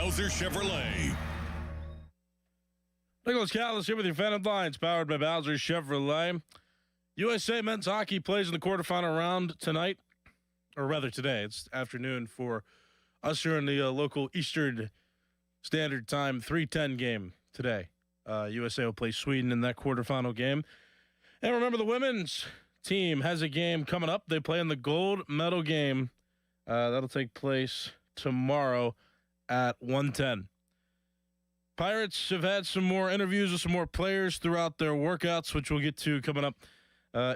Bowser Chevrolet. Nicholas Callis here with your fan headlines, powered by Bowser Chevrolet. USA men's hockey plays in the quarterfinal round tonight, or rather today. It's afternoon for us here in the local Eastern Standard Time 3:10 game today. USA will play Sweden in that quarterfinal game. And remember, the women's team has a game coming up. They play in the gold medal game. That'll take place tomorrow at 1:10. Pirates have had some more interviews with some more players throughout their workouts, which we'll get to coming up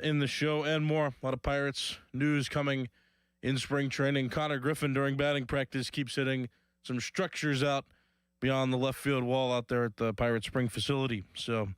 in the show and more. A lot of Pirates news coming in spring training. Connor Griffin, during batting practice, keeps hitting some structures out beyond the left field wall out there at the Pirates Spring facility. So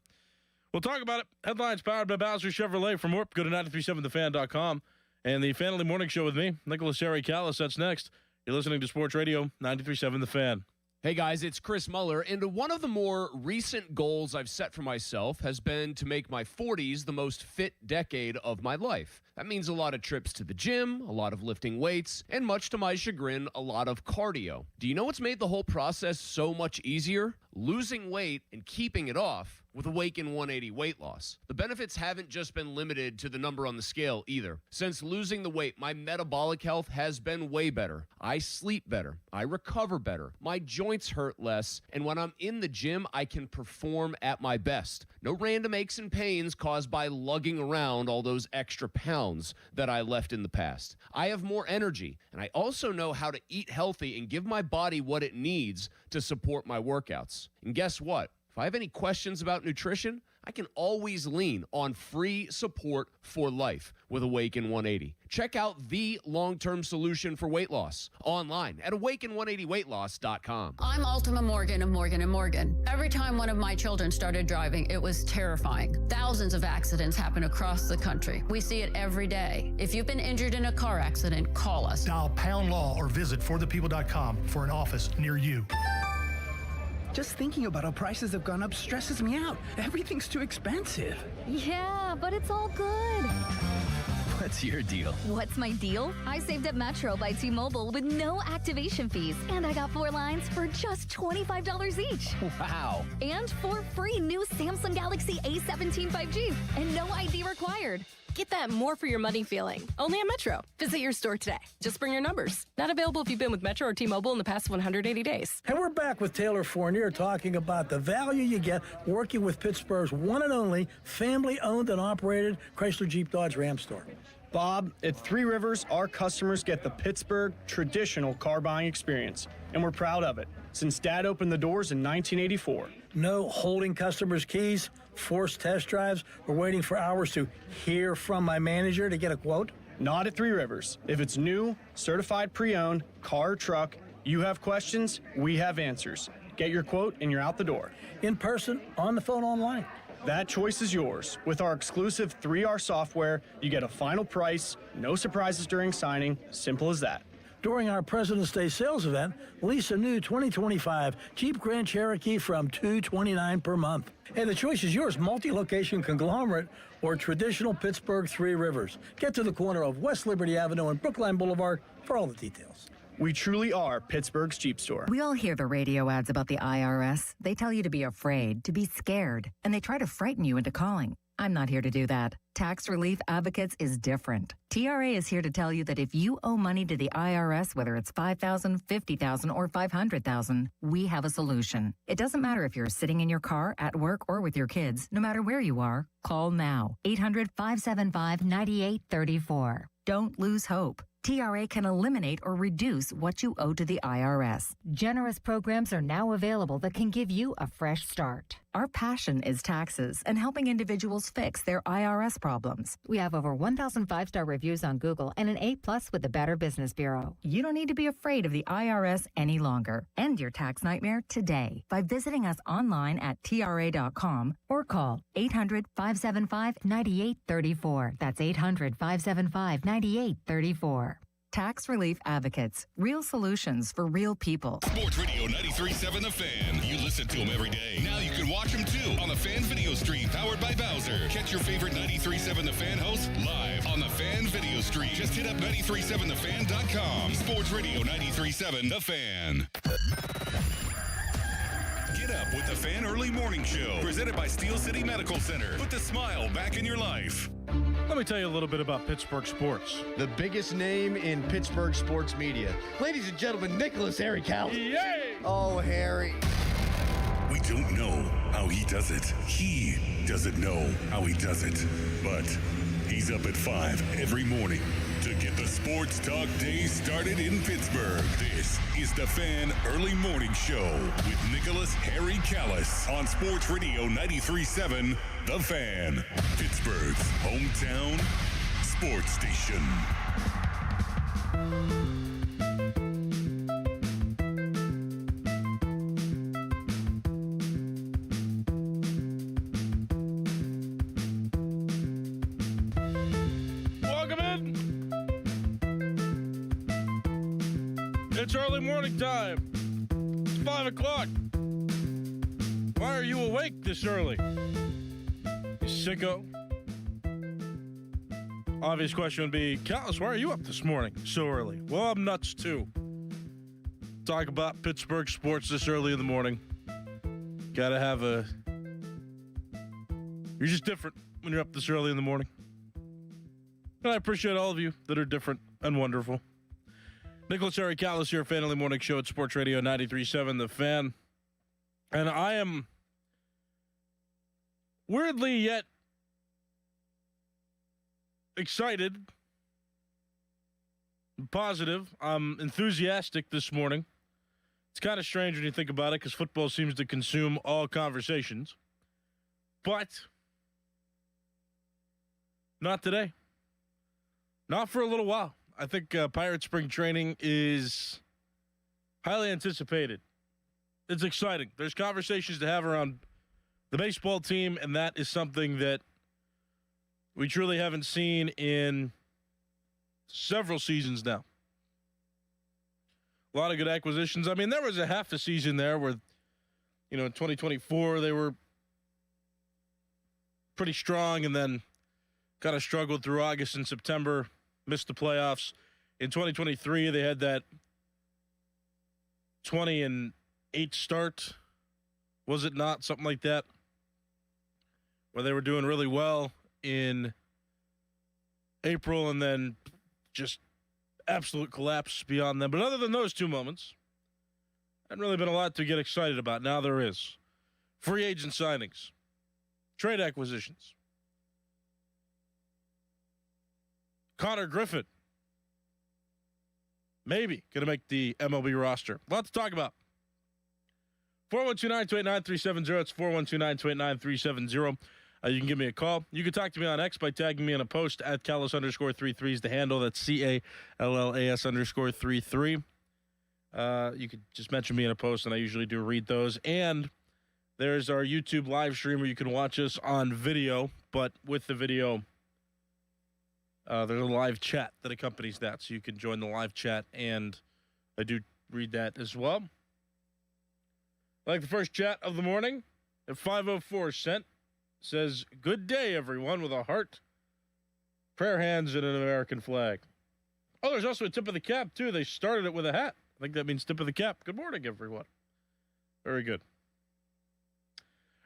we'll talk about it. Headlines powered by Bowser Chevrolet. For more, go to 937thefan.com. And the Family Morning Show with me, Nicholas Callis. That's next. You're listening to Sports Radio 93.7 The Fan. Hey guys, it's Chris Muller, and one of the more recent goals I've set for myself has been to make my 40s the most fit decade of my life. That means a lot of trips to the gym, a lot of lifting weights, and much to my chagrin, a lot of cardio. Do you know what's made the whole process so much easier? Losing weight and keeping it off with Awaken 180 weight loss. The benefits haven't just been limited to the number on the scale either. Since losing the weight, my metabolic health has been way better. I sleep better. I recover better. My joints hurt less. And when I'm in the gym, I can perform at my best. No random aches and pains caused by lugging around all those extra pounds that I left in the past. I have more energy, and I also know how to eat healthy and give my body what it needs to support my workouts. And guess what? If I have any questions about nutrition, I can always lean on free support for life with Awaken 180. Check out the long-term solution for weight loss online at awaken180weightloss.com. I'm Ultima Morgan of Morgan & Morgan. Every time one of my children started driving, it was terrifying. Thousands of accidents happen across the country. We see it every day. If you've been injured in a car accident, call us. Dial pound law or visit forthepeople.com for an office near you. Just thinking about how prices have gone up stresses me out. Everything's too expensive. Yeah, but it's all good. What's your deal? What's my deal? I saved at Metro by T-Mobile with no activation fees. And I got 4 lines for just $25 each. Wow. And 4 free new Samsung Galaxy A17 5G. And no ID required. Get that more for your money feeling. Only at Metro. Visit your store today. Just bring your numbers. Not available if you've been with Metro or T-Mobile in the past 180 days. And we're back with Taylor Fournier talking about the value you get working with Pittsburgh's one and only family-owned and operated Chrysler Jeep Dodge Ram store. Bob, at Three Rivers, our customers get the Pittsburgh traditional car buying experience, and we're proud of it, since Dad opened the doors in 1984. No holding customers' keys, forced test drives, or waiting for hours to hear from my manager to get a quote? Not at Three Rivers. If it's new, certified pre-owned, car or truck, you have questions, we have answers. Get your quote and you're out the door. In person, on the phone, online. That choice is yours. With our exclusive 3R software, you get a final price, no surprises during signing, simple as that. During our President's Day sales event, lease a new 2025 Jeep Grand Cherokee from $229 per month. And the choice is yours, multi-location conglomerate or traditional Pittsburgh Three Rivers. Get to the corner of West Liberty Avenue and Brookline Boulevard for all the details. We truly are Pittsburgh's Jeep store. We all hear the radio ads about the IRS. They tell you to be afraid, to be scared, and they try to frighten you into calling. I'm not here to do that. Tax Relief Advocates is different. TRA is here to tell you that if you owe money to the IRS, whether it's $5,000, $50,000, or $500,000, we have a solution. It doesn't matter if you're sitting in your car, at work, or with your kids. No matter where you are, call now. 800-575-9834. Don't lose hope. TRA can eliminate or reduce what you owe to the IRS. Generous programs are now available that can give you a fresh start. Our passion is taxes and helping individuals fix their IRS problems. We have over 1,000 5-star reviews on Google and an A+ with the Better Business Bureau. You don't need to be afraid of the IRS any longer. End your tax nightmare today by visiting us online at TRA.com or call 800-575-9834. That's 800-575-9834. Tax Relief Advocates. Real solutions for real people. Sports Radio 93.7 The Fan. You listen to them every day. Now you can watch them too on the Fan video stream powered by Bowser. Catch your favorite 93.7 The Fan hosts live on the Fan video stream. Just hit up 937thefan.com. Sports Radio 93.7 The Fan. Get up with the Fan Early Morning Show, presented by Steel City Medical Center. Put the smile back in your life. Let me tell you a little bit about Pittsburgh sports. The biggest name in Pittsburgh sports media. Ladies and gentlemen, Nicholas Harry Callis. Yay! Oh, Harry. We don't know how he does it. He doesn't know how he does it. But he's up at 5 every morning to get the sports talk day started in Pittsburgh. This is the Fan Early Morning Show with Nicholas Harry Callis on Sports Radio 93.7 The Fan, Pittsburgh's hometown sports station. Welcome in. It's early morning time. It's 5 o'clock. Why are you awake this early? You sicko. Obvious question would be, Callis, why are you up this morning so early? Well, I'm nuts too. Talk about Pittsburgh sports this early in the morning. Gotta have a... You're just different when you're up this early in the morning. And I appreciate all of you that are different and wonderful. Nicholas Harry Callis here, Fan Early Morning Show at Sports Radio 93.7 The Fan. And I am weirdly yet excited and positive. I'm enthusiastic this morning. It's kind of strange when you think about it because football seems to consume all conversations. But not today. Not for a little while. I think Pirate Spring Training is highly anticipated. It's exciting. There's conversations to have around the baseball team, and that is something that we truly haven't seen in several seasons now. A lot of good acquisitions. I mean, there was a half a season there where, in 2024, they were pretty strong and then kind of struggled through August and September. Missed the playoffs. In 2023, they had that 20-8 start. Was it not? Something like that. Where they were doing really well in April and then just absolute collapse beyond them. But other than those two moments, hadn't really been a lot to get excited about. Now there is. Free agent signings. Trade acquisitions. Connor Griffin. Maybe going to make the MLB roster. A lot to talk about. 412-928-9370. It's 412-928-9370. You can give me a call. You can talk to me on X by tagging me in a post at Callis_33 is the handle. That's CALLAS_33. You could just mention me in a post, and I usually do read those. And there's our YouTube live stream where you can watch us on video, but with the video, there's a live chat that accompanies that, so you can join the live chat, and I do read that as well. Like the first chat of the morning at 5:04 cent says, "Good day, everyone," with a heart, prayer hands, and an American flag. Oh, there's also a tip of the cap, too. They started it with a hat. I think that means tip of the cap. Good morning, everyone. Very good.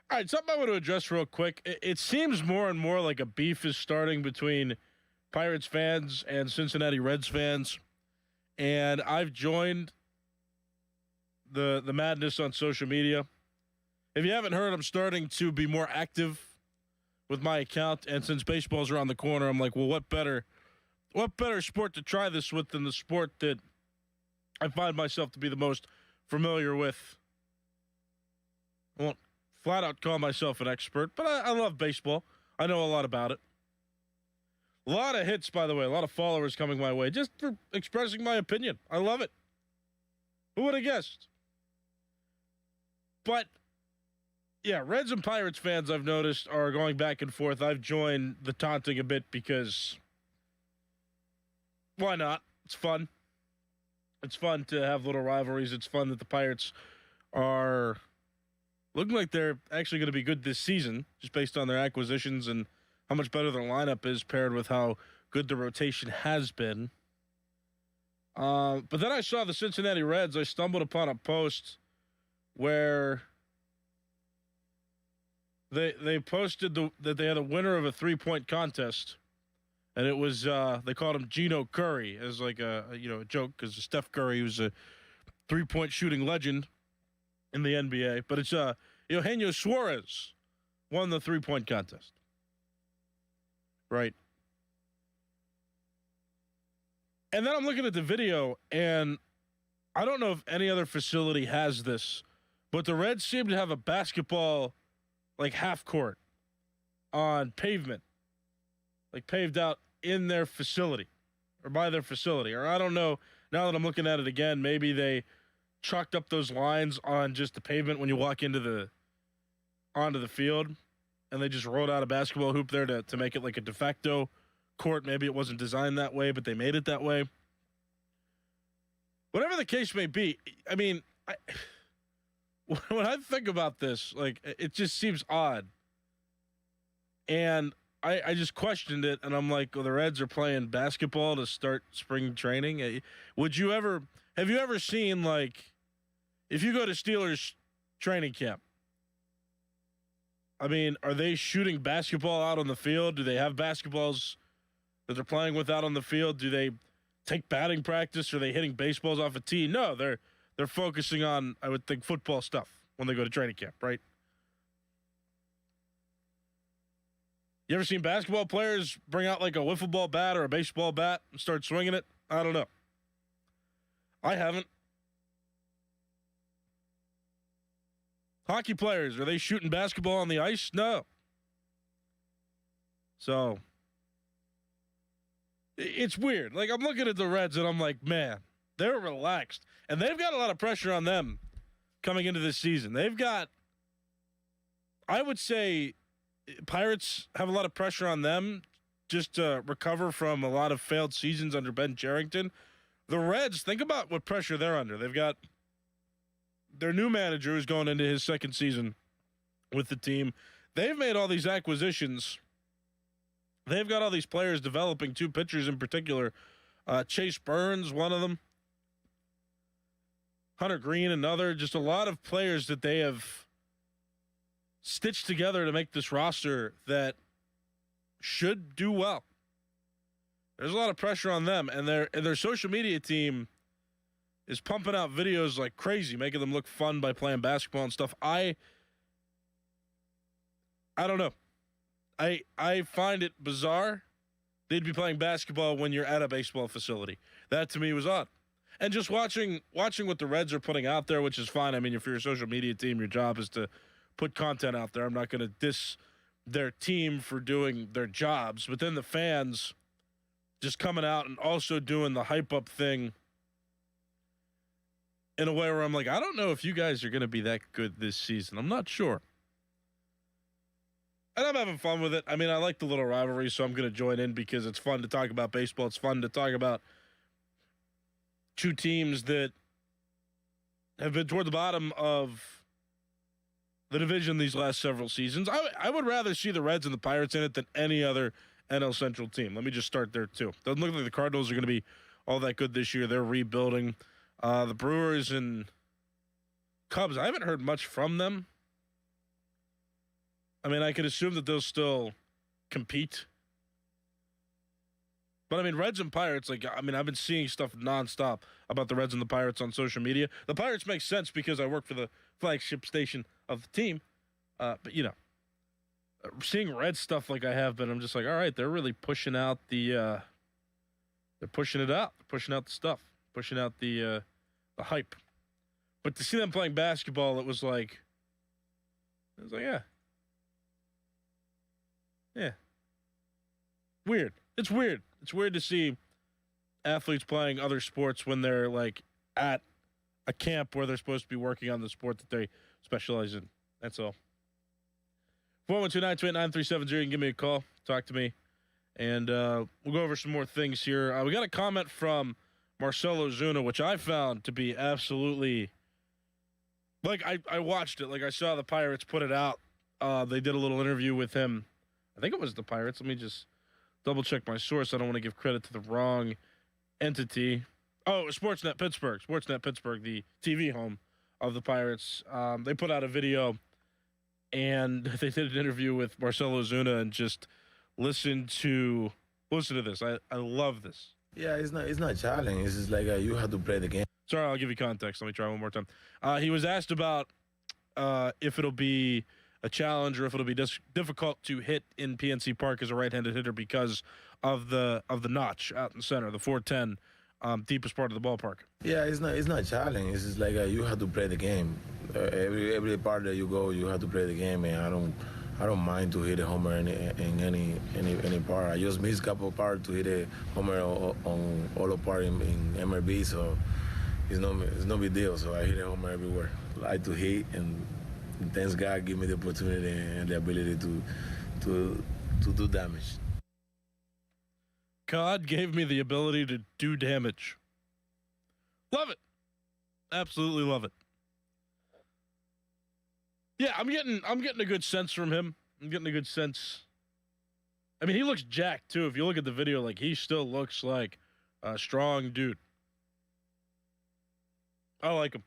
All right, something I want to address real quick. It seems more and more like a beef is starting between Pirates fans and Cincinnati Reds fans, and I've joined the madness on social media. If you haven't heard, I'm starting to be more active with my account, and since baseball's around the corner, I'm like, well, what better sport to try this with than the sport that I find myself to be the most familiar with? I won't flat out call myself an expert, but I love baseball. I know a lot about it. A lot of hits, by the way, a lot of followers coming my way just for expressing my opinion. I love it. Who would have guessed? But, yeah, Reds and Pirates fans, I've noticed, are going back and forth. I've joined the taunting a bit because why not? It's fun. It's fun to have little rivalries. It's fun that the Pirates are looking like they're actually going to be good this season, just based on their acquisitions and how much better their lineup is paired with how good the rotation has been. But then I saw the Cincinnati Reds. I stumbled upon a post where They posted that they had a winner of a 3-point contest, and it was they called him Gino Curry as like a joke because Steph Curry was a 3-point shooting legend in the NBA, but it's Eugenio Suarez won the 3-point contest. Right. And then I'm looking at the video, and I don't know if any other facility has this, but the Reds seem to have a basketball, like, half court on pavement, like paved out in their facility or by their facility. Or I don't know, now that I'm looking at it again, maybe they chalked up those lines on just the pavement when you walk onto the field, and they just rolled out a basketball hoop there to make it like a de facto court. Maybe it wasn't designed that way, but they made it that way. Whatever the case may be, I mean, when I think about this, like, it just seems odd. And I just questioned it, and I'm like, well, the Reds are playing basketball to start spring training. Have you ever seen, like, if you go to Steelers training camp, I mean, are they shooting basketball out on the field? Do they have basketballs that they're playing with out on the field? Do they take batting practice? Are they hitting baseballs off a tee? No, they're focusing on, I would think, football stuff when they go to training camp, right? You ever seen basketball players bring out like a wiffle ball bat or a baseball bat and start swinging it? I don't know. I haven't. Hockey players, are they shooting basketball on the ice? No. So, it's weird. Like, I'm looking at the Reds and I'm like, man, they're relaxed. And they've got a lot of pressure on them coming into this season. They've got, I would say, Pirates have a lot of pressure on them just to recover from a lot of failed seasons under Ben Cherington. The Reds, think about what pressure they're under. They've got their new manager who's going into his second season with the team. They've made all these acquisitions. They've got all these players developing, 2 pitchers in particular. Chase Burns, one of them. Hunter Green, another. Just a lot of players that they have stitched together to make this roster that should do well. There's a lot of pressure on them, and their social media team is pumping out videos like crazy, making them look fun by playing basketball and stuff. I don't know. I find it bizarre they'd be playing basketball when you're at a baseball facility. That to me was odd. And just watching what the Reds are putting out there, which is fine. I mean, if you're a social media team, your job is to put content out there. I'm not going to diss their team for doing their jobs, but then the fans just coming out and also doing the hype up thing in a way where I'm like, I don't know if you guys are going to be that good this season. I'm not sure. And I'm having fun with it. I mean, I like the little rivalry, so I'm going to join in because it's fun to talk about baseball. It's fun to talk about 2 teams that have been toward the bottom of the division these last several seasons. I would rather see the Reds and the Pirates in it than any other NL Central team. Let me just start there, too. Doesn't look like the Cardinals are going to be all that good this year. They're rebuilding. The Brewers and Cubs, I haven't heard much from them. I mean, I could assume that they'll still compete. But, I mean, Reds and Pirates, like, I mean, I've been seeing stuff nonstop about the Reds and the Pirates on social media. The Pirates make sense because I work for the flagship station of the team. But, you know, seeing Red stuff like I have been, I'm just like, all right, they're really pushing out they're pushing it out. They're pushing out the stuff. Pushing out the hype. But to see them playing basketball, it was like, yeah. Yeah. Weird. It's weird. It's weird to see athletes playing other sports when they're like at a camp where they're supposed to be working on the sport that they specialize in. That's all. 412-928-9370. You can give me a call. Talk to me. And we'll go over some more things here. We got a comment from Marcelo Zunoua, which I found to be absolutely, like, I watched it. Like, I saw the Pirates put it out. They did a little interview with him. I think it was the Pirates. Let me just double check my source. I don't want to give credit to the wrong entity. Oh, it was Sportsnet Pittsburgh. Sportsnet Pittsburgh, the TV home of the Pirates. They put out a video and they did an interview with Marcelo Zunoua, and just listen to this. I love this. Yeah, it's not challenging. It's just like you have to play the game. Sorry, I'll give you context. Let me try one more time. He was asked about if it'll be a challenge or if it'll be difficult to hit in PNC Park as a right-handed hitter because of the notch out in center, the 410, deepest part of the ballpark. Yeah, it's not challenging. It's just like you have to play the game. Every part that you go, you have to play the game, and I don't mind to hit a homer in any part. I just missed a couple of parts to hit a homer on all the part in MLB, so it's no big deal. So I hit a homer everywhere. I like to hit, and thanks God give me the opportunity and the ability to do damage. God gave me the ability to do damage. Love it. Absolutely love it. Yeah, I'm getting a good sense from him. I'm getting a good sense. I mean, he looks jacked too. If you look at the video, like, he still looks like a strong dude. I like him.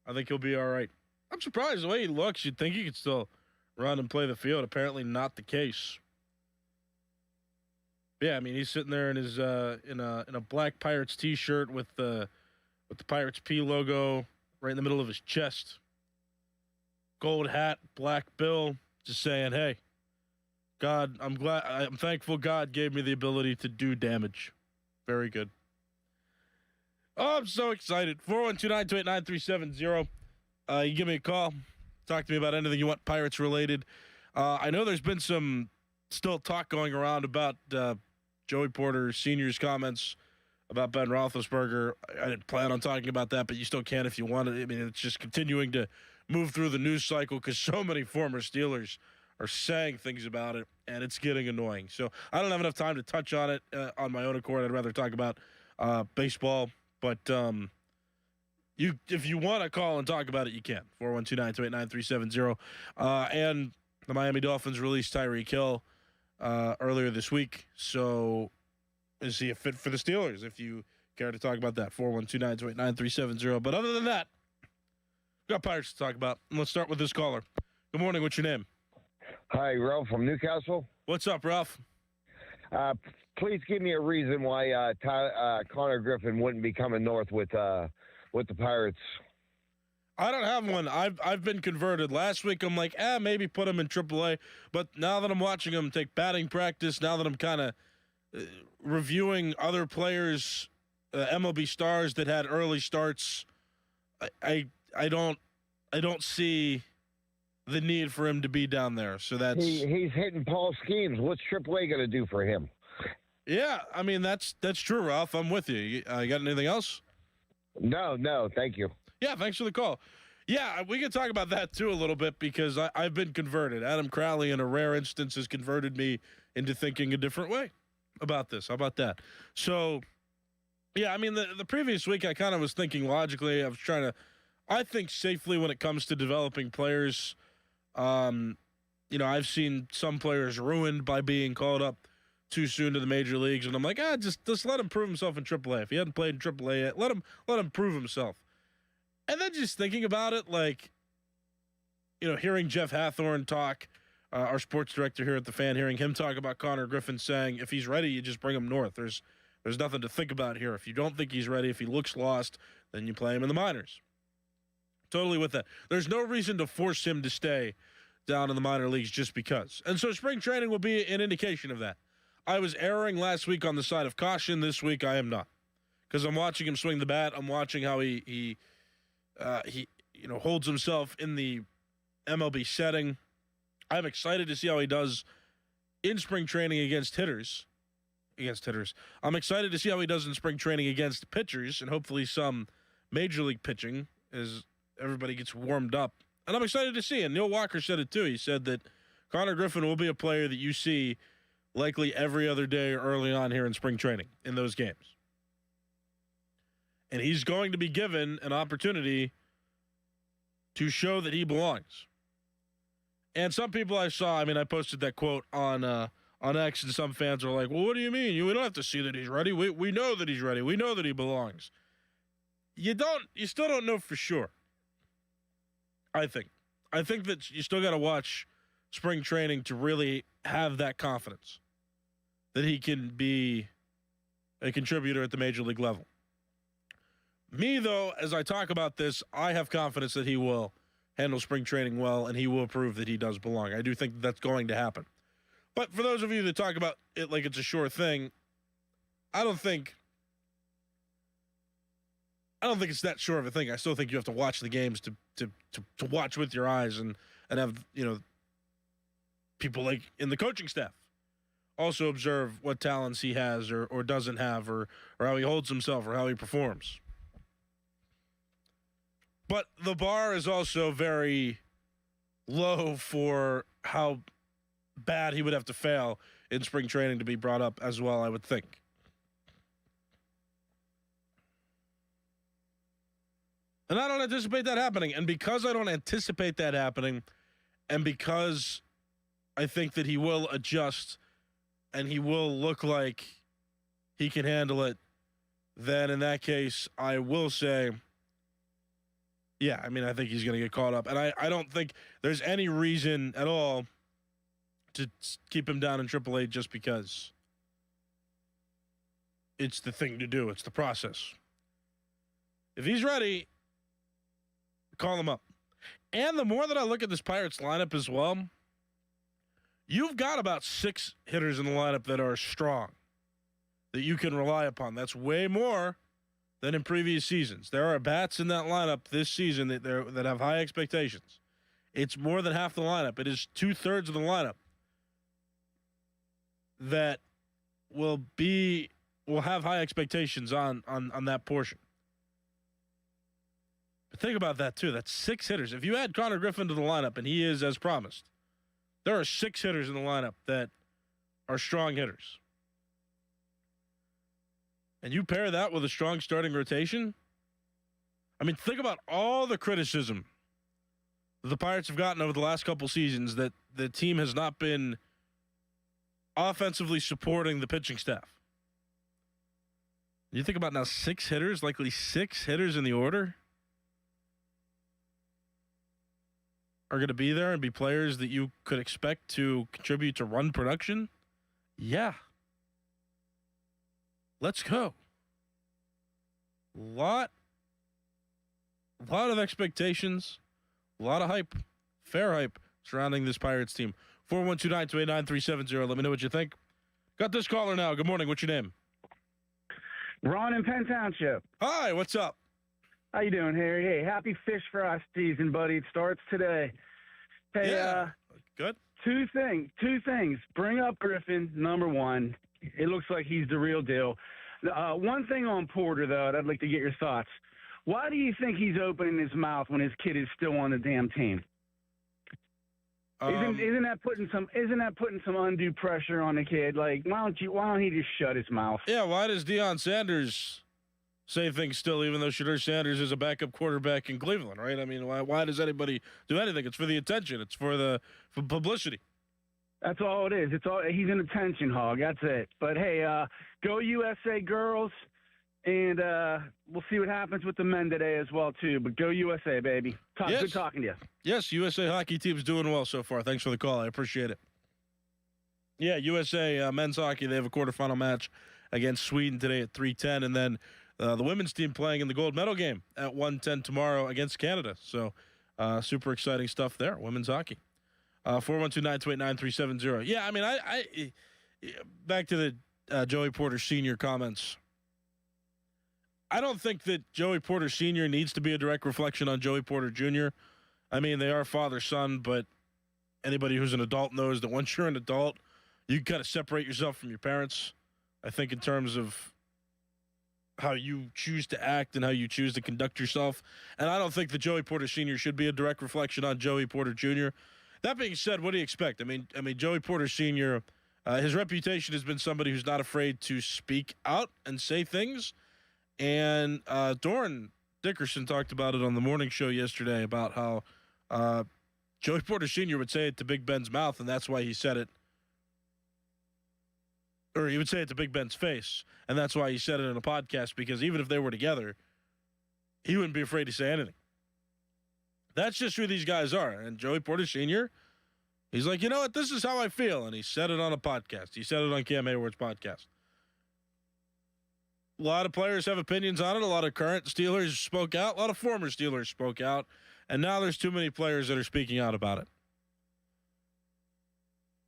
I think he'll be all right. I'm surprised the way he looks. You'd think he could still run and play the field. Apparently not the case. Yeah, I mean, he's sitting there in his in a black Pirates t-shirt with the Pirates P logo right in the middle of his chest. Gold hat, black bill, just saying, hey, God, I'm thankful God gave me the ability to do damage. Very good. Oh, I'm so excited. 412-928-9370. You give me a call. Talk to me about anything you want Pirates related. I know there's been some still talk going around about Joey Porter Sr.'s comments about Ben Roethlisberger. I didn't plan on talking about that, but you still can if you want it. I mean, it's just continuing to move through the news cycle because so many former Steelers are saying things about it, and it's getting annoying. So I don't have enough time to touch on it on my own accord. I'd rather talk about baseball. But if you want to call and talk about it, you can. 412-928-9370. And the Miami Dolphins released Tyreek Hill earlier this week. So is he a fit for the Steelers? If you care to talk about that, 412-928-9370. But other than that, we got Pirates to talk about. And let's start with this caller. Good morning. What's your name? Hi, Ralph from Newcastle. What's up, Ralph? Please give me a reason why Connor Griffin wouldn't be coming north with the Pirates. I don't have one. I've been converted. Last week I'm like, maybe put him in AAA. But now that I'm watching him take batting practice, now that I'm kind of reviewing other players, MLB stars that had early starts, I don't see the need for him to be down there. So that's he's hitting Paul Skeens. What's AAA going to do for him? Yeah, I mean that's true, Ralph. I'm with you. You got anything else? No, thank you. Yeah, thanks for the call. Yeah, we can talk about that too a little bit because I've been converted. Adam Crowley, in a rare instance, has converted me into thinking a different way about this. How about that? So, yeah, I mean the previous week I kind of was thinking logically. I was trying to, I think, safely when it comes to developing players. I've seen some players ruined by being called up too soon to the major leagues, and I'm like, just let him prove himself in AAA. If he hadn't played in AAA yet, let him prove himself. And then just thinking about it, like, hearing Jeff Hathorn talk, our sports director here at the Fan, hearing him talk about Connor Griffin, saying if he's ready, you just bring him north. There's nothing to think about here. If you don't think he's ready, if he looks lost, then you play him in the minors. Totally with that. There's no reason to force him to stay down in the minor leagues just because. And so spring training will be an indication of that. I was erring last week on the side of caution. This week I am not, because I'm watching him swing the bat. I'm watching how he holds himself in the MLB setting. I'm excited to see how he does in spring training against hitters. I'm excited to see how he does in spring training against pitchers, and hopefully some major league pitching as everybody gets warmed up. And I'm excited to see. And Neil Walker said it too. He said that Connor Griffin will be a player that you see likely every other day early on here in spring training in those games. And he's going to be given an opportunity to show that he belongs. And some people I saw, I posted that quote on X, and some fans are like, well, what do you mean? We don't have to see that he's ready. We know that he's ready. We know that he belongs. You still don't know for sure. I think. I think that you still got to watch spring training to really have that confidence that he can be a contributor at the major league level. Me, though, as I talk about this, I have confidence that he will handle spring training well and he will prove that he does belong. I do think that's going to happen. But for those of you that talk about it like it's a sure thing, I don't think it's that sure of a thing. I still think you have to watch the games to watch with your eyes and have, people like in the coaching staff also observe what talents he has or doesn't have or how he holds himself or how he performs. But the bar is also very low for how bad he would have to fail in spring training to be brought up as well, I would think. And I don't anticipate that happening. And because I don't anticipate that happening, and because I think that he will adjust and he will look like he can handle it, then in that case, I will say, yeah, I mean, I think he's going to get caught up. And I don't think there's any reason at all to keep him down in AAA just because it's the thing to do. It's the process. If he's ready, call him up. And the more that I look at this Pirates lineup as well, you've got about 6 hitters in the lineup that are strong, that you can rely upon. That's way more than in previous seasons. There are bats in that lineup this season that have high expectations. It's more than half the lineup. It is 2/3 of the lineup that will have high expectations on that portion. But think about that too. That's 6 hitters. If you add Connor Griffin to the lineup, and he is as promised, there are 6 hitters in the lineup that are strong hitters. And you pair that with a strong starting rotation. I mean, think about all the criticism that the Pirates have gotten over the last couple seasons that the team has not been offensively supporting the pitching staff. You think about now 6 hitters, likely 6 hitters in the order are going to be there and be players that you could expect to contribute to run production? Yeah. Let's go. Lot of expectations, a lot of hype, fair hype surrounding this Pirates team. 412-928-9370. Let me know what you think. Got this caller now. Good morning. What's your name? Ron in Penn Township. Hi, what's up? How you doing, Harry? Hey, happy Fish Fry season, buddy. It starts today. Hey, yeah, good. Two things. Bring up Griffin, number one. It looks like he's the real deal. One thing on Porter, though, I'd like to get your thoughts. Why do you think he's opening his mouth when his kid is still on the damn team? Isn't that putting some undue pressure on the kid? Like, why don't he just shut his mouth? Yeah, why does Deion Sanders say things still, even though Shadur Sanders is a backup quarterback in Cleveland, right? I mean, why does anybody do anything? It's for the attention. It's for publicity. That's all it is. He's an attention hog. That's it. But hey, go USA girls, and we'll see what happens with the men today as well too. But go USA, baby. Yes. Good talking to you. Yes, USA hockey team's doing well so far. Thanks for the call. I appreciate it. Yeah, USA men's hockey, they have a quarterfinal match against Sweden today at 3:10, and then the women's team playing in the gold medal game at 1:10 tomorrow against Canada. So super exciting stuff there, women's hockey. 412-928-9370. Yeah, I mean, I back to the Joey Porter Sr. comments. I don't think that Joey Porter Sr. needs to be a direct reflection on Joey Porter Jr. I mean, they are father-son, but anybody who's an adult knows that once you're an adult, you kind of separate yourself from your parents, I think, in terms of how you choose to act and how you choose to conduct yourself. And I don't think that Joey Porter Sr. should be a direct reflection on Joey Porter Jr. That being said, what do you expect? I mean, Joey Porter Sr., his reputation has been somebody who's not afraid to speak out and say things. And Doran Dickerson talked about it on the morning show yesterday about how Joey Porter Sr. would say it to Big Ben's mouth, and that's why he said it. Or he would say it to Big Ben's face, and that's why he said it in a podcast, because even if they were together, he wouldn't be afraid to say anything. That's just who these guys are. And Joey Porter Sr., he's like, you know what? This is how I feel. And he said it on a podcast. He said it on Cam Hayward's podcast. A lot of players have opinions on it. A lot of current Steelers spoke out. A lot of former Steelers spoke out. And now there's too many players that are speaking out about it.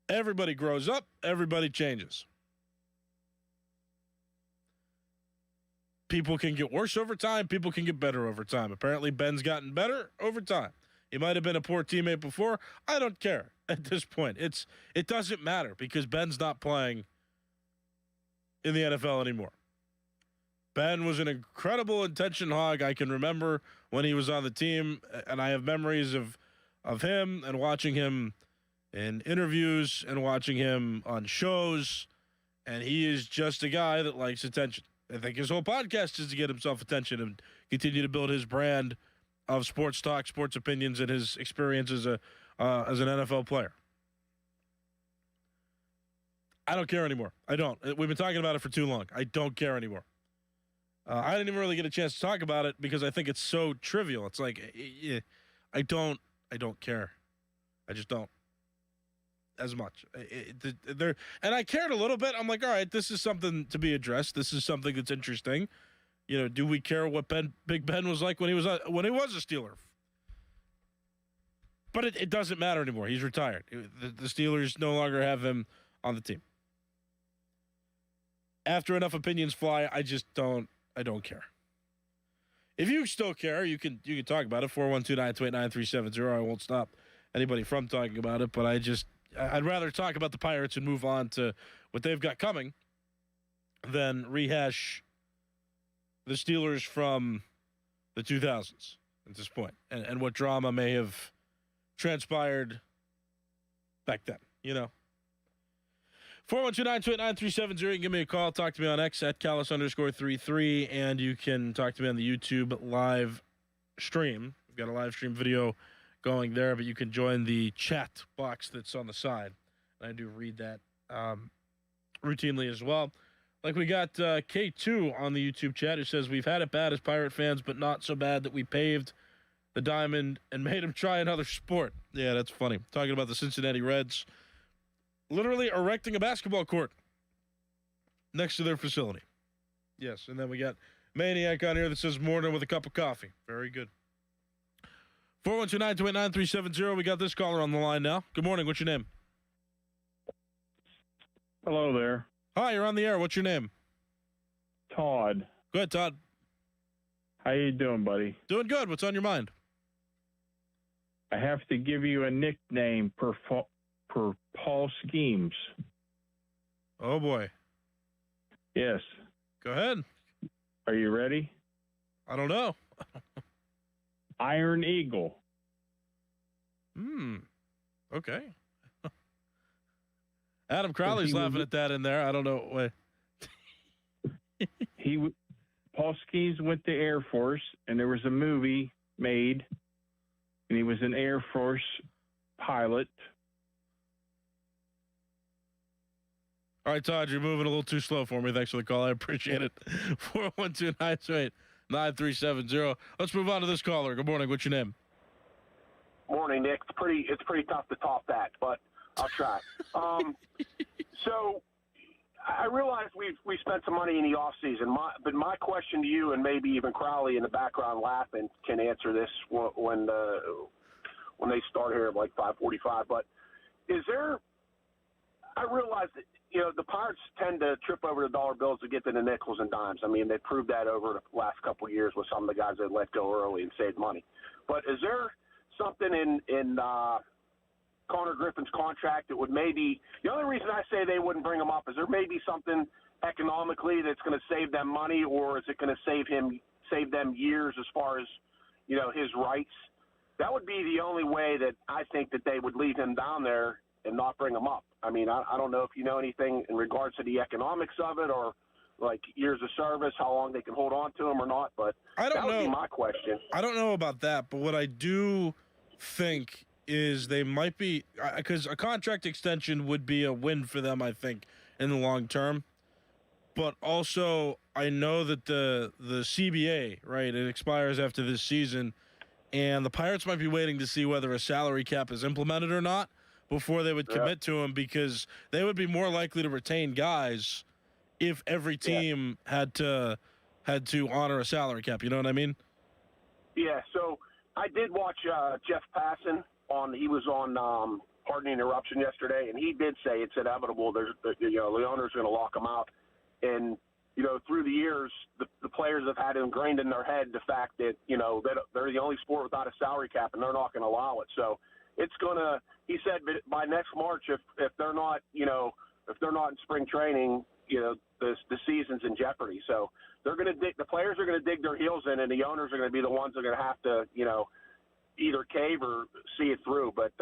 Everybody grows up. Everybody changes. People can get worse over time. People can get better over time. Apparently, Ben's gotten better over time. He might have been a poor teammate before. I don't care at this point. It doesn't matter because Ben's not playing in the NFL anymore. Ben was an incredible attention hog. I can remember when he was on the team, and I have memories of him and watching him in interviews and watching him on shows, and he is just a guy that likes attention. I think his whole podcast is to get himself attention and continue to build his brand of sports talk, sports opinions, and his experience as an NFL player. I don't care anymore. I don't. We've been talking about it for too long. I don't care anymore. I didn't even really get a chance to talk about it because I think it's so trivial. It's like, I don't care. I just don't as much. And I cared a little bit. I'm like, all right, this is something to be addressed. This is something that's interesting. You know, do we care what Big Ben was like when he was a Steeler? But it doesn't matter anymore. He's retired. The Steelers no longer have him on the team. After enough opinions fly, I don't care. If you still care, you can talk about it. 412-928-9370. I won't stop anybody from talking about it, but I'd rather talk about the Pirates and move on to what they've got coming than rehash the Steelers from the 2000s at this point and what drama may have transpired back then, you know. 412-928-9370. You can give me a call. Talk to me on X at Callis_33, and you can talk to me on the YouTube live stream. We've got a live stream video going there, but you can join the chat box that's on the side. And I do read that routinely as well. Like we got K2 on the YouTube chat who says, we've had it bad as Pirate fans, but not so bad that we paved the diamond and made him try another sport. Yeah, that's funny. Talking about the Cincinnati Reds literally erecting a basketball court next to their facility. Yes, and then we got Maniac on here that says morning with a cup of coffee. Very good. 412-928-9370. We got this caller on the line now. Good morning. What's your name? Hello there. Hi, you're on the air. What's your name? Todd. Go ahead, Todd. How you doing, buddy? Doing good. What's on your mind? I have to give you a nickname per Paul Schemes. Oh, boy. Yes. Go ahead. Are you ready? I don't know. Iron Eagle. Okay. Adam Crowley's laughing at that in there. I don't know. Wait. Paul Schemes went to Air Force, and there was a movie made, and he was an Air Force pilot. All right, Todd, you're moving a little too slow for me. Thanks for the call. I appreciate it. 412-928-9370. Let's move on to this caller. Good morning. What's your name? Morning, Nick. It's pretty tough to top that, but I'll try. So I realize we spent some money in the off season, but my question to you, and maybe even Crowley in the background laughing, can answer this when they start here at like 5:45. But is there? I realize that the Pirates tend to trip over the dollar bills to get to the nickels and dimes. I mean, they proved that over the last couple of years with some of the guys that let go early and saved money. But is there something in Connor Griffin's contract that would maybe – the only reason I say they wouldn't bring him up is there may be something economically that's going to save them money, or is it going to save them years as far as, his rights? That would be the only way that I think that they would leave him down there and not bring him up. I mean, I don't know if you know anything in regards to the economics of it, or like years of service, how long they can hold on to him or not. But that would be my question. I don't know about that, but what I do think is they might be, because a contract extension would be a win for them, I think, in the long term. But also, I know that the CBA, right, it expires after this season, And the Pirates might be waiting to see whether a salary cap is implemented or not before they would commit to him, because they would be more likely to retain guys if every team had to honor a salary cap. You know what I mean? Yeah. So I did watch Jeff Passan he was on Pardon the Interruption yesterday, and he did say it's inevitable. The owner's going to lock them out, and through the years, the players have had ingrained in their head the fact that they're the only sport without a salary cap, and they're not going to allow it. So it's gonna. He said by next March, if they're not in spring training, the season's in jeopardy. So they're going to dig. The players are going to dig their heels in, and the owners are going to be the ones that are going to have to either cave or see it through. But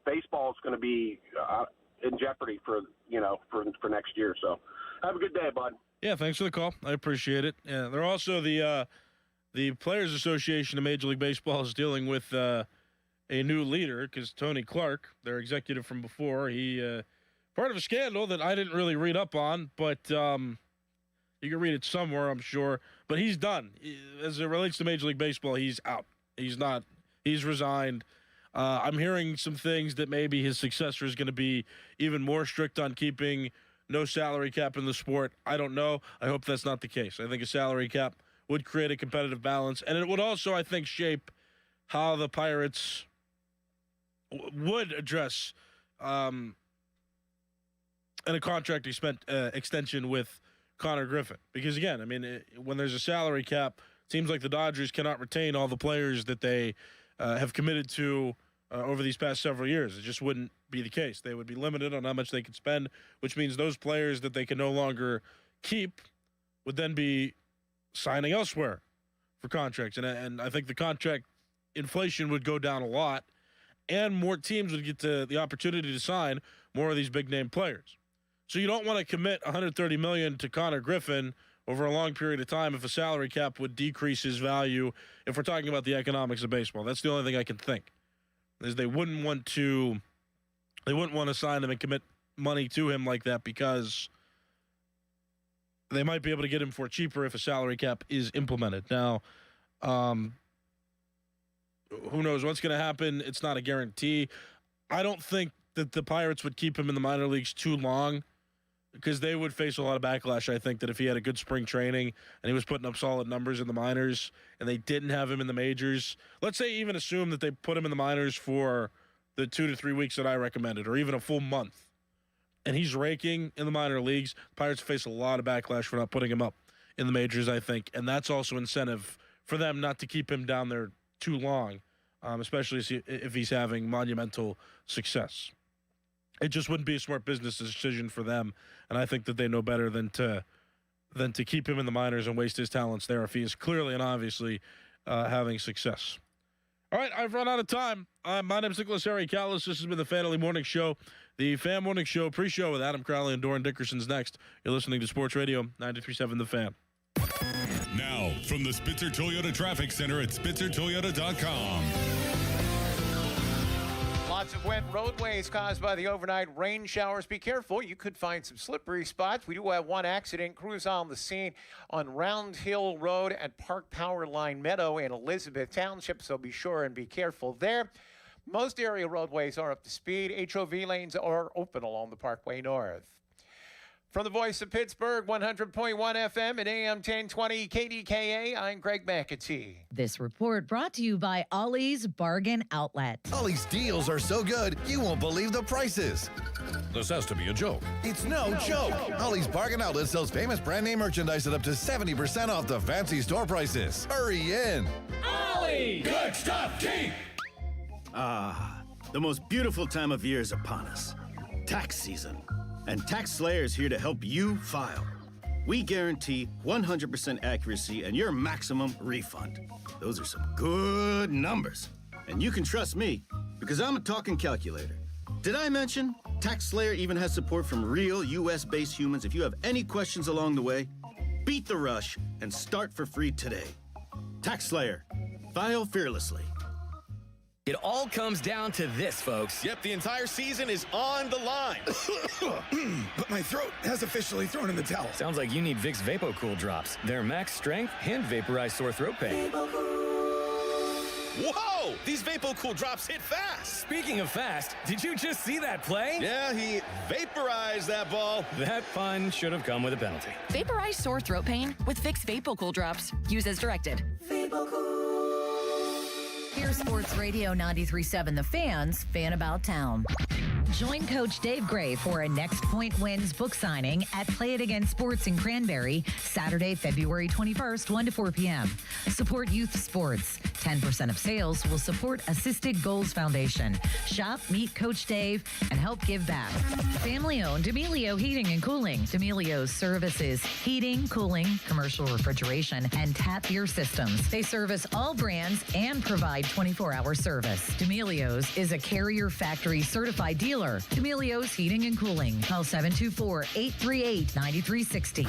baseball is going to be in jeopardy for next year. So have a good day, bud. Yeah, thanks for the call. I appreciate it. Yeah, they're also the Players Association of Major League Baseball is dealing with a new leader, because Tony Clark, their executive from before, he part of a scandal that I didn't really read up on, but you can read it somewhere, I'm sure. But he's done. As it relates to Major League Baseball, he's out. He's resigned. I'm hearing some things that maybe his successor is going to be even more strict on keeping no salary cap in the sport. I don't know. I hope that's not the case. I think a salary cap would create a competitive balance, and it would also, I think, shape how the Pirates would address in a contract extension with Connor Griffin. Because, again, I mean, when there's a salary cap, it seems like the Dodgers cannot retain all the players that they have committed to over these past several years. It just wouldn't be the case. They would be limited on how much they could spend, which means those players that they can no longer keep would then be signing elsewhere for contracts. And I think the contract inflation would go down a lot, and more teams would get the opportunity to sign more of these big-name players. So you don't want to commit $130 million to Connor Griffin over a long period of time if a salary cap would decrease his value, if we're talking about the economics of baseball. That's the only thing I can think, is they wouldn't want to sign him and commit money to him like that, because they might be able to get him for cheaper if a salary cap is implemented. Now, who knows what's going to happen? It's not a guarantee. I don't think that the Pirates would keep him in the minor leagues too long, because they would face a lot of backlash, I think, that if he had a good spring training and he was putting up solid numbers in the minors and they didn't have him in the majors, let's say even assume that they put him in the minors for the 2 to 3 weeks that I recommended, or even a full month, and he's raking in the minor leagues, Pirates face a lot of backlash for not putting him up in the majors, I think, and that's also incentive for them not to keep him down there too long, especially if he's having monumental success. It just wouldn't be a smart business decision for them, and I think that they know better than to keep him in the minors and waste his talents there if he is clearly and obviously having success. All right, I've run out of time. My name's Nicholas Harry Callis. This has been the Fan Morning Show. The Fan Morning Show pre-show with Adam Crowley and Doran Dickerson's next. You're listening to Sports Radio 93.7 The Fan. Now, from the Spitzer Toyota Traffic Center at SpitzerToyota.com. Lots of wet roadways caused by the overnight rain showers. Be careful. You could find some slippery spots. We do have one accident. Crews on the scene on Round Hill Road at Park Power Line Meadow in Elizabeth Township, so be sure and be careful there. Most area roadways are up to speed. HOV lanes are open along the Parkway North. From the voice of Pittsburgh, 100.1 FM and AM 1020 KDKA, I'm Greg McAtee. This report brought to you by Ollie's Bargain Outlet. Ollie's deals are so good, you won't believe the prices. This has to be a joke. It's no joke. Ollie's Bargain Outlet sells famous brand name merchandise at up to 70% off the fancy store prices. Hurry in. Ollie! Good stuff, cheap! The most beautiful time of year is upon us. Tax season. And TaxSlayer is here to help you file. We guarantee 100% accuracy and your maximum refund. Those are some good numbers. And you can trust me, because I'm a talking calculator. Did I mention TaxSlayer even has support from real U.S.-based humans? If you have any questions along the way, beat the rush and start for free today. TaxSlayer. File fearlessly. It all comes down to this, folks. Yep, the entire season is on the line. But my throat has officially thrown in the towel. Sounds like you need Vicks VapoCool drops. They're max strength and vaporize sore throat pain. Whoa! These VapoCool drops hit fast. Speaking of fast, did you just see that play? Yeah, he vaporized that ball. That pun should have come with a penalty. Vaporize sore throat pain with Vicks VapoCool drops. Use as directed. Here's Sports Radio 93.7 The Fan's Fan About Town. Join Coach Dave Gray for a Next Point Wins book signing at Play It Again Sports in Cranberry, Saturday, February 21st, 1 to 4 p.m. Support youth sports. 10% of sales will support Assisted Goals Foundation. Shop, meet Coach Dave, and help give back. Family-owned D'Amelio Heating and Cooling. D'Amelio's services heating, cooling, commercial refrigeration, and tap beer systems. They service all brands and provide 24-hour service. D'Amelio's is a Carrier Factory certified dealer. D'Amelio's Heating and Cooling. Call 724-838-9360.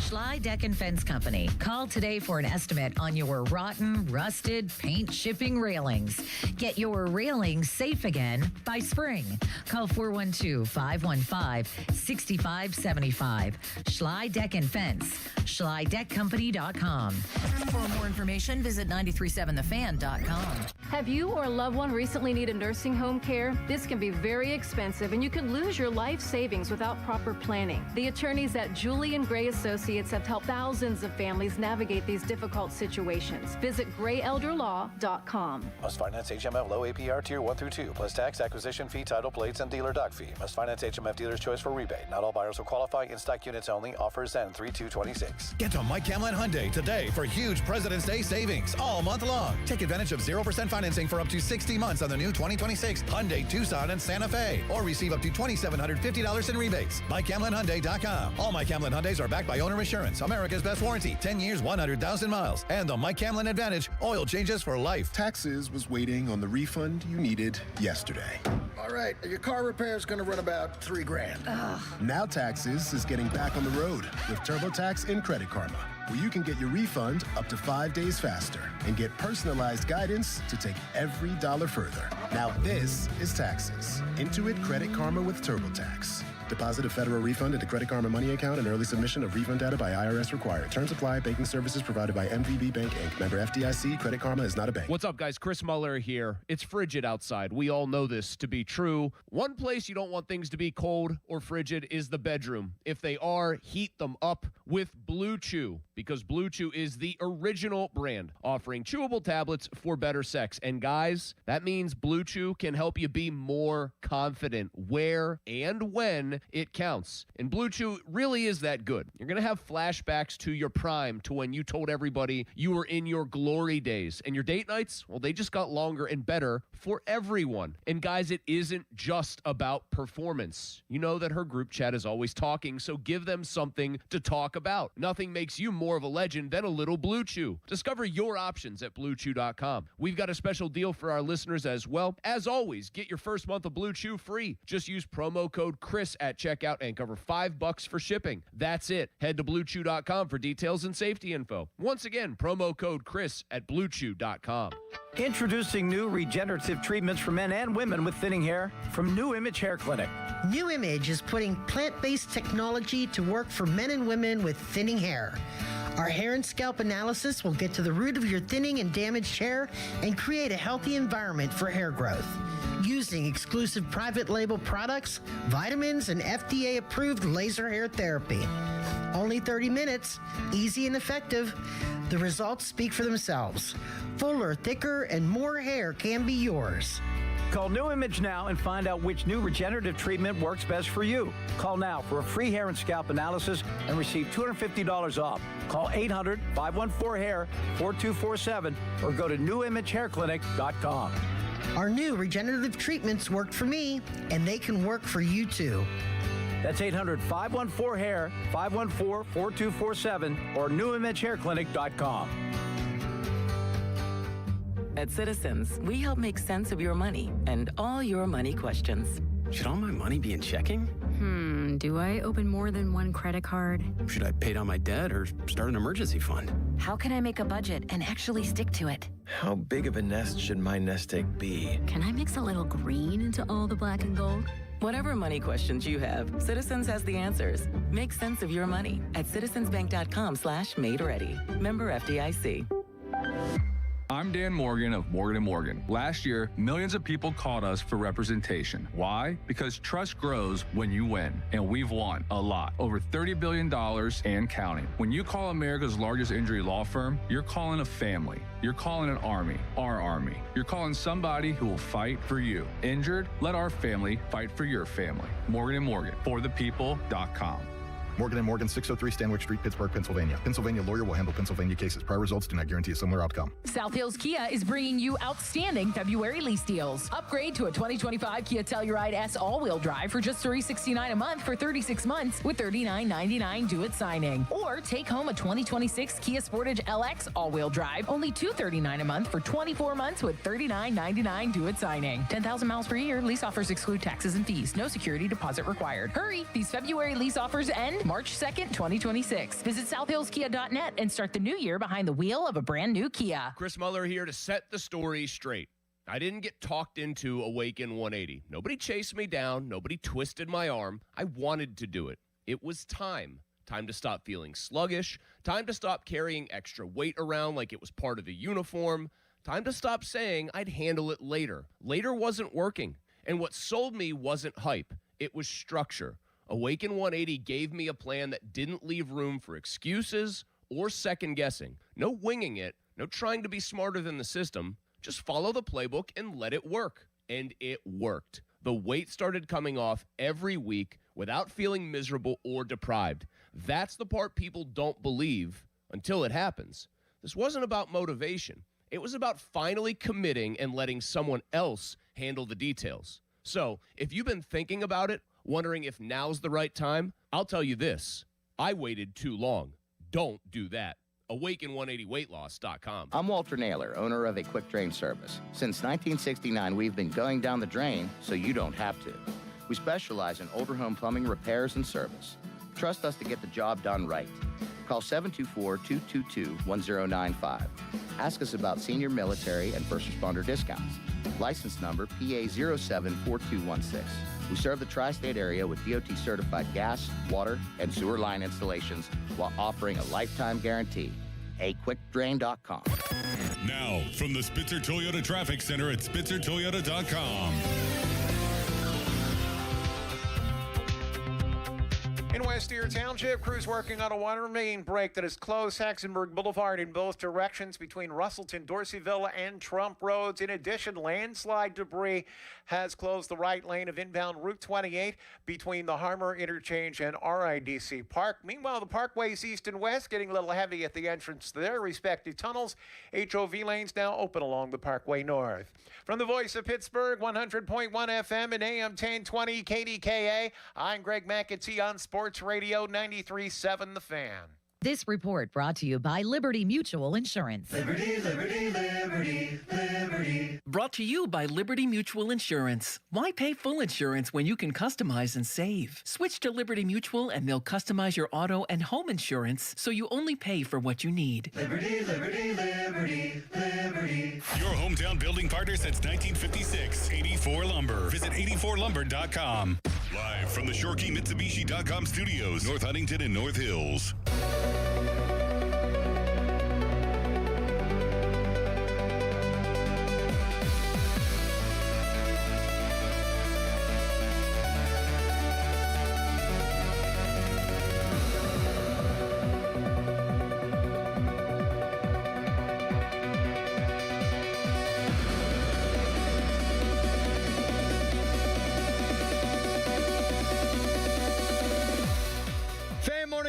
Schley Deck and Fence Company. Call today for an estimate on your rotten, rusted, paint shipping railings. Get your railings safe again by spring. Call 412-515-6575. Schley Deck and Fence. SchleyDeckCompany.com. For more information, visit 937thefan.com. Have you or a loved one recently needed nursing home care? This can be very expensive, and you can lose your life savings without proper planning. The attorneys at Julie and Gray Associates have helped thousands of families navigate these difficult situations. Visit grayelderlaw.com. Must finance HMF low APR tier 1 through 2, plus tax, acquisition fee, title plates, and dealer dock fee. Must finance HMF dealer's choice for rebate. Not all buyers will qualify. In-stock units only. Offers end 3/2/26. Get to Mike Camlin Hyundai today for huge President's Day savings all month long. Take advantage of 0% financing for up to 60 months on the new 2026 Hyundai Tucson and Santa Fe, or receive up to $2,750 in rebates. MikeCamlinHyundai.com. All Mike Camlin Hyundais are backed by owner insurance, America's best warranty, 10 years, 100,000 miles, and the Mike Camlin Advantage, oil changes for life. Taxes was waiting on the refund you needed yesterday. All right, your car repair is going to run about $3,000. Now Taxes is getting back on the road with TurboTax and Credit Karma, where you can get your refund up to 5 days faster and get personalized guidance to take every dollar further. Now this is Taxes. Intuit Credit Karma with TurboTax. Deposit a federal refund into Credit Karma Money account and early submission of refund data by IRS required. Terms apply. Banking services provided by MVB Bank, Inc. Member FDIC. Credit Karma is not a bank. What's up, guys? Chris Muller here. It's frigid outside. We all know this to be true. One place you don't want things to be cold or frigid is the bedroom. If they are, heat them up with Blue Chew, because Blue Chew is the original brand offering chewable tablets for better sex. And guys, that means Blue Chew can help you be more confident where and when it counts. And Blue Chew really is that good. You're going to have flashbacks to your prime, to when you told everybody you were in your glory days. And your date nights, well, they just got longer and better for everyone. And guys, it isn't just about performance. You know that her group chat is always talking, so give them something to talk about. Nothing makes you more of a legend than a little Blue Chew. Discover your options at BlueChew.com. We've got a special deal for our listeners as well. As always, get your first month of Blue Chew free. Just use promo code Chris at checkout and cover $5 for shipping. That's it. Head to BlueChew.com for details and safety info. Once again, promo code Chris at BlueChew.com. Introducing new regenerative treatments for men and women with thinning hair from New Image Hair Clinic. New Image is putting plant-based technology to work for men and women with thinning hair. Our hair and scalp analysis will get to the root of your thinning and damaged hair and create a healthy environment for hair growth. Using exclusive private label products, vitamins, and FDA-approved laser hair therapy. Only 30 minutes, easy and effective. The results speak for themselves. Fuller, thicker, and more hair can be yours. Call New Image now and find out which new regenerative treatment works best for you. Call now for a free hair and scalp analysis and receive $250 off. Call 800-514-HAIR 4247 or go to newimagehairclinic.com. Our new regenerative treatments worked for me, and they can work for you too. That's 800-514-HAIR 514-4247 or newimagehairclinic.com. At Citizens, we help make sense of your money and all your money questions. Should all my money be in checking? Do I open more than one credit card? Should I pay down my debt or start an emergency fund? How can I make a budget and actually stick to it? How big of a nest should my nest egg be? Can I mix a little green into all the black and gold? Whatever money questions you have, Citizens has the answers. Make sense of your money at citizensbank.com/made ready. Member FDIC. I'm Dan Morgan of Morgan & Morgan. Last year, millions of people called us for representation. Why? Because trust grows when you win, and we've won a lot. Over $30 billion and counting. When you call America's largest injury law firm, you're calling a family. You're calling an army, our army. You're calling somebody who will fight for you. Injured? Let our family fight for your family. Morgan & Morgan, forthepeople.com. Morgan & Morgan, 603 Stanwyck Street, Pittsburgh, Pennsylvania. Pennsylvania lawyer will handle Pennsylvania cases. Prior results do not guarantee a similar outcome. South Hills Kia is bringing you outstanding February lease deals. Upgrade to a 2025 Kia Telluride S all-wheel drive for just $369 a month for 36 months with $39.99 due at signing. Or take home a 2026 Kia Sportage LX all-wheel drive, only $239 a month for 24 months with $39.99 due at signing. 10,000 miles per year. Lease offers exclude taxes and fees. No security deposit required. Hurry! These February lease offers end March 2nd, 2026. Visit southhillskia.net and start the new year behind the wheel of a brand new Kia. Chris Muller here to set the story straight. I didn't get talked into Awaken 180. Nobody chased me down. Nobody twisted my arm. I wanted to do it. It was time. Time to stop feeling sluggish. Time to stop carrying extra weight around like it was part of the uniform. Time to stop saying I'd handle it later. Later wasn't working. And what sold me wasn't hype. It was structure. Awaken 180 gave me a plan that didn't leave room for excuses or second guessing. No winging it, no trying to be smarter than the system. Just follow the playbook and let it work. And it worked. The weight started coming off every week without feeling miserable or deprived. That's the part people don't believe until it happens. This wasn't about motivation. It was about finally committing and letting someone else handle the details. So if you've been thinking about it, wondering if now's the right time, I'll tell you this. I waited too long. Don't do that. Awaken180weightloss.com. I'm Walter Naylor, owner of a quick drain service. Since 1969, we've been going down the drain so you don't have to. We specialize in older home plumbing repairs and service. Trust us to get the job done right. Call 724-222-1095. Ask us about senior military and first responder discounts. License number PA074216. We serve the tri-state area with DOT-certified gas, water, and sewer line installations while offering a lifetime guarantee. AQuickDrain.com. Now, from the Spitzer Toyota Traffic Center at SpitzerToyota.com. In West Deer Township, crews working on a water main break that is closed Saxonburg Boulevard in both directions between Russellton, Dorseyville, and Trump Roads. In addition, landslide debris has closed the right lane of inbound Route 28 between the Harmer Interchange and RIDC Park. Meanwhile, the parkways east and west getting a little heavy at the entrance to their respective tunnels. HOV lanes now open along the Parkway North. From the voice of Pittsburgh, 100.1 FM and AM 1020 KDKA, I'm Greg McAtee on Sports Radio 93.7 The Fan. This report brought to you by Liberty Mutual Insurance. Liberty, liberty, liberty, liberty. Brought to you by Liberty Mutual Insurance. Why pay full insurance when you can customize and save? Switch to Liberty Mutual and they'll customize your auto and home insurance so you only pay for what you need. Liberty, liberty, liberty, liberty. Your hometown building partner since 1956. 84 Lumber. Visit 84lumber.com. Live from the ShoreKeyMitsubishi.com studios, North Huntington and North Hills.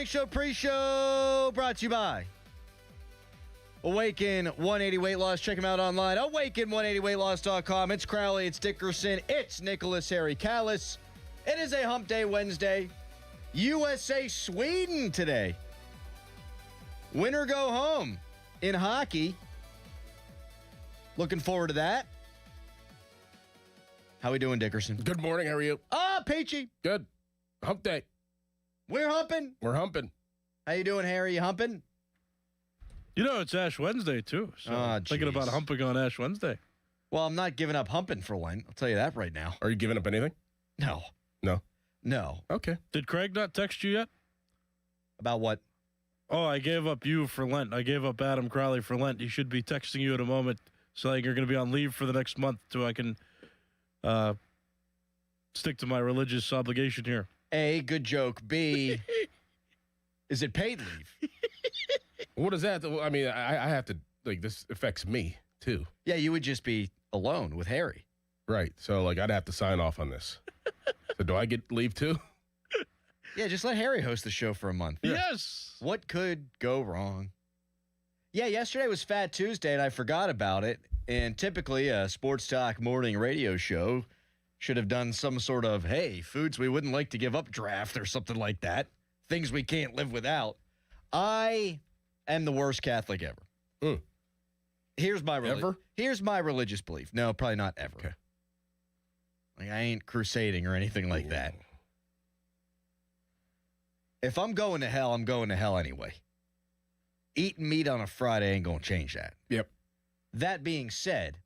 Show pre-show brought to you by Awaken 180 Weight Loss. Check them out online. Awaken180weightloss.com. It's Crowley. It's Dickerson. It's Nicholas Harry Callis. It is a Hump Day Wednesday. USA Sweden today. Winner go home in hockey. Looking forward to that. How we doing, Dickerson? Good morning. How are you? Peachy. Good. Hump Day. We're humping. We're humping. How you doing, Harry? You humping? You know, it's Ash Wednesday, too. So I'm thinking about humping on Ash Wednesday. Well, I'm not giving up humping for Lent. I'll tell you that right now. Are you giving up anything? No. No? No. Okay. Did Craig not text you yet? About what? Oh, I gave up you for Lent. I gave up Adam Crowley for Lent. He should be texting you in a moment saying you're going to be on leave for the next month so I can stick to my religious obligation here. A, good joke. B, is it paid leave? What is that? I mean, I have to, like, this affects me, too. Yeah, you would just be alone with Harry. Right. So, like, I'd have to sign off on this. So do I get leave, too? Yeah, just let Harry host the show for a month. Yes. What could go wrong? Yeah, yesterday was Fat Tuesday, and I forgot about it. And typically, a sports talk morning radio show should have done some sort of, hey, foods we wouldn't like to give up draft or something like that. Things we can't live without. I am the worst Catholic ever. Here's my religious belief. No, probably not ever. Okay. Like, I ain't crusading or anything like that. If I'm going to hell, I'm going to hell anyway. Eating meat on a Friday ain't going to change that. Yep. That being said,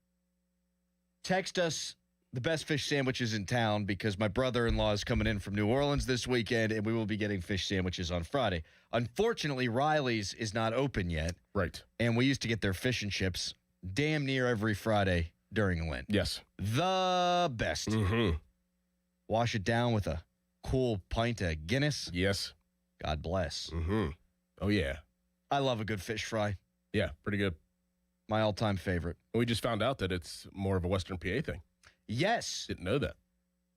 text us the best fish sandwiches in town because my brother-in-law is coming in from New Orleans this weekend, and we will be getting fish sandwiches on Friday. Unfortunately, Riley's is not open yet. Right. And we used to get their fish and chips damn near every Friday during Lent. Yes. The best. Mm-hmm. Wash it down with a cool pint of Guinness. Yes. God bless. Mm-hmm. Oh, yeah. I love a good fish fry. Yeah, pretty good. My all-time favorite. We just found out that it's more of a Western PA thing. Yes. Didn't know that.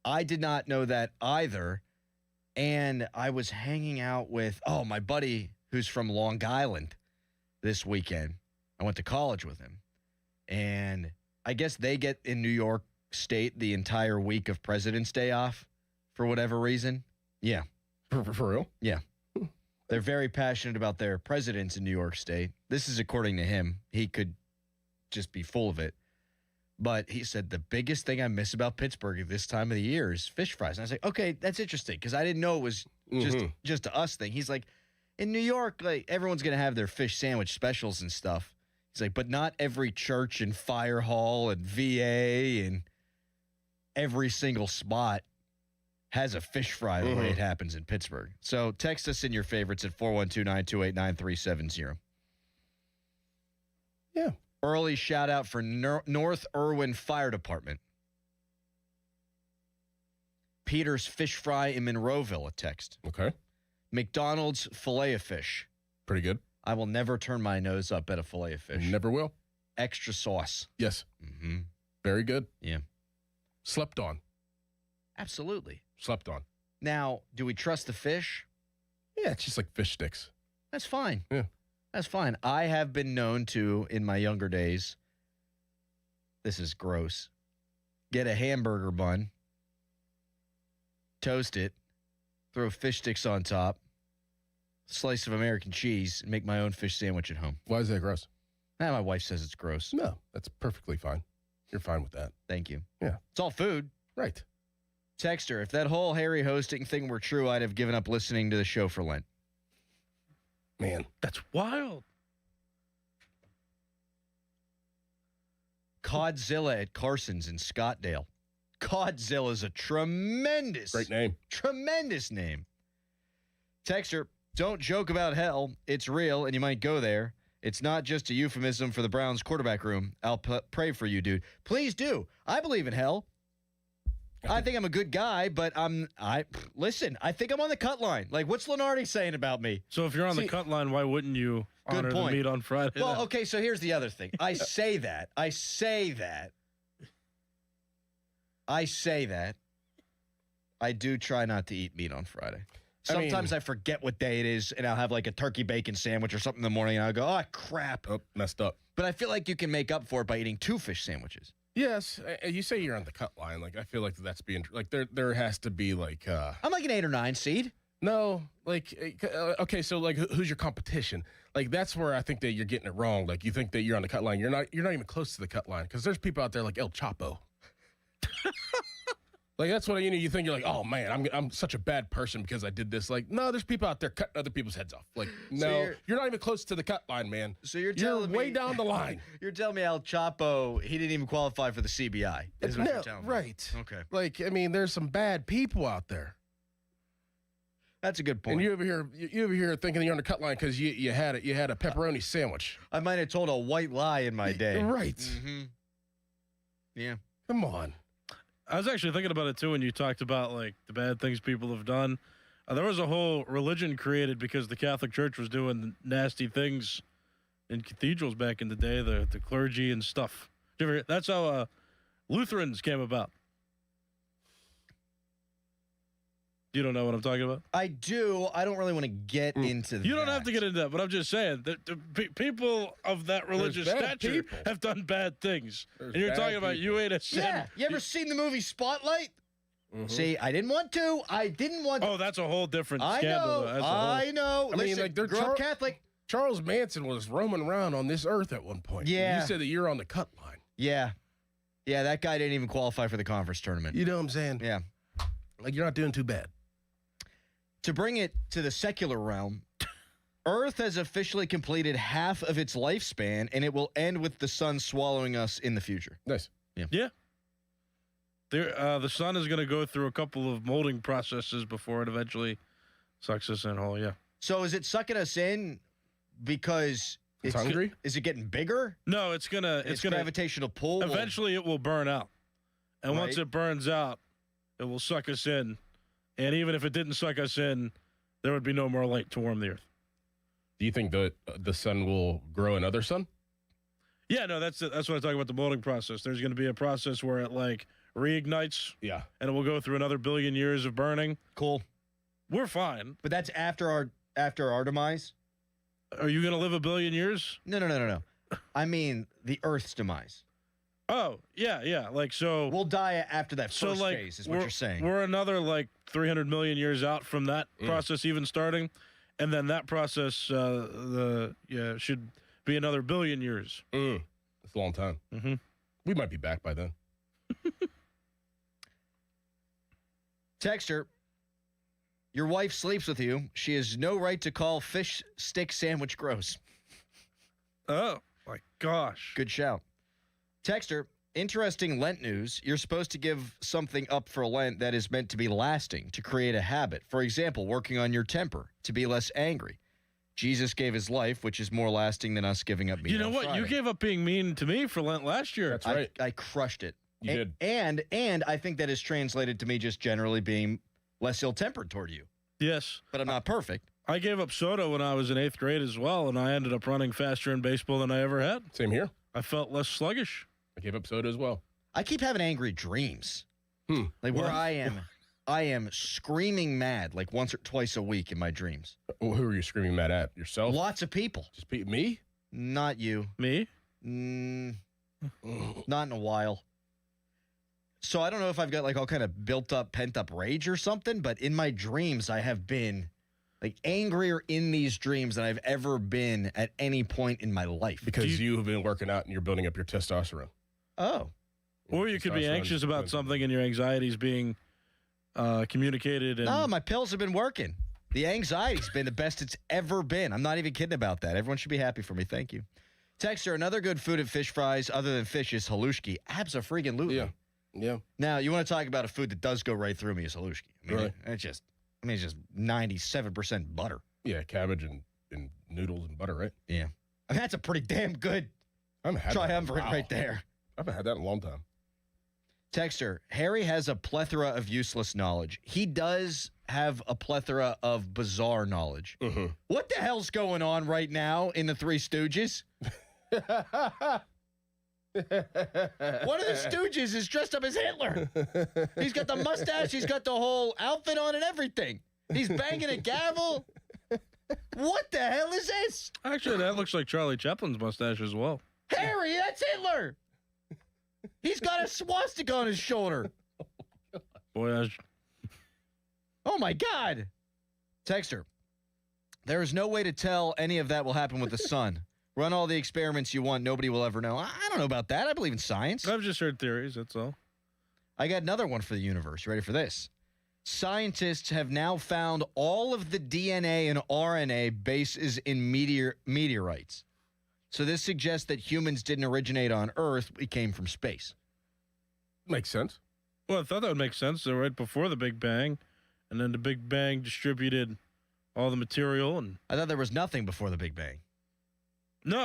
I did not know that either. And I was hanging out with, my buddy who's from Long Island this weekend. I went to college with him. And I guess they get in New York State the entire week of President's Day off for whatever reason. Yeah. For real? Yeah. They're very passionate about their presidents in New York State. This is according to him. He could just be full of it. But he said the biggest thing I miss about Pittsburgh at this time of the year is fish fries. And I was like, okay, that's interesting because I didn't know it was just a us thing. He's like, in New York, like everyone's going to have their fish sandwich specials and stuff. He's like, but not every church and fire hall and VA and every single spot has a fish fry the way it happens in Pittsburgh. So text us in your favorites at 412-928-9370. Yeah. Early shout out for North Irwin Fire Department. Peter's Fish Fry in Monroeville, a text. Okay. McDonald's Filet-O-Fish. Pretty good. I will never turn my nose up at a Filet-O-Fish. Never will. Extra sauce. Yes. Mm-hmm. Very good. Yeah. Slept on. Absolutely. Slept on. Now, do we trust the fish? Yeah, it's just like fish sticks. That's fine. Yeah. That's fine. I have been known to, in my younger days, this is gross, get a hamburger bun, toast it, throw fish sticks on top, slice of American cheese, and make my own fish sandwich at home. Why is that gross? My wife says it's gross. No, that's perfectly fine. You're fine with that. Thank you. Yeah. It's all food. Right. Texter, if that whole Harry hosting thing were true, I'd have given up listening to the show for Lent. Man, that's wild. Codzilla at Carson's in Scottdale. Codzilla is a tremendous name. Texter, don't joke about hell. It's real, and you might go there. It's not just a euphemism for the Browns quarterback room. I'll pray for you, dude. Please do. I believe in hell. I think I'm a good guy, but listen, I think I'm on the cut line. Like, what's Lenardi saying about me? So if you're on the cut line, why wouldn't you honor the meat on Friday? Well, okay, so here's the other thing. I say that. I do try not to eat meat on Friday. Sometimes I forget what day it is, and I'll have like a turkey bacon sandwich or something in the morning, and I'll go, oh, crap. Oh, messed up. But I feel like you can make up for it by eating 2 fish sandwiches. Yes, you say you're on the cut line. Like I feel like that's being like there has to be like. I'm like an 8 or 9 seed. No, like okay, so like who's your competition? Like that's where I think that you're getting it wrong. Like you think that you're on the cut line. You're not even close to the cut line because there's people out there like El Chapo. Like that's what you think you're like, oh man, I'm such a bad person because I did this. Like no, there's people out there cutting other people's heads off. Like no, you're not even close to the cut line, man. So you're way down the line. You're telling me El Chapo, he didn't even qualify for the CBI. Is what you're telling me. Right. Okay. Like I mean, there's some bad people out there. That's a good point. And you over here thinking you're on the cut line because you had a pepperoni sandwich. I might have told a white lie in my day. Right. Mm-hmm. Yeah. Come on. I was actually thinking about it too when you talked about like the bad things people have done. There was a whole religion created because the Catholic Church was doing nasty things in cathedrals back in the day, the clergy and stuff. That's how Lutherans came about. You don't know what I'm talking about? I do. I don't really want to get into that. You don't have to get into that, but I'm just saying that the people of that religious stature have done bad things. And you're talking about you ate a sin. Yeah. You ever seen the movie Spotlight? Mm-hmm. See, I didn't want to. Oh, that's a whole different scandal. I know. I mean, like, they're Catholic. Charles Manson was roaming around on this earth at one point. Yeah. You said that you're on the cut line. Yeah. Yeah, that guy didn't even qualify for the conference tournament. You know what I'm saying? Yeah. Like, you're not doing too bad. To bring it to the secular realm, Earth has officially completed half of its lifespan, and it will end with the sun swallowing us in the future. Nice. Yeah. The sun is going to go through a couple of molding processes before it eventually sucks us in whole, yeah. So is it sucking us in because it's hungry? Is it getting bigger? No, it's gonna gravitational pull. Eventually it will burn out. And once Right. it burns out, it will suck us in. And even if it didn't suck us in, there would be no more light to warm the earth. Do you think that the sun will grow another sun? Yeah, no, that's what I talk about, the molding process. There's going to be a process where it like reignites. Yeah. And it will go through another billion years of burning. Cool. We're fine. But that's after our demise? Are you going to live a billion years? No. I mean the Earth's demise. Oh, yeah. Like, so we'll die after that first phase is what you're saying. We're another like 300 million years out from that process even starting. And then that process should be another billion years. That's a long time. Mm-hmm. We might be back by then. Texter, your wife sleeps with you. She has no right to call fish stick sandwich gross. Oh, my gosh. Good shout. Texter, interesting Lent news. You're supposed to give something up for Lent that is meant to be lasting, to create a habit. For example, working on your temper, to be less angry. Jesus gave his life, which is more lasting than us giving up meat. You know what? Friday. You gave up being mean to me for Lent last year. That's right. I crushed it. You did. And I think that is translated to me just generally being less ill-tempered toward you. Yes. But I'm not perfect. I gave up soda when I was in 8th grade as well, and I ended up running faster in baseball than I ever had. Same here. I felt less sluggish. I gave up soda as well. I keep having angry dreams. Like where I am screaming mad like once or twice a week in my dreams. Well, who are you screaming mad at? Yourself? Lots of people. Just me? Not you. Me? Not in a while. So I don't know if I've got like all kind of built up, pent up rage or something, but in my dreams I have been like angrier in these dreams than I've ever been at any point in my life. Because you have been working out and you're building up your testosterone. Oh. Or you could be anxious about something and your anxiety's being communicated. And No, my pills have been working. The anxiety's been the best it's ever been. I'm not even kidding about that. Everyone should be happy for me. Thank you. Texter, another good food at Fish Fries other than fish is halushki. Abso-freaking-lutely. Yeah. Now, you want to talk about a food that does go right through me is halushki. I mean, Right. it's just 97% butter. Yeah, cabbage and noodles and butter, right? Yeah. I mean, that's a pretty damn good triumvirate right there. I haven't had that in a long time. Texter, Harry has a plethora of useless knowledge. He does have a plethora of bizarre knowledge. Mm-hmm. What the hell's going on right now in the Three Stooges? One of the Stooges is dressed up as Hitler. He's got the mustache. He's got the whole outfit on and everything. He's banging a gavel. What the hell is this? Actually, that looks like Charlie Chaplin's mustache as well. Harry, that's Hitler. He's got a swastika on his shoulder. Boy, Oh, my God. Texter, there is no way to tell any of that will happen with the sun. Run all the experiments you want. Nobody will ever know. I don't know about that. I believe in science. I've just heard theories, that's all. I got another one for the universe. You ready for this? Scientists have now found all of the DNA and RNA bases in meteorites. So this suggests that humans didn't originate on Earth. We came from space. Makes sense. Well, I thought that would make sense. They're right before the Big Bang, and then the Big Bang distributed all the material. And I thought there was nothing before the Big Bang. No,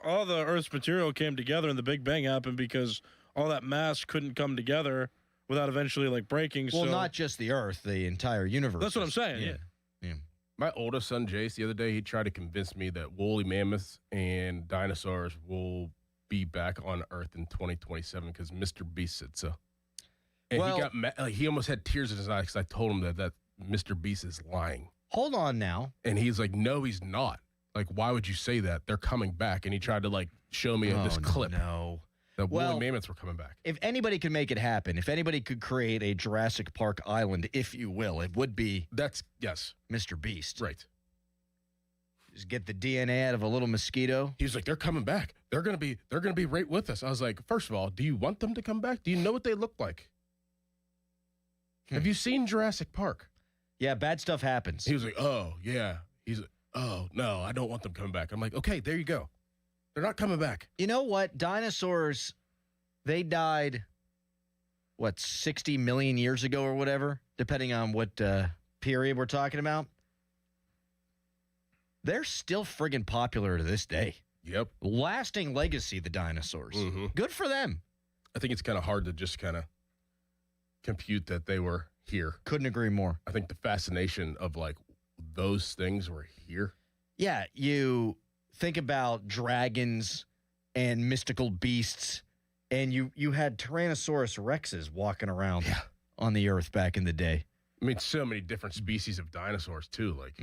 all the Earth's material came together, and the Big Bang happened because all that mass couldn't come together without eventually like breaking. Well, not just the Earth, the entire universe. That's what I'm saying. Yeah. My oldest son, Jace, the other day, he tried to convince me that woolly mammoths and dinosaurs will be back on Earth in 2027 because Mr. Beast said so. And he got mad. Like, he almost had tears in his eyes because I told him that Mr. Beast is lying. Hold on now. And he's like, no, he's not. Like, why would you say that? They're coming back. And he tried to, like, show me this clip. No. The woolly mammoths were coming back. If anybody could make it happen, if anybody could create a Jurassic Park island, if you will, it would be Mr. Beast. Right. Just get the DNA out of a little mosquito. He's like, they're coming back. They're gonna be right with us. I was like, first of all, do you want them to come back? Do you know what they look like? Have you seen Jurassic Park? Yeah, bad stuff happens. He was like, oh, yeah. He's like, oh, no, I don't want them coming back. I'm like, okay, there you go. They're not coming back. You know what? Dinosaurs, they died, 60 million years ago or whatever, depending on what period we're talking about. They're still friggin' popular to this day. Yep. Lasting legacy, the dinosaurs. Mm-hmm. Good for them. I think it's kind of hard to just kind of compute that they were here. Couldn't agree more. I think the fascination of, like, those things were here. Yeah, you think about dragons and mystical beasts, and you had Tyrannosaurus Rexes walking around on the Earth back in the day. I mean, so many different species of dinosaurs, too. Like,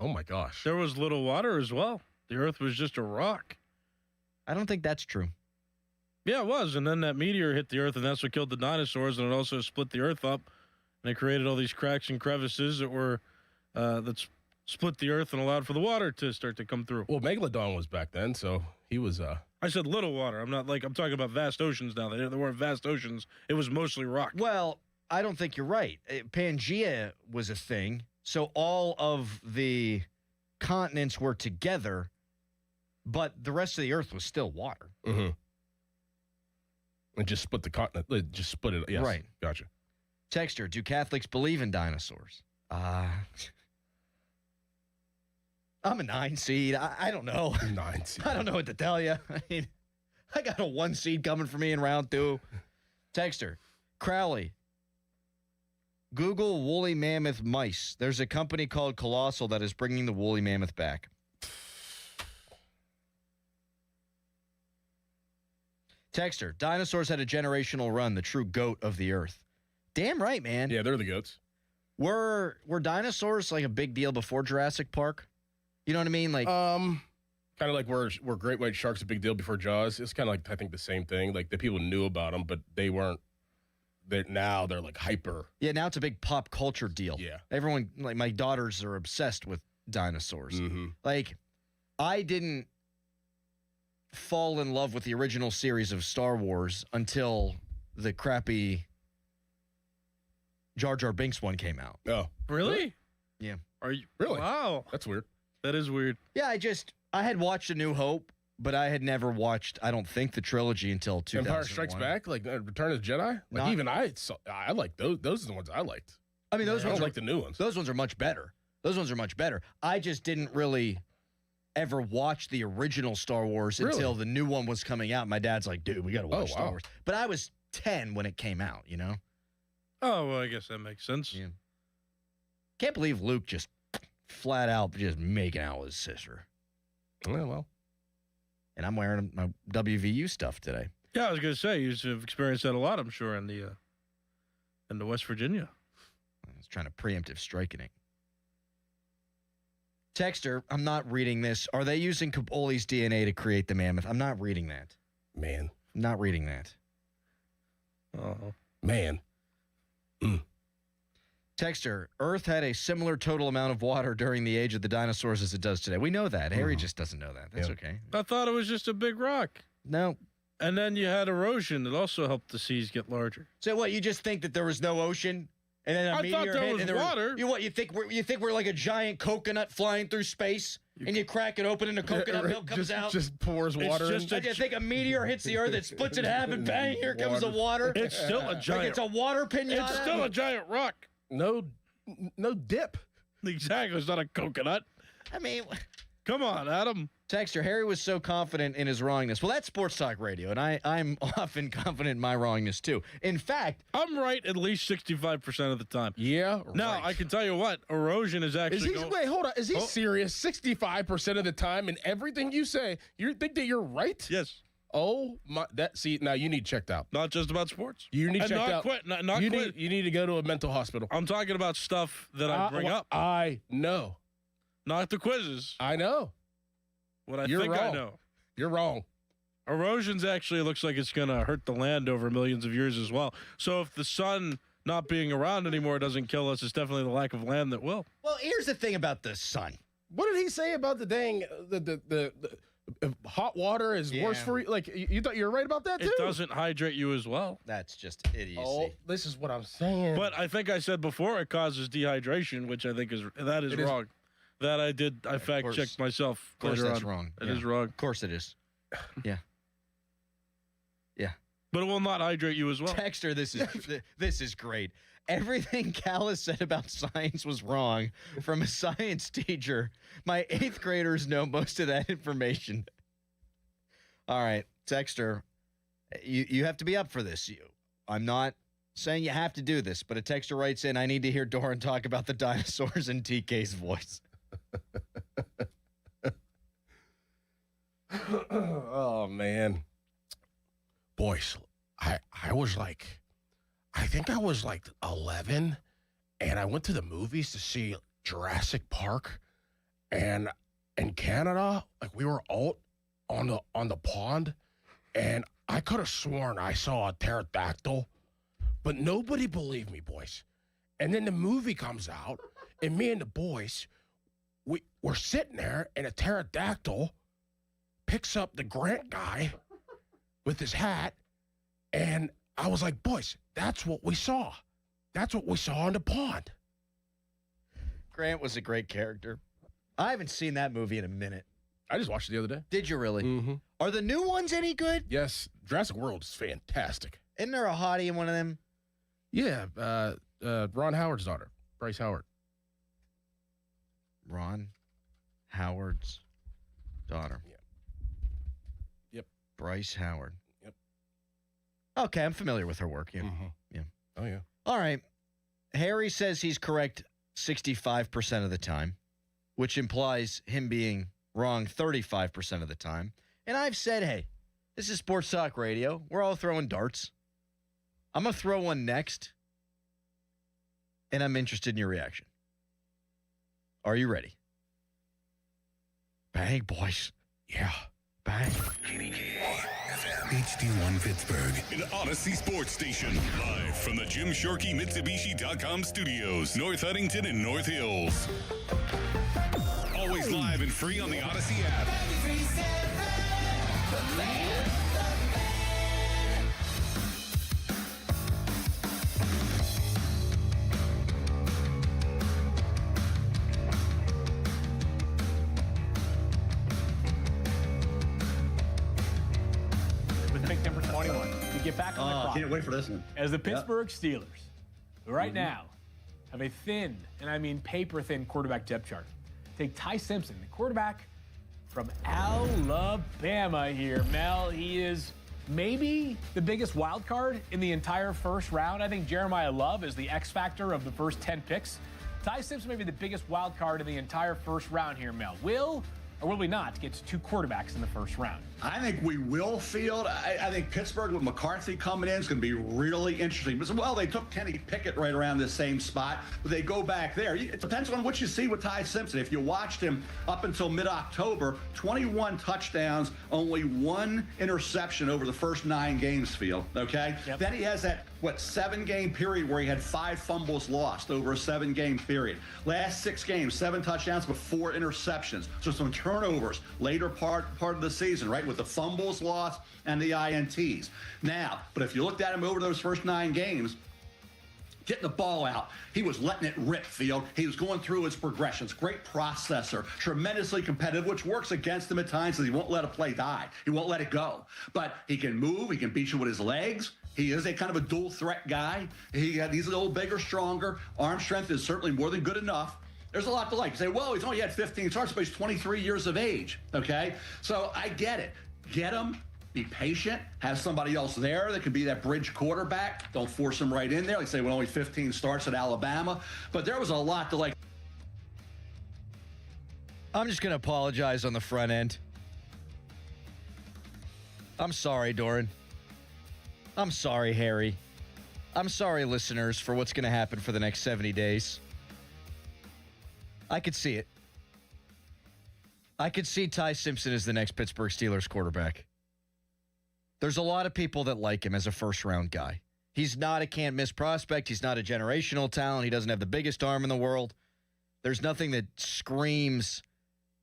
oh, my gosh. There was little water as well. The Earth was just a rock. I don't think that's true. Yeah, it was. And then that meteor hit the Earth, and that's what killed the dinosaurs, and it also split the Earth up. And it created all these cracks and crevices that were that's split the Earth and allowed for the water to start to come through. Well, Megalodon was back then, so he was... I said little water. I'm talking about vast oceans now. There weren't vast oceans. It was mostly rock. Well, I don't think you're right. Pangea was a thing, so all of the continents were together, but the rest of the Earth was still water. Mm-hmm. And just split the continent. Just split it. Yes. Right. Gotcha. Texter, do Catholics believe in dinosaurs? I'm a 9 seed. I don't know. 9 seed. I don't know what to tell you. I mean, I got a 1 seed coming for me in round 2. Texter, Crowley, Google woolly mammoth mice. There's a company called Colossal that is bringing the woolly mammoth back. Texter, dinosaurs had a generational run, the true goat of the Earth. Damn right, man. Yeah, they're the goats. Were dinosaurs like a big deal before Jurassic Park? You know what I mean? Like, kind of like were great white sharks a big deal before Jaws? It's kind of like, I think, the same thing. Like, the people knew about them, but they weren't. Now they're like hyper. Yeah, now it's a big pop culture deal. Yeah. Everyone, like my daughters are obsessed with dinosaurs. Mm-hmm. Like, I didn't fall in love with the original series of Star Wars until the crappy Jar Jar Binks one came out. Oh. Really? Yeah. Are you really? Wow. That's weird. That is weird. Yeah, I had watched A New Hope, but I had never watched, I don't think, the trilogy until 2001. Empire Strikes Back, like Return of the Jedi. Like, even I like those. Those are the ones I liked. I mean, those ones I like the new ones. Those ones are much better. I just didn't really ever watch the original Star Wars until the new one was coming out. My dad's like, dude, we got to watch Star Wars. But I was 10 when it came out, you know? Oh, well, I guess that makes sense. Yeah. Can't believe Luke just flat out just making out with his sister. Yeah, well. And I'm wearing my WVU stuff today. Yeah, I was going to say, you've experienced that a lot, I'm sure, in the West Virginia. I was trying to preemptive striking it. Texter, I'm not reading this. Are they using Kapoli's DNA to create the mammoth? I'm not reading that. Man. I'm not reading that. Oh. Man. Texter, Earth had a similar total amount of water during the age of the dinosaurs as it does today. We know that. Harry just doesn't know that. That's okay. I thought it was just a big rock. No. And then you had erosion that also helped the seas get larger. So what, you just think that there was no ocean? And then a meteor thought there hit was and water. You think we're like a giant coconut flying through space? And you crack it open and the coconut milk comes out? Just pours water in. You think a meteor hits the Earth, it splits in half, and bang, here comes the water? It's still a giant. Like it's a water pinata? It's still a giant rock. No no dip. Exactly. It's not a coconut. I mean, come on, Adam. Texter, Harry was so confident in his wrongness. Well, that's Sports Talk Radio, and I'm often confident in my wrongness, too. In fact, I'm right at least 65% of the time. Yeah. Now, right. I can tell you what, erosion is actually wait, hold on. Is he serious? 65% of the time, and everything you say, you think that you're right? Yes. Oh, my. Now you need checked out. Not just about sports. You need and checked not out. Quit, not you quit. You need to go to a mental hospital. I'm talking about stuff that I bring up. I know. Not the quizzes. I know. What I You're think wrong. I know. You're wrong. Erosion's actually looks like it's going to hurt the land over millions of years as well. So if the sun not being around anymore doesn't kill us, it's definitely the lack of land that will. Well, here's the thing about the sun. What did he say about the dang the hot water is worse for you? Like you thought you were right about that too? It doesn't hydrate you as well. That's just idiocy. Oh, this is what I'm saying. But I think I said before it causes dehydration, which I think is wrong. That I did. I fact checked myself. Of course, that's on. wrong. It is wrong. Of course, it is. Yeah. Yeah. But it will not hydrate you as well. Texter, this is great. Everything Callis said about science was wrong from a science teacher. My 8th graders know most of that information. All right, Texter, you have to be up for this. I'm not saying you have to do this, but a texter writes in, I need to hear Doran talk about the dinosaurs in TK's voice. Oh, man. Boys, I think I was like 11, and I went to the movies to see Jurassic Park, and in Canada, like we were out on the pond, and I could have sworn I saw a pterodactyl, but nobody believed me, boys. And then the movie comes out, and me and the boys, we're sitting there, and a pterodactyl picks up the Grant guy with his hat, and I was like, boys, that's what we saw. That's what we saw in the pond. Grant was a great character. I haven't seen that movie in a minute. I just watched it the other day. Did you really? Mm-hmm. Are the new ones any good? Yes. Jurassic World is fantastic. Isn't there a hottie in one of them? Yeah. Ron Howard's daughter, Bryce Howard. Ron Howard's daughter. Yep. Bryce Howard. Yep. Okay, I'm familiar with her work. Yeah. Mm-hmm. Yeah. Oh, yeah. All right. Harry says he's correct 65% of the time, which implies him being wrong 35% of the time. And I've said, hey, this is Sports Talk Radio. We're all throwing darts. I'm going to throw one next, and I'm interested in your reaction. Are you ready? Bang, boys. Yeah. Bang. HD1 Pittsburgh, an Odyssey sports station. Live from the Jim Shorkey Mitsubishi.com studios, North Huntington and North Hills. Always live and free on the Odyssey app. Get back on the clock. Can't wait for this one. As the Pittsburgh Steelers, right now, have a thin, and I mean paper-thin quarterback depth chart. Take Ty Simpson, the quarterback from Alabama here. Mel, he is maybe the biggest wild card in the entire first round. I think Jeremiah Love is the X factor of the first 10 picks. Ty Simpson may be the biggest wild card in the entire first round here, Mel. Will or will we not get to 2 quarterbacks in the first round? I think we will field. I think Pittsburgh with McCarthy coming in is going to be really interesting. But, well, they took Kenny Pickett right around the same spot, but they go back there. It depends on what you see with Ty Simpson. If you watched him up until mid-October, 21 touchdowns, only 1 interception over the first 9 games, Field, okay? Yep. Then he has that, 7-game period where he had 5 fumbles lost over a 7-game period. Last 6 games, 7 touchdowns, but 4 interceptions. So some turnovers later part of the season, right? With the fumbles lost and the INTs. Now, but if you looked at him over those first 9 games, getting the ball out, he was letting it rip, Field. He was going through his progressions. Great processor, tremendously competitive, which works against him at times because he won't let a play die. He won't let it go. But he can move, he can beat you with his legs, He is a kind of a dual threat guy. He's a little bigger, stronger. Arm strength is certainly more than good enough. There's a lot to like. You say, well, he's only had 15 starts, but he's 23 years of age, okay? So I get it. Get him. Be patient. Have somebody else there that can be that bridge quarterback. Don't force him right in there. Like say, well, only 15 starts at Alabama. But there was a lot to like. I'm just going to apologize on the front end. I'm sorry, Doran. I'm sorry, Harry. I'm sorry, listeners, for what's going to happen for the next 70 days. I could see it. I could see Ty Simpson as the next Pittsburgh Steelers quarterback. There's a lot of people that like him as a first-round guy. He's not a can't-miss prospect. He's not a generational talent. He doesn't have the biggest arm in the world. There's nothing that screams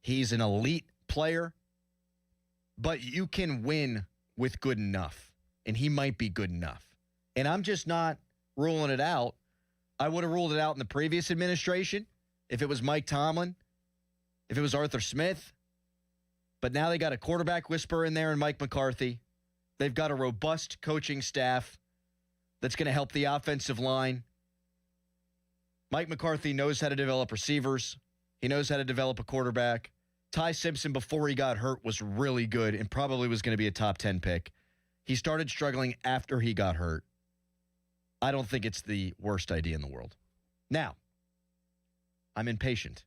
he's an elite player. But you can win with good enough, and he might be good enough. And I'm just not ruling it out. I would have ruled it out in the previous administration if it was Mike Tomlin, if it was Arthur Smith. But now they got a quarterback whisperer in there in Mike McCarthy. They've got a robust coaching staff that's going to help the offensive line. Mike McCarthy knows how to develop receivers. He knows how to develop a quarterback. Ty Simpson, before he got hurt, was really good and probably was going to be a top 10 pick. He started struggling after he got hurt. I don't think it's the worst idea in the world. Now, I'm impatient.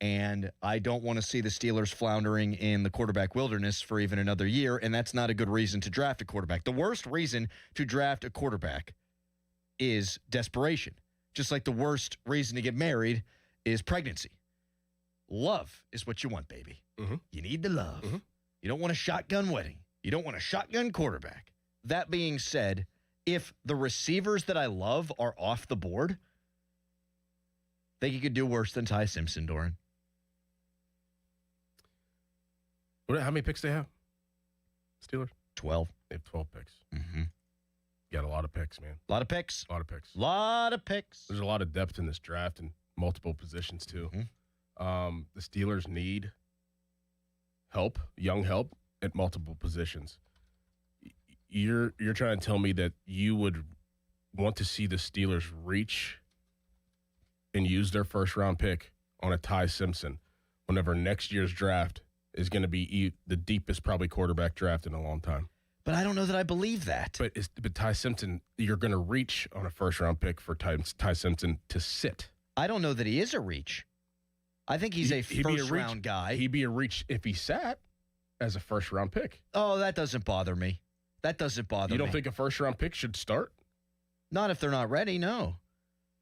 And I don't want to see the Steelers floundering in the quarterback wilderness for even another year, and that's not a good reason to draft a quarterback. The worst reason to draft a quarterback is desperation. Just like the worst reason to get married is pregnancy. Love is what you want, baby. Mm-hmm. You need the love. Mm-hmm. You don't want a shotgun wedding. You don't want a shotgun quarterback. That being said, if the receivers that I love are off the board, I think you could do worse than Ty Simpson, Doran. How many picks do they have? Steelers? 12. They have 12 picks. Mm-hmm. You got a lot of picks, man. A lot of picks. A lot of picks. Lot of picks. There's a lot of depth in this draft and multiple positions, too. Mm-hmm. The Steelers need help, young help, at multiple positions. You're trying to tell me that you would want to see the Steelers reach and use their first-round pick on a Ty Simpson whenever next year's draft is going to be the deepest probably quarterback draft in a long time. But I don't know that I believe that. But Ty Simpson, you're going to reach on a first-round pick for Ty Simpson to sit. I don't know that he is a reach. I think he's a first-round guy. He'd be a reach if he sat as a first-round pick. Oh, that doesn't bother me. That doesn't bother me. You don't think a first-round pick should start? Not if they're not ready, no.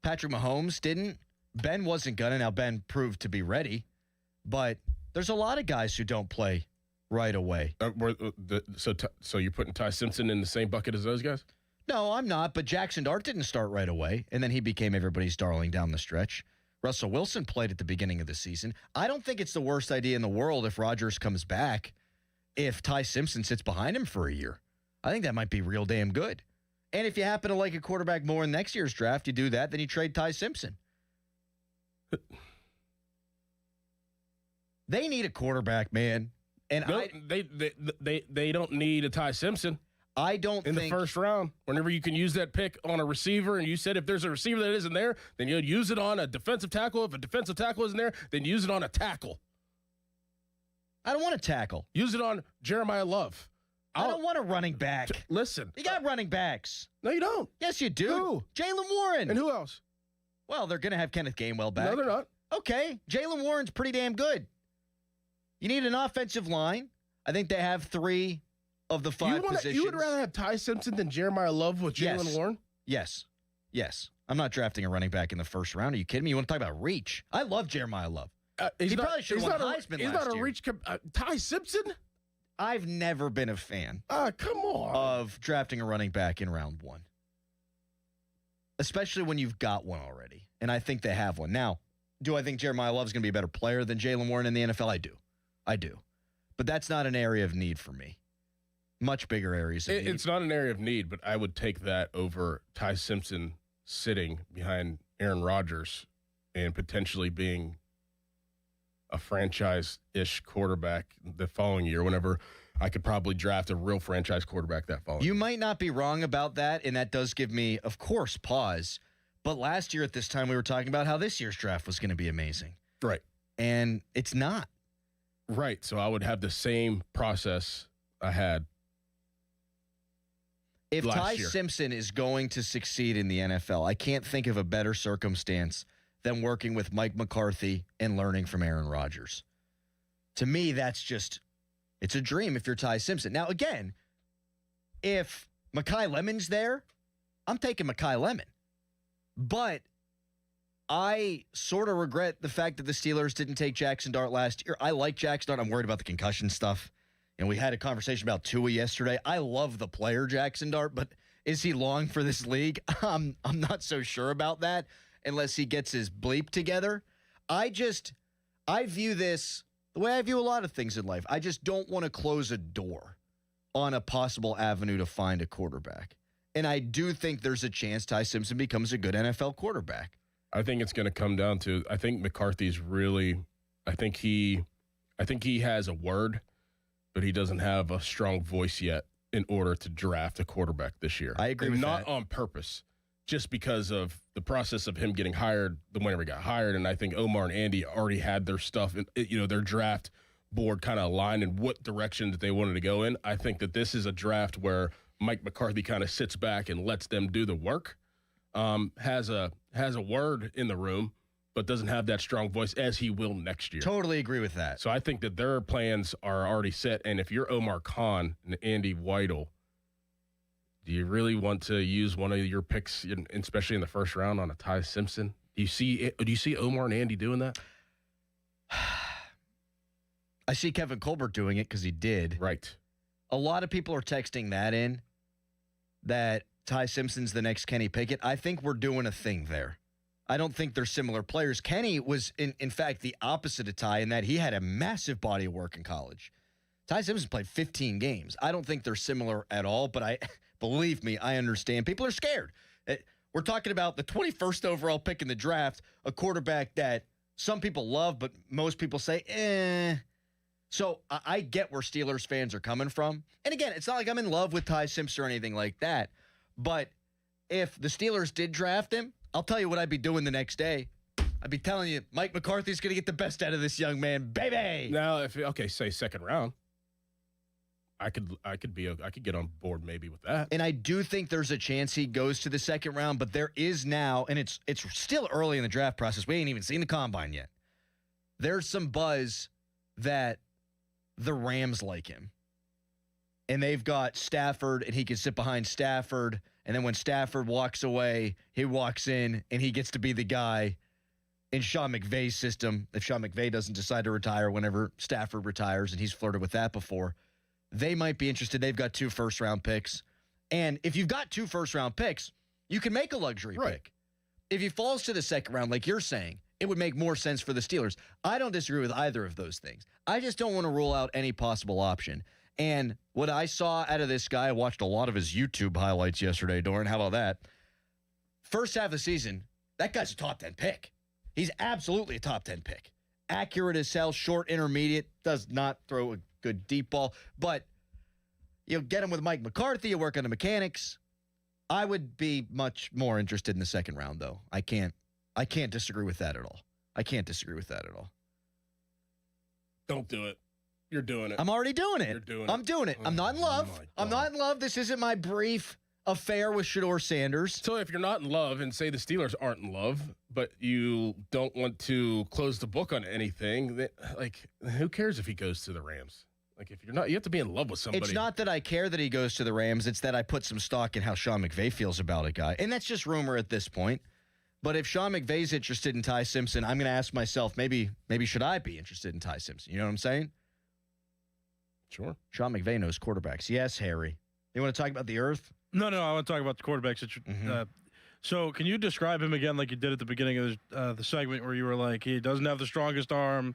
Patrick Mahomes didn't. Ben wasn't going to. Now, Ben proved to be ready. But there's a lot of guys who don't play right away. So you're putting Ty Simpson in the same bucket as those guys? No, I'm not. But Jackson Dart didn't start right away, and then he became everybody's darling down the stretch. Russell Wilson played at the beginning of the season. I don't think it's the worst idea in the world if Rodgers comes back, if Ty Simpson sits behind him for a year. I think that might be real damn good. And if you happen to like a quarterback more in next year's draft, you do that, then you trade Ty Simpson. They need a quarterback, man. And no, they don't need a Ty Simpson. I don't think in the first round. Whenever you can use that pick on a receiver, and you said if there's a receiver that isn't there, then you'll use it on a defensive tackle. If a defensive tackle isn't there, then use it on a tackle. I don't want a tackle. Use it on Jeremiah Love. I don't want a running back. Listen. You got running backs. No, you don't. Yes, you do. Who? Jalen Warren. And who else? Well, they're going to have Kenneth Gainwell back. No, they're not. Okay. Jalen Warren's pretty damn good. You need an offensive line. I think they have 3 of the 5 positions. You would rather have Ty Simpson than Jeremiah Love with Jalen Warren? Yes. I'm not drafting a running back in the first round. Are you kidding me? You want to talk about reach? I love Jeremiah Love. He probably should have won Heisman last year. He's not a reach. Ty Simpson? I've never been a fan. Come on. Of drafting a running back in round 1. Especially when you've got one already. And I think they have one. Now, do I think Jeremiah Love's going to be a better player than Jalen Warren in the NFL? I do. But that's not an area of need for me. Much bigger areas of need. It's not an area of need, but I would take that over Ty Simpson sitting behind Aaron Rodgers and potentially being a franchise-ish quarterback the following year whenever I could probably draft a real franchise quarterback that following. You might not be wrong about that, and that does give me, of course, pause. But last year at this time, we were talking about how this year's draft was going to be amazing. Right. And it's not. Right. So I would have the same process I had If last Ty year. Simpson is going to succeed in the NFL, I can't think of a better circumstance than working with Mike McCarthy and learning from Aaron Rodgers. To me, that's just, it's a dream if you're Ty Simpson. Now, again, if Mekhi Lemon's there, I'm taking Mekhi Lemon. But I sort of regret the fact that the Steelers didn't take Jackson Dart last year. I like Jackson Dart. I'm worried about the concussion stuff. And we had a conversation about Tua yesterday. I love the player Jackson Dart, but is he long for this league? I'm not so sure about that unless he gets his bleep together. I view this the way I view a lot of things in life. I just don't want to close a door on a possible avenue to find a quarterback. And I do think there's a chance Ty Simpson becomes a good NFL quarterback. I think it's going to come down to, I think McCarthy's really, I think he has a word, but he doesn't have a strong voice yet in order to draft a quarterback this year. I agree with not that. on purpose, just because of the process of him getting hired, whenever he got hired. And I think Omar and Andy already had their stuff, their draft board kind of aligned in what direction that they wanted to go in. I think that this is a draft where Mike McCarthy kind of sits back and lets them do the work, has a word in the room, but doesn't have that strong voice as he will next year. Totally agree with that. So I think that their plans are already set. And if you're Omar Khan and Andy Weidel, do you really want to use one of your picks, especially in the first round, on a Ty Simpson? Do you see Omar and Andy doing that? I see Kevin Colbert doing it because he did. Right. A lot of people are texting that in, that Ty Simpson's the next Kenny Pickett. I think we're doing a thing there. I don't think they're similar players. Kenny was, in fact, the opposite of Ty in that he had a massive body of work in college. Ty Simpson played 15 games. I don't think they're similar at all, but believe me, I understand. People are scared. We're talking about the 21st overall pick in the draft, a quarterback that some people love, but most people say, eh. So I get where Steelers fans are coming from. And again, it's not like I'm in love with Ty Simpson or anything like that. But if the Steelers did draft him, I'll tell you what I'd be doing the next day. I'd be telling you, Mike McCarthy's going to get the best out of this young man, baby. Now, say second round, I could get on board maybe with that. And I do think there's a chance he goes to the second round, but there is now, and it's still early in the draft process. We ain't even seen the combine yet. There's some buzz that the Rams like him. And they've got Stafford, and he can sit behind Stafford. And then when Stafford walks away, he walks in, and he gets to be the guy in Sean McVay's system. If Sean McVay doesn't decide to retire whenever Stafford retires, and he's flirted with that before, they might be interested. They've got 2 first-round picks. And if you've got 2 first-round picks, you can make a luxury pick. If he falls to the second round, like you're saying, it would make more sense for the Steelers. I don't disagree with either of those things. I just don't want to rule out any possible option. And what I saw out of this guy, I watched a lot of his YouTube highlights yesterday, Doran. How about that? First half of the season, that guy's a top 10 pick. He's absolutely a top 10 pick. Accurate as hell, short, intermediate, does not throw a good deep ball. But you get him with Mike McCarthy, you work on the mechanics. I would be much more interested in the second round, though. I can't disagree with that at all. Don't do it. You're doing it. I'm already doing it. You're doing it. I'm doing it. I'm not in love. I'm not in love. This isn't my brief affair with Shedeur Sanders. So if you're not in love, and say the Steelers aren't in love, but you don't want to close the book on anything, who cares if he goes to the Rams? Like, if you're not, you have to be in love with somebody. It's not that I care that he goes to the Rams. It's that I put some stock in how Sean McVay feels about a guy. And that's just rumor at this point. But if Sean McVay's interested in Ty Simpson, I'm going to ask myself, maybe should I be interested in Ty Simpson? You know what I'm saying? Sure. Sean McVay knows quarterbacks. Yes, Harry. You want to talk about the earth? No, I want to talk about the quarterbacks. So can you describe him again like you did at the beginning of the segment where you were like, he doesn't have the strongest arm.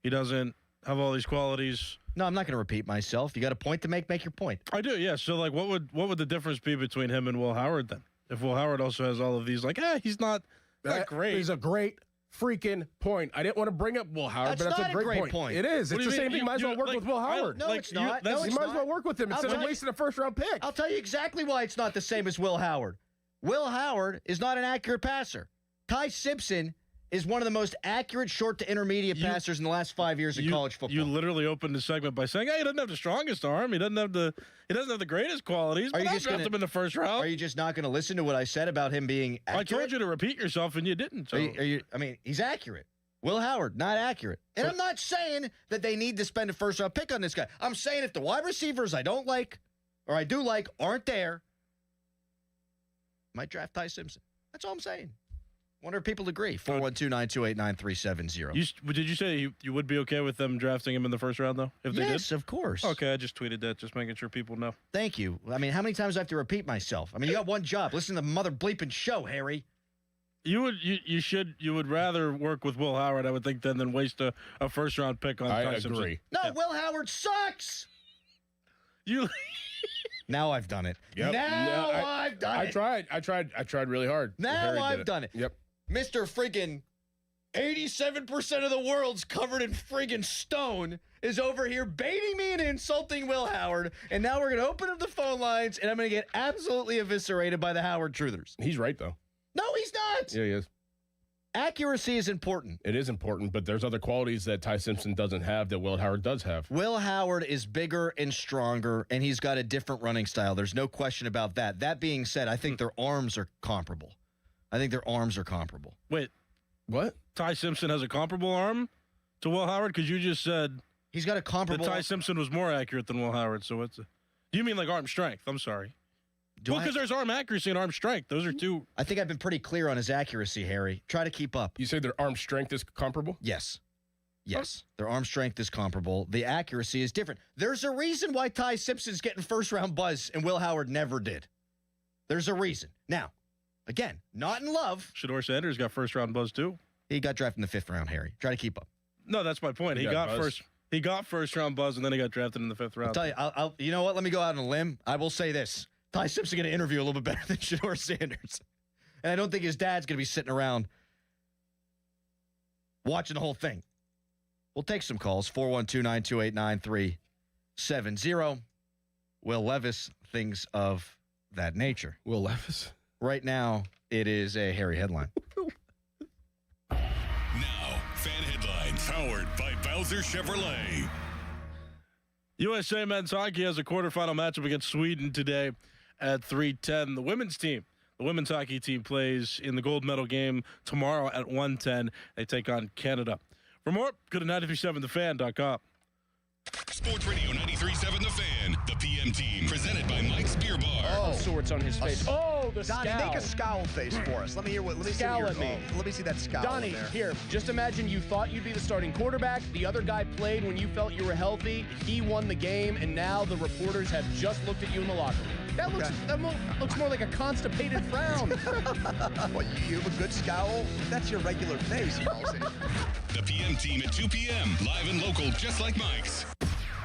He doesn't have all these qualities. No, I'm not going to repeat myself. You got a point to make your point. I do, yeah. So, like, what would the difference be between him and Will Howard then? If Will Howard also has all of these, he's not that great. He's a great freaking point. I didn't want to bring up Will Howard, That's but that's not a great point. It is. What It's do the you same mean? thing. Might as well work with Will Howard. No, it's not. No, You it's might as not. well work with him instead of wasting a first-round pick. I'll tell you exactly why it's not the same as Will Howard. Will Howard is not an accurate passer. Ty Simpson is one of the most accurate short to intermediate passers in the last 5 years in college football. You literally opened the segment by saying, "Hey, he doesn't have the strongest arm. He doesn't have the greatest qualities." But I'll draft him in the first round. Are you just not going to listen to what I said about him being accurate? I told you to repeat yourself, and you didn't. So. I mean, he's accurate. Will Howard, not accurate. And I'm not saying that they need to spend a first-round pick on this guy. I'm saying if the wide receivers I don't like, or I do like, aren't there, might draft Ty Simpson. That's all I'm saying. Wonder if people agree. 412-928-9370. Did you say you would be okay with them drafting him in the first round, though? If they did? Yes, of course. Okay, I just tweeted that, just making sure people know. Thank you. I mean, how many times do I have to repeat myself? I mean, you got one job. Listen to the mother bleeping show, Harry. You would rather work with Will Howard, I would think, than waste a first round pick on Ty Simpson. agree. No, Will Howard sucks. Now I've done it. Yep. Now I've done it. I tried really hard. Now I've done it. Yep. Mr. friggin' 87% of the world's covered in friggin' stone is over here baiting me and insulting Will Howard, and now we're going to open up the phone lines, and I'm going to get absolutely eviscerated by the Howard truthers. He's right, though. No, he's not. Yeah, he is. Accuracy is important. It is important, but there's other qualities that Ty Simpson doesn't have that Will Howard does have. Will Howard is bigger and stronger, and he's got a different running style. There's no question about that. That being said, I think their arms are comparable. Wait, what? Ty Simpson has a comparable arm to Will Howard? Because you just said he's got a comparable. That Ty Simpson was more accurate than Will Howard. So you mean like arm strength? I'm sorry. Because there's arm accuracy and arm strength. Those are two. I think I've been pretty clear on his accuracy, Harry. Try to keep up. You say their arm strength is comparable? Yes. Their arm strength is comparable. The accuracy is different. There's a reason why Ty Simpson's getting first-round buzz and Will Howard never did. There's a reason. Now, again, not in love. Shedeur Sanders got first-round buzz, too. He got drafted in the 5th round, Harry. Try to keep up. No, that's my point. He got first-round buzz, and then he got drafted in the 5th round. I'll tell you, you know what? Let me go out on a limb. I will say this. Ty Simpson going to interview a little bit better than Shedeur Sanders. And I don't think his dad's going to be sitting around watching the whole thing. We'll take some calls. 412-928-9370. Will Levis, things of that nature. Will Levis? Right now, it is a Harry headline. Now, fan headlines powered by Bowser Chevrolet. USA men's hockey has a quarterfinal matchup against Sweden today at 3:10. The women's hockey team plays in the gold medal game tomorrow at 1:10. They take on Canada. For more, go to 937thefan.com. Sports Radio 93.7 The Fan, the PM team, presented by Mike's Beer Bar. Oh, swords on his face. Oh, the Donnie, scowl. make a scowl face for us. Let me hear what. Let me Scowl see at me. Let me see that scowl. Donnie, there. here, just imagine you thought you'd be the starting quarterback. The other guy played when you felt you were healthy. He won the game, and now the reporters have just looked at you in the locker room. That looks more like a constipated frown. What, you have a good scowl? That's your regular face, Halsey. The PM team at 2 p.m. Live and local, just like Mike's.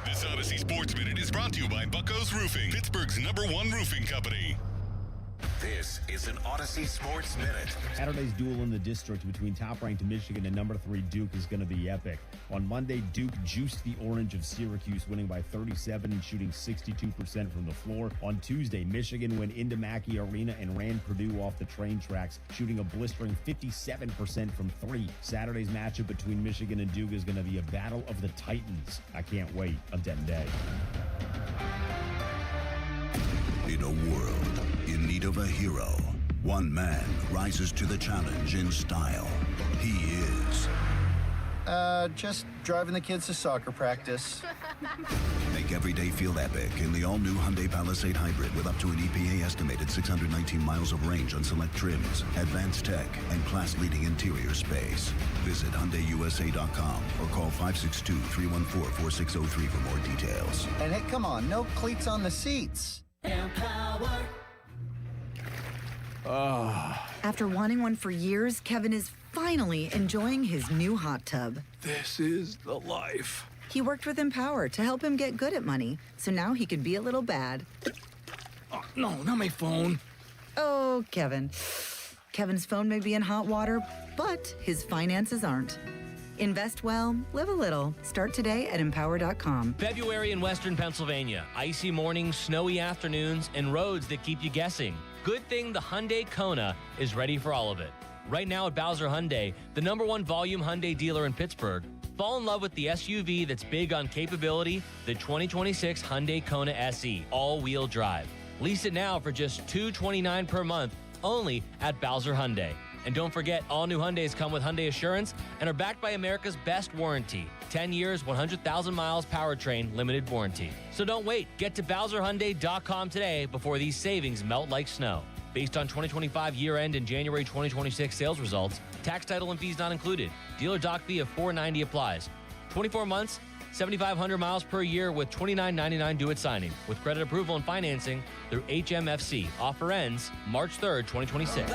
This Odyssey Sports Minute is brought to you by Bucko's Roofing, Pittsburgh's #1 roofing company. This is an Odyssey Sports Minute. Saturday's duel in the district between top-ranked Michigan and #3 Duke is going to be epic. On Monday, Duke juiced the orange of Syracuse, winning by 37 and shooting 62% from the floor. On Tuesday, Michigan went into Mackey Arena and ran Purdue off the train tracks, shooting a blistering 57% from 3. Saturday's matchup between Michigan and Duke is going to be a battle of the Titans. I can't wait until day. In a world in need of a hero, one man rises to the challenge in style. He is... just driving the kids to soccer practice. Make every day feel epic in the all-new Hyundai Palisade Hybrid with up to an EPA-estimated 619 miles of range on select trims, advanced tech, and class-leading interior space. Visit HyundaiUSA.com or call 562-314-4603 for more details. And hey, come on, no cleats on the seats. Empower. After wanting one for years, Kevin is finally enjoying his new hot tub. This is the life. He worked with Empower to help him get good at money, so now he could be a little bad. Oh, no, not my phone. Oh, Kevin. Kevin's phone may be in hot water, but his finances aren't. Invest well, live a little. Start today at empower.com. February in Western Pennsylvania. Icy mornings, snowy afternoons, and roads that keep you guessing. Good thing the Hyundai Kona is ready for all of it. Right now at Bowser Hyundai, the #1 volume Hyundai dealer in Pittsburgh, fall in love with the SUV that's big on capability, the 2026 Hyundai Kona SE, all-wheel drive. Lease it now for just $229 per month, only at Bowser Hyundai. And don't forget, all new Hyundais come with Hyundai Assurance and are backed by America's best warranty. 10 years, 100,000 miles powertrain limited warranty. So don't wait. Get to BowserHyundai.com today before these savings melt like snow. Based on 2025 year-end and January 2026 sales results, tax, title, and fees not included. Dealer doc fee of $490 applies. 24 months, 7,500 miles per year with $29.99 due at signing. With credit approval and financing through HMFC. Offer ends March 3rd, 2026.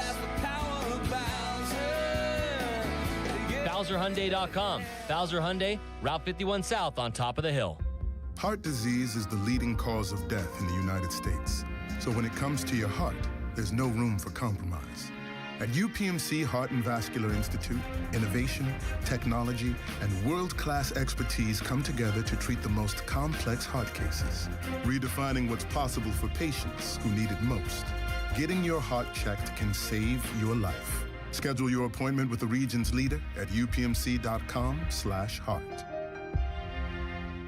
BowserHyundai.com. Bowser Hyundai, Route 51 South on top of the hill. Heart disease is the leading cause of death in the United States. So when it comes to your heart, there's no room for compromise. At UPMC Heart and Vascular Institute, innovation, technology, and world-class expertise come together to treat the most complex heart cases, redefining what's possible for patients who need it most. Getting your heart checked can save your life. Schedule your appointment with the region's leader at upmc.com/heart.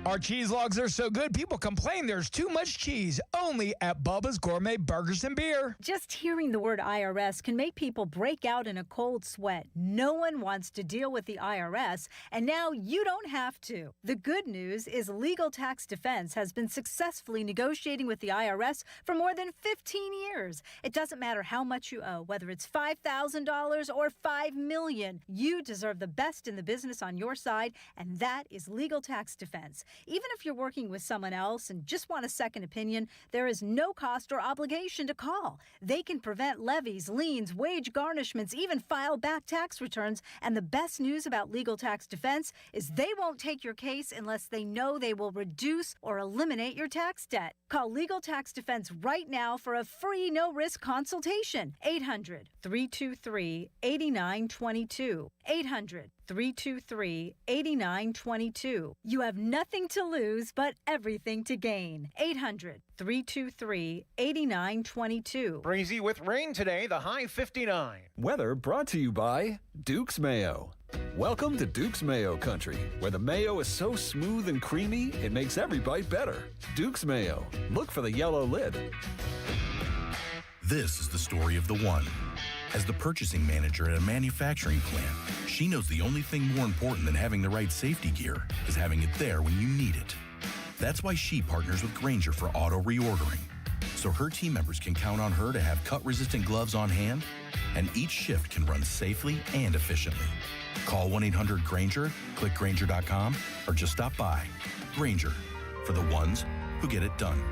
Our cheese logs are so good, people complain there's too much cheese. Only at Bubba's Gourmet Burgers and Beer. Just hearing the word IRS can make people break out in a cold sweat. No one wants to deal with the IRS, and now you don't have to. The good news is Legal Tax Defense has been successfully negotiating with the IRS for more than 15 years. It doesn't matter how much you owe, whether it's $5,000 or $5 million. You deserve the best in the business on your side, and that is Legal Tax Defense. Even if you're working with someone else and just want a second opinion, there is no cost or obligation to call. They can prevent levies, liens, wage garnishments, even file back tax returns. And the best news about Legal Tax Defense is they won't take your case unless they know they will reduce or eliminate your tax debt. Call Legal Tax Defense right now for a free no-risk consultation. 800-323-8922. 800-323-8922. You have nothing to lose but everything to gain. 800-323-8922. Breezy with rain today, the high 59. Weather brought to you by Duke's Mayo. Welcome to Duke's Mayo Country, where the mayo is so smooth and creamy, it makes every bite better. Duke's Mayo. Look for the yellow lid. This is the story of the one. As the purchasing manager at a manufacturing plant, she knows the only thing more important than having the right safety gear is having it there when you need it. That's why she partners with Grainger for auto reordering, so her team members can count on her to have cut-resistant gloves on hand, and each shift can run safely and efficiently. Call 1-800-GRAINGER, click Grainger.com, or just stop by. Grainger, for the ones who get it done.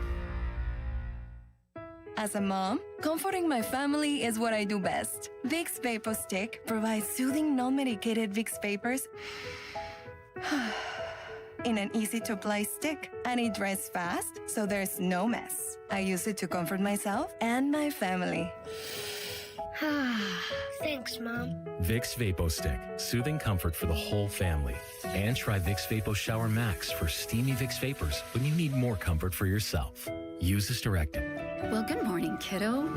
As a mom, comforting my family is what I do best. Vicks Vapor Stick provides soothing, non-medicated Vicks Vapors in an easy-to-apply stick, and it dries fast, so there's no mess. I use it to comfort myself and my family. Thanks, Mom. Vicks Vapo Stick, soothing comfort for the whole family. And try Vicks Vapo Shower Max for steamy Vicks Vapors when you need more comfort for yourself. Use as directed. Well, good morning, kiddo.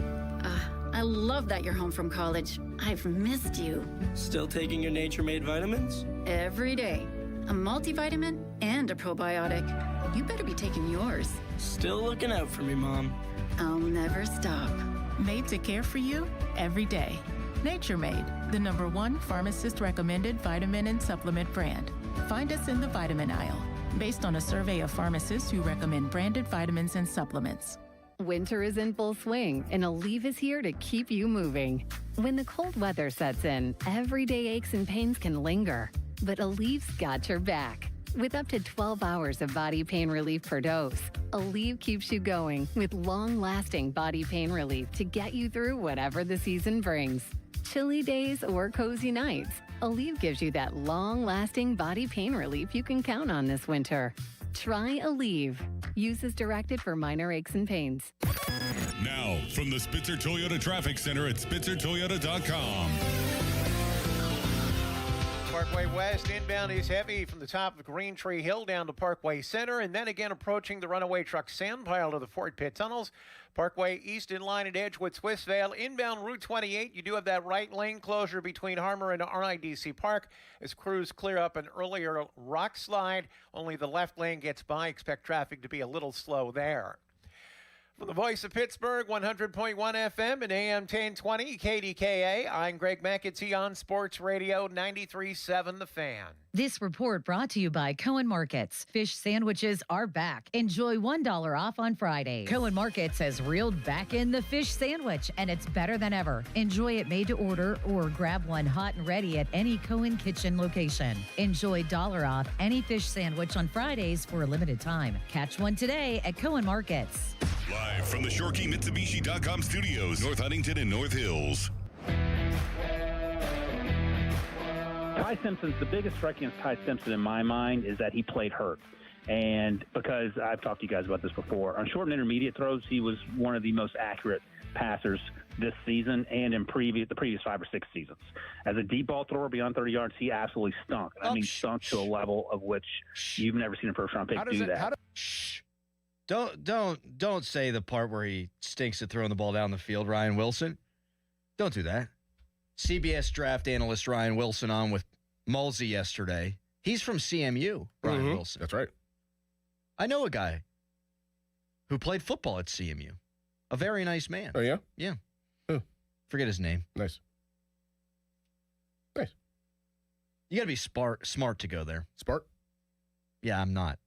I love that you're home from college. I've missed you. Still taking your nature-made vitamins? Every day. A multivitamin and a probiotic. You better be taking yours. Still looking out for me, Mom. I'll never stop. Made to care for you every day. Nature Made, the #1 pharmacist-recommended vitamin and supplement brand. Find us in the vitamin aisle, based on a survey of pharmacists who recommend branded vitamins and supplements. Winter is in full swing, and Aleve is here to keep you moving. When the cold weather sets in, everyday aches and pains can linger, but Aleve's got your back. With up to 12 hours of body pain relief per dose, Aleve keeps you going with long-lasting body pain relief to get you through whatever the season brings. Chilly days or cozy nights, Aleve gives you that long-lasting body pain relief you can count on this winter. Try Aleve. Use as directed for minor aches and pains. Now, from the Spitzer Toyota Traffic Center at SpitzerToyota.com. Parkway West inbound is heavy from the top of Green Tree Hill down to Parkway Center, and then again approaching the runaway truck sand pile to the Fort Pitt tunnels. Parkway East in line at Edgewood, Swissvale. Inbound Route 28, you do have that right lane closure between Harmer and RIDC Park as crews clear up an earlier rock slide. Only the left lane gets by. Expect traffic to be a little slow there. From the voice of Pittsburgh, 100.1 FM and AM 1020 KDKA, I'm Greg McAtee on Sports Radio 93.7 The Fan. This report brought to you by Cohen Markets. Fish sandwiches are back. Enjoy $1 off on Friday. Cohen Markets has reeled back in the fish sandwich, and it's better than ever. Enjoy it made to order or grab one hot and ready at any Cohen Kitchen location. Enjoy $1 off any fish sandwich on Fridays for a limited time. Catch one today at Cohen Markets. Live from the ShoreKeyMitsubishi.com studios, North Huntington and North Hills. Ty Simpson's, the biggest strike against Ty Simpson in my mind is that he played hurt. And because I've talked to you guys about this before, on short and intermediate throws, he was one of the most accurate passers this season and in the previous 5 or 6 seasons. As a deep ball thrower beyond 30 yards, he absolutely stunk. I mean, stunk to a level of which you've never seen a first-round pick do that. Don't say the part where he stinks at throwing the ball down the field, Ryan Wilson. Don't do that. CBS draft analyst Ryan Wilson on with Mulsey yesterday. He's from CMU, Ryan Wilson. That's right. I know a guy who played football at CMU. A very nice man. Oh, yeah? Yeah. Who? Forget his name. Nice. Nice. You got to be smart to go there. Smart? Yeah, I'm not.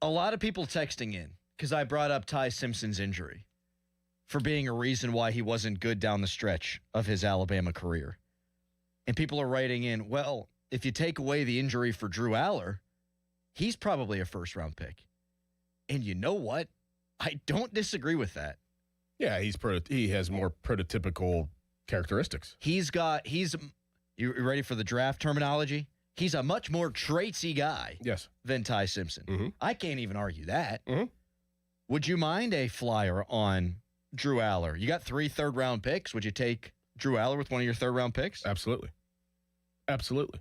A lot of people texting in because I brought up Ty Simpson's injury for being a reason why he wasn't good down the stretch of his Alabama career. And people are writing in, well, if you take away the injury for Drew Aller, he's probably a first-round pick. And you know what? I don't disagree with that. Yeah, he has more prototypical characteristics. You ready for the draft terminology? He's a much more traitsy guy than Ty Simpson. I can't even argue that. Would you mind a flyer on Drew Aller? You got 3 third-round picks. Would you take Drew Aller with one of your third-round picks? Absolutely. Absolutely.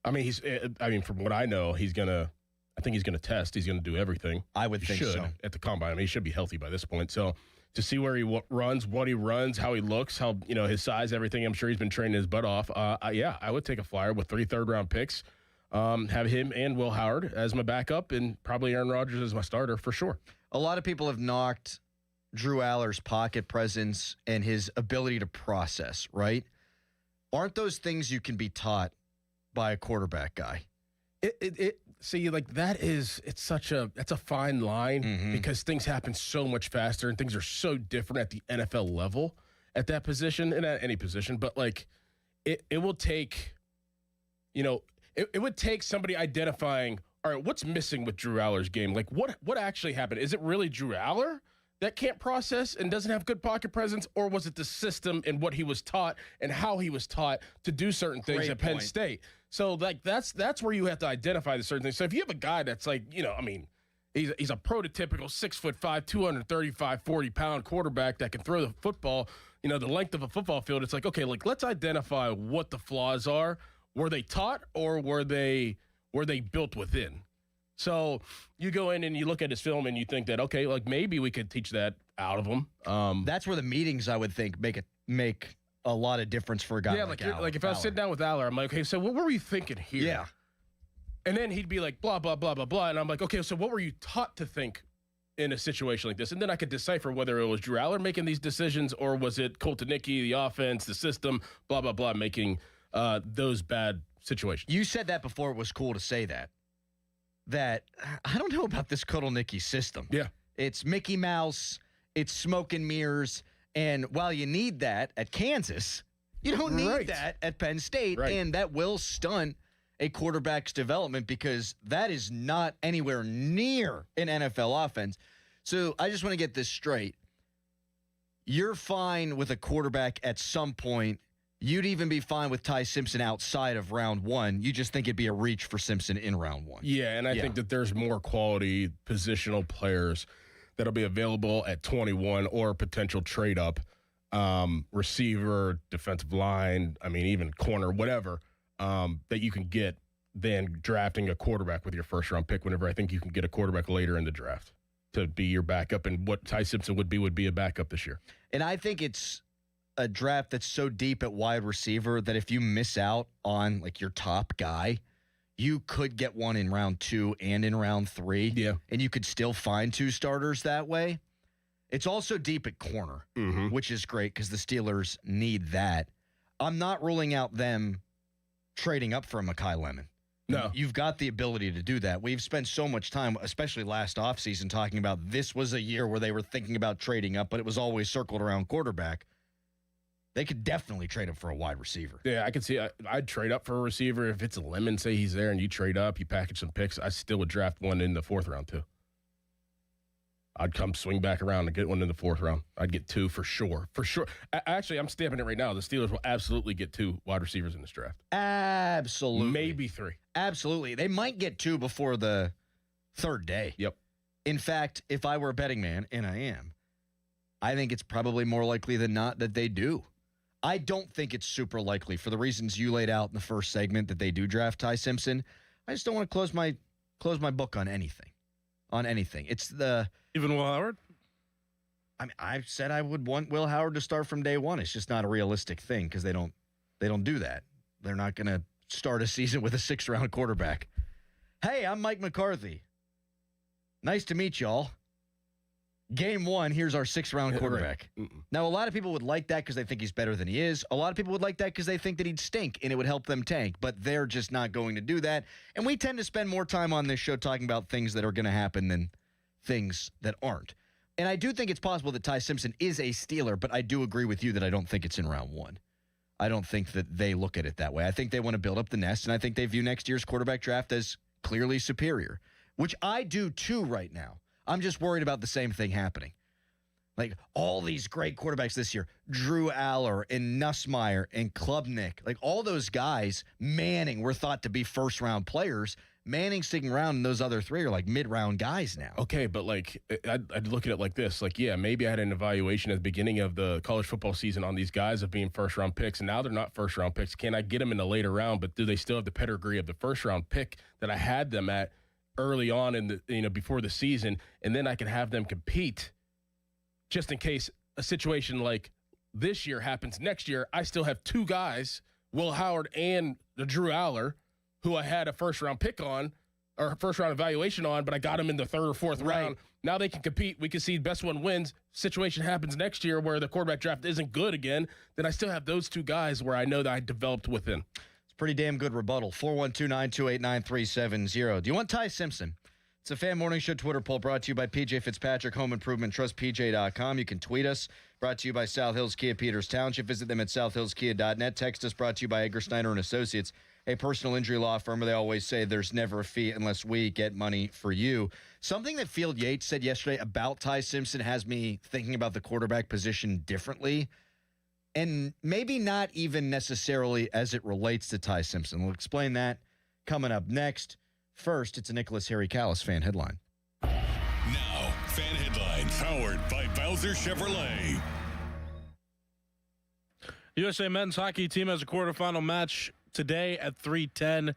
I mean, from what I know, I think he's going to test. He's going to do everything. I would think so. At the combine. I mean, he should be healthy by this point. So to see where he runs, what he runs, how he looks, how, his size, everything, I'm sure he's been training his butt off. I would take a flyer with 3 third-round picks, have him and Will Howard as my backup, and probably Aaron Rodgers as my starter for sure. A lot of people have knocked Drew Aller's pocket presence and his ability to process, right? Aren't those things you can be taught by a quarterback guy? See, like that's a fine line because things happen so much faster and things are so different at the NFL level at that position and at any position. But like it will take, it would take somebody identifying, all right, what's missing with Drew Aller's game? Like what actually happened? Is it really Drew Aller that can't process and doesn't have good pocket presence, or was it the system and what he was taught and how he was taught to do certain things at Penn State? So like that's where you have to identify the certain things. So if you have a guy that's like, he's a prototypical 6'5", 235, 40-pound quarterback that can throw the football, the length of a football field, it's like, okay, like let's identify what the flaws are. Were they taught or were they built within? So you go in and you look at his film and you think that, okay, like maybe we could teach that out of him. That's where the meetings, I would think, make a lot of difference for a guy like Aller. Like if I was sitting down with Aller, I'm like, okay, so what were we thinking here? Yeah. And then he'd be like, blah, blah, blah, blah, blah. And I'm like, okay, so what were you taught to think in a situation like this? And then I could decipher whether it was Drew Aller making these decisions or was it Koltanicki, the offense, the system, blah, blah, blah, making those bad situations. You said that before it was cool to say that I don't know about this Koltanicki system. Yeah. It's Mickey Mouse, it's smoke and mirrors, and while you need that at Kansas, you don't need that at Penn State, and that will stunt a quarterback's development because that is not anywhere near an NFL offense. So I just want to get this straight. You're fine with a quarterback at some point. You'd even be fine with Ty Simpson outside of round 1. You just think it'd be a reach for Simpson in round 1. Yeah, and I think that there's more quality positional players that'll be available at 21 or potential trade-up, receiver, defensive line, even corner, whatever, that you can get than drafting a quarterback with your first-round pick whenever I think you can get a quarterback later in the draft to be your backup, and what Ty Simpson would be a backup this year. And I think it's a draft that's so deep at wide receiver that if you miss out on like your top guy, you could get one in round 2 and in round 3. Yeah. And you could still find 2 starters that way. It's also deep at corner, which is great because the Steelers need that. I'm not ruling out them trading up for a Mekhi Lemon. No. You've got the ability to do that. We've spent so much time, especially last offseason, talking about this was a year where they were thinking about trading up, but it was always circled around quarterback. They could definitely trade up for a wide receiver. Yeah, I could see. I'd trade up for a receiver. If it's a Lemon, say he's there, and you trade up, you package some picks, I still would draft one in the 4th round, too. I'd come swing back around and get one in the 4th round. I'd get 2 for sure. For sure. Actually, I'm stamping it right now. The Steelers will absolutely get 2 wide receivers in this draft. Absolutely. Maybe 3. Absolutely. They might get 2 before the 3rd day. Yep. In fact, if I were a betting man, and I am, I think it's probably more likely than not that they do. I don't think it's super likely for the reasons you laid out in the first segment that they do draft Ty Simpson. I just don't want to close my book on anything. It's the even Will Howard. I mean, I said I would want Will Howard to start from day one. It's just not a realistic thing because they don't do that. They're not going to start a season with a 6th-round quarterback. Hey, I'm Mike McCarthy. Nice to meet y'all. Game 1, here's our 6th-round quarterback. Right. Now, a lot of people would like that because they think he's better than he is. A lot of people would like that because they think that he'd stink and it would help them tank, but they're just not going to do that. And we tend to spend more time on this show talking about things that are going to happen than things that aren't. And I do think it's possible that Ty Simpson is a Steeler, but I do agree with you that I don't think it's in round 1. I don't think that they look at it that way. I think they want to build up the nest, and I think they view next year's quarterback draft as clearly superior, which I do too right now. I'm just worried about the same thing happening. Like all these great quarterbacks this year, Drew Aller and Nussmeier and Klubnik, like all those guys, Manning were thought to be 1st-round players. Manning sticking around, and those other 3 are like mid-round guys now. Okay, but like I'd look at it like this. Like, yeah, maybe I had an evaluation at the beginning of the college football season on these guys of being 1st-round picks, and now they're not 1st-round picks. Can I get them in the later round, but do they still have the pedigree of the 1st-round pick that I had them at early on in the before the season, and then I can have them compete just in case a situation like this year happens next year. I still have 2 guys, Will Howard and the Drew Aller, who I had a 1st-round pick on or a 1st-round evaluation on, but I got them in the 3rd or 4th round. Now they can compete. We can see best one wins. Situation happens next year where the quarterback draft isn't good again, then I still have those 2 guys where I know that I developed within. Pretty damn good rebuttal. 412-928-9370. Do you want Ty Simpson? It's a Fan Morning Show Twitter poll brought to you by PJ Fitzpatrick Home Improvement. TrustPJ.com. You can tweet us. Brought to you by South Hills Kia Peters Township. Visit them at southhillskia.net. Text us. Brought to you by Edgar Snyder and Associates, a personal injury law firm where they always say there's never a fee unless we get money for you. Something that Field Yates said yesterday about Ty Simpson has me thinking about the quarterback position differently. And maybe not even necessarily as it relates to Ty Simpson. We'll explain that coming up next. First, it's a Nicholas Harry Callis fan headline. Now, fan headlines powered by Bowser Chevrolet. USA men's hockey team has a quarterfinal match today at 3:10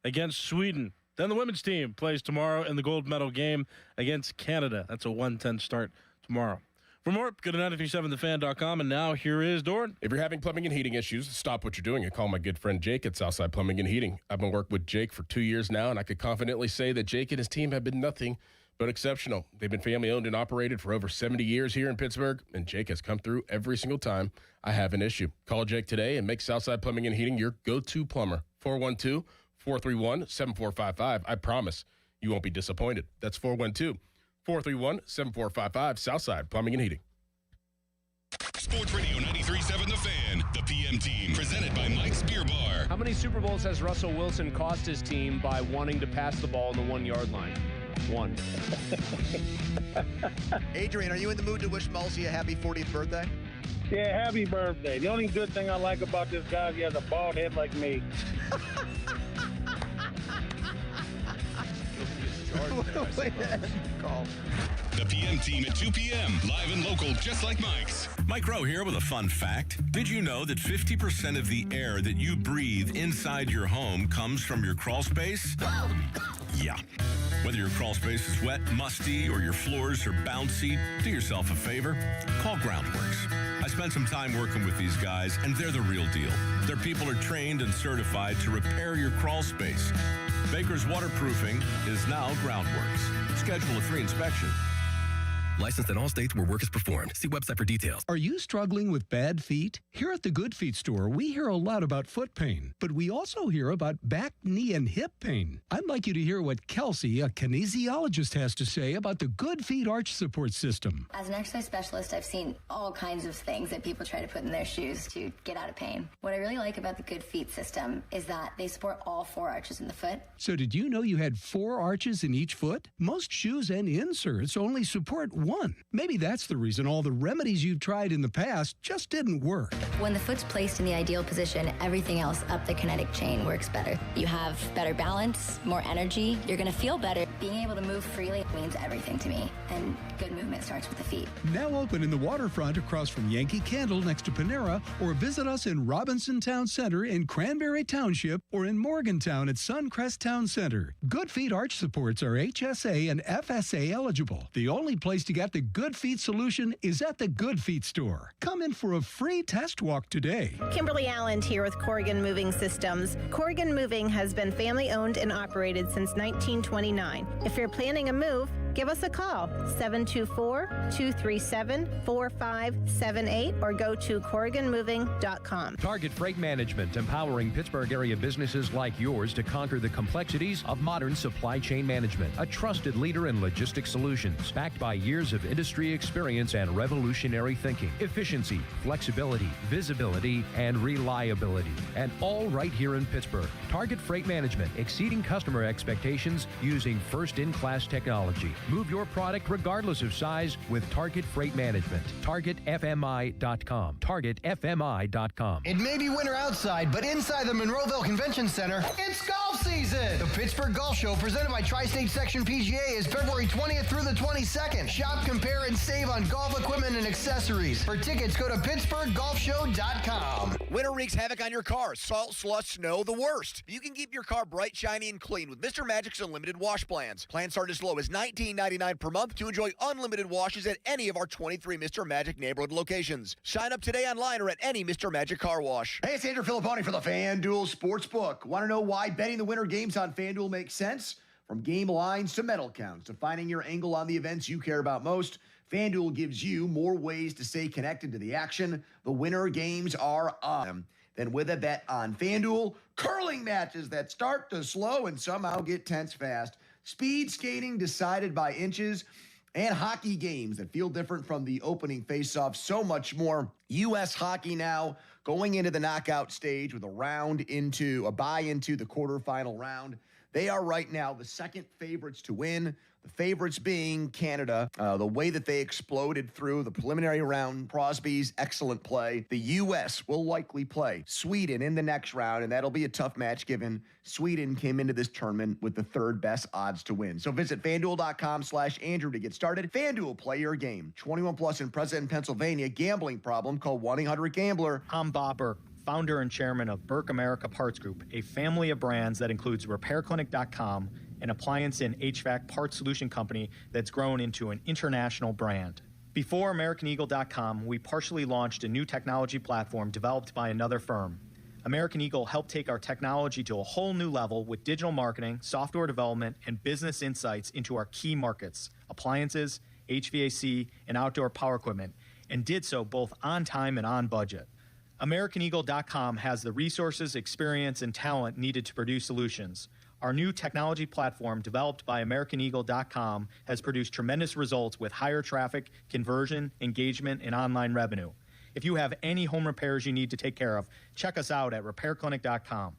against Sweden. Then the women's team plays tomorrow in the gold medal game against Canada. That's a 1:10 start tomorrow. For more, go to 937thefan.com, and now here is Dorn. If you're having plumbing and heating issues, stop what you're doing and call my good friend Jake at Southside Plumbing and Heating. I've been working with Jake for 2 years now, and I could confidently say that Jake and his team have been nothing but exceptional. They've been family-owned and operated for over 70 years here in Pittsburgh, and Jake has come through every single time I have an issue. Call Jake today and make Southside Plumbing and Heating your go-to plumber. 412-431-7455. I promise you won't be disappointed. That's 412-431-7455, Southside Plumbing and Heating. Sports Radio 93.7 The Fan, the PM team, presented by Mike's Beer Bar. How many Super Bowls has Russell Wilson cost his team by wanting to pass the ball on the 1-yard line? 1. Adrian, are you in the mood to wish Mulsey a happy 40th birthday? Yeah, happy birthday. The only good thing I like about this guy is he has a bald head like me. Call. The PM team at 2 p.m. Live and local, just like Mike's. Mike Rowe here with a fun fact. Did you know that 50% of the air that you breathe inside your home comes from your crawl space? Yeah. Whether your crawl space is wet, musty, or your floors are bouncy, do yourself a favor. Call Groundworks. I spent some time working with these guys, and they're the real deal. Their people are trained and certified to repair your crawl space. Baker's Waterproofing is now Groundworks. Schedule a free inspection. Licensed in all states where work is performed. See website for details. Are you struggling with bad feet? Here at the Good Feet store, we hear a lot about foot pain, but we also hear about back, knee, and hip pain. I'd like you to hear what Kelsey, a kinesiologist, has to say about the Good Feet arch support system. As an exercise specialist, I've seen all kinds of things that people try to put in their shoes to get out of pain. What I really like about the Good Feet system is that they support all 4 arches in the foot. So did you know you had 4 arches in each foot? Most shoes and inserts only support 1. Maybe that's the reason all the remedies you've tried in the past just didn't work. When the foot's placed in the ideal position, everything else up the kinetic chain works better. You have better balance, more energy, you're going to feel better. Being able to move freely means everything to me, and good movement starts with the feet. Now open in the waterfront across from Yankee Candle next to Panera, or visit us in Robinson Town Center in Cranberry Township, or in Morgantown at Suncrest Town Center. Good Feet arch supports are HSA and FSA eligible. The only place to get the Good Feet solution is at the Good Feet store. Come in for a free test walk today. Kimberly Allen here with Corrigan Moving Systems. Corrigan Moving has been family owned and operated since 1929. If you're planning a move, give us a call, 724-237-4578, or go to CorriganMoving.com. Target Freight Management, empowering Pittsburgh area businesses like yours to conquer the complexities of modern supply chain management. A trusted leader in logistics solutions, backed by years of industry experience and revolutionary thinking. Efficiency, flexibility, visibility, and reliability. And all right here in Pittsburgh. Target Freight Management, exceeding customer expectations using first-in-class technology. Move your product regardless of size with Target Freight Management. TargetFMI.com. TargetFMI.com. It may be winter outside, but inside the Monroeville Convention Center, it's golf season! The Pittsburgh Golf Show, presented by Tri-State Section PGA, is February 20th through the 22nd. Shop, compare, and save on golf equipment and accessories. For tickets, go to PittsburghGolfShow.com. Winter wreaks havoc on your car. Salt, slush, snow, the worst. You can keep your car bright, shiny, and clean with Mr. Magic's Unlimited Wash Plans. Plans start as low as $19.99 per month to enjoy unlimited washes at any of our 23 Mr. Magic neighborhood locations. Sign up today online or at any Mr. Magic car wash. Hey, it's Andrew Filipponi for the FanDuel Sportsbook. Want to know why betting the winter games on FanDuel makes sense? From game lines to medal counts to finding your angle on the events you care about most, FanDuel gives you more ways to stay connected to the action. The winter games are on. Then with a bet on FanDuel, curling matches that start to slow and somehow get tense fast, speed skating decided by inches, and hockey games that feel different from the opening faceoff. So much more. U.S. hockey now going into the knockout stage with a bye into the quarterfinal round. They are right now the second favorites to win. The favorites being Canada. The way that they exploded through the preliminary round, Crosby's excellent play. The U.S. will likely play Sweden in the next round, and that'll be a tough match given Sweden came into this tournament with the third best odds to win. So visit FanDuel.com/Andrew to get started. FanDuel, play your game. 21 plus and present in Pennsylvania. Gambling problem? Call 1-800-GAMBLER. I'm Bob Burke, founder and chairman of Burke America Parts Group, a family of brands that includes RepairClinic.com, an appliance and HVAC parts solution company that's grown into an international brand. Before AmericanEagle.com, we partially launched a new technology platform developed by another firm. American Eagle helped take our technology to a whole new level with digital marketing, software development, and business insights into our key markets, appliances, HVAC, and outdoor power equipment, and did so both on time and on budget. AmericanEagle.com has the resources, experience, and talent needed to produce solutions. Our new technology platform, developed by AmericanEagle.com, has produced tremendous results with higher traffic, conversion, engagement, and online revenue. If you have any home repairs you need to take care of, check us out at RepairClinic.com.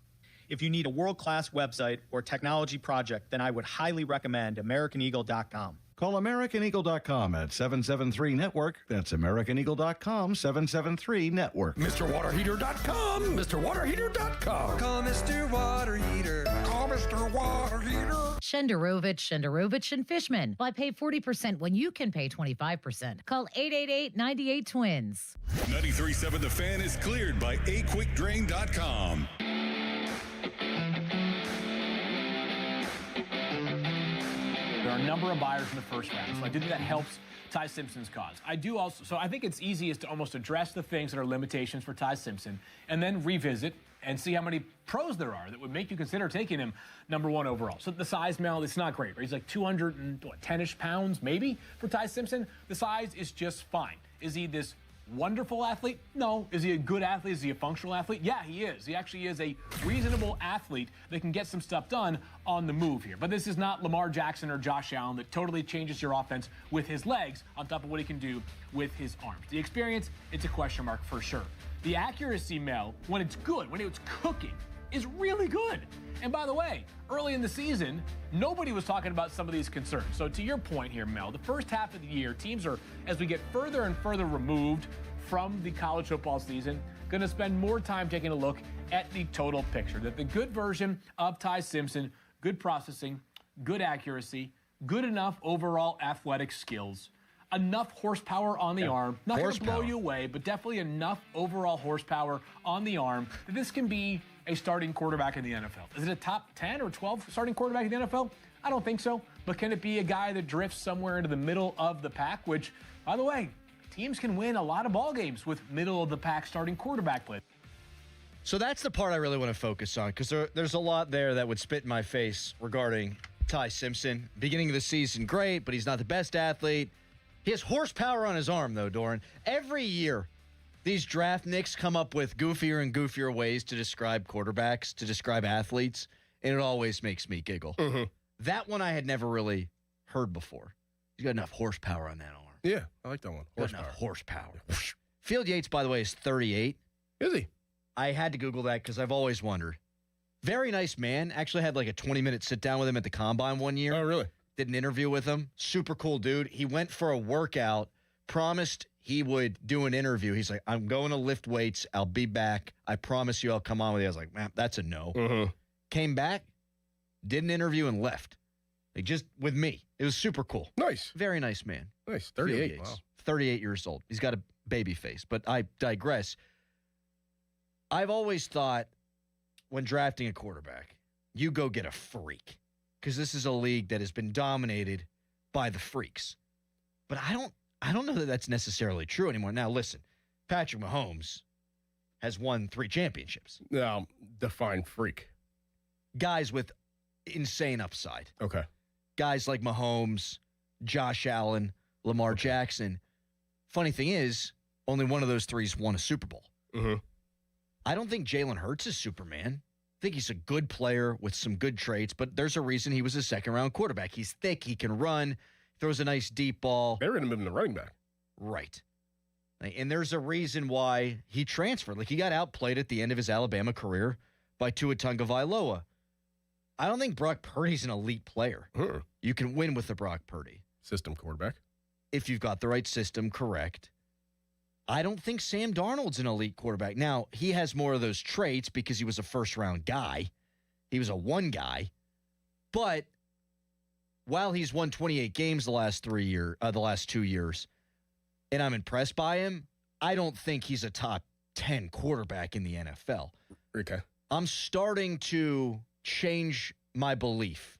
If you need a world-class website or technology project, then I would highly recommend AmericanEagle.com. Call AmericanEagle.com at 773-NETWORK. That's AmericanEagle.com, 773-NETWORK. MrWaterHeater.com, MrWaterHeater.com. Call Mr. Water Heater. Call Mr. Water Heater. Shenderovich, and Fishman. Why pay 40% when you can pay 25%? Call 888-98-TWINS. 93.7 The Fan is cleared by aquickdrain.com. There are a number of buyers in the first round, so I do think that helps Ty Simpson's cause. I do also, so I think it's easiest to almost address the things that are limitations for Ty Simpson and then revisit and see how many pros there are that would make you consider taking him number 1 overall. So the size, Mel, it's not great, right? He's like 210-ish pounds, maybe, for Ty Simpson. The size is just fine. Is he this wonderful athlete? No. Is he a good athlete? Is he a functional athlete? Yeah, he is. He actually is a reasonable athlete that can get some stuff done on the move here. But this is not Lamar Jackson or Josh Allen that totally changes your offense with his legs on top of what he can do with his arms. The experience, it's a question mark for sure. The accuracy, Mel, when it's good, when it's cooking, is really good. And by the way, early in the season, nobody was talking about some of these concerns. So to your point here, Mel, the first half of the year, teams are, as we get further and further removed from the college football season, going to spend more time taking a look at the total picture. That the good version of Ty Simpson, good processing, good accuracy, good enough overall athletic skills, enough horsepower on the arm, not going to blow you away, but definitely enough overall horsepower on the arm that this can be a starting quarterback in the NFL. Is it a top 10 or 12 starting quarterback in the NFL? I don't think so. But can it be a guy that drifts somewhere into the middle of the pack, which, by the way, teams can win a lot of ball games with middle of the pack starting quarterback play. So that's the part I really want to focus on, because there's a lot there that would spit in my face regarding Ty Simpson. Beginning of the season, great, but he's not the best athlete. He has horsepower on his arm, though, Doran. Every year, these draft nicks come up with goofier and goofier ways to describe quarterbacks, to describe athletes, and it always makes me giggle. Mm-hmm. That one I had never really heard before. He's got enough horsepower on that arm. Yeah, I like that one. Horsepower. Got enough horsepower. Field Yates, by the way, is 38. Is he? I had to Google that because I've always wondered. Very nice man. Actually had like a 20-minute sit-down with him at the Combine one year. Oh, really? Did an interview with him. Super cool dude. He went for a workout, promised he would do an interview. He's like, I'm going to lift weights. I'll be back. I promise you I'll come on with you. I was like, man, that's a no. Mm-hmm. Came back, did an interview, and left. Like, just with me. It was super cool. Nice. Very nice man. Nice. 38. Wow. 38 years old. He's got a baby face, but I digress. I've always thought when drafting a quarterback, you go get a freak, because this is a league that has been dominated by the freaks. But I don't know that that's necessarily true anymore. Now, listen, Patrick Mahomes has won 3 championships. Now, define freak. Guys with insane upside. Okay. Guys like Mahomes, Josh Allen, Lamar Jackson. Funny thing is, only one of those 3's won a Super Bowl. Mm-hmm. I don't think Jalen Hurts is Superman. I think he's a good player with some good traits, but there's a reason he was a second-round quarterback. He's thick, he can run, throws a nice deep ball. They were going to move him to running back. Right. And there's a reason why he transferred. Like, he got outplayed at the end of his Alabama career by Tua Tagovailoa. I don't think Brock Purdy's an elite player. You can win with the Brock Purdy. System quarterback. If you've got the right system, correct. I don't think Sam Darnold's an elite quarterback. Now, he has more of those traits because he was a first-round guy. He was a 1 guy. But while he's won 28 games the last 2 years, and I'm impressed by him, I don't think he's a top 10 quarterback in the NFL. Okay. I'm starting to change my belief.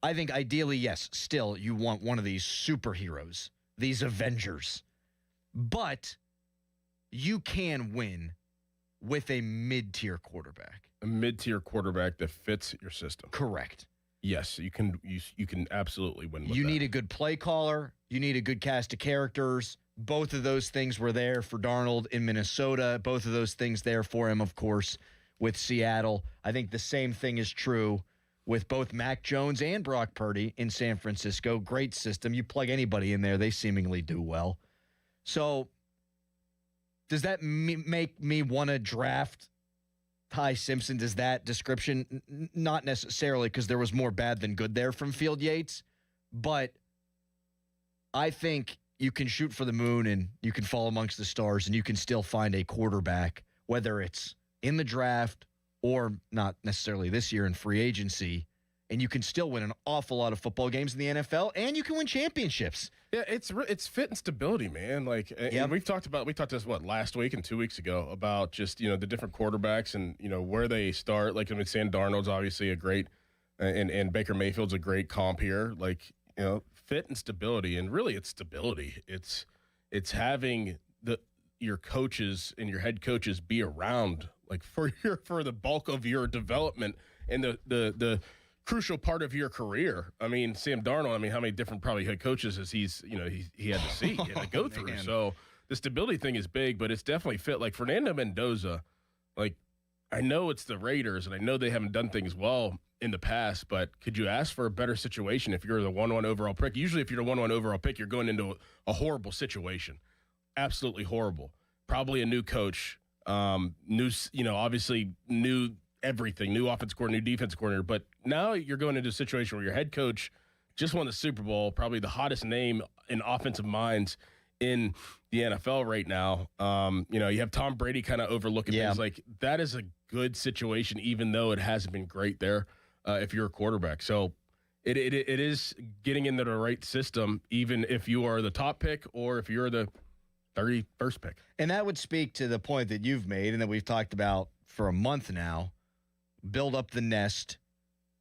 I think ideally, yes, still you want one of these superheroes, these Avengers. But you can win with a mid-tier quarterback. A mid-tier quarterback that fits your system. Correct. Yes, you can absolutely win with You that. need a good play caller. You need a good cast of characters. Both of those things were there for Darnold in Minnesota. Both of those things there for him, of course, with Seattle. I think the same thing is true with both Mac Jones and Brock Purdy in San Francisco. Great system. You plug anybody in there, they seemingly do well. So does that make me want to draft Ty Simpson? Does that description? Not necessarily, because there was more bad than good there from Field Yates. But I think you can shoot for the moon and you can fall amongst the stars and you can still find a quarterback, whether it's in the draft or not necessarily this year in free agency, and you can still win an awful lot of football games in the NFL, and you can win championships. Yeah, it's fit and stability, man. Like, and we talked this last week and 2 weeks ago about just the different quarterbacks and where they start. Like, I mean, Sam Darnold's obviously a great, and Baker Mayfield's a great comp here. Like, fit and stability, and really it's stability. It's having your coaches and your head coaches be around like for the bulk of your development and the crucial part of your career. I mean, Sam Darnold, I mean, how many different probably head coaches has he had to see, he had to go through. Man. So the stability thing is big, but it's definitely fit. Like Fernando Mendoza, like I know it's the Raiders and I know they haven't done things well in the past, but could you ask for a better situation if you're the 1-1 overall pick? Usually if you're the 1-1 overall pick, you're going into a horrible situation. Absolutely horrible. Probably a new coach, obviously new everything, new offense coordinator, new defense coordinator. But now you're going into a situation where your head coach just won the Super Bowl, probably the hottest name in offensive minds in the NFL right now. You have Tom Brady kind of overlooking things. Like, that is a good situation, even though it hasn't been great there if you're a quarterback. So it is getting into the right system, even if you are the top pick or if you're the 31st pick. And that would speak to the point that you've made and that we've talked about for a month now. Build up the nest,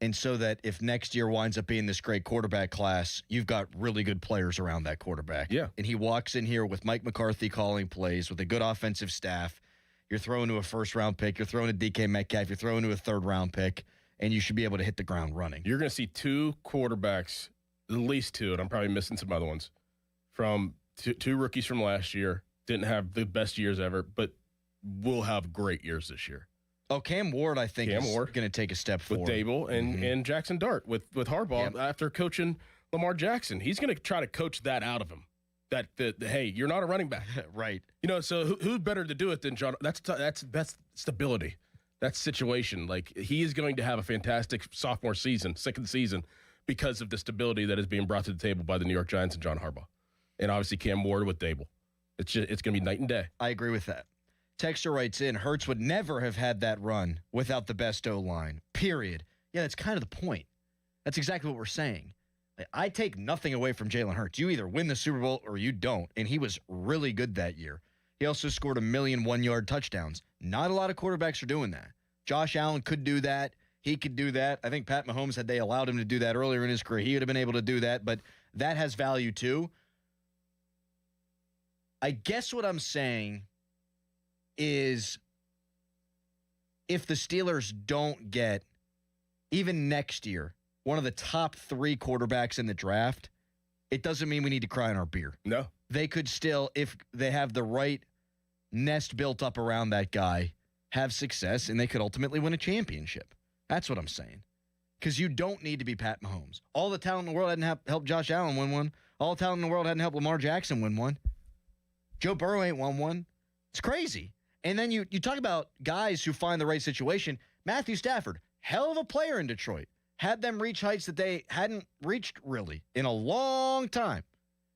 and so that if next year winds up being this great quarterback class, you've got really good players around that quarterback. Yeah. And he walks in here with Mike McCarthy calling plays, with a good offensive staff. You're throwing to a first-round pick. You're throwing to DK Metcalf. You're throwing to a third-round pick, and you should be able to hit the ground running. You're going to see two quarterbacks, at least two, and I'm probably missing some other ones, from two rookies from last year. Didn't have the best years ever, but will have great years this year. Oh, Cam Ward, I think, is going to take a step forward. With Dable and Jackson Dart with Harbaugh after coaching Lamar Jackson. He's going to try to coach that out of him. That hey, you're not a running back. Right. So who's better to do it than John? That's stability. That's situation. Like, he is going to have a fantastic sophomore season, second season, because of the stability that is being brought to the table by the New York Giants and John Harbaugh. And obviously Cam Ward with Dable. It's going to be night and day. I agree with that. Texter writes in, Hurts would never have had that run without the best O-line, period. Yeah, that's kind of the point. That's exactly what we're saying. I take nothing away from Jalen Hurts. You either win the Super Bowl or you don't, and he was really good that year. He also scored 1 million one-yard touchdowns. Not a lot of quarterbacks are doing that. Josh Allen could do that. He could do that. I think Pat Mahomes, had they allowed him to do that earlier in his career, he would have been able to do that, but that has value too. I guess what I'm saying is if the Steelers don't get, even next year, one of the top 3 quarterbacks in the draft, it doesn't mean we need to cry in our beer. No. They could still, if they have the right nest built up around that guy, have success, and they could ultimately win a championship. That's what I'm saying. Because you don't need to be Pat Mahomes. All the talent in the world hadn't helped Josh Allen win one. All the talent in the world hadn't helped Lamar Jackson win one. Joe Burrow ain't won one. It's crazy. And then you talk about guys who find the right situation. Matthew Stafford, hell of a player in Detroit. Had them reach heights that they hadn't reached really in a long time.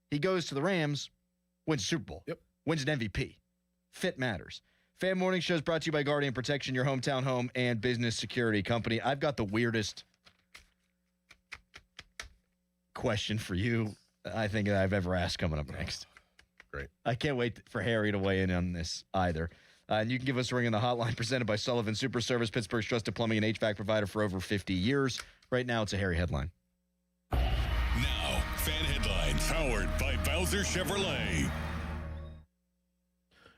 He goes to the Rams, wins a Super Bowl, wins an MVP. Fit matters. Fan Morning Show is brought to you by Guardian Protection, your hometown home and business security company. I've got the weirdest question for you, I think, that I've ever asked coming up next. Great. I can't wait for Harry to weigh in on this either. And you can give us a ring on the hotline presented by Sullivan Super Service, Pittsburgh's trusted plumbing and HVAC provider for over 50 years. Right now, it's a Harry headline. Now, fan headlines powered by Bowser Chevrolet.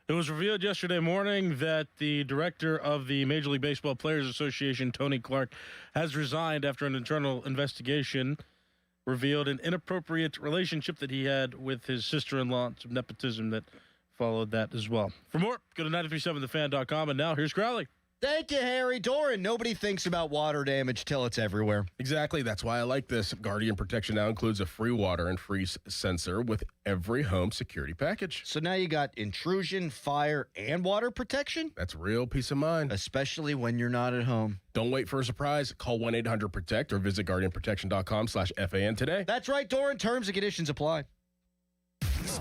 It was revealed yesterday morning that the director of the Major League Baseball Players Association, Tony Clark, has resigned after an internal investigation revealed an inappropriate relationship that he had with his sister-in-law, some nepotism that followed that as well. For more, go to 937thefan.com, and now here's Crowley. Thank you, Harry. Doran, nobody thinks about water damage till it's everywhere. Exactly. That's why I like this. Guardian Protection now includes a free water and freeze sensor with every home security package. So now you got intrusion, fire, and water protection? That's real peace of mind. Especially when you're not at home. Don't wait for a surprise. Call 1-800-PROTECT or visit guardianprotection.com/FAN today. That's right, Doran. Terms and conditions apply.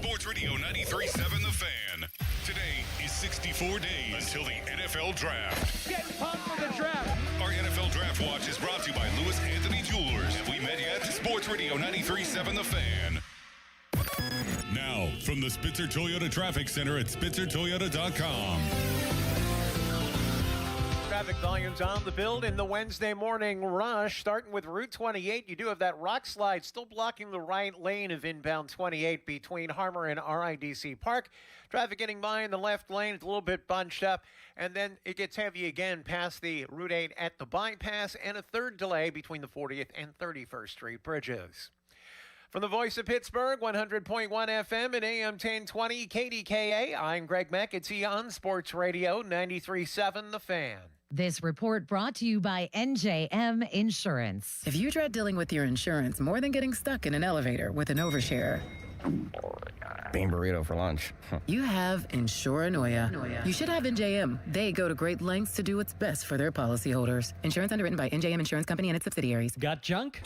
Sports Radio 93.7 The Fan. Today is 64 days until the NFL Draft. Get pumped for the draft. Our NFL Draft Watch is brought to you by Lewis Anthony Jewelers. Have we met yet? Sports Radio 93.7 The Fan. Now, from the Spitzer Toyota Traffic Center at SpitzerToyota.com. Traffic volumes on the build in the Wednesday morning rush. Starting with Route 28, you do have that rock slide still blocking the right lane of inbound 28 between Harmer and RIDC Park. Traffic getting by in the left lane. It's a little bit bunched up. And then it gets heavy again past the Route 8 at the bypass, and a third delay between the 40th and 31st Street bridges. From the voice of Pittsburgh, 100.1 FM and AM 1020 KDKA, I'm Greg McAtee on Sports Radio 93.7 The Fan. This report brought to you by NJM Insurance. If you dread dealing with your insurance more than getting stuck in an elevator with an overshare, bean burrito for lunch. you have Insuranoia. You should have NJM. They go to great lengths to do what's best for their policyholders. Insurance underwritten by NJM Insurance Company and its subsidiaries. Got junk?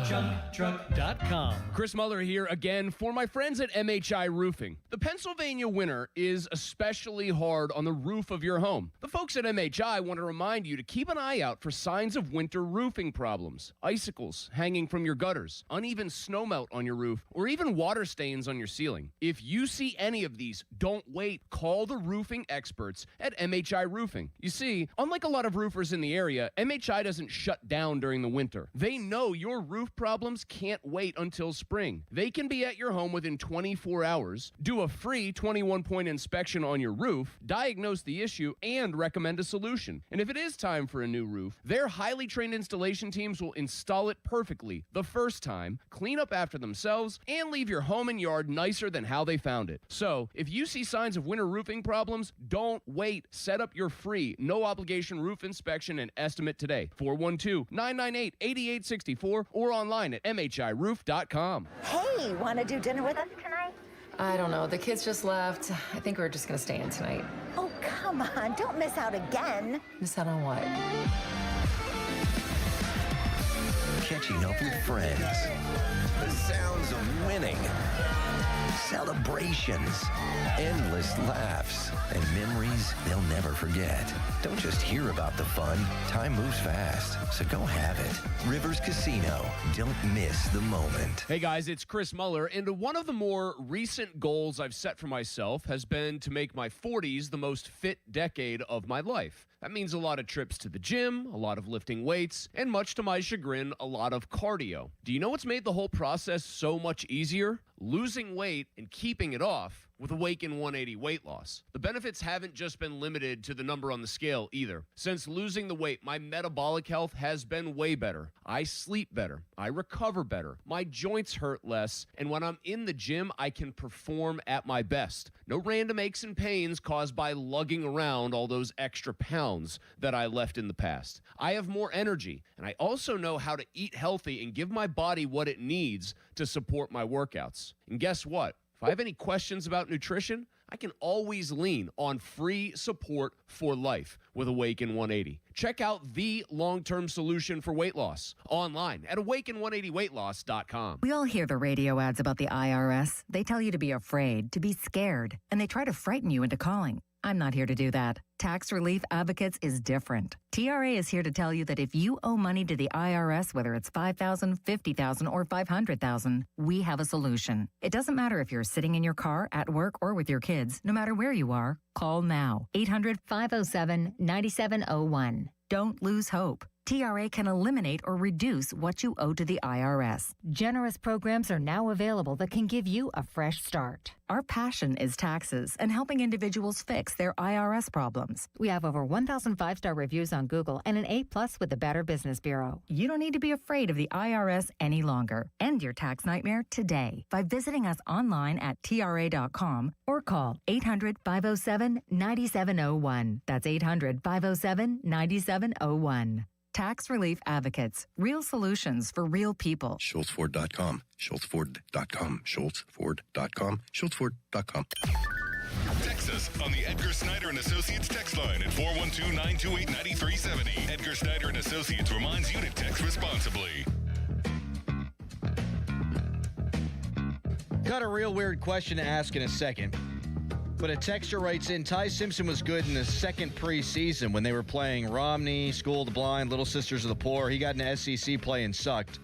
JunkTruck.com. Chris Muller here again for my friends at MHI Roofing. The Pennsylvania winter is especially hard on the roof of your home. The folks at MHI want to remind you to keep an eye out for signs of winter roofing problems. Icicles hanging from your gutters, uneven snowmelt on your roof, or even water stains on your ceiling. If you see any of these, don't wait. Call the roofing experts at MHI Roofing. You see, unlike a lot of roofers in the area, MHI doesn't shut down during the winter. They know your roof problems can't wait until spring. They can be at your home within 24 hours, do a free 21-point inspection on your roof, diagnose the issue, and recommend a solution. And if it is time for a new roof, their highly trained installation teams will install it perfectly the first time, clean up after themselves, and leave your home and yard nicer than how they found it. So, if you see signs of winter roofing problems, don't wait. Set up your free, no-obligation roof inspection and estimate today. 412-998-8864 or online at MHIRoof.com. Hey, want to do dinner with us tonight? I don't know. The kids just left. I think we're just going to stay in tonight. Oh, come on. Don't miss out again. Miss out on what? Catching up with friends. The sounds of winning. Celebrations. Endless laughs. And memories they'll never forget. Don't just hear about the fun. Time moves fast, so go have it. Rivers Casino. Don't miss the moment. Hey guys, it's Chris Muller, and one of the more recent goals I've set for myself has been to make my 40s the most fit decade of my life. That means a lot of trips to the gym, a lot of lifting weights, and much to my chagrin, a lot of cardio. Do you know what's made the whole process so much easier? Losing weight and keeping it off with Awaken 180 weight loss. The benefits haven't just been limited to the number on the scale either. Since losing the weight, my metabolic health has been way better. I sleep better. I recover better. My joints hurt less. And when I'm in the gym, I can perform at my best. No random aches and pains caused by lugging around all those extra pounds that I left in the past. I have more energy, and I also know how to eat healthy and give my body what it needs to support my workouts. And guess what? If I have any questions about nutrition, I can always lean on free support for life with Awaken 180. Check out the long-term solution for weight loss online at awaken180weightloss.com. We all hear the radio ads about the IRS. They tell you to be afraid, to be scared, and they try to frighten you into calling. I'm not here to do that. Tax Relief Advocates is different. TRA is here to tell you that if you owe money to the IRS, whether it's $5,000, $50,000, or $500,000, we have a solution. It doesn't matter if you're sitting in your car, at work, or with your kids. No matter where you are, call now. 800-507-9701. Don't lose hope. TRA can eliminate or reduce what you owe to the IRS. Generous programs are now available that can give you a fresh start. Our passion is taxes and helping individuals fix their IRS problems. We have over 1,000 five-star reviews on Google and an A+ with the Better Business Bureau. You don't need to be afraid of the IRS any longer. End your tax nightmare today by visiting us online at TRA.com or call 800-507-9701. That's 800-507-9701. Tax Relief Advocates. Real solutions for real people. SchultzFord.com. SchultzFord.com. SchultzFord.com. SchultzFord.com. Text us on the Edgar Snyder and Associates text line at 412-928-9370. Edgar Snyder and Associates reminds you to text responsibly. Got a real weird question to ask in a second. But a texter writes in, Ty Simpson was good in the second preseason when they were playing Romney, School of the Blind, Little Sisters of the Poor. He got into SEC play and sucked.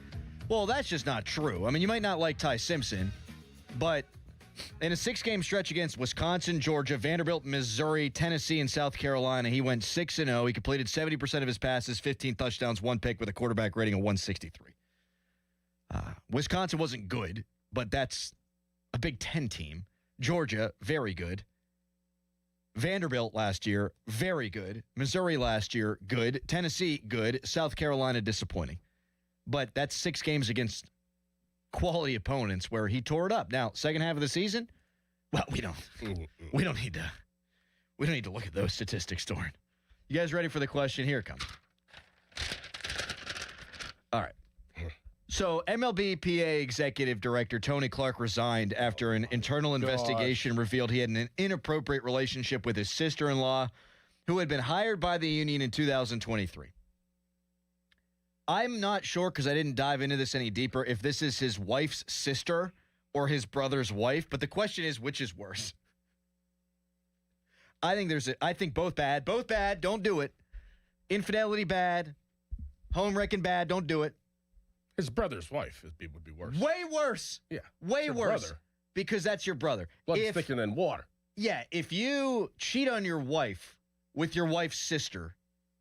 Well, that's just not true. I mean, you might not like Ty Simpson, but in a 6-game stretch against Wisconsin, Georgia, Vanderbilt, Missouri, Tennessee, and South Carolina, he went 6-0. He completed 70% of his passes, 15 touchdowns, 1 pick with a quarterback rating of 163. Wisconsin wasn't good, but that's a Big Ten team. Georgia, very good. Vanderbilt last year, very good. Missouri last year, good. Tennessee, good. South Carolina, disappointing. But that's 6 games against quality opponents where he tore it up. Now, second half of the season, well, we don't need to look at those statistics, Doran. You guys ready for the question? Here it comes. All right. So, MLB-PA Executive Director Tony Clark resigned after an internal investigation revealed he had an inappropriate relationship with his sister-in-law, who had been hired by the union in 2023. I'm not sure, because I didn't dive into this any deeper, if this is his wife's sister or his brother's wife, but the question is, which is worse? I think both bad. Both bad. Don't do it. Infidelity bad. Home wrecking bad. Don't do it. His brother's wife would be worse. Way worse. Yeah. Way worse. Brother. Because that's your brother. Blood's thicker than water. Yeah. If you cheat on your wife with your wife's sister,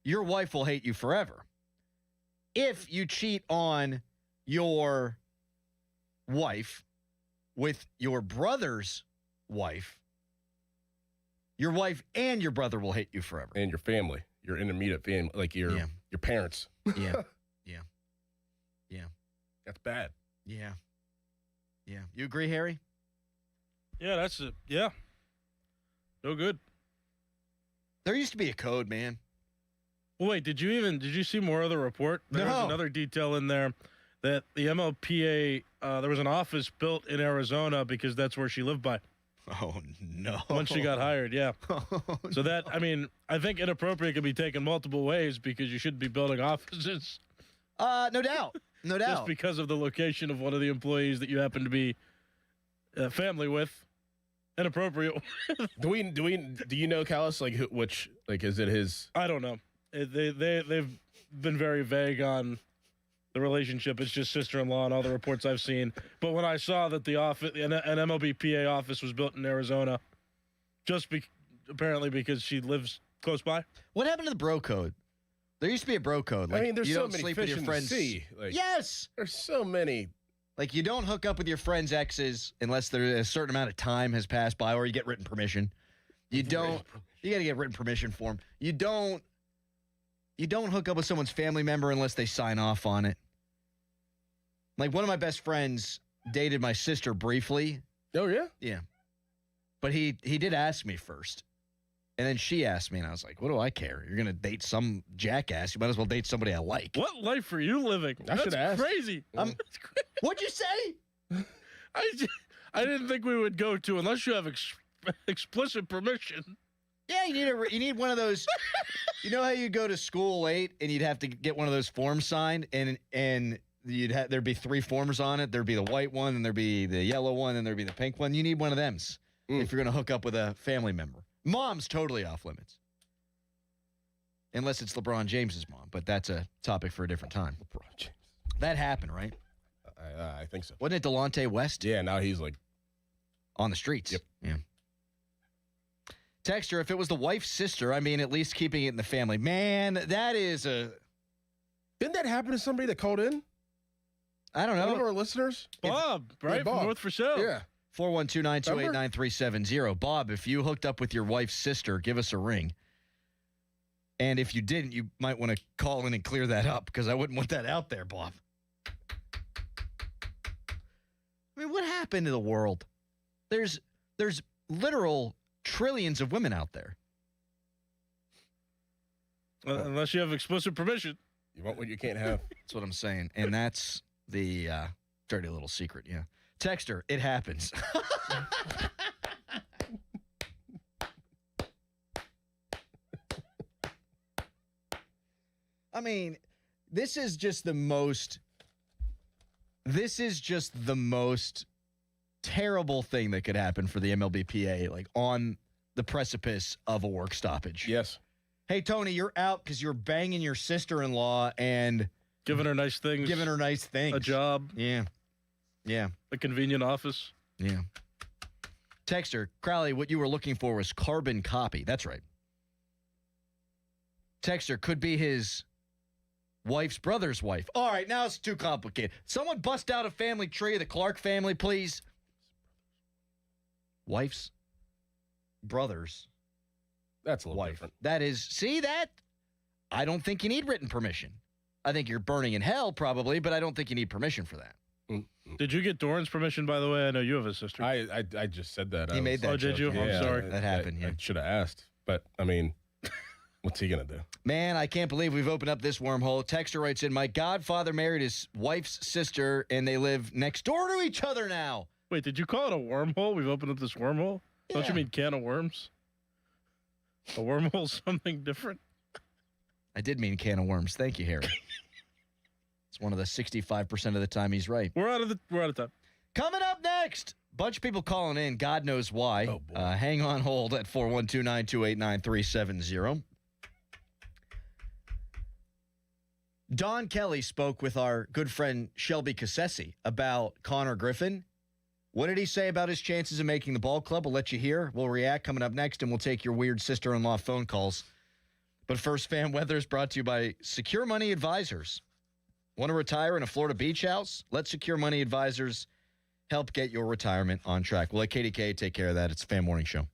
your wife will hate you forever. If you cheat on your wife with your brother's wife, your wife and your brother will hate you forever. And your family, your intermediate family, like your parents. Yeah. Yeah. That's bad. Yeah. You agree, Harry? Yeah, that's it. Yeah. No good. There used to be a code, man. Well, wait, did you see more of the report? There was another detail in there that the MLPA, there was an office built in Arizona because that's where she lived by. Oh, no. When she got hired, yeah. So that, I mean, I think inappropriate can be taken multiple ways because you shouldn't be building offices. No doubt. No doubt. Just because of the location of one of the employees that you happen to be family with. Inappropriate. Do you know, Callis, is it his? I don't know. They've been very vague on the relationship. It's just sister-in-law and all the reports I've seen. But when I saw that the office, an MLB PA office was built in Arizona, apparently because she lives close by. What happened to the bro code? There used to be a bro code. Like, I mean, there's you so don't many sleep fish with your in friends. the sea. Like, yes, there's so many. Like, you don't hook up with your friend's exes unless there a certain amount of time has passed by, or you get written permission. You don't. You got to get written permission for them. You don't hook up with someone's family member unless they sign off on it. Like, one of my best friends dated my sister briefly. Oh, yeah? Yeah. But he did ask me first. And then she asked me, and I was like, what do I care? You're going to date some jackass. You might as well date somebody I like. What life are you living? That's crazy. What'd you say? I didn't think we would go to, unless you have explicit permission. Yeah, you need one of those. You know how you go to school late and you'd have to get one of those forms signed, and there'd be 3 forms on it. There'd be the white one, and there'd be the yellow one, and there'd be the pink one. You need one of them if you're going to hook up with a family member. Mom's totally off limits, unless it's LeBron James's mom. But that's a topic for a different time. LeBron James. That happened, right? I think so. Wasn't it Delonte West? Yeah. Now he's like on the streets. Yep. Yeah. Texter, if it was the wife's sister, I mean, at least keeping it in the family. Man, that is a... Didn't that happen to somebody that called in? I don't know. One of our listeners? Bob, right? Yeah, Bob. From North for Sale. Yeah. 412-928-9370. Bob, if you hooked up with your wife's sister, give us a ring. And if you didn't, you might want to call in and clear that up, because I wouldn't want that out there, Bob. I mean, what happened to the world? There's literal trillions of women out there. Unless you have explicit permission. You want what you can't have. That's what I'm saying. And that's the dirty little secret, yeah. Texter, it happens. I mean, this is just the most terrible thing that could happen for the MLBPA, like on the precipice of a work stoppage. Yes. Hey, Tony, you're out because you're banging your sister-in-law and giving her nice things. A job. Yeah. Yeah. A convenient office. Yeah. Texter, Crowley, what you were looking for was carbon copy. That's right. Texter could be his wife's brother's wife. All right, now it's too complicated. Someone bust out a family tree of the Clark family, please. Wife's brother's That's a little wife. different. That is, see that? I don't think you need written permission. I think you're burning in hell probably, but I don't think you need permission for that. Did you get Doran's permission, by the way? I know you have a sister. I just said that. He made that Oh, did joke. you? Yeah, I'm sorry. That happened, yeah. I should have asked, but I mean, what's he going to do? Man, I can't believe we've opened up this wormhole. Texter writes in, my godfather married his wife's sister, and they live next door to each other now. Wait, did you call it a wormhole? We've opened up this wormhole? Yeah. Don't you mean can of worms? A wormhole's something different? I did mean can of worms. Thank you, Harry. It's one of the 65% of the time he's right. We're out of time. Coming up next, bunch of people calling in. God knows why. Oh, boy. Hang on hold at 412-928-9370. Don Kelly spoke with our good friend Shelby Cassesi about Connor Griffin. What did he say about his chances of making the ball club? We'll let you hear. We'll react coming up next, and we'll take your weird sister-in-law phone calls. But first, fan weather is brought to you by Secure Money Advisors. Want to retire in a Florida beach house? Let Secure Money Advisors help get your retirement on track. We'll let KDK take care of that. It's a Fan Morning Show.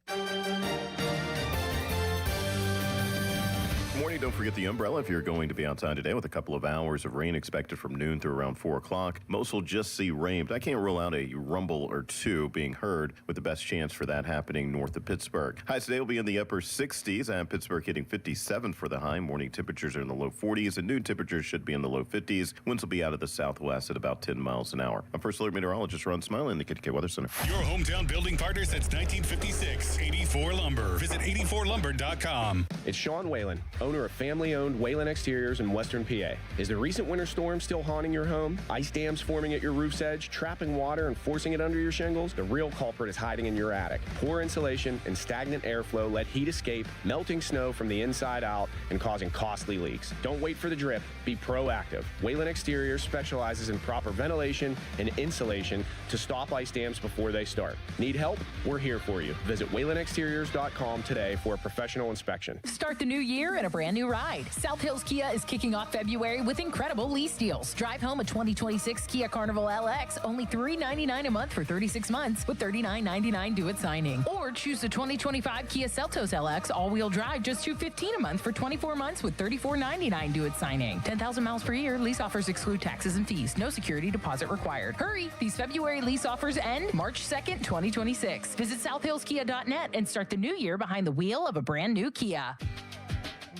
Morning. Don't forget the umbrella if you're going to be outside today with a couple of hours of rain expected from noon through around 4 o'clock. Most will just see rain, but I can't rule out a rumble or two being heard with the best chance for that happening north of Pittsburgh. Highs today will be in the upper 60s and Pittsburgh hitting 57 for the high. Morning temperatures are in the low 40s and noon temperatures should be in the low 50s. Winds will be out of the southwest at about 10 miles an hour. I'm First Alert Meteorologist Ron Smiley in the KTK Weather Center. Your hometown building partner since 1956. 84 Lumber. Visit 84lumber.com. It's Sean Whalen, owner of family-owned Whalen Exteriors in Western PA. Is the recent winter storm still haunting your home? Ice dams forming at your roof's edge, trapping water and forcing it under your shingles? The real culprit is hiding in your attic. Poor insulation and stagnant airflow let heat escape, melting snow from the inside out and causing costly leaks. Don't wait for the drip. Be proactive. Whalen Exteriors specializes in proper ventilation and insulation to stop ice dams before they start. Need help? We're here for you. Visit whalenexteriors.com today for a professional inspection. Start the new year in a brand new ride. South Hills Kia is kicking off February with incredible lease deals. Drive home a 2026 Kia Carnival LX, only $399 a month for 36 months with $39.99 due at signing. Or choose the 2025 Kia Seltos LX all-wheel drive, just $215 a month for 24 months with $34.99 due at signing. 10,000 miles per year. Lease offers exclude taxes and fees. No security deposit required. Hurry! These February lease offers end March 2nd, 2026. Visit southhillskia.net and start the new year behind the wheel of a brand new Kia.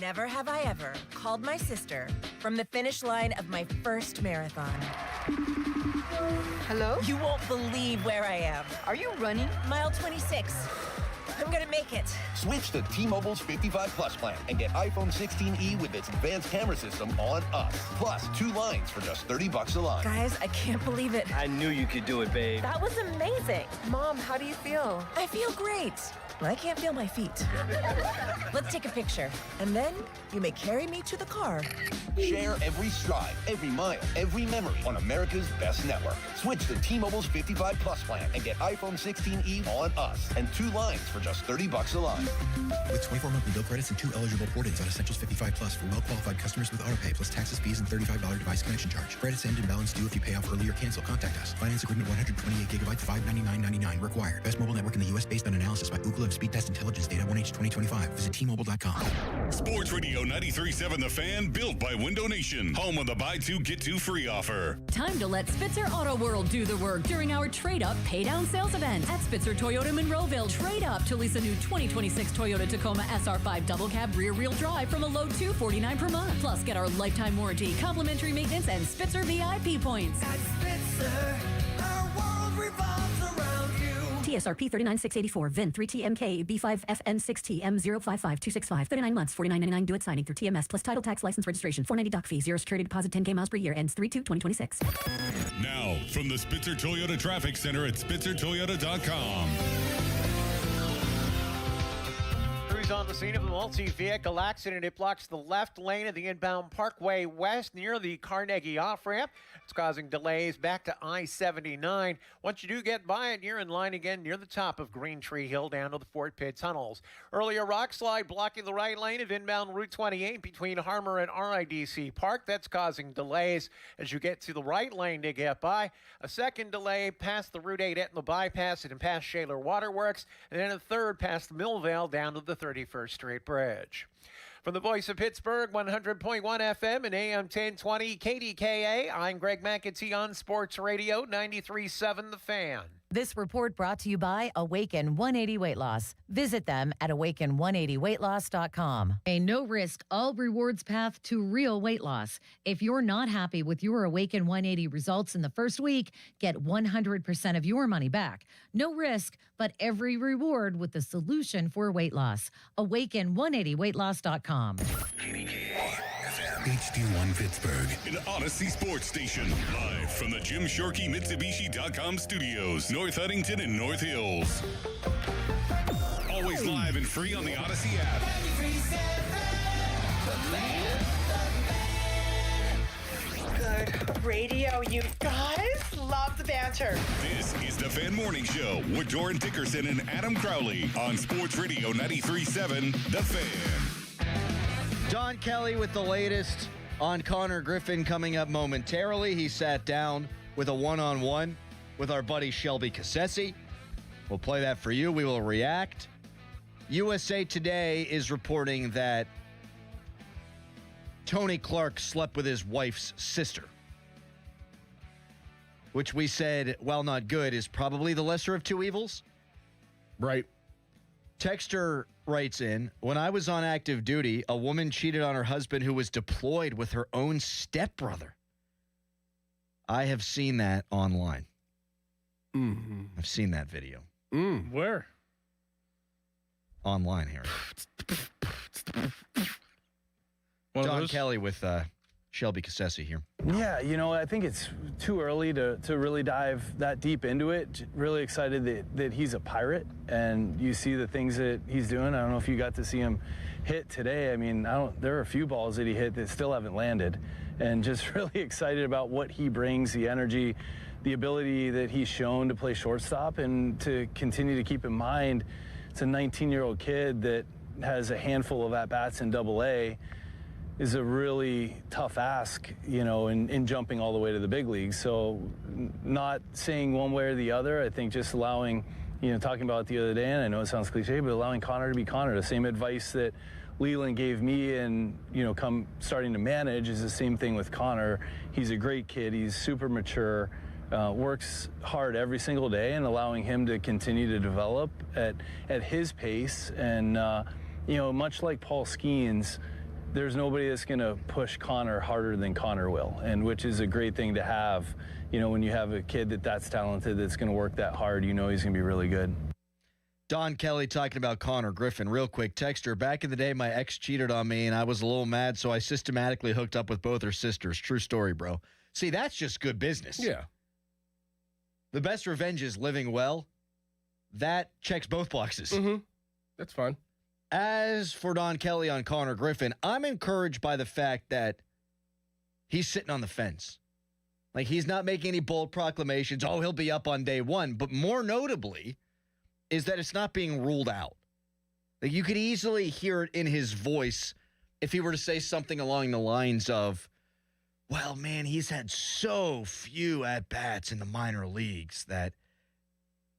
Never have I ever called my sister from the finish line of my first marathon. Hello? You won't believe where I am. Are you running? Mile 26. I'm gonna make it. Switch to T-Mobile's 55 Plus plan and get iPhone 16e with its advanced camera system on us. Plus 2 lines for just $30 a line. Guys, I can't believe it. I knew you could do it, babe. That was amazing. Mom, how do you feel? I feel great. I can't feel my feet. Let's take a picture. And then you may carry me to the car. Share every stride, every mile, every memory on America's best network. Switch to T-Mobile's 55 Plus plan and get iPhone 16e on us and 2 lines for just $30 a line. With 24 monthly bill credits and 2 eligible port-ins on Essentials 55 Plus for well-qualified customers with autopay plus taxes, fees, and $35 device connection charge. Credits end and balance due if you pay off early or cancel. Contact us. Finance agreement 128 gigabytes, $599.99 required. Best mobile network in the U.S. based on analysis by Ookla Speed Test Intelligence Data 1H 2025. Visit T-Mobile.com. Sports Radio 93.7 The Fan, built by Window Nation. Home of the buy 2, get 2 free offer. Time to let Spitzer Auto World do the work during our Trade Up Pay Down sales event. At Spitzer Toyota Monroeville, trade up to lease a new 2026 Toyota Tacoma SR5 double cab rear wheel drive from a low $249 per month. Plus, get our lifetime warranty, complimentary maintenance, and Spitzer VIP points. At Spitzer, our world revolves around you. TSRP 39684. VIN 3TMK B5FN6T M055265. 39 months. $49.99 due at signing through TMS plus title tax license registration. $490 doc fee. 0 security deposit 10K miles per year. Ends 3/2/2026. Now, from the Spitzer Toyota Traffic Center at SpitzerToyota.com. Crews on the scene of a multi-vehicle accident. It blocks the left lane of the inbound Parkway West near the Carnegie off-ramp. It's causing delays back to I-79. Once you do get by it, you're in line again near the top of Green Tree Hill down to the Fort Pitt tunnels. Earlier, rock slide blocking the right lane of inbound Route 28 between Harmer and RIDC Park. That's causing delays as you get to the right lane to get by. A second delay past the Route 8 Etna bypass and past Shaler Waterworks. And then a third past Millvale down to the 31st Street Bridge. From the voice of Pittsburgh, 100.1 FM and AM 1020 KDKA, I'm Greg McAtee on Sports Radio 93.7 The Fan. This report brought to you by Awaken 180 Weight Loss. Visit them at awaken180weightloss.com. A no-risk, all-rewards path to real weight loss. If you're not happy with your Awaken 180 results in the first week, get 100% of your money back. No risk, but every reward with the solution for weight loss. Awaken180weightloss.com. HD1 Pittsburgh, an Odyssey Sports Station. Live from the Jim Shorkey Mitsubishi.com studios, North Huntington and North Hills. Always live and free on the Odyssey app. Good radio, you guys. Love the banter. This is the Fan Morning Show with Doran Dickerson and Adam Crowley on Sports Radio 93.7 The Fan. Don Kelly with the latest on Connor Griffin coming up momentarily. He sat down with a one-on-one with our buddy Shelby Cassesi. We'll play that for you. We will react. USA Today is reporting that Tony Clark slept with his wife's sister, which we said, while not good, is probably the lesser of two evils. Right. Texter writes in, when I was on active duty, a woman cheated on her husband who was deployed with her own stepbrother. I have seen that online. Mm-hmm. I've seen that video. Where? Online, Harry. Don Kelly with Shelby Cassesi here. Yeah, you know, I think it's too early to really dive that deep into it. Really excited that he's a Pirate, and you see the things that he's doing. I don't know if you got to see him hit today. I mean, there are a few balls that he hit that still haven't landed, and just really excited about what he brings, the energy, the ability that he's shown to play shortstop, and to continue to keep in mind it's a 19-year-old kid that has a handful of at-bats in Double-A. Is a really tough ask, you know, in jumping all the way to the big leagues. So not saying one way or the other, I think just allowing, you know, talking about it the other day, and I know it sounds cliche, but allowing Connor to be Connor. The same advice that Leland gave me and, you know, starting to manage is the same thing with Connor. He's a great kid. He's super mature, works hard every single day, and allowing him to continue to develop at his pace. And, you know, much like Paul Skeens, there's nobody that's going to push Connor harder than Connor will, and which is a great thing to have. You know, when you have a kid that's talented, that's going to work that hard, you know he's going to be really good. Don Kelly talking about Connor Griffin. Real quick, texter, back in the day, my ex cheated on me, and I was a little mad, so I systematically hooked up with both her sisters. True story, bro. See, that's just good business. Yeah. The best revenge is living well. That checks both boxes. Mm-hmm. That's fine. As for Don Kelly on Connor Griffin, I'm encouraged by the fact that he's sitting on the fence. Like, he's not making any bold proclamations, oh, he'll be up on day one. But more notably is that it's not being ruled out. Like, you could easily hear it in his voice if he were to say something along the lines of, well, man, he's had so few at-bats in the minor leagues that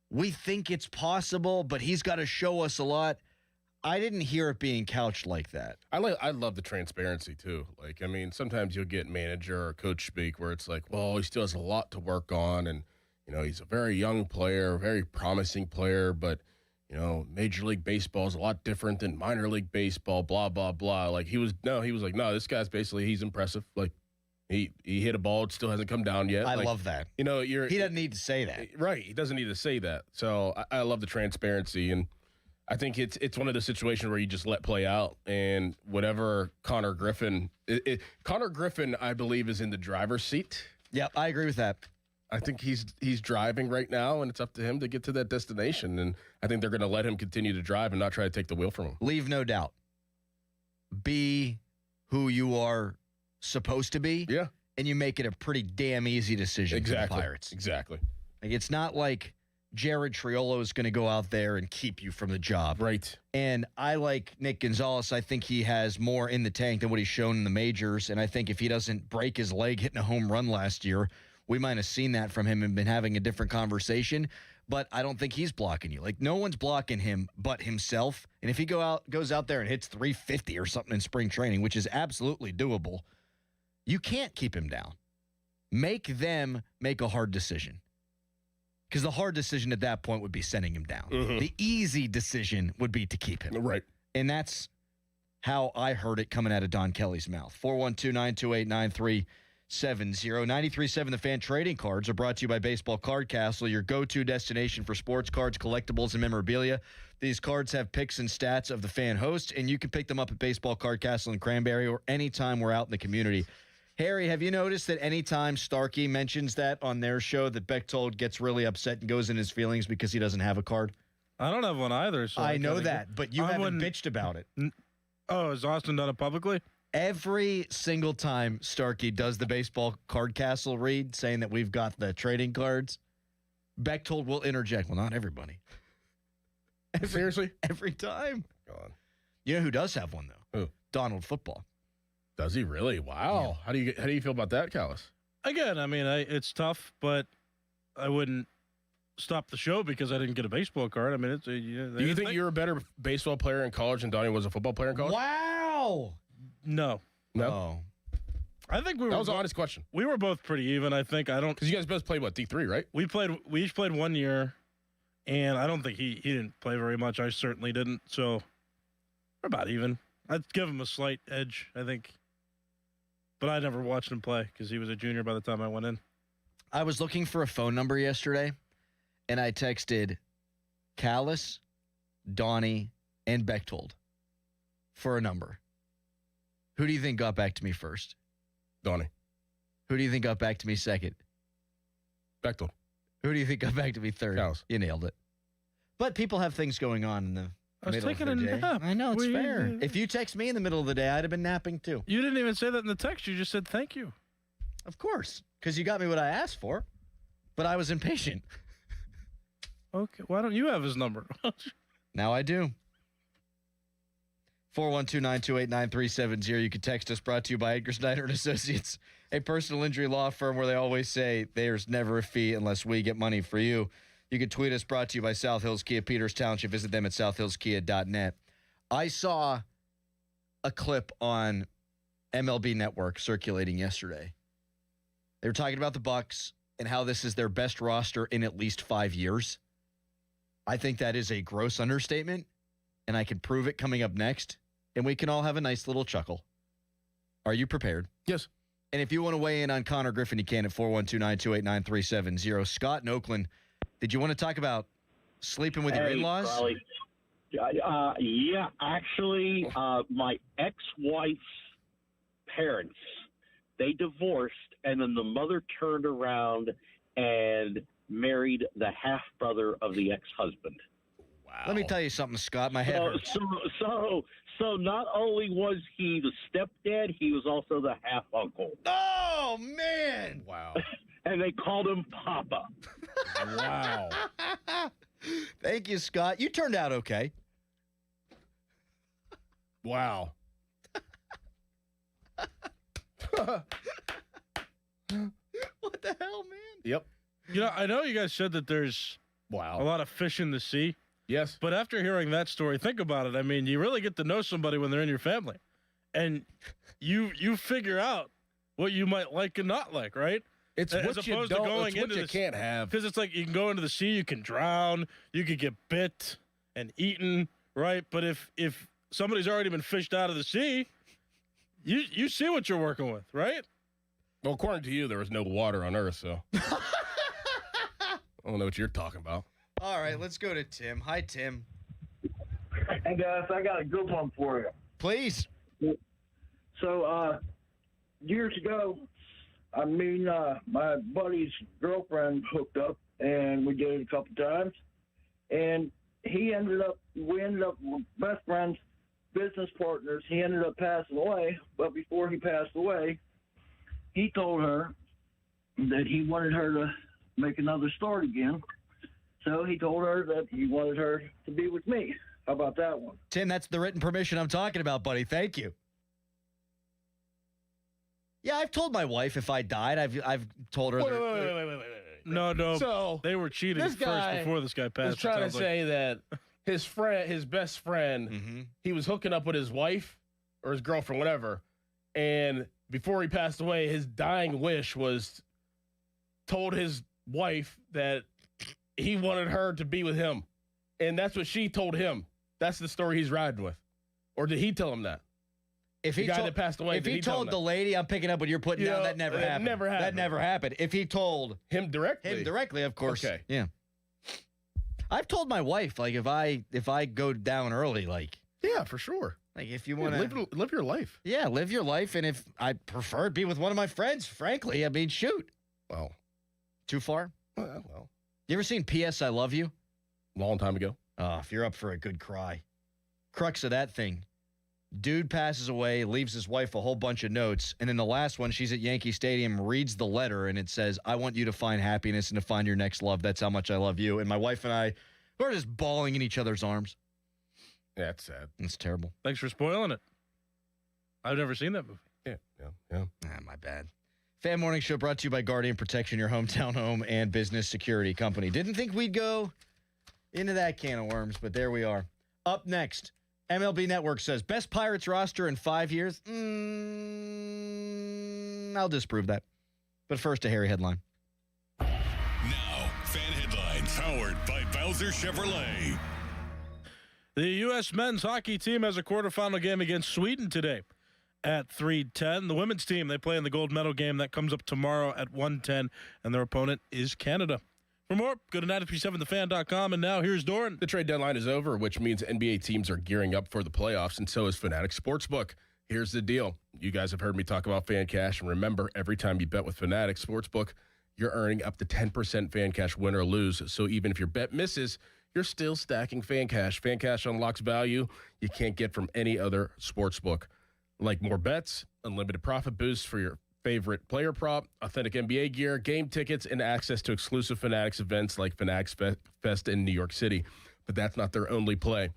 we think it's possible, but he's got to show us a lot. I didn't hear it being couched like that. I love the transparency, too. Like, I mean, sometimes you'll get manager or coach speak where it's like, well, he still has a lot to work on, and, you know, he's a very young player, very promising player, but, you know, Major League Baseball is a lot different than minor league baseball, blah, blah, blah. Like, he was like, no, this guy's basically, he's impressive. Like, He hit a ball. It still hasn't come down yet. I love that. He doesn't need to say that. Right. He doesn't need to say that. So I love the transparency. And I think it's one of the situations where you just let play out. And whatever Connor Griffin, I believe, is in the driver's seat. Yep, I agree with that. I think he's driving right now, and it's up to him to get to that destination. And I think they're going to let him continue to drive and not try to take the wheel from him. Leave no doubt. Be who you are supposed to be. Yeah. And you make it a pretty damn easy decision for the Pirates. Exactly. Like, it's not like Jared Triolo is going to go out there and keep you from the job. Right. And I like Nick Gonzalez. I think he has more in the tank than what he's shown in the majors. And I think if he doesn't break his leg hitting a home run last year, we might have seen that from him and been having a different conversation. But I don't think he's blocking you. Like, no one's blocking him but himself. And if he goes out there and hits 350 or something in spring training, which is absolutely doable, you can't keep him down. Make them make a hard decision. Because the hard decision at that point would be sending him down. Mm-hmm. The easy decision would be to keep him. Right. And that's how I heard it coming out of Don Kelly's mouth. 412-928-9370. 93.7 The Fan trading cards are brought to you by Baseball Card Castle, your go-to destination for sports cards, collectibles, and memorabilia. These cards have picks and stats of the fan host, and you can pick them up at Baseball Card Castle in Cranberry or anytime we're out in the community. Harry, have you noticed that anytime Starkey mentions that on their show, that Bechtold gets really upset and goes in his feelings because he doesn't have a card? I don't have one either. So I know that, but you haven't bitched about it. Oh, has Austin done it publicly? Every single time Starkey does the Baseball Card Castle read, saying that we've got the trading cards, Bechtold will interject. Well, not everybody. Seriously? Every time. God. You know who does have one, though? Who? Donald Football. Does he really? Wow. Yeah. How do you feel about that, Callis? Again, I mean, it's tough, but I wouldn't stop the show because I didn't get a baseball card. I mean, it's. Do you think you're a better baseball player in college than Donnie was a football player in college? Wow. No. Oh. I think we were. That was an honest question. We were both pretty even. I think. I don't. Because you guys both played, what, D3, right? We each played 1 year, and I don't think he didn't play very much. I certainly didn't. So we're about even. I'd give him a slight edge, I think. But I never watched him play because he was a junior by the time I went in. I was looking for a phone number yesterday, and I texted Callis, Donnie, and Bechtold for a number. Who do you think got back to me first? Donnie. Who do you think got back to me second? Bechtold. Who do you think got back to me third? Callis. You nailed it. But people have things going on in the middle of the day. nap. I know, it's fair. If you text me in the middle of the day, I'd have been napping too. You didn't even say that in the text. You just said thank you. Of course, because you got me what I asked for, but I was impatient. Okay, why don't you have his number? Now I do. 412-928-9370. You can text us, brought to you by Edgar Snyder & Associates, a personal injury law firm where they always say there's never a fee unless we get money for you. You can tweet us, brought to you by South Hills Kia Peters Township. Visit them at southhillskia.net. I saw a clip on MLB Network circulating yesterday. They were talking about the Bucks and how this is their best roster in at least 5 years. I think that is a gross understatement, and I can prove it coming up next, and we can all have a nice little chuckle. Are you prepared? Yes. And if you want to weigh in on Connor Griffin, you can at 412-928-9370. Scott in Oakland, did you want to talk about sleeping with your in-laws? Yeah, actually, my ex-wife's parents, they divorced, and then the mother turned around and married the half-brother of the ex-husband. Wow. Let me tell you something, Scott. My head hurts. So not only was he the stepdad, he was also the half-uncle. Oh, man! Wow. And they called him Papa. Wow. Thank you, Scott. You turned out okay. Wow. What the hell, man? Yep. You know, I know you guys said that there's a lot of fish in the sea. Yes. But after hearing that story, think about it. I mean, you really get to know somebody when they're in your family. And you figure out what you might like and not like, right? It's As what you opposed to don't, going it's what into you can't have. Because it's like you can go into the sea, you can drown, you could get bit and eaten, right? But if somebody's already been fished out of the sea, you see what you're working with, right? Well, according to you, there was no water on Earth, so. I don't know what you're talking about. All right, let's go to Tim. Hi, Tim. Hey, guys, I got a good one for you. Please. So, years ago, my buddy's girlfriend hooked up, and we did it a couple times. And we ended up best friends, business partners. He ended up passing away, but before he passed away, he told her that he wanted her to make another start again. So he told her that he wanted her to be with me. How about that one? Tim, that's the written permission I'm talking about, buddy. Thank you. Yeah, I've told my wife if I died, I've told her. Wait. No. So they were cheating this guy first before this guy passed. He's trying to say that his best friend, he was hooking up with his wife or his girlfriend, whatever, and before he passed away, his dying wish was told his wife that he wanted her to be with him, and that's what she told him. That's the story he's riding with, or did he tell him that? If the guy that passed away, if he told the lady, I'm picking up what you're putting down. That never happened. Never happened. That never happened. If he told him directly, of course. Okay. Yeah. I've told my wife, like, if I go down early, like, yeah, for sure. Like, if you want to live your life. Yeah, live your life. And if I prefer to be with one of my friends, frankly, I mean, shoot. Well, too far? Well. You ever seen P.S. I Love You? Long time ago. If you're up for a good cry. Crux of that thing. Dude passes away, leaves his wife a whole bunch of notes, and in the last one, she's at Yankee Stadium, reads the letter, and it says, I want you to find happiness and to find your next love. That's how much I love you. And my wife and I, we're just bawling in each other's arms. Yeah, it's sad. It's terrible. Thanks for spoiling it. I've never seen that movie. Yeah. My bad. Fan Morning Show brought to you by Guardian Protection, your hometown home and business security company. Didn't think we'd go into that can of worms, but there we are. Up next, MLB Network says best Pirates roster in 5 years. I'll disprove that. But first, a hairy headline. Now, fan headlines powered by Bowser Chevrolet. The U.S. men's hockey team has a quarterfinal game against Sweden today at 3:10. The women's team, they play in the gold medal game that comes up tomorrow at 1:10, and their opponent is Canada. For more, go to 937thefan.com, and now here's Doran. The trade deadline is over, which means NBA teams are gearing up for the playoffs, and so is Fanatics Sportsbook. Here's the deal. You guys have heard me talk about Fan Cash, and remember, every time you bet with Fanatics Sportsbook, you're earning up to 10% Fan Cash win or lose. So even if your bet misses, you're still stacking Fan Cash. Fan Cash unlocks value you can't get from any other sportsbook. Like more bets, unlimited profit boosts for your favorite player prop, authentic NBA gear, game tickets, and access to exclusive Fanatics events like Fanatics Fest in New York City. But that's not their only play.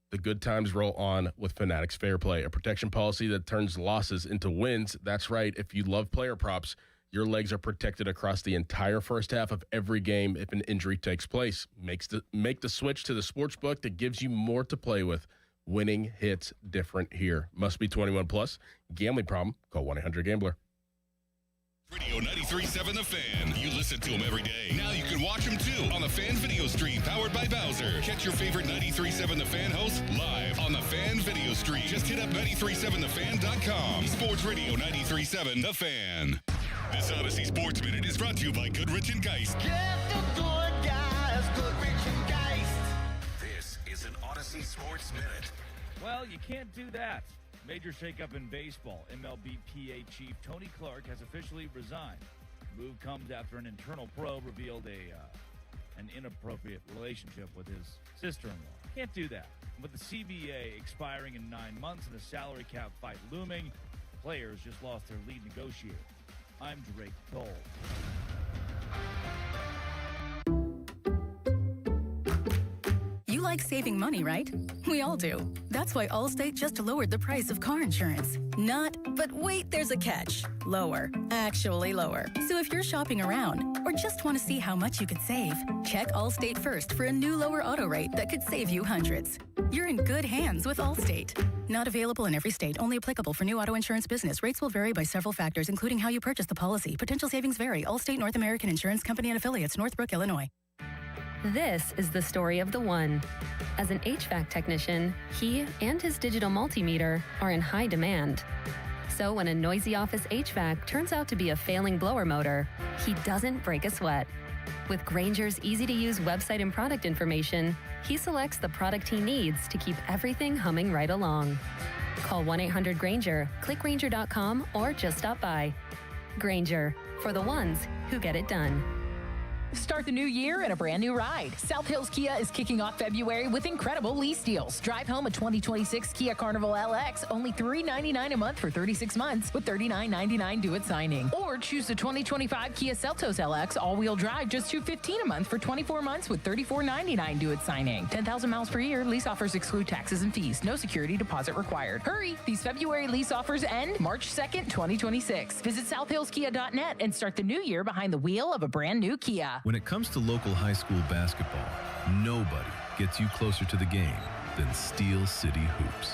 The good times roll on with Fanatics Fair Play, a protection policy that turns losses into wins. That's right. If you love player props, your legs are protected across the entire first half of every game if an injury takes place. Make the switch to the sportsbook that gives you more to play with. Winning hits different here. Must be 21 plus. Gambling problem? Call 1-800-GAMBLER. Radio 93.7 The Fan. You listen to them every day. Now you can watch them too on the Fan Video Stream powered by Bowser. Catch your favorite 93.7 The Fan hosts live on the Fan Video Stream. Just hit up 937thefan.com. Sports Radio 93.7 The Fan. This Odyssey Sports Minute is brought to you by Goodrich & Geist. Get the good guys, Goodrich & Geist. This is an Odyssey Sports Minute. Well, you can't do that. Major shakeup in baseball. MLB PA chief Tony Clark has officially resigned. The move comes after an internal probe revealed an inappropriate relationship with his sister-in-law. Can't do that. With the CBA expiring in 9 months and the salary cap fight looming, the players just lost their lead negotiator. I'm Drake Dole. You like saving money, right? We all do. That's why Allstate just lowered the price of car insurance. But wait, there's a catch. Lower. Actually lower. So if you're shopping around or just want to see how much you could save, check Allstate first for a new lower auto rate that could save you hundreds. You're in good hands with Allstate. Not available in every state. Only applicable for new auto insurance business. Rates will vary by several factors, including how you purchase the policy. Potential savings vary. Allstate North American Insurance Company and Affiliates, Northbrook, Illinois. This is the story of the one. As an HVAC technician, he and his digital multimeter are in high demand. So when a noisy office HVAC turns out to be a failing blower motor, he doesn't break a sweat. With Grainger's easy-to-use website and product information, he selects the product he needs to keep everything humming right along. Call 1-800-GRAINGER, click Grainger.com, or just stop by. Grainger, for the ones who get it done. Start the new year in a brand new ride. South Hills Kia is kicking off February with incredible lease deals. Drive home a 2026 Kia Carnival LX, only $399 a month for 36 months with $39.99 due at signing. Or choose the 2025 Kia Seltos LX all-wheel drive, just $215 a month for 24 months with $34.99 due at signing. 10,000 miles per year. Lease offers exclude taxes and fees. No security deposit required. Hurry! These February lease offers end March 2nd, 2026. Visit southhillskia.net and start the new year behind the wheel of a brand new Kia. When it comes to local high school basketball, nobody gets you closer to the game than Steel City Hoops.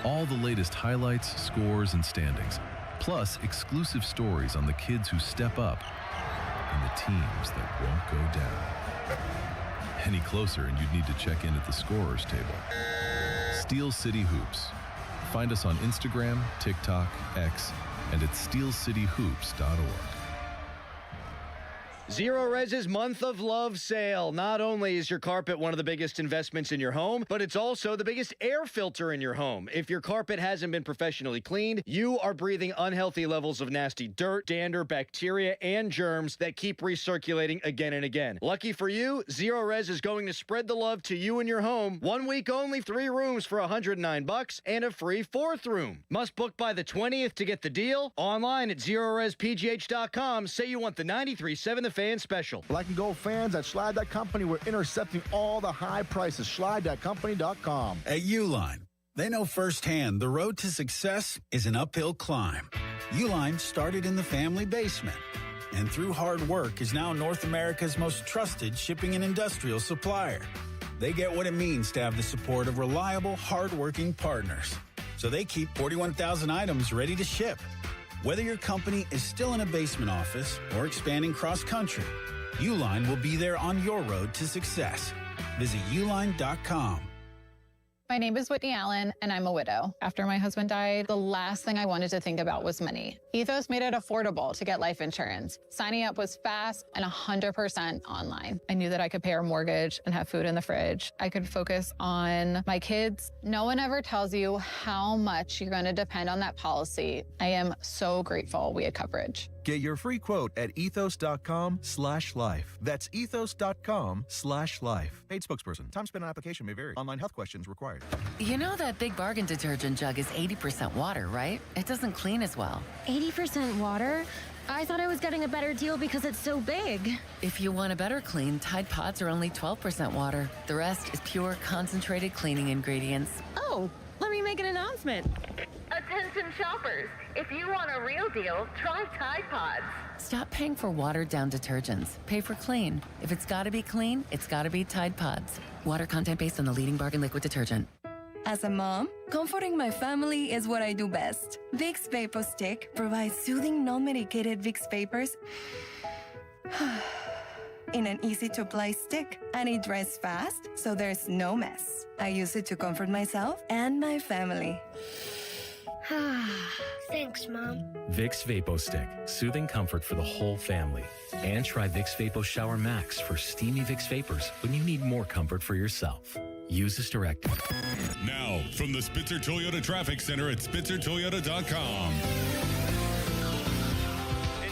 All the latest highlights, scores, and standings, plus exclusive stories on the kids who step up and the teams that won't go down. Any closer and you'd need to check in at the scorer's table. Steel City Hoops. Find us on Instagram, TikTok, X, and at steelcityhoops.org. Zero Res's Month of Love sale. Not only is your carpet one of the biggest investments in your home, but it's also the biggest air filter in your home. If your carpet hasn't been professionally cleaned, you are breathing unhealthy levels of nasty dirt, dander, bacteria, and germs that keep recirculating again and again. Lucky for you, Zero Res is going to spread the love to you and your home. 1 week only, 3 rooms for $109 and a free 4th room. Must book by the 20th to get the deal. Online at ZeroResPGH.com. Say you want the 93.7 The Fan special. Black and gold fans at Schley Company, we're intercepting all the high prices. Schley.company.com. At Uline, they know firsthand the road to success is an uphill climb. Uline started in the family basement and through hard work is now North America's most trusted shipping and industrial supplier. They get what it means to have the support of reliable, hardworking partners. So they keep 41,000 items ready to ship. Whether your company is still in a basement office or expanding cross-country, Uline will be there on your road to success. Visit uline.com. My name is Whitney Allen, and I'm a widow. After my husband died, the last thing I wanted to think about was money. Ethos made it affordable to get life insurance. Signing up was fast and 100% online. I knew that I could pay our mortgage and have food in the fridge. I could focus on my kids. No one ever tells you how much you're going to depend on that policy. I am so grateful we had coverage. Get your free quote at ethos.com/life. That's ethos.com/life. Paid spokesperson. Time spent on application may vary. Online health questions required. You know that Big Bargain detergent jug is 80% water, right? It doesn't clean as well. 80% water? I thought I was getting a better deal because it's so big. If you want a better clean, Tide Pods are only 12% water. The rest is pure, concentrated cleaning ingredients. Oh, let me make an announcement. Attention shoppers, if you want a real deal, try Tide Pods. Stop paying for watered-down detergents. Pay for clean. If it's gotta be clean, it's gotta be Tide Pods. Water content based on the leading bargain liquid detergent. As a mom, comforting my family is what I do best. Vicks Vapor Stick provides soothing, non-medicated Vicks Vapors in an easy-to-apply stick, and it dries fast, so there's no mess. I use it to comfort myself and my family. Thanks, Mom. Vicks Vapo Stick, soothing comfort for the whole family. And try Vicks Vapo Shower Max for steamy Vicks Vapors when you need more comfort for yourself. Use this directive. Now, from the Spitzer Toyota Traffic Center at SpitzerToyota.com.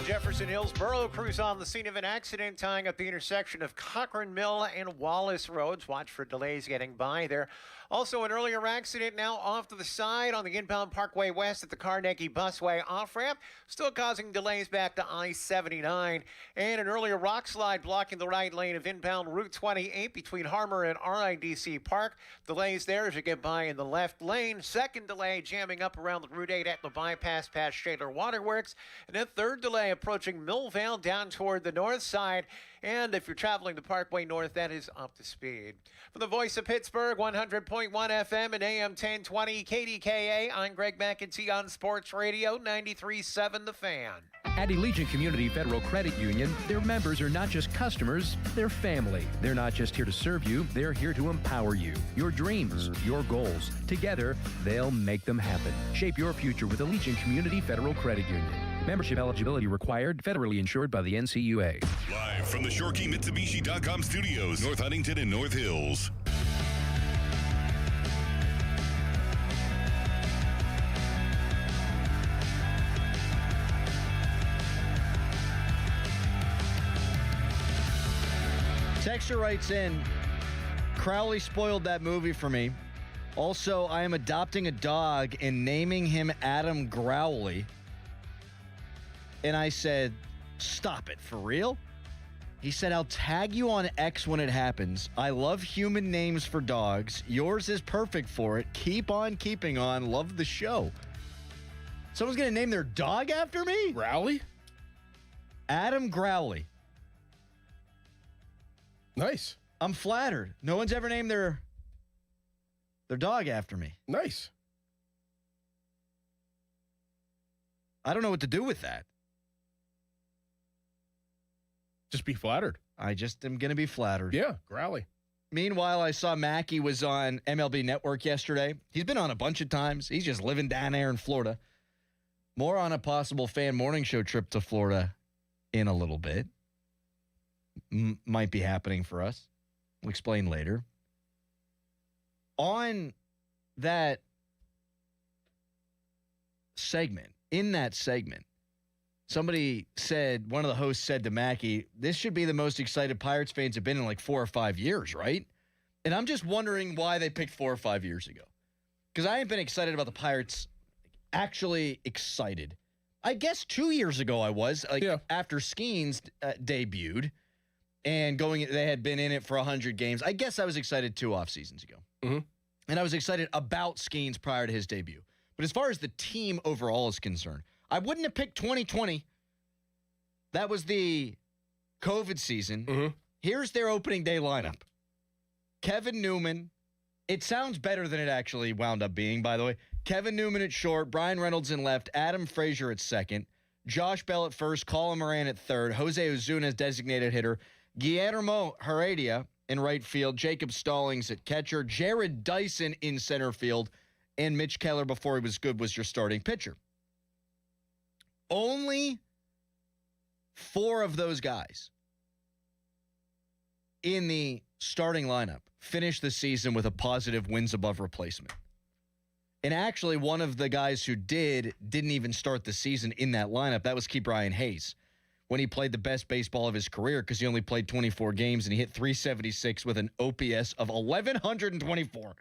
Jefferson Hillsborough, crews on the scene of an accident tying up the intersection of Cochrane Mill and Wallace Roads. Watch for delays getting by there. Also, an earlier accident now off to the side on the inbound Parkway West at the Carnegie Busway off-ramp, still causing delays back to I-79. And an earlier rock slide blocking the right lane of inbound Route 28 between Harmer and RIDC Park. Delays there as you get by in the left lane. Second delay jamming up around the Route 8 at the bypass past Shaler Waterworks. And then third delay approaching Millvale down toward the north side. And if you're traveling the Parkway North, that is up to speed. For the Voice of Pittsburgh, 100.1 FM and AM 1020 KDKA, I'm Greg McEntee on Sports Radio 93.7 The Fan. At Allegiant Community Federal Credit Union, their members are not just customers, they're family. They're not just here to serve you, they're here to empower you. Your dreams, your goals. Together, they'll make them happen. Shape your future with Allegiant Community Federal Credit Union. Membership eligibility required, federally insured by the NCUA. Live from the ShoreKeyMitsubishi.com studios, North Huntington and North Hills. Texter writes in, Crowley spoiled that movie for me. Also, I am adopting a dog and naming him Adam Growley. And I said, stop it, for real? He said, I'll tag you on X when it happens. I love human names for dogs. Yours is perfect for it. Keep on keeping on. Love the show. Someone's going to name their dog after me? Growley? Adam Growley. Nice. I'm flattered. No one's ever named their dog after me. Nice. I don't know what to do with that. Just be flattered. I just am going to be flattered. Yeah, Growley. Meanwhile, I saw Mackey was on MLB Network yesterday. He's been on a bunch of times. He's just living down there in Florida. More on a possible fan morning show trip to Florida in a little bit. Might be happening for us. We'll explain later. On that segment, in that segment, somebody said, one of the hosts said to Mackey, this should be the most excited Pirates fans have been in like 4 or 5 years, right? And I'm just wondering why they picked 4 or 5 years ago. Because I ain't been excited about the Pirates, actually excited. I guess 2 years ago I was, after Skeens debuted. And they had been in it for 100 games. I guess I was excited 2 off seasons ago. Mm-hmm. And I was excited about Skeens prior to his debut. But as far as the team overall is concerned, I wouldn't have picked 2020. That was the COVID season. Mm-hmm. Here's their opening day lineup. Kevin Newman. It sounds better than it actually wound up being, by the way. Kevin Newman at short, Brian Reynolds in left, Adam Frazier at second, Josh Bell at first, Colin Moran at third, Jose Ozuna as designated hitter, Guillermo Heredia in right field, Jacob Stallings at catcher, Jared Dyson in center field, and Mitch Keller, before he was good, was your starting pitcher. Only 4 of those guys in the starting lineup finished the season with a positive wins above replacement. And actually, one of the guys who didn't even start the season in that lineup. That was Ke'Bryan Hayes, when he played the best baseball of his career because he only played 24 games and he hit 376 with an OPS of 1,124.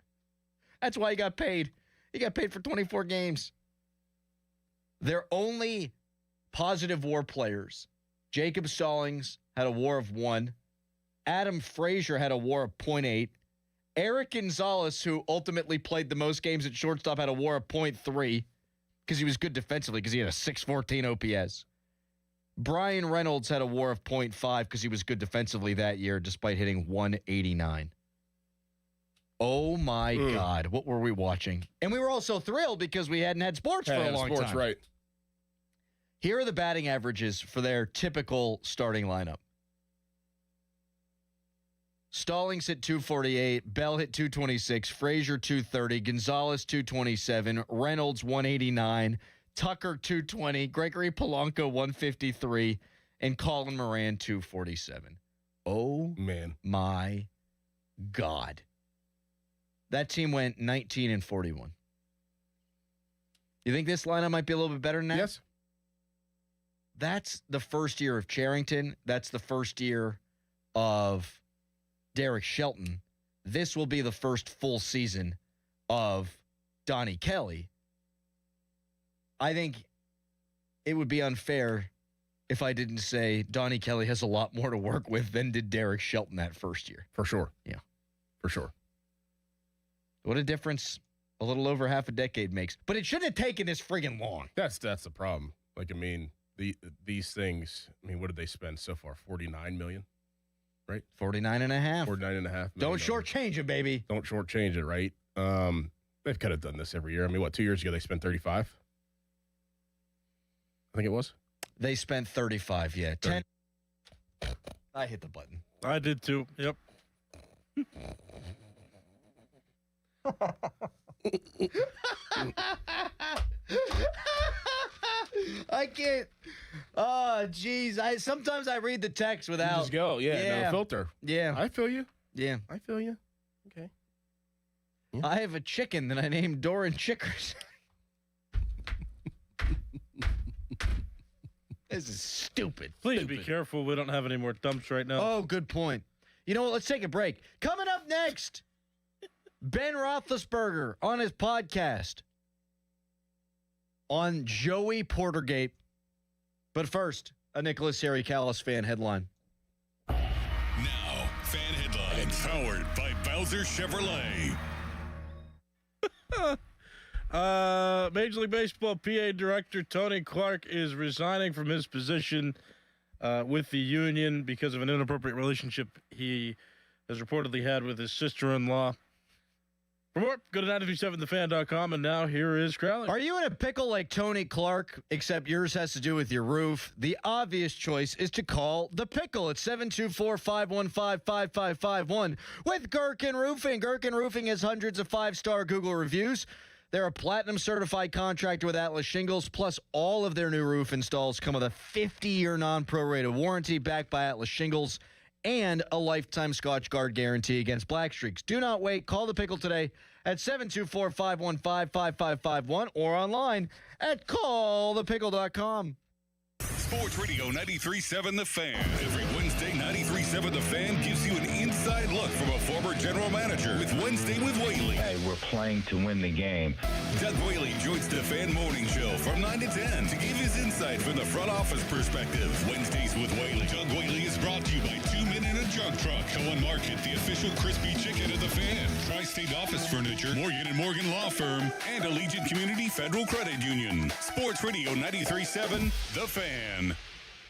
That's why he got paid. He got paid for 24 games. Their only positive WAR players, Jacob Stallings had a WAR of 1. Adam Frazier had a WAR of 0.8. Eric Gonzalez, who ultimately played the most games at shortstop, had a WAR of 0.3 because he was good defensively because he had a 614 OPS. Brian Reynolds had a WAR of 0.5 because he was good defensively that year despite hitting 189. Oh, my God. What were we watching? And we were also thrilled because we hadn't had sports for a long time. Right. Here are the batting averages for their typical starting lineup. Stallings hit 248, Bell hit 226, Frazier 230, Gonzalez 227, Reynolds 189, Tucker 220, Gregory Polanco 153, and Colin Moran 247. Oh, man. My God. That team went 19-41. You think this lineup might be a little bit better than that? Yes. That's the first year of Charrington. That's the first year of Derek Shelton. This will be the first full season of Donnie Kelly. I think it would be unfair if I didn't say Donnie Kelly has a lot more to work with than did Derek Shelton that first year. For sure. Yeah. For sure. What a difference a little over half a decade makes. But it shouldn't have taken this friggin' long. That's the problem. Like, I mean, these things, I mean, what did they spend so far? $49 million, right? 49.5. $49.5. Don't shortchange it, baby. Don't shortchange it, right? They've kind of done this every year. I mean, what, 2 years ago they spent 35? I think it was. They spent 35, yeah. 10. I hit the button. I did too. Yep. I can't. Oh, geez. Sometimes I read the text without. Just go. Yeah, no filter. Yeah. I feel you. Yeah. I feel you. Okay. Yeah. I have a chicken that I named Doran Chickers. This is stupid. Please be careful. We don't have any more dumps right now. Oh, good point. You know what? Let's take a break. Coming up next, Ben Roethlisberger on his podcast on Joey Portergate. But first, a Nicholas Harry Callis fan headline. Now, fan headlines powered by Bowser Chevrolet. Major League Baseball PA Director Tony Clark is resigning from his position with the union because of an inappropriate relationship he has reportedly had with his sister-in-law. For more, go to 937thefan.com, and now here is Crowley. Are you in a pickle like Tony Clark, except yours has to do with your roof? The obvious choice is to call The Pickle at 724-515-5551 with Gherkin Roofing. Gherkin Roofing has hundreds of five-star Google reviews. They're a platinum-certified contractor with Atlas Shingles, plus all of their new roof installs come with a 50-year non-prorated warranty backed by Atlas Shingles and a lifetime Scotch Guard guarantee against black streaks. Do not wait. Call The Pickle today at 724-515-5551 or online at callthepickle.com. Sports Radio 93.7 The Fan. Every Wednesday, 93.7 The Fan gives you an inside look from a former general manager with Wednesday with Whaley. Hey, we're playing to win the game. Doug Whaley joins the Fan Morning Show from 9 to 10 to give his insight from the front office perspective. Wednesdays with Whaley. Doug Whaley is brought to you by 2 Men in a Jug Truck. Cohen Market, the official crispy chicken of The Fan. Tri-State Office Furniture, Morgan & Morgan Law Firm, and Allegiant Community Federal Credit Union. Sports Radio 93.7 The Fan.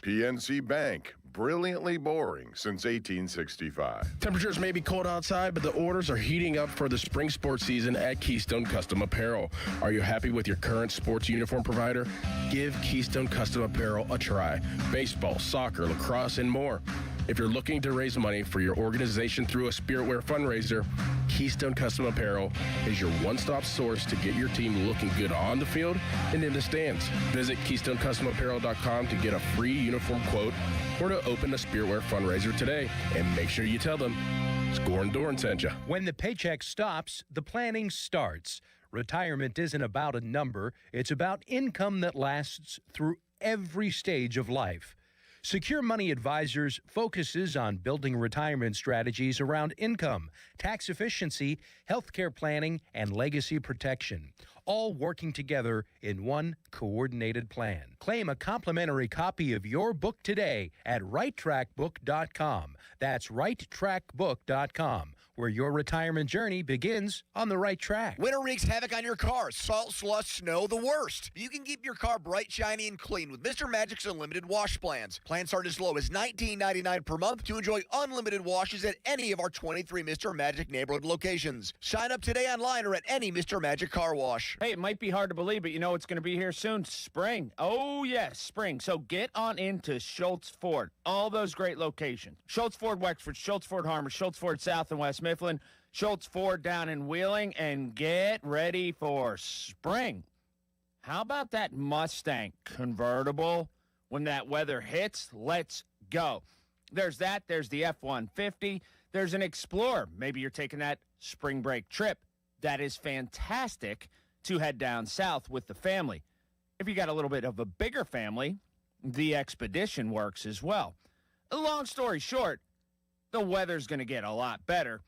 PNC Bank, brilliantly boring since 1865. Temperatures may be cold outside, but the orders are heating up for the spring sports season at Keystone Custom Apparel. Are you happy with your current sports uniform provider? Give Keystone Custom Apparel a try. Baseball, soccer, lacrosse, and more. If you're looking to raise money for your organization through a Spiritwear fundraiser, Keystone Custom Apparel is your one-stop source to get your team looking good on the field and in the stands. Visit KeystoneCustomApparel.com to get a free uniform quote or to open a Spiritwear fundraiser today. And make sure you tell them Score and Doran sent you. When the paycheck stops, the planning starts. Retirement isn't about a number. It's about income that lasts through every stage of life. Secure Money Advisors focuses on building retirement strategies around income, tax efficiency, healthcare planning, and legacy protection, all working together in one coordinated plan. Claim a complimentary copy of your book today at righttrackbook.com. That's righttrackbook.com, where your retirement journey begins on the right track. Winter wreaks havoc on your car. Salt, slush, snow, the worst. You can keep your car bright, shiny, and clean with Mr. Magic's unlimited wash plans. Plans start as low as $19.99 per month to enjoy unlimited washes at any of our 23 Mr. Magic neighborhood locations. Sign up today online or at any Mr. Magic car wash. Hey, it might be hard to believe, but you know it's going to be here soon. Spring. Oh, yes, spring. So get on into Schultz Ford. All those great locations. Schultz Ford Wexford, Schultz Ford Harmer, Schultz Ford South and West Mifflin, Schultz Ford down in Wheeling, and get ready for spring. How about that Mustang convertible? When that weather hits, let's go. There's that. There's the F-150. There's an Explorer. Maybe you're taking that spring break trip. That is fantastic to head down south with the family. If you got a little bit of a bigger family, the Expedition works as well. Long story short, the weather's going to get a lot better.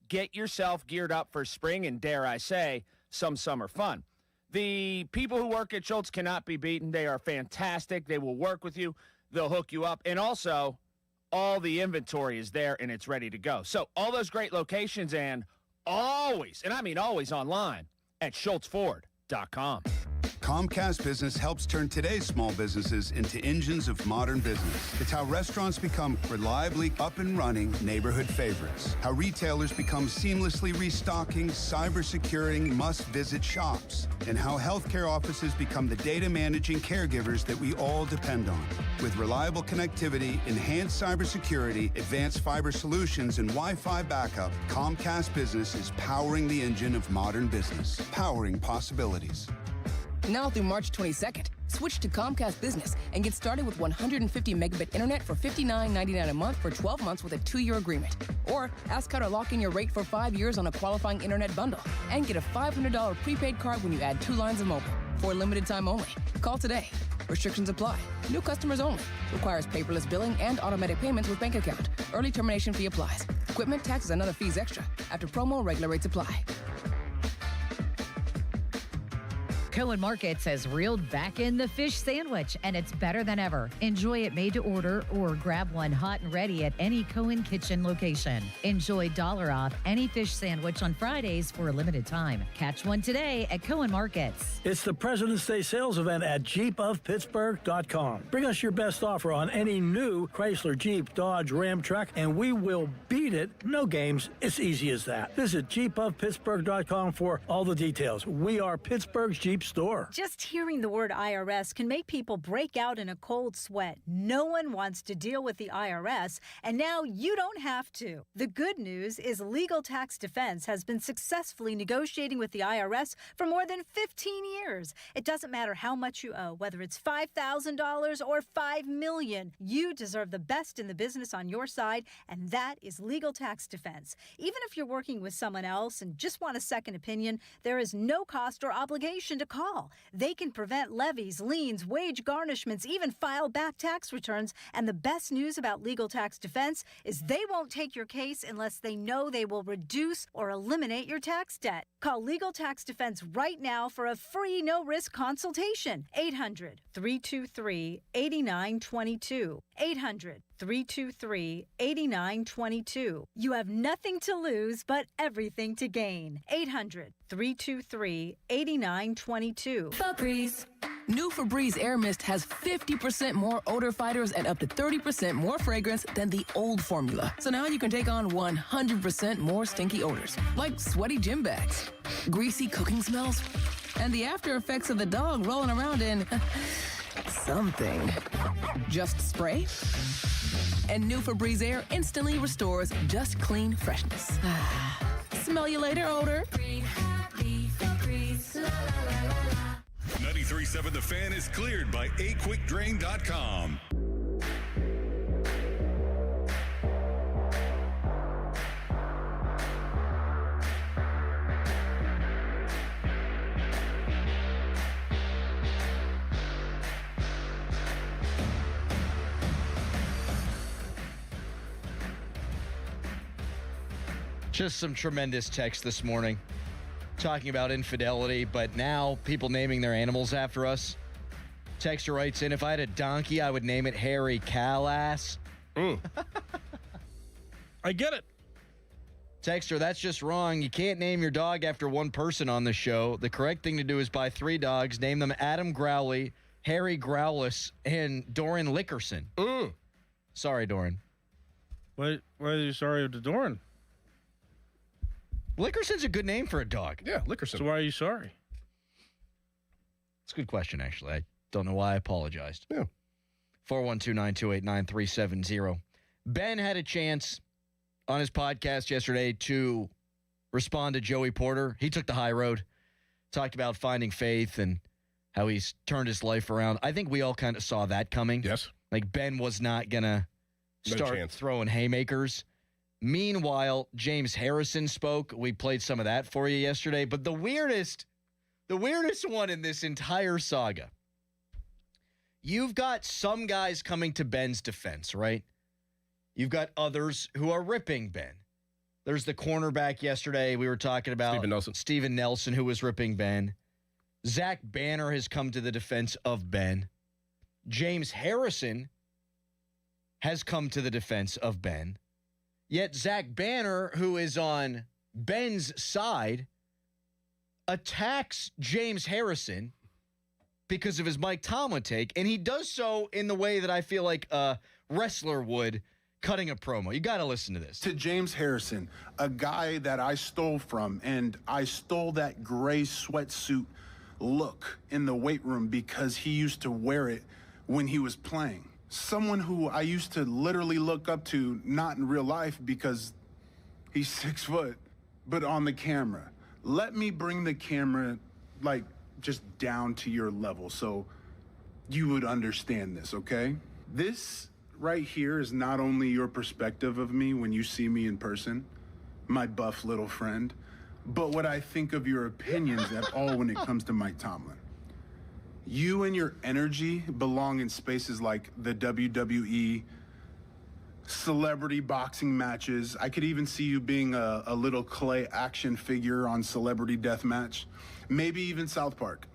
Get yourself geared up for spring and, dare I say, some summer fun. The people who work at Schultz cannot be beaten. They are fantastic. They will work with you. They'll hook you up. And also, all the inventory is there and it's ready to go. So all those great locations and always, and I mean always online, at SchultzFord.com. Comcast Business helps turn today's small businesses into engines of modern business. It's how restaurants become reliably up and running neighborhood favorites. How retailers become seamlessly restocking, cyber-securing, must-visit shops. And how healthcare offices become the data managing caregivers that we all depend on. With reliable connectivity, enhanced cybersecurity, advanced fiber solutions, and Wi-Fi backup, Comcast Business is powering the engine of modern business. Powering possibilities. Now through March 22nd, switch to Comcast Business and get started with 150 megabit internet for $59.99 a month for 12 months with a 2-year agreement. Or ask how to lock in your rate for 5 years on a qualifying internet bundle and get a $500 prepaid card when you add 2 lines of mobile for a limited time only. Call today. Restrictions apply. New customers only. Requires paperless billing and automatic payments with bank account. Early termination fee applies. Equipment, taxes, and other fees extra. After promo, regular rates apply. Cohen Markets has reeled back in the fish sandwich, and it's better than ever. Enjoy it made to order or grab one hot and ready at any Cohen Kitchen location. Enjoy $1 off any fish sandwich on Fridays for a limited time. Catch one today at Cohen Markets. It's the President's Day sales event at JeepofPittsburgh.com. Bring us your best offer on any new Chrysler, Jeep, Dodge, Ram truck, and we will beat it. No games. It's easy as that. Visit JeepofPittsburgh.com for all the details. We are Pittsburgh's Jeep store. Just hearing the word IRS can make people break out in a cold sweat. No one wants to deal with the IRS, and now you don't have to. The good news is Legal Tax Defense has been successfully negotiating with the IRS for more than 15 years. It doesn't matter how much you owe, whether it's $5,000 or $5 million. You deserve the best in the business on your side, and that is Legal Tax Defense. Even if you're working with someone else and just want a second opinion, there is no cost or obligation to call. They can prevent levies, liens, wage garnishments, even file back tax returns. And the best news about Legal Tax Defense is they won't take your case unless they know they will reduce or eliminate your tax debt. Call Legal Tax Defense right now for a free no-risk consultation. 800-323-8922. 800-323-8922. You have nothing to lose but everything to gain. 800-323-8922. Febreze. New Febreze Air Mist has 50% more odor fighters and up to 30% more fragrance than the old formula. So now you can take on 100% more stinky odors, like sweaty gym bags, greasy cooking smells, and the after effects of the dog rolling around in something. Just spray, and new Febreze Air instantly restores just clean freshness. Smell you later, odor. 93.7 The Fan is cleared by aquickdrain.com. Just some tremendous text this morning talking about infidelity, but now people naming their animals after us. Texter writes in, if I had a donkey, I would name it Harry Calass. I get it. Texter, that's just wrong. You can't name your dog after one person on the show. The correct thing to do is buy 3 dogs, name them Adam Growley, Harry Growless, and Doran Lickerson. Sorry, Doran. Why are you sorry to Doran? Lickerson's a good name for a dog. Yeah, Lickerson. So why are you sorry? It's a good question, actually. I don't know why I apologized. Yeah. 412-928-9370. Ben had a chance on his podcast yesterday to respond to Joey Porter. He took the high road, talked about finding faith and how he's turned his life around. I think we all kind of saw that coming. Yes. Like Ben was not going to start throwing haymakers. Meanwhile, James Harrison spoke. We played some of that for you yesterday. But the weirdest one in this entire saga, you've got some guys coming to Ben's defense, right? You've got others who are ripping Ben. There's the cornerback yesterday. We were talking about Steven Nelson, who was ripping Ben. Zach Banner has come to the defense of Ben. James Harrison has come to the defense of Ben. Yet Zach Banner, who is on Ben's side, attacks James Harrison because of his Mike Tomlin take, and he does so in the way that I feel like a wrestler would cutting a promo. You got to listen to this. To James Harrison, a guy that I stole from, and I stole that gray sweatsuit look in the weight room because he used to wear it when he was playing. Someone who I used to literally look up to, not in real life because he's 6 foot, but on the camera. Let me bring the camera, like, just down to your level so you would understand this, okay? This right here is not only your perspective of me when you see me in person, my buff little friend, but what I think of your opinions at all when it comes to Mike Tomlin. You and your energy belong in spaces like the WWE, celebrity boxing matches. I could even see you being a little clay action figure on Celebrity Deathmatch. Maybe even South Park.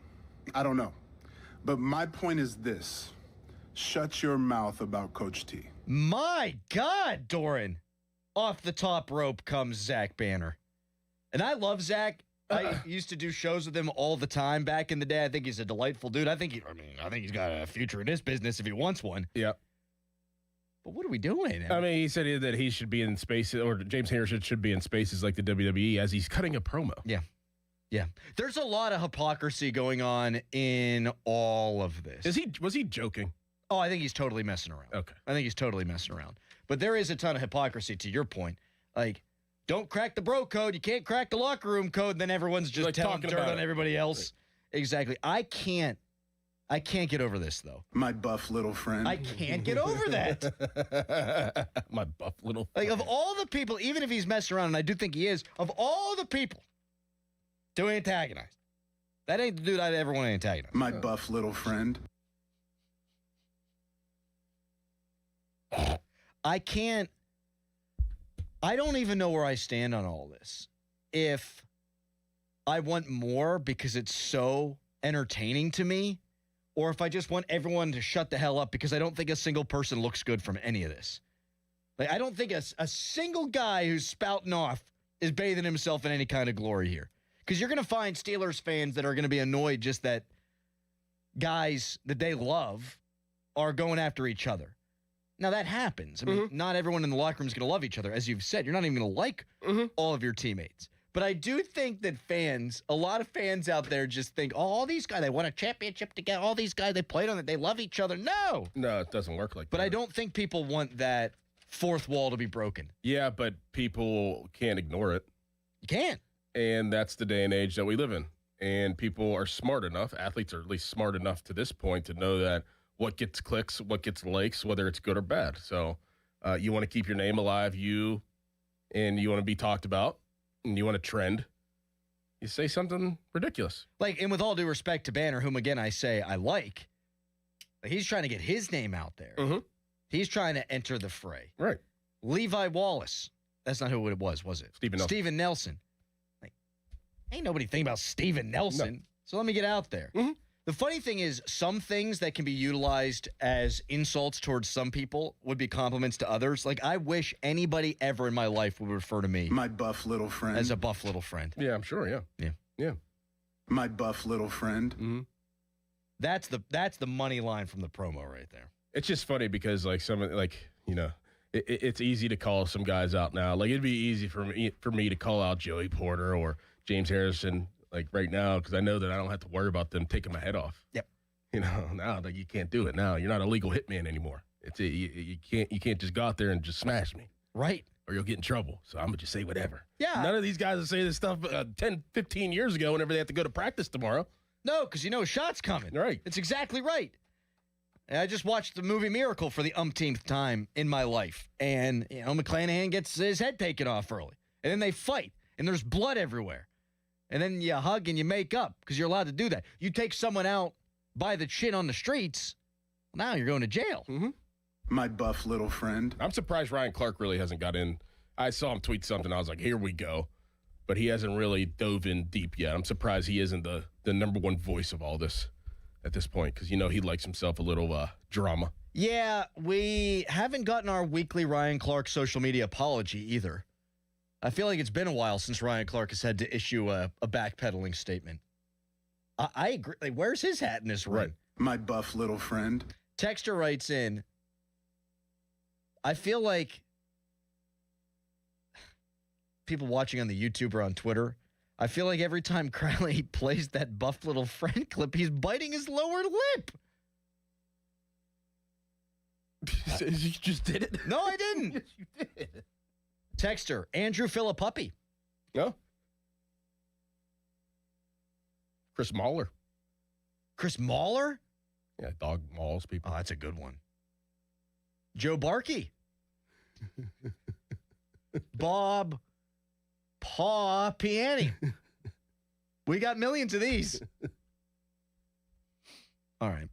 I don't know. But my point is this. Shut your mouth about Coach T. My God, Doran. Off the top rope comes Zach Banner. And I love Zach. I used to do shows with him all the time back in the day. I think he's a delightful dude. I think he's got a future in this business if he wants one. Yep. But what are we doing? I mean, he said that he should be in spaces, or James Harrison should be in spaces like the WWE as he's cutting a promo. Yeah. Yeah. There's a lot of hypocrisy going on in all of this. Was he joking? Oh, I think he's totally messing around. Okay. I think he's totally messing around. But there is a ton of hypocrisy to your point. Like, don't crack the bro code. You can't crack the locker room code. And then everyone's just telling dirt on everybody else. Right. Exactly. I can't get over this, though. My buff little friend. I can't get over that. My buff little friend. Like, of all the people, even if he's messing around, and I do think he is, of all the people to antagonize, that ain't the dude I'd ever want to antagonize. My buff little friend. I don't even know where I stand on all this. If I want more because it's so entertaining to me, or if I just want everyone to shut the hell up because I don't think a single person looks good from any of this. Like, I don't think a single guy who's spouting off is bathing himself in any kind of glory here. Because you're going to find Steelers fans that are going to be annoyed just that guys that they love are going after each other. Now, that happens. I mean, not everyone in the locker room is going to love each other. As you've said, you're not even going to like all of your teammates. But I do think that a lot of fans out there just think, oh, all these guys, they won a championship together. All these guys, they played on it. They love each other. No, it doesn't work like that. But I don't think people want that fourth wall to be broken. Yeah, but people can't ignore it. You can't. And that's the day and age that we live in. And people are smart enough, athletes are at least smart enough to this point to know that what gets clicks, what gets likes, whether it's good or bad. So you want to keep your name alive, and you want to be talked about, and you want to trend. You say something ridiculous. Like, and with all due respect to Banner, whom, again, I say I like, he's trying to get his name out there. He's trying to enter the fray. Right. Levi Wallace. That's not who it was it? Steven Nelson. Like, ain't nobody thinking about Steven Nelson. No. So let me get out there. The funny thing is, some things that can be utilized as insults towards some people would be compliments to others. Like, I wish anybody ever in my life would refer to me, my buff little friend, as a buff little friend. Yeah, I'm sure. Yeah. My buff little friend. That's the money line from the promo right there. It's just funny because it's easy to call some guys out now. Like, it'd be easy for me to call out Joey Porter or James Harrison. Like right now, because I know that I don't have to worry about them taking my head off. Yep. Now that you can't do it. Now you're not a legal hitman anymore. You can't just go out there and just smash me. Right. Or you'll get in trouble. So I'm gonna just say whatever. Yeah. None of these guys will say this stuff 10, 15 years ago whenever they have to go to practice tomorrow. No, because a shot's coming. Right. It's exactly right. And I just watched the movie Miracle for the umpteenth time in my life, and McClanahan gets his head taken off early, and then they fight, and there's blood everywhere. And then you hug and you make up because you're allowed to do that. You take someone out by the chin on the streets, now you're going to jail. My buff little friend. I'm surprised Ryan Clark really hasn't got in. I saw him tweet something. I was like, here we go. But he hasn't really dove in deep yet. I'm surprised he isn't the number one voice of all this at this point because, he likes himself a little drama. Yeah, we haven't gotten our weekly Ryan Clark social media apology either. I feel like it's been a while since Ryan Clark has had to issue a backpedaling statement. I agree. Like, where's his hat in this ring? My buff little friend. Texter writes in, I feel like people watching on the YouTube or on Twitter, I feel like every time Crowley plays that buff little friend clip, he's biting his lower lip. You just did it? No, I didn't. Yes, you did. Texter, Andrew Philippuppy. No. Chris Mahler. Chris Mahler? Yeah, dog mauls people. Oh, that's a good one. Joe Barkey. Bob Paw Piani. We got millions of these. All right.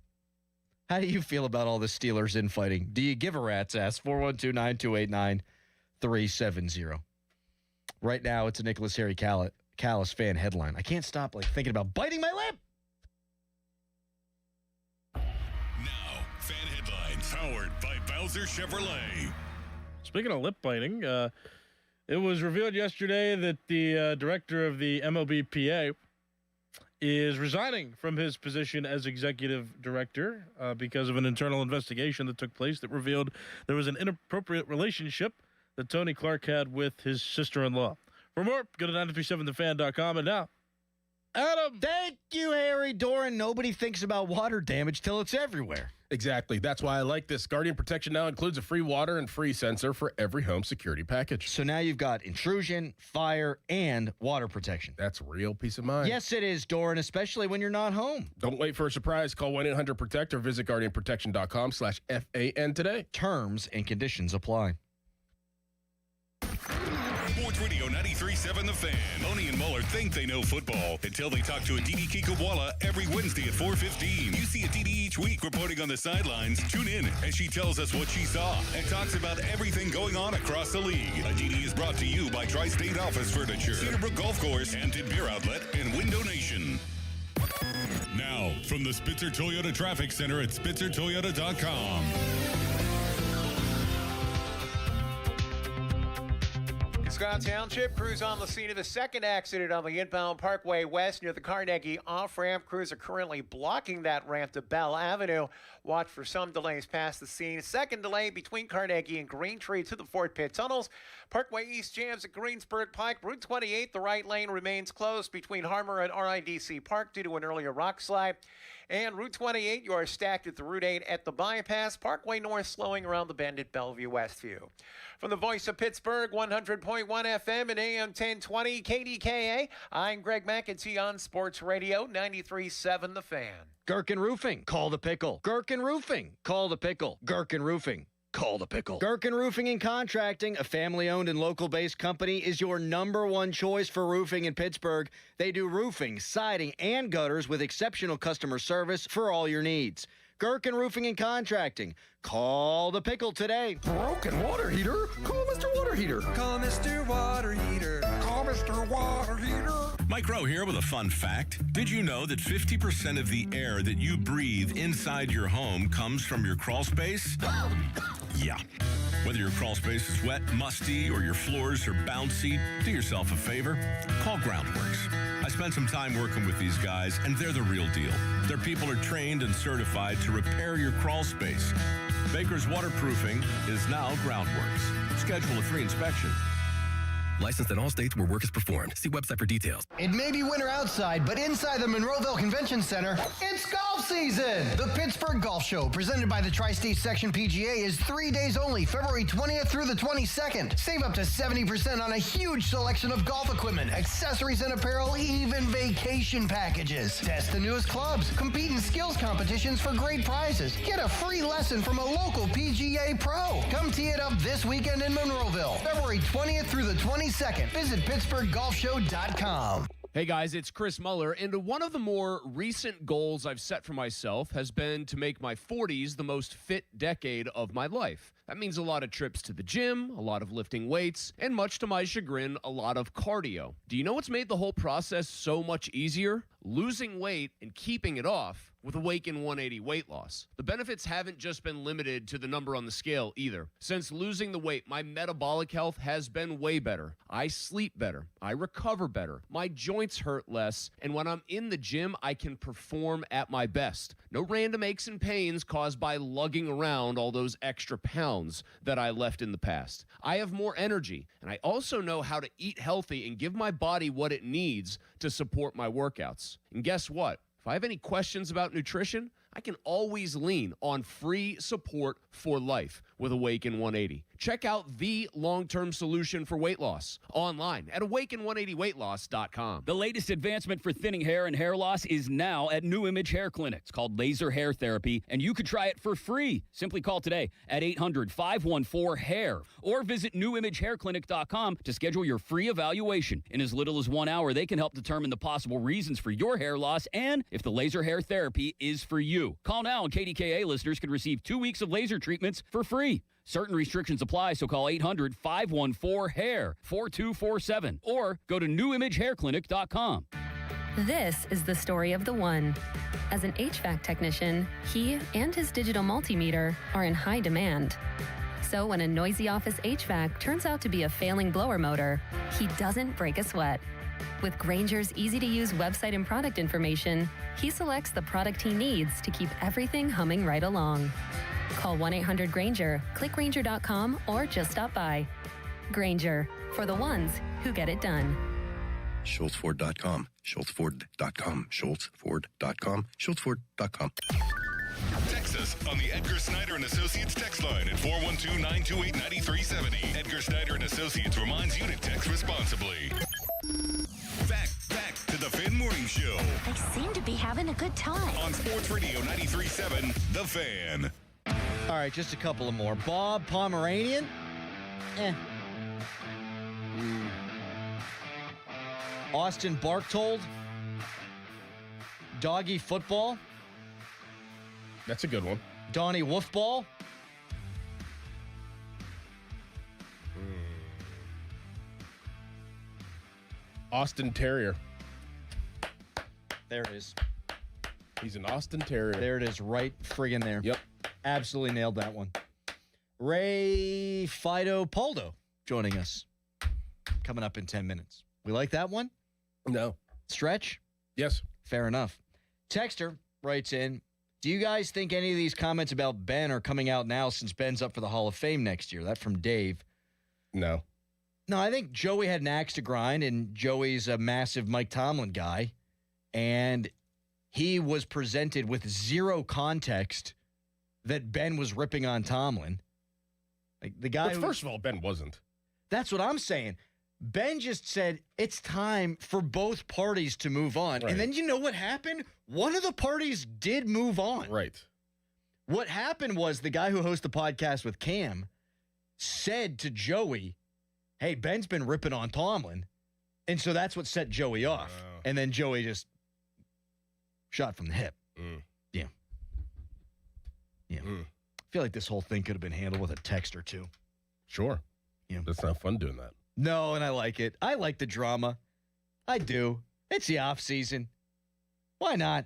How do you feel about all the Steelers infighting? Do you give a rat's ass? 412-928-9370. Right now, it's a Nicholas Harry Callis fan headline. I can't stop thinking about biting my lip. Now, fan headlines powered by Bowser Chevrolet. Speaking of lip biting, it was revealed yesterday that the director of the MLBPA is resigning from his position as executive director because of an internal investigation that took place that revealed there was an inappropriate relationship that Tony Clark had with his sister-in-law. For more, go to 937thefan.com. And now, Adam. Thank you, Harry Doran. Nobody thinks about water damage till it's everywhere. Exactly. That's why I like this. Guardian Protection now includes a free water and free sensor for every home security package. So now you've got intrusion, fire, and water protection. That's real peace of mind. Yes, it is, Doran, especially when you're not home. Don't wait for a surprise. Call 1-800-PROTECT or visit guardianprotection.com/FAN today. Terms and conditions apply. Sports Radio 93.7 The Fan. Boney and Muller think they know football until they talk to Aditi Kikawala every Wednesday at 4:15. You see Aditi each week reporting on the sidelines. Tune in as she tells us what she saw and talks about everything going on across the league. Aditi is brought to you by Tri-State Office Furniture, Cedarbrook Golf Course, Hampton Beer Outlet, and Window Nation. Now, from the Spitzer Toyota Traffic Center at SpitzerToyota.com. Scott Township, crews on the scene of the second accident on the inbound Parkway West near the Carnegie off-ramp. Crews are currently blocking that ramp to Bell Avenue. Watch for some delays past the scene. Second delay between Carnegie and Greentree to the Fort Pitt tunnels. Parkway East jams at Greensburg Pike. Route 28, the right lane remains closed between Harmer and RIDC Park due to an earlier rock slide. And Route 28, you are stacked at the Route 8 at the bypass. Parkway North slowing around the bend at Bellevue Westview. From the voice of Pittsburgh, 100.1 FM and AM 1020 KDKA, I'm Greg McEntee on Sports Radio 93.7 The Fan. Gherkin Roofing, call the pickle. Gherkin Roofing, call the pickle. Gherkin Roofing, call the pickle. Gherkin Roofing and Contracting, a family-owned and local-based company, is your #1 choice for roofing in Pittsburgh. They do roofing, siding, and gutters with exceptional customer service for all your needs. Gherkin Roofing and Contracting. Call the pickle today. Broken water heater? Call Mr. Water Heater. Call Mr. Water Heater. Call Mr. Water Heater. Mike Rowe here with a fun fact. Did you know that 50% of the air that you breathe inside your home comes from your crawl space? Yeah. Whether your crawl space is wet, musty, or your floors are bouncy, do yourself a favor. Call Groundworks. I spent some time working with these guys, and they're the real deal. Their people are trained and certified to repair your crawl space. Baker's Waterproofing is now Groundworks. Schedule a free inspection. Licensed in all states where work is performed. See website for details. It may be winter outside, but inside the Monroeville Convention Center, it's golf season! The Pittsburgh Golf Show, presented by the Tri-State Section PGA, is 3 days only, February 20th through the 22nd. Save up to 70% on a huge selection of golf equipment, accessories and apparel, even vacation packages. Test the newest clubs, compete in skills competitions for great prizes. Get a free lesson from a local PGA pro. Come tee it up this weekend in Monroeville, February 20th through the 22nd. Visit PittsburghGolfShow.com. Hey guys, it's Chris Muller, and one of the more recent goals I've set for myself has been to make my 40s the most fit decade of my life. That means a lot of trips to the gym, a lot of lifting weights, and much to my chagrin, a lot of cardio. Do you know what's made the whole process so much easier? Losing weight and keeping it off with Awaken 180 weight loss. The benefits haven't just been limited to the number on the scale either. Since losing the weight, my metabolic health has been way better. I sleep better. I recover better. My joints hurt less. And when I'm in the gym, I can perform at my best. No random aches and pains caused by lugging around all those extra pounds that I left in the past. I have more energy, and I also know how to eat healthy and give my body what it needs to support my workouts. And guess what? If I have any questions about nutrition, I can always lean on free support for life with Awaken 180. Check out the long-term solution for weight loss online at awaken180weightloss.com. The latest advancement for thinning hair and hair loss is now at New Image Hair Clinic. It's called laser hair therapy, and you could try it for free. Simply call today at 800-514-HAIR or visit newimagehairclinic.com to schedule your free evaluation. In as little as 1 hour, they can help determine the possible reasons for your hair loss and if the laser hair therapy is for you. Call now, and KDKA listeners can receive 2 weeks of laser treatments for free. Certain restrictions apply, so call 800-514-HAIR 4247 or go to newimagehairclinic.com. This is the story of the one. As an HVAC technician, he and his digital multimeter are in high demand. So when a noisy office HVAC turns out to be a failing blower motor, he doesn't break a sweat. With Grainger's easy-to-use website and product information, he selects the product he needs to keep everything humming right along. Call 1-800-GRAINGER, click Grainger.com, or just stop by. Grainger, for the ones who get it done. SchultzFord.com, SchultzFord.com, SchultzFord.com, SchultzFord.com. Text us on the Edgar Snyder and Associates text line at 412-928-9370. Edgar Snyder and Associates reminds you to text responsibly. Back to the Fan Morning Show. They seem to be having a good time. On Sports Radio 93.7, The Fan. All right, just a couple of more. Bob Pomeranian? Austin Barktold? Doggy Football? That's a good one. Donnie Wolfball? Austin Terrier. There it is. He's an Austin Terrier. There it is, right friggin' there. Yep. Absolutely nailed that one. Ray Fido Poldo joining us. Coming up in 10 minutes. We like that one? No. Stretch? Yes. Fair enough. Texter writes in, do you guys think any of these comments about Ben are coming out now since Ben's up for the Hall of Fame next year? That from Dave. No. No, I think Joey had an axe to grind, and Joey's a massive Mike Tomlin guy, and he was presented with zero context that Ben was ripping on Tomlin. Like the guy. But first of all, Ben wasn't. That's what I'm saying. Ben just said it's time for both parties to move on. Right. And then you know what happened? One of the parties did move on. Right. What happened was the guy who hosts the podcast with Cam said to Joey, hey, Ben's been ripping on Tomlin. And so that's what set Joey off. And then Joey just shot from the hip. Yeah. Yeah. I feel like this whole thing could have been handled with a text or two. Sure. Yeah. That's not fun doing that. No, and I like it. I like the drama. I do. It's the off season. Why not?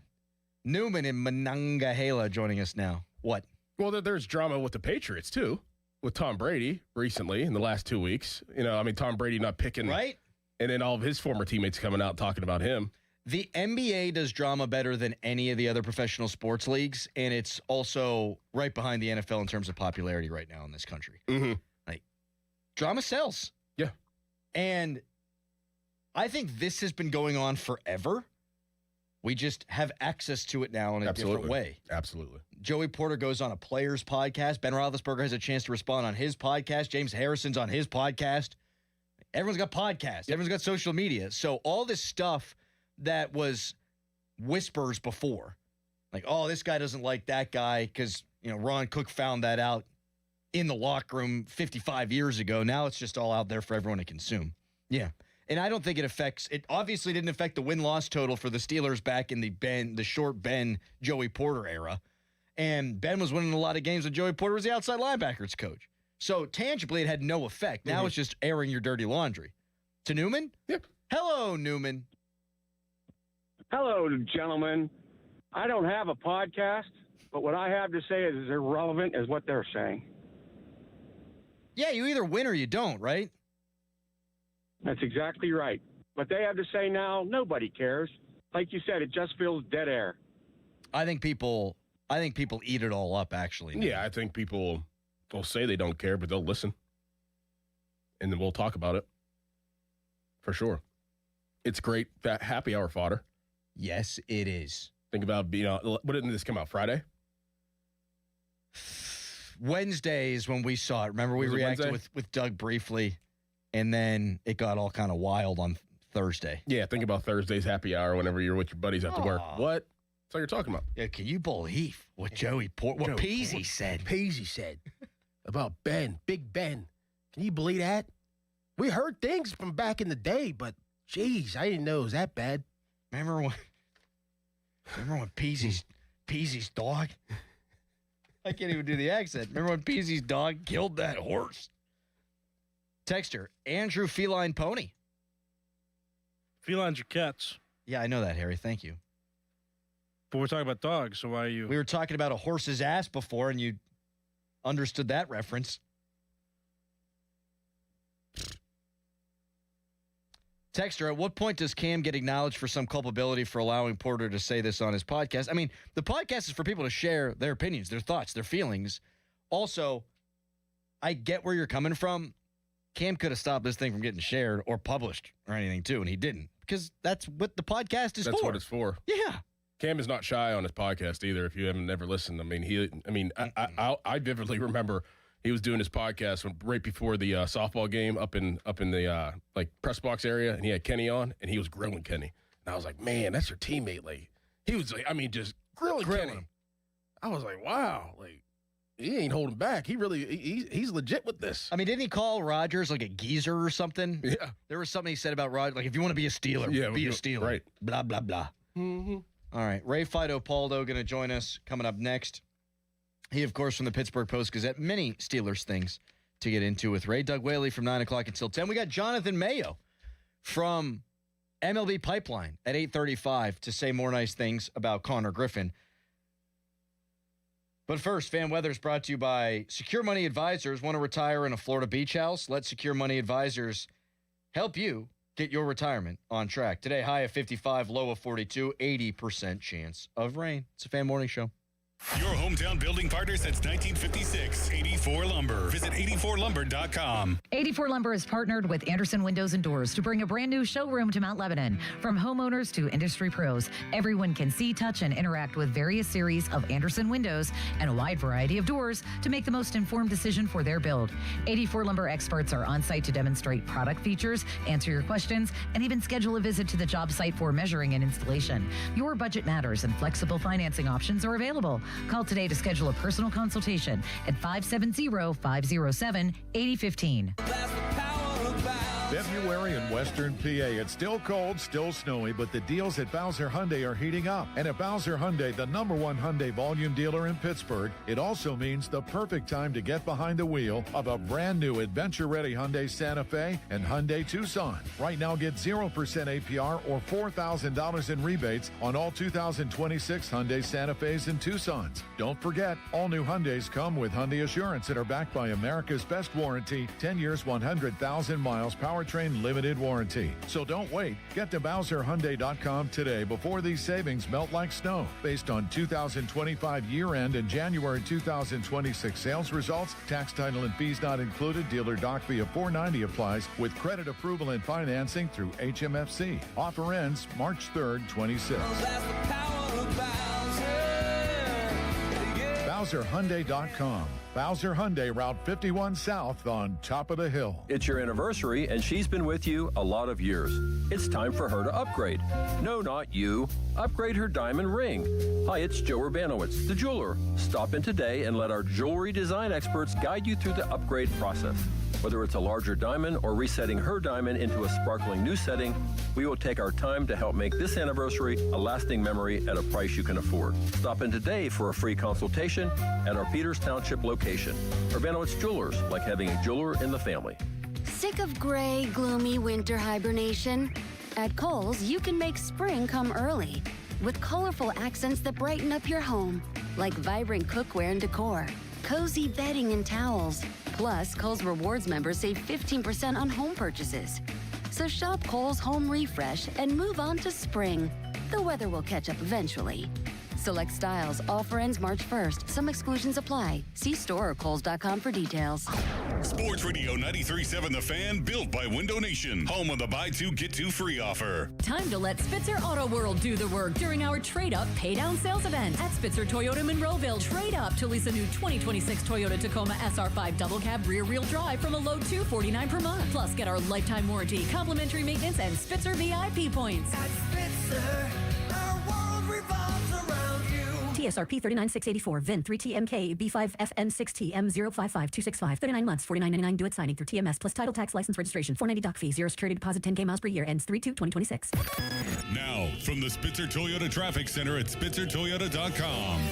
Newman and Monongahela joining us now. What? Well, there's drama with the Patriots, too, with Tom Brady recently in the last 2 weeks. You know, I mean, Tom Brady not picking. Right. And then all of his former teammates coming out talking about him. The NBA does drama better than any of the other professional sports leagues, and it's also right behind the NFL in terms of popularity right now in this country. Mm-hmm. Like, drama sells. Yeah. And I think this has been going on forever. We just have access to it now in a different way. Absolutely. Joey Porter goes on a player's podcast. Ben Roethlisberger has a chance to respond on his podcast. James Harrison's on his podcast. Everyone's got podcasts. Yep. Everyone's got social media. So all this stuff that was whispers before, like, oh, this guy doesn't like that guy because, you know, Ron Cook found that out in the locker room 55 years ago. Now it's just all out there for everyone to consume. Yeah. And I don't think it obviously didn't affect the win-loss total for the Steelers back in the short Ben, Joey Porter era. And Ben was winning a lot of games when Joey Porter was the outside linebackers coach. So tangibly, it had no effect. Now it's just airing your dirty laundry. To Newman? Yep. Hello, Newman. Hello, gentlemen. I don't have a podcast, but what I have to say is as irrelevant as what they're saying. Yeah, you either win or you don't, right? That's exactly right. What they have to say now, nobody cares. Like you said, it just feels dead air. I think people eat it all up, actually. Yeah, I think people will say they don't care, but they'll listen. And then we'll talk about it. For sure. It's great. That happy hour fodder. Yes, it is. Think about, what didn't this come out, Friday? Wednesday is when we saw it. Remember, we reacted with Doug briefly, and then it got all kind of wild on Thursday. Yeah, think about Thursday's happy hour whenever you're with your buddies after work. What? That's all you're talking about. Yeah, can you believe what Peasy said? Peasy said about Ben, Big Ben. Can you believe that? We heard things from back in the day, but geez, I didn't know it was that bad. Remember when Peasy's dog? I can't even do the accent. Remember when Peasy's dog killed that horse? Texter, Andrew Feline Pony. Felines are cats. Yeah, I know that, Harry. Thank you. But we're talking about dogs, so why are you... We were talking about a horse's ass before, and you understood that reference. Texter, at what point does Cam get acknowledged for some culpability for allowing Porter to say this on his podcast? I mean, the podcast is for people to share their opinions, their thoughts, their feelings. Also, I get where you're coming from. Cam could have stopped this thing from getting shared or published or anything, too, and he didn't. Because that's what the podcast is for. That's what it's for. Yeah. Cam is not shy on his podcast either. If you haven't never listened, I vividly remember he was doing his podcast right before the softball game up in the press box area, and he had Kenny on, and he was grilling Kenny. And I was like, man, that's your teammate. Like, he was like, just grilling Kenny. I was like, wow, like he ain't holding back. He's legit with this. I mean, didn't he call Rodgers like a geezer or something? Yeah. There was something he said about Rodgers, like if you want to be a Steeler, be a Steeler. Right. Blah blah blah. Mm-hmm. All right, Ray Fido Paldo going to join us coming up next. He, of course, from the Pittsburgh Post-Gazette. Many Steelers things to get into with Ray. Doug Whaley from 9 o'clock until 10. We got Jonathan Mayo from MLB Pipeline at 8:35 to say more nice things about Connor Griffin. But first, Fan Weather is brought to you by Secure Money Advisors. Want to retire in a Florida beach house? Let Secure Money Advisors help you get your retirement on track. Today, high of 55, low of 42, 80% chance of rain. It's a Fan Morning Show. Your hometown building partner since 1956. 84 Lumber. Visit 84lumber.com. 84 Lumber has partnered with Anderson Windows and Doors to bring a brand new showroom to Mount Lebanon. From homeowners to industry pros, everyone can see, touch, and interact with various series of Anderson windows and a wide variety of doors to make the most informed decision for their build. 84 Lumber experts are on site to demonstrate product features, answer your questions, and even schedule a visit to the job site for measuring and installation. Your budget matters, and flexible financing options are available. Call today to schedule a personal consultation at 570-507-8015. February in Western PA. It's still cold, still snowy, but the deals at Bowser Hyundai are heating up. And at Bowser Hyundai, the #1 Hyundai volume dealer in Pittsburgh, it also means the perfect time to get behind the wheel of a brand new adventure-ready Hyundai Santa Fe and Hyundai Tucson. Right now, get 0% APR or $4,000 in rebates on all 2026 Hyundai Santa Fe's and Tucsons. Don't forget, all new Hyundais come with Hyundai Assurance and are backed by America's best warranty, 10 years, 100,000 miles, powertrain limited warranty. So don't wait. Get to BowserHyundai.com today before these savings melt like snow. Based on 2025 year-end and January 2026 sales results, tax, title, and fees not included. Dealer doc fee of $490 applies with credit approval and financing through HMFC. Offer ends March 3rd, 26. BowserHyundai.com. Bowser Hyundai, Route 51 South on top of the hill. It's your anniversary, and she's been with you a lot of years. It's time for her to upgrade. No, not you. Upgrade her diamond ring. Hi, it's Joe Urbanowitz, the jeweler. Stop in today and let our jewelry design experts guide you through the upgrade process. Whether it's a larger diamond or resetting her diamond into a sparkling new setting, we will take our time to help make this anniversary a lasting memory at a price you can afford. Stop in today for a free consultation at our Peters Township location. Urbanowitz Jewelers, like having a jeweler in the family. Sick of gray, gloomy winter hibernation? At Kohl's, you can make spring come early with colorful accents that brighten up your home, like vibrant cookware and decor, cozy bedding and towels. Plus, Kohl's Rewards members save 15% on home purchases. So shop Kohl's Home Refresh and move on to spring. The weather will catch up eventually. Select styles. Offer ends March 1st. Some exclusions apply. See store or Kohls.com for details. Sports Radio 93.7 The Fan, built by Window Nation. Home of the buy two, get two free offer. Time to let Spitzer Auto World do the work during our Trade Up, Pay Down sales event at Spitzer Toyota Monroeville. Trade up to lease a new 2026 Toyota Tacoma SR5 double cab rear wheel drive from a low $249 per month. Plus, get our lifetime warranty, complimentary maintenance, and Spitzer VIP points. At Spitzer, our world revolves around you. TSRP 39684, VIN 3TMK, B5FN6TM055265, 39 months, $49.99 due at signing through TMS plus title tax license registration, $490 doc fee, 0 security deposit, 10K miles per year, ends 3/2/2026. Now, from the Spitzer Toyota Traffic Center at SpitzerToyota.com.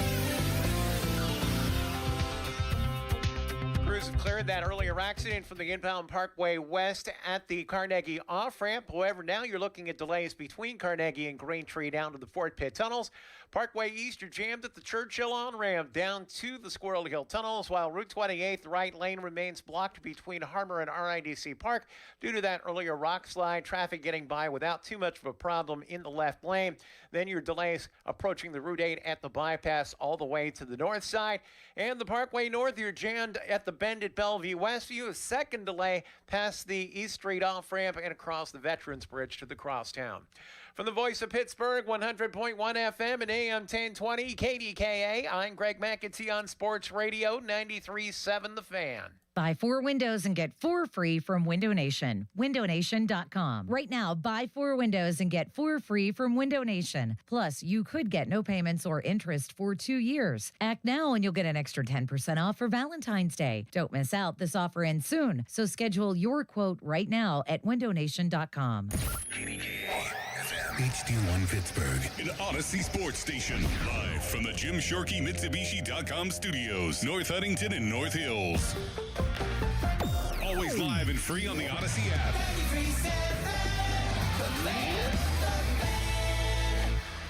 Crews have cleared that earlier accident from the inbound Parkway West at the Carnegie off-ramp. However, now you're looking at delays between Carnegie and Greentree down to the Fort Pitt tunnels. Parkway East, you're jammed at the Churchill on-ramp down to the Squirrel Hill tunnels, while Route 28, the right lane remains blocked between Harmer and RIDC Park due to that earlier rock slide. Traffic getting by without too much of a problem in the left lane. Then your delays approaching the Route 8 at the bypass all the way to the north side. And the Parkway North, you're jammed at the bend at Bellevue Westview. A second delay past the East Street off-ramp and across the Veterans Bridge to the crosstown. From the voice of Pittsburgh, 100.1 FM and AM 1020 KDKA, I'm Greg McAtee on Sports Radio 93.7 The Fan. Buy 4 windows and get 4 free from Window Nation. WindowNation.com. Right now, buy 4 windows and get 4 free from Window Nation. Plus, you could get no payments or interest for 2 years. Act now and you'll get an extra 10% off for Valentine's Day. Don't miss out. This offer ends soon. So schedule your quote right now at WindowNation.com. HD1 Pittsburgh, an Odyssey Sports Station. Live from the Jim Shorkey Mitsubishi.com studios, North Huntington and North Hills. Always live and free on the Odyssey app.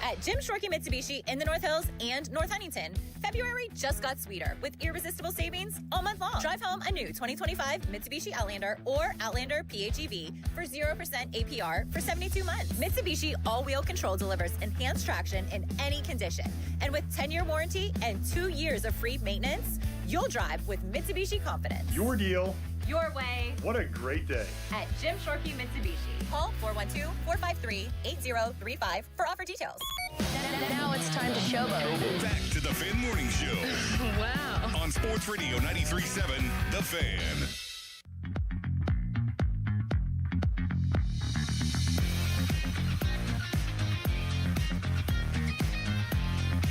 At Jim Shorkey Mitsubishi in the North Hills and North Huntington, February just got sweeter with irresistible savings all month long. Drive home a new 2025 Mitsubishi Outlander or Outlander PHEV for 0% APR for 72 months. Mitsubishi all-wheel control delivers enhanced traction in any condition. And with 10-year warranty and 2 years of free maintenance, you'll drive with Mitsubishi confidence. Your deal. Your way. What a great day. At Jim Shorkey Mitsubishi. Call 412-453-8035 for offer details. Now it's time to showboat. Back to the Fan Morning Show. Wow. On Sports Radio 93.7 The Fan.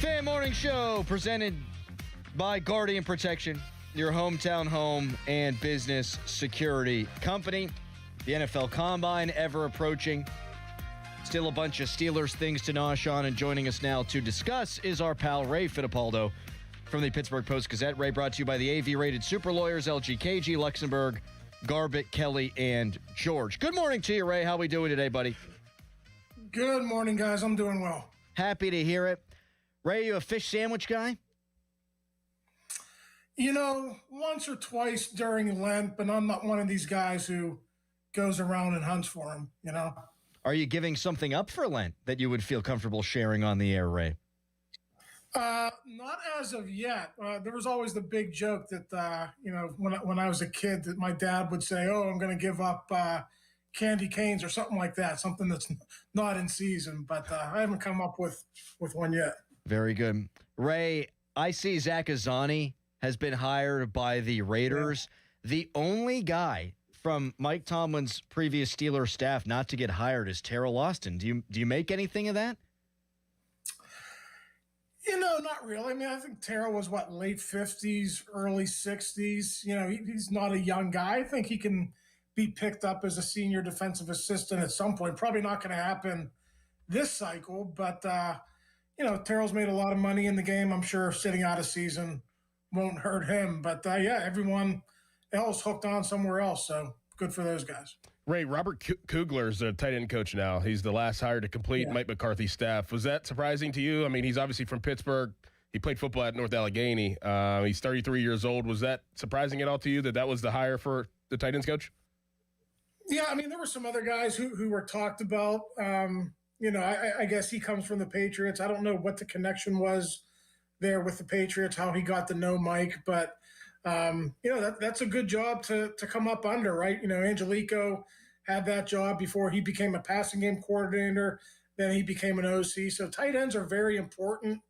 Fan Morning Show presented by Guardian Protection, your hometown home and business security company. The NFL Combine ever approaching. Still a bunch of Steelers things to nosh on, and joining us now to discuss is our pal Ray Fittipaldo from the Pittsburgh Post-Gazette. Ray, brought to you by the AV-rated super lawyers, LGKG, Luxembourg, Garbett, Kelly, and George. Good morning to you, Ray. How we doing today, buddy? Good morning, guys. I'm doing well. Happy to hear it. Ray, you a fish sandwich guy? You know, once or twice during Lent, but I'm not one of these guys who goes around and hunts for them, you know? Are you giving something up for Lent that you would feel comfortable sharing on the air, Ray? Not as of yet. There was always the big joke that, you know, when I was a kid, that my dad would say, oh, I'm going to give up candy canes or something like that, something that's not in season. But I haven't come up with one yet. Very good. Ray, I see Zach Azzani has been hired by the Raiders. Yeah. The only guy from Mike Tomlin's previous Steelers staff not to get hired is Terrell Austin. Do you make anything of that? Not really. I mean, I think Terrell was late 50s, early 60s. He's not a young guy. I think he can be picked up as a senior defensive assistant at some point. Probably not going to happen this cycle, but Terrell's made a lot of money in the game. I'm sure sitting out a season won't hurt him. But everyone else hooked on somewhere else. So good for those guys. Ray, Robert Kugler's a tight end coach now. He's the last hire to complete Mike McCarthy's staff. Was that surprising to you? I mean, he's obviously from Pittsburgh. He played football at North Allegheny. He's 33 years old. Was that surprising at all to you that was the hire for the tight ends coach? Yeah, I mean, there were some other guys who were talked about. I guess he comes from the Patriots. I don't know what the connection was there with the Patriots, how he got to know Mike, but that's a good job to come up under, right? Angelico had that job before he became a passing game coordinator. Then he became an OC. So tight ends are very important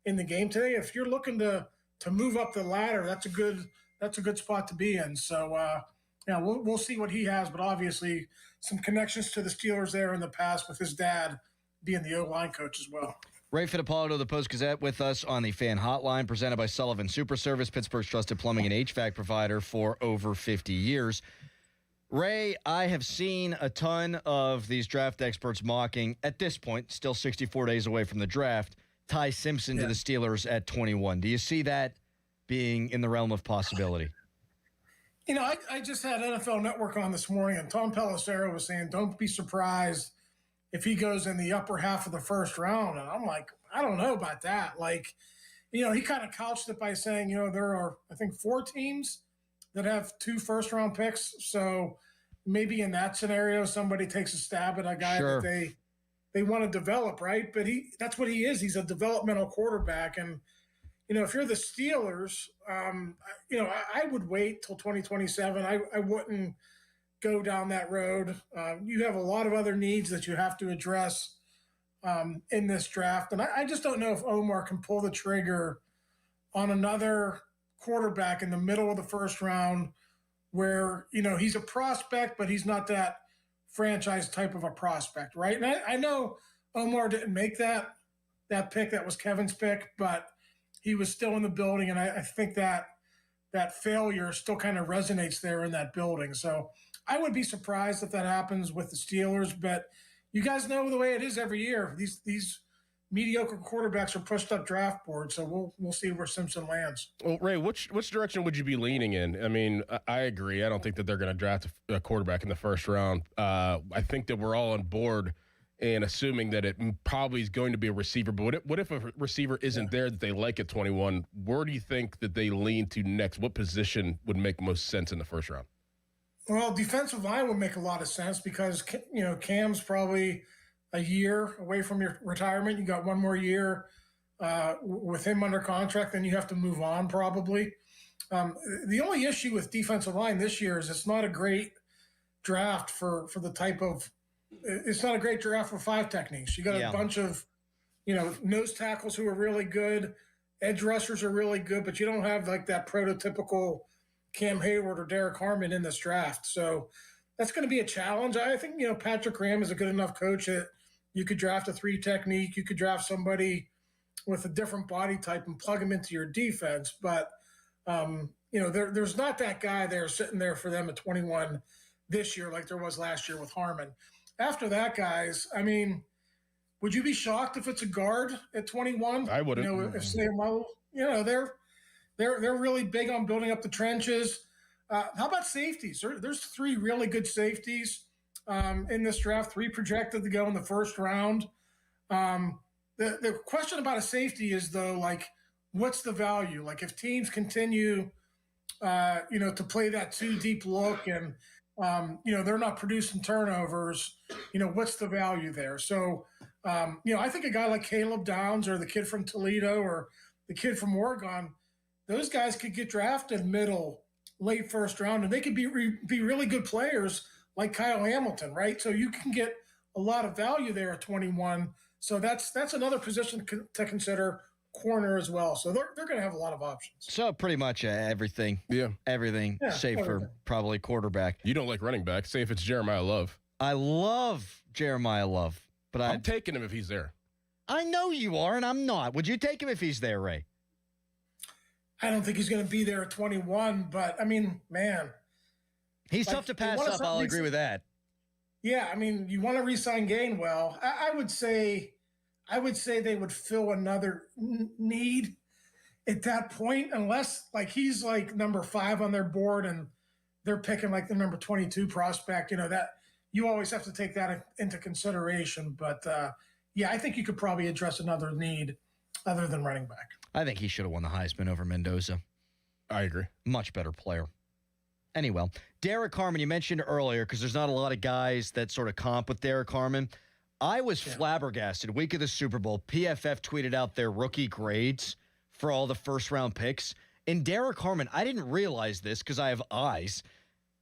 in the game today. If you're looking to move up the ladder, that's a good spot to be in. So we'll see what he has, but obviously some connections to the Steelers there in the past with his dad being the O-line coach as well. Ray Fittipaldo of the Post-Gazette with us on the Fan Hotline, presented by Sullivan Super Service, Pittsburgh's trusted plumbing and HVAC provider for over 50 years. Ray, I have seen a ton of these draft experts mocking, at this point, still 64 days away from the draft, Ty Simpson to the Steelers at 21. Do you see that being in the realm of possibility? I just had NFL Network on this morning, and Tom Pelissero was saying, don't be surprised if he goes in the upper half of the first round. And I'm like, I don't know about that. He kind of couched it by saying, there are, I think, 4 teams that have 2 first-round picks. So maybe in that scenario, somebody takes a stab at a guy that they want to develop, right? But that's what he is. He's a developmental quarterback. And, if you're the Steelers, I would wait till 2027. I wouldn't go down that road. You have a lot of other needs that you have to address in this draft. And I just don't know if Omar can pull the trigger on another quarterback in the middle of the first round where, he's a prospect, but he's not that franchise type of a prospect, right? And I know Omar didn't make that pick. That was Kevin's pick, but he was still in the building. And I think that failure still kind of resonates there in that building. So I would be surprised if that happens with the Steelers, but you guys know the way it is every year. These mediocre quarterbacks are pushed up draft boards, so we'll see where Simpson lands. Well, Ray, which direction would you be leaning in? I mean, I agree. I don't think that they're going to draft a quarterback in the first round. I think that we're all on board and assuming that it probably is going to be a receiver. But what if a receiver isn't there that they like at 21? Where do you think that they lean to next? What position would make most sense in the first round? Well, defensive line would make a lot of sense because, Cam's probably a year away from your retirement. You got one more year with him under contract, then you have to move on probably. The only issue with defensive line this year is it's not a great draft for the type of – it's not a great draft for 5 techniques. You got a bunch of, nose tackles who are really good. Edge rushers are really good, but you don't have that prototypical Cam Hayward or Derek Harmon in this draft. So that's going to be a challenge. I think, Patrick Graham is a good enough coach that you could draft a 3 technique. You could draft somebody with a different body type and plug them into your defense. But, there's not that guy there sitting there for them at 21 this year like there was last year with Harmon. After that, guys, I mean, would you be shocked if it's a guard at 21? I wouldn't. If Samuel, they're really big on building up the trenches. How about safeties? There's 3 really good safeties in this draft, 3 projected to go in the first round. The question about a safety is, though, what's the value? If teams continue, to play that too deep look and, they're not producing turnovers, what's the value there? So, I think a guy like Caleb Downs or the kid from Toledo or the kid from Oregon, those guys could get drafted late first round, and they could be really good players like Kyle Hamilton, right? So you can get a lot of value there at 21. So that's another position to consider, corner as well. So they're going to have a lot of options. So pretty much everything. Yeah. Everything, save for probably quarterback. You don't like running back. Say if it's Jeremiah Love. I love Jeremiah Love, but I'm taking him if he's there. I know you are, and I'm not. Would you take him if he's there, Ray? I don't think he's going to be there at 21, but I mean, man. He's tough to pass up. I'll agree with that. Yeah, I mean, you want to re-sign Gainwell. I would say they would fill another need at that point, unless like he's like number 5 on their board and they're picking like the number 22 prospect. You know, that you always have to take that into consideration. But yeah, I think you could probably address another need other than running back. I think he should have won the Heisman over Mendoza. I agree. Much better player. Anyway, Derek Harmon, you mentioned earlier, because there's not a lot of guys that sort of comp with Derek Harmon. I was flabbergasted. Week of the Super Bowl, PFF tweeted out their rookie grades for all the first-round picks. And Derek Harmon, I didn't realize this because I have eyes.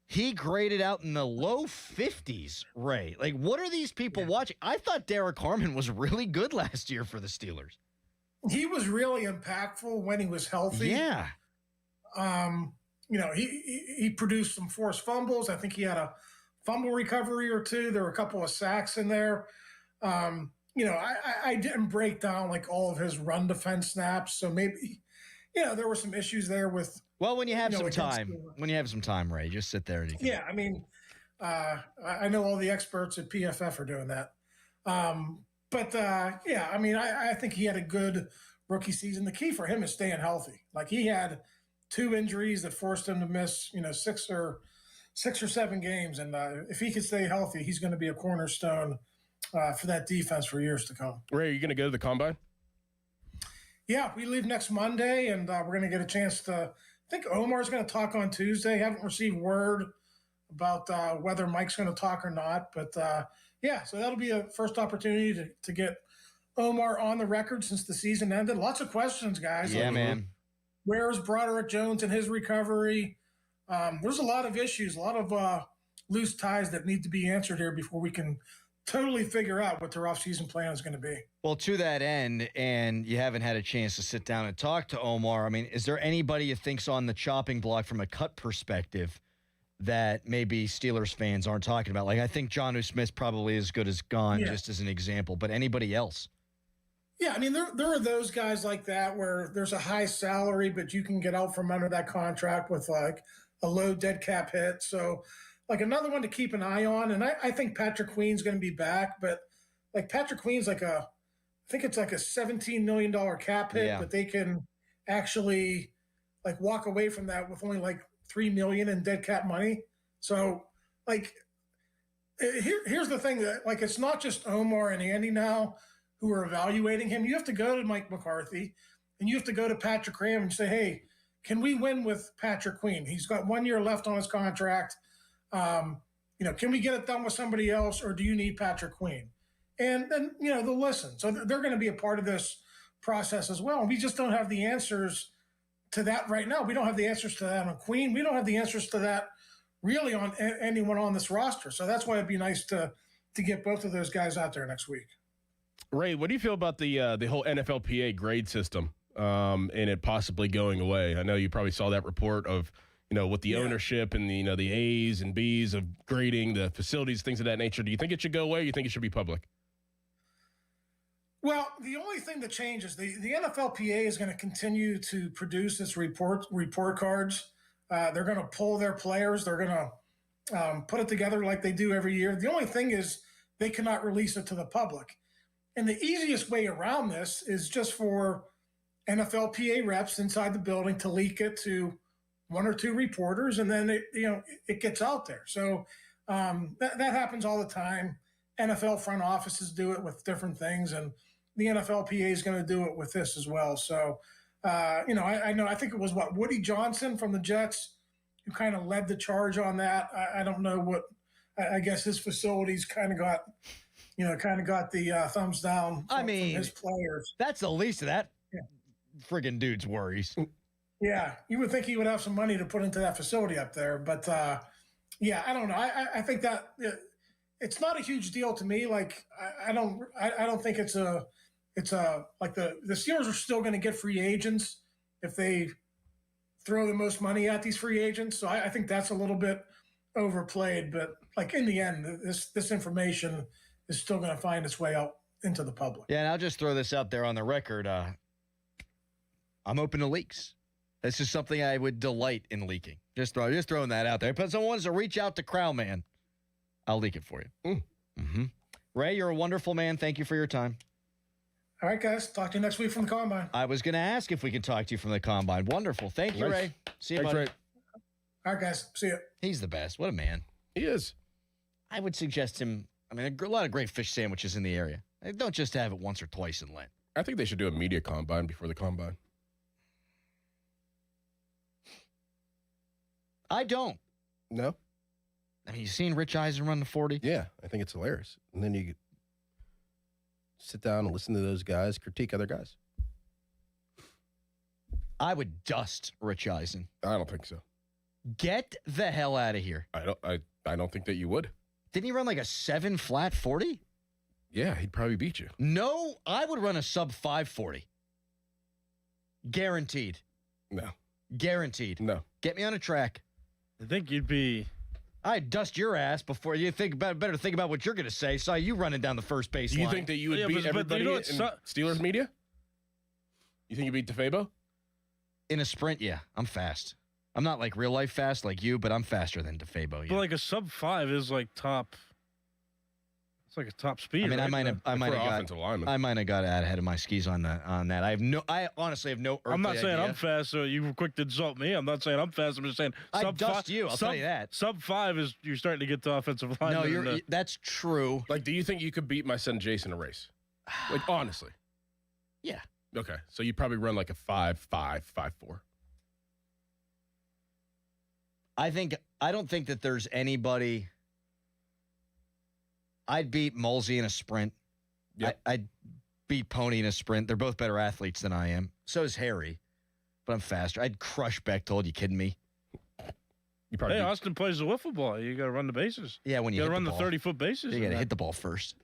He graded out in the low 50s, Ray. Like, what are these people watching? I thought Derek Harmon was really good last year for the Steelers. He was really impactful when he was healthy. Yeah. You know, he produced some forced fumbles. I think he had a fumble recovery or two. There were a couple of sacks in there. You know, I didn't break down like all of his run defense snaps. So maybe, you know, there were some issues there with. Well, when you have some time, Ray, just sit there. And you can... Yeah, I mean, I know all the experts at PFF are doing that. But yeah, I mean, I think he had a good rookie season. The key for him is staying healthy. Like he had 2 injuries that forced him to miss, you know, 6 or 7 games. And if he can stay healthy, he's going to be a cornerstone for that defense for years to come. Ray, are you going to go to the Combine? Yeah, we leave next Monday, and we're going to get a chance to – I think Omar's going to talk on Tuesday. Haven't received word about whether Mike's going to talk or not. But, yeah, so that'll be a first opportunity to get Omar on the record since the season ended. Lots of questions, guys. Yeah, man. Where's Broderick Jones and his recovery? There's a lot of issues, a lot of loose ties that need to be answered here before we can totally figure out what their offseason plan is going to be. Well, to that end, and you haven't had a chance to sit down and talk to Omar, I mean, is there anybody you think's on the chopping block from a cut perspective that maybe Steelers fans aren't talking about? Like, I think Jonnu Smith's probably as good as gone, just as an example, but anybody else? Yeah, I mean, there are those guys like that where there's a high salary, but you can get out from under that contract with like a low dead cap hit. So like another one to keep an eye on. And I think Patrick Queen's going to be back, but like Patrick Queen's like I think it's like a $17 million cap hit, but they can actually like walk away from that with only like $3 million in dead cap money. So like, here's the thing that like, it's not just Omar and Andy now who are evaluating him. You have to go to Mike McCarthy and you have to go to Patrick Graham and say, hey, can we win with Patrick Queen? He's got 1 year left on his contract. You know, can we get it done with somebody else, or do you need Patrick Queen? And then, you know, they'll listen. So they're going to be a part of this process as well. And we just don't have the answers to that right now. We don't have the answers to that on Queen. We don't have the answers to that really on anyone on this roster. So that's why it'd be nice to get both of those guys out there next week. Ray, what do you feel about the whole NFLPA grade system and it possibly going away? I know you probably saw that report of, you know, with the ownership and the, you know, the A's and B's of grading the facilities, things of that nature. Do you think it should go away, or you think it should be public? Well, the only thing that changes, the NFLPA is going to continue to produce its report cards. They're going to pull their players. They're going to put it together like they do every year. The only thing is they cannot release it to the public. And the easiest way around this is just for NFLPA reps inside the building to leak it to 1 or 2 reporters, and then it gets out there. So that happens all the time. NFL front offices do it with different things, and the NFLPA is going to do it with this as well. So, you know, I think it was Woody Johnson from the Jets who kind of led the charge on that. I don't know what, I guess his facilities kind of got the thumbs down from his players. That's the least of that friggin' dude's worries. Yeah, you would think he would have some money to put into that facility up there. But, yeah, I don't know. I think that it's not a huge deal to me. Like, I don't think it's like the Steelers are still going to get free agents if they throw the most money at these free agents. So I think that's a little bit overplayed. But, like, in the end, this information is still going to find its way out into the public. Yeah, and I'll just throw this out there on the record. I'm open to leaks. This is something I would delight in leaking. Just throwing that out there. If someone wants to reach out to Crowman, I'll leak it for you. Mm-hmm. Ray, you're a wonderful man. Thank you for your time. All right, guys. Talk to you next week from the Combine. I was going to ask if we could talk to you from the Combine. Wonderful. Thank you, Ray. See you, Thanks, buddy. Ray. All right, guys. See you. He's the best. What a man. He is. I would suggest him. I mean, a lot of great fish sandwiches in the area. Don't just have it once or twice in Lent. I think they should do a media combine before the combine. I don't. No? I mean, you seen Rich Eisen run the 40? Yeah, I think it's hilarious. And then you sit down and listen to those guys critique other guys. I would dust Rich Eisen. I don't think so. Get the hell out of here. I don't think that you would. Didn't he run like a 7 flat 40? Yeah, he'd probably beat you. No, I would run a sub 540. Guaranteed. No. Guaranteed. No. Get me on a track. I think you'd be. I'd dust your ass before you think about. Better think about what you're going to say. Saw you running down the first base Do you line. think that you would beat everybody in Steelers media? You think you beat DeFabo? In a sprint, yeah. I'm fast. I'm not like real life fast like you, but I'm faster than DeFabo. Yeah. But like a sub 5 is like top. It's like a top speed. I mean, right? I might have got out ahead of my skis on that. I honestly have no. I'm not saying idea. I'm fast, so you were quick to insult me. I'm not saying I'm fast. I'm just saying I'd dust you. I'll tell you that. Sub 5 is you're starting to get to offensive line. No, that's true. Like, do you think you could beat my son Jason in a race? Like, honestly. Yeah. Okay, so you'd probably run like a 5.5, 5.4. I don't think that there's anybody. I'd beat Mulsey in a sprint. Yep. I'd beat Pony in a sprint. They're both better athletes than I am. So is Harry, but I'm faster. I'd crush Bechtold. You kidding me? You probably. Hey, Austin plays the wiffle ball. You got to run the bases. Yeah, when you got to hit run the the ball. 30-foot bases. You got to hit the ball first.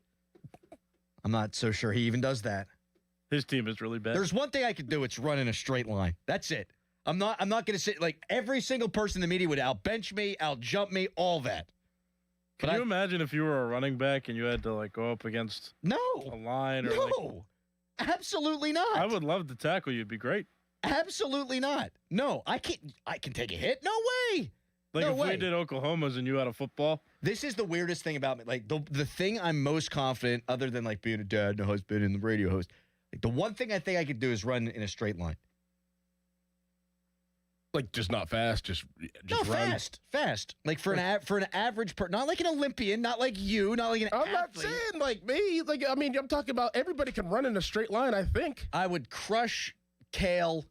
I'm not so sure he even does that. His team is really bad. There's one thing I could do. It's run in a straight line. That's it. I'm not going to sit like every single person in the media would outbench me, outjump me, all that. Can you imagine if you were a running back and you had to like go up against a line or no, absolutely not. I would love to tackle you. It'd be great. Absolutely not. No, I can't. I can take a hit. No way. Like no if way. we did Oklahoma's and you had a football. This is the weirdest thing about me. Like the thing I'm most confident, other than like being a dad and a husband and the radio host, like the one thing I think I could do is run in a straight line. Like just not fast, just no, run. fast. Like for an average person, not like an Olympian, not like you, not like an I'm athlete. not saying like me. Like I mean, I'm talking about everybody can run in a straight line. I think I would crush Kale.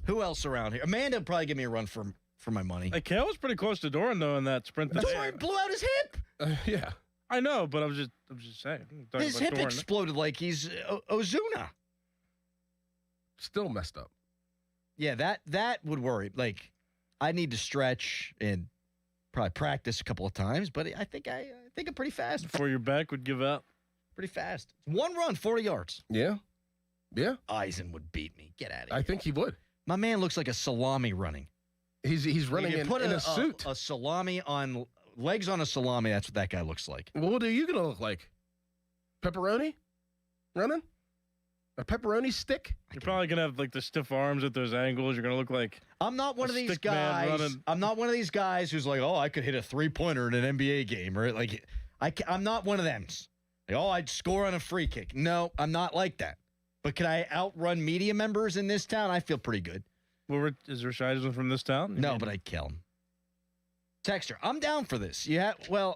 Who else around here? Amanda would probably give me a run for my money. Like Kale was pretty close to Doran though in that sprint. Doran blew out his hip. Yeah, I know, but I'm just saying. His hip Doran. exploded like he's Ozuna. Still messed up. Yeah, that would worry. Like, I need to stretch and probably practice a couple of times, but I think I'm pretty fast. Before your back would give out. Pretty fast. One run, 40 yards. Yeah. Eisen would beat me. Get out of here. I think he would. My man looks like a salami running. He's running in a suit. A salami on legs on a salami. That's what that guy looks like. What are you gonna look like? Pepperoni running? A pepperoni stick? You're probably going to have like the stiff arms at those angles. You're going to look like I'm not one of these guys. I'm not one of these guys who's like, oh, I could hit a 3-pointer in an NBA game. Or like, I'm not one of them. Like, oh, I'd score on a free kick. No, I'm not like that. But can I outrun media members in this town? I feel pretty good. Well, is Rashidson from this town? No, but I'd kill him. Texter, I'm down for this.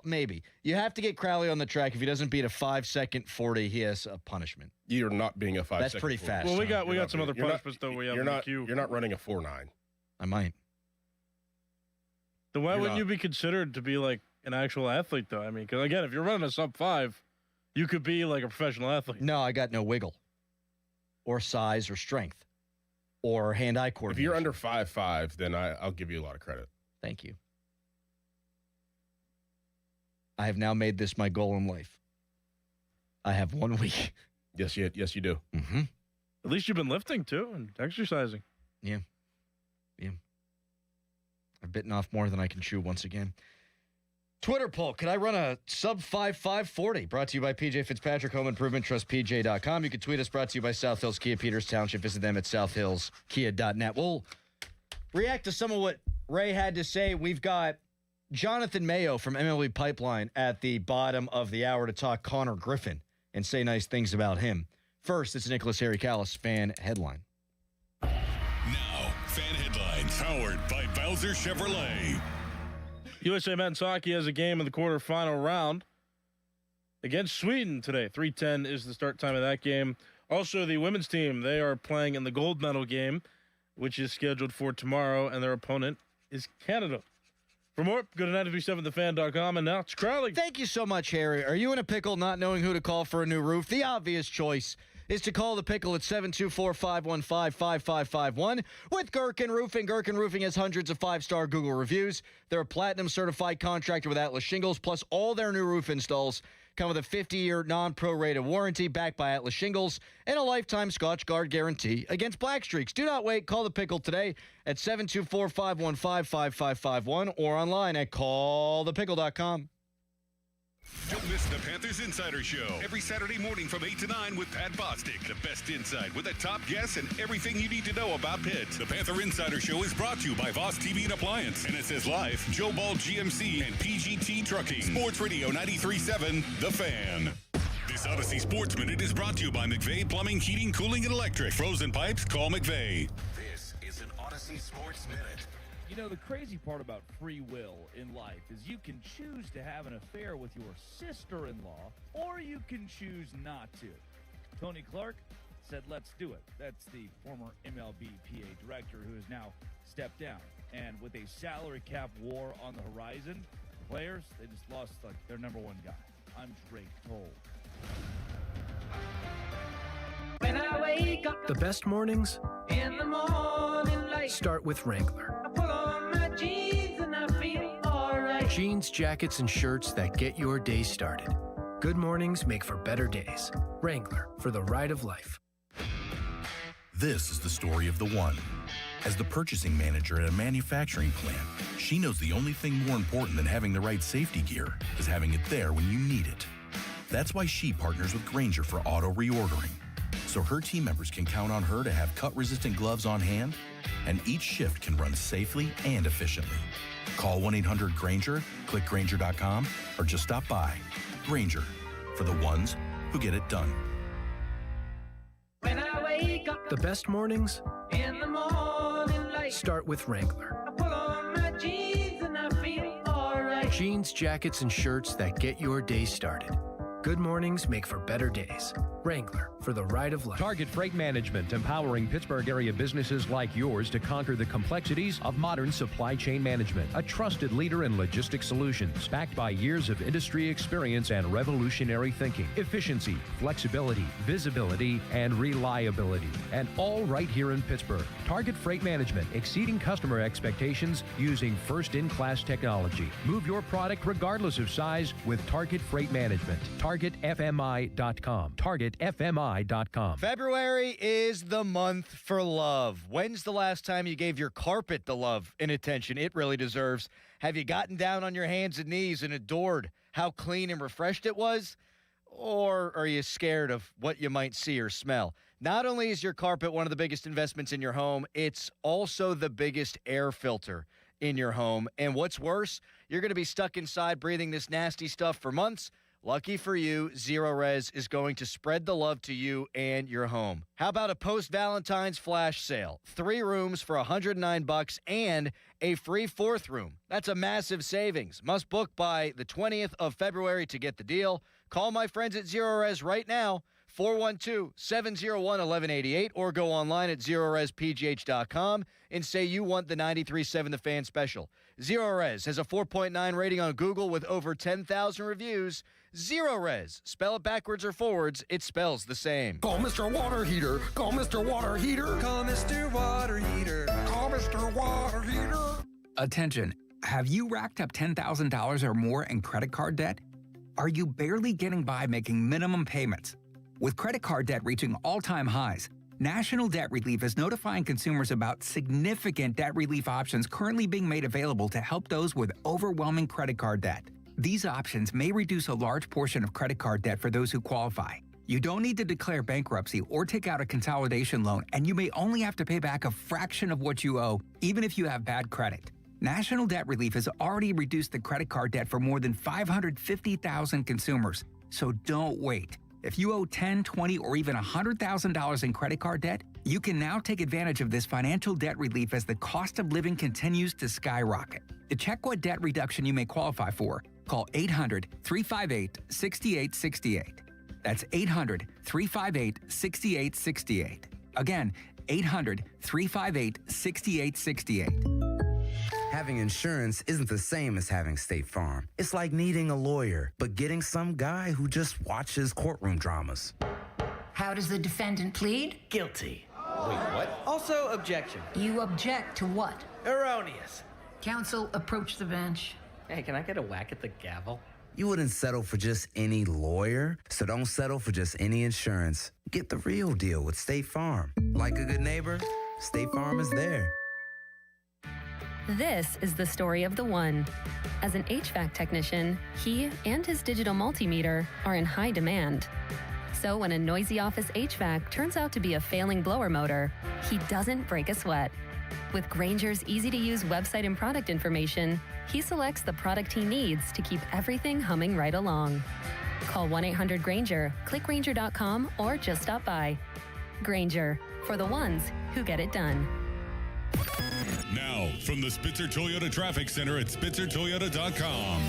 Maybe. You have to get Crowley on the track. If he doesn't beat a 5-second 40, he has a punishment. You're not being a 5-second. That's pretty 40. fast. Well, we got some other punishments though. We have in the queue. You're not running a 4.9. I might. Then why wouldn't you be considered to be like an actual athlete though? I mean, because again, if you're running a sub 5, you could be like a professional athlete. No, I got no wiggle, or size, or strength, or hand-eye coordination. If you're under 5'5", then I'll give you a lot of credit. Thank you. I have now made this my goal in life. I have 1 week. Yes, you do. Mm-hmm. At least you've been lifting too and exercising. Yeah. I've bitten off more than I can chew once again. Twitter poll, could I run a sub 5.40? Brought to you by PJ Fitzpatrick Home Improvement, trustpj.com. You can tweet us, brought to you by South Hills Kia Peters Township. Visit them at southhillskia.net. We'll react to some of what Ray had to say. We've got Jonathan Mayo from MLB Pipeline at the bottom of the hour to talk Connor Griffin and say nice things about him. First, it's Nicholas Harry Callis fan headline. Now, fan headlines powered by Bowser Chevrolet. USA men's hockey has a game in the quarterfinal round against Sweden today. 3:10 is the start time of that game. Also, the women's team, they are playing in the gold medal game, which is scheduled for tomorrow, and their opponent is Canada. For more, go to 937thefan.com, and now it's Crowley. Thank you so much, Harry. Are you in a pickle not knowing who to call for a new roof? The obvious choice is to call the pickle at 724-515-5551 with Gherkin Roofing. Gherkin Roofing has hundreds of five-star Google reviews. They're a platinum-certified contractor with Atlas Shingles, plus all their new roof installs come with a 50-year non-prorated warranty backed by Atlas Shingles and a lifetime Scotch Guard guarantee against black streaks. Do not wait. Call the pickle today at 724-515-5551 or online at callthepickle.com. Don't miss the Panthers Insider Show every Saturday morning from 8 to 9 with Pat Bostic. The best insight with the top guests and everything you need to know about Pitt. The Panther Insider Show is brought to you by Voss TV and Appliance, NSS Life, Joe Ball GMC, and PGT Trucking. Sports Radio 93.7, The Fan. This Odyssey Sports Minute is brought to you by McVeigh Plumbing, Heating, Cooling, and Electric. Frozen pipes, call McVeigh. This is an Odyssey Sports Minute. You know, the crazy part about free will in life is you can choose to have an affair with your sister-in-law, or you can choose not to. Tony Clark said, let's do it. That's the former MLB PA director who has now stepped down. And with a salary cap war on the horizon, the players, they just lost their number one guy. I'm Drake Toll. When I wake up, the best mornings in the morning light start with Wrangler. I put on my jeans and I feel alright. Jeans, jackets, and shirts that get your day started. Good mornings make for better days. Wrangler, for the ride of life. This is the story of the one. As the purchasing manager at a manufacturing plant, she knows the only thing more important than having the right safety gear is having it there when you need it. That's why she partners with Grainger for auto reordering, so her team members can count on her to have cut-resistant gloves on hand, and each shift can run safely and efficiently. Call 1-800-GRAINGER, click Grainger.com, or just stop by. Grainger, for the ones who get it done. When I wake up, the best mornings in the morning light start with Wrangler. I put on my jeans and I feel alright. Jeans, jackets, and shirts that get your day started. Good mornings make for better days. Wrangler, for the ride of life. Target Freight Management, empowering Pittsburgh area businesses like yours to conquer the complexities of modern supply chain management. A trusted leader in logistics solutions, backed by years of industry experience and revolutionary thinking. Efficiency, flexibility, visibility, and reliability. And all right here in Pittsburgh. Target Freight Management, exceeding customer expectations using first-in-class technology. Move your product regardless of size with Target Freight Management. TargetFMI.com. TargetFMI.com. February is the month for love. When's the last time you gave your carpet the love and attention it really deserves? Have you gotten down on your hands and knees and adored how clean and refreshed it was? Or are you scared of what you might see or smell? Not only is your carpet one of the biggest investments in your home, it's also the biggest air filter in your home. And what's worse, you're going to be stuck inside breathing this nasty stuff for months. Lucky for you, Zero Res is going to spread the love to you and your home. How about a post-Valentine's flash sale? 3 rooms for $109 and a free 4th room. That's a massive savings. Must book by the 20th of February to get the deal. Call my friends at Zero Res right now, 412-701-1188, or go online at ZeroResPGH.com and say you want the 93.7 The Fan special. Zero Res has a 4.9 rating on Google with over 10,000 reviews. Zero Res. Spell it backwards or forwards, it spells the same. Call Mr. Water Heater. Call Mr. Water Heater. Call Mr. Water Heater. Call Mr. Water Heater. Attention. Have you racked up $10,000 or more in credit card debt? Are you barely getting by making minimum payments? With credit card debt reaching all-time highs, National Debt Relief is notifying consumers about significant debt relief options currently being made available to help those with overwhelming credit card debt. These options may reduce a large portion of credit card debt for those who qualify. You don't need to declare bankruptcy or take out a consolidation loan, and you may only have to pay back a fraction of what you owe, even if you have bad credit. National Debt Relief has already reduced the credit card debt for more than 550,000 consumers, so don't wait. If you owe $10,000, $20,000, or even $100,000 in credit card debt, you can now take advantage of this financial debt relief as the cost of living continues to skyrocket. To check what debt reduction you may qualify for, call 800-358-6868. That's 800-358-6868. Again, 800-358-6868. Having insurance isn't the same as having State Farm. It's like needing a lawyer, but getting some guy who just watches courtroom dramas. How does the defendant plead? Guilty. Wait, what? Also, objection. You object to what? Erroneous. Counsel, approach the bench. Hey, can I get a whack at the gavel? You wouldn't settle for just any lawyer, so don't settle for just any insurance. Get the real deal with State Farm. Like a good neighbor, State Farm is there. This is the story of the one. As an HVAC technician, he and his digital multimeter are in high demand. So when a noisy office HVAC turns out to be a failing blower motor, he doesn't break a sweat. With Grainger's easy-to-use website and product information, he selects the product he needs to keep everything humming right along. Call 1-800-GRAINGER, click Grainger.com, or just stop by. Grainger, for the ones who get it done. Now, from the Spitzer Toyota Traffic Center at SpitzerToyota.com.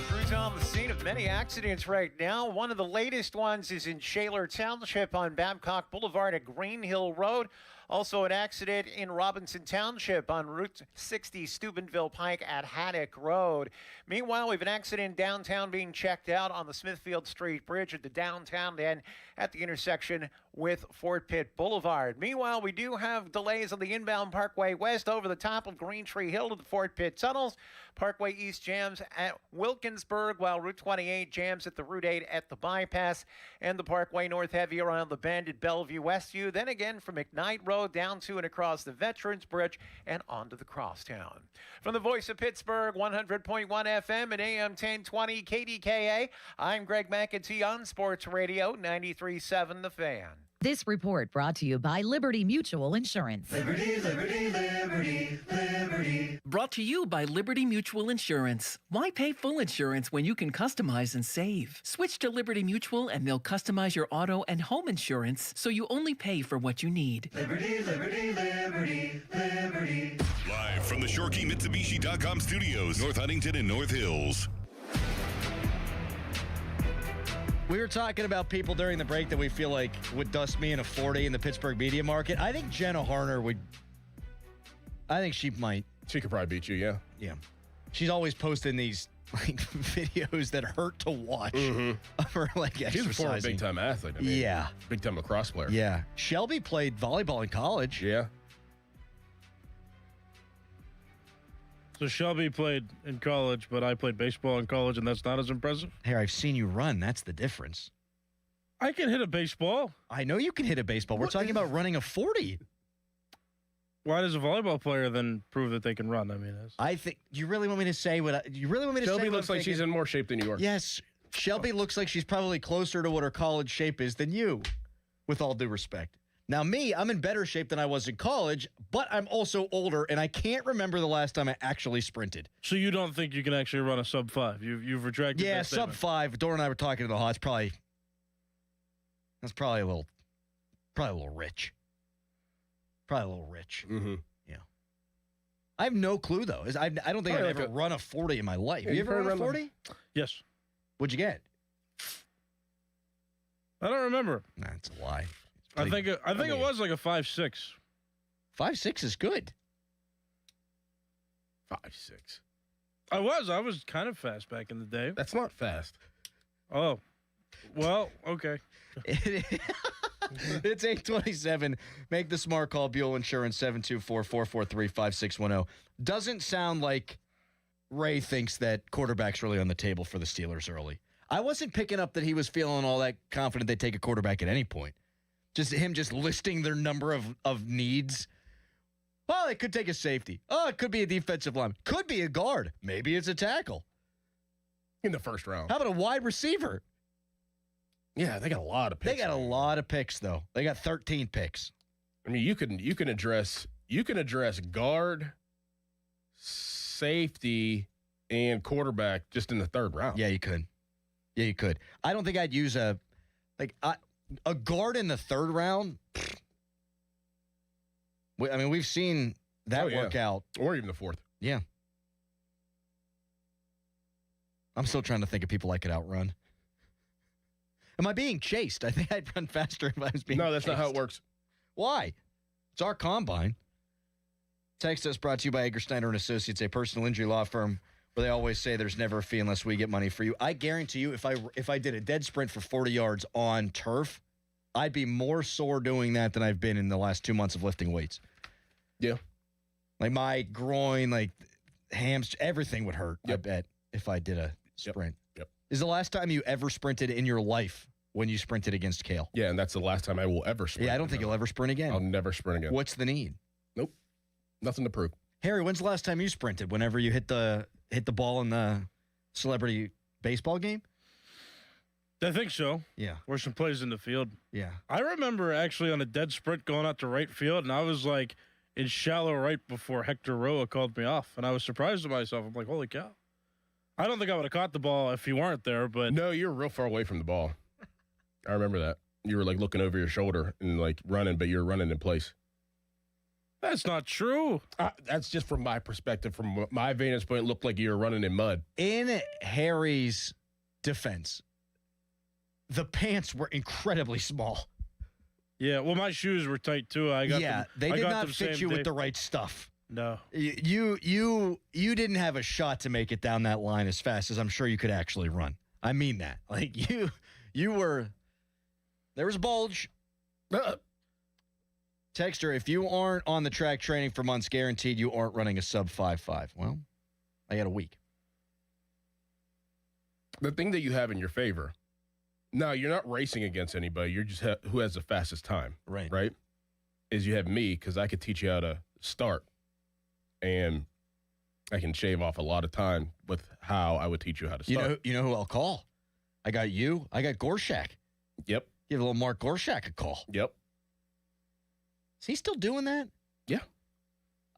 Crews on the scene of many accidents right now. One of the latest ones is in Shaler Township on Babcock Boulevard at Green Hill Road. Also an accident in Robinson Township on Route 60 Steubenville Pike at Haddock Road. Meanwhile, we have an accident downtown being checked out on the Smithfield Street Bridge at the downtown end at the intersection with Fort Pitt Boulevard. Meanwhile, we do have delays on the inbound Parkway West over the top of Green Tree Hill to the Fort Pitt tunnels. Parkway East jams at Wilkinsburg, while Route 28 jams at the Route 8 at the bypass, and the Parkway North heavier on the bend at Bellevue Westview. Then again from McKnight Road down to and across the Veterans Bridge and onto the Crosstown. From the voice of Pittsburgh, 100.1 FM and AM 1020 KDKA, I'm Greg McEntee on Sports Radio 93.7 The Fan. This report brought to you by Liberty Mutual Insurance. Liberty, liberty, liberty, liberty. Brought to you by Liberty Mutual Insurance. Why pay full insurance when you can customize and save? Switch to Liberty Mutual and they'll customize your auto and home insurance so you only pay for what you need. Liberty, liberty, liberty, liberty. Live from the ShoreKeyMitsubishi.com studios, North Huntington and North Hills. We were talking about people during the break that we feel like would dust me in a 40 in the Pittsburgh media market. I think Jenna Harner would. I think she might. She could probably beat you, yeah. Yeah. She's always posting these like videos that hurt to watch of her like exercising. She's a former big-time athlete. I mean, yeah. Big-time lacrosse player. Yeah. Shelby played volleyball in college. Yeah. So Shelby played in college, but I played baseball in college, and that's not as impressive? Here, I've seen you run. That's the difference. I can hit a baseball. I know you can hit a baseball. We're talking about running a 40. Why does a volleyball player then prove that they can run? I mean, I think you really want me to say what you really want me to say. Shelby looks like she's in more shape than you are. Yes, Shelby looks like she's probably closer to what her college shape is than you, with all due respect. Now, me, I'm in better shape than I was in college, but I'm also older, and I can't remember the last time I actually sprinted. So you don't think you can actually run a sub-5? You've retracted that statement. sub-5. Dora and I were talking to the Hawks. That's probably a little rich. Probably a little rich. Mm-hmm. Yeah. I have no clue, though. I don't think I've ever run a 40 in my life. You ever run a 40? Yes. What'd you get? I don't remember. That's a lie. I think it was like a 5.6. 5.6 is good. 5.6. I was kind of fast back in the day. That's not fast. Oh, well, okay. It's 8:27. Make the smart call. Buell Insurance 724-443-5610. Doesn't sound like Ray thinks that quarterback's really on the table for the Steelers early. I wasn't picking up that he was feeling all that confident they'd take a quarterback at any point. Just him just listing their number of needs Well, it could take a safety. Oh, it could be a defensive lineman. Could be a guard. Maybe it's a tackle. In the first round. How about a wide receiver? Yeah, they got a lot of picks. They got a lot of picks, though. They got 13 picks. I mean, you can address guard, safety, and quarterback just in the third round. Yeah, you could. Yeah, you could. I don't think I'd use a guard in the third round. I mean, we've seen that work out. Or even the fourth. Yeah. I'm still trying to think of people I could outrun. Am I being chased? I think I'd run faster if I was being chased. No, that's not how it works. Why? It's our combine. Text us brought to you by Eggersteiner & Associates, a personal injury law firm where they always say there's never a fee unless we get money for you. I guarantee you if I did a dead sprint for 40 yards on turf, I'd be more sore doing that than I've been in the last 2 months of lifting weights. Yeah. Like my groin, like hamstring, everything would hurt, I bet, if I did a sprint. Yep. Is the last time you ever sprinted in your life when you sprinted against Kale? Yeah, and that's the last time I will ever sprint. Yeah, I don't think you'll ever sprint again. I'll never sprint again. What's the need? Nope. Nothing to prove. Harry, when's the last time you sprinted? Whenever you hit the ball in the celebrity baseball game? I think so. Yeah. Where some plays in the field. Yeah. I remember actually on a dead sprint going out to right field, and I was like in shallow right before Hector Roa called me off, and I was surprised at myself. I'm like, holy cow. I don't think I would have caught the ball if you weren't there, but... No, you were real far away from the ball. I remember that. You were like looking over your shoulder and like running, but you're running in place. That's not true. That's just from my perspective. From my vantage point, it looked like you were running in mud. In Harry's defense, the pants were incredibly small. Yeah, well, my shoes were tight, too. They did not fit you with the right stuff. No. You didn't have a shot to make it down that line as fast as I'm sure you could actually run. I mean that. Like, you were... There was a bulge. Texter, if you aren't on the track training for months, guaranteed you aren't running a sub 5.5. Well, I got a week. The thing that you have in your favor, no, you're not racing against anybody. You're just who has the fastest time. Right. Is you have me because I could teach you how to start. And I can shave off a lot of time with how I would teach you how to start. You know who I'll call? I got you. I got Gorshak. Yep. Give a little Mark Gorshak a call. Yep. Is he still doing that? Yeah.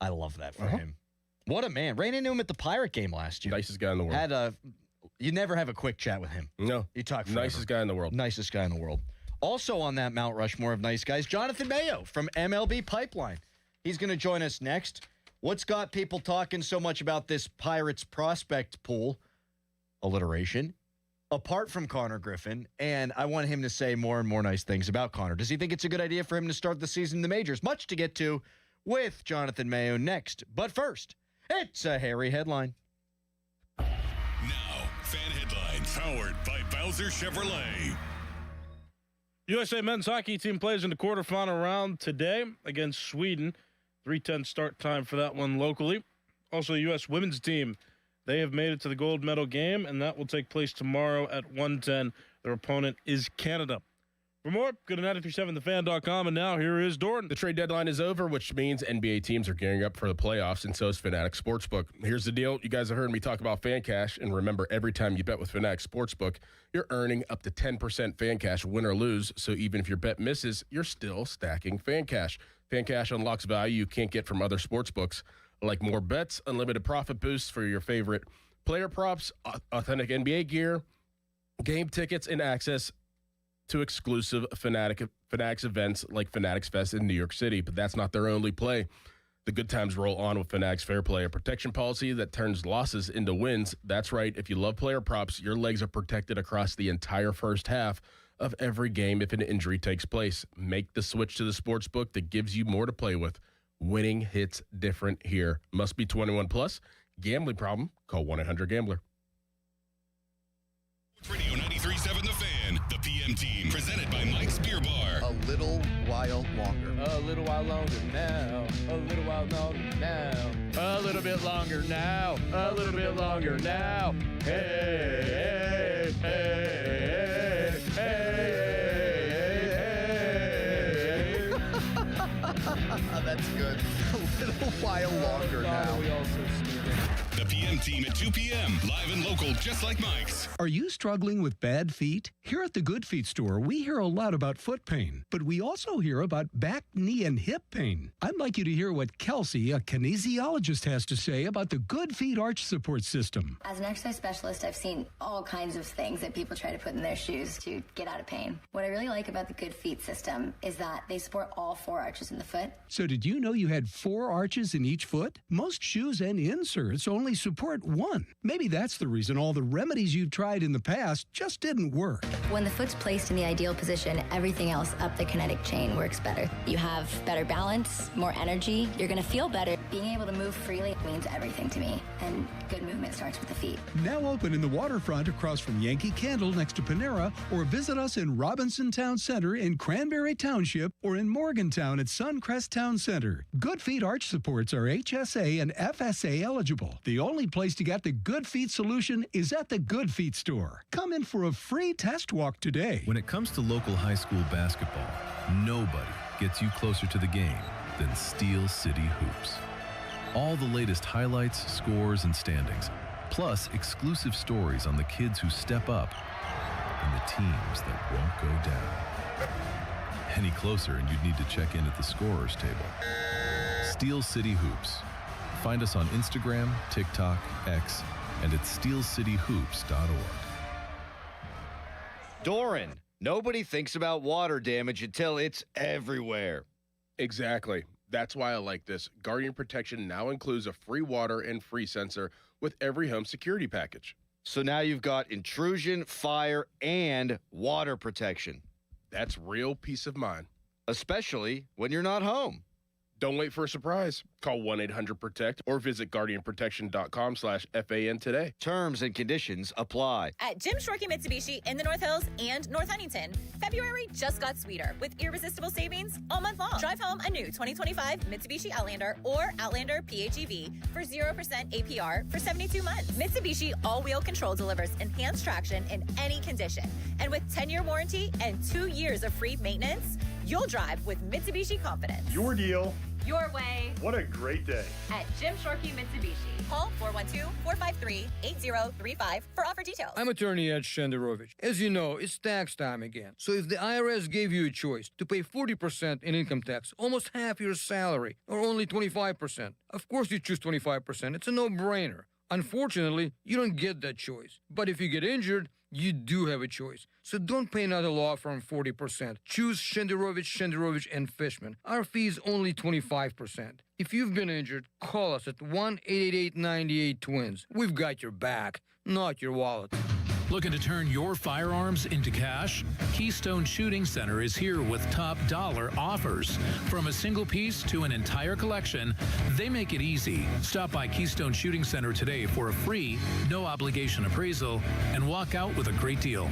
I love that for him. What a man. Ran into him at the Pirate game last year. Nicest guy in the world. You never have a quick chat with him. No. You talk forever. Nicest guy in the world. Nicest guy in the world. Also on that Mount Rushmore of nice guys, Jonathan Mayo from MLB Pipeline. He's going to join us next. What's got people talking so much about this Pirates prospect pool? Alliteration. Apart from Connor Griffin, and I want him to say more and more nice things about Connor. Does he think it's a good idea for him to start the season in the majors? Much to get to with Jonathan Mayo next. But first, it's a Harry headline. Now, fan headlines powered by Bowser Chevrolet. USA men's hockey team plays in the quarterfinal round today against Sweden. 3:10 start time for that one locally. Also, the U.S. women's team, they have made it to the gold medal game, and that will take place tomorrow at 1:10. Their opponent is Canada. For more, go to 937thefan.com, and now here is Dorn. The trade deadline is over, which means NBA teams are gearing up for the playoffs, and so is Fanatics Sportsbook. Here's the deal. You guys have heard me talk about Fan Cash, and remember, every time you bet with Fanatics Sportsbook, you're earning up to 10% Fan Cash, win or lose, so even if your bet misses, you're still stacking Fan Cash. Fan Cash unlocks value you can't get from other sportsbooks, like more bets, unlimited profit boosts for your favorite player props, authentic NBA gear, game tickets, and access to exclusive Fanatics events like Fanatics Fest in New York City. But that's not their only play. The good times roll on with Fanatics Fair Play, a protection policy that turns losses into wins. That's right. If you love player props, your legs are protected across the entire first half of every game if an injury takes place. Make the switch to the sports book that gives you more to play with. Winning hits different here. Must be 21 plus. Gambling problem? Call 1-800-GAMBLER. Radio 93.7 The Fan, the PM team, presented by Mike's Beer Bar. A little while longer. A little while longer now. A little while longer now. A little bit longer now. A little bit longer now. Hey, hey, hey, hey, hey, hey. That's good. A little while longer now. The PM team at 2 p.m. Live and local, just like Mike's. Are you struggling with bad feet? Here at the Good Feet store, we hear a lot about foot pain, but we also hear about back, knee, and hip pain. I'd like you to hear what Kelsey, a kinesiologist, has to say about the Good Feet arch support system. As an exercise specialist, I've seen all kinds of things that people try to put in their shoes to get out of pain. What I really like about the Good Feet system is that they support all 4 arches in the foot. So did you know you had 4 arches in each foot? Most shoes and inserts only support 1. Maybe that's the reason all the remedies you've tried in the past just didn't work. When the foot's placed in the ideal position, everything else up the kinetic chain works better. You have better balance, more energy, you're going to feel better. Being able to move freely means everything to me, and good movement starts with the feet. Now open in the waterfront across from Yankee Candle next to Panera, or visit us in Robinson Town Center in Cranberry Township or in Morgantown at Suncrest Town Center. Good Feet arch supports are HSA and FSA eligible. The only place to get the Good Feet solution is at the Good Feet store. Come in for a free test walk today. When it comes to local high school basketball, nobody gets you closer to the game than Steel City Hoops. All the latest highlights, scores, and standings, plus exclusive stories on the kids who step up and the teams that won't go down. Any closer and you'd need to check in at the scorer's table. Steel City Hoops. Find us on Instagram, TikTok, X, and at steelcityhoops.org. Doran, nobody thinks about water damage until it's everywhere. Exactly. That's why I like this. Guardian Protection now includes a free water and free sensor with every home security package. So now you've got intrusion, fire, and water protection. That's real peace of mind. Especially when you're not home. Don't wait for a surprise. Call 1-800-PROTECT or visit guardianprotection.com/FAN today. Terms and conditions apply. At Jim Shorkey Mitsubishi in the North Hills and North Huntington, February just got sweeter with irresistible savings all month long. Drive home a new 2025 Mitsubishi Outlander or Outlander PHEV for 0% APR for 72 months. Mitsubishi all-wheel control delivers enhanced traction in any condition. And with 10-year warranty and 2 years of free maintenance, you'll drive with Mitsubishi confidence. Your deal. Your way. What a great day. At Jim Shorkey Mitsubishi. Call 412-453-8035 for offer details. I'm attorney Ed Shenderovich. As you know, it's tax time again. So if the IRS gave you a choice to pay 40% in income tax, almost half your salary, or only 25%, of course you choose 25%. It's a no-brainer. Unfortunately, you don't get that choice. But if you get injured, you do have a choice. So don't pay another law firm 40%. Choose Shenderovich, and Fishman. Our fee is only 25%. If you've been injured, call us at 1-888-98-TWINS. We've got your back, not your wallet. Looking to turn your firearms into cash? Keystone Shooting Center is here with top dollar offers. From a single piece to an entire collection, they make it easy. Stop by Keystone Shooting Center today for a free, no-obligation appraisal and walk out with a great deal.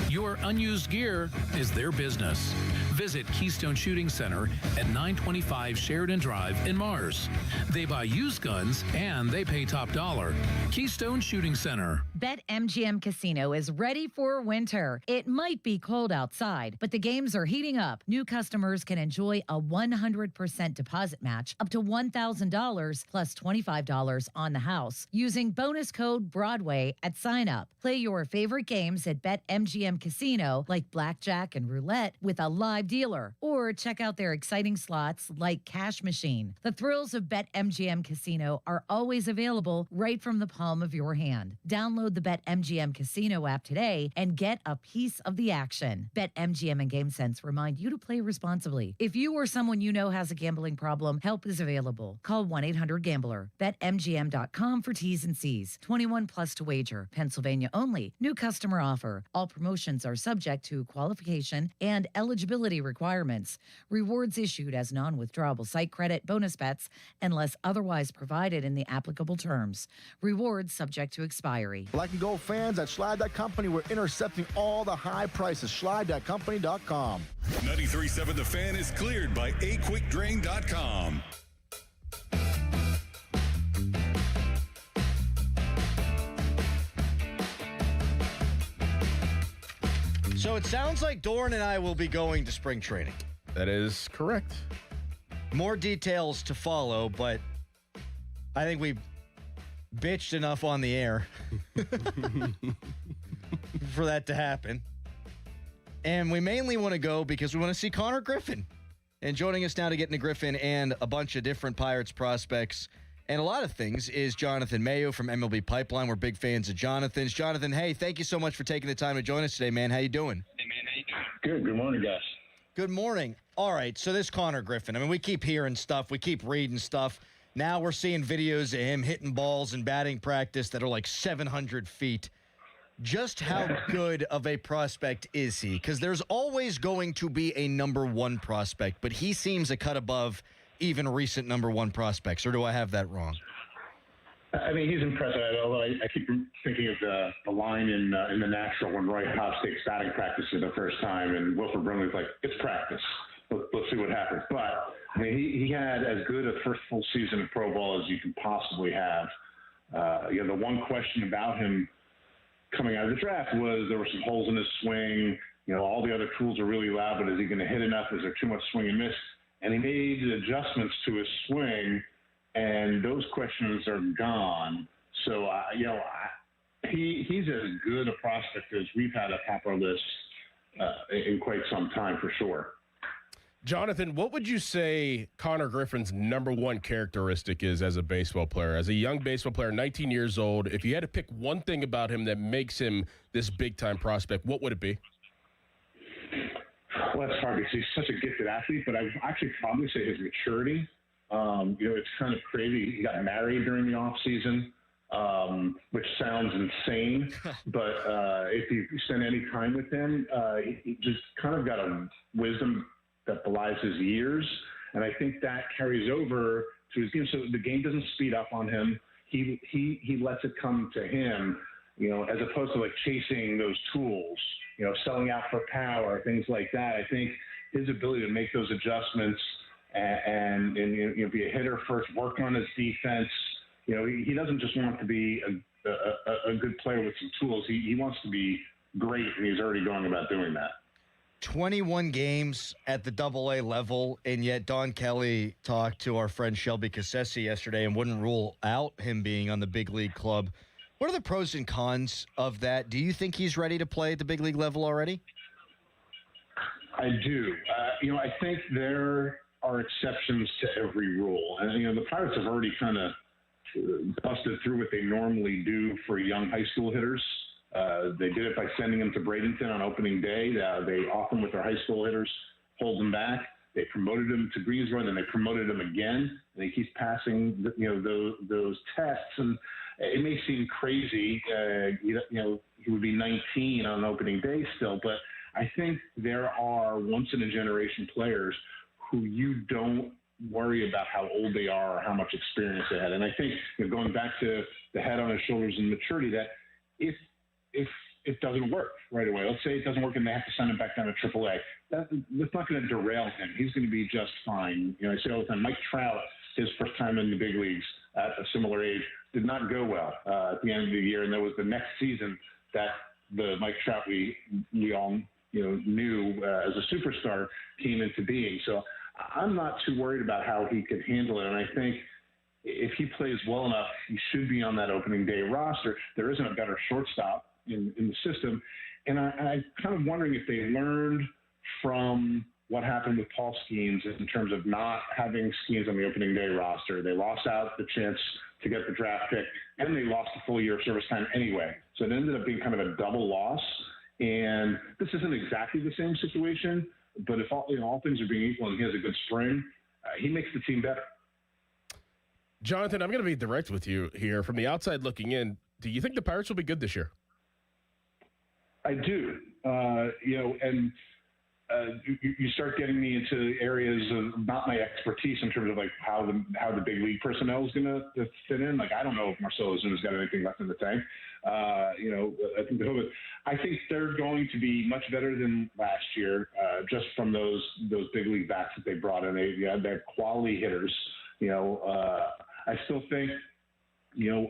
Your unused gear is their business. Visit Keystone Shooting Center at 925 Sheridan Drive in Mars. They buy used guns and they pay top dollar. Keystone Shooting Center. BetMGM Casino is ready for winter. It might be cold outside, but the games are heating up. New customers can enjoy a 100% deposit match up to $1,000 plus $25 on the house using bonus code BROADWAY at sign up. Play your favorite games at BetMGM Casino like blackjack and roulette with a live dealer, or check out their exciting slots like Cash Machine. The thrills of BetMGM Casino are always available right from the palm of your hand. Download the BetMGM Casino app today and get a piece of the action. BetMGM and GameSense remind you to play responsibly. If you or someone you know has a gambling problem, help is available. Call 1-800-GAMBLER. BetMGM.com for T's and C's. 21 plus to wager. Pennsylvania only. New customer offer. All promotions are subject to qualification and eligibility requirements. Rewards issued as non-withdrawable site credit bonus bets unless otherwise provided in the applicable terms. Rewards subject to expiry. Black and Gold fans at Schleid.company, we're intercepting all the high prices. Schleid.company.com. 93.7 The Fan is cleared by aquickdrain.com. So it sounds like Dorn and I will be going to spring training. That is correct. More details to follow, but I think we've bitched enough on the air for that to happen. And we mainly want to go because we want to see Connor Griffin. And joining us now to get into Griffin and a bunch of different Pirates prospects and a lot of things is Jonathan Mayo from MLB Pipeline. We're big fans of Jonathan's. Jonathan, hey, thank you so much for taking the time to join us today, man. How you doing? Good. Good morning, guys. Good morning. All right, so this Connor Griffin, I mean, we keep hearing stuff. We keep reading stuff. Now we're seeing videos of him hitting balls in batting practice that are like 700 feet. Just how good of a prospect is he? Because there's always going to be a number one prospect, but he seems a cut above even recent number one prospects. Or do I have that wrong? I mean, he's impressive. Although I keep thinking of the line in The Natural when Roy Hobbs takes batting practice for the first time, and Wilford Brimley's like, "It's practice. Let's see what happens." But I mean, he had as good a first full season of pro ball as you can possibly have. The one question about him coming out of the draft was there were some holes in his swing. All the other tools are really loud, but is he going to hit enough? Is there too much swing and miss? And he made adjustments to his swing, and those questions are gone. So, he's as good a prospect as we've had atop our list in quite some time, for sure. Jonathan, what would you say Connor Griffin's number one characteristic is as a baseball player? As a young baseball player, 19 years old, if you had to pick one thing about him that makes him this big-time prospect, what would it be? Well, that's hard because he's such a gifted athlete, but I'd actually probably say his maturity. It's kind of crazy. He got married during the offseason, which sounds insane, but if you spend any time with him, he just kind of got a wisdom that belies his years, and I think that carries over to his game. So the game doesn't speed up on him. He lets it come to him, as opposed to like chasing those tools, selling out for power, things like that. I think his ability to make those adjustments and be a hitter first, work on his defense. He doesn't just want to be a good player with some tools. He wants to be great, and he's already going about doing that. 21 games at the AA level, and yet Don Kelly talked to our friend Shelby Cassesi yesterday and wouldn't rule out him being on the big league club. What are the pros and cons of that? Do you think he's ready to play at the big league level already? I do. I think there are exceptions to every rule. And, the Pirates have already kind of busted through what they normally do for young high school hitters. They did it by sending him to Bradenton on opening day. They often, with their high school hitters, hold them back. They promoted him to Greensboro, and then they promoted him again. And he keeps passing, those tests. And it may seem crazy. He would be 19 on opening day still, but I think there are once-in-a-generation players who you don't worry about how old they are or how much experience they had. And I think, going back to the head on his shoulders and maturity, that if it doesn't work right away, let's say it doesn't work and they have to send him back down to AAA, that's not going to derail him. He's going to be just fine. I say all the time, Mike Trout, his first time in the big leagues at a similar age, did not go well at the end of the year. And there was the next season that the Mike Trout we all knew as a superstar came into being. So I'm not too worried about how he could handle it. And I think if he plays well enough, he should be on that opening day roster. There isn't a better shortstop in the system. And I'm kind of wondering if they learned from what happened with Paul Skeens in terms of not having Skeens on the opening day roster. They lost out the chance to get the draft pick, and they lost a full year of service time anyway. So it ended up being kind of a double loss. And this isn't exactly the same situation, but if all things are being equal and he has a good spring, he makes the team better. Jonathan, I'm going to be direct with you here. From the outside looking in, do you think the Pirates will be good this year? I do. You start getting me into areas of not my expertise in terms of like how the big league personnel is going to fit in. Like, I don't know if Marcelo Zuno's got anything left in the tank. I think they're going to be much better than last year, just from those big league bats that they brought in. They're quality hitters. I still think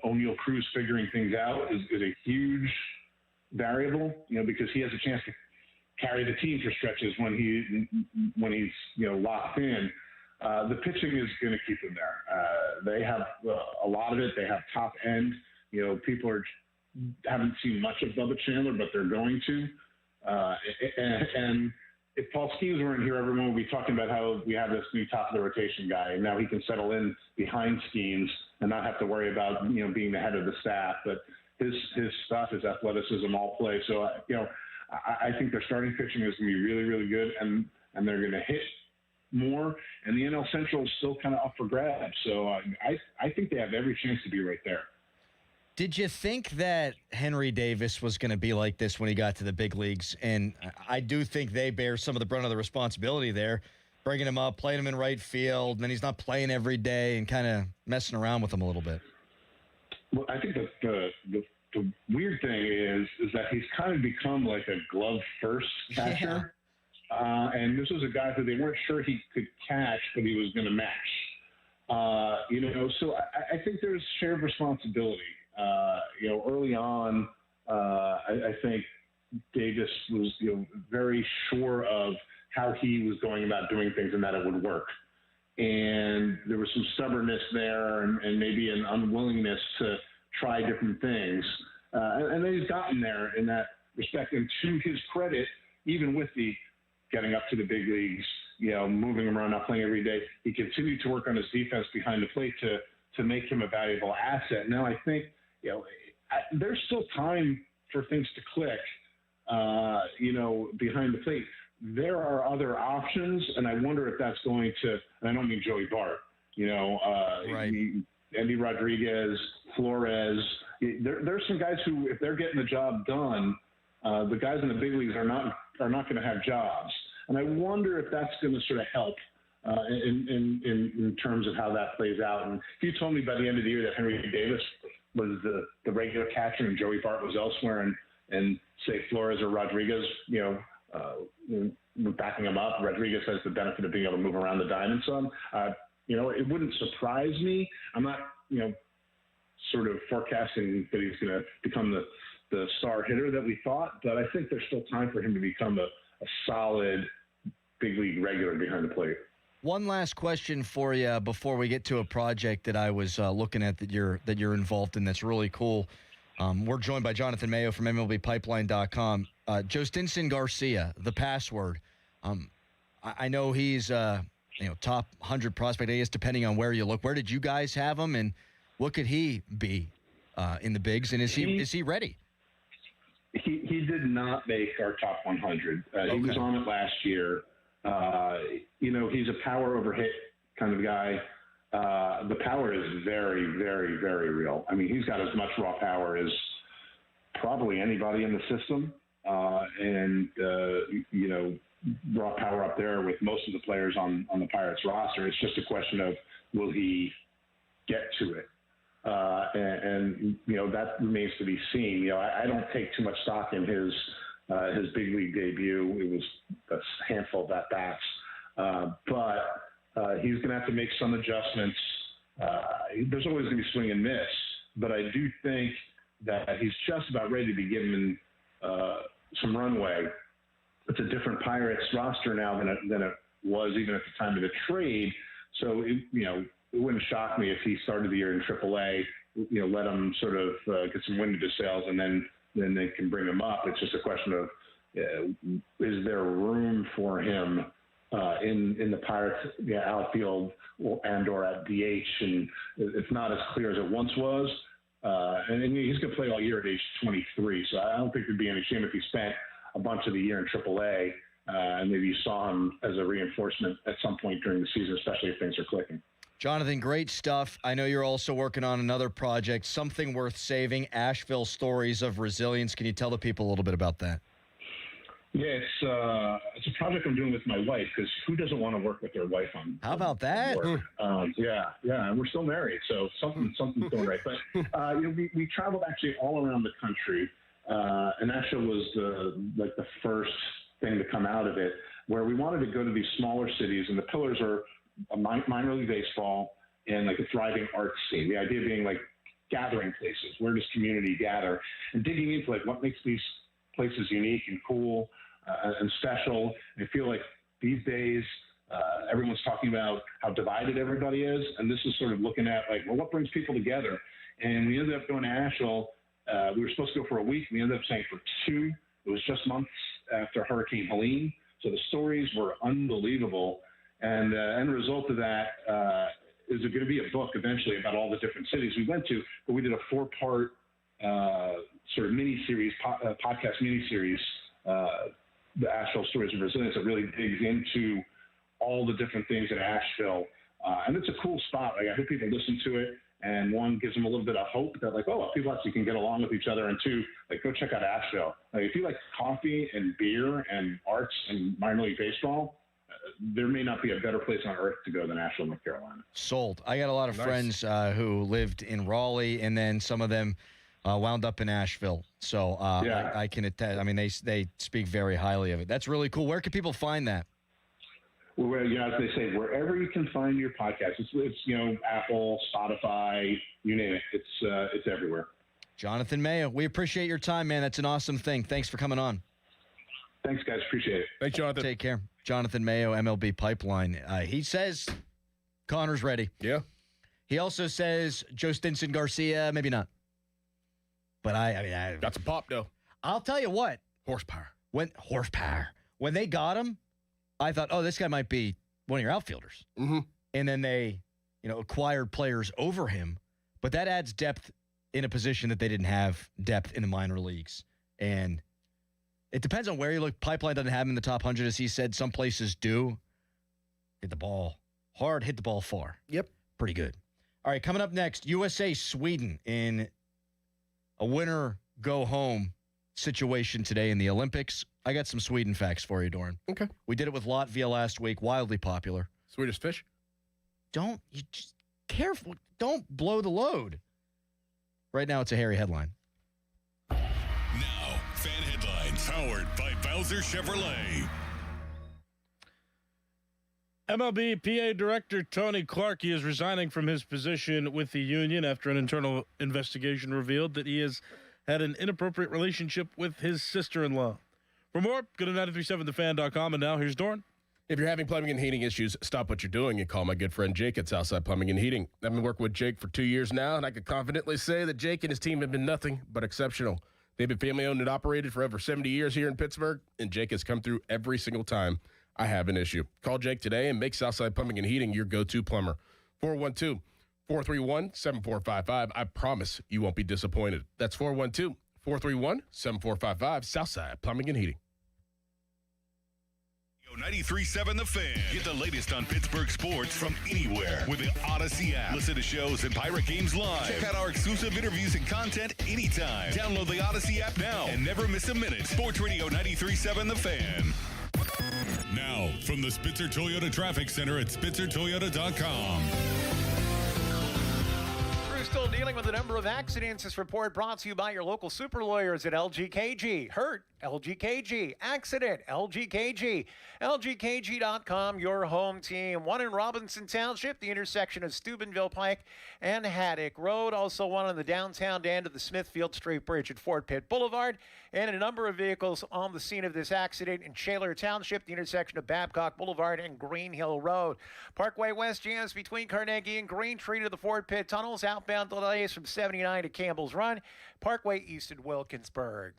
O'Neal Cruz figuring things out is a huge variable. Because he has a chance to carry the team for stretches when he's locked in. The pitching is going to keep them there. They have a lot of it. They have top end. People haven't seen much of Bubba Chandler, but they're going to. And if Paul Skeens weren't here, everyone would be talking about how we have this new top of the rotation guy, and now he can settle in behind Skeens and not have to worry about being the head of the staff. But his stuff, his athleticism, all play. So I think their starting pitching is going to be really, really good, and they're going to hit more. And the NL Central is still kind of up for grabs. So I think they have every chance to be right there. Did you think that Henry Davis was going to be like this when he got to the big leagues? And I do think they bear some of the brunt of the responsibility there, bringing him up, playing him in right field, and then he's not playing every day and kind of messing around with him a little bit. Well, I think the weird thing is that he's kind of become like a glove-first catcher. Yeah. And this was a guy who they weren't sure he could catch, but he was going to match. So I think there's shared responsibility. Early on, I think Davis was, very sure of how he was going about doing things and that it would work. And there was some stubbornness there and maybe an unwillingness to try different things. And then he's gotten there in that respect. And to his credit, even with the getting up to the big leagues, moving him around, not playing every day, he continued to work on his defense behind the plate to make him a valuable asset. Now, I think, there's still time for things to click, behind the plate. There are other options, and I wonder if that's going to, and I don't mean Joey Bart, right. Andy Rodriguez, Flores. There's some guys who, if they're getting the job done, the guys in the big leagues are not going to have jobs. And I wonder if that's going to sort of help in terms of how that plays out. And if you told me by the end of the year that Henry Davis was the regular catcher and Joey Bart was elsewhere, and say Flores or Rodriguez, backing him up, Rodriguez has the benefit of being able to move around the diamond some. It wouldn't surprise me. I'm not, sort of forecasting that he's going to become the star hitter that we thought, but I think there's still time for him to become a solid big league regular behind the plate. One last question for you before we get to a project that I was looking at that you're involved in that's really cool. We're joined by Jonathan Mayo from MLBpipeline.com. Jostinson Garcia, the password. I know he's top 100 prospect, I guess, depending on where you look. Where did you guys have him, and what could he be in the bigs? And is he ready? He did not make our top 100. Okay. He was on it last year. He's a power over hit kind of guy. The power is very, very, very real. I mean, he's got as much raw power as probably anybody in the system. Raw power up there with most of the players on the Pirates roster. It's just a question of, will he get to it? That remains to be seen. I don't take too much stock in his big league debut. It was a handful of at-bats. But he's going to have to make some adjustments. There's always going to be swing and miss, but I do think that he's just about ready to be given some runway. It's a different Pirates roster now than it was even at the time of the trade. So, it wouldn't shock me if he started the year in AAA, let him sort of get some wind into his sails, and then they can bring him up. It's just a question of, is there room for him in the Pirates outfield or at DH? And it's not as clear as it once was. And he's going to play all year at age 23, so I don't think there'd be any shame if he spent a bunch of the year in AAA, and maybe you saw him as a reinforcement at some point during the season, especially if things are clicking. Jonathan, great stuff. I know you're also working on another project, Something Worth Saving, Asheville Stories of Resilience. Can you tell the people a little bit about that? Yeah, it's a project I'm doing with my wife, because who doesn't want to work with their wife on? How about that? Yeah, and we're still married, so something's going right. But we traveled actually all around the country, and Asheville was the first thing to come out of it, where we wanted to go to these smaller cities, and the pillars are minor league baseball and like a thriving art scene. The idea being like gathering places. Where does community gather? And digging into like what makes these places unique and cool and special. I feel like these days Everyone's talking about how divided everybody is, and this is sort of looking at like, well, what brings people together? And we ended up going to Asheville. We were supposed to go for a week. We ended up staying for 2. It was just months after Hurricane Helene, so the stories were unbelievable. And the end result of that is going to be a book eventually about all the different cities we went to. But we did a 4-part sort of mini-series, podcast mini-series, the Asheville Stories of Resilience, that really digs into all the different things in Asheville. And it's a cool spot. Like, I hope people listen to it. And one, gives them a little bit of hope that, like, oh, people actually can get along with each other. And 2, like, go check out Asheville. Like, if you like coffee and beer and arts and minor league baseball, there may not be a better place on earth to go than Asheville, North Carolina. Sold. I got a lot of friends who lived in Raleigh, and then some of them wound up in Asheville. So I can attest. I mean, they speak very highly of it. That's really cool. Where can people find that? Well, as they say, wherever you can find your podcast, it's Apple, Spotify, you name it. It's everywhere. Jonathan Mayo, we appreciate your time, man. That's an awesome thing. Thanks for coming on. Thanks, guys. Appreciate it. Thanks, Jonathan. Take care. Jonathan Mayo, MLB Pipeline. He says Connor's ready. Yeah. He also says Joe Stinson Garcia, maybe not. But I got some pop, though. I'll tell you what. Horsepower. When they got him, I thought, oh, this guy might be one of your outfielders. Mm-hmm. And then they, acquired players over him. But that adds depth in a position that they didn't have depth in the minor leagues. And it depends on where you look. Pipeline doesn't have him in the top 100, as he said. Some places do. Hit the ball hard, hit the ball far. Yep. Pretty good. All right, coming up next, USA Sweden in a winner-go-home situation today in the Olympics. I got some Sweden facts for you, Doran. Okay. We did it with Latvia last week. Wildly popular. Swedish fish? You just careful. Don't blow the load. Right now, it's a hairy headline. Now, fan headlines powered by Bowser Chevrolet. MLB PA Director Tony Clark is resigning from his position with the union after an internal investigation revealed that he has had an inappropriate relationship with his sister-in-law. For more, go to 937thefan.com, and now here's Doran. If you're having plumbing and heating issues, stop what you're doing and call my good friend Jake at Southside Plumbing and Heating. I've been working with Jake for 2 years now, and I can confidently say that Jake and his team have been nothing but exceptional. They've been family-owned and operated for over 70 years here in Pittsburgh, and Jake has come through every single time I have an issue. Call Jake today and make Southside Plumbing and Heating your go-to plumber. 412-431-7455. I promise you won't be disappointed. That's 412-431-7455. Southside Plumbing and Heating. 93.7 The Fan. Get the latest on Pittsburgh sports from anywhere with the Odyssey app. Listen to shows and Pirate Games live. Check out our exclusive interviews and content anytime. Download the Odyssey app now and never miss a minute. Sports Radio 93.7 The Fan. Now, from the Spitzer Toyota Traffic Center at SpitzerToyota.com. We're still dealing with a number of accidents. This report brought to you by your local super lawyers at LGKG. Hurt, LGKG. Accident, LGKG. LGKG.com, your home team. One in Robinson Township, the intersection of Steubenville Pike and Haddock Road. Also one on the downtown end of the Smithfield Street Bridge at Fort Pitt Boulevard. And a number of vehicles on the scene of this accident in Shaler Township, the intersection of Babcock Boulevard and Green Hill Road. Parkway West jams between Carnegie and Green Tree to the Fort Pitt tunnels. Outbound delays from 79 to Campbell's Run. Parkway East at Wilkinsburg.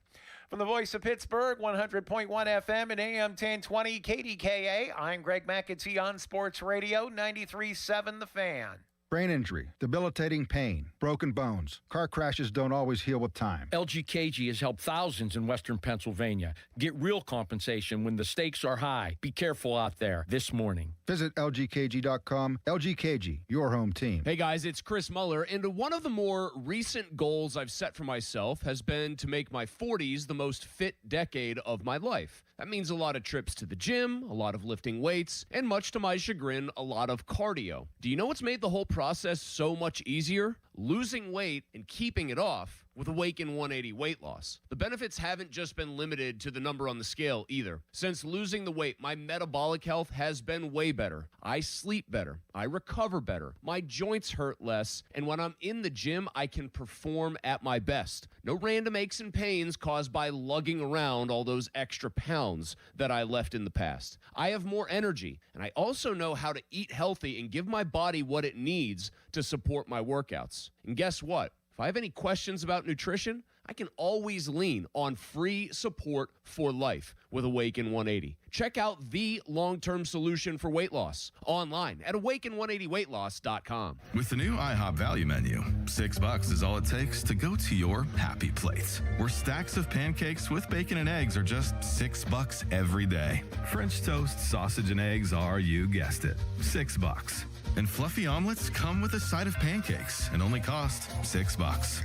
From the voice of Pittsburgh, 100.1 FM and AM 1020 KDKA, I'm Greg McAtee on Sports Radio 93.7 The Fan. Brain injury, debilitating pain, broken bones. Car crashes don't always heal with time. LGKG has helped thousands in Western Pennsylvania. Get real compensation when the stakes are high. Be careful out there this morning. Visit LGKG.com. LGKG, your home team. Hey guys, it's Chris Muller, and one of the more recent goals I've set for myself has been to make my 40s the most fit decade of my life. That means a lot of trips to the gym, a lot of lifting weights, and much to my chagrin, a lot of cardio. Do you know what's made the whole process so much easier? Losing weight and keeping it off with Awaken 180 weight loss. The benefits haven't just been limited to the number on the scale either. Since losing the weight, my metabolic health has been way better. I sleep better. I recover better. My joints hurt less. And when I'm in the gym, I can perform at my best. No random aches and pains caused by lugging around all those extra pounds that I left in the past. I have more energy, and I also know how to eat healthy and give my body what it needs to support my workouts. And guess what? If I have any questions about nutrition, I can always lean on free support for life with Awaken 180. Check out the long-term solution for weight loss online at awaken180weightloss.com. With the new IHOP value menu, $6 is all it takes to go to your happy place, where stacks of pancakes with bacon and eggs are just $6 every day. French toast, sausage, and eggs are, you guessed it, $6. And fluffy omelets come with a side of pancakes and only cost $6.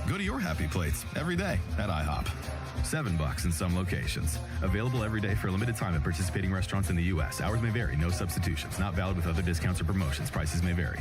Go to your happy plates every day at IHOP. $7 in some locations. Available every day for a limited time at participating restaurants in the U.S. Hours may vary. No substitutions. Not valid with other discounts or promotions. Prices may vary.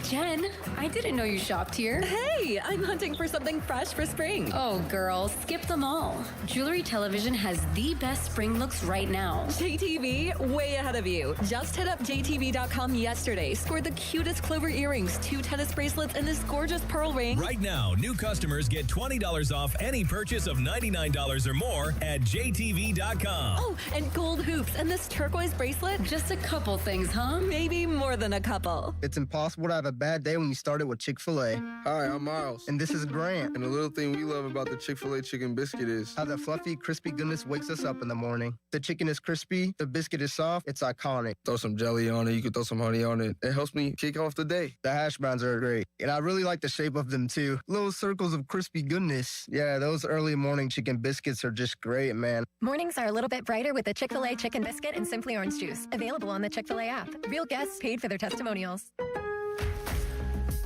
Jen, I didn't know you shopped here. Hey, I'm hunting for something fresh for spring. Oh, girl, skip them all. Jewelry Television has the best spring looks right now. JTV, way ahead of you. Just hit up JTV.com yesterday. Scored the cutest clover earrings, 2 tennis bracelets, and this gorgeous pearl ring. Right now, new customers get $20 off any purchase of $99 or more at JTV.com. Oh, and gold hoops and this turquoise bracelet. Just a couple things, huh? Maybe more than a couple. It's impossible to have a bad day when you started with Chick-fil-A. Hi, I'm Miles. And this is Grant. And the little thing we love about the Chick-fil-A chicken biscuit is how the fluffy, crispy goodness wakes us up in the morning. The chicken is crispy, the biscuit is soft, it's iconic. Throw some jelly on it, you can throw some honey on it. It helps me kick off the day. The hash browns are great. And I really like the shape of them too. Little circles of crispy goodness. Yeah, those early morning chicken biscuits are just great, man. Mornings are a little bit brighter with the Chick-fil-A chicken biscuit and Simply Orange Juice. Available on the Chick-fil-A app. Real guests paid for their testimonials.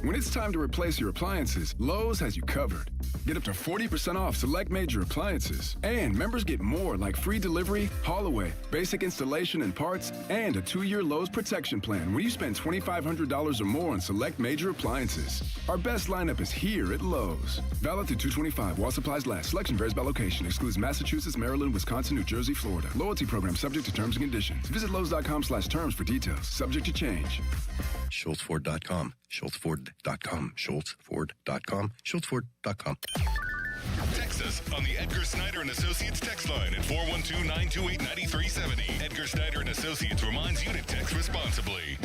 When it's time to replace your appliances, Lowe's has you covered. Get up to 40% off select major appliances. And members get more like free delivery, haul away, basic installation and parts, and a 2-year Lowe's protection plan when you spend $2,500 or more on select major appliances. Our best lineup is here at Lowe's. Valid through 2/25 while supplies last. Selection varies by location. Excludes Massachusetts, Maryland, Wisconsin, New Jersey, Florida. Loyalty program subject to terms and conditions. Visit Lowe's.com/terms for details. Subject to change. SchultzFord.com. SchultzFord.com. SchultzFord.com. SchultzFord.com. Text us on the Edgar Snyder and Associates text line at 412-928-9370. Edgar Snyder and Associates reminds you to text responsibly.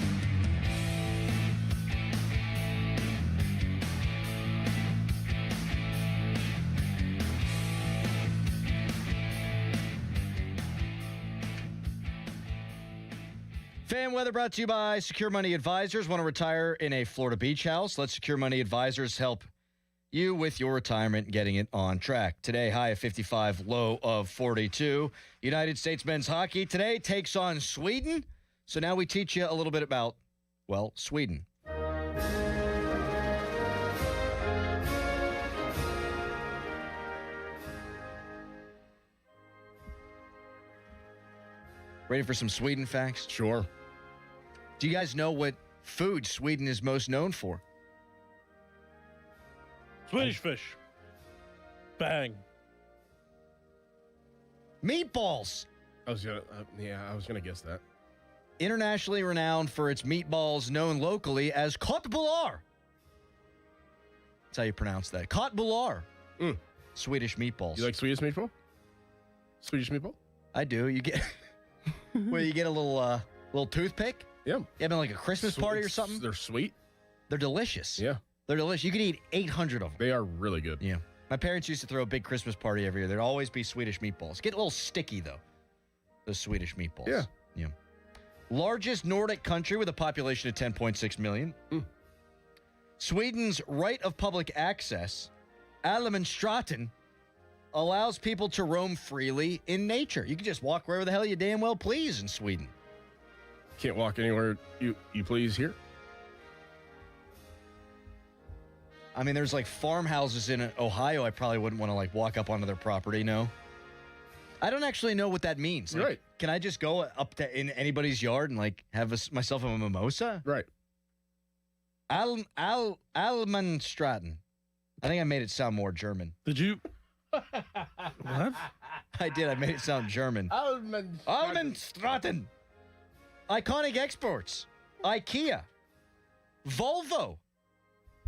Fan weather brought to you by Secure Money Advisors. Want to retire in a Florida beach house? Let Secure Money Advisors help you with your retirement and getting it on track. Today, high of 55, low of 42. United States men's hockey today takes on Sweden. So now we teach you a little bit about, well, Sweden. Ready for some Sweden facts? Sure. Do you guys know what food Sweden is most known for? Swedish fish. Bang. Meatballs. I was gonna guess that. Internationally renowned for its meatballs, known locally as köttbullar. That's how you pronounce that. Köttbullar. Swedish meatballs. You like Swedish meatball? Swedish meatball? I do. You get where you get a little toothpick. Yeah. You having like a Christmas party or something? They're sweet. They're delicious. Yeah. They're delicious. You can eat 800 of them. They are really good. Yeah. My parents used to throw a big Christmas party every year. There'd always be Swedish meatballs. Get a little sticky, though, those Swedish meatballs. Yeah. Yeah. Largest Nordic country with a population of 10.6 million. Sweden's right of public access, Allemansstraten, allows people to roam freely in nature. You can just walk wherever the hell you damn well please in Sweden. Can't walk anywhere you please here? I mean, there's like farmhouses in Ohio. I probably wouldn't want to like walk up onto their property. No, I don't actually know what that means. Like, right? Can I just go up to in anybody's yard and like have myself a mimosa? Right. Allemansstraten. I think I made it sound more German. Did you? What? I did. I made it sound German. Almenstraten. Iconic exports. IKEA. Volvo.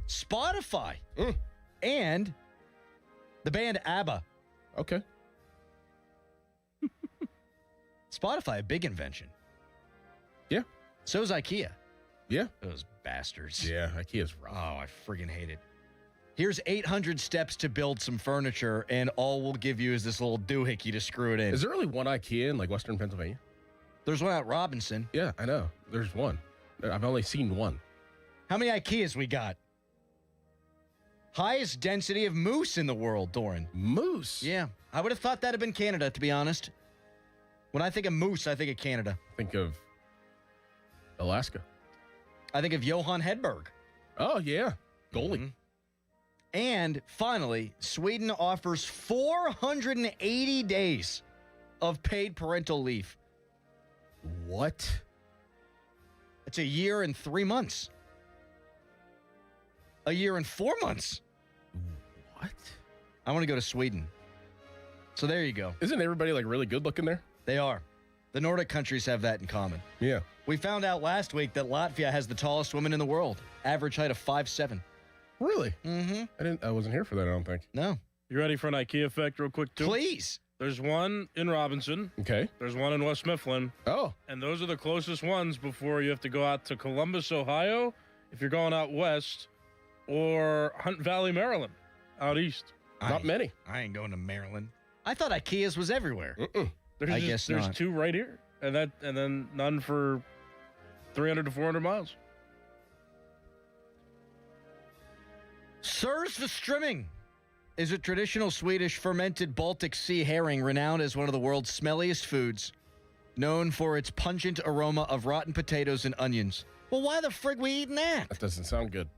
Spotify. And the band ABBA. Okay. Spotify, a big invention. Yeah. So is IKEA. Yeah. Those bastards. Yeah, IKEA's rough. Oh, I friggin' hate it. Here's 800 steps to build some furniture, and all we'll give you is this little doohickey to screw it in. Is there only one IKEA in, like, Western Pennsylvania? There's one at Robinson. Yeah, I know. There's one. I've only seen one. How many IKEAs we got? Highest density of moose in the world, Doran. Moose? Yeah. I would have thought that had been Canada, to be honest. When I think of moose, I think of Canada. Think of Alaska. I think of Johan Hedberg. Oh, yeah. Goalie. Mm-hmm. And finally, Sweden offers 480 days of paid parental leave. What? It's a year and 3 months. A year and 4 months. What? I want to go to Sweden. So there you go. Isn't everybody, like, really good looking there? They are. The Nordic countries have that in common. Yeah. We found out last week that Latvia has the tallest woman in the world. Average height of 5'7". Really? Mm-hmm. I wasn't here for that, I don't think. No. You ready for an IKEA fact real quick, too? Please. There's one in Robinson. Okay. There's one in West Mifflin. Oh. And those are the closest ones before you have to go out to Columbus, Ohio, if you're going out west, or Hunt Valley, Maryland, out east. Not many. I ain't going to Maryland. I thought IKEA's was everywhere. I guess there's not. two right here, and then none for 300 to 400 miles. Surströmming is a traditional Swedish fermented Baltic Sea herring renowned as one of the world's smelliest foods, known for its pungent aroma of rotten potatoes and onions. Well, why the frig we eating that? That doesn't sound good.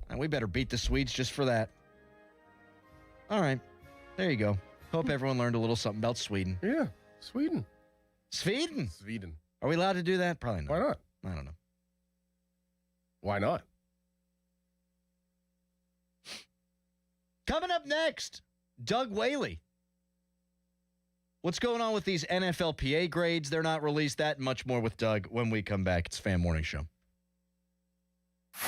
And we better beat the Swedes just for that. All right. There you go. Hope everyone learned a little something about Sweden. Yeah. Sweden. Sweden? Sweden. Are we allowed to do that? Probably not. Why not? I don't know. Why not? Coming up next, Doug Whaley. What's going on with these NFLPA grades? They're not released. That and much more with Doug when we come back. It's Fan Morning Show.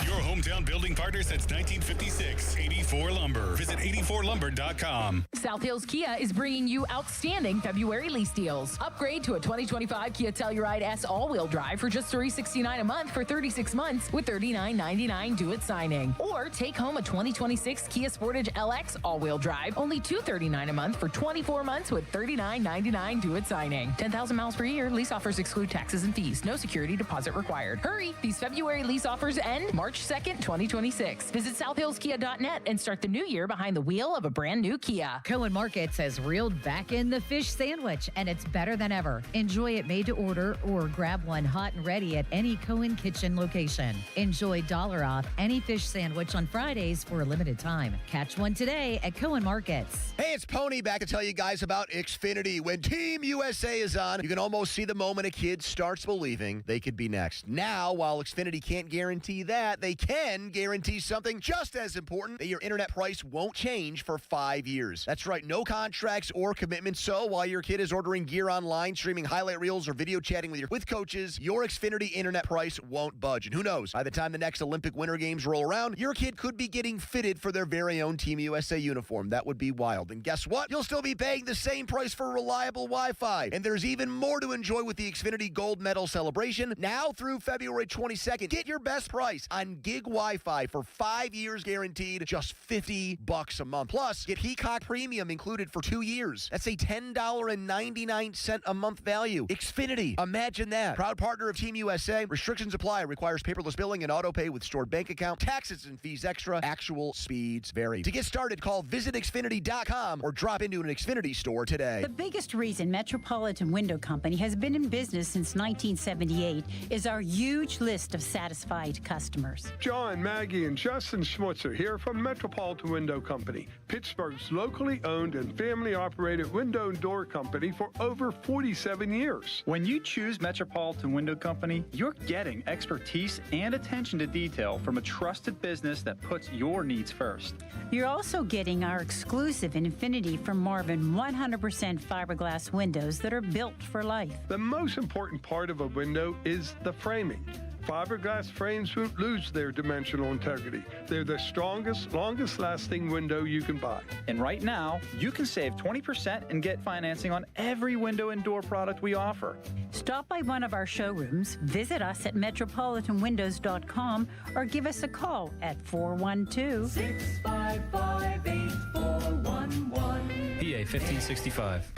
Your hometown building partner since 1956. 84 Lumber. Visit 84lumber.com. South Hills Kia is bringing you outstanding February lease deals. Upgrade to a 2025 Kia Telluride S all-wheel drive for just $369 a month for 36 months with $39.99 due at signing. Or take home a 2026 Kia Sportage LX all-wheel drive, only $239 a month for 24 months with $39.99 due at signing. 10,000 miles per year. Lease offers exclude taxes and fees. No security deposit required. Hurry! These February lease offers end March 2nd, 2026. Visit southhillskia.net and start the new year behind the wheel of a brand new Kia. Cohen Markets has reeled back in the fish sandwich, and it's better than ever. Enjoy it made to order or grab one hot and ready at any Cohen Kitchen location. Enjoy $1 off any fish sandwich on Fridays for a limited time. Catch one today at Cohen Markets. Hey, it's Pony back to tell you guys about Xfinity. When Team USA is on, you can almost see the moment a kid starts believing they could be next. Now, while Xfinity can't guarantee that, they can guarantee something just as important, that your internet price won't change for 5 years. That's right, no contracts or commitments. So while your kid is ordering gear online, streaming highlight reels, or video chatting with coaches, your Xfinity internet price won't budge. And who knows, by the time the next Olympic Winter Games roll around, your kid could be getting fitted for their very own Team USA uniform. That would be wild. And guess what? You'll still be paying the same price for reliable Wi-Fi. And there's even more to enjoy with the Xfinity Gold Medal celebration. Now through February 22nd, get your best price on gig Wi-Fi for 5 years guaranteed, just $50 a month. Plus, get Peacock Premium included for 2 years. That's a $10.99 a month value. Xfinity, imagine that. Proud partner of Team USA. Restrictions apply. Requires paperless billing and auto pay with stored bank account. Taxes and fees extra. Actual speeds vary. To get started, call visitxfinity.com or drop into an Xfinity store today. The biggest reason Metropolitan Window Company has been in business since 1978 is our huge list of satisfied customers. customers. John, Maggie, and Justin Schmutzer here from Metropolitan Window Company, Pittsburgh's locally owned and family-operated window and door company for over 47 years. When you choose Metropolitan Window Company, you're getting expertise and attention to detail from a trusted business that puts your needs first. You're also getting our exclusive Infinity from Marvin 100% fiberglass windows that are built for life. The most important part of a window is the framing. Fiberglass frames won't lose their dimensional integrity. They're the strongest, longest-lasting window you can buy. And right now, you can save 20% and get financing on every window and door product we offer. Stop by one of our showrooms, visit us at metropolitanwindows.com, or give us a call at 412-655-8411. PA 1565.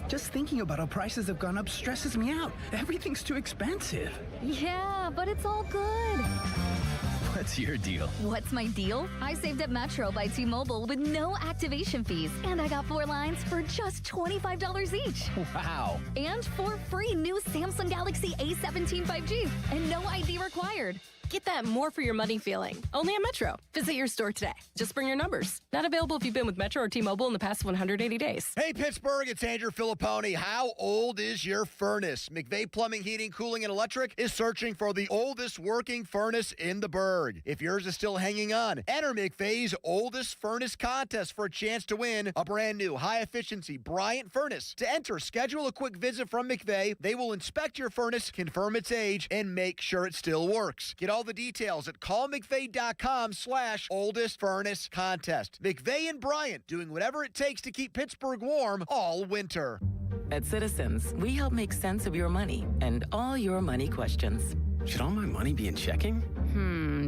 Just thinking about how prices have gone up stresses me out. Everything's too expensive. Yeah, but it's all good. What's your deal? What's my deal? I saved at Metro by T-Mobile with no activation fees. And I got 4 lines for just $25 each. Wow. And 4 free new Samsung Galaxy A17 5G. And no ID required. Get that more for your money feeling. Only at Metro. Visit your store today. Just bring your numbers. Not available if you've been with Metro or T-Mobile in the past 180 days. Hey, Pittsburgh, it's Andrew Filipponi. How old is your furnace? McVeigh Plumbing, Heating, Cooling, and Electric is searching for the oldest working furnace in the burg. If yours is still hanging on, enter McVeigh's oldest furnace contest for a chance to win a brand new high-efficiency Bryant furnace. To enter, schedule a quick visit from McVeigh. They will inspect your furnace, confirm its age, and make sure it still works. Get all the details at callmcveigh.com/oldest furnace contest. McVeigh and Bryant doing whatever it takes to keep Pittsburgh warm all winter. At Citizens, we help make sense of your money and all your money questions. Should all my money be in checking?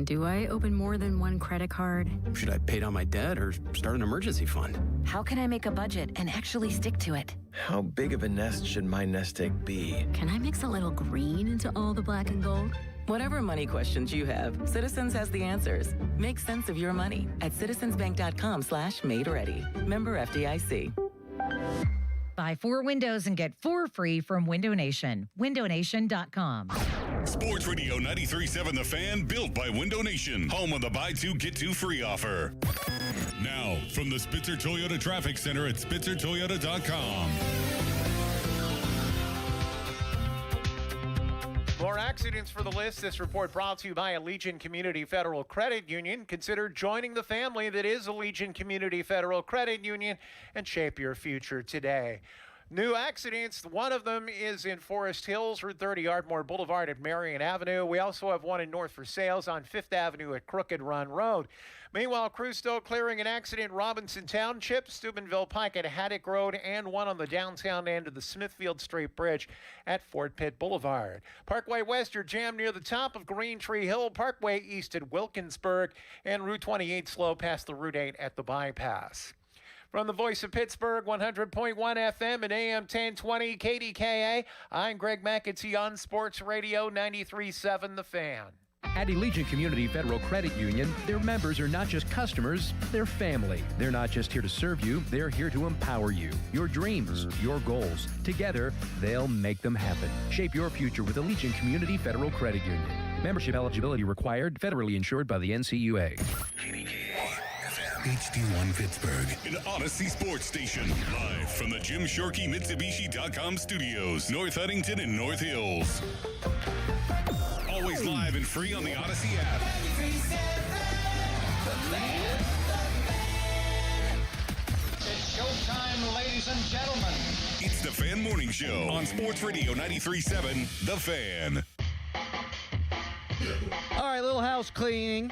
Do I open more than one credit card? Should I pay down my debt or start an emergency fund? How can I make a budget and actually stick to it? How big of a nest should my nest egg be? Can I mix a little green into all the black and gold? Whatever money questions you have, Citizens has the answers. Make sense of your money at citizensbank.com/made-ready. Member FDIC. Buy 4 windows and get 4 free from Window Nation. WindowNation.com. Sports Radio 93.7 The Fan, built by Window Nation, home of the buy 2 get 2 free offer. Now, from the Spitzer Toyota Traffic Center at spitzertoyota.com. More accidents for the list. This report brought to you by Allegiant Community Federal Credit Union. Consider joining the family that is Allegiant Community Federal Credit Union and shape your future today. New accidents. One of them is in Forest Hills, Route 30, Ardmore Boulevard at Marion Avenue. We also have one in North Versailles on 5th Avenue at Crooked Run Road. Meanwhile, crews still clearing an accident in Robinson Township, Steubenville Pike at Haddock Road, and one on the downtown end of the Smithfield Street Bridge at Fort Pitt Boulevard. Parkway West, you're jammed near the top of Green Tree Hill, Parkway East at Wilkinsburg, and Route 28 slow past the Route 8 at the bypass. From the Voice of Pittsburgh, 100.1 FM and AM 1020 KDKA, I'm Greg McAtee on Sports Radio 93.7 The Fan. At Allegiant Community Federal Credit Union, their members are not just customers, they're family. They're not just here to serve you, they're here to empower you. Your dreams, your goals. Together, they'll make them happen. Shape your future with Allegiant Community Federal Credit Union. Membership eligibility required, federally insured by the NCUA. HD1 Pittsburgh, an Odyssey sports station. Live from the Jim Shorkey Mitsubishi.com studios, North Huntington and North Hills. Always live and free on the Odyssey app. It's showtime, ladies and gentlemen. It's the Fan Morning Show on Sports Radio 93.7 The Fan. All right, little house cleaning,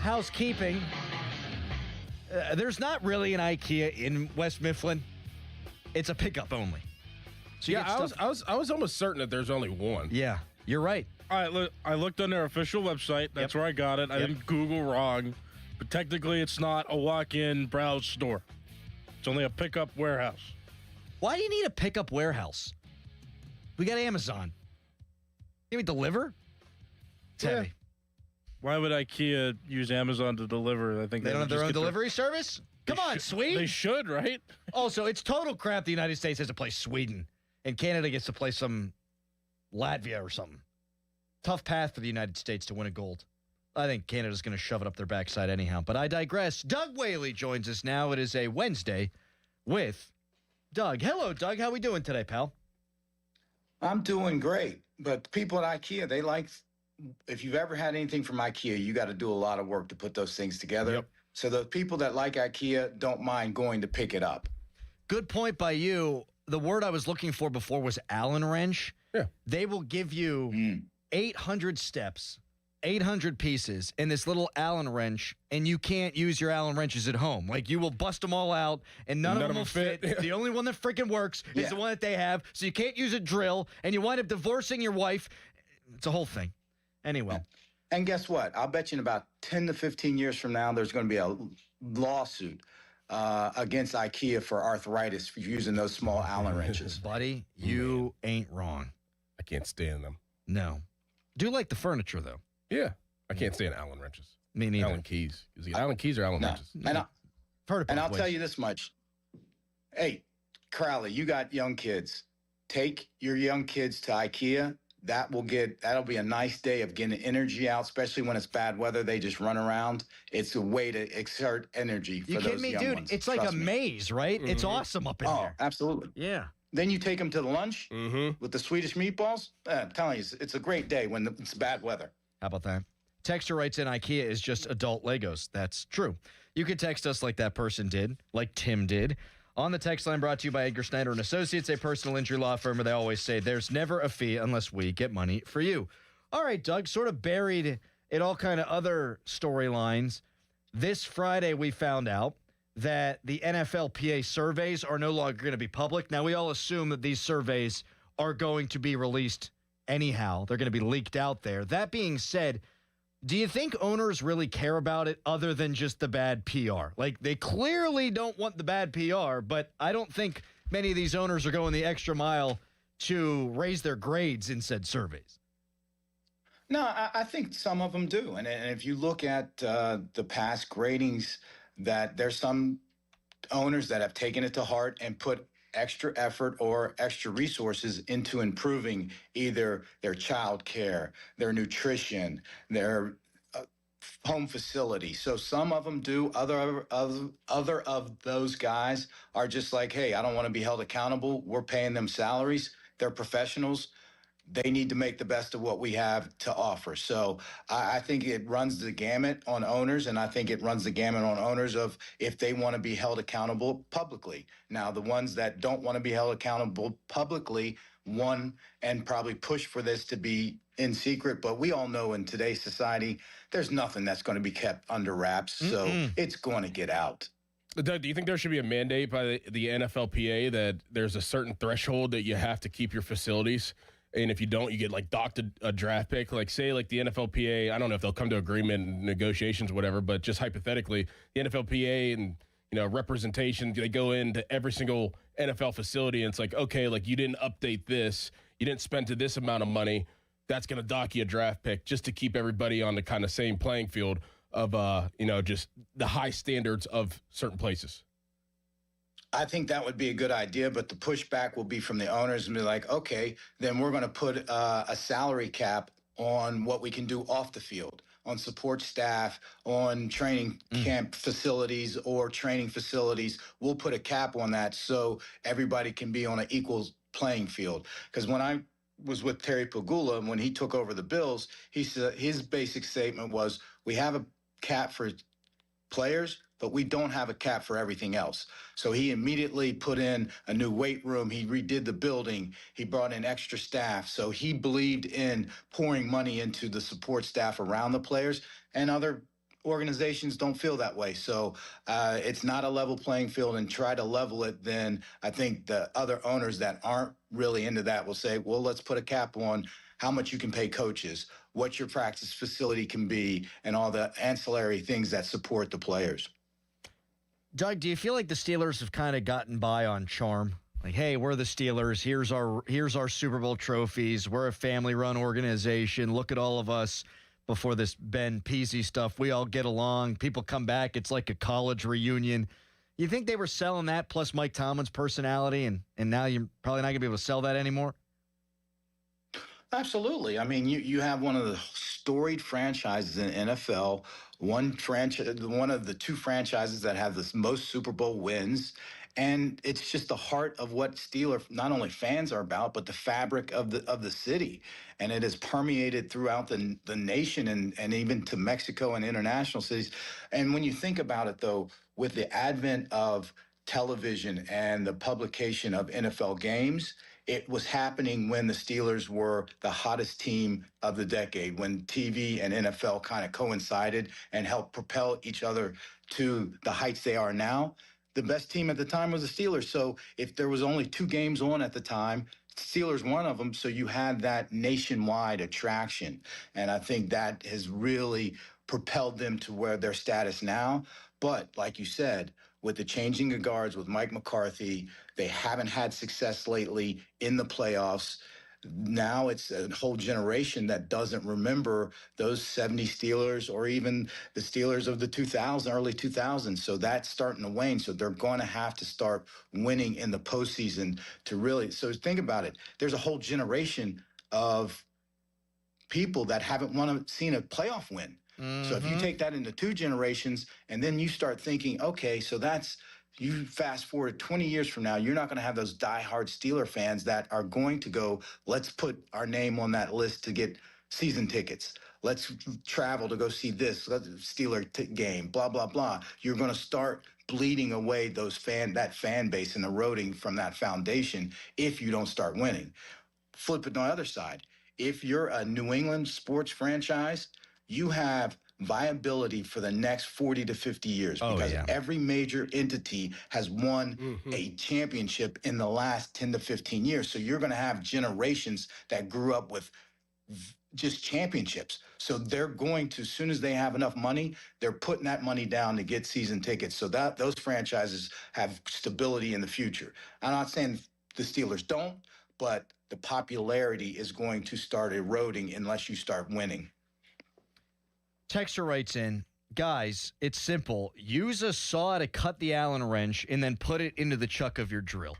housekeeping. There's not really an IKEA in West Mifflin. It's a pickup only. So yeah, I was almost certain that there's only one. Yeah, you're right. All right, look, I looked on their official website. That's where I got it. I didn't Google wrong. But technically, it's not a walk-in browse store. It's only a pickup warehouse. Why do you need a pickup warehouse? We got Amazon. Can we deliver? It's heavy. Why would IKEA use Amazon to deliver? I think they don't have their own delivery service? Come on, Sweden. They should, right? Also, it's total crap the United States has to play Sweden, and Canada gets to play some Latvia or something. Tough path for the United States to win a gold. I think Canada's going to shove it up their backside anyhow, but I digress. Doug Whaley joins us now. It is a Wednesday with Doug. Hello, Doug. How we doing today, pal? I'm doing great, but people at IKEA, they like, if you've ever had anything from IKEA, you got to do a lot of work to put those things together. Yep. So the people that like IKEA don't mind going to pick it up. Good point by you. The word I was looking for before was Allen wrench. Yeah. They will give you 800 steps, 800 pieces in this little Allen wrench, and you can't use your Allen wrenches at home. Like, you will bust them all out, and none of them will fit. The only one that freaking works is the one that they have, so you can't use a drill, and you wind up divorcing your wife. It's a whole thing. Anyway. And guess what? I'll bet you in about 10 to 15 years from now, there's going to be a lawsuit against IKEA for arthritis for using those small Allen wrenches. Buddy, you ain't wrong. I can't stand them. No. Do like the furniture, though. Yeah. I can't stand Allen wrenches. Me neither. Allen keys. Is it Allen keys or Allen wrenches? And I'll tell you this much. Hey, Crowley, you got young kids. Take your young kids to IKEA. That'll be a nice day of getting energy out, especially when it's bad weather. They just run around. It's a way to exert energy for those young ones. You kidding me, dude? It's like a maze, right? Mm-hmm. It's awesome up in there. Absolutely. Yeah. Then you take them to the lunch with the Swedish meatballs. I'm telling you, it's a great day when it's bad weather. How about that? Texter writes in, IKEA is just adult Legos. That's true. You can text us like that person did, like Tim did. On the text line, brought to you by Edgar Snyder and Associates, a personal injury law firm where they always say there's never a fee unless we get money for you. All right, Doug, sort of buried in all kind of other storylines. This Friday, we found out that the NFLPA surveys are no longer going to be public. Now, we all assume that these surveys are going to be released anyhow. They're going to be leaked out there. That being said, do you think owners really care about it other than just the bad PR? Like, they clearly don't want the bad PR, but I don't think many of these owners are going the extra mile to raise their grades in said surveys. No, I think some of them do. And if you look at the past gradings, that there's some owners that have taken it to heart and put extra effort or extra resources into improving either their child care, their nutrition, their home facility. So some of them do. Other of those guys are just like, hey, I don't want to be held accountable. We're paying them salaries. They're professionals. They need to make the best of what we have to offer. So I think it runs the gamut on owners, and I think it runs the gamut on owners of if they want to be held accountable publicly. Now, the ones that don't want to be held accountable publicly and probably push for this to be in secret. But we all know in today's society, there's nothing that's going to be kept under wraps. So it's going to get out. Doug, do you think there should be a mandate by the NFLPA that there's a certain threshold that you have to keep your facilities? And if you don't, you get like docked a draft pick. Like say like the NFLPA, I don't know if they'll come to agreement in negotiations, whatever, but just hypothetically, the NFLPA and representation, they go into every single NFL facility and it's like, okay, like you didn't update this, you didn't spend to this amount of money, that's going to dock you a draft pick just to keep everybody on the kind of same playing field of just the high standards of certain places. I think that would be a good idea, but the pushback will be from the owners and be like, okay, then we're going to put a salary cap on what we can do off the field, on support staff, on training camp facilities or training facilities. We'll put a cap on that so everybody can be on an equal playing field. Because when I was with Terry Pagula, and when he took over the Bills, he said his basic statement was, we have a cap for players, but we don't have a cap for everything else. So he immediately put in a new weight room. He redid the building. He brought in extra staff. So he believed in pouring money into the support staff around the players, and other organizations don't feel that way. So it's not a level playing field, and try to level it, then I think the other owners that aren't really into that will say, well, let's put a cap on how much you can pay coaches, what your practice facility can be, and all the ancillary things that support the players. Doug, do you feel like the Steelers have kind of gotten by on charm? Like, hey, we're the Steelers. Here's our Super Bowl trophies. We're a family-run organization. Look at all of us before this Ben Peasy stuff. We all get along. People come back. It's like a college reunion. You think they were selling that plus Mike Tomlin's personality, and now you're probably not going to be able to sell that anymore? Absolutely. I mean, you have one of the storied franchises in NFL, one of the two franchises that have the most Super Bowl wins, and it's just the heart of what Steeler not only fans are about, but the fabric of the city, and it has permeated throughout the nation and even to Mexico and international cities. And when you think about it, though, with the advent of television and the publication of NFL games, it was happening when the Steelers were the hottest team of the decade, when TV and NFL kind of coincided and helped propel each other to the heights they are now. The best team at the time was the Steelers. So if there was only 2 games on at the time, Steelers one of them, so you had that nationwide attraction. And I think that has really propelled them to where their status now. But like you said, with the changing of guards with Mike McCarthy, they haven't had success lately in the playoffs. Now it's a whole generation that doesn't remember those 70 Steelers or even the Steelers of the early 2000s. So that's starting to wane. So they're going to have to start winning in the postseason to really. So think about it. There's a whole generation of people that haven't seen a playoff win. Mm-hmm. So if you take that into 2 generations and then you start thinking, okay, so you fast forward 20 years from now, you're not going to have those diehard Steeler fans that are going to go, let's put our name on that list to get season tickets. Let's travel to go see this Steeler game, blah, blah, blah. You're going to start bleeding away that fan base and eroding from that foundation if you don't start winning. Flip it on the other side. If you're a New England sports franchise, you have viability for the next 40 to 50 years because every major entity has won a championship in the last 10 to 15 years. So you're going to have generations that grew up with just championships. So they're going to, as soon as they have enough money, they're putting that money down to get season tickets. So that those franchises have stability in the future. I'm not saying the Steelers don't, but the popularity is going to start eroding unless you start winning. Texter writes in, guys, it's simple. Use a saw to cut the Allen wrench and then put it into the chuck of your drill.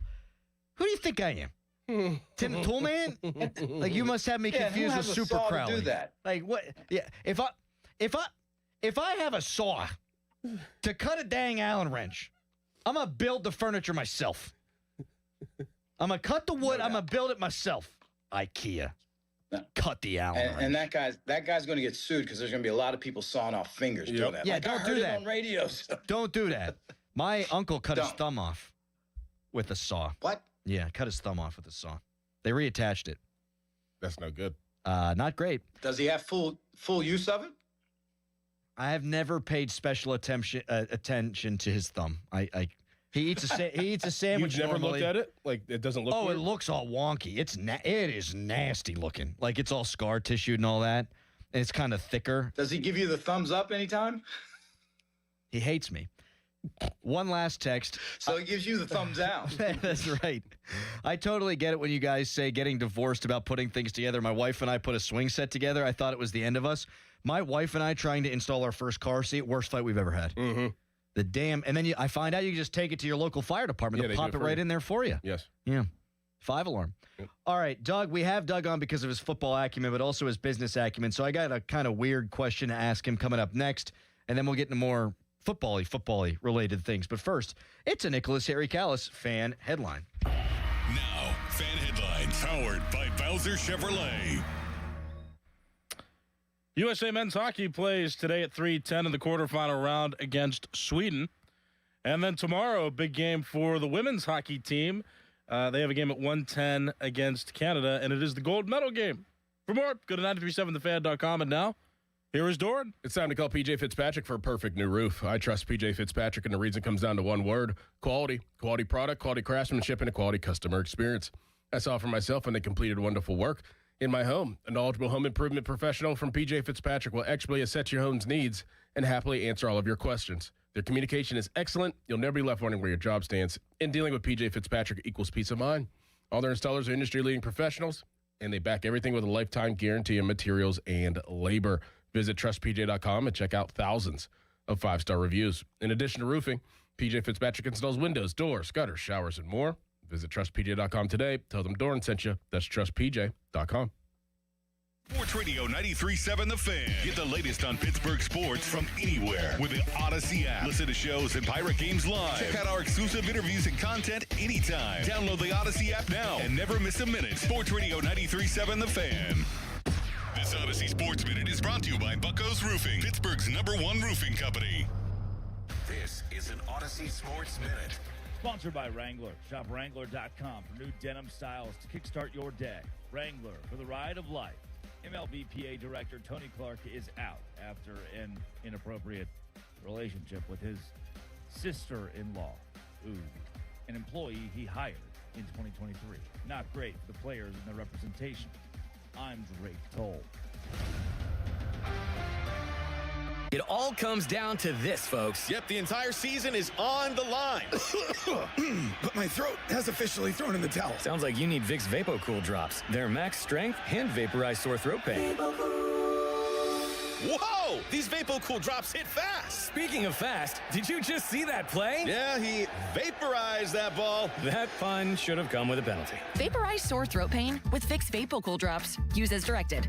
Who do you think I am? Tim the Tool Man? Like, you must have me confused with Super Crowley. Do that? Like, what? Yeah, if I have a saw to cut a dang Allen wrench, I'm going to build the furniture myself. I'm going to cut the wood. I'm going to build it myself. IKEA. Cut the Allen wrench. And that guy's going to get sued because there's going to be a lot of people sawing off fingers doing that. Yeah, like, don't do that on radios. Don't do that. My uncle cut his thumb off with a saw. What? Yeah, cut his thumb off with a saw. They reattached it. That's no good. Not great. Does he have full use of it? I have never paid special attention to his thumb. He eats a sandwich. You've never normally. looked at it? Like, it doesn't look weird? It looks all wonky. It is nasty looking. Like, it's all scar tissue and all that. And it's kind of thicker. Does he give you the thumbs up anytime? He hates me. One last text. So he gives you the thumbs down. That's right. I totally get it when you guys say getting divorced about putting things together. My wife and I put a swing set together. I thought it was the end of us. My wife and I trying to install our first car seat, worst fight we've ever had. Mm-hmm. And then I find out you can just take it to your local fire department. They'll pop it right in there for you. Yes. Yeah. 5-alarm. Yep. All right, Doug, we have Doug on because of his football acumen, but also his business acumen. So I got a kind of weird question to ask him coming up next, and then we'll get into more football-y related things. But first, it's a Nicholas Harry Callis fan headline. Now, fan headlines powered by Bowser Chevrolet. USA men's hockey plays today at 3:10 in the quarterfinal round against Sweden. And then tomorrow, a big game for the women's hockey team. They have a game at 1:10 against Canada, and it is the gold medal game. For more, go to 937thefan.com. And now, here is Doran. It's time to call PJ Fitzpatrick for a perfect new roof. I trust PJ Fitzpatrick, and the reason comes down to one word: quality. Quality product, quality craftsmanship, and a quality customer experience. I saw for myself, and they completed wonderful work in my home. A knowledgeable home improvement professional from PJ Fitzpatrick will expertly assess your home's needs and happily answer all of your questions. Their communication is excellent. You'll never be left wondering where your job stands. And dealing with PJ Fitzpatrick equals peace of mind. All their installers are industry-leading professionals, and they back everything with a lifetime guarantee of materials and labor. Visit trustpj.com and check out thousands of 5-star reviews. In addition to roofing, PJ Fitzpatrick installs windows, doors, gutters, showers, and more. Visit trustpj.com today. Tell them Doran sent you. That's trustpj.com. Sports Radio 93.7 The Fan. Get the latest on Pittsburgh sports from anywhere with the Odyssey app. Listen to shows and Pirate Games live. Check out our exclusive interviews and content anytime. Download the Odyssey app now and never miss a minute. Sports Radio 93.7 The Fan. This Odyssey Sports Minute is brought to you by Bucko's Roofing, Pittsburgh's #1 roofing company. This is an Odyssey Sports Minute. Sponsored by Wrangler. Shop Wrangler.com for new denim styles to kickstart your day. Wrangler for the ride of life. MLBPA Director Tony Clark is out after an inappropriate relationship with his sister-in-law, an employee he hired in 2023. Not great for the players and their representation. I'm Drake Toll. It all comes down to this, folks. Yep, the entire season is on the line. But my throat has officially thrown in the towel. Sounds like you need Vicks VapoCool drops. They're max strength and vaporize sore throat pain. Whoa! These VapoCool drops hit fast. Speaking of fast, did you just see that play? Yeah, he vaporized that ball. That pun should have come with a penalty. Vaporize sore throat pain with Vicks VapoCool drops. Use as directed.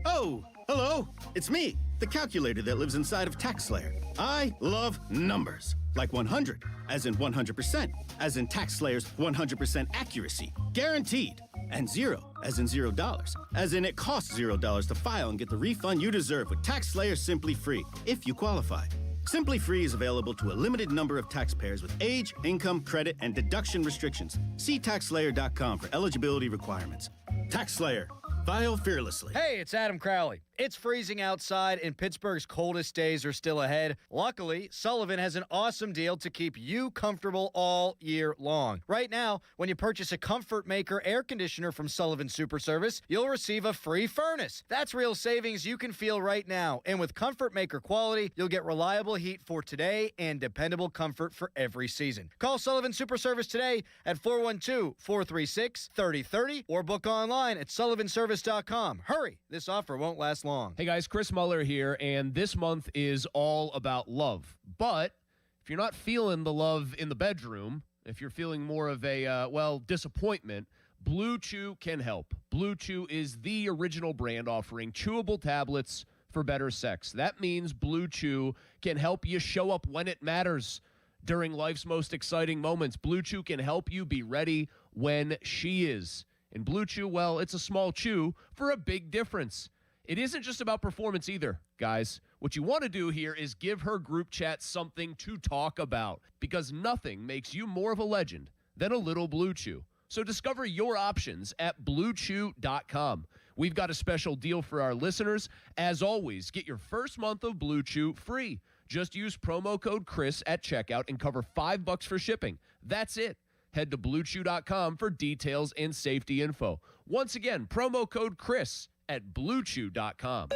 Oh, hello. It's me, the calculator that lives inside of TaxSlayer. I love numbers. Like 100, as in 100%, as in TaxSlayer's 100% accuracy, guaranteed. And 0, as in $0, as in it costs $0 to file and get the refund you deserve with TaxSlayer Simply Free, if you qualify. Simply Free is available to a limited number of taxpayers with age, income, credit, and deduction restrictions. See TaxSlayer.com for eligibility requirements. TaxSlayer. File fearlessly. Hey, it's Adam Crowley. It's freezing outside, and Pittsburgh's coldest days are still ahead. Luckily, Sullivan has an awesome deal to keep you comfortable all year long. Right now, when you purchase a Comfort Maker air conditioner from Sullivan Super Service, you'll receive a free furnace. That's real savings you can feel right now. And with Comfort Maker quality, you'll get reliable heat for today and dependable comfort for every season. Call Sullivan Super Service today at 412-436-3030 or book online at sullivanservice.com. Hurry, this offer won't last long. Hey guys, Chris Muller here, and this month is all about love. But if you're not feeling the love in the bedroom, if you're feeling more of a, disappointment, Blue Chew can help. Blue Chew is the original brand offering chewable tablets for better sex. That means Blue Chew can help you show up when it matters during life's most exciting moments. Blue Chew can help you be ready when she is. And Blue Chew, well, it's a small chew for a big difference. It isn't just about performance either, guys. What you want to do here is give her group chat something to talk about, because nothing makes you more of a legend than a little Blue Chew. So discover your options at BlueChew.com. We've got a special deal for our listeners. As always, get your first month of Blue Chew free. Just use promo code Chris at checkout and cover $5 for shipping. That's it. Head to BlueChew.com for details and safety info. Once again, promo code Chris at BlueChew.com.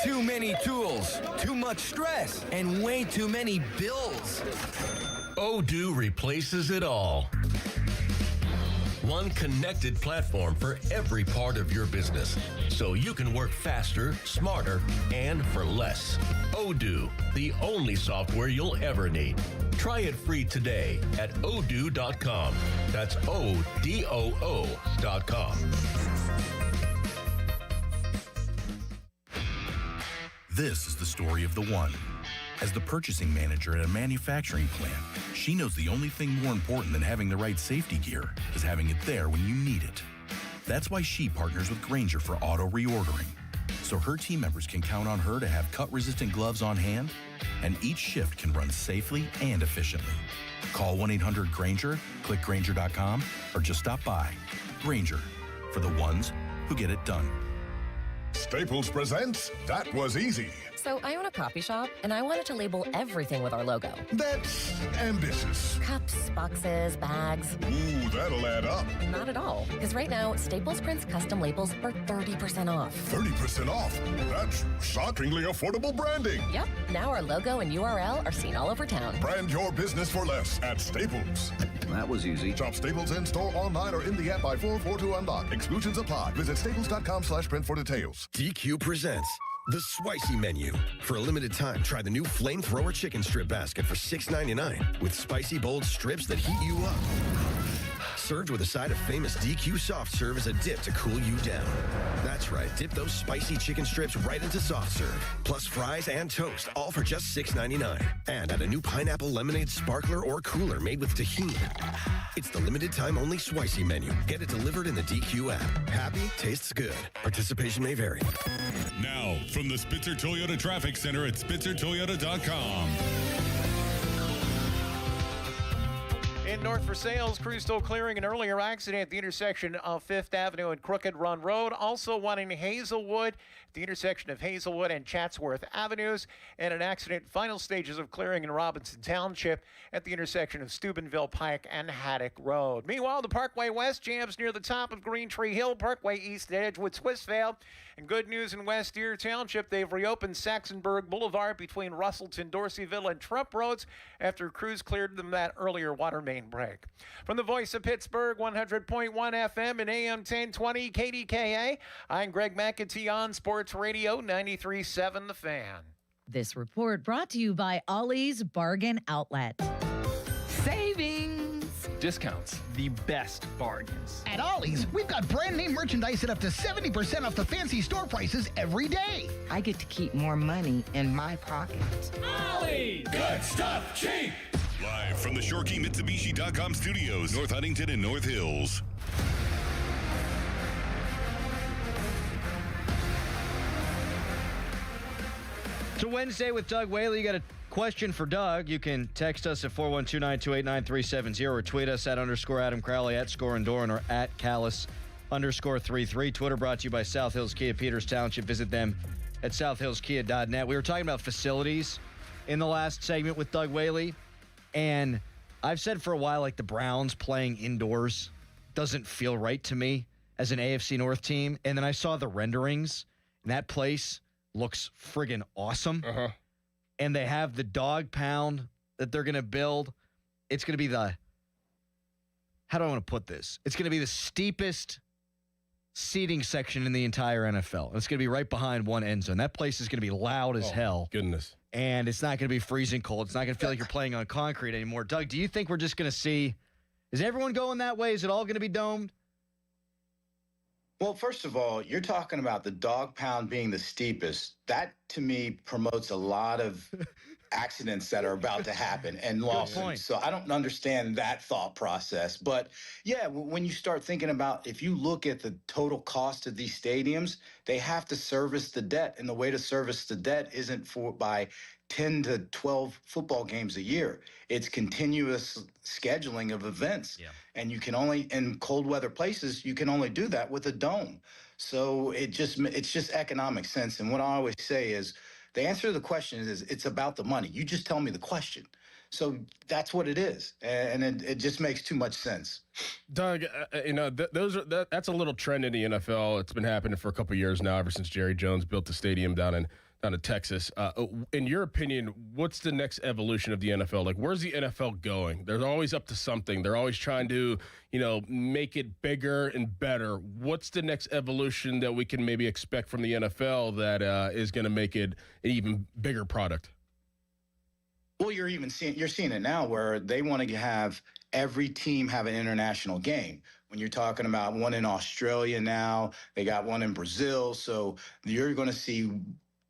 Too many tools, too much stress, and way too many bills. Odoo replaces it all. One connected platform for every part of your business, so you can work faster, smarter, and for less. Odoo, the only software you'll ever need. Try it free today at odoo.com. That's ODOO.com. This is the story of the one. As the purchasing manager at a manufacturing plant, she knows the only thing more important than having the right safety gear is having it there when you need it. That's why she partners with Grainger for auto reordering, so her team members can count on her to have cut-resistant gloves on hand, and each shift can run safely and efficiently. Call 1-800-GRAINGER, click Grainger.com, or just stop by. Grainger, for the ones who get it done. Staples presents That Was Easy. So I own a coffee shop, and I wanted to label everything with our logo. That's ambitious. Cups, boxes, bags. Ooh, that'll add up. Not at all. Because right now, Staples prints custom labels for 30% off. 30% off? That's shockingly affordable branding. Yep. Now our logo and URL are seen all over town. Brand your business for less at Staples. That was easy. Shop Staples in store, online, or in the app by 4/4 to unlock. Exclusions apply. Visit staples.com/print for details. DQ presents the Spicy Menu. For a limited time, try the new Flamethrower Chicken Strip Basket for $6.99 with spicy bold strips that heat you up. served with a side of famous DQ soft serve as a dip to cool you down. That's right, dip those spicy chicken strips right into soft serve, plus fries and toast, all for just $6.99. And add a new pineapple lemonade sparkler or cooler made with tahini. It's the limited time only Swicy menu. Get it delivered in the DQ app. Happy tastes good. Participation may vary. Now, from the Spitzer Toyota Traffic Center at SpitzerToyota.com. In North for Sales, crews still clearing an earlier accident at the intersection of 5th Avenue and Crooked Run Road. Also one in Hazelwood, the intersection of Hazelwood and Chatsworth Avenues. And an accident, final stages of clearing in Robinson Township at the intersection of Steubenville Pike and Haddock Road. Meanwhile, the Parkway West jams near the top of Green Tree Hill, Parkway East at Edgewood Swissvale. And good news in West Deer Township, they've reopened Saxonburg Boulevard between Russellton, Dorseyville, and Trump Roads after crews cleared them that earlier water main break. From the voice of Pittsburgh, 100.1 FM and AM 1020 KDKA, I'm Greg McAtee on Sports Radio 93.7 The Fan. This report brought to you by Ollie's Bargain Outlet. Savings! Discounts, the best bargains. At Ollie's, we've got brand name merchandise at up to 70% off the fancy store prices every day. I get to keep more money in my pocket. Ollie's! Good stuff, cheap! Live from the ShoreKeyMitsubishi.com studios, North Huntington and North Hills. So Wednesday with Doug Whaley, you got a question for Doug. You can text us at 412-928-9370 or tweet us at _Adam Crowley, at @ScoreandDoran, or at Callis_33. Twitter brought to you by South Hills Kia, Peters Township. Visit them at southhillskia.net. We were talking about facilities in the last segment with Doug Whaley, and I've said for a while, like, the Browns playing indoors doesn't feel right to me as an AFC North team. And then I saw the renderings, and that place looks friggin' awesome. And they have the dog pound that they're going to build. It's going to be how do I want to put this? It's going to be the steepest seating section in the entire NFL. It's going to be right behind one end zone. That place is going to be loud as hell. Goodness. And it's not going to be freezing cold. It's not going to feel like you're playing on concrete anymore. Doug, do you think we're just going to see, is everyone going that way? Is it all going to be domed? Well, first of all, you're talking about the dog pound being the steepest. That, to me, promotes a lot of accidents that are about to happen and lawsuits. So I don't understand that thought process. But, yeah, when you start thinking about, if you look at the total cost of these stadiums, they have to service the debt. And the way to service the debt isn't by 10 to 12 football games a year. It's continuous scheduling of events. Yeah. And you can only, in cold weather places, you can only do that with a dome. So it's just economic sense. And what I always say is, the answer to the question is it's about the money. You just tell me the question. So that's what it is. And it just makes too much sense. Doug, that's a little trend in the NFL. It's been happening for a couple of years now, ever since Jerry Jones built the stadium down in Texas. In your opinion, what's the next evolution of the NFL? Like, where's the NFL going? They're always up to something. They're always trying to, make it bigger and better. What's the next evolution that we can maybe expect from the NFL that is going to make it an even bigger product? Well, you're seeing it now where they want to have every team have an international game. When you're talking about one in Australia now, they got one in Brazil. So you're going to see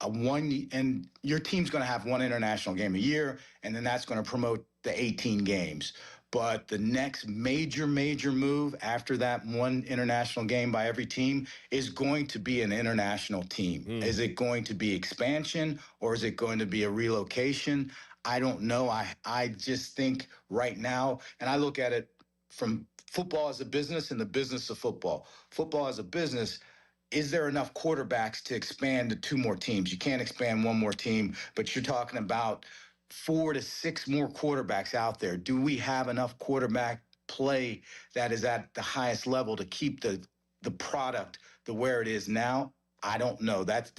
and your team's going to have one international game a year, and then that's going to promote the 18 games. But the next major move after that one international game by every team is going to be an international team. Is it going to be expansion, or is it going to be a relocation? I don't know. I just think right now, and I look at it from football as a business and the business of football. Football as a business, is there enough quarterbacks to expand to 2 more teams? You can't expand 1 more team, but you're talking about 4 to 6 more quarterbacks out there. Do we have enough quarterback play that is at the highest level to keep the product where it is now? I don't know. That's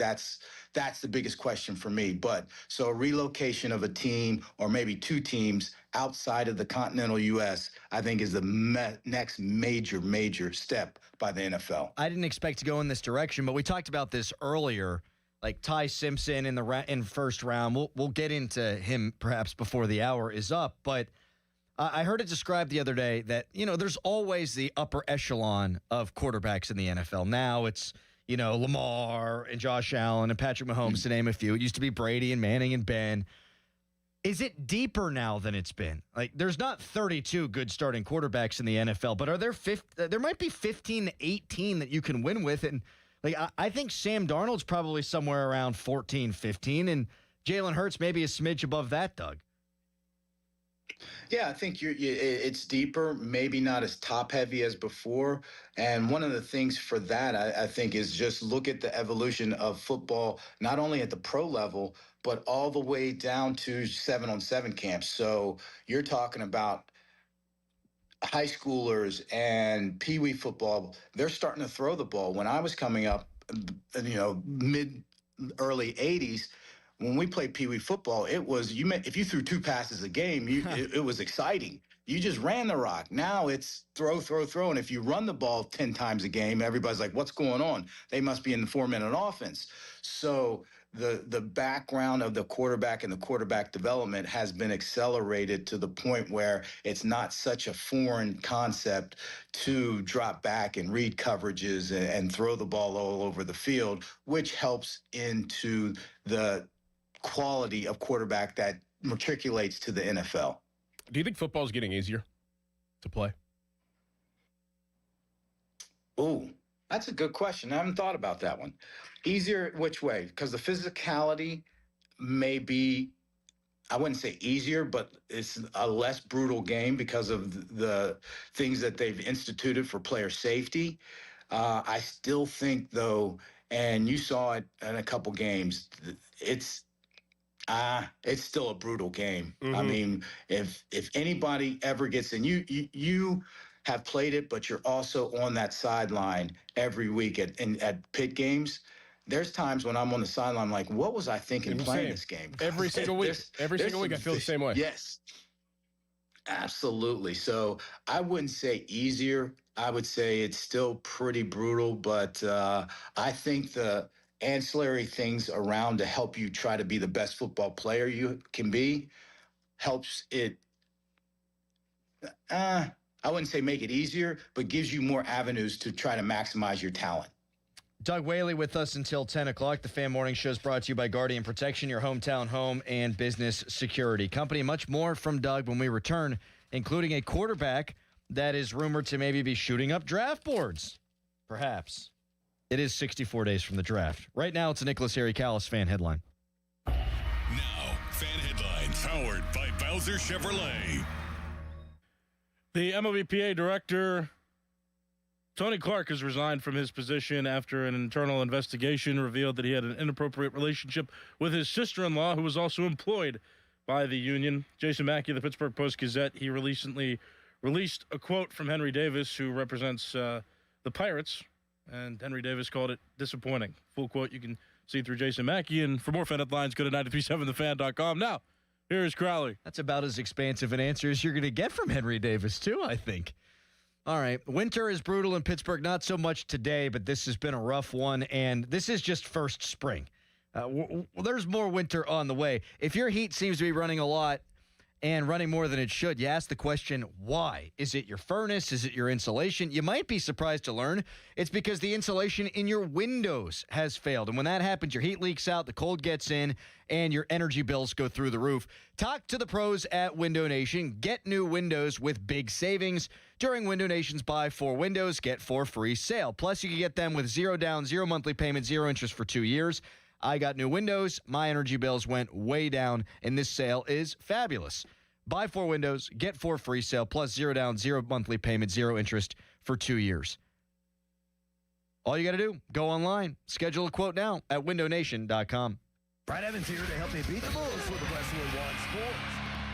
the biggest question for me. But so a relocation of a team or maybe 2 teams outside of the continental U.S., I think is the next major step by the NFL. I didn't expect to go in this direction, but we talked about this earlier. Like Ty Simpson in first round. We'll get into him perhaps before the hour is up. But I heard it described the other day that, there's always the upper echelon of quarterbacks in the NFL. Now it's, Lamar and Josh Allen and Patrick Mahomes, to name a few. It used to be Brady and Manning and Ben. Is it deeper now than it's been? Like, there's not 32 good starting quarterbacks in the NFL, but are there might be 15 to 18 that you can win with. And, I think Sam Darnold's probably somewhere around 14, 15, and Jalen Hurts maybe a smidge above that, Doug. Yeah, I think it's deeper, maybe not as top heavy as before. And one of the things for that, I think, is just look at the evolution of football, not only at the pro level, but all the way down to 7-on-7 camps. So you're talking about high schoolers and peewee football. They're starting to throw the ball. When I was coming up, early 80s, when we played Pee Wee football, it was if you threw 2 passes a game, it was exciting. You just ran the rock. Now it's throw, and if you run the ball 10 times a game, everybody's like, "What's going on?" They must be in the 4-minute offense. So the background of the quarterback and the quarterback development has been accelerated to the point where it's not such a foreign concept to drop back and read coverages and throw the ball all over the field, which helps into the quality of quarterback that matriculates to the NFL. Do you think football is getting easier to play? Oh, that's a good question. I haven't thought about that one. Easier which way? Because the physicality may be, I wouldn't say easier, but it's a less brutal game because of the things that they've instituted for player safety. I still think, though, and you saw it in a couple games, it's still a brutal game. Mm-hmm. I mean, if anybody ever gets in, you have played it, but you're also on that sideline every week at pit games. There's times when I'm on the sideline, I'm like, what was I thinking playing this game? Every single week. Every single week, I feel the same way. Yes, absolutely. So I wouldn't say easier. I would say it's still pretty brutal, but I think the ancillary things around to help you try to be the best football player you can be helps it. I wouldn't say make it easier, but gives you more avenues to try to maximize your talent. Doug Whaley with us until 10 o'clock. The Fan Morning Show is brought to you by Guardian Protection, your hometown home and business security company. Much more from Doug when we return, including a quarterback that is rumored to maybe be shooting up draft boards. Perhaps. It is 64 days from the draft. Right now, it's a Nicholas Harry Callis fan headline. Now, fan headlines powered by Bowser Chevrolet. The MLBPA director, Tony Clark, has resigned from his position after an internal investigation revealed that he had an inappropriate relationship with his sister-in-law, who was also employed by the union. Jason Mackey of the Pittsburgh Post-Gazette, he recently released a quote from Henry Davis, who represents the Pirates, and Henry Davis called it disappointing. Full quote you can see through Jason Mackey, and for more fan headlines, go to 937thefan.com. Now, here's Crowley. That's about as expansive an answer as you're going to get from Henry Davis, too, I think. All right. Winter is brutal in Pittsburgh. Not so much today, but this has been a rough one, and this is just first spring. There's more winter on the way. If your heat seems to be running a lot and running more than it should, you ask the question, why? Is it your furnace? Is it your insulation? You might be surprised to learn it's because the insulation in your windows has failed. And when that happens, your heat leaks out, the cold gets in, and your energy bills go through the roof. Talk to the pros at Window Nation. Get new windows with big savings during Window Nation's Buy 4 Windows, Get 4 free sale. Plus, you can get them with 0 down, 0 monthly payment, 0 interest for 2 years. I got new windows. My energy bills went way down, and this sale is fabulous. Buy 4 windows, get 4 free sale, plus 0 down, 0 monthly payment, 0 interest for 2 years. All you got to do, go online. Schedule a quote now at windownation.com. Brad Evans here to help you beat the Bulls with the Westwood One Sports.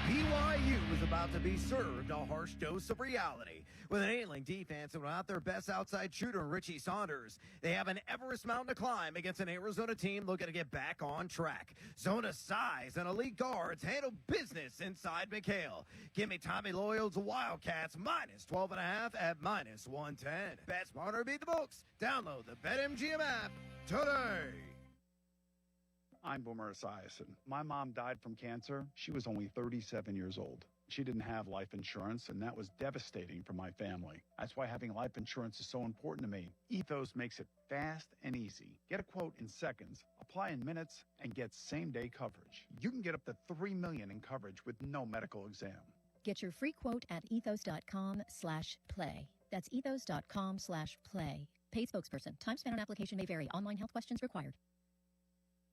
BYU is about to be served a harsh dose of reality. With an ailing defense and without their best outside shooter, Richie Saunders, they have an Everest mountain to climb against an Arizona team looking to get back on track. Zona size and elite guards handle business inside McHale. Give me Tommy Loyal's Wildcats minus 12.5 at minus 110. Bet smarter, beat the books. Download the BetMGM app today. I'm Boomer Esiason. My mom died from cancer. She was only 37 years old. She didn't have life insurance, and that was devastating for my family. That's why having life insurance is so important to me. Ethos makes it fast and easy. Get a quote in seconds, apply in minutes, and get same-day coverage. You can get up to $3 million in coverage with no medical exam. Get your free quote at ethos.com/play. That's ethos.com/play. Paid spokesperson. Time spent on application may vary. Online health questions required.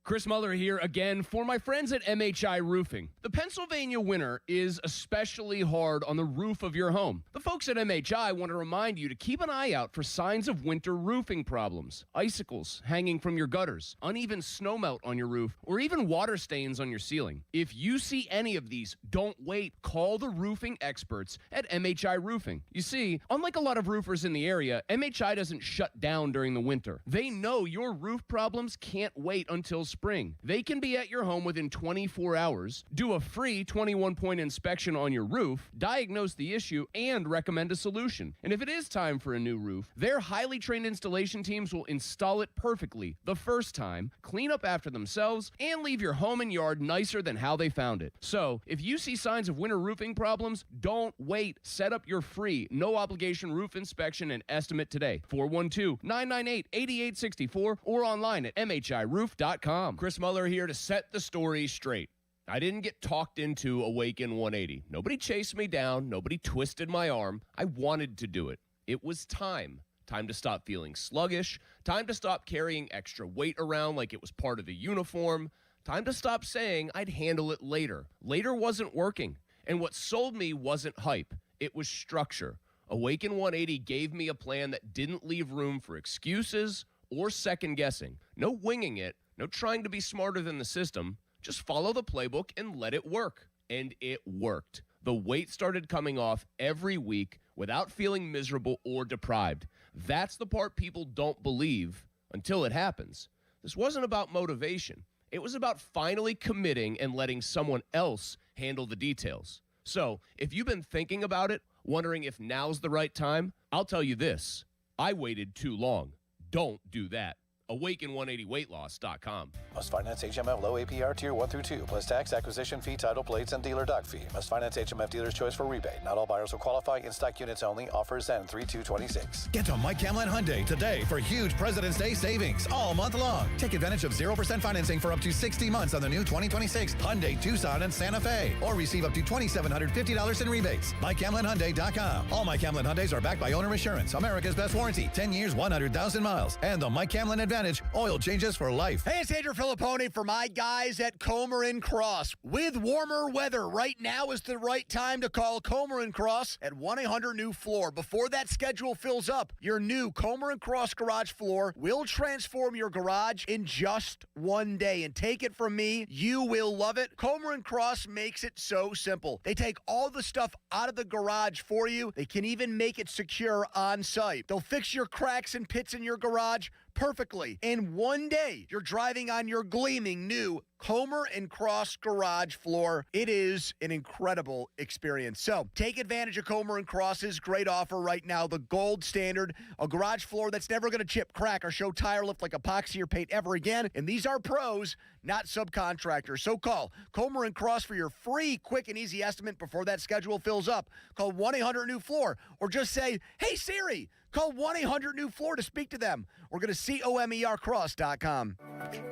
Chris Muller here again for my friends at MHI Roofing. The Pennsylvania winter is especially hard on the roof of your home. The folks at MHI want to remind you to keep an eye out for signs of winter roofing problems. Icicles hanging from your gutters, uneven snowmelt on your roof, or even water stains on your ceiling. If you see any of these, don't wait. Call the roofing experts at MHI Roofing. You see, unlike a lot of roofers in the area, MHI doesn't shut down during the winter. They know your roof problems can't wait until spring. They can be at your home within 24 hours, do a free 21-point inspection on your roof, diagnose the issue, and recommend a solution. And if it is time for a new roof, their highly trained installation teams will install it perfectly the first time, clean up after themselves, and leave your home and yard nicer than how they found it. So, if you see signs of winter roofing problems, don't wait. Set up your free, no-obligation roof inspection and estimate today. 412-998-8864 or online at mhiroof.com. Chris Muller here to set the story straight. I didn't get talked into Awaken 180. Nobody chased me down. Nobody twisted my arm. I wanted to do it. It was time. Time to stop feeling sluggish. Time to stop carrying extra weight around like it was part of the uniform. Time to stop saying I'd handle it later. Later wasn't working. And what sold me wasn't hype. It was structure. Awaken 180 gave me a plan that didn't leave room for excuses or second guessing. No winging it. No trying to be smarter than the system. Just follow the playbook and let it work. And it worked. The weight started coming off every week without feeling miserable or deprived. That's the part people don't believe until it happens. This wasn't about motivation. It was about finally committing and letting someone else handle the details. So, if you've been thinking about it, wondering if now's the right time, I'll tell you this. I waited too long. Don't do that. Awaken180weightloss.com. Must finance HMF low APR tier 1 through 2, plus tax, acquisition fee, title plates, and dealer dock fee. Must finance HMF dealer's choice for rebate. Not all buyers will qualify. In-stock units only. Offers end 3/2/26. Get to Mike Camlin Hyundai today for huge President's Day savings all month long. Take advantage of 0% financing for up to 60 months on the new 2026 Hyundai Tucson and Santa Fe, or receive up to $2,750 in rebates. MikeCamlinHyundai.com. All Mike Camlin Hyundais are backed by owner insurance, America's best warranty, 10 years, 100,000 miles, and the Mike Camlin Advantage. Oil changes for life. Hey, it's Andrew Filippone for my guys at Comer & Cross. With warmer weather, right now is the right time to call Comer & Cross at 1-800-NEW-FLOOR. Before that schedule fills up, your new Comer & Cross garage floor will transform your garage in just one day. And take it from me, you will love it. Comer & Cross makes it so simple. They take all the stuff out of the garage for you. They can even make it secure on site. They'll fix your cracks and pits in your garage perfectly. In one day, you're driving on your gleaming new Comer & Cross garage floor. It is an incredible experience. So take advantage of Comer & Cross's great offer right now, the gold standard, a garage floor that's never going to chip, crack, or show tire lift like epoxy or paint ever again. And these are pros, not subcontractors. So call Comer & Cross for your free, quick, and easy estimate before that schedule fills up. Call 1-800-NEW-FLOOR or just say, hey, Siri, call 1-800-NEW-FLOOR to speak to them or go to COMERcross.com.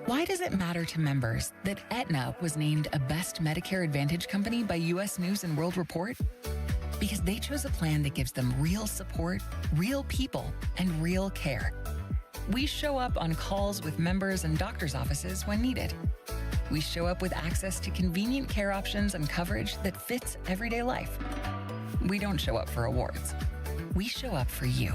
Why does it matter to members that Aetna was named a Best Medicare Advantage company by U.S. News & World Report? Because they chose a plan that gives them real support, real people, and real care. We show up on calls with members and doctors' offices when needed. We show up with access to convenient care options and coverage that fits everyday life. We don't show up for awards. We show up for you.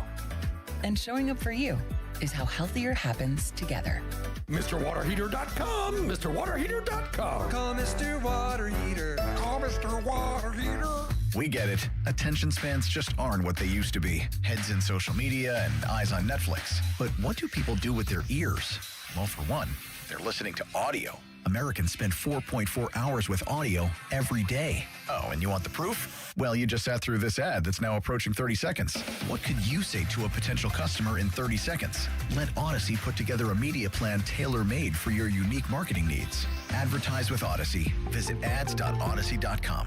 And showing up for you is how healthier happens together. MrWaterHeater.com. MrWaterHeater.com. Call Mr. Water Heater. Call Mr. Water Heater. We get it. Attention spans just aren't what they used to be. Heads in social media and eyes on Netflix. But what do people do with their ears? Well, for one, they're listening to audio. Americans spend 4.4 hours with audio every day. Oh, and you want the proof? Well, you just sat through this ad that's now approaching 30 seconds. What could you say to a potential customer in 30 seconds? Let Odyssey put together a media plan tailor-made for your unique marketing needs. Advertise with Odyssey. Visit ads.odyssey.com.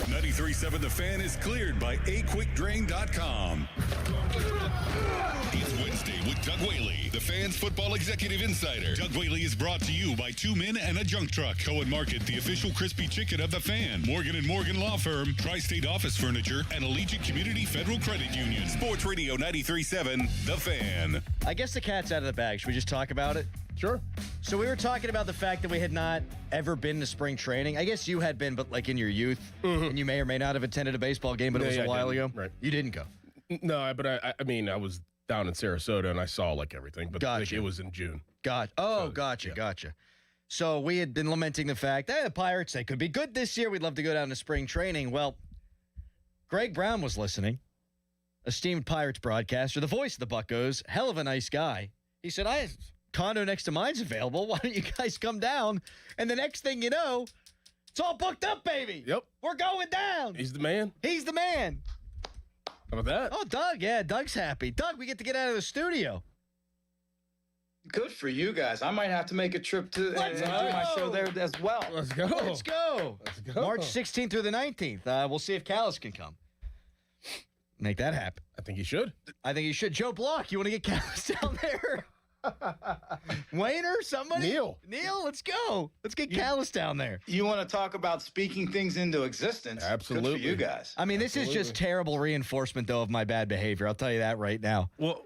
93.7 The Fan is cleared by aquickdrain.com. It's Wednesday with Doug Whaley, the Fan's football executive insider. Doug Whaley is brought to you by Two Men and a Junk Truck. Cohen Market, the official crispy chicken of the Fan. Morgan & Morgan Law Firm, Tri-State Office Furniture, and Allegiant Community Federal Credit Union. Sports Radio 93.7 The Fan. I guess the cat's out of the bag. Should we just talk about it? Sure. So we were talking about the fact that we had not ever been to spring training. I guess you had been, but like in your youth, and you may or may not have attended a baseball game, but it was a while ago. Right. You didn't go. No, but I mean, I was down in Sarasota and I saw like everything, but like, it was in June. Gotcha. So we had been lamenting the fact that the Pirates, they could be good this year. We'd love to go down to spring training. Well, Greg Brown was listening, esteemed Pirates broadcaster, the voice of the Buccos, hell of a nice guy. He said, condo next to mine's available. Why don't you guys come down? And the next thing you know, it's all booked up, baby. Yep. We're going down. He's the man. He's the man. How about that? Oh, Doug. Yeah, Doug's happy. Doug, we get to get out of the studio. Good for you guys. I might have to make a trip to do my show there as well. Let's go. Let's go. March 16th through the 19th. We'll see if Callis can come. Make that happen. I think he should. Joe Block, you want to get Callis down there? Wayner, somebody? Neil, let's go. Let's get Callis down there. You want to talk about speaking things into existence? Absolutely. Good for you guys. I mean, this is just terrible reinforcement, though, of my bad behavior. I'll tell you that right now. Well,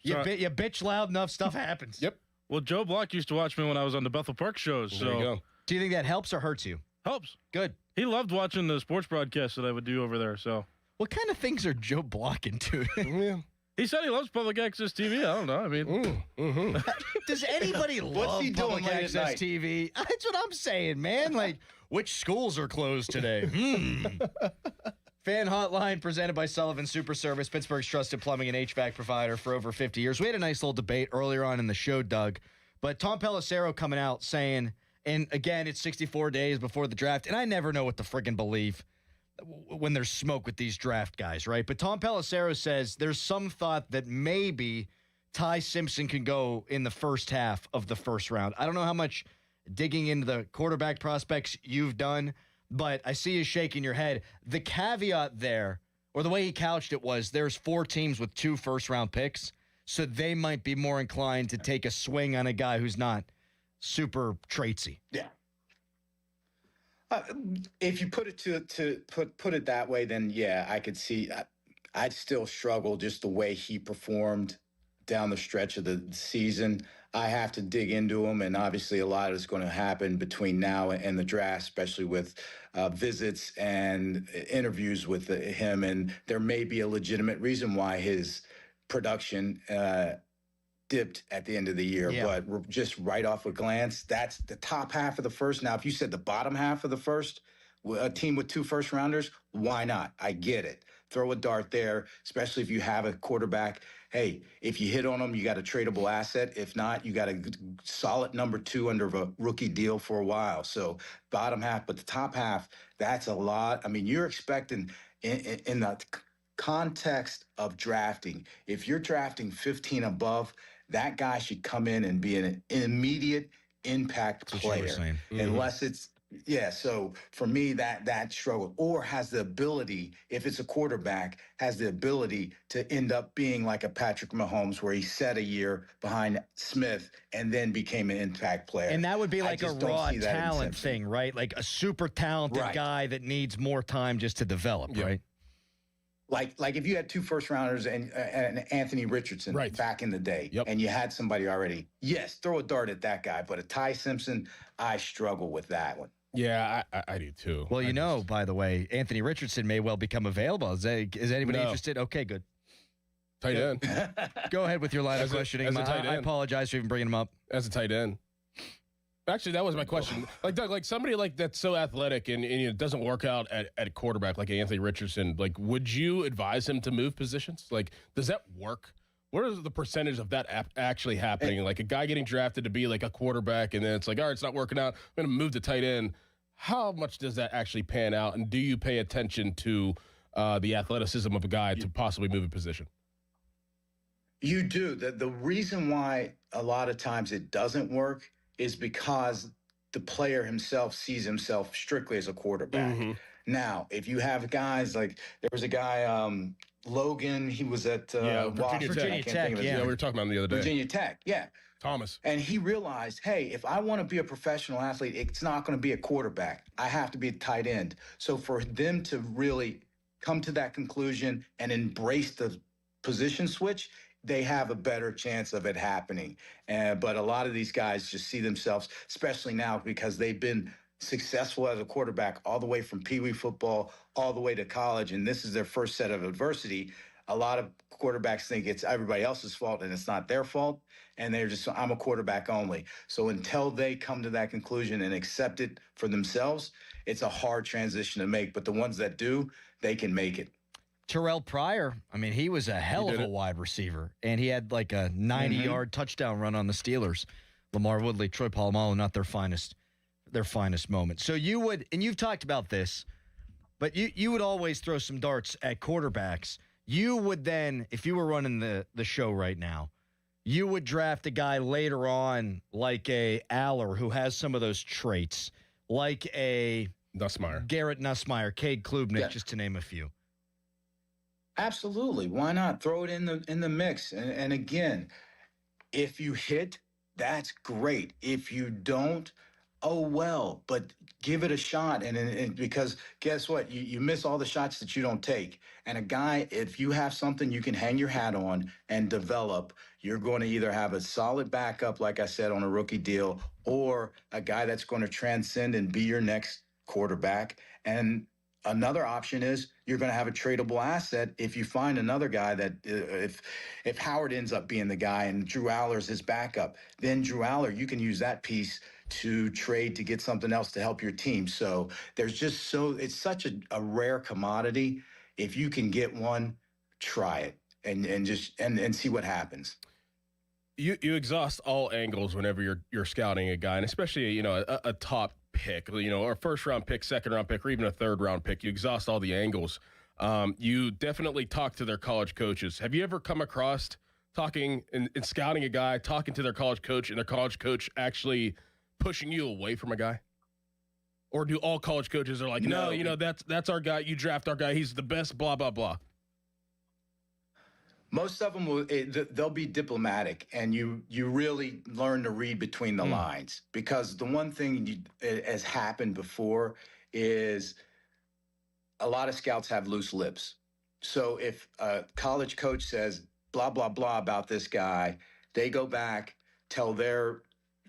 you bitch loud enough, stuff happens. Yep. Well, Joe Block used to watch me when I was on the Bethel Park shows. There you go. Do you think that helps or hurts you? Helps. Good. He loved watching the sports broadcasts that I would do over there. So, what kind of things are Joe Block into? Yeah. He said he loves public access TV. I don't know. I mean, does anybody love public access TV? That's what I'm saying, man. Like, which schools are closed today? Fan Hotline presented by Sullivan Super Service, Pittsburgh's trusted plumbing and HVAC provider for over 50 years. We had a nice little debate earlier on in the show, Doug, but Tom Pelissero coming out saying, and again, it's 64 days before the draft, and I never know what to friggin' believe when there's smoke with these draft guys, right? But Tom Pelissero says there's some thought that maybe Ty Simpson can go in the first half of the first round. I don't know how much digging into the quarterback prospects you've done, but I see you shaking your head. The caveat there, or the way he couched it, was there's 4 teams with 2 first-round picks, so they might be more inclined to take a swing on a guy who's not super traitsy. Yeah. If you put it put it that way, then yeah, I could see. I'd still struggle just the way he performed down the stretch of the season. I have to dig into him, and obviously a lot is going to happen between now and the draft, especially with visits and interviews with him. And there may be a legitimate reason why his production dipped at the end of the year, but just right off a glance, that's the top half of the first. Now, if you said the bottom half of the first, a team with 2 first-rounders, why not? I get it. Throw a dart there, especially if you have a quarterback. Hey, if you hit on them, you got a tradable asset. If not, you got a solid number 2 under a rookie deal for a while. So bottom half, but the top half, that's a lot. I mean, you're expecting in the context of drafting, if you're drafting 15 above, that guy should come in and be an immediate impact player, unless it's so for me, that struggle, or has the ability, if it's a quarterback, has the ability to end up being like a Patrick Mahomes, where he sat a year behind Smith and then became an impact player. And that would be like a raw talent thing, right? Like a super talented guy that needs more time just to develop, right? Like if you had 2 first-rounders and Anthony Richardson back in the day, and you had somebody already, yes, throw a dart at that guy. But a Ty Simpson, I struggle with that one. Yeah, I do too. Well, by the way, Anthony Richardson may well become available. Is anybody interested? Okay, good. Tight end. Go ahead with your line of questioning. I apologize for even bringing him up. As a tight end. Actually, that was my question. Like, Doug, like somebody like that's so athletic and it doesn't work out at quarterback like Anthony Richardson, like, would you advise him to move positions? Like, does that work? What is the percentage of that actually happening? Like a guy getting drafted to be like a quarterback, and then it's like, all right, it's not working out, I'm going to move to tight end. How much does that actually pan out? And do you pay attention to the athleticism of a guy to possibly move a position? You do. The reason why a lot of times it doesn't work is because the player himself sees himself strictly as a quarterback. Now, if you have guys like there was a guy, Logan, he was at Virginia Tech. Yeah, we were talking about him the other day. Virginia Tech, yeah. Thomas. And he realized, hey, if I want to be a professional athlete, it's not going to be a quarterback. I have to be a tight end. So for them to really come to that conclusion and embrace the position switch, they have a better chance of it happening. But a lot of these guys just see themselves, especially now because they've been successful as a quarterback all the way from Pee Wee football all the way to college, and this is their first set of adversity. A lot of quarterbacks think it's everybody else's fault and it's not their fault, and they're just, I'm a quarterback only. So until they come to that conclusion and accept it for themselves, it's a hard transition to make. But the ones that do, they can make it. Terrell Pryor, I mean, he was a hell of a wide receiver, and he had like a 90-yard touchdown run on the Steelers. Lamar Woodley, Troy Polamalu, not their finest moment. So you would, and you've talked about this, but you would always throw some darts at quarterbacks. You would then, if you were running the show right now, you would draft a guy later on like a Aller who has some of those traits, like a Nussmeier, Garrett Nussmeier, Cade Klubnik, just to name a few. Absolutely. Why not throw it in the mix? And again, if you hit, that's great. If you don't, oh well, but give it a shot. And because guess what? You miss all the shots that you don't take. And a guy, if you have something you can hang your hat on and develop, you're going to either have a solid backup, like I said, on a rookie deal, or a guy that's going to transcend and be your next quarterback. And another option is you're going to have a tradable asset if you find another guy that if Howard ends up being the guy and Drew Aller's his backup, then Drew Aller, you can use that piece to trade to get something else to help your team. So there's just it's such a rare commodity. If you can get one, try it and see what happens. You exhaust all angles whenever you're scouting a guy, and especially a top pick, or a first round pick, second round pick, or even a third round pick. You exhaust all the angles. You definitely talk to their college coaches. Have you ever come across talking and scouting a guy, talking to their college coach, and their college coach actually pushing you away from a guy? Or do all college coaches are like, no, that's our guy. You draft our guy. He's the best, blah, blah, blah. Most of them they'll be diplomatic, and you really learn to read between the lines, because the one thing has happened before is a lot of scouts have loose lips. So if a college coach says blah, blah, blah about this guy, they go back, tell their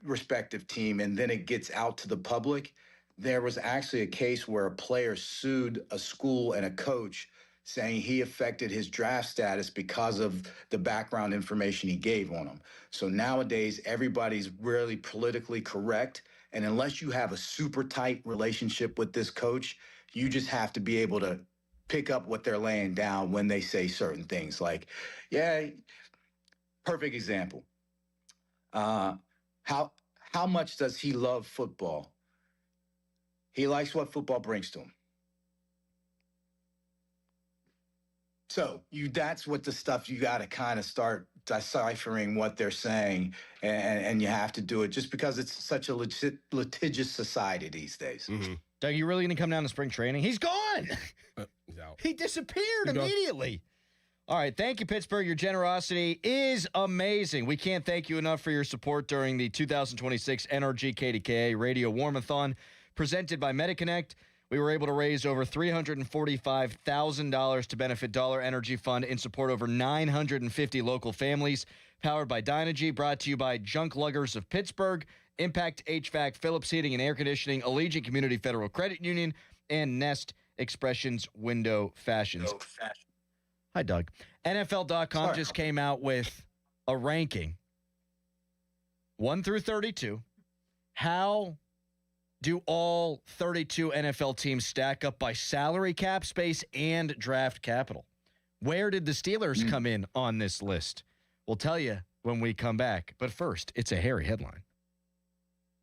respective team, and then it gets out to the public. There was actually a case where a player sued a school and a coach saying he affected his draft status because of the background information he gave on him. So nowadays, everybody's really politically correct. And unless you have a super tight relationship with this coach, you just have to be able to pick up what they're laying down when they say certain things. Like, yeah, perfect example. How much does he love football? He likes what football brings to him. So that's what the stuff you got to kind of start deciphering what they're saying, and you have to do it just because it's such a litigious society these days. Mm-hmm. Doug, you really going to come down to spring training? He's gone. He's out. He disappeared immediately. All right, thank you, Pittsburgh. Your generosity is amazing. We can't thank you enough for your support during the 2026 NRG KDKA Radio Warmathon presented by MediConnect. We were able to raise over $345,000 to benefit Dollar Energy Fund in support over 950 local families. Powered by Dynegy, brought to you by Junk Luggers of Pittsburgh, Impact HVAC, Phillips Heating and Air Conditioning, Allegiant Community Federal Credit Union, and Nest Expressions Window Fashions. Hi, Doug. NFL.com just came out with a ranking, 1 through 32. How do all 32 NFL teams stack up by salary cap space and draft capital? Where did the Steelers come in on this list? We'll tell you when we come back. But first, it's a hairy headline.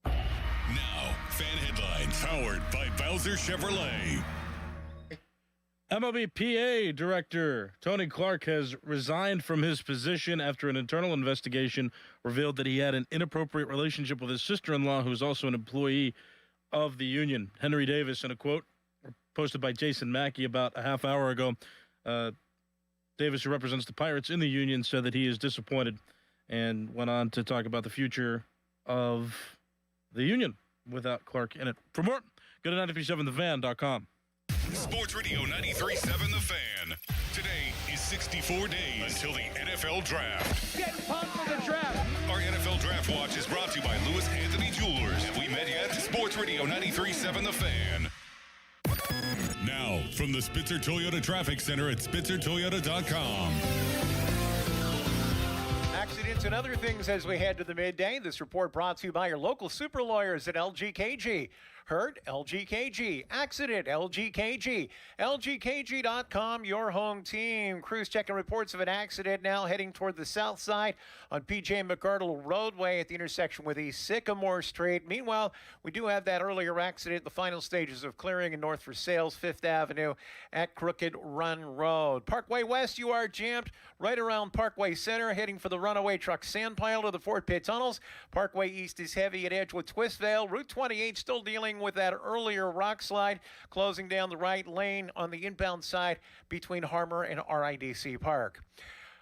Now, fan headlines powered by Bowser Chevrolet. MLB PA Director Tony Clark has resigned from his position after an internal investigation revealed that he had an inappropriate relationship with his sister-in-law, who's also an employee of the union. Henry Davis, in a quote, posted by Jason Mackey about a half hour ago. Davis, who represents the Pirates in the union, said that he is disappointed and went on to talk about the future of the union without Clark in it. For more, go to 937theFan.com. Sports Radio 93.7 The Fan. Today is 64 days until the NFL Draft. Get pumped for the draft. Our NFL Draft Watch is brought to you by Lewis Anthony Jewelers. Have we met yet? Sports Radio 93.7 The Fan. Now, from the Spitzer Toyota Traffic Center at SpitzerToyota.com. Accidents and other things as we head to the midday. This report brought to you by your local super lawyers at LGKG. Hurt, LGKG. Accident, LGKG. LGKG.com, your home team. Crews checking reports of an accident now heading toward the south side on P.J. McArdle Roadway at the intersection with East Sycamore Street. Meanwhile, we do have that earlier accident, the final stages of clearing in North for Sales, 5th Avenue at Crooked Run Road. Parkway West, you are jammed right around Parkway Center, heading for the runaway truck sand pile to the Fort Pitt tunnels. Parkway East is heavy at Edgewood Twistvale. Route 28 still dealing with that earlier rock slide, closing down the right lane on the inbound side between Harmer and RIDC Park.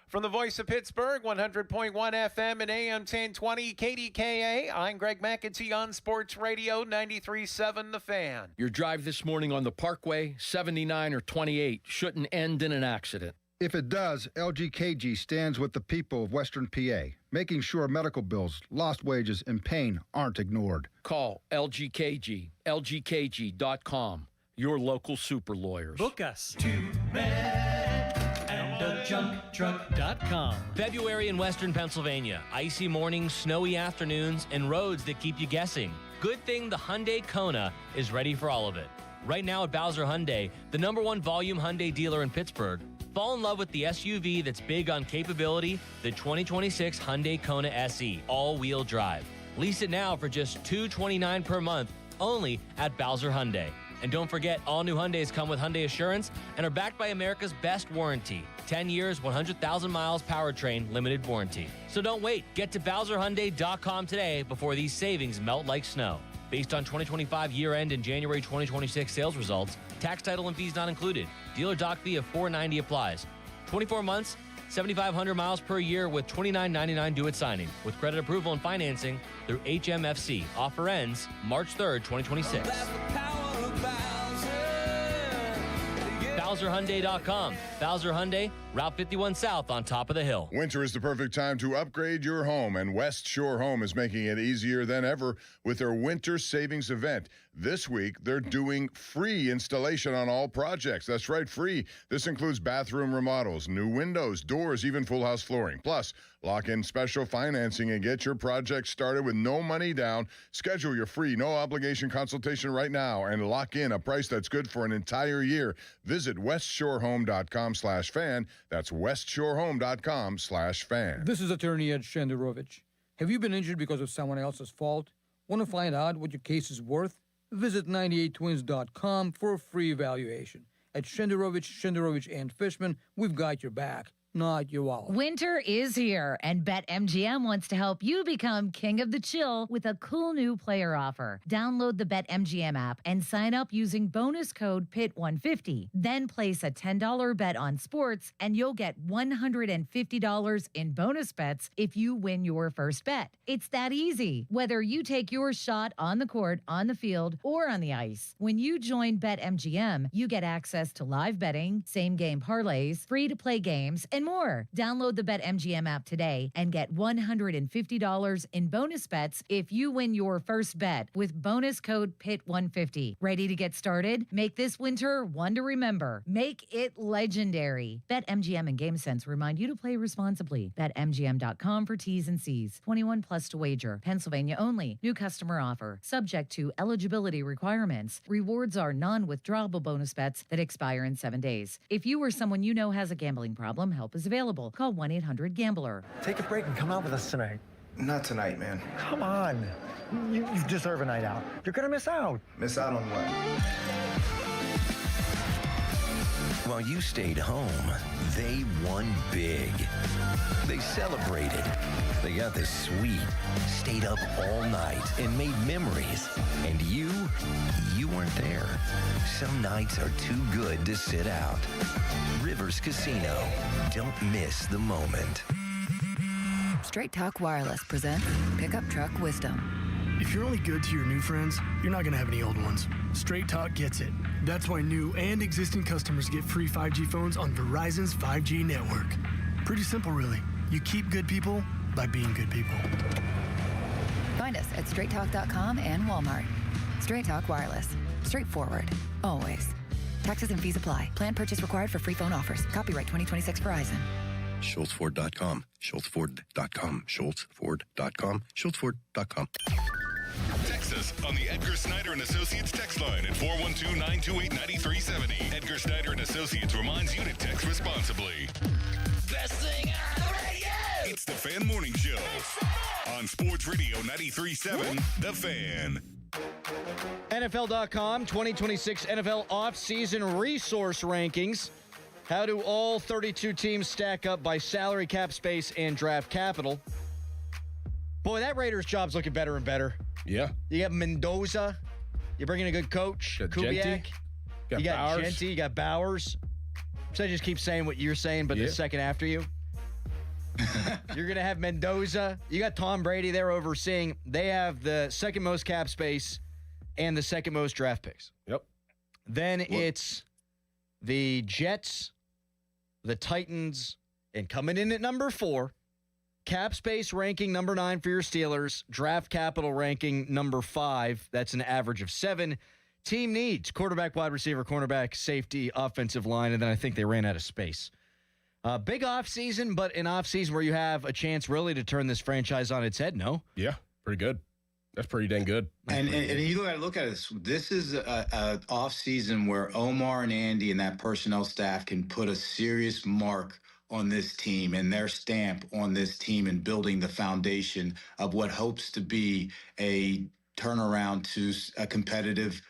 From the voice of Pittsburgh, 100.1 FM and AM 1020 KDKA, I'm Greg McEntee on Sports Radio 93.7 The Fan. Your drive this morning on the Parkway, 79 or 28, shouldn't end in an accident. If it does, LGKG stands with the people of Western PA, making sure medical bills, lost wages, and pain aren't ignored. Call LGKG, lgkg.com, your local super lawyers. Book us. TwoMenAndAJunkTruck.com. February in Western Pennsylvania. Icy mornings, snowy afternoons, and roads that keep you guessing. Good thing the Hyundai Kona is ready for all of it. Right now at Bowser Hyundai, the #1 volume Hyundai dealer in Pittsburgh, fall in love with the SUV that's big on capability, the 2026 Hyundai Kona SE, all-wheel drive. Lease it now for just $229 per month, only at Bowser Hyundai. And don't forget, all new Hyundais come with Hyundai Assurance and are backed by America's best warranty. 10 years, 100,000 miles powertrain limited warranty. So don't wait. Get to BowserHyundai.com today before these savings melt like snow. Based on 2025 year-end and January 2026 sales results, tax, title, and fees not included. Dealer doc fee of $490 applies. 24 months, 7,500 miles per year with $29.99 due at signing. With credit approval and financing through HMFC. Offer ends March 3rd, 2026. BowserHyundai.com. Bowser Hyundai, Route 51 South on top of the hill. Winter is the perfect time to upgrade your home, and West Shore Home is making it easier than ever with their winter savings event. This week, they're doing free installation on all projects. That's right, free. This includes bathroom remodels, new windows, doors, even full house flooring. Plus, lock in special financing and get your project started with no money down. Schedule your free, no-obligation consultation right now and lock in a price that's good for an entire year. Visit westshorehome.com/fan. That's westshorehome.com/fan. This is attorney Ed Shenderovich. Have you been injured because of someone else's fault? Want to find out what your case is worth? Visit 98twins.com for a free evaluation. At Shenderovich, and Fishman, we've got your back, not your wallet. Winter is here, and BetMGM wants to help you become king of the chill with a cool new player offer. Download the BetMGM app and sign up using bonus code PIT150. Then place a $10 bet on sports, and you'll get $150 in bonus bets if you win your first bet. It's that easy. Whether you take your shot on the court, on the field, or on the ice, when you join BetMGM, you get access to live betting, same-game parlays, free-to-play games, and more. Download the BetMGM app today and get $150 in bonus bets if you win your first bet with bonus code PIT150. Ready to get started? Make this winter one to remember. Make it legendary. BetMGM and GameSense remind you to play responsibly. BetMGM.com for T's and C's. 21 plus to wager. Pennsylvania only. New customer offer. Subject to eligibility requirements. Rewards are non-withdrawable bonus bets that expire in 7 days. If you or someone you know has a gambling problem, help is available. Call 1-800-GAMBLER. Take a break and come out with us tonight. Not tonight, man. Come on. You deserve a night out. You're going to miss out. Miss out on what? While you stayed home, they won big. They celebrated. They got the suite, stayed up all night, and made memories. And you weren't there. Some nights are too good to sit out. Rivers Casino. Don't miss the moment. Straight Talk Wireless presents Pickup Truck Wisdom. If you're only good to your new friends, you're not going to have any old ones. Straight Talk gets it. That's why new and existing customers get free 5G phones on Verizon's 5G network. Pretty simple, really. You keep good people by being good people. Find us at straighttalk.com and Walmart. Straight Talk Wireless. Straightforward. Always. Taxes and fees apply. Plan purchase required for free phone offers. Copyright 2026 Verizon. SchultzFord.com. SchultzFord.com. SchultzFord.com. SchultzFord.com. Text us on the Edgar Snyder and Associates text line at 412-928-9370. Edgar Snyder and Associates reminds you to text responsibly. Best thing on the radio! It's the Fan Morning Show on Sports Radio 93.7, The Fan. NFL.com 2026 NFL offseason resource rankings. How do all 32 teams stack up by salary cap space and draft capital? Boy, that Raiders job's looking better and better. Yeah. You got Mendoza. You're bringing a good coach. Kubiak. You got Bowers. Genty. You got Bowers. So I just keep saying what you're saying, but the second after you. You're going to have Mendoza. You got Tom Brady there overseeing. They have the second most cap space and the second most draft picks. Yep. Then it's the Jets, the Titans, and coming in at number 4, cap space ranking number 9 for your Steelers, draft capital ranking number 5. That's an average of 7. Team needs quarterback, wide receiver, cornerback, safety, offensive line, and then I think they ran out of space. Big offseason, but an offseason where you have a chance really to turn this franchise on its head, no? Yeah, pretty good. That's pretty dang good. And you got to look at it. This is a off season where Omar and Andy and that personnel staff can put a serious mark on this team and their stamp on this team and building the foundation of what hopes to be a turnaround to a competitive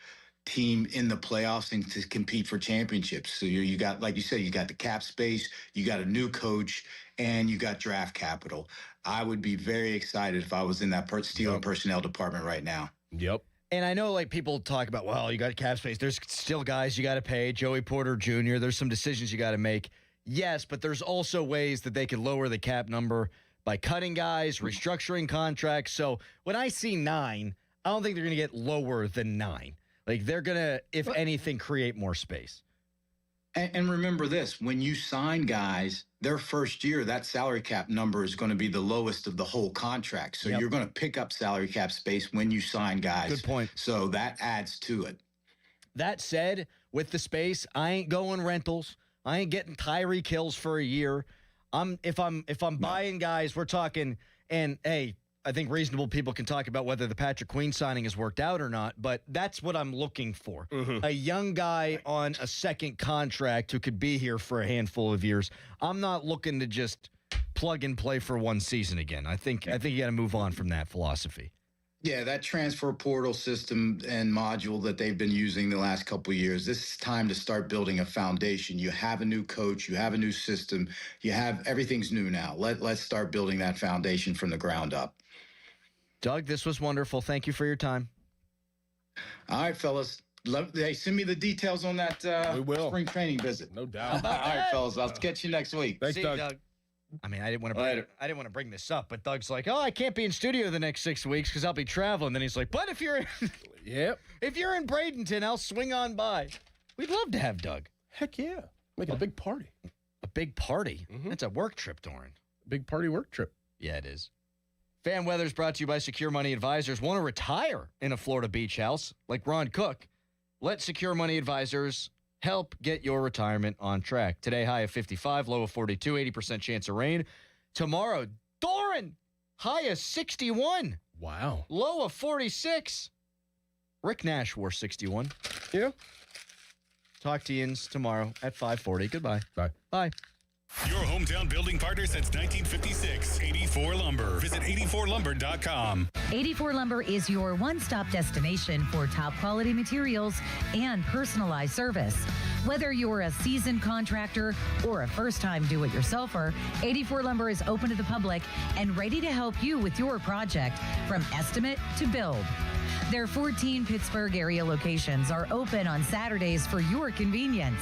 team in the playoffs and to compete for championships. So you got, like you said, you got the cap space, you got a new coach, and you got draft capital. I would be very excited if I was in that Steelers personnel department right now. Yep. And I know, like, people talk about, well, you got cap space. There's still guys you got to pay. Joey Porter Jr., there's some decisions you got to make. Yes, but there's also ways that they could lower the cap number by cutting guys, restructuring contracts. So when I see 9, I don't think they're going to get lower than 9. Like, they're going to, if anything, create more space. And remember this, when you sign guys, their first year, that salary cap number is going to be the lowest of the whole contract. So you're going to pick up salary cap space when you sign guys. Good point. So that adds to it. That said, with the space, I ain't going rentals. I ain't getting Tyreek Hills for a year. If I'm buying guys, we're talking, and hey, I think reasonable people can talk about whether the Patrick Queen signing has worked out or not, but that's what I'm looking for. A young guy on a second contract who could be here for a handful of years. I'm not looking to just plug and play for one season again. I think you got to move on from that philosophy. Yeah, that transfer portal system and module that they've been using the last couple of years, this is time to start building a foundation. You have a new coach, you have a new system, everything's new now. Let's start building that foundation from the ground up. Doug, this was wonderful. Thank you for your time. All right, fellas. Hey, send me the details on that spring training visit. No doubt. All right, fellas. I'll catch you next week. Thanks, See Doug. you, Doug. I mean, I didn't want to bring this up, but Doug's like, "Oh, I can't be in studio the next 6 weeks because I'll be traveling." Then he's like, "But if you're if you're in Bradenton, I'll swing on by." We'd love to have Doug. Heck yeah. Make it a big party. A big party? That's a work trip, Doran. Big party work trip. Yeah, it is. Fan Weather is brought to you by Secure Money Advisors. Want to retire in a Florida beach house like Ron Cook? Let Secure Money Advisors help get your retirement on track. Today, high of 55, low of 42, 80% chance of rain. Tomorrow, Doran, high of 61. Wow. Low of 46. Rick Nash wore 61. Yeah. Talk to you tomorrow at 5:40. Goodbye. Bye. Bye. Your hometown building partner since 1956. 84 Lumber. Visit 84lumber.com. 84 Lumber is your one-stop destination for top quality materials and personalized service. Whether you're a seasoned contractor or a first-time do-it-yourselfer, 84 Lumber is open to the public and ready to help you with your project from estimate to build. Their 14 Pittsburgh area locations are open on Saturdays for your convenience.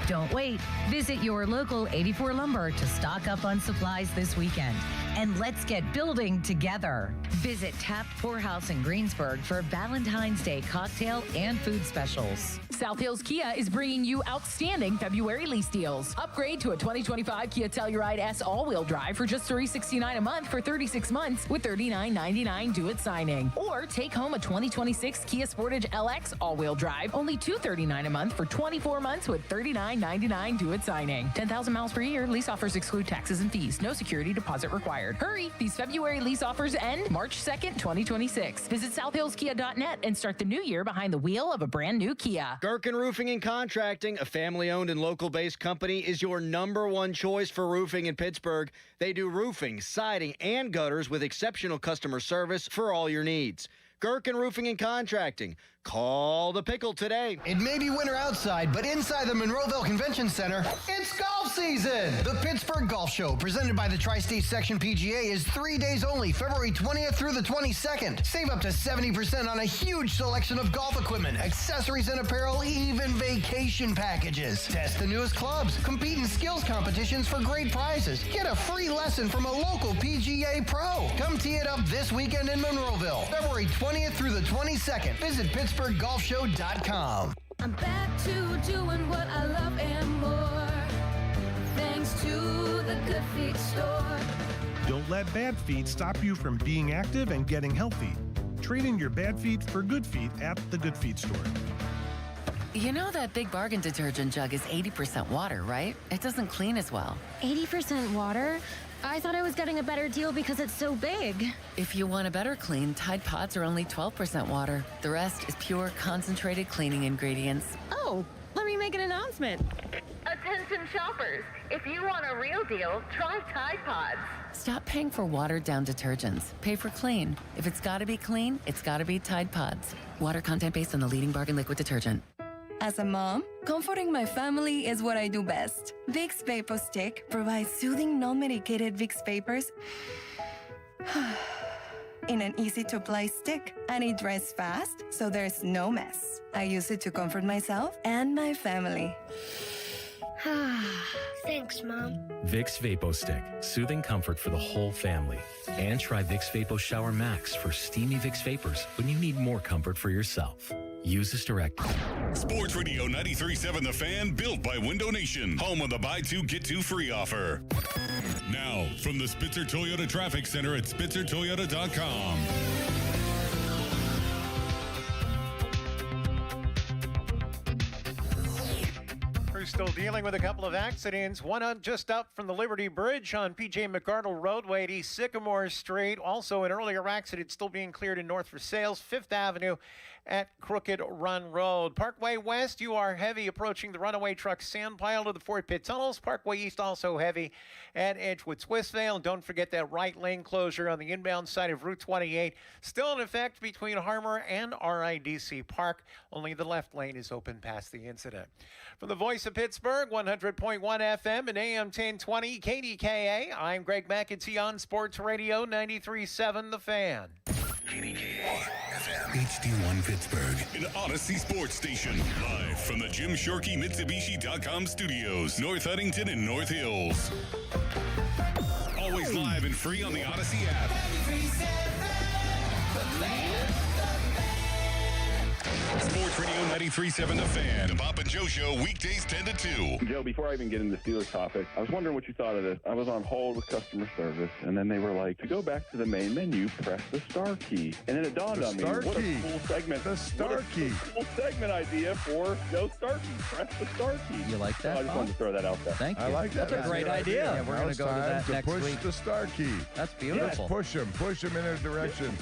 Don't wait. Visit your local 84 Lumber to stock up on supplies this weekend. And let's get building together. Visit Taft Poorhouse in Greensburg for Valentine's Day cocktail and food specials. South Hills Kia is bringing you outstanding February lease deals. Upgrade to a 2025 Kia Telluride S all-wheel drive for just $369 a month for 36 months with $39.99 due at signing. Or take home a 2026 Kia Sportage LX all-wheel drive, only $239 a month for 24 months with $39.99 due at signing. 10,000 miles per year. Lease offers exclude taxes and fees. No security deposit required. Hurry! These February lease offers end March 2nd, 2026. Visit southhillskia.net and start the new year behind the wheel of a brand new Kia. Gerken Roofing and Contracting, a family-owned and local-based company, is your #1 choice for roofing in Pittsburgh. They do roofing, siding, and gutters with exceptional customer service for all your needs. Gerken Roofing and Contracting. Call the pickle today. It may be winter outside, but inside the Monroeville Convention Center, it's golf season. The Pittsburgh Golf Show, presented by the Tri-State Section PGA, is 3 days only, February 20th through the 22nd. Save up to 70% on a huge selection of golf equipment, accessories and apparel, even vacation packages. Test the newest clubs, compete in skills competitions for great prizes. Get a free lesson from a local PGA pro. Come tee it up this weekend in Monroeville, February 20th through the 22nd. Visit PittsburghGolfShow.com. I'm back to doing what I love and more, thanks to the Good Feet store. Don't let bad feet stop you from being active and getting healthy. Trade in your bad feet for good feet at the Good Feet store. You know that Big Bargain detergent jug is 80% water, right? It doesn't clean as well. 80% water? I thought I was getting a better deal because it's so big. If you want a better clean, Tide Pods are only 12% water. The rest is pure, concentrated cleaning ingredients. Oh, let me make an announcement. Attention shoppers, if you want a real deal, try Tide Pods. Stop paying for watered-down detergents. Pay for clean. If it's gotta be clean, it's gotta be Tide Pods. Water content based on the leading bargain liquid detergent. As a mom, comforting my family is what I do best. Vicks Vapor Stick provides soothing, non-medicated Vicks Vapors in an easy-to-apply stick, and it dries fast, so there's no mess. I use it to comfort myself and my family. Thanks, Mom. Vicks Vapo Stick, soothing comfort for the whole family. And try Vicks Vapo Shower Max for steamy Vicks Vapors when you need more comfort for yourself. Use this directed. Sports Radio 93.7 The Fan, built by Window Nation, home of the buy two, get two free offer. Now, from the Spitzer Toyota Traffic Center at SpitzerToyota.com. We're still dealing with a couple of accidents. One on just up from the Liberty Bridge on P.J. McArdle Roadway at East Sycamore Street. Also, an earlier accident still being cleared in North Versailles, 5th Avenue at Crooked Run Road. Parkway West, you are heavy approaching the runaway truck sand pile to the Fort Pitt Tunnels. Parkway East also heavy at Edgewood Swissvale. And don't forget that right lane closure on the inbound side of Route 28. Still in effect between Harmer and RIDC Park. Only the left lane is open past the incident. From the Voice of Pittsburgh, 100.1 FM and AM 1020 KDKA, I'm Greg McEntee on Sports Radio 93.7 The Fan. HD1 Pittsburgh, an Odyssey sports station. Live from the Jim Shorkey Mitsubishi.com studios, North Huntington and North Hills. Always live and free on the Odyssey app. Sports Radio 93.7 The Fan. The Bob and Joe Show, weekdays 10 to 2. Joe, before I even get into the Steelers topic, I was wondering what you thought of this. I was on hold with customer service, and then they were like, to go back to the main menu, press the star key. And then it dawned on me, what a cool segment. The star key. Cool segment idea for no star key. Press the star key. You like that? I just wanted to throw that out there. Thank you. I like that. That's a great idea. Yeah, we're going to go to that next push week. the star key. That's beautiful. Push him in a direction.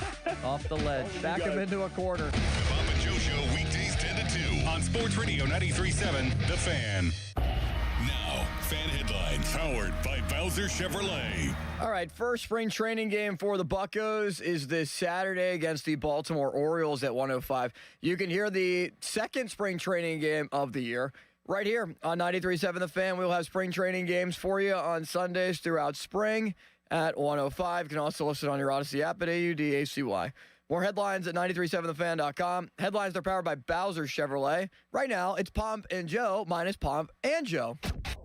Off the ledge. Back him into a corner. The Bob and Joe Show, weekdays 10 to 2 on Sports Radio 93.7 The Fan. Now, Fan Headlines, powered by Bowser Chevrolet. All right, first spring training game for the Buccos is this Saturday against the Baltimore Orioles at 1:05. You can hear the second spring training game of the year right here on 93.7 The Fan. We'll have spring training games for you on Sundays throughout spring at 1:05. You can also listen on your Odyssey app at AUDACY. More headlines at 937thefan.com. Headlines are powered by Bowser Chevrolet. Right now, it's Pomp and Joe minus Pomp and Joe.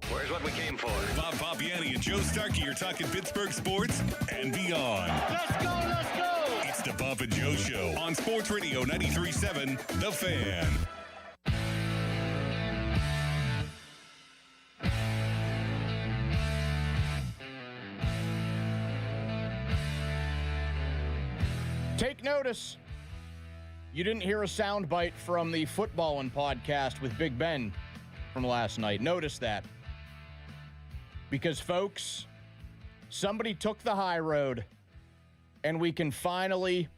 Where's what we came for? Bob Papiani and Joe Starkey are talking Pittsburgh sports and beyond. Let's go, let's go! It's the Bob and Joe Show on Sports Radio 93.7 The Fan. Take notice. You didn't hear a soundbite from the Footballin' podcast with Big Ben from last night. Notice that. Because, folks, somebody took the high road, and we can finally,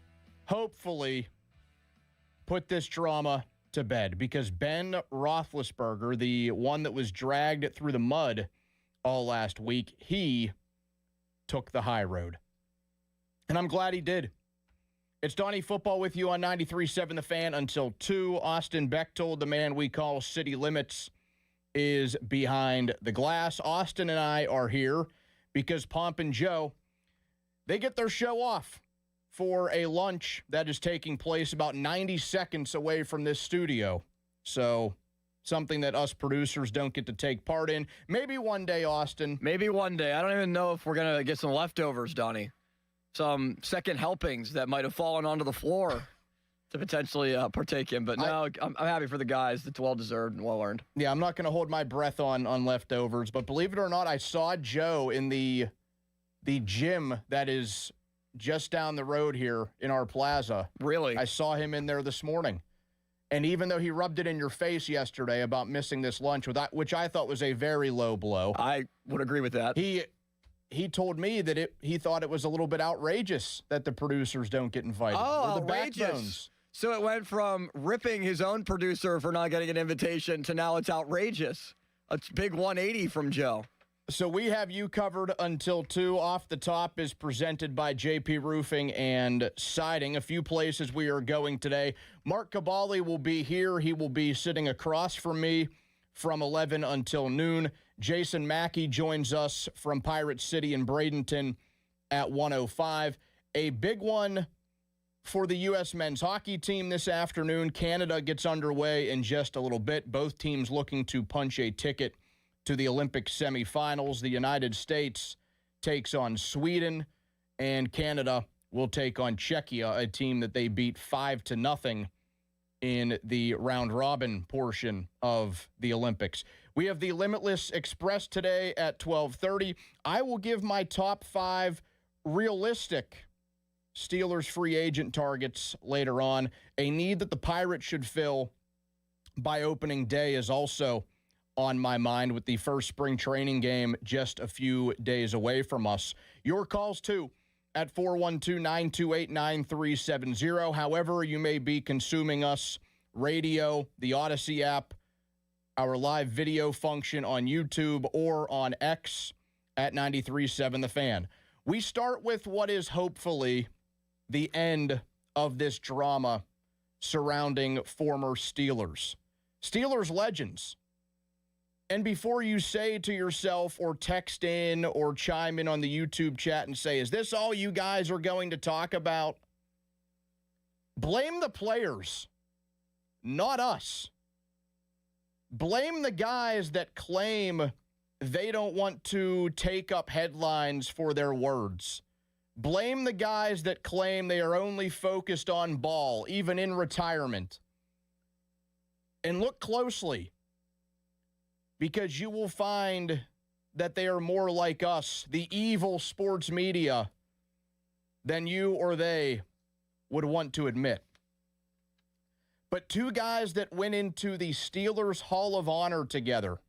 hopefully, put this drama to bed. Because Ben Roethlisberger, the one that was dragged through the mud all last week, he took the high road. And I'm glad he did. It's Donnie Football with you on 93.7 The Fan until 2. Austin Bechtold, the man we call City Limits, is behind the glass. Austin and I are here because Pomp and Joe, they get their show off for a lunch that is taking place about 90 seconds away from this studio. So something that us producers don't get to take part in. Maybe one day, Austin. Maybe one day. I don't even know if we're going to get some leftovers, Donnie. Some second helpings that might have fallen onto the floor to potentially partake in. But no, I'm happy for the guys. It's well-deserved and well-earned. Yeah, I'm not going to hold my breath on leftovers. But believe it or not, I saw Joe in the gym that is just down the road here in our plaza. Really? I saw him in there this morning. And even though he rubbed it in your face yesterday about missing this lunch, which I thought was a very low blow. I would agree with that. He told me that he thought it was a little bit outrageous that the producers don't get invited. Oh, the outrageous. Backbones. So it went from ripping his own producer for not getting an invitation to now it's outrageous. A big 180 from Joe. So we have you covered until 2. Off the Top is presented by JP Roofing and Siding. A few places we are going today. Mark Cabali will be here. He will be sitting across from me from 11 until noon. Jason Mackey joins us from Pirate City in Bradenton at 1:05. A big one for the U.S. men's hockey team this afternoon. Canada gets underway in just a little bit. Both teams looking to punch a ticket to the Olympic semifinals. The United States takes on Sweden, and Canada will take on Czechia, a team that they beat 5-0 in the round-robin portion of the Olympics. We have the Limitless Express today at 12:30. I will give my top 5 realistic Steelers free agent targets later on. A need that the Pirates should fill by opening day is also on my mind with the first spring training game just a few days away from us. Your calls, too, at 412-928-9370. However you may be consuming us, radio, the Odyssey app, our live video function on YouTube or on X at 93.7 The Fan. We start with what is hopefully the end of this drama surrounding former Steelers. Steelers legends. And before you say to yourself or text in or chime in on the YouTube chat and say, is this all you guys are going to talk about? Blame the players, not us. Blame the guys that claim they don't want to take up headlines for their words. Blame the guys that claim they are only focused on ball, even in retirement. And look closely, because you will find that they are more like us, the evil sports media, than you or they would want to admit. But two guys that went into the Steelers Hall of Honor together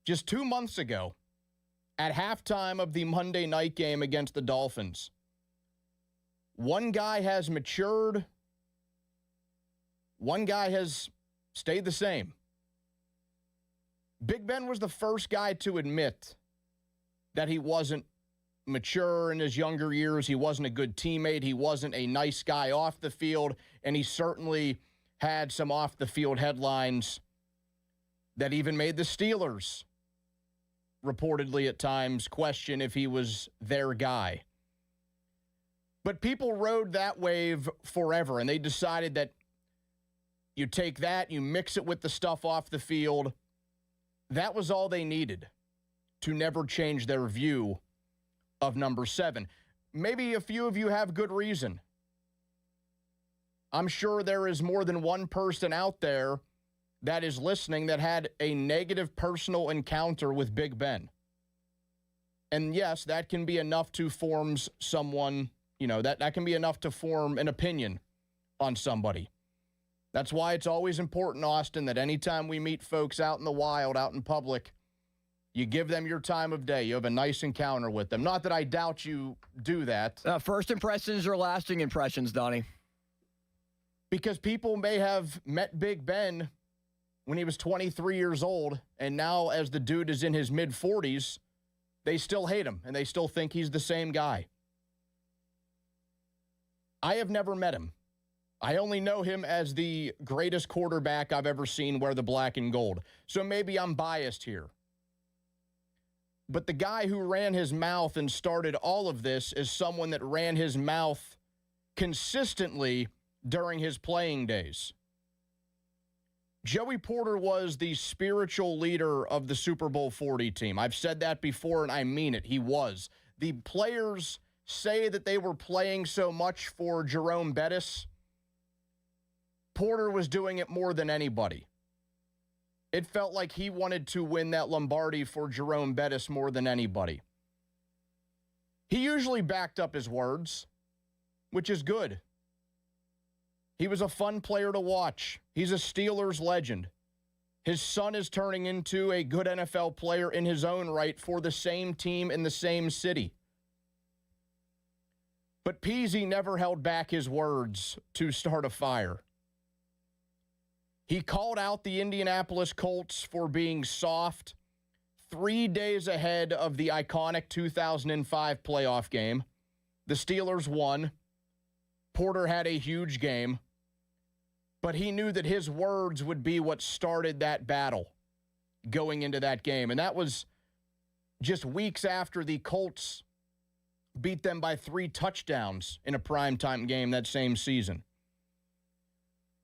just 2 months ago at halftime of the Monday night game against the Dolphins. One guy has matured. One guy has stayed the same. Big Ben was the first guy to admit that he wasn't mature in his younger years. He wasn't a good teammate. He wasn't a nice guy off the field. And he certainly had some off-the-field headlines that even made the Steelers reportedly at times question if he was their guy. But people rode that wave forever, and they decided that you take that, you mix it with the stuff off the field. That was all they needed to never change their view of number 7. Maybe a few of you have good reason. I'm sure there is more than one person out there that is listening that had a negative personal encounter with Big Ben. And yes, that can be enough to form someone, that can be enough to form an opinion on somebody. That's why it's always important, Austin, that anytime we meet folks out in the wild, out in public, you give them your time of day. You have a nice encounter with them. Not that I doubt you do that. First impressions are lasting impressions, Donnie. Because people may have met Big Ben when he was 23 years old, and now as the dude is in his mid-40s, they still hate him, and they still think he's the same guy. I have never met him. I only know him as the greatest quarterback I've ever seen wear the black and gold. So maybe I'm biased here. But the guy who ran his mouth and started all of this is someone that ran his mouth consistently during his playing days. Joey Porter was the spiritual leader of the Super Bowl 40 team. I've said that before, and I mean it. He was. The players say that they were playing so much for Jerome Bettis. Porter was doing it more than anybody. It felt like he wanted to win that Lombardi for Jerome Bettis more than anybody. He usually backed up his words, which is good. He was a fun player to watch. He's a Steelers legend. His son is turning into a good NFL player in his own right for the same team in the same city. But Peasy never held back his words to start a fire. He called out the Indianapolis Colts for being soft 3 days ahead of the iconic 2005 playoff game. The Steelers won. Porter had a huge game. But he knew that his words would be what started that battle going into that game. And that was just weeks after the Colts beat them by 3 touchdowns in a primetime game that same season.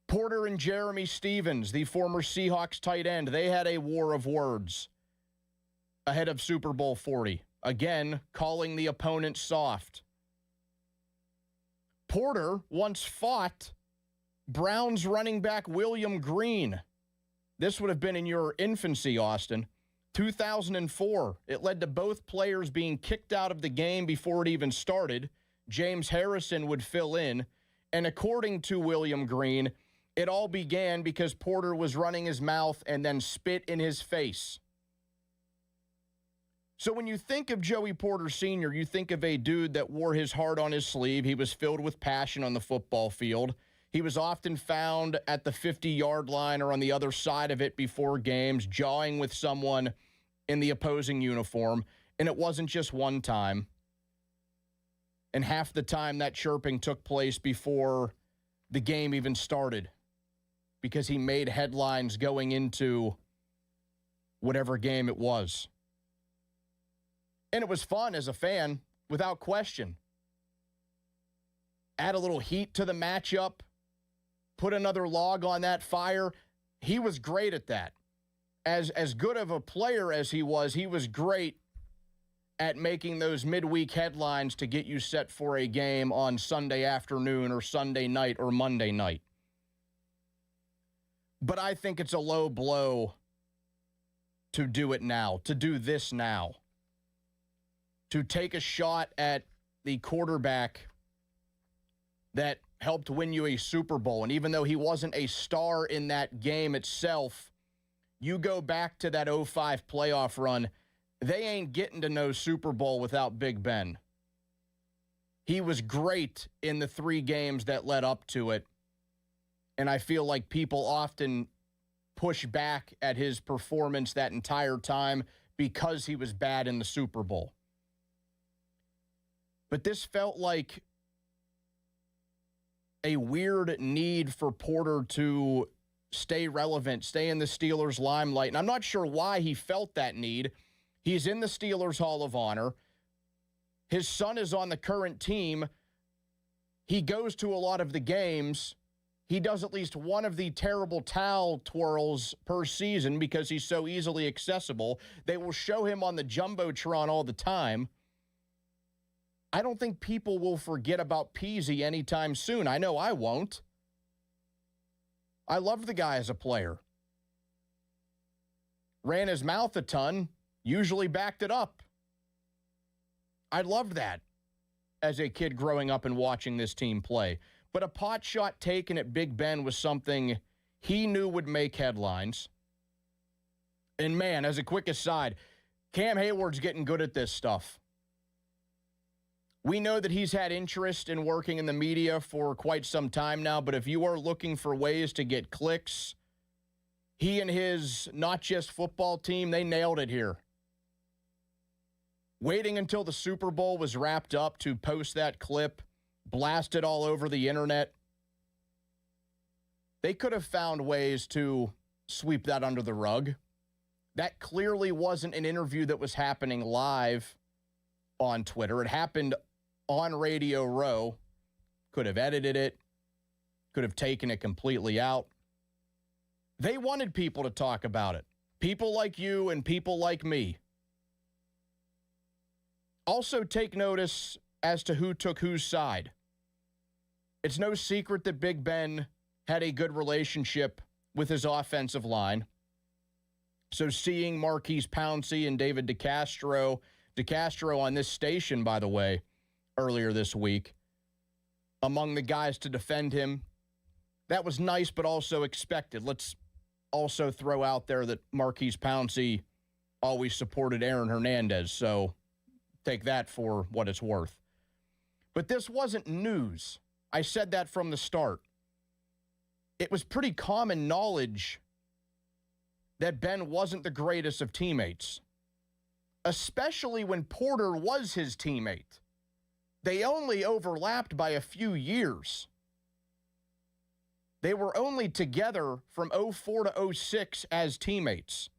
Porter and Jeremy Stevens, the former Seahawks tight end, they had a war of words ahead of Super Bowl 40. Again, calling the opponent soft. Porter once fought Browns running back William Green. This would have been in your infancy, Austin. 2004. It led to both players being kicked out of the game before it even started. James Harrison would fill in. And according to William Green, it all began because Porter was running his mouth and then spit in his face. So when you think of Joey Porter Sr., you think of a dude that wore his heart on his sleeve. He was filled with passion on the football field. He was often found at the 50-yard line or on the other side of it before games, jawing with someone in the opposing uniform. And it wasn't just one time. And half the time that chirping took place before the game even started, because he made headlines going into whatever game it was. And it was fun as a fan, without question. Add a little heat to the matchup. Put another log on that fire. He was great at that. As good of a player as he was great at making those midweek headlines to get you set for a game on Sunday afternoon or Sunday night or Monday night. But I think it's a low blow to do it now, to do this now. To take a shot at the quarterback that helped win you a Super Bowl. And even though he wasn't a star in that game itself, you go back to that 05 playoff run, they ain't getting to no Super Bowl without Big Ben. He was great in the 3 games that led up to it. And I feel like people often push back at his performance that entire time because he was bad in the Super Bowl. But this felt like a weird need for Porter to stay relevant, stay in the Steelers' limelight. And I'm not sure why he felt that need. He's in the Steelers' Hall of Honor. His son is on the current team. He goes to a lot of the games. He does at least one of the terrible towel twirls per season because he's so easily accessible. They will show him on the Jumbotron all the time. I don't think people will forget about Peasy anytime soon. I know I won't. I loved the guy as a player. Ran his mouth a ton, usually backed it up. I loved that as a kid growing up and watching this team play. But a pot shot taken at Big Ben was something he knew would make headlines. And man, as a quick aside, Cam Hayward's getting good at this stuff. We know that he's had interest in working in the media for quite some time now, but if you are looking for ways to get clicks, he and his not just football team, they nailed it here. Waiting until the Super Bowl was wrapped up to post that clip, blast it all over the internet. They could have found ways to sweep that under the rug. That clearly wasn't an interview that was happening live on Twitter. It happened on Radio Row. Could have edited it. Could have taken it completely out. They wanted people to talk about it. People like you and people like me. Also take notice as to who took whose side. It's no secret that Big Ben had a good relationship with his offensive line. So seeing Marquise Pouncey and David DeCastro on this station, by the way, earlier this week, among the guys to defend him, that was nice but also expected. Let's also throw out there that Marquise Pouncey always supported Aaron Hernandez, so take that for what it's worth. But this wasn't news. I said that from the start. It was pretty common knowledge that Ben wasn't the greatest of teammates, especially when Porter was his teammate. They only overlapped by a few years. They were only together from 04 to 06 as teammates.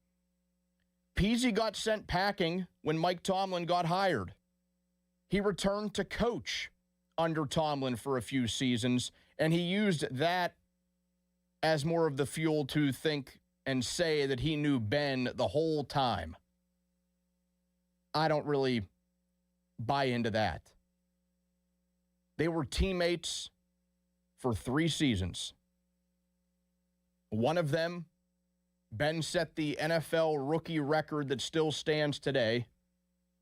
Peasy got sent packing when Mike Tomlin got hired. He returned to coach under Tomlin for a few seasons, and he used that as more of the fuel to think and say that he knew Ben the whole time. I don't really buy into that. They were teammates for 3 seasons. One of them, Ben set the NFL rookie record that still stands today,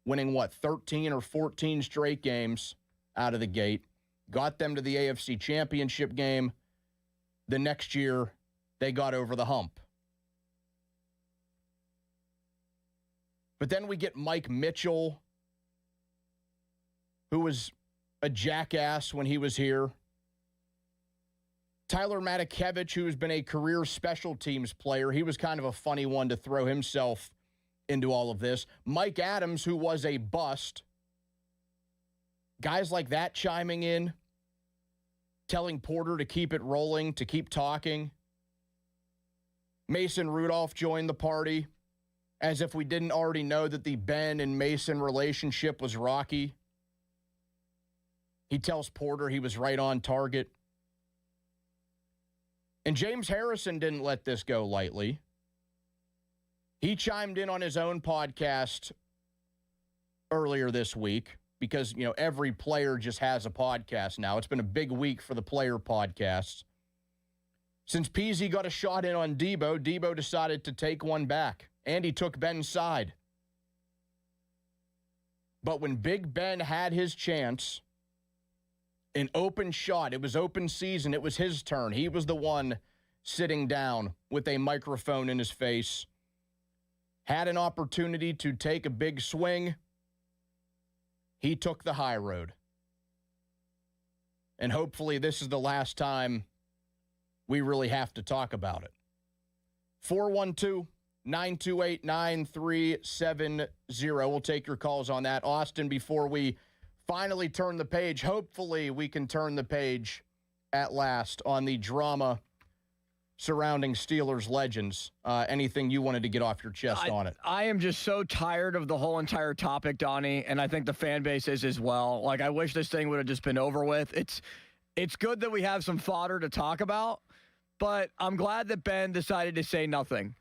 winning, 13 or 14 straight games out of the gate. Got them to the AFC Championship game. The next year, they got over the hump. But then we get Mike Mitchell, who was a jackass when he was here. Tyler Matakevich, who's been a career special teams player. He was kind of a funny one to throw himself into all of this. Mike Adams, who was a bust. Guys like that chiming in, telling Porter to keep it rolling, to keep talking. Mason Rudolph joined the party, as if we didn't already know that the Ben and Mason relationship was rocky. He tells Porter he was right on target. And James Harrison didn't let this go lightly. He chimed in on his own podcast earlier this week because, every player just has a podcast now. It's been a big week for the player podcasts. Since Peasy got a shot in on Debo decided to take one back, and he took Ben's side. But when Big Ben had his chance, an open shot, it was open season, it was his turn. He was the one sitting down with a microphone in his face, had an opportunity to take a big swing. He took the high road. And hopefully this is the last time we really have to talk about it. 412-928-9370. We'll take your calls on that. Austin, before we finally turn the page, hopefully we can turn the page at last on the drama surrounding Steelers legends. Anything you wanted to get off your chest on it? I am just so tired of the whole entire topic, Donnie, and I think the fan base is as well. Like, I wish this thing would have just been over with. It's good that we have some fodder to talk about, but I'm glad that Ben decided to say nothing.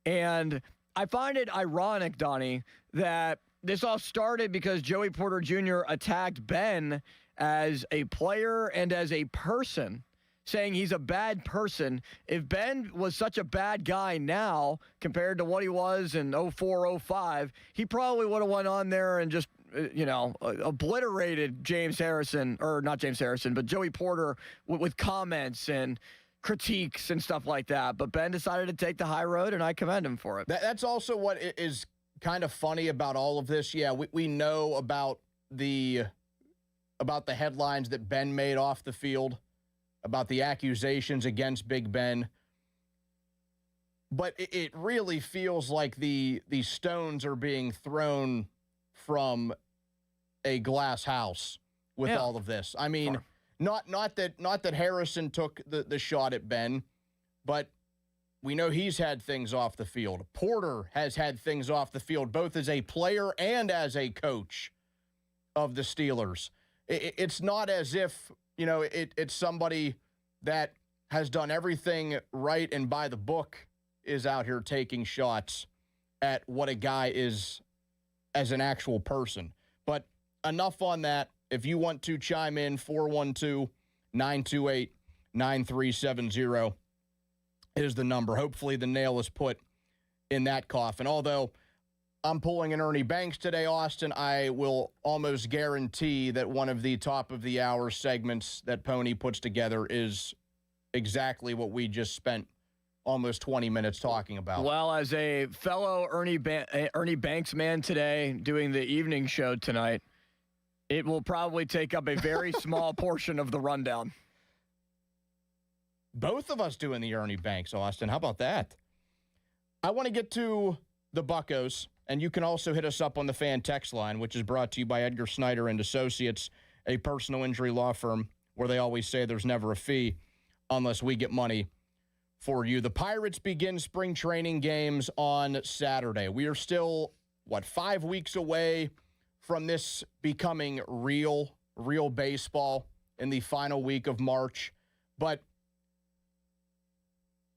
And I find it ironic, Donnie, that this all started because Joey Porter Jr. attacked Ben as a player and as a person, saying he's a bad person. If Ben was such a bad guy now compared to what he was in 04, 05, he probably would have went on there and just, obliterated James Harrison, or not James Harrison, but Joey Porter with comments and critiques and stuff like that. But Ben decided to take the high road, and I commend him for it. That's also what is kind of funny about all of this. Yeah, we know about the headlines that Ben made off the field, about the accusations against Big Ben. But it really feels like the stones are being thrown from a glass house with all of this. I mean, not that Harrison took the shot at Ben, but we know he's had things off the field. Porter has had things off the field, both as a player and as a coach of the Steelers. It's not as if, it's somebody that has done everything right and by the book is out here taking shots at what a guy is as an actual person. But enough on that. If you want to chime in, 412-928-9370 is the number. Hopefully the nail is put in that coffin. Although I'm pulling an Ernie Banks today, Austin, I will almost guarantee that one of the top of the hour segments that Pony puts together is exactly what we just spent almost 20 minutes talking about. Well, as a fellow Ernie Banks man today doing the evening show tonight, it will probably take up a very small portion of the rundown. Both of us doing the Ernie Banks, Austin. How about that? I want to get to the Buccos, and you can also hit us up on the fan text line, which is brought to you by Edgar Snyder and Associates, a personal injury law firm where they always say there's never a fee unless we get money for you. The Pirates begin spring training games on Saturday. We are still, 5 weeks away from this becoming real baseball in the final week of March. But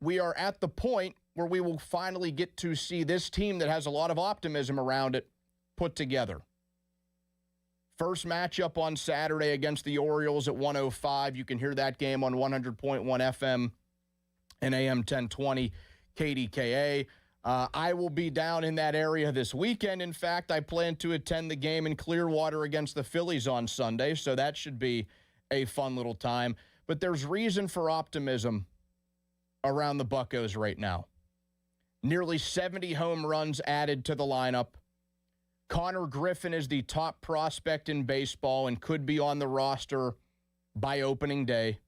we are at the point where we will finally get to see this team that has a lot of optimism around it put together. First matchup on Saturday against the Orioles at 1:05. You can hear that game on 100.1 FM and AM 1020 KDKA. I will be down in that area this weekend. In fact, I plan to attend the game in Clearwater against the Phillies on Sunday, so that should be a fun little time. But there's reason for optimism around the Buccos right now. Nearly 70 home runs added to the lineup. Connor Griffin is the top prospect in baseball and could be on the roster by opening day.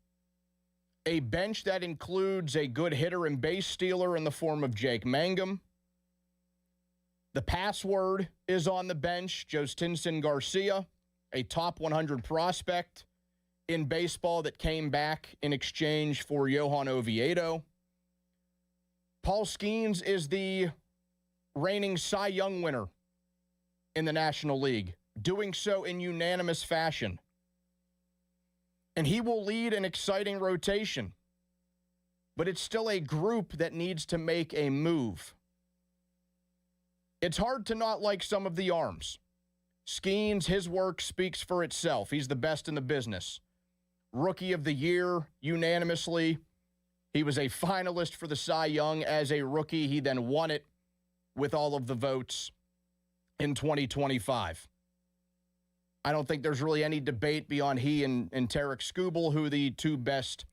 A bench that includes a good hitter and base stealer in the form of Jake Mangum. The password is on the bench, Jostinson Garcia, a top 100 prospect in baseball that came back in exchange for Johan Oviedo. Paul Skeens is the reigning Cy Young winner in the National League, doing so in unanimous fashion. And he will lead an exciting rotation. But it's still a group that needs to make a move. It's hard to not like some of the arms. Skeens, his work speaks for itself. He's the best in the business. Rookie of the Year, unanimously. He was a finalist for the Cy Young as a rookie. He then won it with all of the votes in 2025. I don't think there's really any debate beyond he and Tarek Skubal who the two best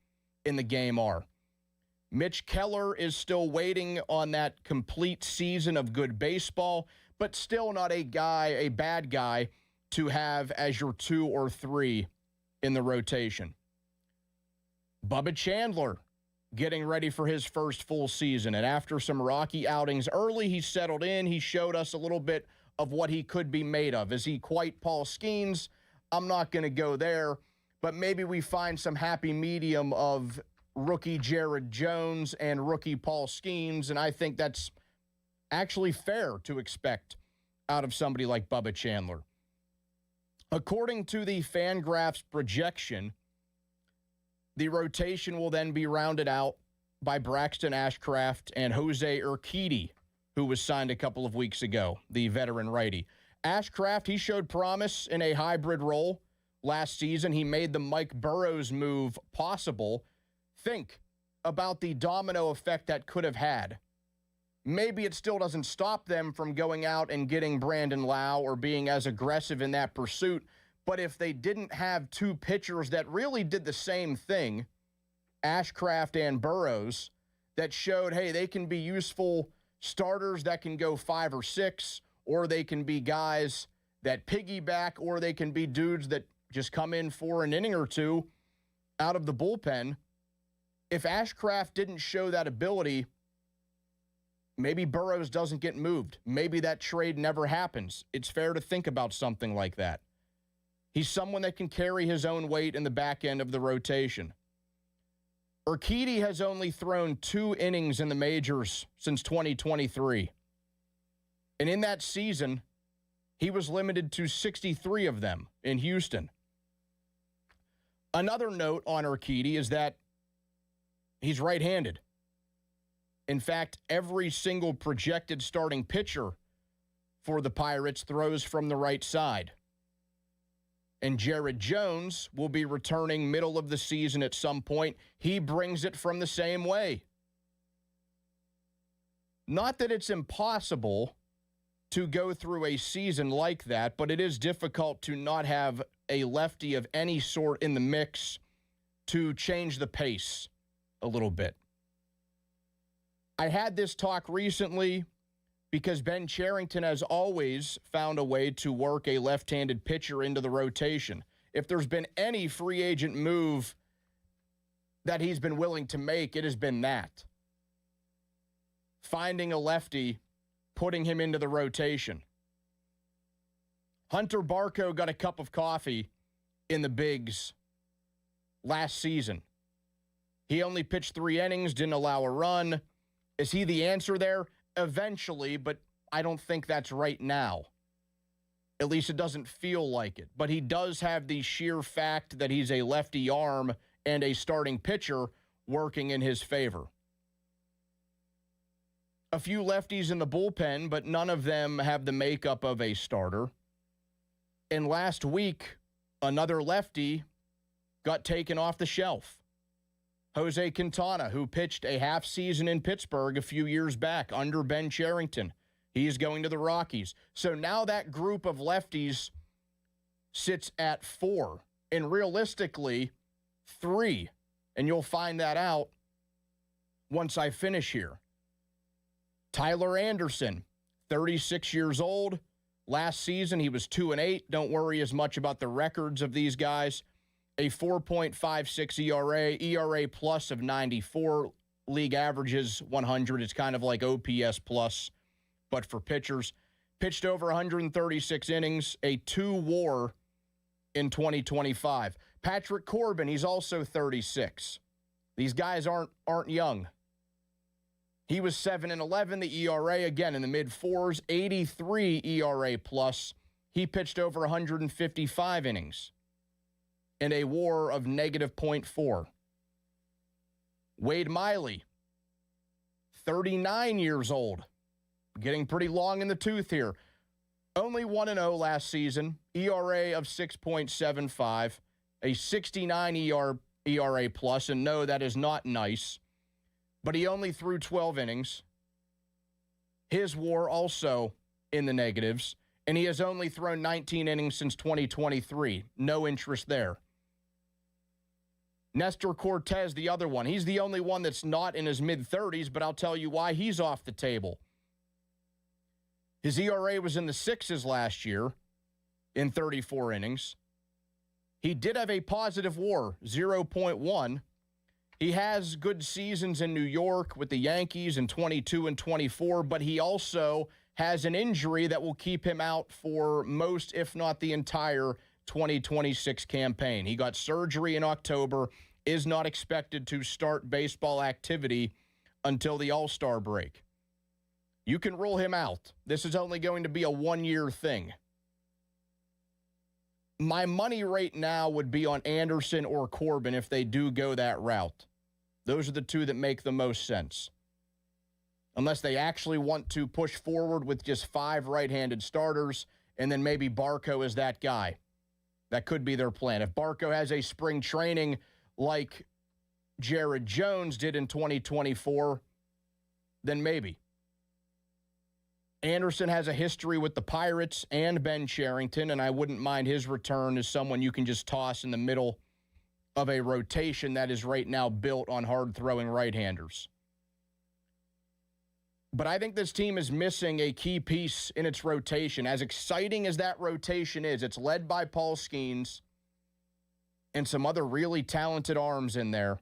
in the game are. Mitch Keller is still waiting on that complete season of good baseball, but still not a bad guy to have as your 2 or 3 in the rotation. Bubba Chandler getting ready for his first full season. And after some rocky outings early, he settled in. He showed us a little bit of what he could be made of. Is he quite Paul Skeens? I'm not going to go there, but maybe we find some happy medium of rookie Jared Jones and rookie Paul Skeens, and I think that's actually fair to expect out of somebody like Bubba Chandler. According to the Fangraphs projection, the rotation will then be rounded out by Braxton Ashcraft and Jose Urquidy, who was signed a couple of weeks ago, the veteran righty. Ashcraft, he showed promise in a hybrid role last season. He made the Mike Burrows move possible. Think about the domino effect that could have had. Maybe it still doesn't stop them from going out and getting Brandon Lau or being as aggressive in that pursuit. But if they didn't have two pitchers that really did the same thing, Ashcraft and Burrows, that showed, hey, they can be useful starters that can go 5 or 6, or they can be guys that piggyback, or they can be dudes that just come in for an inning or two out of the bullpen. If Ashcraft didn't show that ability, maybe Burrows doesn't get moved. Maybe that trade never happens. It's fair to think about something like that. He's someone that can carry his own weight in the back end of the rotation. Urquidy has only thrown 2 innings in the majors since 2023. And in that season, he was limited to 63 of them in Houston. Another note on Urquidy is that he's right-handed. In fact, every single projected starting pitcher for the Pirates throws from the right side. And Jared Jones will be returning middle of the season at some point. He brings it from the same way. Not that it's impossible to go through a season like that, but it is difficult to not have a lefty of any sort in the mix to change the pace a little bit. I had this talk recently because Ben Cherington has always found a way to work a left-handed pitcher into the rotation. If there's been any free agent move that he's been willing to make, it has been that. Finding a lefty, putting him into the rotation. Hunter Barco got a cup of coffee in the bigs last season. He only pitched 3 innings, didn't allow a run. Is he the answer there? Eventually, but I don't think that's right now. At least it doesn't feel like it. But he does have the sheer fact that he's a lefty arm and a starting pitcher working in his favor. A few lefties in the bullpen, but none of them have the makeup of a starter. And last week, another lefty got taken off the shelf. Jose Quintana, who pitched a half season in Pittsburgh a few years back under Ben Cherington. He's going to the Rockies. So now that group of lefties sits at 4, and realistically 3. And you'll find that out once I finish here. Tyler Anderson, 36 years old. Last season, he was 2-8. Don't worry as much about the records of these guys. A 4.56 ERA, ERA plus of 94, league averages 100. It's kind of like OPS plus, but for pitchers. Pitched over 136 innings, a 2 WAR in 2025. Patrick Corbin, he's also 36. These guys aren't young. He was 7-11. The ERA, again, in the mid-4s, 83 ERA plus. He pitched over 155 innings. And a WAR of -0.4. Wade Miley, 39 years old, getting pretty long in the tooth here. Only 1-0 last season, ERA of 6.75, a 69 ERA plus, and no, that is not nice. But he only threw 12 innings. His WAR also in the negatives, and he has only thrown 19 innings since 2023. No interest there. Nestor Cortez, the other one. He's the only one that's not in his mid-30s, but I'll tell you why he's off the table. His ERA was in the 6s last year in 34 innings. He did have a positive WAR, 0.1. He has good seasons in New York with the Yankees in 22 and 24, but he also has an injury that will keep him out for most, if not the entire 2026 campaign. He got surgery in October, is not expected to start baseball activity until the All-Star break. You can rule him out. This is only going to be a one-year thing. My money right now would be on Anderson or Corbin if they do go that route. Those are the two that make the most sense. Unless they actually want to push forward with just 5 right-handed starters, and then maybe Barco is that guy. That could be their plan. If Barco has a spring training like Jared Jones did in 2024, then maybe. Anderson has a history with the Pirates and Ben Cherington, and I wouldn't mind his return as someone you can just toss in the middle of a rotation that is right now built on hard-throwing right-handers. But I think this team is missing a key piece in its rotation. As exciting as that rotation is, it's led by Paul Skeens and some other really talented arms in there.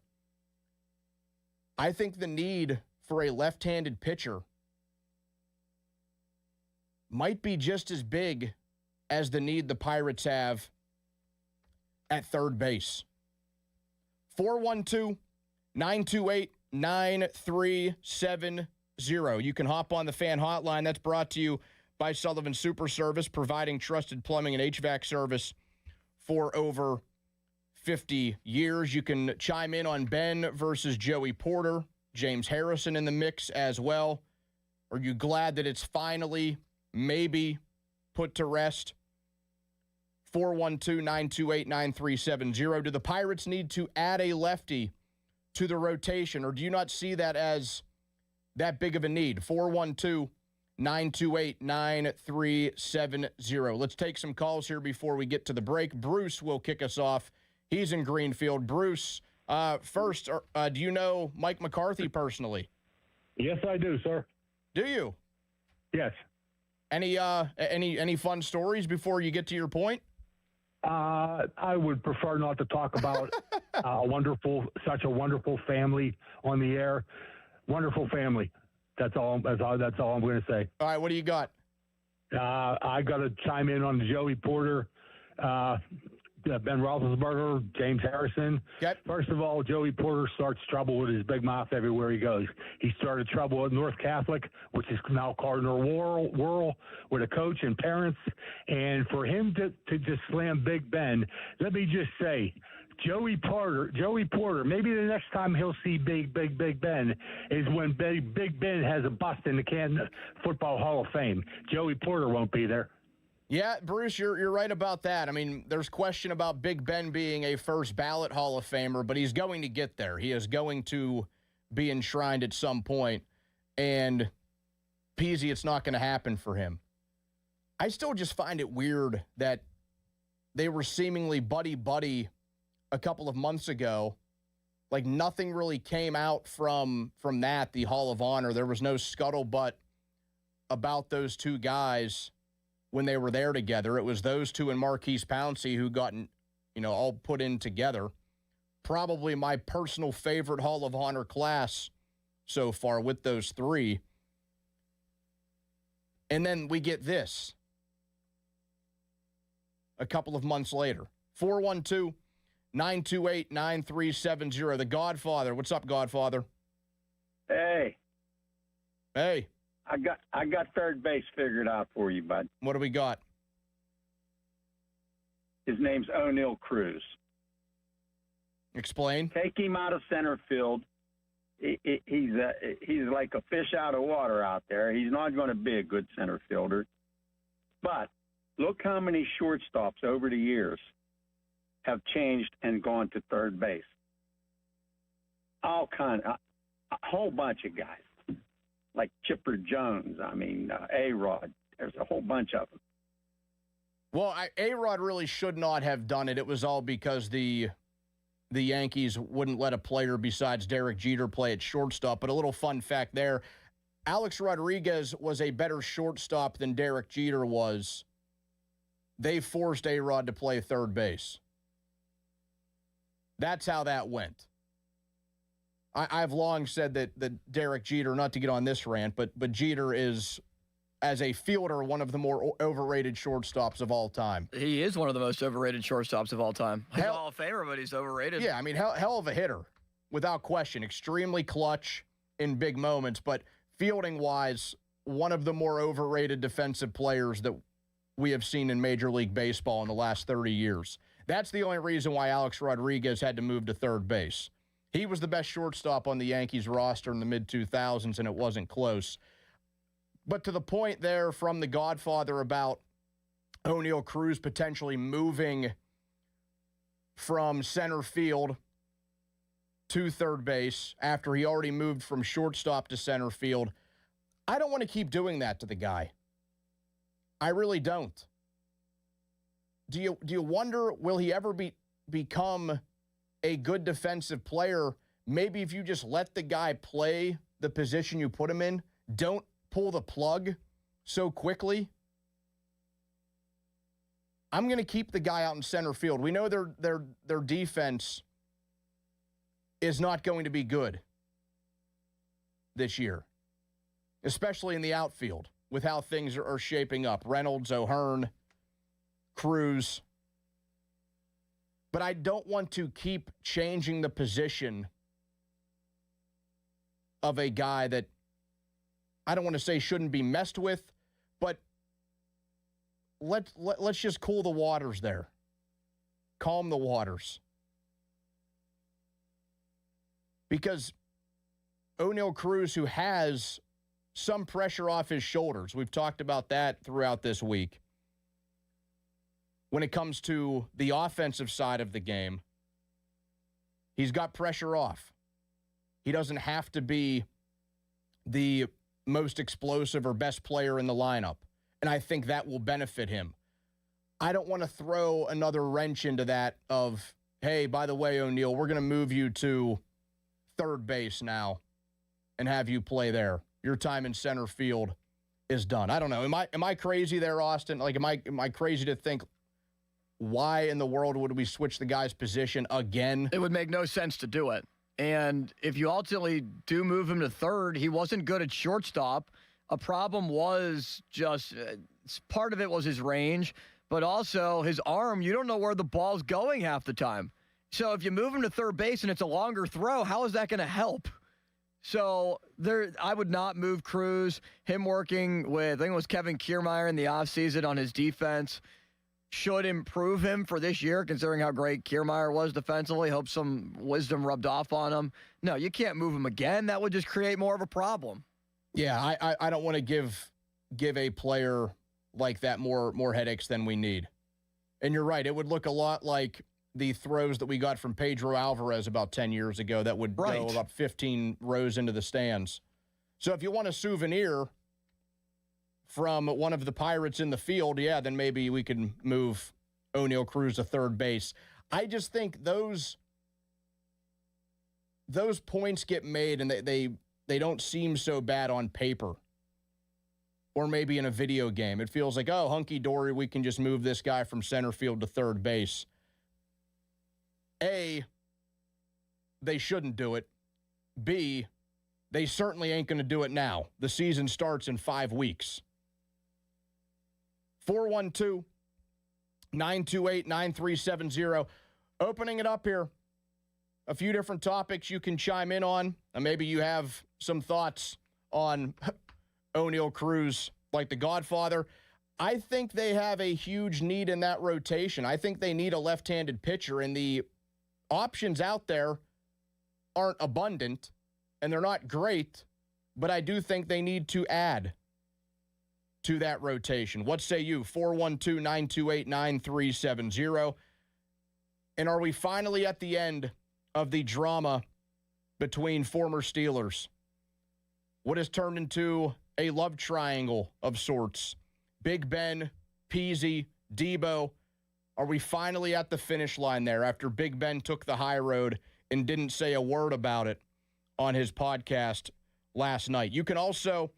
I think the need for a left-handed pitcher might be just as big as the need the Pirates have at third base. 412-928-9370. You can hop on the fan hotline. That's brought to you by Sullivan Super Service, providing trusted plumbing and HVAC service for over 50 years. You can chime in on Ben versus Joey Porter, James Harrison in the mix as well. Are you glad that it's finally maybe put to rest? 412-928-9370. Do the Pirates need to add a lefty to the rotation, or do you not see that as that big of a need? 412-928-9370. Let's take some calls here before we get to the break. Bruce will kick us off. He's in Greenfield. Bruce, first, do you know Mike McCarthy personally? Yes, I do, sir. Do you? Yes. Any fun stories before you get to your point? I would prefer not to talk about such a wonderful family on the air. Wonderful family. That's all I'm going to say. All right, what do you got? I got to chime in on Joey Porter, Ben Roethlisberger, James Harrison. Okay. First of all, Joey Porter starts trouble with his big mouth everywhere he goes. He started trouble at North Catholic, which is now Cardinal Whirl, with a coach and parents. And for him to just slam Big Ben, let me just say, Joey Porter, maybe the next time he'll see Big Ben is when Big Ben has a bust in the Canton Football Hall of Fame. Joey Porter won't be there. Yeah, Bruce, you're right about that. I mean, there's question about Big Ben being a first ballot Hall of Famer, but he's going to get there. He is going to be enshrined at some point. And Peasy, it's not going to happen for him. I still just find it weird that they were seemingly buddy-buddy a couple of months ago. Like, nothing really came out from that, the Hall of Honor. There was no scuttlebutt about those two guys when they were there together. It was those two and Marquise Pouncey who got, all put in together. Probably my personal favorite Hall of Honor class so far with those three. And then we get this a couple of months later. 412-928-9370. The Godfather. What's up, Godfather? Hey. Hey. I got third base figured out for you, bud. What do we got? His name's O'Neal Cruz. Explain. Take him out of center field. He's like a fish out of water out there. He's not going to be a good center fielder. But look how many shortstops over the years have changed and gone to third base. A whole bunch of guys. Like Chipper Jones, A-Rod. There's a whole bunch of them. Well, A-Rod really should not have done it. It was all because the Yankees wouldn't let a player besides Derek Jeter play at shortstop. But a little fun fact there, Alex Rodriguez was a better shortstop than Derek Jeter was. They forced A-Rod to play third base. That's how that went. I've long said that Derek Jeter, not to get on this rant, but Jeter is, as a fielder, one of the more overrated shortstops of all time. He is one of the most overrated shortstops of all time. He's a Hall of Famer, but he's overrated. Yeah, I mean, hell of a hitter, without question. Extremely clutch in big moments, but fielding-wise, one of the more overrated defensive players that we have seen in Major League Baseball in the last 30 years. That's the only reason why Alex Rodriguez had to move to third base. He was the best shortstop on the Yankees roster in the mid-2000s, and it wasn't close. But to the point there from the Godfather about O'Neal Cruz potentially moving from center field to third base after he already moved from shortstop to center field, I don't want to keep doing that to the guy. I really don't. Do you wonder, will he ever become a good defensive player? Maybe if you just let the guy play the position you put him in, don't pull the plug so quickly. I'm going to keep the guy out in center field. We know their defense is not going to be good this year, especially in the outfield with how things are shaping up. Reynolds, O'Hearn, Cruz. But I don't want to keep changing the position of a guy that I don't want to say shouldn't be messed with, but let's just cool the waters there. Calm the waters. Because O'Neal Cruz, who has some pressure off his shoulders, we've talked about that throughout this week. When it comes to the offensive side of the game, he's got pressure off. He doesn't have to be the most explosive or best player in the lineup, and I think that will benefit him. I don't want to throw another wrench into that of, hey, by the way, O'Neal, we're going to move you to third base now and have you play there. Your time in center field is done. I don't know. Am I crazy there, Austin? Like, am I crazy to think, why in the world would we switch the guy's position again? It would make no sense to do it. And if you ultimately do move him to third, he wasn't good at shortstop. A problem was just part of it was his range, but also his arm. You don't know where the ball's going half the time. So if you move him to third base and it's a longer throw, how is that going to help? So I would not move Cruz. Him working with, I think it was Kevin Kiermaier in the offseason on his defense, should improve him for this year, considering how great Kiermaier was defensively. Hope some wisdom rubbed off on him. No, you can't move him again. That would just create more of a problem. Yeah, I don't want to give a player like that more headaches than we need. And you're right. It would look a lot like the throws that we got from Pedro Alvarez about 10 years ago that would go about 15 rows into the stands. So if you want a souvenir from one of the Pirates in the field, yeah, then maybe we can move O'Neal Cruz to third base. I just think those points get made and they don't seem so bad on paper or maybe in a video game. It feels like, oh, hunky-dory, we can just move this guy from center field to third base. A, they shouldn't do it. B, they certainly ain't going to do it now. The season starts in 5 weeks. 412-928-9370. Opening it up here. A few different topics you can chime in on. Maybe you have some thoughts on O'Neal Cruz, like the Godfather. I think they have a huge need in that rotation. I think they need a left-handed pitcher, and the options out there aren't abundant, and they're not great, but I do think they need to add to that rotation. What say you? 412-928-9370. And are we finally at the end of the drama between former Steelers? What has turned into a love triangle of sorts? Big Ben, Peasy, Debo. Are we finally at the finish line there after Big Ben took the high road and didn't say a word about it on his podcast last night? You can also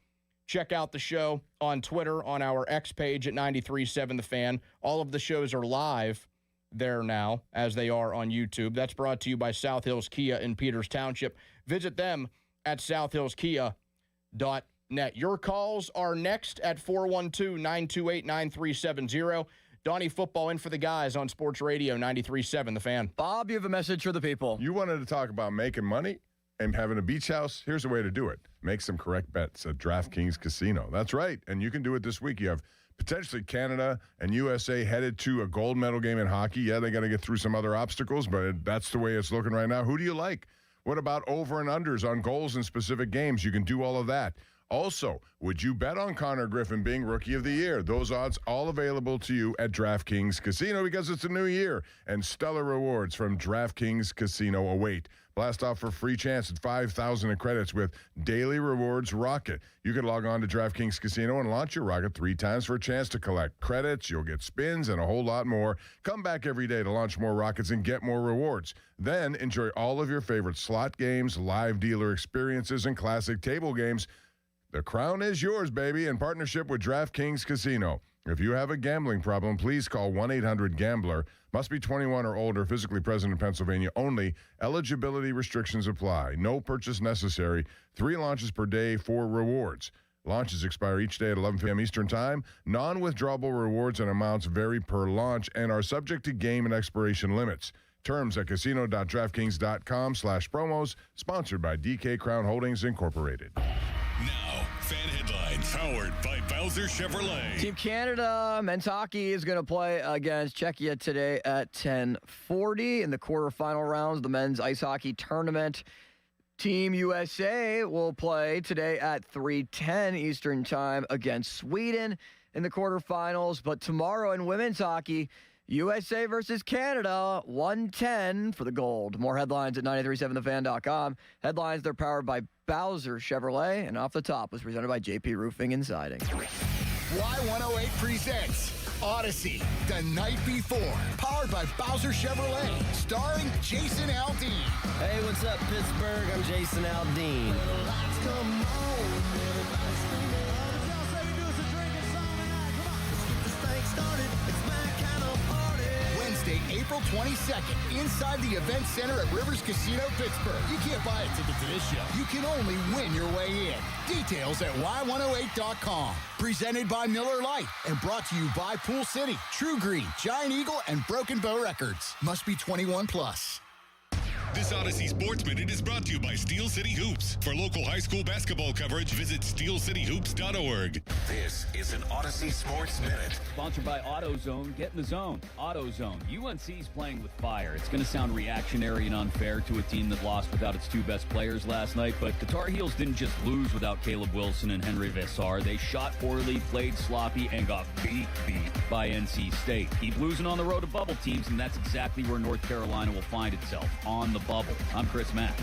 check out the show on Twitter on our X page at 93.7 The Fan. All of the shows are live there now as they are on YouTube. That's brought to you by South Hills Kia in Peters Township. Visit them at southhillskia.net. Your calls are next at 412-928-9370. Donnie Football in for the guys on Sports Radio 93.7 The Fan. Bob, you have a message for the people. You wanted to talk about making money and having a beach house? Here's the way to do it. Make some correct bets at DraftKings Casino. That's right, and you can do it this week. You have potentially Canada and USA headed to a gold medal game in hockey. Yeah, they got to get through some other obstacles, but that's the way it's looking right now. Who do you like? What about over and unders on goals in specific games? You can do all of that. Also, would you bet on Connor Griffin being Rookie of the Year? Those odds all available to you at DraftKings Casino because it's a new year, and stellar rewards from DraftKings Casino await. Blast off for free chance at 5,000 in credits with Daily Rewards Rocket. You can log on to DraftKings Casino and launch your rocket 3 times for a chance to collect credits. You'll get spins and a whole lot more. Come back every day to launch more rockets and get more rewards. Then enjoy all of your favorite slot games, live dealer experiences, and classic table games. The crown is yours, baby, in partnership with DraftKings Casino. If you have a gambling problem, please call 1-800-GAMBLER. Must be 21 or older, physically present in Pennsylvania only. Eligibility restrictions apply. No purchase necessary. 3 launches per day for rewards. Launches expire each day at 11 p.m. Eastern Time. Non-withdrawable rewards and amounts vary per launch and are subject to game and expiration limits. Terms at casino.draftkings.com/promos. Sponsored by DK Crown Holdings, Incorporated. Now, fan headlines powered by Bowser Chevrolet. Team Canada men's hockey is going to play against Czechia today at 10:40 in the quarterfinal rounds of the men's ice hockey tournament. Team USA will play today at 3:10 Eastern Time against Sweden in the quarterfinals. But tomorrow in women's hockey, USA versus Canada, 110 for the gold. More headlines at 937thefan.com. Headlines, they're powered by Bowser Chevrolet, and Off the Top was presented by JP Roofing and Siding. Y108 presents Odyssey, The Night Before, powered by Bowser Chevrolet, starring Jason Aldean. Hey, what's up, Pittsburgh? I'm Jason Aldean. Wednesday, April 22nd, inside the Event Center at Rivers Casino, Pittsburgh. You can't buy a ticket to this show. You can only win your way in. Details at y108.com. Presented by Miller Lite and brought to you by Pool City, True Green, Giant Eagle, and Broken Bow Records. Must be 21 plus. This Odyssey Sports Minute is brought to you by Steel City Hoops. For local high school basketball coverage, visit steelcityhoops.org. This is an Odyssey Sports Minute. Sponsored by AutoZone. Get in the zone. AutoZone. UNC's playing with fire. It's going to sound reactionary and unfair to a team that lost without its 2 best players last night, but the Tar Heels didn't just lose without Caleb Wilson and Henry Vessar. They shot poorly, played sloppy, and got beat by NC State. Keep losing on the road to bubble teams, and that's exactly where North Carolina will find itself, on the bubble. I'm Chris Mack.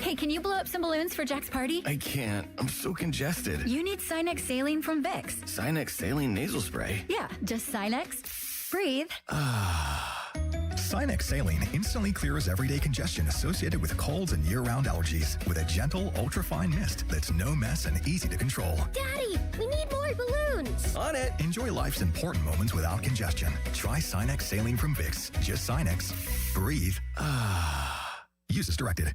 Hey, can you blow up some balloons for Jack's party? I can't. I'm so congested. You need Sinex Saline from Vicks. Sinex Saline Nasal Spray? Yeah, just Sinex. Breathe. Sinex Saline instantly clears everyday congestion associated with colds and year-round allergies with a gentle, ultra-fine mist that's no mess and easy to control. Daddy, we need more balloons. On it. Enjoy life's important moments without congestion. Try Sinex Saline from Vicks. Just Sinex. Breathe. Use as directed.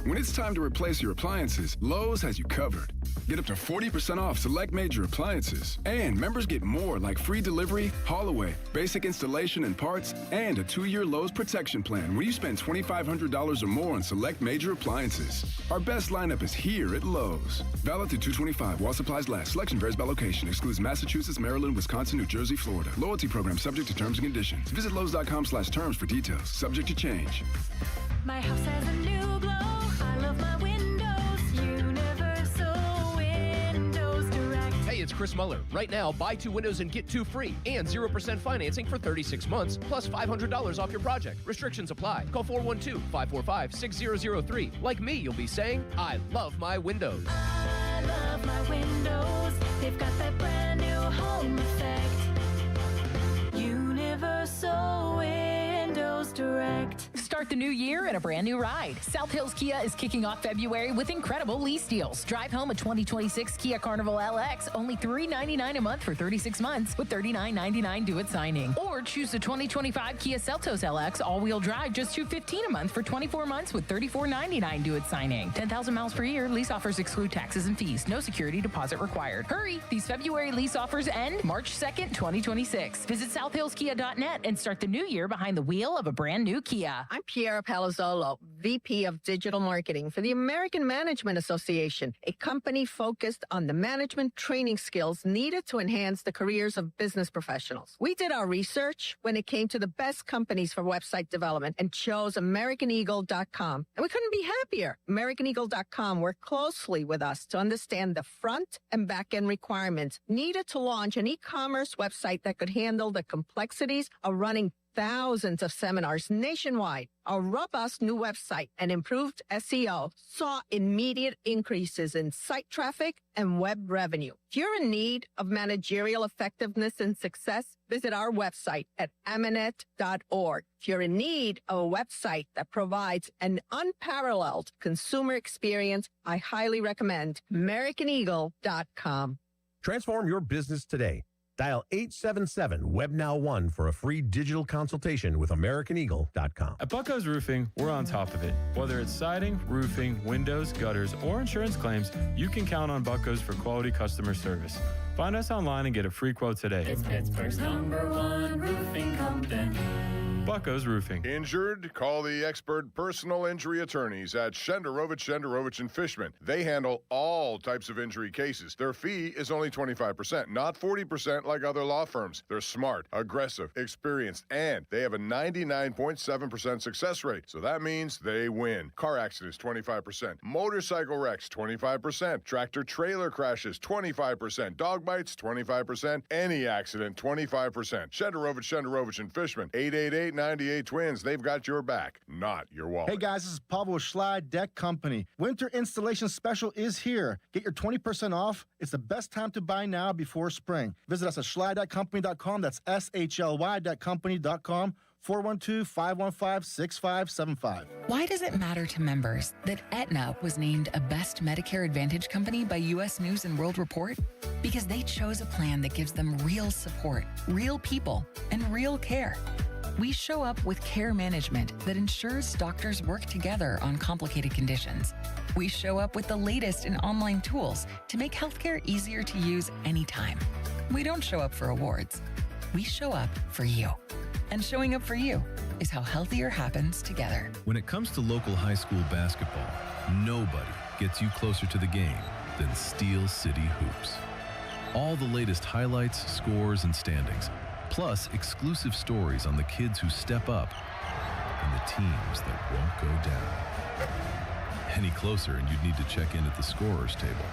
When it's time to replace your appliances, Lowe's has you covered. Get up to 40% off select major appliances. And members get more like free delivery, haul away, basic installation and parts, and a 2-year Lowe's protection plan when you spend $2,500 or more on select major appliances. Our best lineup is here at Lowe's. Valid through 2/25 while supplies last. Selection varies by location. Excludes Massachusetts, Maryland, Wisconsin, New Jersey, Florida. Loyalty program subject to terms and conditions. Visit Lowe's.com/terms for details. Subject to change. My house has a new glow. I love my windows. Universal Windows Direct. Hey, it's Chris Muller. Right now, buy 2 windows and get 2 free and 0% financing for 36 months plus $500 off your project. Restrictions apply. Call 412-545-6003. Like me, you'll be saying, I love my windows. I love my windows. They've got that brand new home effect. Universal Windows Direct. Start the new year in a brand new ride. South Hills Kia is kicking off February with incredible lease deals. Drive home a 2026 Kia Carnival LX, only $399 a month for 36 months with $39.99 due at signing. Or choose the 2025 Kia Seltos LX all-wheel drive, just $215 a month for 24 months with $34.99 due at signing. 10,000 miles per year. Lease offers exclude taxes and fees. No security deposit required. Hurry! These February lease offers end March 2nd, 2026. Visit southhillskia.net and start the new year behind the wheel of a brand new Kia. I'm Piera Palazzolo, VP of Digital Marketing for the American Management Association, a company focused on the management training skills needed to enhance the careers of business professionals. We did our research when it came to the best companies for website development and chose AmericanEagle.com. And we couldn't be happier. AmericanEagle.com worked closely with us to understand the front and back end requirements needed to launch an e-commerce website that could handle the complexities of running thousands of seminars nationwide. Our robust new website and improved SEO saw immediate increases in site traffic and web revenue. If you're in need of managerial effectiveness and success, visit our website at amanet.org. If you're in need of a website that provides an unparalleled consumer experience, I highly recommend AmericanEagle.com. Transform your business today. Dial 877-WEB-NOW-1 for a free digital consultation with AmericanEagle.com. At Bucko's Roofing, we're on top of it. Whether it's siding, roofing, windows, gutters, or insurance claims, you can count on Bucko's for quality customer service. Find us online and get a free quote today. It's Pittsburgh's #1 roofing company. Bucko's Roofing. Injured? Call the expert personal injury attorneys at Shenderovich and Fishman. They handle all types of injury cases. Their fee is only 25%, not 40% like other law firms. They're smart, aggressive, experienced, and they have a 99.7% success rate. So that means they win. Car accidents, 25%. Motorcycle wrecks, 25%. Tractor-trailer crashes, 25%. Dog bites, 25%. Any accident, 25%. Shenderovich and Fishman. 888-98 Twins. They've got your back, not your wallet. Hey guys, this is Pablo Schley, Deck Company. Winter installation special is here. Get your 20% off. It's the best time to buy now before spring. Visit us at schly.company.com. That's SHLY.company.com. 412-515-6575. Why does it matter to members that Aetna was named a Best Medicare Advantage company by U.S. News & World Report? Because they chose a plan that gives them real support, real people, and real care. We show up with care management that ensures doctors work together on complicated conditions. We show up with the latest in online tools to make healthcare easier to use anytime. We don't show up for awards. We show up for you. And showing up for you is how healthier happens together. When it comes to local high school basketball, nobody gets you closer to the game than Steel City Hoops. All the latest highlights, scores, and standings, plus exclusive stories on the kids who step up and the teams that won't go down. Any closer and you'd need to check in at the scorer's table.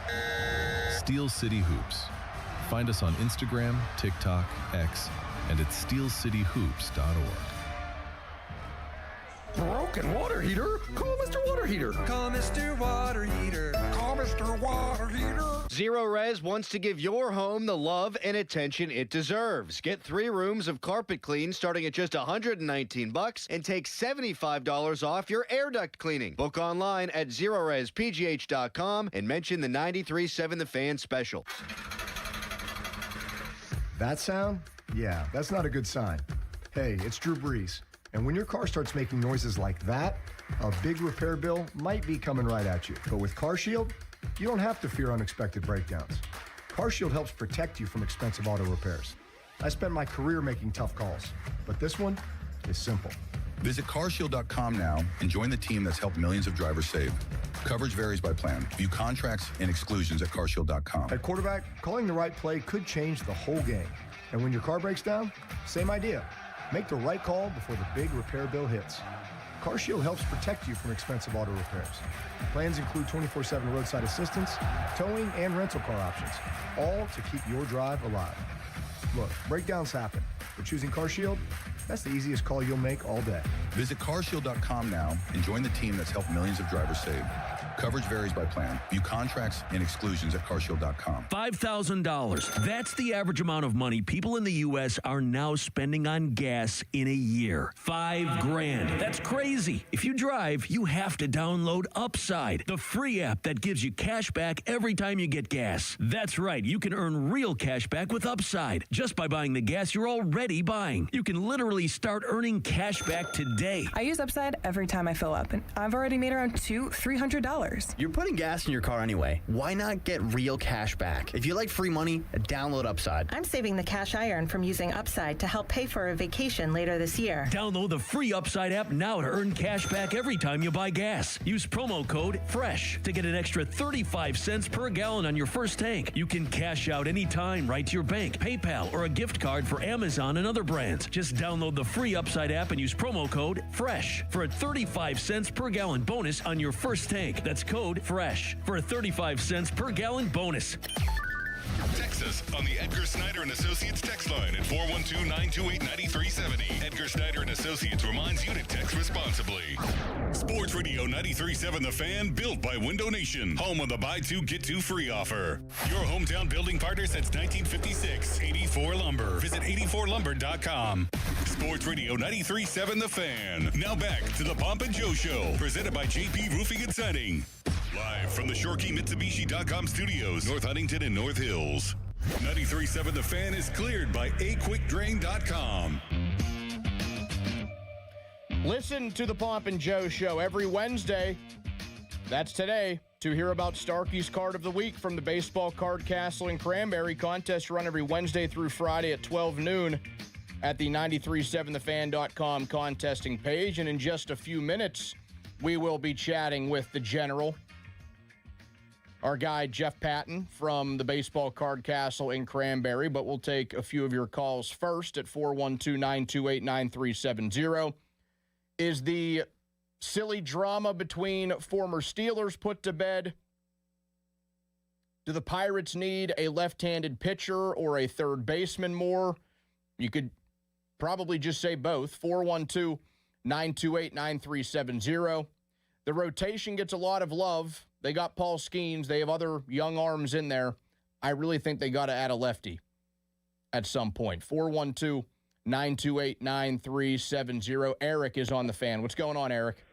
Steel City Hoops. Find us on Instagram, TikTok, X, and at steelcityhoops.org. Broken water heater? Call Mr. Water Heater. Call Mr. Water Heater. Call Mr. Water Heater. Zero Res wants to give your home the love and attention it deserves. Get 3 rooms of carpet clean starting at just $119 and take $75 off your air duct cleaning. Book online at ZeroResPGH.com and mention the 93.7 The Fan special. That sound? Yeah, that's not a good sign. Hey, it's Drew Brees. And when your car starts making noises like that, a big repair bill might be coming right at you. But with CarShield, you don't have to fear unexpected breakdowns. CarShield helps protect you from expensive auto repairs. I spent my career making tough calls, but this one is simple. Visit carshield.com now and join the team that's helped millions of drivers save. Coverage varies by plan. View contracts and exclusions at carshield.com. At quarterback, calling the right play could change the whole game. And when your car breaks down, same idea. Make the right call before the big repair bill hits. CarShield helps protect you from expensive auto repairs. Plans include 24/7 roadside assistance, towing, and rental car options, all to keep your drive alive. Look, breakdowns happen, but choosing CarShield, that's the easiest call you'll make all day. Visit carshield.com now and join the team that's helped millions of drivers save. Coverage varies by plan. View contracts and exclusions at carshield.com. $5,000. That's the average amount of money people in the U.S. are now spending on gas in a year. $5,000. That's crazy. If you drive, you have to download Upside, the free app that gives you cash back every time you get gas. That's right. You can earn real cash back with Upside just by buying the gas you're already buying. You can literally start earning cash back today. I use Upside every time I fill up, and I've already made around $300. You're putting gas in your car anyway. Why not get real cash back? If you like free money, download Upside. I'm saving the cash I earn from using Upside to help pay for a vacation later this year. Download the free Upside app now to earn cash back every time you buy gas. Use promo code FRESH to get an extra 35 cents per gallon on your first tank. You can cash out anytime right to your bank, PayPal, or a gift card for Amazon and other brands. Just download the free Upside app and use promo code FRESH for a 35 cents per gallon bonus on your first tank. That's code FRESH for a 35 cents per gallon bonus. Text us on the Edgar Snyder and Associates text line at 412-928-9370. Edgar Snyder and Associates reminds you to text responsibly. Sports Radio 93.7 The Fan, built by Window Nation, home of the buy two get two free offer. Your hometown building partner since 1956. 84 Lumber. Visit 84lumber.com. Sports Radio 93.7 The Fan. Now back to the Pomp and Joe Show, presented by JP Roofing and Siding. Live from the ShoreKeyMitsubishi.com studios, North Huntington and North Hills. 93.7 The Fan is cleared by AQuickDrain.com. Listen to the Pomp and Joe Show every Wednesday. That's today, to hear about Starkey's Card of the Week from the Baseball Card Castle in Cranberry. Contests run every Wednesday through Friday at 12 noon at the 937thefan.com contesting page. And in just a few minutes, we will be chatting with the General, our guy Jeff Patton from the Baseball Card Castle in Cranberry. But we'll take a few of your calls first at 412-928-9370. Is the silly drama between former Steelers put to bed? Do the Pirates need a left-handed pitcher or a third baseman more? You could probably just say both. 412-928-9370. The rotation gets a lot of love. They got Paul Skeens. They have other young arms in there. I really think they got to add a lefty at some point. 412-928-9370. Eric is on the Fan. What's going on, Eric?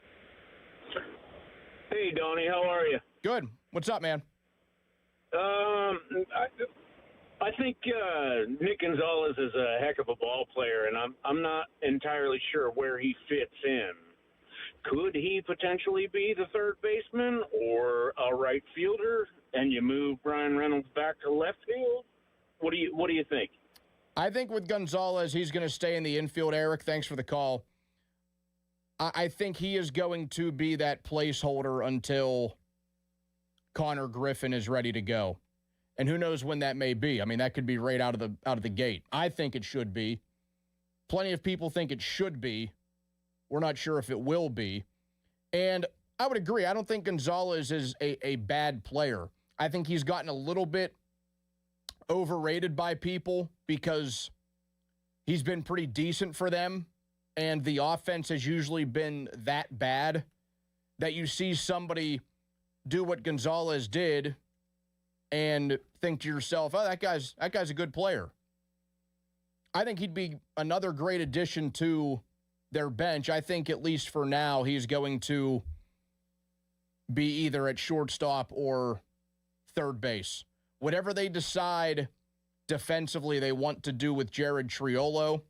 Hey, Donnie. How are you? Good. What's up, man? I think Nick Gonzalez is a heck of a ball player, and I'm not entirely sure where he fits in. Could he potentially be the third baseman or a right fielder, and you move Brian Reynolds back to left field? What do you think? I think with Gonzalez, he's going to stay in the infield. Eric, thanks for the call. I think he is going to be that placeholder until Connor Griffin is ready to go. And who knows when that may be. I mean, that could be right out of the gate. I think it should be. Plenty of people think it should be. We're not sure if it will be. And I would agree. I don't think Gonzalez is a bad player. I think he's gotten a little bit overrated by people because he's been pretty decent for them, and the offense has usually been that bad that you see somebody do what Gonzalez did and think to yourself, oh, that guy's a good player. I think he'd be another great addition to their bench. I think at least for now, he's going to be either at shortstop or third base. Whatever they decide defensively they want to do with Jared Triolo,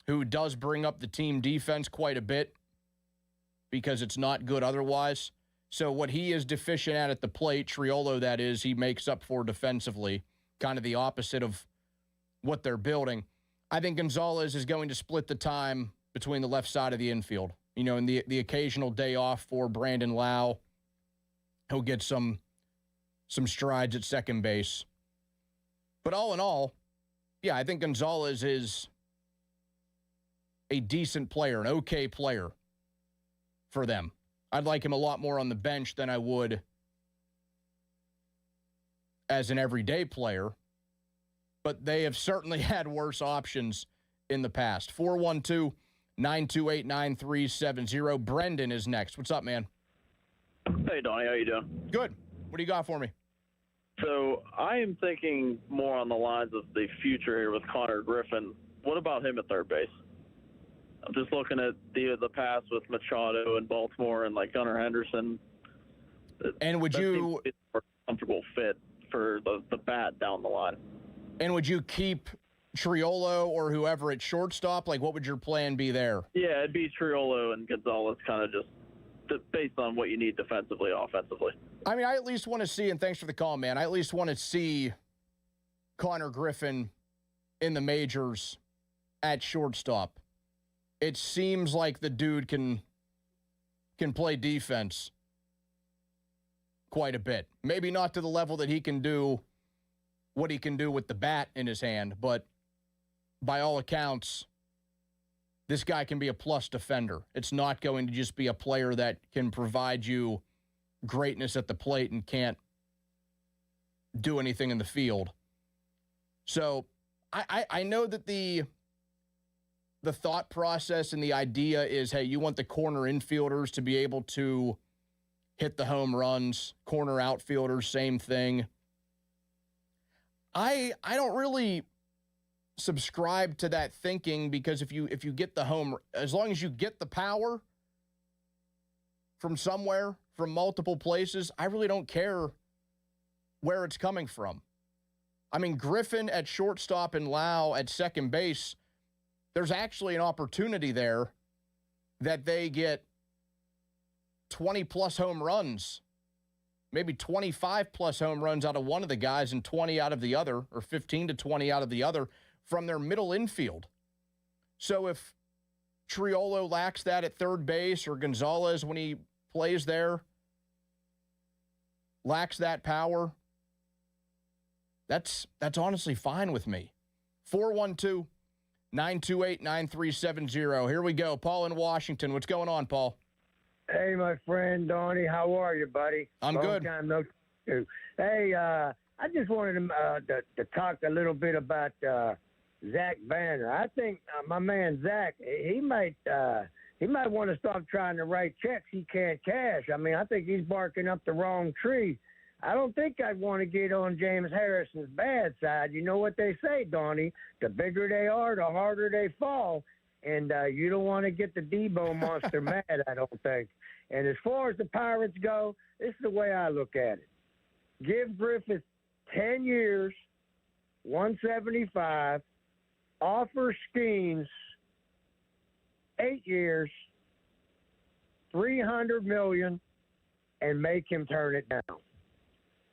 who does bring up the team defense quite a bit because it's not good otherwise. So what he is deficient at the plate, Triolo that is, he makes up for defensively, kind of the opposite of what they're building. I think Gonzalez is going to split the time between the left side of the infield. You know, and the occasional day off for Brandon Lau. He'll get some strides at second base. But all in all, yeah, I think Gonzalez is a decent player, an okay player for them. I'd like him a lot more on the bench than I would as an everyday player. But they have certainly had worse options in the past. 412-928-9370. Brendan is next. What's up, man? Hey, Donnie, how you doing? Good. What do you got for me? So I am thinking more on the lines of the future here with Connor Griffin. What about him at third base? I'm just looking at the past with Machado in Baltimore and like Gunnar Henderson. And would you be a more comfortable fit for the bat down the line? And would you keep Triolo or whoever at shortstop? Like, what would your plan be there? Yeah, it'd be Triolo and Gonzalez, kind of just based on what you need defensively, offensively. I mean, I at least want to see, and thanks for the call, man, I at least want to see Connor Griffin in the majors at shortstop. It seems like the dude can play defense quite a bit. Maybe not to the level that he can do what he can do with the bat in his hand, but by all accounts, this guy can be a plus defender. It's not going to just be a player that can provide you greatness at the plate and can't do anything in the field. So I know that the thought process and the idea is, hey, you want the corner infielders to be able to hit the home runs, corner outfielders, same thing. I don't really subscribe to that thinking, because if you get the home, as long as you get the power from somewhere, from multiple places, I really don't care where it's coming from. I mean, Griffin at shortstop and Lau at second base, there's actually an opportunity there that they get 20-plus home runs, maybe 25-plus home runs out of one of the guys and 20 out of the other, or 15 to 20 out of the other, from their middle infield. So if Triolo lacks that at third base, or Gonzalez, when he plays there, lacks that power, that's honestly fine with me. 412-928-9370. Here we go. Paul in Washington. What's going on, Paul? Hey, my friend Donnie. How are you, buddy? I'm good. Long time no talk. Hey, I just wanted to talk a little bit about Zach Banner. I think my man Zach, he might want to stop trying to write checks he can't cash. I mean, I think he's barking up the wrong tree. I don't think I'd want to get on James Harrison's bad side. You know what they say, Donnie? The bigger they are, the harder they fall. And you don't want to get the Debo monster mad, I don't think. And as far as the Pirates go, this is the way I look at it. Give Griffith 10 years, 175, offer Skeens 8 years, $300 million, and make him turn it down.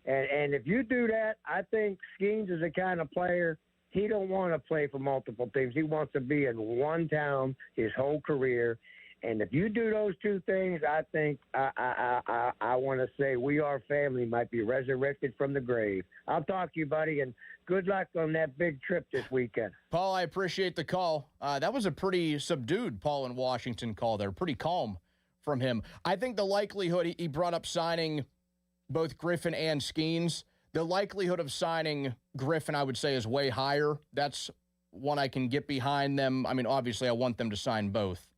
And if you do that, I think Skeens is the kind of player, he don't want to play for multiple teams. He wants to be in one town his whole career. And if you do those two things, I think I want to say We Are Family might be resurrected from the grave. I'll talk to you, buddy, and good luck on that big trip this weekend. Paul, I appreciate the call. That was a pretty subdued Paul in Washington call there. Pretty calm from him. I think the likelihood, he brought up signing both Griffin and Skeens. The likelihood of signing Griffin, I would say, is way higher. That's one I can get behind them. I mean, obviously, I want them to sign both.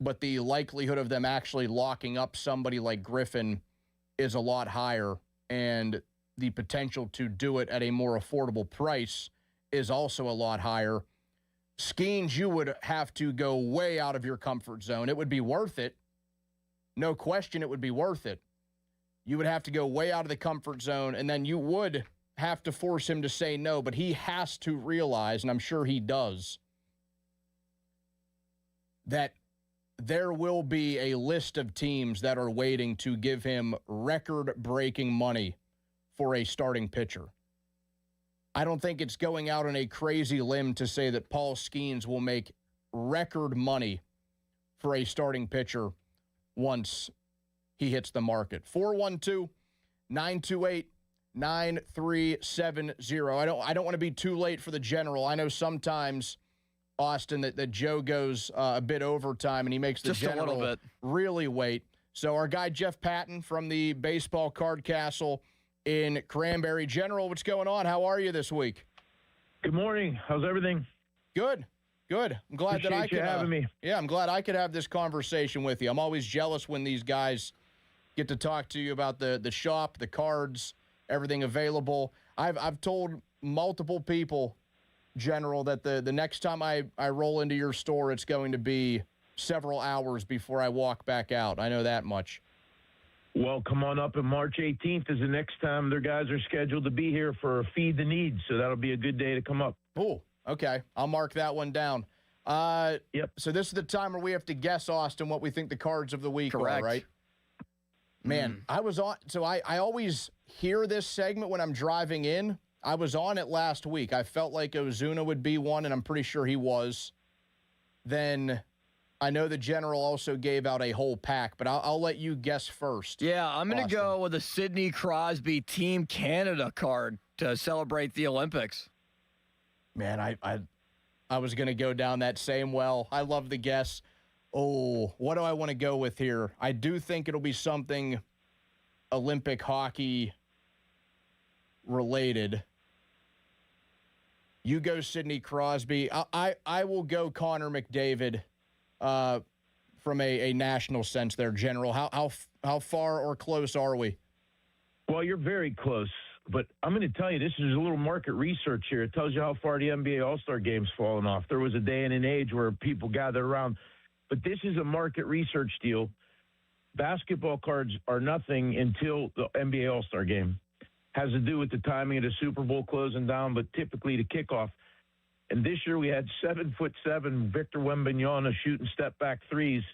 But the likelihood of them actually locking up somebody like Griffin is a lot higher. And the potential to do it at a more affordable price is also a lot higher. Skeens, you would have to go way out of your comfort zone. It would be worth it. No question, it would be worth it. You would have to go way out of the comfort zone, and then you would have to force him to say no, but he has to realize, and I'm sure he does, that there will be a list of teams that are waiting to give him record-breaking money for a starting pitcher. I don't think it's going out on a crazy limb to say that Paul Skeens will make record money for a starting pitcher once he hits the market. 412-928-9370. I don't want to be too late for the general. I know sometimes, Austin, that Joe goes a bit overtime and he makes the just general a little bit really wait. So our guy Jeff Patton from the Baseball Card Castle in Cranberry. General, what's going on? How are you this week? Good morning. How's everything? Good. I'm glad Appreciate that I you could having me. Yeah, I'm glad I could have this conversation with you. I'm always jealous when these guys get to talk to you about the shop, the cards, everything available. I've told multiple people, General, that the next time I roll into your store, it's going to be several hours before I walk back out. I know that much. Well, come on up, and March 18th is the next time their guys are scheduled to be here for Feed the Needs, so that'll be a good day to come up. Cool. Okay. I'll mark that one down. Yep. So this is the time where we have to guess, Austin, what we think the cards of the week are, right? Man, I was on. So I always hear this segment when I'm driving in. I was on it last week. I felt like Ozuna would be one, and I'm pretty sure he was. Then I know the General also gave out a whole pack, but I'll let you guess first. Yeah, I'm going to Austin. go with a Sidney Crosby Team Canada card to celebrate the Olympics. Man, I was going to go down that same well. I love the guess. Oh, what do I want to go with here? I do think it'll be something Olympic hockey related. You go Sidney Crosby. I will go Connor McDavid from a national sense there, General. How far or close are we? Well, you're very close, but I'm going to tell you, this is a little market research here. It tells you how far the NBA All-Star Game's fallen off. There was a day and an age where people gathered around, but this is a market research deal. Basketball cards are nothing until the NBA All-Star Game. Has to do with the timing of the Super Bowl closing down, but typically the kickoff. And this year we had 7'7" Victor Wembanyama shooting step-back threes.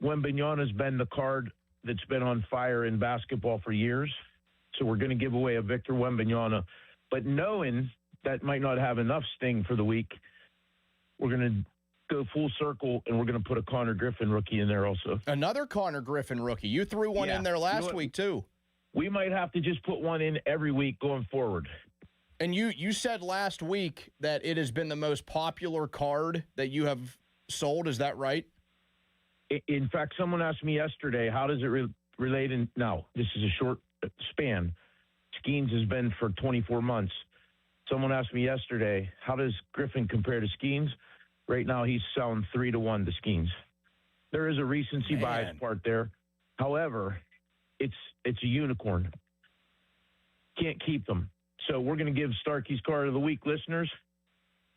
Wembanyama's been the card that's been on fire in basketball for years. So we're going to give away a Victor Wembanyama. But knowing that might not have enough sting for the week, we're going to go full circle, and we're going to put a Connor Griffin rookie in there also. Another Connor Griffin rookie. You threw one in there last week, too. We might have to just put one in every week going forward. And you said last week that it has been the most popular card that you have sold. Is that right? In fact, someone asked me yesterday, how does it relate in now? This is a short span. Skeens has been for 24 months. Someone asked me yesterday, how does Griffin compare to Skeens? Right now, he's selling 3-1 to Skeens. There is a recency bias part there. However, it's a unicorn. Can't keep them. So we're going to give Starkey's Card of the Week listeners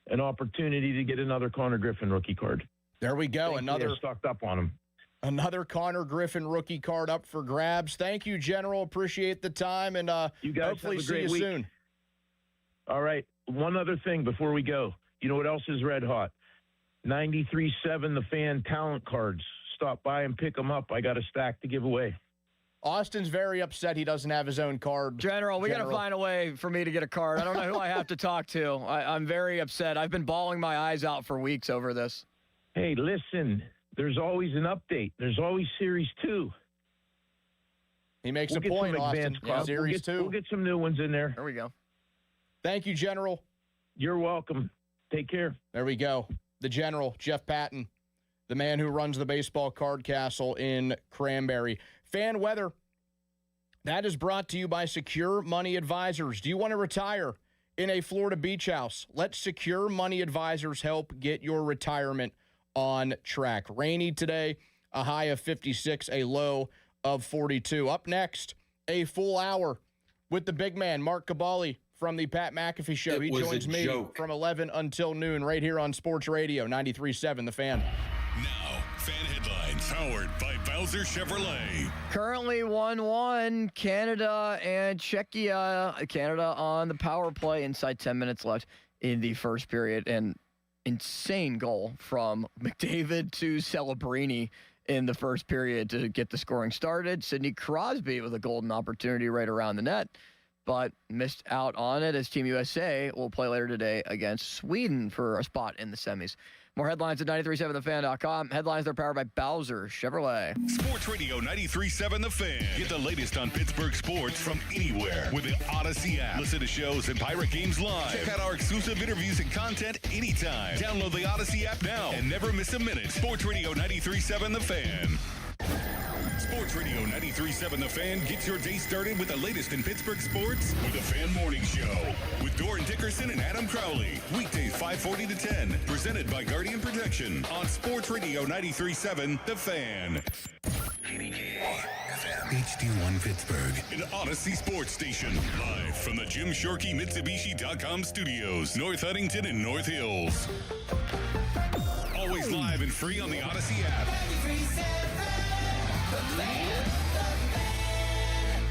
an opportunity to get another Connor Griffin rookie card. There we go. They're stocked up on them. Another Connor Griffin rookie card up for grabs. Thank you, General. Appreciate the time, and you guys hopefully have a see great you week. soon. All right. One other thing before we go. You know what else is red hot? 93.7 The Fan talent cards. Stop by and pick them up. I got a stack to give away. Austin's very upset he doesn't have his own card. General, we got to find a way for me to get a card. I don't know who I have to talk to. I'm very upset. I've been bawling my eyes out for weeks over this. Hey, listen, there's always an update. There's always Series 2. He makes a point, Austin. Series 2. We'll get some new ones in there. There we go. Thank you, General. You're welcome. Take care. There we go. The General, Jeff Patton, the man who runs the baseball card castle in Cranberry. Fan weather, that is brought to you by Secure Money Advisors. Do you want to retire in a Florida beach house? Let Secure Money Advisors help get your retirement on track. Rainy today, a high of 56, a low of 42. Up next, a full hour with the big man, Mark Cabali from the Pat McAfee Show. He joins me from 11 until noon right here on Sports Radio 93.7 The Fan. Now, fan headlines powered by Bowser Chevrolet. Currently 1-1, Canada and Czechia. Canada on the power play inside 10 minutes left in the first period. An insane goal from McDavid to Celebrini in the first period to get the scoring started. Sidney Crosby with a golden opportunity right around the net, but missed out on it as Team USA will play later today against Sweden for a spot in the semis. More headlines at 937thefan.com. Headlines are powered by Bowser Chevrolet. Sports Radio 93.7 The Fan. Get the latest on Pittsburgh sports from anywhere with the Odyssey app. Listen to shows and Pirate Games live. Check out our exclusive interviews and content anytime. Download the Odyssey app now and never miss a minute. Sports Radio 93.7 The Fan. Sports Radio 93.7 The Fan gets your day started with the latest in Pittsburgh sports with the Fan Morning Show with Doran Dickerson and Adam Crowley. Weekdays 5:40 to 10. Presented by Guardian Protection on Sports Radio 93.7 The Fan. 88 FM. HD1 Pittsburgh, an Odyssey sports station. Live from the Jim Shorkey Mitsubishi.com studios, North Huntington and North Hills. Always live and free on the Odyssey app.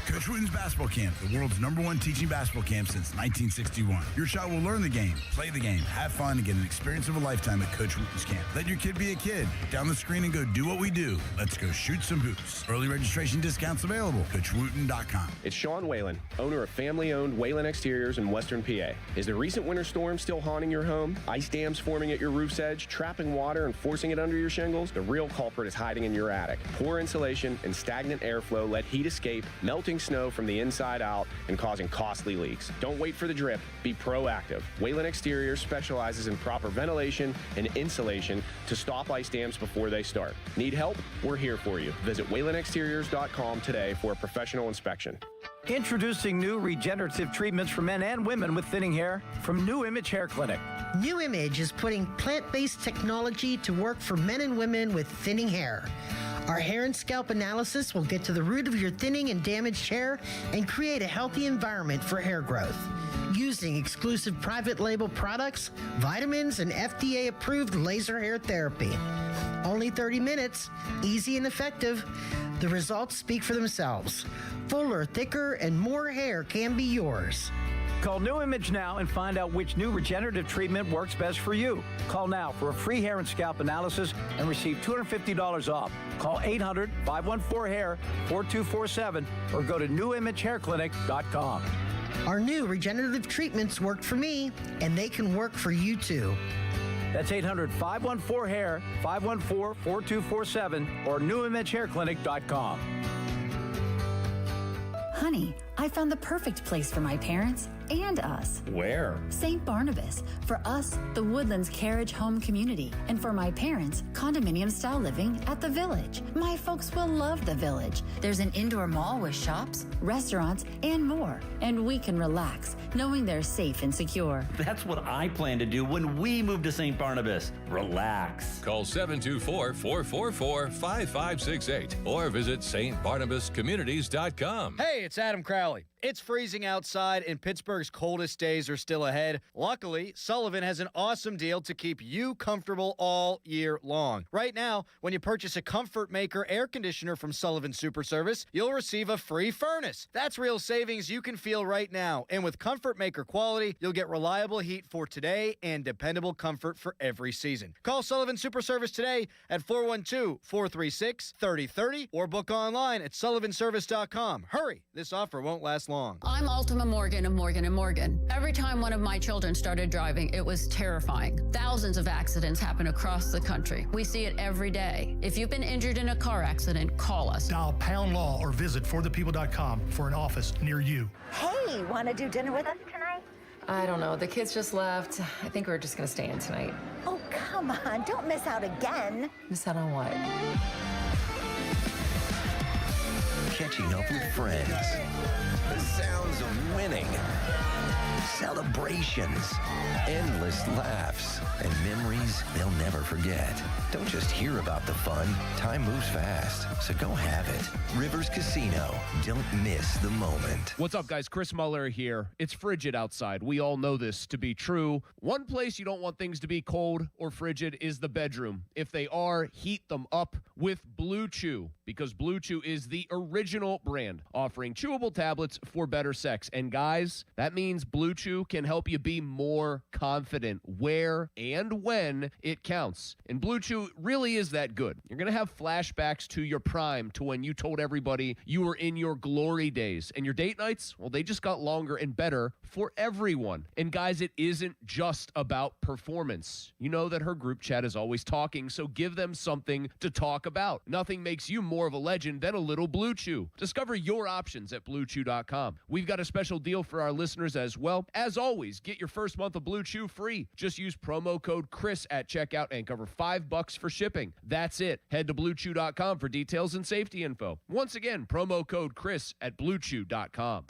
Coach Wooten's Basketball Camp, the world's #1 teaching basketball camp since 1961. Your child will learn the game, play the game, have fun, and get an experience of a lifetime at Coach Wooten's Camp. Let your kid be a kid. Put down the screen and go do what we do. Let's go shoot some hoops. Early registration discounts available. CoachWooten.com. It's Sean Whalen, owner of family-owned Whalen Exteriors in Western PA. Is the recent winter storm still haunting your home? Ice dams forming at your roof's edge, trapping water and forcing it under your shingles? The real culprit is hiding in your attic. Poor insulation and stagnant airflow let heat escape, melting snow from the inside out and causing costly leaks. Don't wait for the drip. Be proactive. Whalen Exteriors specializes in proper ventilation and insulation to stop ice dams before they start. Need help? We're here for you. Visit WhalenExteriors.com today for a professional inspection. Introducing new regenerative treatments for men and women with thinning hair from New Image Hair Clinic. New Image is putting plant-based technology to work for men and women with thinning hair. Our hair and scalp analysis will get to the root of your thinning and damaged hair and create a healthy environment for hair growth. Using exclusive private label products, vitamins, and FDA-approved laser hair therapy. Only 30 minutes, easy and effective. The results speak for themselves. Fuller, thicker, and more hair can be yours. Call New Image now and find out which new regenerative treatment works best for you. Call now for a free hair and scalp analysis and receive $250 off. Call 800-514-HAIR 4247 or go to newimagehairclinic.com. Our new regenerative treatments worked for me, and they can work for you too. That's 800-514-HAIR 514-4247 or newimagehairclinic.com. Honey, I found the perfect place for my parents and us. Where? St. Barnabas. For us, the Woodlands Carriage Home Community. And for my parents, condominium-style living at the Village. My folks will love the Village. There's an indoor mall with shops, restaurants, and more. And we can relax, knowing they're safe and secure. That's what I plan to do when we move to St. Barnabas. Relax. Call 724-444-5568 or visit stbarnabascommunities.com. Hey, it's Adam Crowley. It's freezing outside and Pittsburgh's coldest days are still ahead. Luckily, Sullivan has an awesome deal to keep you comfortable all year long. Right now, when you purchase a Comfort Maker air conditioner from Sullivan Super Service, you'll receive a free furnace. That's real savings you can feel right now. And with Comfort Maker quality, you'll get reliable heat for today and dependable comfort for every season. Call Sullivan Super Service today at 412-436-3030 or book online at sullivanservice.com. Hurry, this offer won't last long. I'm Ultima Morgan of Morgan & Morgan. Every time one of my children started driving, it was terrifying. Thousands of accidents happen across the country. We see it every day. If you've been injured in a car accident, call us. Dial pound law or visit forthepeople.com for an office near you. Hey, want to do dinner with us tonight? I don't know. The kids just left. I think we're just going to stay in tonight. Oh, come on. Don't miss out again. Miss out on what? Catching up with friends. The sounds of winning. Celebrations. Endless laughs. And memories they'll never forget. Don't just hear about the fun. Time moves fast, so go have it. Rivers Casino. Don't miss the moment. What's up, guys? Chris Muller here. It's frigid outside. We all know this to be true. One place you don't want things to be cold or frigid is the bedroom. If they are, heat them up with Blue Chew, because Blue Chew is the original brand offering chewable tablets for better sex. And guys, that means Blue Chew can help you be more confident where and when it counts. And Blue Chew really is that good. You're going to have flashbacks to your prime, to when you told everybody you were in your glory days. And your date nights, well, they just got longer and better for everyone. And guys, it isn't just about performance. You know that her group chat is always talking, so give them something to talk about. Nothing makes you more of a legend than a little Blue Chew. Discover your options at BlueChew.com. We've got a special deal for our listeners as well. As always, get your first month of Blue Chew free. Just use promo code Chris at checkout and cover $5 for shipping. That's it. Head to BlueChew.com for details and safety info. Once again, promo code Chris at BlueChew.com.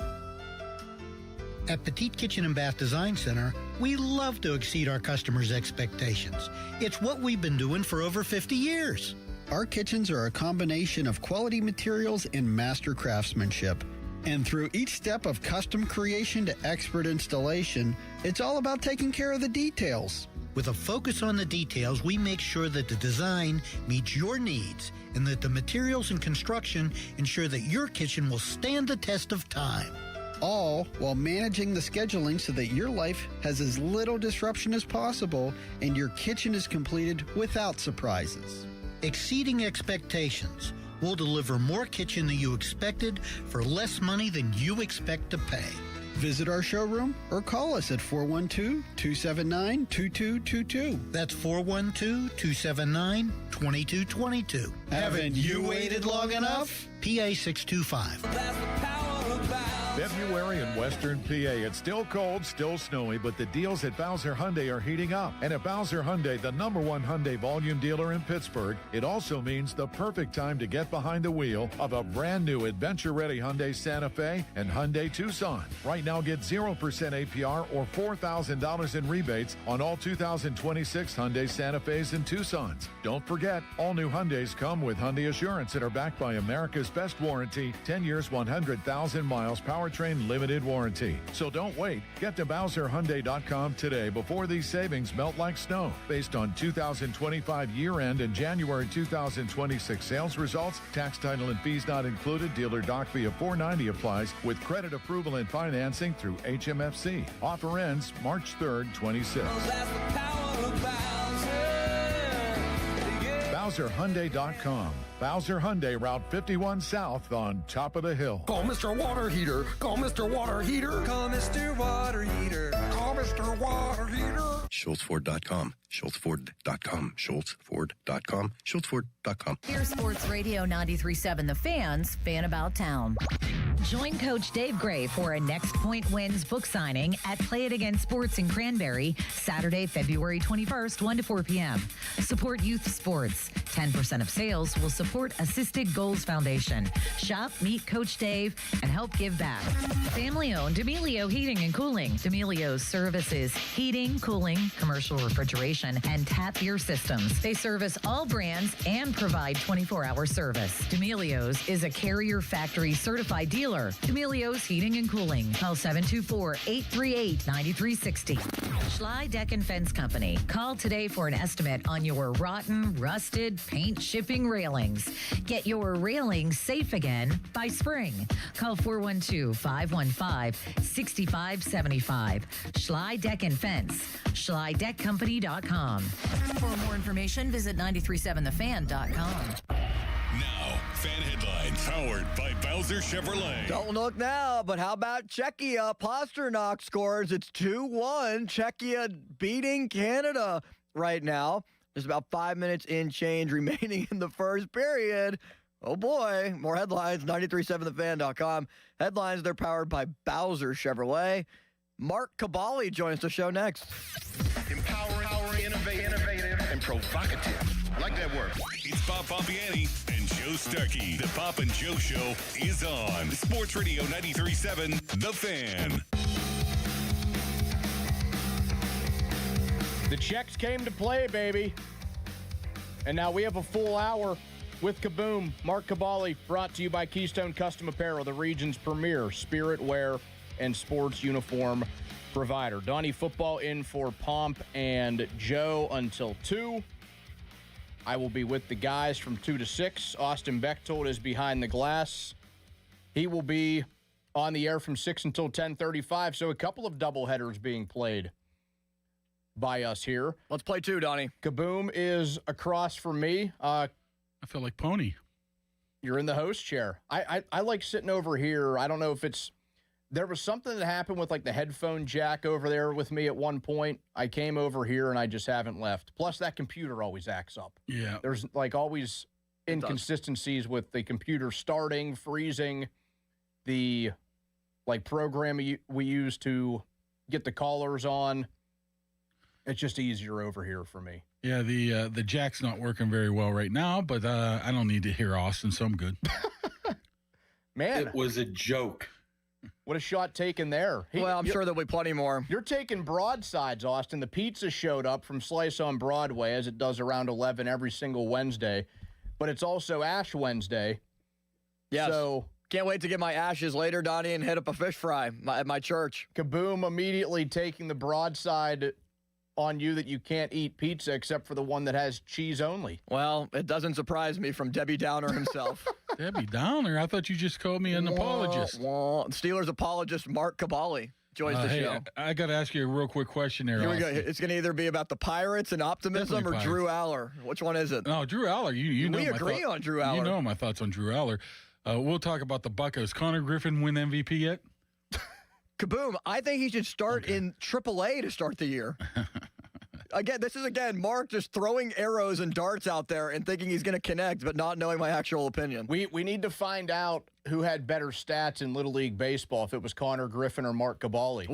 At Petite Kitchen and Bath Design Center, we love to exceed our customers' expectations. It's what we've been doing for over 50 years. Our kitchens are a combination of quality materials and master craftsmanship. And through each step of custom creation to expert installation, it's all about taking care of the details. With a focus on the details, we make sure that the design meets your needs and that the materials and construction ensure that your kitchen will stand the test of time. All while managing the scheduling so that your life has as little disruption as possible and your kitchen is completed without surprises. Exceeding expectations. We'll deliver more kitchen than you expected for less money than you expect to pay. Visit our showroom or call us at 412-279-2222. That's 412-279-2222. Haven't you waited long enough? PA 625. February in Western PA. It's still cold, still snowy, but the deals at Bowser Hyundai are heating up. And at Bowser Hyundai, the #1 Hyundai volume dealer in Pittsburgh, it also means the perfect time to get behind the wheel of a brand new adventure-ready Hyundai Santa Fe and Hyundai Tucson. Right now, get 0% APR or $4,000 in rebates on all 2026 Hyundai Santa Fe's and Tucsons. Don't forget, all new Hyundais come with Hyundai Assurance and are backed by America's best warranty, 10 years, 100,000 miles, powertrain limited warranty. So don't wait. Get to BowserHyundai.com today before these savings melt like snow. Based on 2025 year-end and January 2026 sales results, tax, title, and fees not included. Dealer doc fee of $490 applies with credit approval and financing through HMFC. Offer ends March 3rd, 26. BowserHyundai.com. Bowser Hyundai, Route 51 South on top of the hill. Call Mr. Water Heater. Call Mr. Water Heater. Call Mr. Water Heater. Call Mr. Water Heater. SchultzFord.com. SchultzFord.com. SchultzFord.com. SchultzFord.com. Here's Sports Radio 93.7 The Fan's Fan About Town. Join Coach Dave Gray for a Next Point Wins book signing at Play It Again Sports in Cranberry, Saturday, February 21st, 1 to 4 p.m. Support youth sports. 10% of sales will support Assisted Goals Foundation. Shop, meet Coach Dave, and help give back. Family-owned D'Amelio Heating and Cooling. D'Amelio's services heating, cooling, commercial refrigeration, and tap beer systems. They service all brands and provide 24-hour service. D'Amelio's is a Carrier Factory certified dealer. D'Amelio's Heating and Cooling. Call 724-838-9360. Schley Deck and Fence Company. Call today for an estimate on your rotten, rusted, paint shipping railings. Get your railings safe again by spring. Call 412-515-6575. Schley Deck and Fence. SchleyDeckCompany.com. For more information, visit 937thefan.com. Now, fan headlines powered by Bowser Chevrolet. Don't look now, but how about Czechia? Pasternak scores. It's 2-1. Czechia beating Canada right now. There's about 5 minutes in change remaining in the first period. Oh boy, more headlines, 937thefan.com. Headlines, they're powered by Bowser Chevrolet. Mark Cabali joins the show next. Empowering, innovative, and provocative. I like that word. It's Bob Pompiani and Joe Starkey. The Pop and Joe Show is on Sports Radio 93.7, The Fan. The Czechs came to play, baby. And now we have a full hour with Kaboom. Mark Cabali, brought to you by Keystone Custom Apparel, the region's premier spirit wear and sports uniform provider. Donnie football in for Pomp and Joe until 2. I will be with the guys from 2 to 6. Austin Bechtold is behind the glass. He will be on the air from 6 until 10:35, so a couple of doubleheaders being played by us here. Let's play 2, Donnie. Kaboom is across from me. I feel like Pony. You're in the host chair. I like sitting over here. I don't know if it's... There was something that happened with, like, the headphone jack over there with me at one point. I came over here, and I just haven't left. Plus, that computer always acts up. Yeah. There's, like, always inconsistencies with the computer starting, freezing, the, like, program we use to get the callers on. It's just easier over here for me. Yeah, the jack's not working very well right now, but I don't need to hear Austin, so I'm good. Man. It was a joke. What a shot taken there. Well, I'm sure there'll be plenty more. You're taking broadsides, Austin. The pizza showed up from Slice on Broadway, as it does around 11 every single Wednesday. but it's also Ash Wednesday. Yes. So can't wait to get my ashes later, Donnie, and hit up a fish fry at my church. Kaboom immediately taking the broadside on you that you can't eat pizza except for the one that has cheese only. Well, it doesn't surprise me from Debbie Downer himself. Debbie Downer? I thought you just called me an apologist. Steelers apologist Mark Cabali joins the show. I got to ask you a real quick question there. Here we go. It's going to either be about the Pirates and optimism Definitely or Drew Aller. Which one is it? No, Drew Aller. You know we agree on Drew Aller. You know my thoughts on Drew Aller. We'll talk about the Buccos. Connor Griffin win MVP yet? Kaboom. I think he should start in AAA to start the year. This is Mark just throwing arrows and darts out there and thinking he's going to connect, but not knowing my actual opinion. We need to find out who had better stats in Little League Baseball, if it was Connor Griffin or Mark Cabali.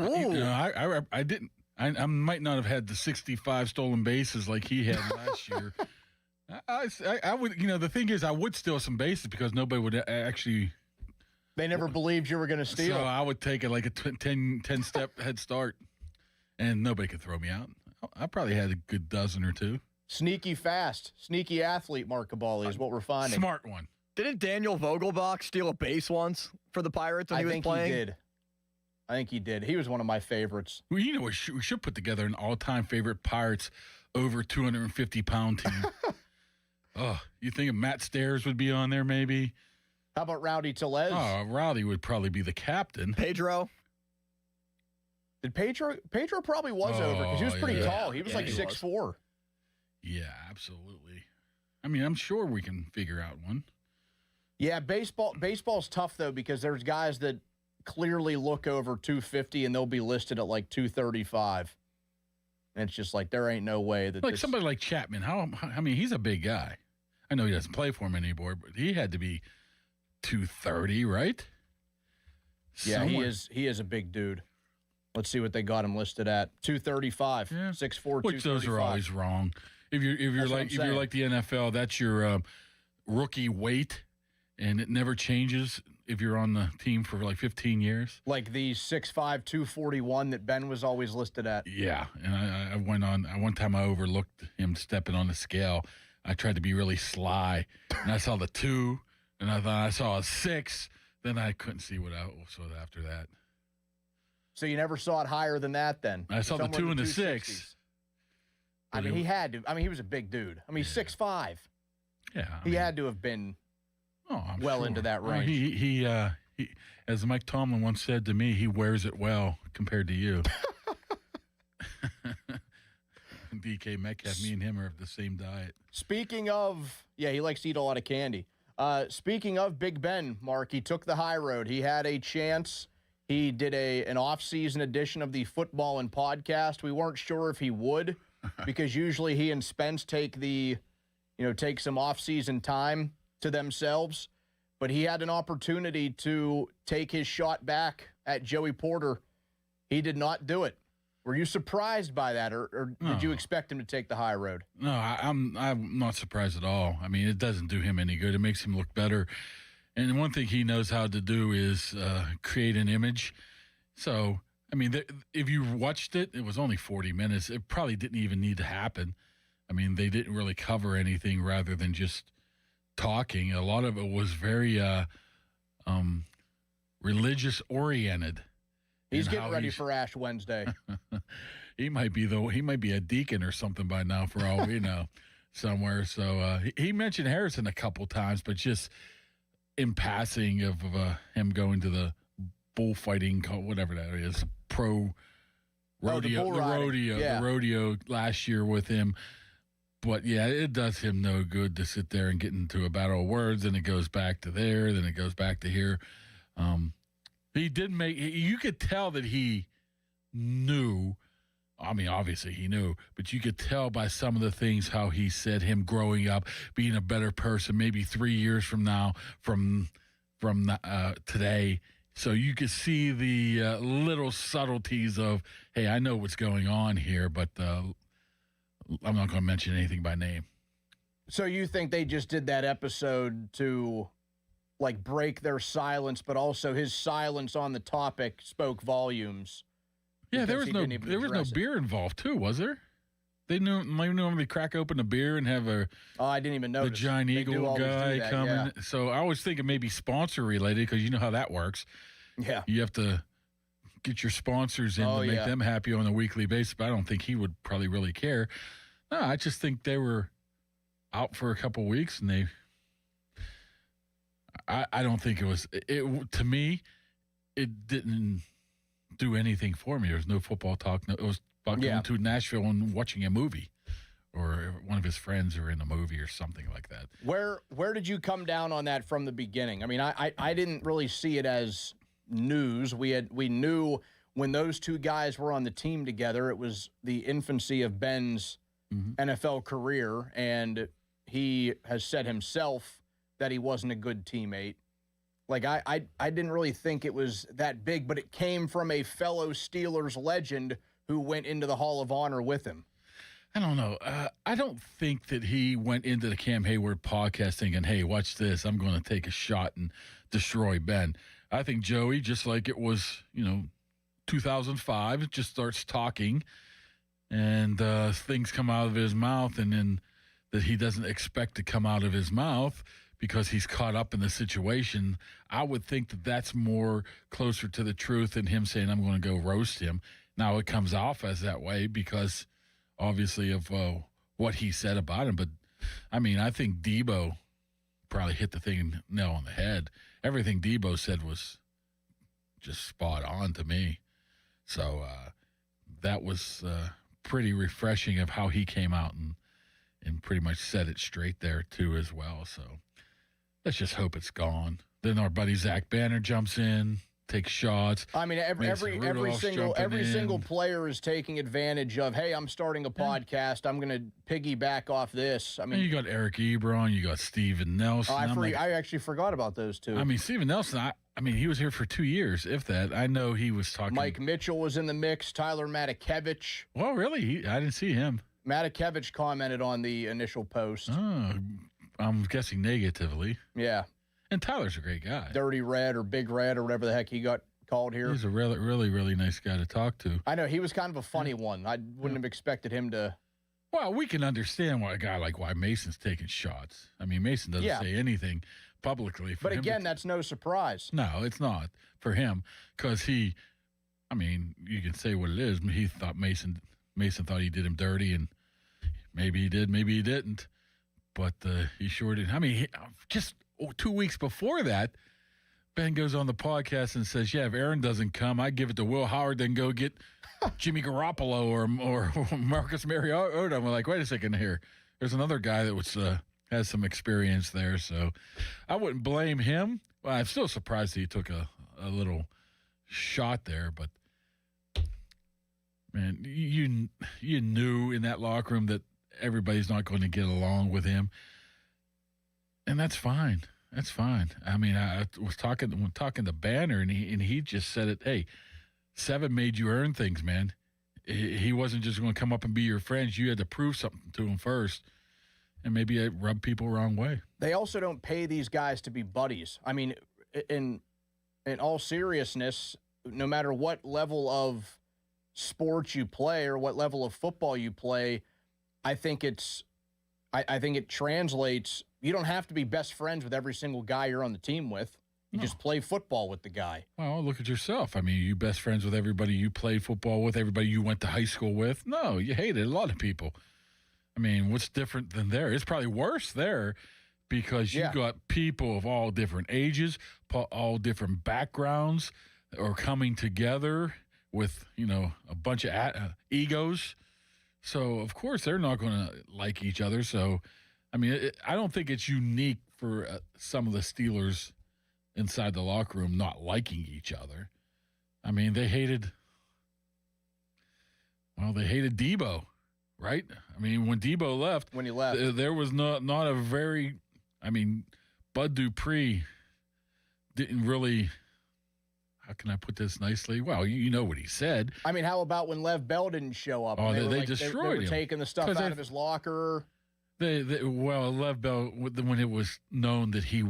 I didn't. I might not have had the 65 stolen bases like he had last year. I would, the thing is, I would steal some bases because nobody would actually. They never believed you were going to steal. So I would take it like a 10-step head start, and nobody could throw me out. I probably had a good dozen or two. Sneaky fast, sneaky athlete, Mark Cabali is what we're finding. Smart one. Didn't Daniel Vogelbach steal a base once for the Pirates when he was playing? I think he did. He was one of my favorites. Well, we should put together an all-time favorite Pirates over 250-pound team. Oh, you think Matt Stairs would be on there maybe? How about Rowdy Tellez? Oh, Rowdy would probably be the captain. Pedro? Did Pedro probably was over because he was pretty tall. He was like 6'4". Yeah, absolutely. I mean, I'm sure we can figure out one. Yeah, baseball's tough though because there's guys that clearly look over 250 and they'll be listed at like 235. And it's just like there ain't no way that somebody like Chapman. I mean, he's a big guy. I know he doesn't play for him anymore, but he had to be 230, right? Yeah, he is a big dude. Let's see what they got him listed at. 235. Yeah. 6'4", Which those are always wrong. If you're like the NFL, that's your rookie weight, and it never changes if you're on the team for like 15 years. Like the 6'5", 241 that Ben was always listed at. Yeah, and I went on. One time I overlooked him stepping on the scale. I tried to be really sly, and I saw the 2, and I thought I saw a 6. Then I couldn't see what I saw after that. So you never saw it higher than that then? I saw the 2 and the 6. I mean, he had to. I mean, he was a big dude. I mean, 6'5". Yeah. He had to have been into that range. He as Mike Tomlin once said to me, he wears it well compared to you. DK Metcalf, me and him are of the same diet. Speaking of, he likes to eat a lot of candy. Speaking of Big Ben, Mark, he took the high road. He had a chance. He did an off-season edition of the Football and Podcast. We weren't sure if he would because usually he and Spence take some off-season time to themselves. But he had an opportunity to take his shot back at Joey Porter. He did not do it. Were you surprised by that, or did you expect him to take the high road? No, I'm not surprised at all. I mean, it doesn't do him any good. It makes him look better. And one thing he knows how to do is create an image. So, I mean, if you watched it, it was only 40 minutes. It probably didn't even need to happen. I mean, they didn't really cover anything rather than just talking. A lot of it was very religious-oriented. He's getting ready for Ash Wednesday. He might be a deacon or something by now, for all we know, somewhere. So he mentioned Harrison a couple times, but just in passing of him going to the bullfighting, whatever that is, pro rodeo, the rodeo last year with him. But yeah, it does him no good to sit there and get into a battle of words, and it goes back to there, then it goes back to here. He did you could tell that he knew. I mean, obviously he knew, but you could tell by some of the things how he said him growing up, being a better person, maybe 3 years from now, from today. So you could see the little subtleties of, hey, I know what's going on here, but I'm not going to mention anything by name. So you think they just did that episode to like break their silence, but also his silence on the topic spoke volumes? Yeah, there was no beer involved too, was there? They normally crack open a beer and have Oh, I didn't even notice. The Giant Eagle guy coming. Yeah. So I was thinking maybe sponsor related because you know how that works. Yeah. You have to get your sponsors in to make them happy on a weekly basis, but I don't think he would probably really care. No, I just think they were out for a couple weeks and I don't think to me, it didn't do anything for me. There was no football talk. It was about going to Nashville and watching a movie, or one of his friends are in a movie or something like that. Where did you come down on that from the beginning? I mean, I didn't really see it as news. We knew when those two guys were on the team together, it was the infancy of Ben's NFL career, and he has said himself that he wasn't a good teammate. Like, I didn't really think it was that big, but it came from a fellow Steelers legend who went into the Hall of Honor with him. I don't know. I don't think that he went into the Cam Hayward podcast thinking, hey, watch this, I'm going to take a shot and destroy Ben. I think Joey, just like it was, 2005, just starts talking and things come out of his mouth and then that he doesn't expect to come out of his mouth because he's caught up in the situation. I would think that that's more closer to the truth than him saying, I'm going to go roast him. Now, it comes off as that way because, obviously, of what he said about him. But, I mean, I think Debo probably hit the thing nail on the head. Everything Debo said was just spot on to me. So that was pretty refreshing of how he came out and pretty much said it straight there, too, as well. So let's just hope it's gone. Then our buddy Zach Banner jumps in, takes shots. I mean, every single player is taking advantage of, hey, I'm starting a podcast. I'm going to piggyback off this. I mean, and you got Eric Ebron, you got Steven Nelson. I actually forgot about those two. I mean, Steven Nelson, I mean, he was here for 2 years, if that. I know he was talking. Mike Mitchell was in the mix. Tyler Matakevich. Well, really? I didn't see him. Matakevich commented on the initial post. Oh, I'm guessing negatively. Yeah. And Tyler's a great guy. Dirty Red or Big Red or whatever the heck he got called here. He's a really, really, really nice guy to talk to. I know. He was kind of a funny one. I wouldn't have expected him to. Well, we can understand why Mason's taking shots. I mean, Mason doesn't say anything publicly. But again, that's no surprise. No, it's not for him because you can say what it is. He thought Mason thought he did him dirty, and maybe he did, maybe he didn't. But he sure did. I mean, just 2 weeks before that, Ben goes on the podcast and says, yeah, if Aaron doesn't come, I give it to Will Howard, then go get Jimmy Garoppolo or Marcus Mariota. I'm like, wait a second here. There's another guy that has some experience there, so I wouldn't blame him. Well, I'm still surprised he took a little shot there, but, man, you knew in that locker room that everybody's not going to get along with him, and that's fine. That's fine. I mean, I was talking to Banner, and he just said it. Hey, 7 made you earn things, man. He wasn't just going to come up and be your friend. You had to prove something to him first, and maybe it rubbed people the wrong way. They also don't pay these guys to be buddies. I mean, in all seriousness, no matter what level of sports you play or what level of football you play, I think it translates. You don't have to be best friends with every single guy you're on the team with. You just play football with the guy. Well, look at yourself. I mean, you best friends with everybody you played football with, everybody you went to high school with. No, you hated a lot of people. I mean, what's different than there? It's probably worse there because you got people of all different ages, all different backgrounds, are coming together with, a bunch of egos. So, of course, they're not going to like each other. So, I mean, I don't think it's unique for some of the Steelers inside the locker room not liking each other. I mean, they hated Debo, right? I mean, when Debo left, there was not a very, Bud Dupree didn't really, how can I put this nicely? Well, you know what he said. I mean, how about when Lev Bell didn't show up? Oh, they destroyed him. They were taking the stuff out of his locker. Lev Bell, when it was known that he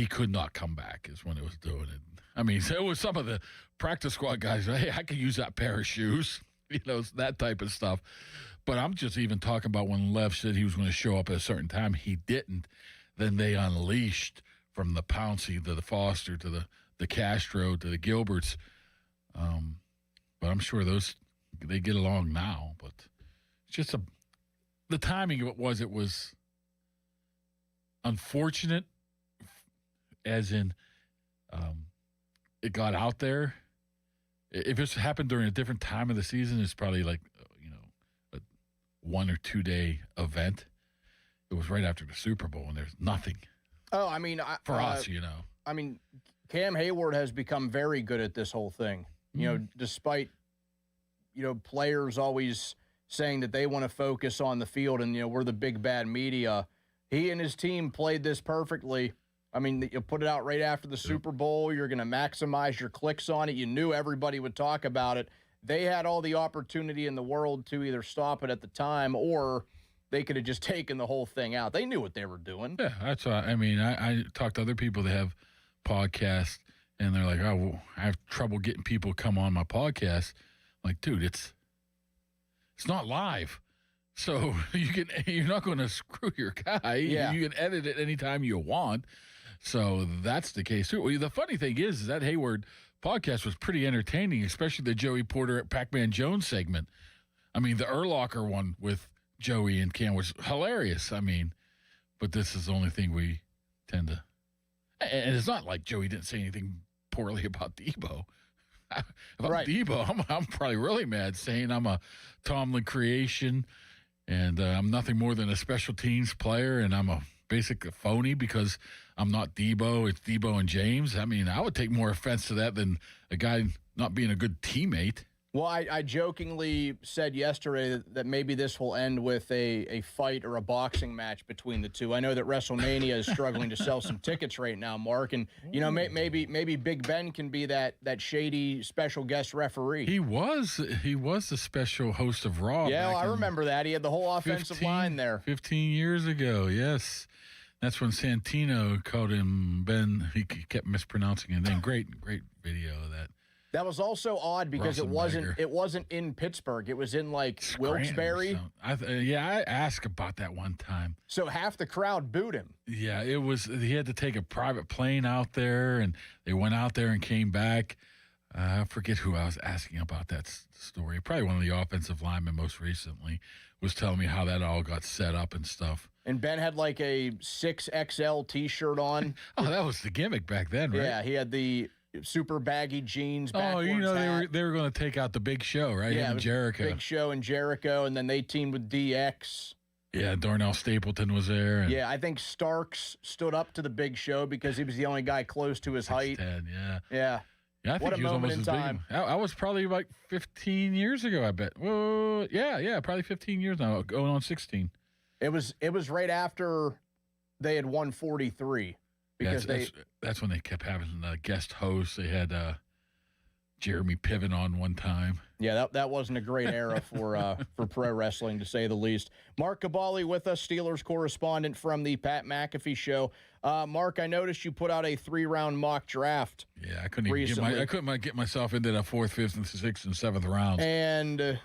could not come back is when it was doing it. I mean, so it was some of the practice squad guys, hey, I could use that pair of shoes. that type of stuff. But I'm just even talking about when Lev said he was going to show up at a certain time. He didn't. Then they unleashed from the Pouncey to the Foster to the Castro to the Gilberts. But I'm sure they get along now. But it's just the timing of it was unfortunate, as in it got out there. If this happened during a different time of the season, it's probably like, a 1 or 2 day event. It was right after the Super Bowl, and there's nothing. Oh, I mean, for us, I mean, Cam Hayward has become very good at this whole thing. Despite, players always saying that they want to focus on the field and, we're the big bad media. He and his team played this perfectly. I mean, you put it out right after the Super Bowl. You're going to maximize your clicks on it. You knew everybody would talk about it. They had all the opportunity in the world to either stop it at the time or they could have just taken the whole thing out. They knew what they were doing. Yeah, that's why. I mean, I talk to other people that have podcasts, and they're like, "Oh, well, I have trouble getting people to come on my podcast." I'm like, dude, it's not live, so you're not going to screw your guy. Yeah. You can edit it anytime you want. So that's the case too. The funny thing is that Hayward podcast was pretty entertaining, especially the Joey Porter at Pac-Man Jones segment. I mean, the Urlacher one with Joey and Cam was hilarious. I mean, but this is the only thing we tend to. And it's not like Joey didn't say anything poorly about Debo. About Debo, I'm probably really mad, saying I'm a Tomlin creation and I'm nothing more than a special teams player, and I'm a basic phony because I'm not Debo. It's Debo and James. I mean, I would take more offense to that than a guy not being a good teammate. Well, I jokingly said yesterday that maybe this will end with a fight or a boxing match between the two. I know that WrestleMania is struggling to sell some tickets right now, Mark, and maybe Big Ben can be that shady special guest referee. He was the special host of Raw. Yeah, I remember that. He had the whole offensive line there 15 years ago. Yes, that's when Santino called him Ben. He kept mispronouncing it. Then great video of that. That was also odd because it wasn't in Pittsburgh. It was in Wilkes-Barre. I asked about that one time. So half the crowd booed him. Yeah, it was. He had to take a private plane out there, and they went out there and came back. I forget who I was asking about that story. Probably one of the offensive linemen most recently was telling me how that all got set up and stuff. And Ben had like a 6XL T-shirt on. Oh, that was the gimmick back then, right? Yeah, he had the super baggy jeans. Oh, they were going to take out the Big Show, right? Yeah, and Jericho. Big Show and Jericho, and then they teamed with DX. Yeah, Darnell Stapleton was there. Yeah, I think Starks stood up to the Big Show because he was the only guy close to his height. 6'10", yeah. Yeah. Yeah, I think he was almost as big. I was probably like 15 years ago, I bet. Well, yeah, probably 15 years now, going on 16. It was right after they had won 43. Because that's when they kept having guest hosts. They had Jeremy Piven on one time. Yeah, that wasn't a great era for pro wrestling, to say the least. Mark Caballi with us, Steelers correspondent from the Pat McAfee Show. Mark, I noticed you put out a 3-round mock draft. Yeah, I couldn't get myself into the 4th, 5th, and 6th and 7th rounds. And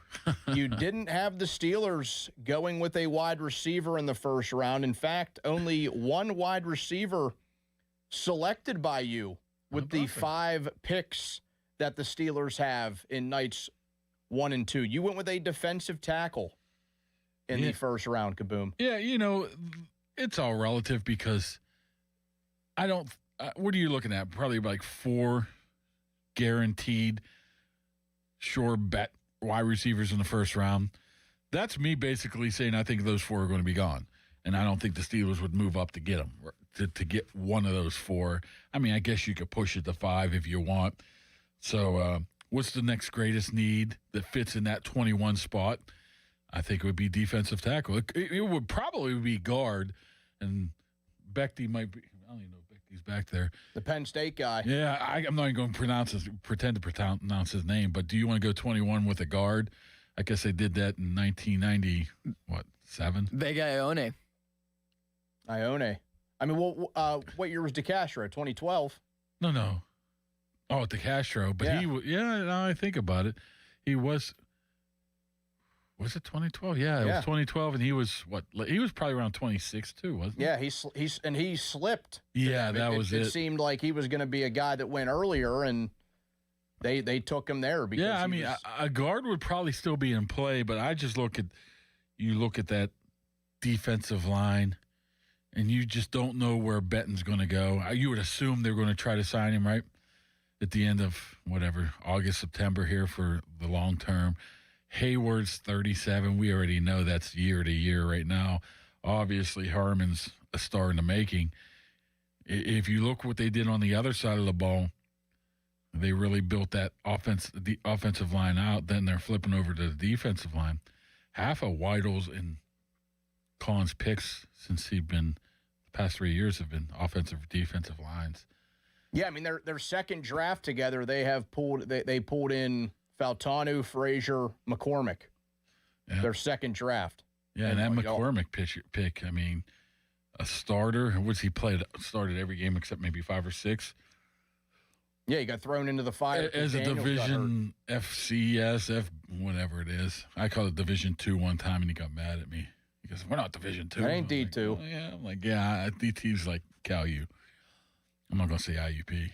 you didn't have the Steelers going with a wide receiver in the first round. In fact, only one wide receiver selected by you with the 5 picks that the Steelers have in nights 1 and 2. You went with a defensive tackle in the first round, Kaboom. Yeah, it's all relative because I don't what are you looking at? Probably like 4 guaranteed sure bet wide receivers in the first round. That's me basically saying I think those 4 are going to be gone. And I don't think the Steelers would move up to get them, to get one of those 4. I mean, I guess you could push it to 5 if you want. So what's the next greatest need that fits in that 21 spot? I think it would be defensive tackle. It would probably be guard, and Becty might be. I don't even know if Becty's back there. The Penn State guy. Yeah, I'm not even going to pretend to pronounce his name, but do you want to go 21 with a guard? I guess they did that in 1997. Big Ione. I mean, what year was DeCastro? 2012? No. Oh, DeCastro. But now I think about it. He was Was it 2012? Yeah, it was 2012, and he was what? He was probably around 26 too, wasn't he? Yeah, he slipped. Yeah, that was it. It seemed like he was going to be a guy that went earlier, and they took him there because I mean, a guard would probably still be in play, but I just look at that defensive line, and you just don't know where Benton's going to go. You would assume they're going to try to sign him right at the end of whatever August, September here for the long term. Hayward's 37. We already know that's year to year right now. Obviously, Harmon's a star in the making. If you look what they did on the other side of the ball, they really built that the offensive line out. Then they're flipping over to the defensive line. Half of Weidl's and Collins' picks since the past 3 years have been offensive defensive lines. Yeah, I mean their second draft together, they pulled in Faltanu, Frazier, McCormick. Yeah. Their second draft. Yeah, and that McCormick pick, I mean, a starter. What's he played? Started every game except maybe 5 or 6. Yeah, he got thrown into the fire. As a Division FCS, whatever it is. I called it Division 2 one time, and he got mad at me. He goes, we're not Division 2. That ain't D2. Like, yeah, I'm like, yeah, DT's like Cal U. I'm not going to say IUP.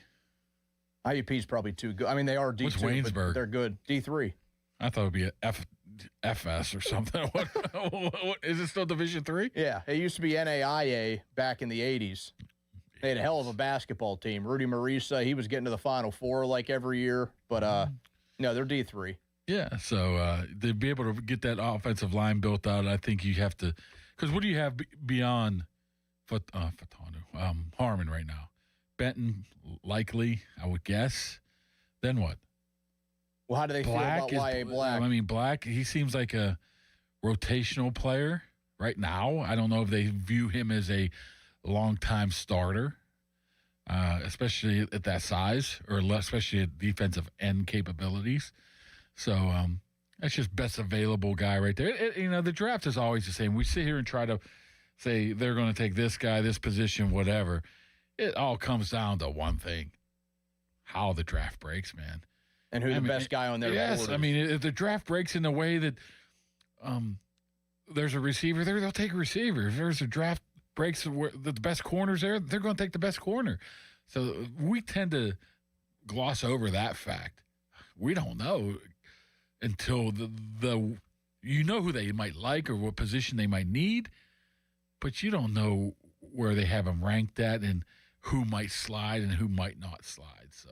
IUP's probably too good. I mean, they are D2, What's Waynesburg? But they're good. D3. I thought it would be a FS or something. what, is it still Division 3? Yeah, it used to be NAIA back in the 80s. They had a hell of a basketball team. Rudy Marisa, he was getting to the Final Four like every year. But, no, they're D3. Yeah, so to be able to get that offensive line built out, I think you have to – because what do you have beyond Harmon right now? Benton, likely, I would guess. Then what? Well, how do they feel about Y.A. Black? I mean, Black, he seems like a rotational player right now. I don't know if they view him as a long-time starter, especially at that size, or especially at defensive end capabilities. So that's just best available guy right there. The draft is always the same. We sit here and try to say they're going to take this guy, this position, whatever. It all comes down to one thing: how the draft breaks, man. And who the best guy on their board is. I mean, if the draft breaks in the way that there's a receiver there, they'll take a receiver. If there's a draft breaks where the best corner's there, they're going to take the best corner. So we tend to gloss over that fact. We don't know until you know who they might like or what position they might need, but you don't know where they have them ranked at and who might slide and who might not slide. So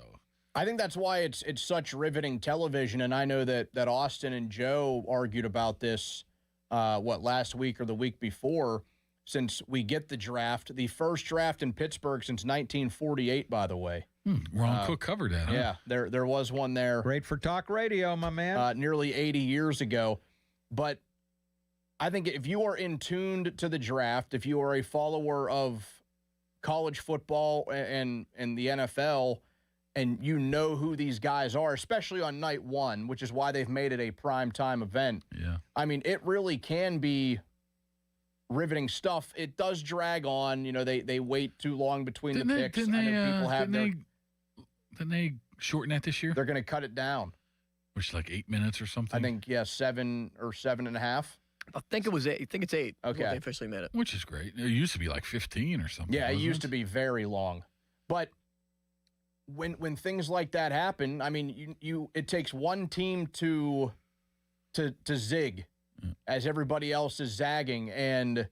I think that's why it's such riveting television, and I know that Austin and Joe argued about this, last week or the week before, since we get the draft, the first draft in Pittsburgh since 1948, by the way. Ron Cook covered that, huh? Yeah, there was one there. Great for talk radio, my man. Nearly 80 years ago. But I think if you are in tuned to the draft, if you are a follower of college football and the NFL, and you know who these guys are, especially on night one, which is why they've made it a primetime event. Yeah. I mean, it really can be riveting stuff. It does drag on. They wait too long between the picks. Didn't they shorten that this year? They're going to cut it down. Which is like 8 minutes or something? I think, 7 or 7.5. I think it was 8. I think it's 8. Okay. They officially made it. Which is great. It used to be like 15 or something. Yeah, it used to be very long. But when things like that happen, I mean, it takes one team to zig as everybody else is zagging, and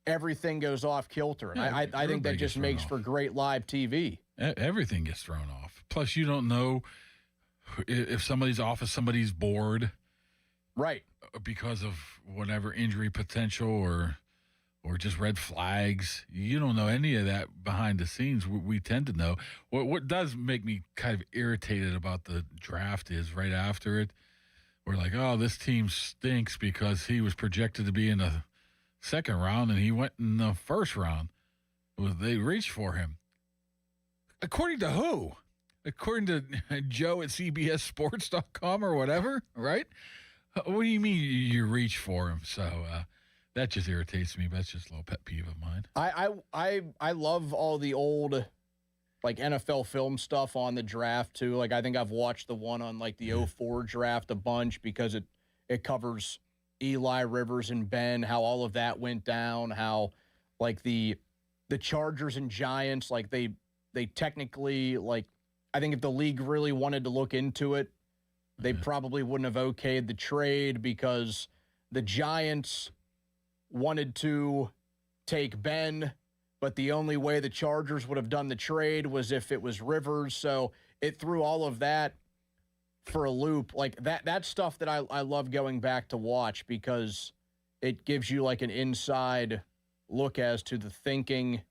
everything goes off kilter. And I think that just makes for great live TV. Everything gets thrown off. Plus, you don't know if somebody's off, if somebody's bored. Right. Because of whatever injury potential or just red flags. You don't know any of that behind the scenes. We tend to know. What does make me kind of irritated about the draft is right after it, we're like, oh, this team stinks because he was projected to be in the second round and he went in the first round. They reached for him. According to who? According to Joe at CBSSports.com or whatever, right? What do you mean you reach for him? So that just irritates me. That's just a little pet peeve of mine. I love all the old like NFL film stuff on the draft too. Like I think I've watched the one on like the 04 draft a bunch because it covers Eli, Rivers, and Ben, how all of that went down, how like the Chargers and Giants, like they technically, like, I think if the league really wanted to look into it, they probably wouldn't have okayed the trade because the Giants wanted to take Ben, but the only way the Chargers would have done the trade was if it was Rivers. So it threw all of that for a loop. Like that's stuff that I love going back to watch because it gives you like an inside look as to the thinking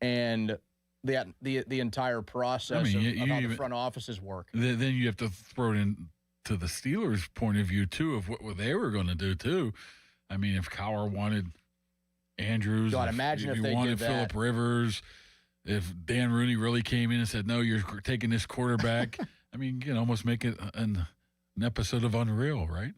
and the entire process of how the front offices work. Then you have to throw it in to the Steelers' point of view, too, of what they were going to do, too. I mean, if Cowher wanted Andrews, imagine if they wanted did Phillip Rivers, if Dan Rooney really came in and said, no, you're taking this quarterback, I mean, you can almost make it an episode of Unreal, right?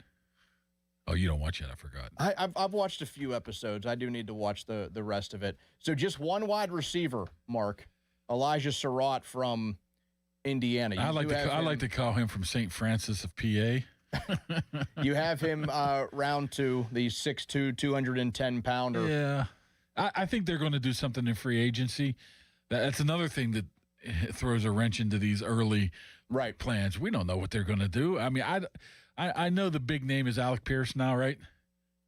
Oh, you don't watch it? I forgot. I've watched a few episodes. I do need to watch the rest of it. So just one wide receiver, Mark, Elijah Surratt from Indiana. I like to call him from St. Francis of PA. You have him round 2, the 6'2", 210-pounder. Yeah. I think they're going to do something in free agency. That's another thing that throws a wrench into these early plans. We don't know what they're going to do. I mean, I know the big name is Alec Pierce now, right?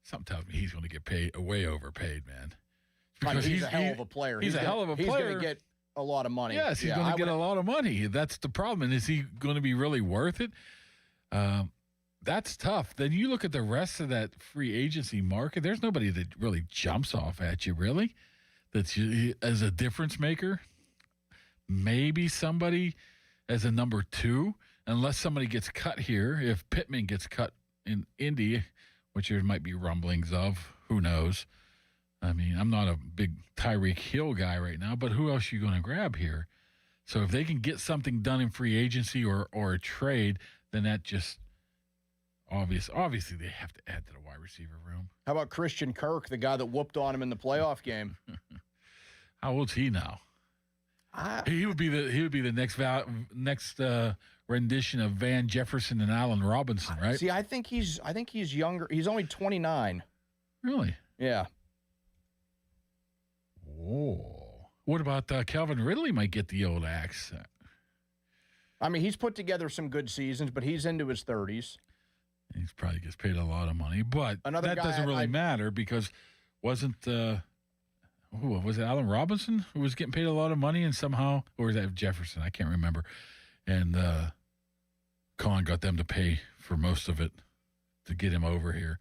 Something tells me he's going to get paid way overpaid, man. Because he's a hell of a player. He's a hell of a player. He's going to get a lot of money. Yes, he's going to get a lot of money. That's the problem. And is he going to be really worth it? That's tough. Then you look at the rest of that free agency market. There's nobody that really jumps off at you, really, that's as a difference maker. Maybe somebody as a number 2, unless somebody gets cut here. If Pittman gets cut in Indy, which there might be rumblings of, who knows? I mean, I'm not a big Tyreek Hill guy right now, but who else are you going to grab here? So if they can get something done in free agency or a trade, then that just obviously they have to add to the wide receiver room. How about Christian Kirk, the guy that whooped on him in the playoff game? How old's he now? He would be the next rendition of Van Jefferson and Allen Robinson, right? See, I think he's younger. He's only 29. Really? Yeah. Oh. What about Calvin Ridley might get the old axe? I mean, he's put together some good seasons, but he's into his 30s. He probably gets paid a lot of money, but that doesn't really matter because wasn't was it Allen Robinson who was getting paid a lot of money and somehow, or was that Jefferson? I can't remember. And Khan got them to pay for most of it to get him over here.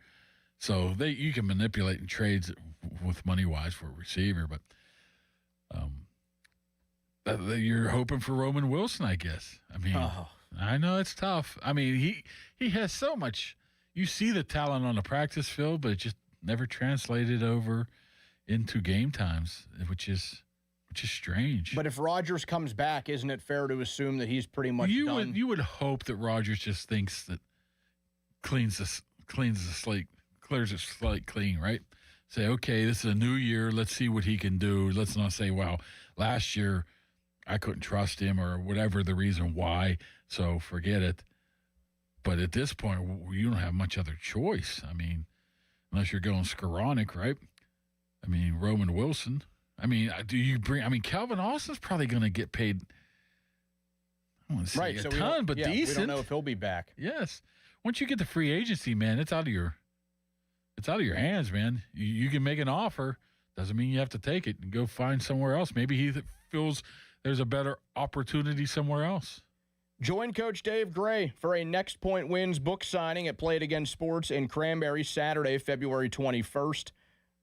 So you can manipulate in trades with money-wise for a receiver, but you're hoping for Roman Wilson, I guess. I mean, I know it's tough. I mean, he has so much. You see the talent on the practice field, but it just never translated over into game times, which is strange. But if Rodgers comes back, isn't it fair to assume that he's pretty much done? You would hope that Rodgers just thinks that clears the slate clean, right? Say, okay, this is a new year. Let's see what he can do. Let's not say, well, last year I couldn't trust him or whatever the reason why, so forget it. But at this point, you don't have much other choice. I mean, unless you're going Skoranek, right? I mean, Roman Wilson. I mean, Calvin Austin's probably going to get paid, I don't want to say a ton, but decent. We don't know if he'll be back. Yes. Once you get to free agency, man, it's out of your hands, man. You can make an offer. Doesn't mean you have to take it and go find somewhere else. Maybe he feels there's a better opportunity somewhere else. Join Coach Dave Gray for a Next Point Wins book signing at Play It Again Sports in Cranberry, Saturday, February 21st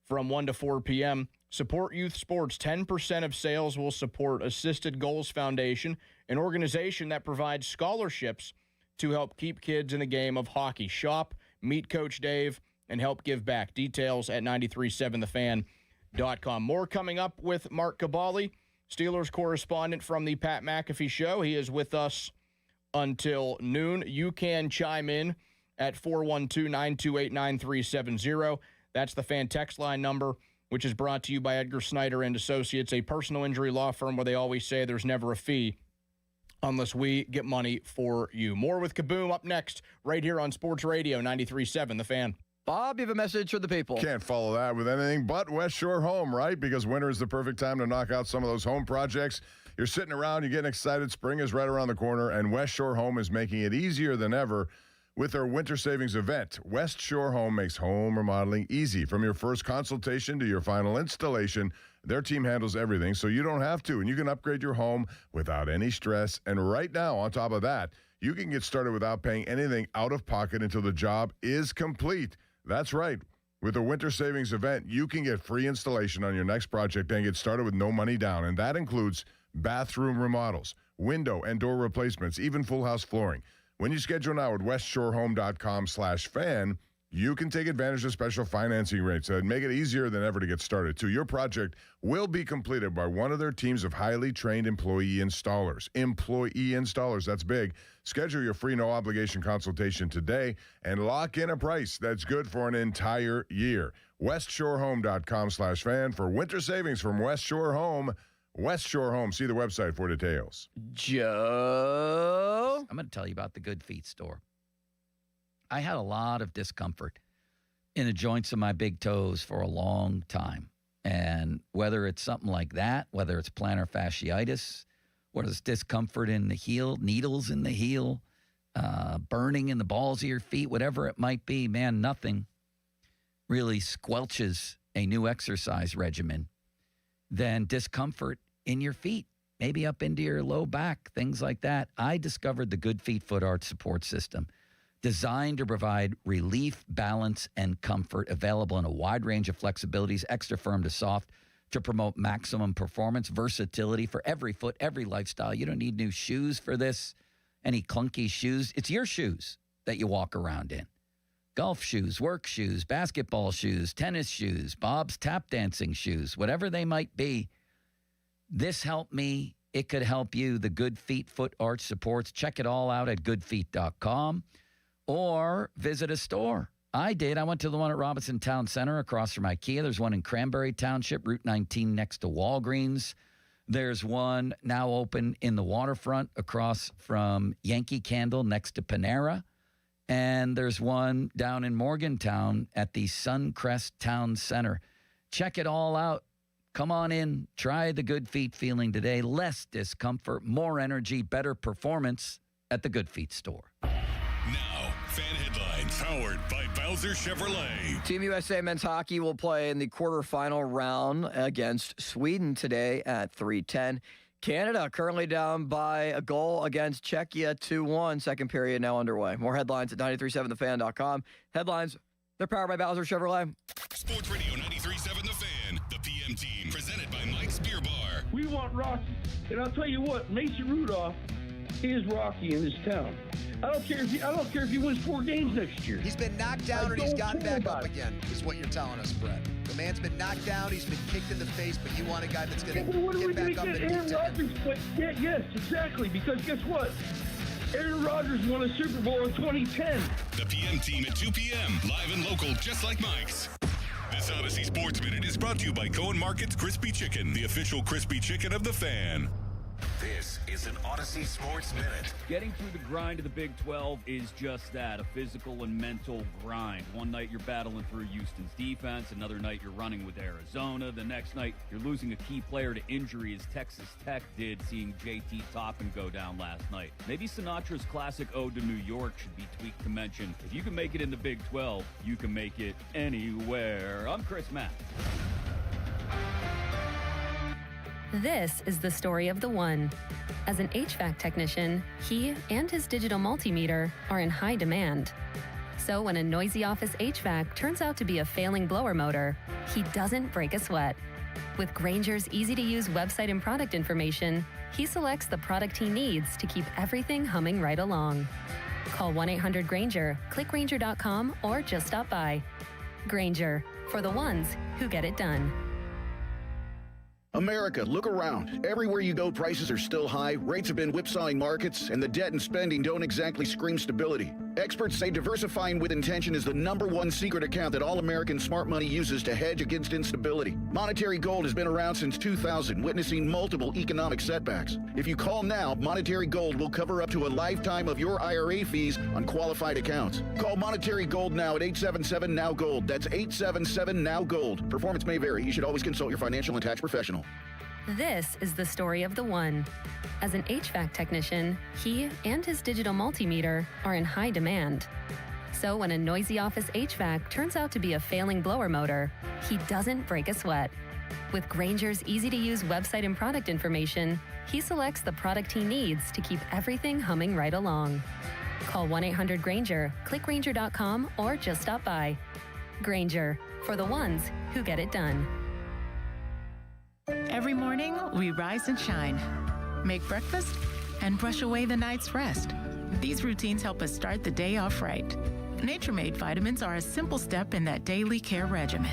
from 1 to 4 p.m. Support youth sports. 10% of sales will support Assisted Goals Foundation, an organization that provides scholarships to help keep kids in the game of hockey. Shop, meet Coach Dave, and help give back. Details at 937thefan.com. More coming up with Mark Caballi, Steelers correspondent from the Pat McAfee Show. He is with us until noon. You can chime in at 412-928-9370. That's the fan text line number, which is brought to you by Edgar Snyder and Associates, a personal injury law firm where they always say there's never a fee unless we get money for you. More with Kaboom up next right here on Sports Radio 93.7 The Fan. Bob, you have a message for the people. Can't follow that with anything but West Shore Home, right? Because winter is the perfect time to knock out some of those home projects. You're sitting around, you're getting excited. Spring is right around the corner, and West Shore Home is making it easier than ever with their winter savings event. West Shore Home makes home remodeling easy. From your first consultation to your final installation, their team handles everything, so you don't have to, and you can upgrade your home without any stress. And right now, on top of that, you can get started without paying anything out of pocket until the job is complete. That's right. With the winter savings event, you can get free installation on your next project and get started with no money down, and that includes bathroom remodels, window and door replacements, even full house flooring. When you schedule now at westshorehome.com/fan, you can take advantage of special financing rates that make it easier than ever to get started. Too, your project will be completed by one of their teams of highly trained employee installers. That's big. Schedule your free no-obligation consultation today and lock in a price that's good for an entire year. westshorehome.com/fan for winter savings from West Shore Home. West Shore Home. See the website for details. Joe? I'm going to tell you about the Good Feet store. I had a lot of discomfort in the joints of my big toes for a long time. And whether it's something like that, whether it's plantar fasciitis, whether it's discomfort in the heel, needles in the heel, burning in the balls of your feet, whatever it might be, man, nothing really squelches a new exercise regimen than discomfort in your feet, maybe up into your low back, things like that. I discovered the Good Feet Foot Arch Support System, designed to provide relief, balance, and comfort, available in a wide range of flexibilities, extra firm to soft, to promote maximum performance, versatility for every foot, every lifestyle. You don't need new shoes for this, any clunky shoes. It's your shoes that you walk around in. Golf shoes, work shoes, basketball shoes, tennis shoes, Bob's tap dancing shoes, whatever they might be. This helped me. It could help you. The Good Feet Foot Arch Supports. Check it all out at goodfeet.com. Or visit a store. I did. I went to the one at Robinson Town Center across from IKEA. There's one in Cranberry Township, Route 19 next to Walgreens. There's one now open in the waterfront across from Yankee Candle next to Panera. And there's one down in Morgantown at the Suncrest Town Center. Check it all out. Come on in. Try the Good Feet feeling today. Less discomfort, more energy, better performance at the Good Feet store. Now, fan headlines powered by Bowser Chevrolet. Team USA men's hockey will play in the quarterfinal round against Sweden today at 3:10. Canada currently down by a goal against Czechia 2-1. Second period now underway. More headlines at 937thefan.com. Headlines, they're powered by Bowser Chevrolet. Sports Radio 93.7 The Fan, the PM team, presented by Mike's Beer Bar. We want Rocky. And I'll tell you what, Mason Rudolph is Rocky in this town. I don't care if he wins 4 games next year. He's been knocked down and he's gotten back up again, is what you're telling us, Brett. The man's been knocked down, he's been kicked in the face, but you want a guy that's going to get back up and Aaron Rodgers, yes, exactly, because guess what? Aaron Rodgers won a Super Bowl in 2010. The PM team at 2 p.m., live and local, just like Mike's. This Odyssey Sports Minute is brought to you by Cohen Market's Crispy Chicken, the official crispy chicken of the Fan. This is an Odyssey Sports Minute. Getting through the grind of the Big 12 is just that, a physical and mental grind. One night you're battling through Houston's defense, another night you're running with Arizona, the next night you're losing a key player to injury as Texas Tech did, seeing JT Toppin go down last night. Maybe Sinatra's classic Ode to New York should be tweaked to mention, if you can make it in the Big 12, you can make it anywhere. I'm Chris Mack. This is the story of the one. As an HVAC technician, he and his digital multimeter are in high demand. So when a noisy office HVAC turns out to be a failing blower motor, he doesn't break a sweat. With Grainger's easy-to-use website and product information, he selects the product he needs to keep everything humming right along. Call 1-800-GRAINGER, click Grainger.com, or just stop by. Grainger, for the ones who get it done. America, look around. Everywhere you go, prices are still high, rates have been whipsawing markets, and the debt and spending don't exactly scream stability. Experts say diversifying with intention is the #1 secret account that all American smart money uses to hedge against instability. Monetary Gold has been around since 2000, witnessing multiple economic setbacks. If you call now, Monetary Gold will cover up to a lifetime of your IRA fees on qualified accounts. Call Monetary Gold now at 877-NOW-GOLD. That's 877-NOW-GOLD. Performance may vary. You should always consult your financial and tax professional. This is the story of the one. As an HVAC technician, he and his digital multimeter are in high demand. So when a noisy office HVAC turns out to be a failing blower motor, he doesn't break a sweat. With Grainger's easy-to-use website and product information, he selects the product he needs to keep everything humming right along. Call 1-800-GRAINGER, click Grainger.com, or just stop by. Grainger, for the ones who get it done. Every morning, we rise and shine, make breakfast, and brush away the night's rest. These routines help us start the day off right. Nature-Made vitamins are a simple step in that daily care regimen.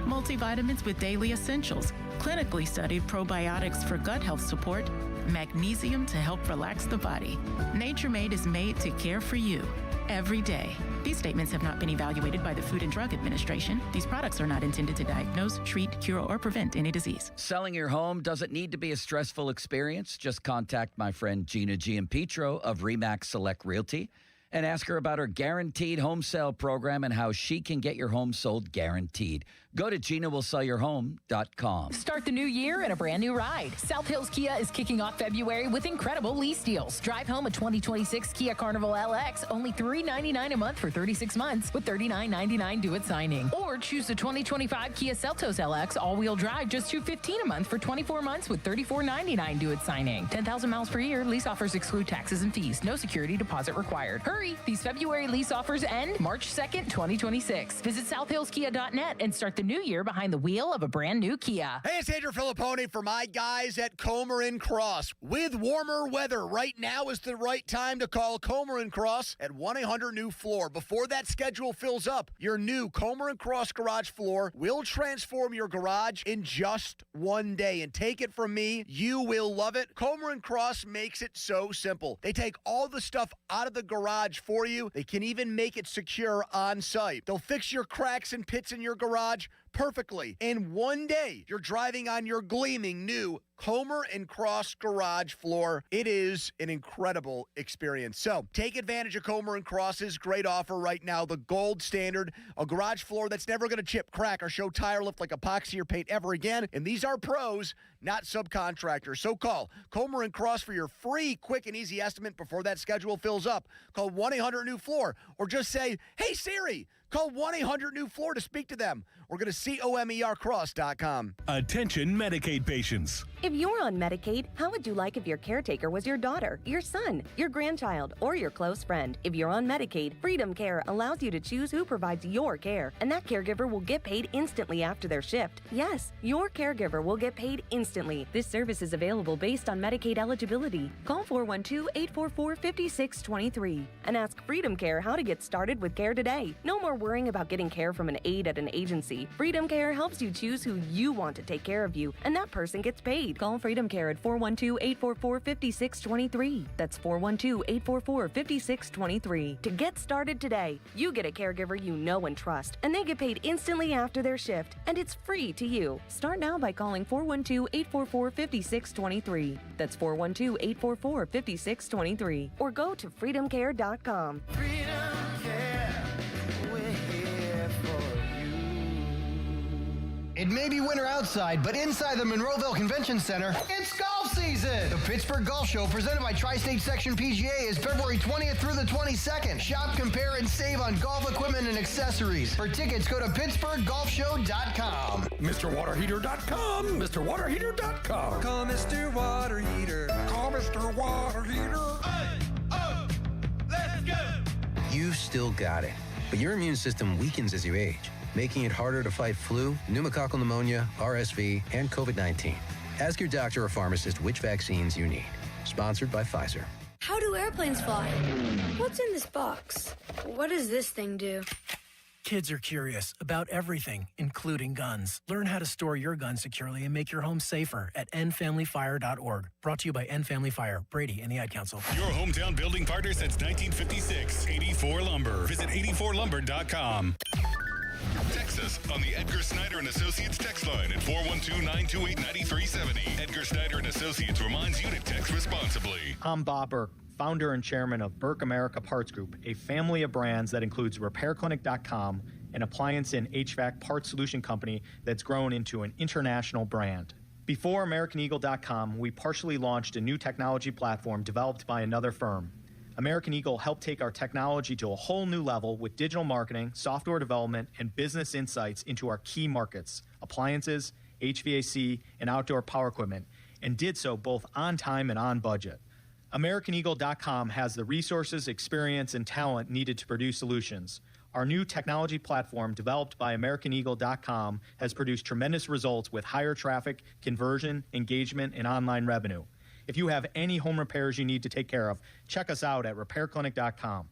Multivitamins with daily essentials, clinically studied probiotics for gut health support, magnesium to help relax the body. Nature-Made is made to care for you every day. These statements have not been evaluated by the Food and Drug Administration. These products are not intended to diagnose, treat, cure, or prevent any disease. Selling your home doesn't need to be a stressful experience. Just contact my friend Gina Giampetro of RE/MAX Select Realty and ask her about her guaranteed home sale program and how she can get your home sold guaranteed. Go to GinaWillSellYourHome.com. Start the new year in a brand new ride. South Hills Kia is kicking off February with incredible lease deals. Drive home a 2026 Kia Carnival LX, only $399 a month for 36 months with $39.99 due at signing. Or choose the 2025 Kia Seltos LX all-wheel drive, just $215 a month for 24 months with $34.99 due at signing. 10,000 miles per year. Lease offers exclude taxes and fees. No security deposit required. Hurry! These February lease offers end March 2nd, 2026. Visit southhillskia.net and start the new year behind the wheel of a brand new Kia. Hey, it's Andrew Filippone for my guys at Comer & Cross. With warmer weather, right now is the right time to call Comer & Cross at 1-800-NEW-FLOOR. Before that schedule fills up, your new Comer & Cross garage floor will transform your garage in just one day. And take it from me, you will love it. Comer & Cross makes it so simple. They take all the stuff out of the garage for you. They can even make it secure on site. They'll fix your cracks and pits in your garage perfectly. In one day, you're driving on your gleaming new Comer & Cross garage floor. It is an incredible experience. So take advantage of Comer & Cross's great offer right now, the gold standard, a garage floor that's never going to chip, crack, or show tire lift like epoxy or paint ever again. And these are pros, not subcontractors. So call Comer & Cross for your free, quick, and easy estimate before that schedule fills up. Call 1-800-NEW-FLOOR or just say, hey, Siri, call 1-800-NEW-FLOOR to speak to them. Or go to COMERcross.com. Attention Medicaid patients. If you're on Medicaid, how would you like if your caretaker was your daughter, your son, your grandchild, or your close friend? If you're on Medicaid, Freedom Care allows you to choose who provides your care, and that caregiver will get paid instantly after their shift. Yes, your caregiver will get paid instantly. This service is available based on Medicaid eligibility. Call 412-844-5623 and ask Freedom Care how to get started with care today. No more worrying about getting care from an aide at an agency. Freedom Care helps you choose who you want to take care of you, and that person gets paid. Call Freedom Care at 412-844-5623. That's 412-844-5623. To get started today, you get a caregiver you know and trust, and they get paid instantly after their shift, and it's free to you. Start now by calling 412-844-5623. That's 412-844-5623. Or go to freedomcare.com. Freedom Care, we're here for you. It may be winter outside, but inside the Monroeville Convention Center, it's golf season! The Pittsburgh Golf Show, presented by Tri-State Section PGA, is February 20th through the 22nd. Shop, compare, and save on golf equipment and accessories. For tickets, go to PittsburghGolfShow.com. MrWaterHeater.com. MrWaterHeater.com. Call Mr. Water Heater. Call Mr. Water Heater. Hey, oh, let's go! You've still got it, but your immune system weakens as you age, making it harder to fight flu, pneumococcal pneumonia, RSV, and COVID-19. Ask your doctor or pharmacist which vaccines you need. Sponsored by Pfizer. How do airplanes fly? What's in this box? What does this thing do? Kids are curious about everything, including guns. Learn how to store your gun securely and make your home safer at endfamilyfire.org. Brought to you by End Family Fire, Brady, and the Ad Council. Your hometown building partner since 1956, 84 Lumber. Visit 84lumber.com. Text us on the Edgar Snyder and Associates text line at 412-928-9370. Edgar Snyder and Associates reminds you to text responsibly. I'm Bob Burke, founder and chairman of Burke America Parts Group, a family of brands that includes RepairClinic.com, an appliance and HVAC parts solution company that's grown into an international brand. Before AmericanEagle.com, we partially launched a new technology platform developed by another firm. American Eagle helped take our technology to a whole new level with digital marketing, software development, and business insights into our key markets, appliances, HVAC, and outdoor power equipment, and did so both on time and on budget. AmericanEagle.com has the resources, experience, and talent needed to produce solutions. Our new technology platform, developed by AmericanEagle.com, has produced tremendous results with higher traffic, conversion, engagement, and online revenue. If you have any home repairs you need to take care of, check us out at RepairClinic.com.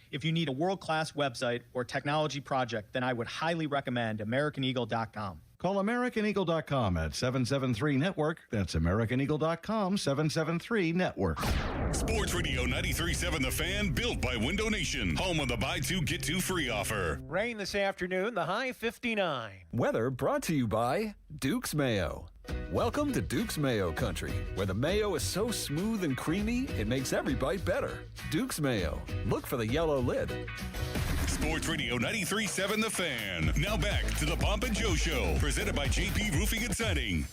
If you need a world-class website or technology project, then I would highly recommend AmericanEagle.com. Call AmericanEagle.com at 773-NETWORK. That's AmericanEagle.com, 773-NETWORK. Sports Radio 93.7 The Fan, built by Window Nation. Home of the buy two, get two free offer. Rain this afternoon, the high 59. Weather brought to you by Duke's Mayo. Welcome to Duke's Mayo Country, where the mayo is so smooth and creamy, it makes every bite better. Duke's Mayo. Look for the yellow lid. Sports Radio 93.7 The Fan. Now back to the Pomp and Joe Show, presented by JP Roofing and Siding.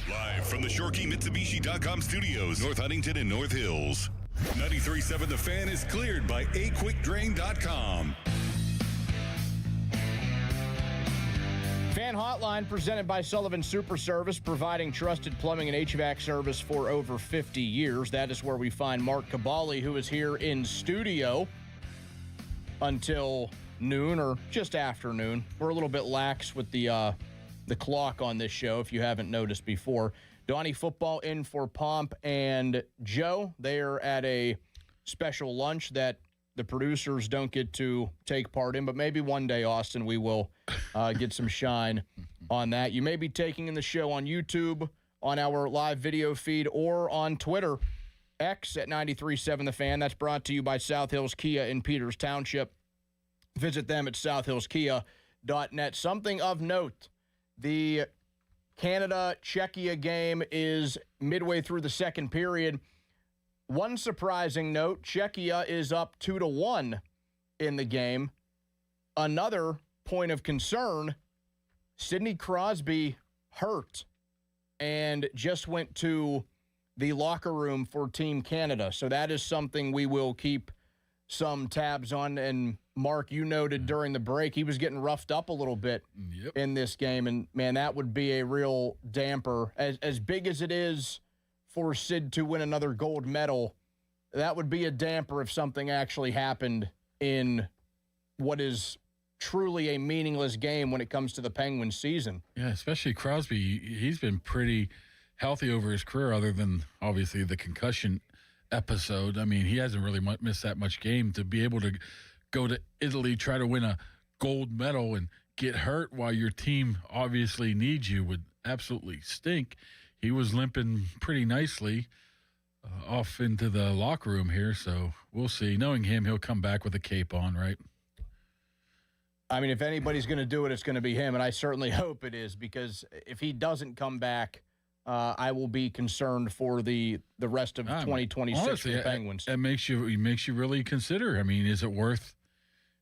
Live from the ShoreKeyMitsubishi.com studios, North Huntington and North Hills. 93.7 The Fan is cleared by AQuickDrain.com. Fan Hotline presented by Sullivan Super Service, providing trusted plumbing and HVAC service for over 50 years. That is where we find Mark Cabali, who is here in studio until noon or just after noon. We're a little bit lax with the clock on this show, if you haven't noticed before. Donnie football in for Pomp and Joe. They are at a special lunch that the producers don't get to take part in, but maybe one day, Austin, we will get some shine on that. You may be taking in the show on YouTube, on our live video feed, or on Twitter, X at 93.7 The Fan. That's brought to you by South Hills Kia in Peters Township. Visit them at southhillskia.net. Something of note, the Canada-Czechia game is midway through the second period. One surprising note, Czechia is up 2-1 in the game. Another point of concern, Sidney Crosby hurt and just went to the locker room for Team Canada. So that is something we will keep some tabs on. And Mark, you noted during the break, he was getting roughed up a little bit in this game. And, man, that would be a real damper. As big as it is for Sid to win another gold medal, that would be a damper if something actually happened in what is truly a meaningless game when it comes to the Penguins season. Yeah, especially Crosby. He's been pretty healthy over his career, other than obviously the concussion episode. I mean, he hasn't really missed that much game. To be able to go to Italy, try to win a gold medal, and get hurt while your team obviously needs you would absolutely stink. He was limping pretty nicely off into the locker room here, so we'll see. Knowing him, he'll come back with a cape on, right? I mean, if anybody's going to do it, it's going to be him, and I certainly hope it is, because if he doesn't come back, I will be concerned for the rest of 2026 honestly, for the Penguins. It makes you really consider. I mean, is it worth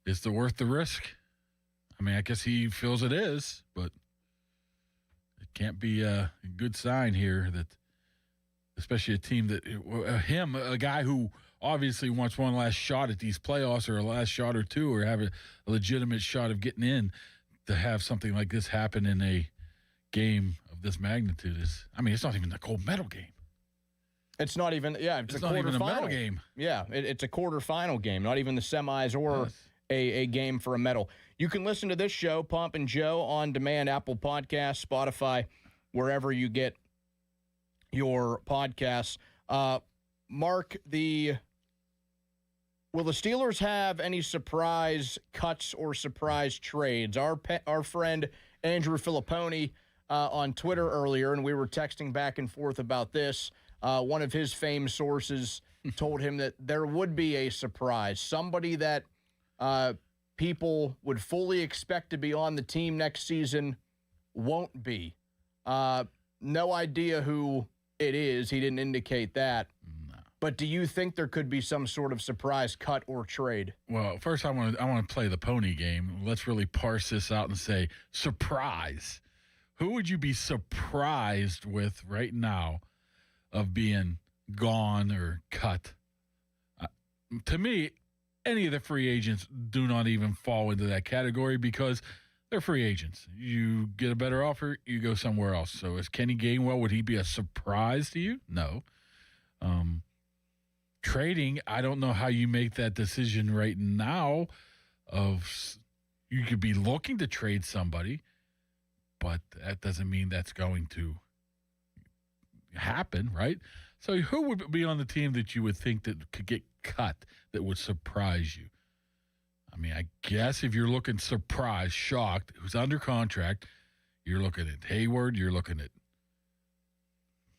the risk? I mean, I guess he feels it is, but it can't be a good sign here that, especially a team that a guy who obviously wants one last shot at these playoffs, or a last shot or two, or have a legitimate shot of getting in, to have something like this happen in a game of this magnitude is, I mean, it's not even the gold medal game. It's not even, it's a not even a medal quarterfinal game. Yeah, it's a quarterfinal game, not even the semis or a game for a medal. You can listen to this show, Pomp and Joe, on demand, Apple Podcasts, Spotify, wherever you get your podcasts. Mark, Will the Steelers have any surprise cuts or surprise trades? Our friend Andrew Filipponi on Twitter earlier, and we were texting back and forth about this. One of his famed sources told him that there would be a surprise, somebody that people would fully expect to be on the team next season won't be. No idea who it is. He didn't indicate that. But do you think there could be some sort of surprise cut or trade? Well, first I want to play the pony game. Let's really parse this out and say surprise. Who would you be surprised with right now of being gone or cut? To me, any of the free agents do not even fall into that category because they're free agents. You get a better offer, you go somewhere else. So is Kenny Gainwell, would he be a surprise to you? No. Trading, I don't know how you make that decision right now of you could be looking to trade somebody, but that doesn't mean that's going to happen, right? So who would be on the team that you would think that could get cut that would surprise you? I mean, I guess if you're looking surprised, shocked, who's under contract, you're looking at Hayward, you're looking at,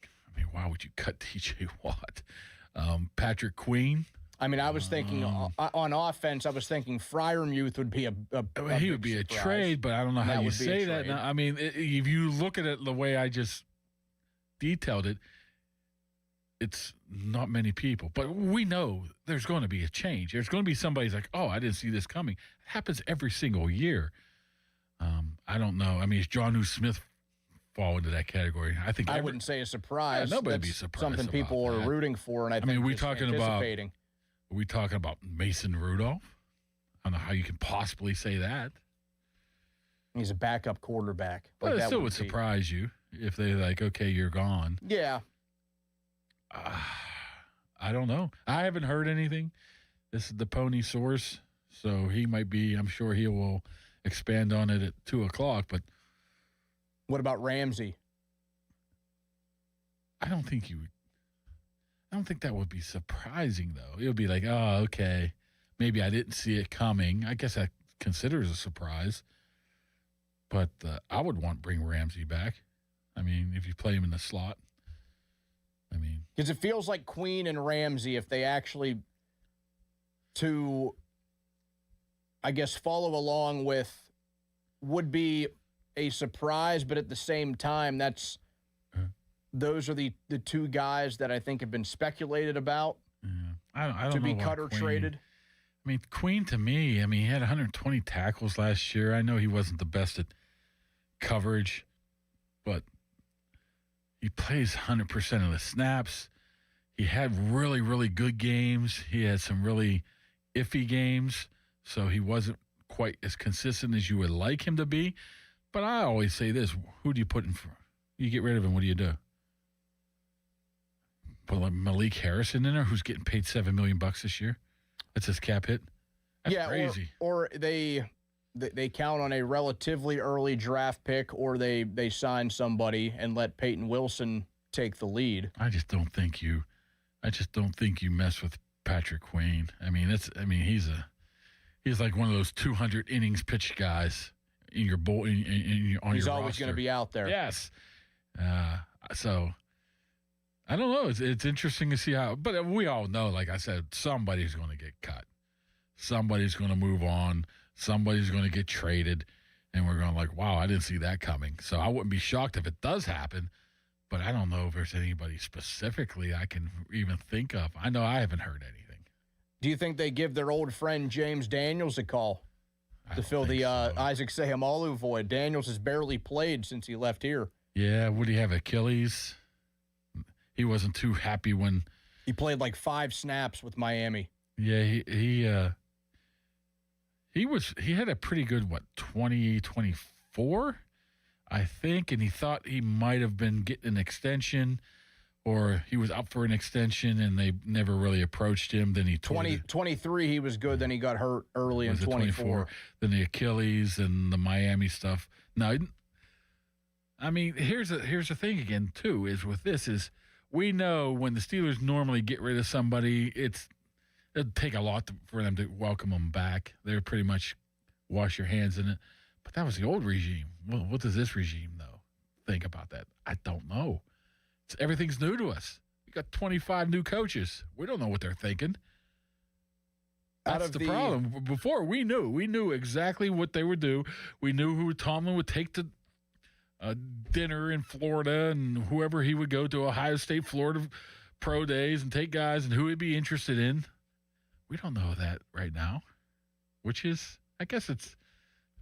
I mean, why would you cut TJ Watt? Patrick Queen. I mean, I was thinking on offense, I was thinking Freiermuth would be he would be a trade, but I don't know how you say that. Now, I mean, if you look at it the way I just detailed it, it's not many people. But we know there's going to be a change. There's going to be somebody's like, oh, I didn't see this coming. It happens every single year. I don't know. I mean, is John Smith fall into that category? I wouldn't say a surprise. Yeah, nobody would be surprised. Something people are rooting for, and I think are we talking about Mason Rudolph? I don't know how you can possibly say that. He's a backup quarterback. But it still would surprise you if they're like, okay, you're gone. Yeah. I don't know. I haven't heard anything. This is the pony source, so he might be, I'm sure he will expand on it at 2:00, but what about Ramsey? I don't think that would be surprising, though. It would be like, oh, okay. Maybe I didn't see it coming. I guess I consider it a surprise. But I would bring Ramsey back. I mean, if you play him in the slot. I mean. Because it feels like Queen and Ramsey, if they actually follow along with, would be a surprise, but at the same time, those are the two guys that I think have been speculated about. Yeah. I don't to know be cut or traded. I mean, Queen to me, he had 120 tackles last year. I know he wasn't the best at coverage, but he plays 100% of the snaps. He had really, really good games. He had some really iffy games, so he wasn't quite as consistent as you would like him to be. But I always say this, who do you put in for? You get rid of him, what do you do? Put like Malik Harrison in there, who's getting paid $7 million this year? That's his cap hit? That's crazy. Or they count on a relatively early draft pick, or they sign somebody and let Peyton Wilson take the lead. I just don't think you mess with Patrick Queen. I mean, he's like one of those 200 innings pitched guys in your bowl on your roster. He's always going to be out there. Yes. So I don't know. It's interesting to see how, but we all know, like I said, somebody's going to get cut. Somebody's going to move on. Somebody's going to get traded. And we're going like, wow, I didn't see that coming. So I wouldn't be shocked if it does happen, but I don't know if there's anybody specifically I can even think of. I know I haven't heard anything. Do you think they give their old friend James Daniels a call to fill the Isaac Seumalo void? Daniels has barely played since he left here. Yeah, would he have Achilles? He wasn't too happy when he played like 5 snaps with Miami. Yeah, he had a pretty good 2024, I think, and he thought he might have been getting an extension, or he was up for an extension and they never really approached him. Then he 23 he was good, then he got hurt early in 24. Then the Achilles and the Miami stuff. Now, I mean, here's the thing again too, is with this is we know when the Steelers normally get rid of somebody, it's it'd take a lot for them to welcome him back. They're pretty much wash your hands in it. But that was the old regime. Well, what does this regime, though, think about that? I don't know. Everything's new to us. We got 25 new coaches. We don't know what they're thinking. That's the problem. Before, we knew exactly what they would do. We knew who Tomlin would take to dinner in Florida and whoever he would go to Ohio State, Florida pro days and take guys and who he'd be interested in. We don't know that right now, which is, I guess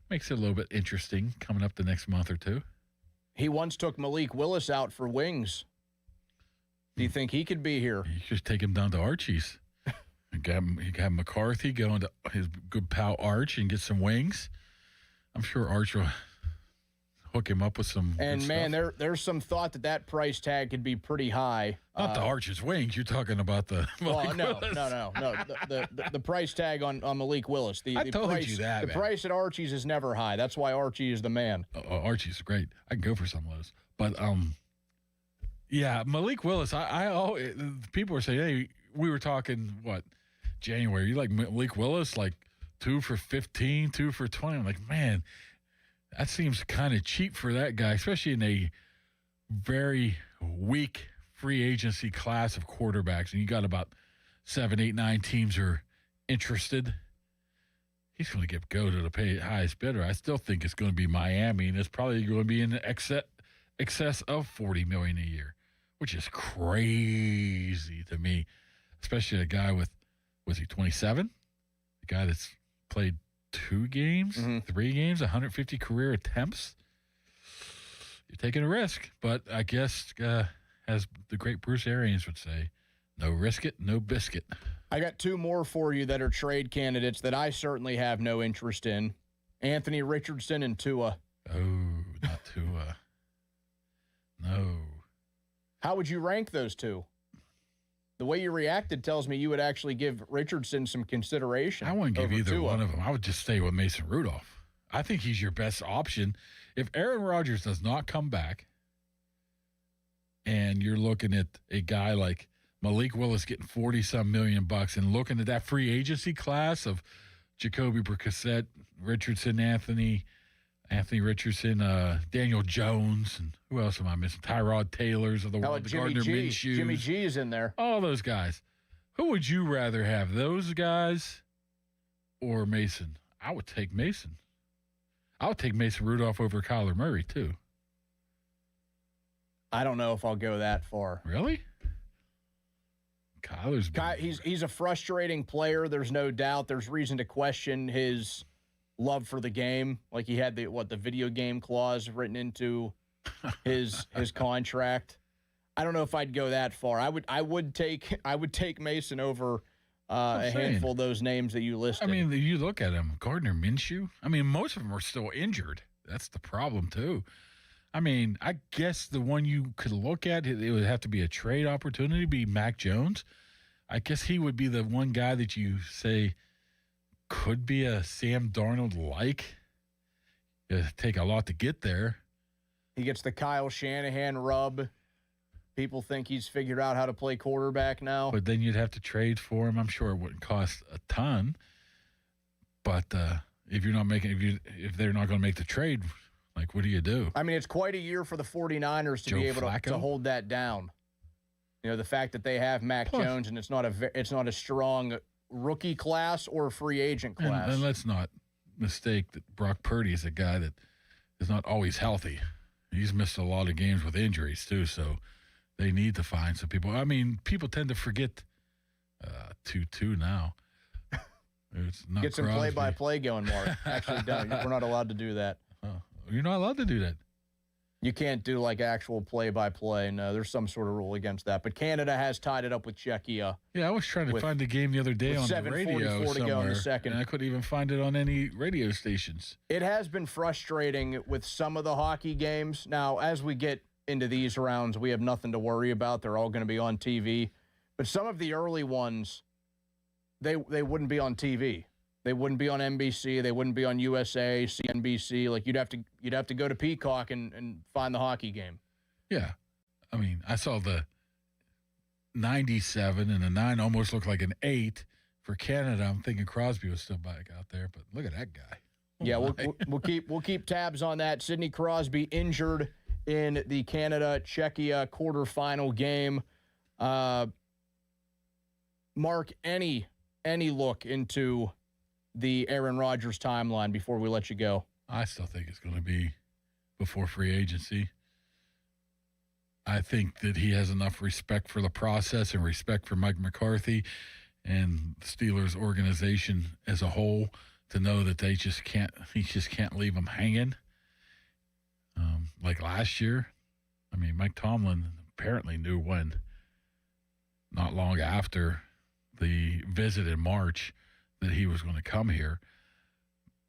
makes it a little bit interesting coming up the next month or two. He once took Malik Willis out for wings. Do you think he could be here? You just take him down to Archie's. You got McCarthy going to his good pal Arch and get some wings. I'm sure Arch will hook him up with some. And man, there's some thought that price tag could be pretty high. Not the Arch's wings. You're talking about the. Malik no. Willis. The price tag on Malik Willis. I told you that. The price at Archie's is never high. That's why Archie is the man. Archie's great. I can go for some of those, but yeah, Malik Willis. People were saying, hey, we were talking January. You like Malik Willis, like 2 for 15, 2 for 20. I'm like, man, that seems kind of cheap for that guy, especially in a very weak free agency class of quarterbacks. And you got about 7, 8, 9 teams are interested. He's going to go to the highest bidder. I still think it's going to be Miami, and it's probably going to be in excess of $40 million a year, which is crazy to me, especially a guy with, was he 27? The guy that's played 2 games, 3 games, 150 career attempts. You're taking a risk, but I guess, as the great Bruce Arians would say, no risk it, no biscuit. I got 2 more for you that are trade candidates that I certainly have no interest in. Anthony Richardson and Tua. Oh, not Tua. No. How would you rank those 2? The way you reacted tells me you would actually give Richardson some consideration. I wouldn't give either one of them. I would just stay with Mason Rudolph. I think he's your best option. If Aaron Rodgers does not come back and you're looking at a guy like Malik Willis getting $40-some million and looking at that free agency class of Jacoby Brissett, Richardson, Anthony Richardson, Daniel Jones, and who else am I missing? Tyrod Taylor's of the world, the Gardner Minshew. Jimmy G is in there. All those guys. Who would you rather have, those guys or Mason? I would take Mason. I would take Mason Rudolph over Kyler Murray, too. I don't know if I'll go that far. Really? He's a frustrating player. There's no doubt. There's reason to question his love for the game. Like he had the video game clause written into his contract. I don't know if I'd go that far. I would take Mason over a handful of those names that you listed. I mean, you look at him, Gardner Minshew. I mean, most of them are still injured. That's the problem too. I mean, I guess the one you could look at, it would have to be a trade opportunity, be Mac Jones. I guess he would be the one guy that you say could be a Sam Darnold-like. It'd take a lot to get there. He gets the Kyle Shanahan rub. People think he's figured out how to play quarterback now. But then you'd have to trade for him. I'm sure it wouldn't cost a ton. But if they're not going to make the trade, like, what do you do? I mean, it's quite a year for the 49ers to be able to hold that down. You know, the fact that they have Mac Jones and it's not a strong rookie class or free agent class. And let's not mistake that Brock Purdy is a guy that is not always healthy. He's missed a lot of games with injuries, too, so they need to find some people. I mean, people tend to forget 2-2 now. It's not Get some play-by-play going, Mark. Actually, don't. We're not allowed to do that. You're not allowed to do that. You can't do, like, actual play-by-play. No, there's some sort of rule against that. But Canada has tied it up with Czechia. Yeah, I was trying to find the game the other day on the radio to go in the second. And I couldn't even find it on any radio stations. It has been frustrating with some of the hockey games. Now, as we get into these rounds, we have nothing to worry about. They're all going to be on TV. But some of the early ones, they wouldn't be on TV. They wouldn't be on NBC. They wouldn't be on USA, CNBC. Like you'd have to go to Peacock and find the hockey game. Yeah, I mean, I saw the 97 and the 9 almost looked like an 8 for Canada, I'm thinking Crosby was still back out there, but look at that guy. Yeah, we'll keep tabs on that. Sidney Crosby injured in the Canada-Czechia quarterfinal game. Mark, any look into the Aaron Rodgers timeline before we let you go? I still think it's going to be before free agency. I think that he has enough respect for the process and respect for Mike McCarthy and the Steelers organization as a whole to know that he just can't leave him hanging. Like last year, I mean, Mike Tomlin apparently knew when, not long after the visit in March, that he was going to come here.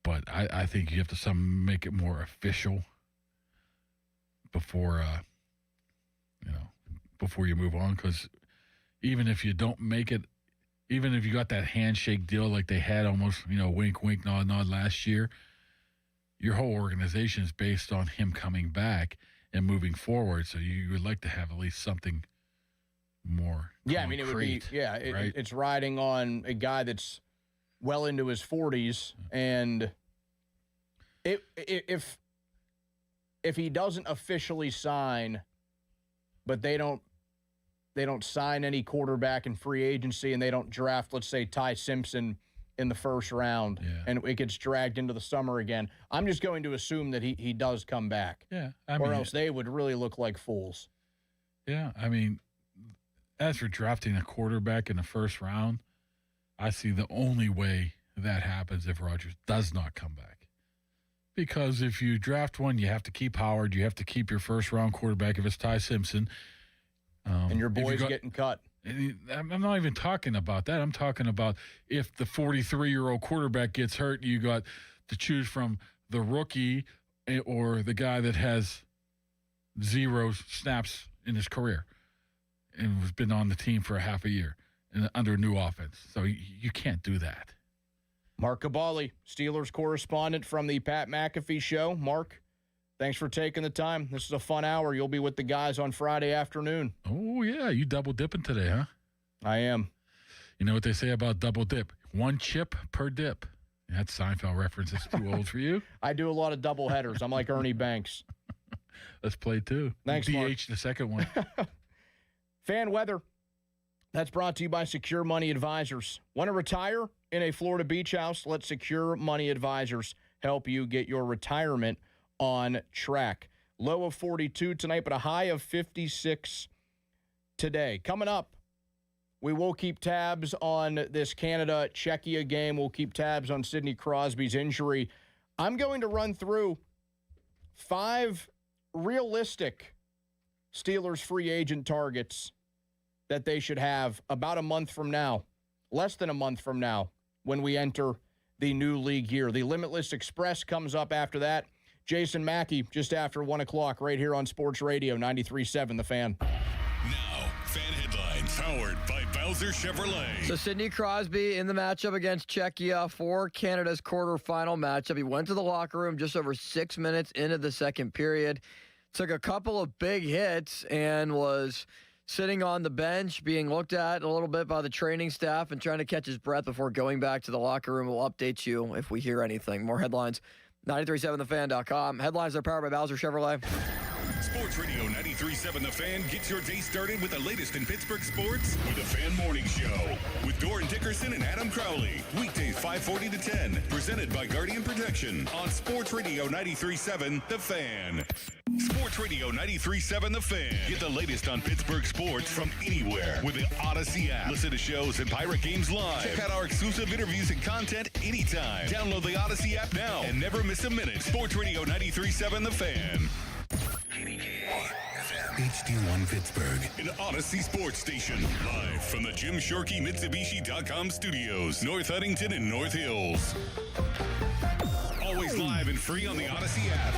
But I think you have to make it more official before you move on. Because even if you don't make it, even if you got that handshake deal like they had almost, wink, wink, nod, nod last year, your whole organization is based on him coming back and moving forward. So you would like to have at least something more concrete, I mean, it would be, right? It's riding on a guy that's well into his 40s, and if he doesn't officially sign, but they don't sign any quarterback in free agency, and they don't draft, let's say, Ty Simpson in the first round, and it gets dragged into the summer again, I'm just going to assume that he does come back. Yeah, or else they would really look like fools. Yeah, I mean, as for drafting a quarterback in the first round, I see the only way that happens if Rodgers does not come back. Because if you draft one, you have to keep Howard, you have to keep your first-round quarterback if it's Ty Simpson. And your boy's getting cut. I'm not even talking about that. I'm talking about if the 43-year-old quarterback gets hurt, you got to choose from the rookie or the guy that has 0 snaps in his career and has been on the team for a half a year and under a new offense. So you can't do that. Mark Cabali, Steelers correspondent from the Pat McAfee Show. Mark, thanks for taking the time. This is a fun hour. You'll be with the guys on Friday afternoon. Oh, yeah. You double dipping today, huh? I am. You know what they say about double dip? 1 chip per dip. That Seinfeld reference is too old for you. I do a lot of double headers. I'm like Ernie Banks. Let's play two. Thanks, DH Mark. the second one. Fan weather. That's brought to you by Secure Money Advisors. Want to retire in a Florida beach house? Let Secure Money Advisors help you get your retirement on track. Low of 42 tonight, but a high of 56 today. Coming up, we will keep tabs on this Canada-Czechia game. We'll keep tabs on Sidney Crosby's injury. I'm going to run through 5 realistic Steelers free agent targets that they should have about a month from now, less than a month from now, when we enter the new league year. The Limitless Express comes up after that. Jason Mackey just after 1 o'clock right here on Sports Radio 93.7 The Fan. Now, fan headlines powered by Bowser Chevrolet. So Sidney Crosby in the matchup against Czechia for Canada's quarterfinal matchup. He went to the locker room just over 6 minutes into the second period. Took a couple of big hits and was sitting on the bench, being looked at a little bit by the training staff and trying to catch his breath before going back to the locker room. We'll update you if we hear anything. More headlines, 937thefan.com. Headlines are powered by Bowser Chevrolet. Sports Radio 93.7 The Fan gets your day started with the latest in Pittsburgh sports with the Fan Morning Show with Doran Dickerson and Adam Crowley. Weekdays 5:40 to 10. Presented by Guardian Protection on Sports Radio 93.7 The Fan. Sports Radio 93.7 The Fan. Get the latest on Pittsburgh sports from anywhere with the Odyssey app. Listen to shows and Pirate Games live. Check out our exclusive interviews and content anytime. Download the Odyssey app now and never miss a minute. Sports Radio 93.7 The Fan. HD1 Pittsburgh, an Odyssey sports station. Live from the Jim Shorkey Mitsubishi.com studios, North Huntington and North Hills. Always live and free on the Odyssey app.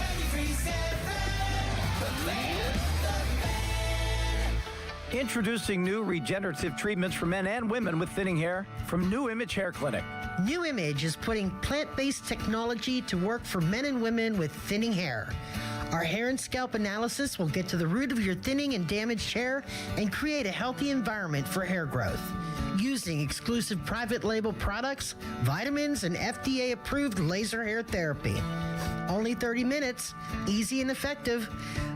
Introducing new regenerative treatments for men and women with thinning hair from New Image Hair Clinic. New Image is putting plant-based technology to work for men and women with thinning hair. Our hair and scalp analysis will get to the root of your thinning and damaged hair and create a healthy environment for hair growth. using exclusive private label products, vitamins, and FDA-approved laser hair therapy. Only 30 minutes, easy and effective.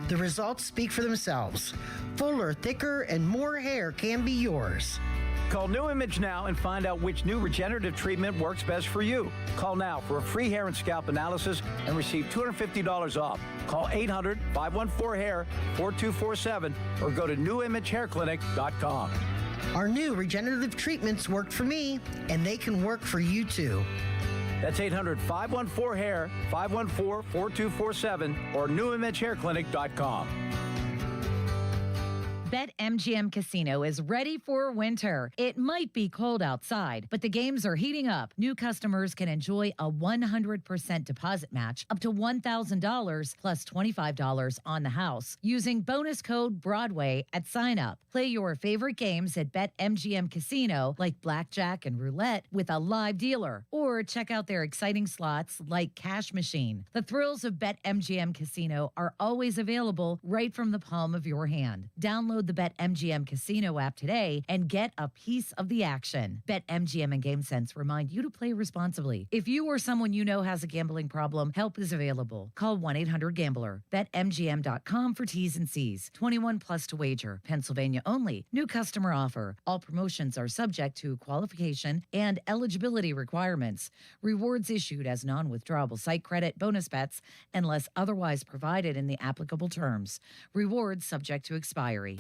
The results speak for themselves. Fuller, thicker, and more hair can be yours. Call New Image now and find out which new regenerative treatment works best for you. Call now for a free hair and scalp analysis and receive $250 off. Call 800-514-HAIR 4247 or go to newimagehairclinic.com. Our new regenerative treatments worked for me, and they can work for you too. That's 800-514-HAIR 514-4247 or newimagehairclinic.com. BetMGM Casino is ready for winter. It might be cold outside, but the games are heating up. New customers can enjoy a 100% deposit match up to $1,000 plus $25 on the house using bonus code BROADWAY at sign up. Play your favorite games at BetMGM Casino like blackjack and roulette with a live dealer, or check out their exciting slots like Cash Machine. The thrills of BetMGM Casino are always available right from the palm of your hand. Download the BetMGM Casino app today and get a piece of the action. BetMGM and GameSense remind you to play responsibly. If you or someone you know has a gambling problem, help is available. Call 1-800-GAMBLER. BetMGM.com for T's and C's. 21 plus to wager. Pennsylvania only. New customer offer. All promotions are subject to qualification and eligibility requirements. Rewards issued as non-withdrawable site credit bonus bets unless otherwise provided in the applicable terms. Rewards subject to expiry.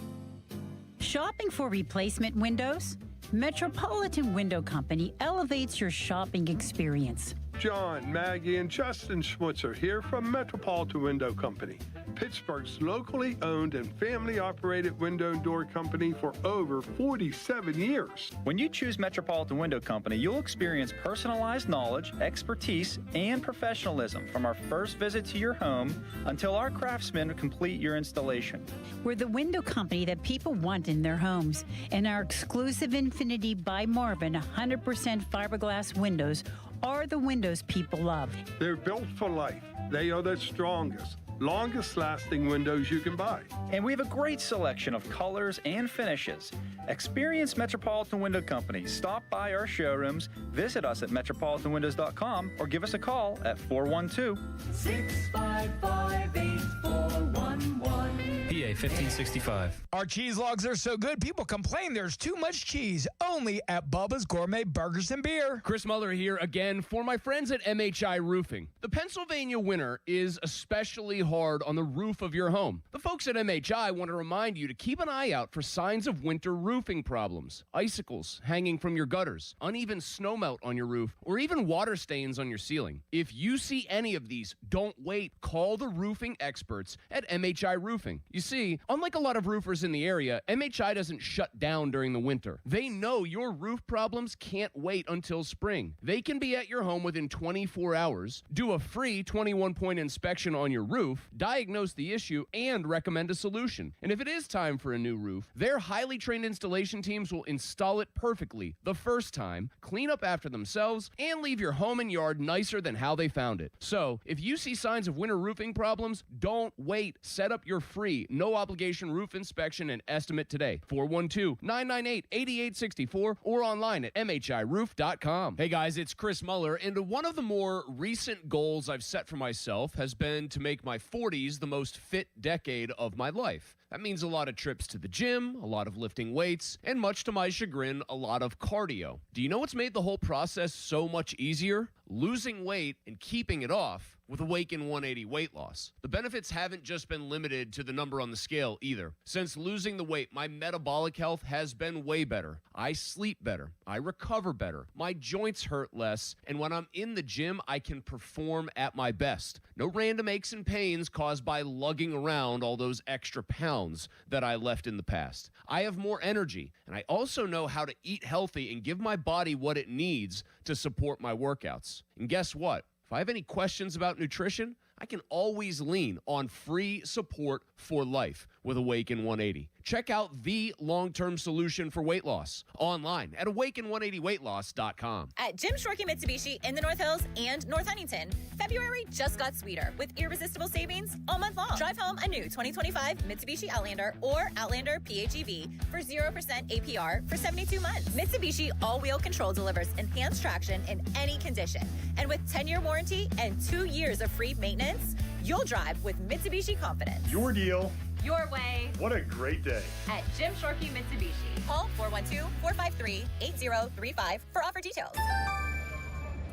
Shopping for replacement windows? Metropolitan Window Company elevates your shopping experience. John, Maggie, and Justin Schmutzer here from Metropolitan Window Company, Pittsburgh's locally owned and family-operated window and door company for over 47 years. When you choose Metropolitan Window Company, you'll experience personalized knowledge, expertise, and professionalism from our first visit to your home until our craftsmen complete your installation. We're the window company that people want in their homes, and our exclusive Infinity by Marvin 100% fiberglass windows are the windows people love. They're built for life. They are the strongest, longest lasting windows you can buy. And we have a great selection of colors and finishes. Experience Metropolitan Window Company. Stop by our showrooms, visit us at metropolitanwindows.com, or give us a call at 412-655-8411. PA 1565. Our cheese logs are so good, people complain there's too much cheese. Only at Bubba's Gourmet Burgers and Beer. Chris Muller here again for my friends at MHI Roofing. The Pennsylvania winter is especially hard on the roof of your home. The folks at MHI want to remind you to keep an eye out for signs of winter roofing problems. Icicles hanging from your gutters, uneven snowmelt on your roof, or even water stains on your ceiling. If you see any of these, don't wait. Call the roofing experts at MHI Roofing. You see, unlike a lot of roofers in the area, MHI doesn't shut down during the winter. They know your roof problems can't wait until spring. They can be at your home within 24 hours, do a free 21-point inspection on your roof, diagnose the issue, and recommend a solution. And if it is time for a new roof, their highly trained installation teams will install it perfectly the first time, clean up after themselves, and leave your home and yard nicer than how they found it. So, if you see signs of winter roofing problems, don't wait. Set up your free, no-obligation roof inspection and estimate today. 412-998-8864 or online at mhiroof.com. Hey guys, it's Chris Muller, and one of the more recent goals I've set for myself has been to make my 40s the most fit decade of my life. That means a lot of trips to the gym, a lot of lifting weights, and much to my chagrin, a lot of cardio. Do you know what's made the whole process so much easier? Losing weight and keeping it off with Awaken 180 weight loss. The benefits haven't just been limited to the number on the scale either. Since losing the weight, my metabolic health has been way better. I sleep better. I recover better. My joints hurt less. And when I'm in the gym, I can perform at my best. No random aches and pains caused by lugging around all those extra pounds that I left in the past. I have more energy, and I also know how to eat healthy and give my body what it needs to support my workouts. And guess what? If I have any questions about nutrition, I can always lean on free support for life with Awaken 180. Check out the long-term solution for weight loss online at awaken180weightloss.com. At Jim Shorkey Mitsubishi in the North Hills and North Huntington, February just got sweeter with irresistible savings all month long. Drive home a new 2025 Mitsubishi Outlander or Outlander PHEV for 0% APR for 72 months. Mitsubishi all-wheel control delivers enhanced traction in any condition. And with 10-year warranty and 2 years of free maintenance, you'll drive with Mitsubishi confidence. Your deal. Your way. What a great day. At Jim Shorkey Mitsubishi. Call 412-453-8035 for offer details.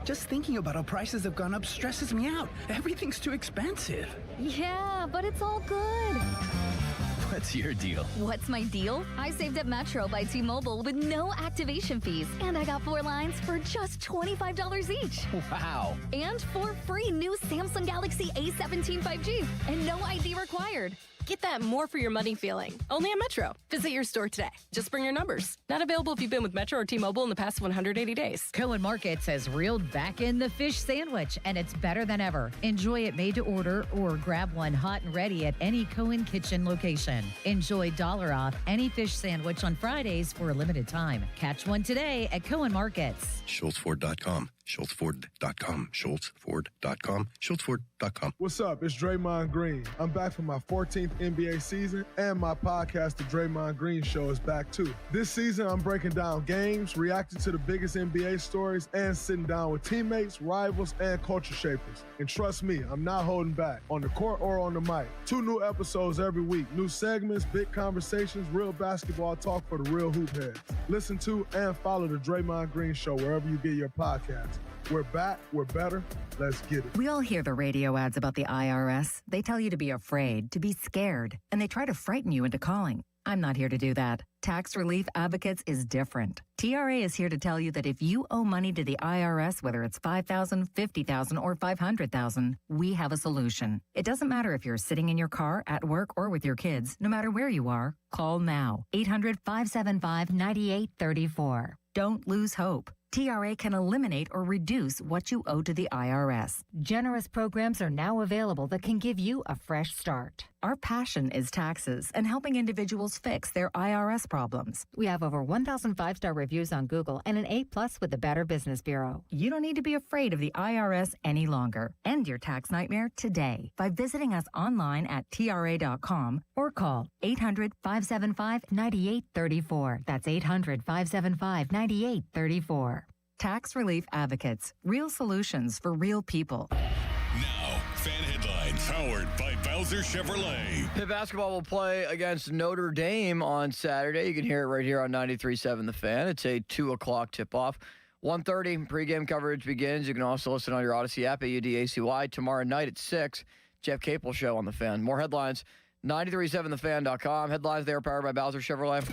Just thinking about how prices have gone up stresses me out. Everything's too expensive. Yeah, but it's all good. What's your deal? What's my deal? I saved at Metro by T-Mobile with no activation fees. And I got 4 lines for just $25 each. Wow. And 4 free new Samsung Galaxy A17 5G. And no ID required. Get that more for your money feeling. Only at Metro. Visit your store today. Just bring your numbers. Not available if you've been with Metro or T-Mobile in the past 180 days. Cohen Markets has reeled back in the fish sandwich, and it's better than ever. Enjoy it made to order or grab one hot and ready at any Cohen Kitchen location. Enjoy $1 off any fish sandwich on Fridays for a limited time. Catch one today at Cohen Markets. SchultzFord.com. SchultzFord.com. SchultzFord.com. SchultzFord.com. What's up? It's Draymond Green. I'm back for my 14th NBA season, and my podcast, The Draymond Green Show, is back too. This season, I'm breaking down games, reacting to the biggest NBA stories, and sitting down with teammates, rivals, and culture shapers. And trust me, I'm not holding back, on the court or on the mic. 2 new episodes every week. New segments, big conversations, real basketball talk for the real hoop heads. Listen to and follow The Draymond Green Show wherever you get your podcasts. We're back. We're better. Let's get it. We all hear the radio ads about the IRS. They tell you to be afraid, to be scared, and they try to frighten you into calling. I'm not here to do that. Tax Relief Advocates is different. TRA is here to tell you that if you owe money to the IRS, whether it's $5,000, $50,000, or $500,000, we have a solution. It doesn't matter if you're sitting in your car, at work, or with your kids. No matter where you are, call now. 800-575-9834. Don't lose hope. TRA can eliminate or reduce what you owe to the IRS. Generous programs are now available that can give you a fresh start. Our passion is taxes and helping individuals fix their IRS problems. We have over 1,000 5-star reviews on Google and an A+ with the Better Business Bureau. You don't need to be afraid of the IRS any longer. End your tax nightmare today by visiting us online at TRA.com or call 800-575-9834. That's 800-575-9834. Tax Relief Advocates. Real solutions for real people. Now, fan headlines powered by Bowser Chevrolet. Pitt basketball will play against Notre Dame on Saturday. You can hear it right here on 93.7 The Fan. It's a 2 o'clock tip-off. 1:30 pregame coverage begins. You can also listen on your Odyssey app, AUDACY, tomorrow night at 6. Jeff Capel Show on The Fan. More headlines, 937thefan.com. Headlines there powered by Bowser Chevrolet.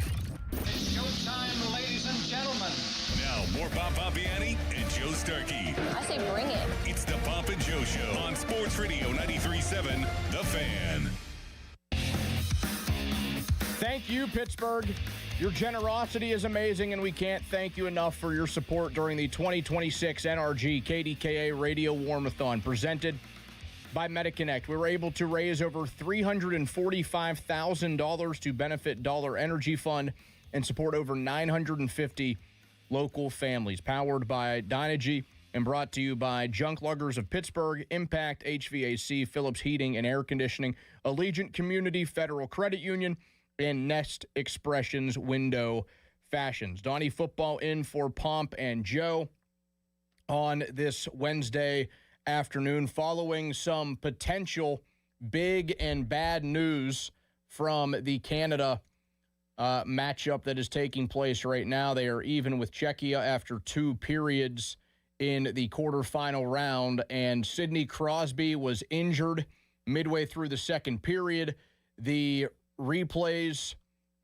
It's showtime, ladies and gentlemen. Now, more Bob Papiani and Joe Starkey. I say bring it. It's the Bob and Joe Show on Sports Radio 93.7 The Fan. Thank you, Pittsburgh. Your generosity is amazing, and we can't thank you enough for your support during the 2026 NRG KDKA Radio Warmathon presented by MediConnect. We were able to raise over $345,000 to benefit Dollar Energy Fund and support over 950 local families. Powered by Dynegy and brought to you by Junk Luggers of Pittsburgh, Impact HVAC, Phillips Heating and Air Conditioning, Allegiant Community Federal Credit Union, and Nest Expressions Window Fashions. Donnie football in for Pomp and Joe on this Wednesday afternoon following some potential big and bad news from the Canada matchup that is taking place right now. They are even with Czechia after 2 periods in the quarterfinal round, and Sidney Crosby was injured midway through the second period. The replays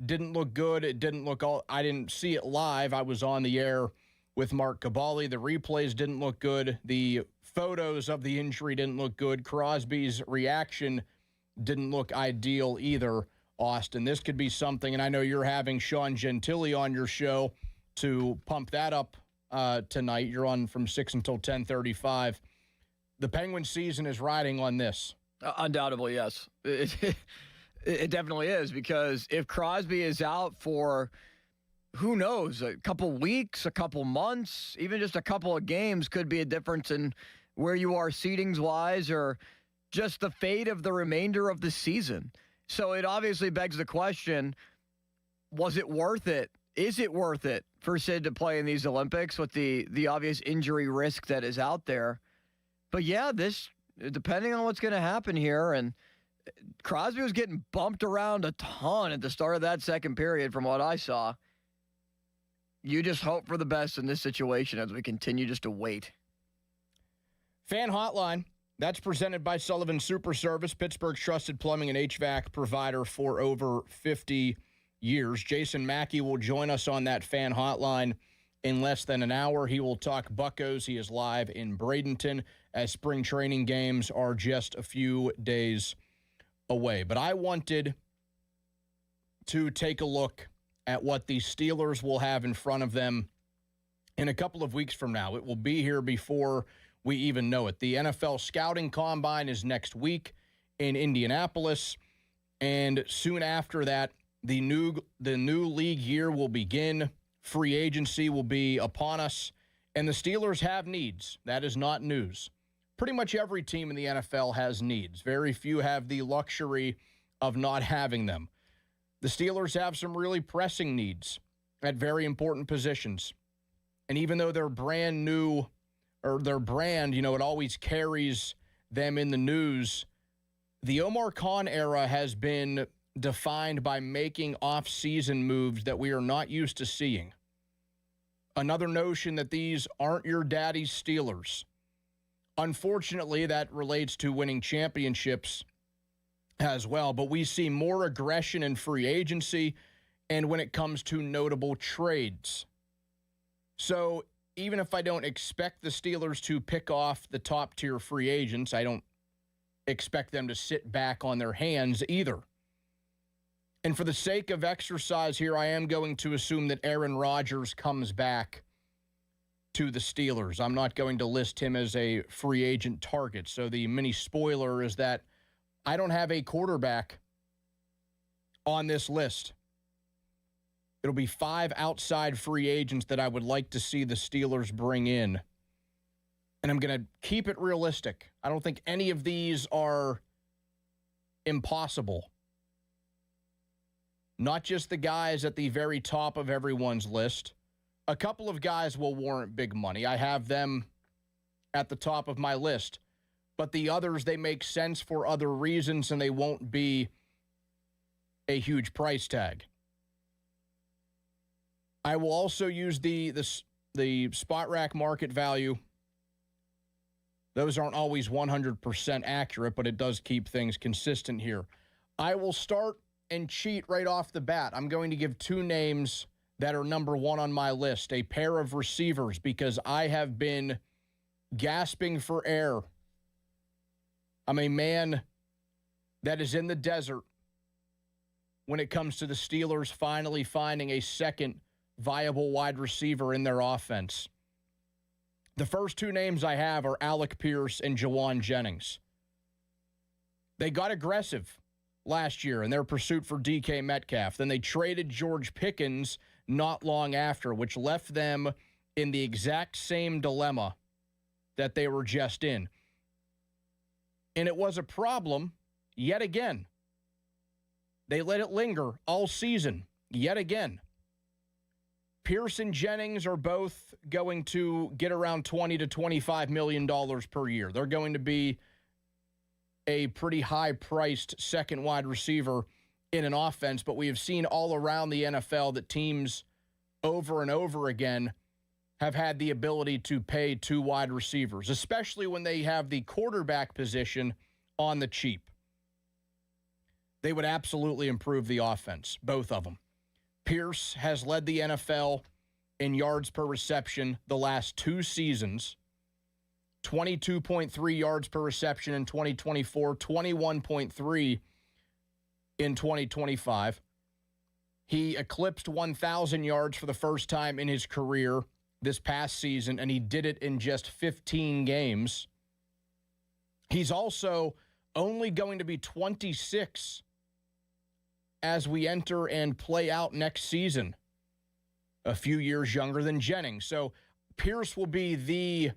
didn't look good. It didn't look all. I didn't see it live. I was on the air with Mark Cabali. The replays didn't look good. The photos of the injury didn't look good. Crosby's reaction didn't look ideal either, Austin. This could be something, and I know you're having Sean Gentili on your show to pump that up tonight. You're on from 6 until 10:35. The Penguins season is riding on this. Undoubtedly, yes. It definitely is, because if Crosby is out for, who knows, a couple weeks, a couple months, even just a couple of games could be a difference in where you are seedings-wise or just the fate of the remainder of the season. So it obviously begs the question, was it worth it? Is it worth it for Sid to play in these Olympics with the obvious injury risk that is out there? But yeah, this, depending on what's going to happen here, and Crosby was getting bumped around a ton at the start of that second period from what I saw. You just hope for the best in this situation as we continue just to wait. Fan Hotline, that's presented by Sullivan Super Service, Pittsburgh's trusted plumbing and HVAC provider for over 50 years. Jason Mackey will join us on that Fan Hotline in less than an hour. He will talk Buccos. He is live in Bradenton as spring training games are just a few days away. But I wanted to take a look at what the Steelers will have in front of them in a couple of weeks from now. It will be here before we even know it. The NFL Scouting Combine is next week in Indianapolis, and soon after that, the new league year will begin. Free agency will be upon us, and the Steelers have needs. That is not news. Pretty much every team in the NFL has needs. Very few have the luxury of not having them. The Steelers have some really pressing needs at very important positions. And even though they're brand new, or their brand, it always carries them in the news, the Omar Khan era has been defined by making off-season moves that we are not used to seeing. Another notion that these aren't your daddy's Steelers. Unfortunately, that relates to winning championships as well, but we see more aggression in free agency and when it comes to notable trades. So even if I don't expect the Steelers to pick off the top-tier free agents, I don't expect them to sit back on their hands either. And for the sake of exercise here, I am going to assume that Aaron Rodgers comes back to the Steelers. I'm not going to list him as a free agent target. So the mini spoiler is that I don't have a quarterback on this list. It'll be 5 outside free agents that I would like to see the Steelers bring in. And I'm going to keep it realistic. I don't think any of these are impossible. Not just the guys at the very top of everyone's list. A couple of guys will warrant big money. I have them at the top of my list. But the others, they make sense for other reasons, and they won't be a huge price tag. I will also use the spot rack market value. Those aren't always 100% accurate, but it does keep things consistent here. I will start and cheat right off the bat. I'm going to give 2 names that are number 1 on my list, a pair of receivers, because I have been gasping for air. I'm a man that is in the desert when it comes to the Steelers finally finding a second viable wide receiver in their offense. The first 2 names I have are Alec Pierce and Jawan Jennings. They got aggressive last year in their pursuit for DK Metcalf. Then they traded George Pickens not long after, which left them in the exact same dilemma that they were just in. And it was a problem yet again. They let it linger all season yet again. Pierce and Jennings are both going to get around $20 to $25 million per year. They're going to be a pretty high-priced second wide receiver in an offense, but we have seen all around the NFL that teams over and over again have had the ability to pay 2 wide receivers, especially when they have the quarterback position on the cheap. They would absolutely improve the offense, both of them. Pierce has led the NFL in yards per reception the last 2 seasons. 22.3 yards per reception in 2024, 21.3 in 2025. He eclipsed 1,000 yards for the first time in his career this past season, and he did it in just 15 games. He's also only going to be 26 as we enter and play out next season. A few years younger than Jennings. So Pierce will be the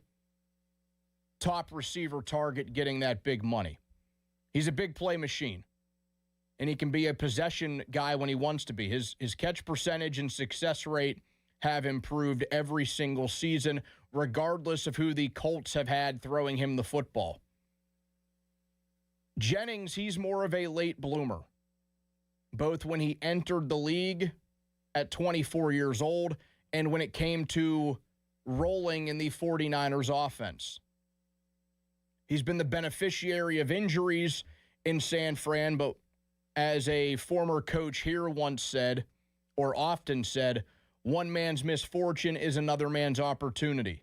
top receiver target getting that big money. He's a big play machine. And he can be a possession guy when he wants to be. His catch percentage and success rate have improved every single season, regardless of who the Colts have had throwing him the football. Jennings, he's more of a late bloomer, both when he entered the league at 24 years old and when it came to rolling in the 49ers offense. He's been the beneficiary of injuries in San Fran, but as a former coach here once said, or often said, one man's misfortune is another man's opportunity.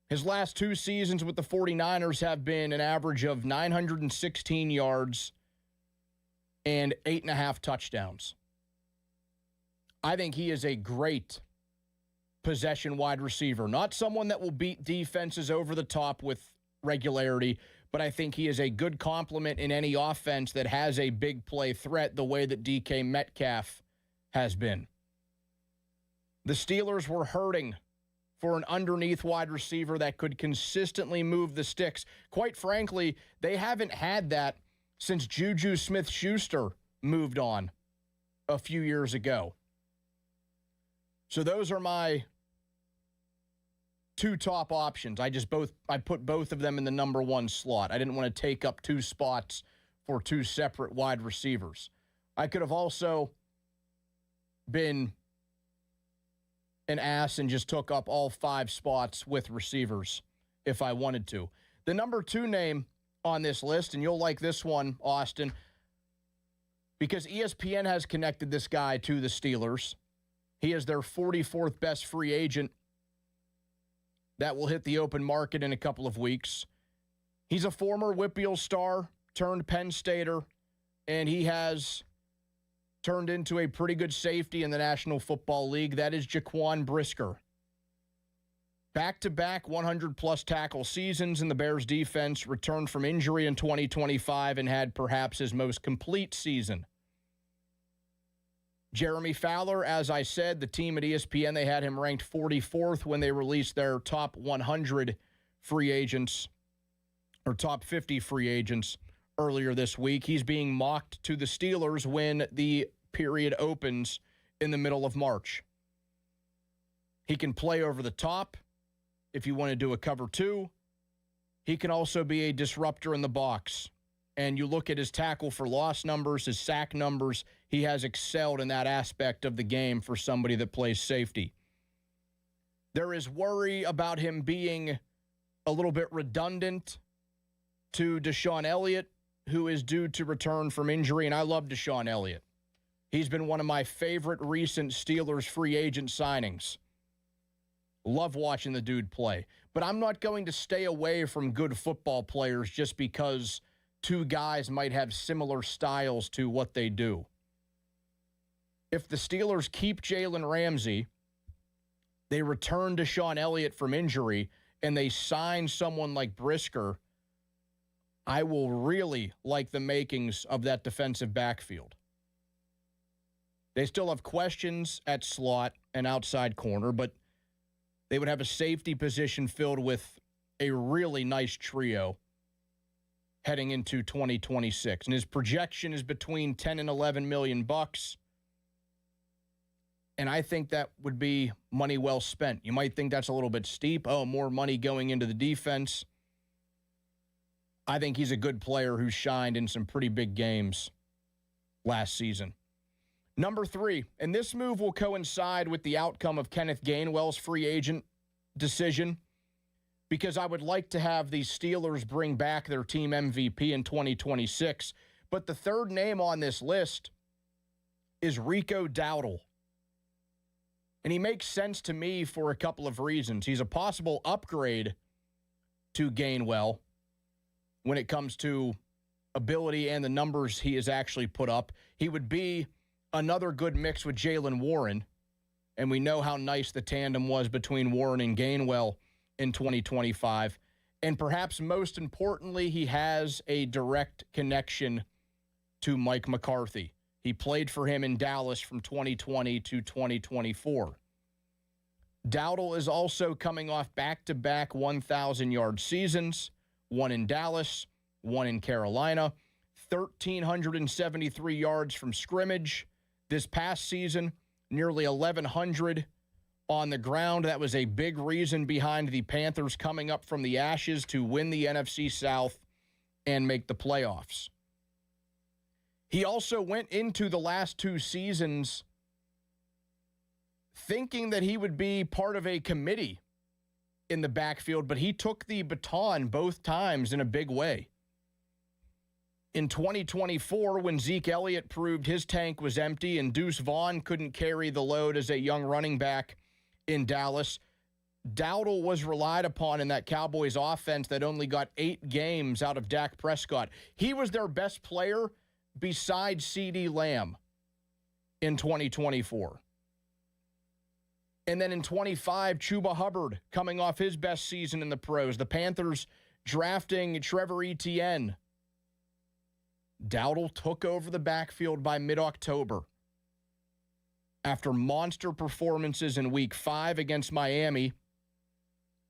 His last 2 seasons with the 49ers have been an average of 916 yards and 8.5 touchdowns. I think he is a great possession wide receiver. Not someone that will beat defenses over the top with regularity, but I think he is a good complement in any offense that has a big play threat the way that DK Metcalf has been. The Steelers were hurting for an underneath wide receiver that could consistently move the sticks. Quite frankly, they haven't had that since Juju Smith-Schuster moved on a few years ago. So those are my 2 top options. I put both of them in the number 1 slot. I didn't want to take up 2 spots for 2 separate wide receivers. I could have also been an ass and just took up all 5 spots with receivers if I wanted to. The number 2 name on this list, and you'll like this one, Austin, because ESPN has connected this guy to the Steelers. He is their 44th best free agent that will hit the open market in a couple of weeks. He's a former Whippeal star turned Penn Stater, and he has turned into a pretty good safety in the National Football League. That is Jaquan Brisker. Back-to-back 100-plus tackle seasons in the Bears' defense, returned from injury in 2025 and had perhaps his most complete season. Jeremy Fowler, as I said, the team at ESPN, they had him ranked 44th when they released their top 100 free agents, or top 50 free agents earlier this week. He's being mocked to the Steelers when the period opens in the middle of March. He can play over the top if you want to do a cover 2. He can also be a disruptor in the box. And you look at his tackle for loss numbers, his sack numbers, he has excelled in that aspect of the game for somebody that plays safety. There is worry about him being a little bit redundant to Deshaun Elliott, who is due to return from injury, and I love Deshaun Elliott. He's been one of my favorite recent Steelers free agent signings. Love watching the dude play. But I'm not going to stay away from good football players just because 2 guys might have similar styles to what they do. If the Steelers keep Jalen Ramsey, they return Deshaun Elliott from injury, and they sign someone like Brisker, I will really like the makings of that defensive backfield. They still have questions at slot and outside corner, but they would have a safety position filled with a really nice trio heading into 2026. And his projection is between 10 and 11 million bucks. And I think that would be money well spent. You might think that's a little bit steep. Oh, more money going into the defense. I think he's a good player who shined in some pretty big games last season. Number 3, and this move will coincide with the outcome of Kenneth Gainwell's free agent decision, because I would like to have the Steelers bring back their team MVP in 2026. But the 3rd name on this list is Rico Dowdle. And he makes sense to me for a couple of reasons. He's a possible upgrade to Gainwell when it comes to ability and the numbers he has actually put up. He would be another good mix with Jaylen Warren, and we know how nice the tandem was between Warren and Gainwell in 2025. And perhaps most importantly, he has a direct connection to Mike McCarthy. He played for him in Dallas from 2020 to 2024. Dowdle is also coming off back-to-back 1,000-yard seasons, one in Dallas, one in Carolina, 1,373 yards from scrimmage. This past season, nearly 1,100 on the ground. That was a big reason behind the Panthers coming up from the ashes to win the NFC South and make the playoffs. He also went into the last two seasons thinking that he would be part of a committee in the backfield, but he took the baton both times in a big way. In 2024, when Zeke Elliott proved his tank was empty and Deuce Vaughn couldn't carry the load as a young running back in Dallas, Dowdle was relied upon in that Cowboys offense that only got 8 games out of Dak Prescott. He was their best player besides CeeDee Lamb in 2024. And then in 25, Chuba Hubbard coming off his best season in the pros. The Panthers drafting Trevor Etienne. Dowdle took over the backfield by mid-October. After monster performances in Week 5 against Miami,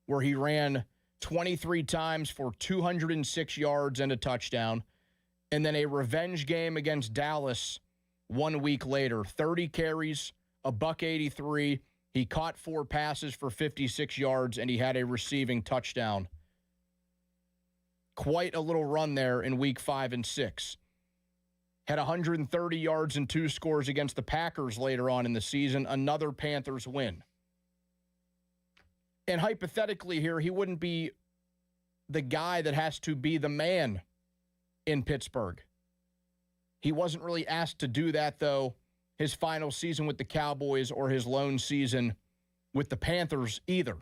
where he ran 23 times for 206 yards and a touchdown, and then a revenge game against Dallas 1 week later, 30 carries, $183. He caught 4 passes for 56 yards, and he had a receiving touchdown. Quite a little run there in Week 5 and 6. Had 130 yards and 2 scores against the Packers later on in the season, another Panthers win. And hypothetically here, he wouldn't be the guy that has to be the man in Pittsburgh. He wasn't really asked to do that, though, his final season with the Cowboys or his lone season with the Panthers either.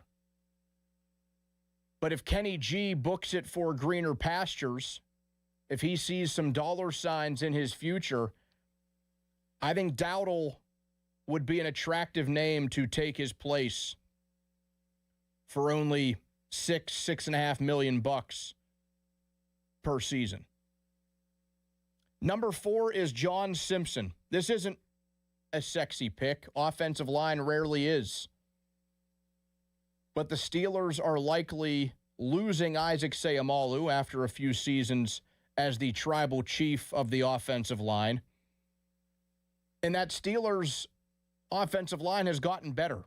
But if Kenny G books it for greener pastures, if he sees some dollar signs in his future, I think Dowdle would be an attractive name to take his place for only $6.5 million per season. Number 4 is John Simpson. This isn't a sexy pick. Offensive line rarely is. But the Steelers are likely losing Isaac Seumalo after a few seasons as the tribal chief of the offensive line. And that Steelers offensive line has gotten better.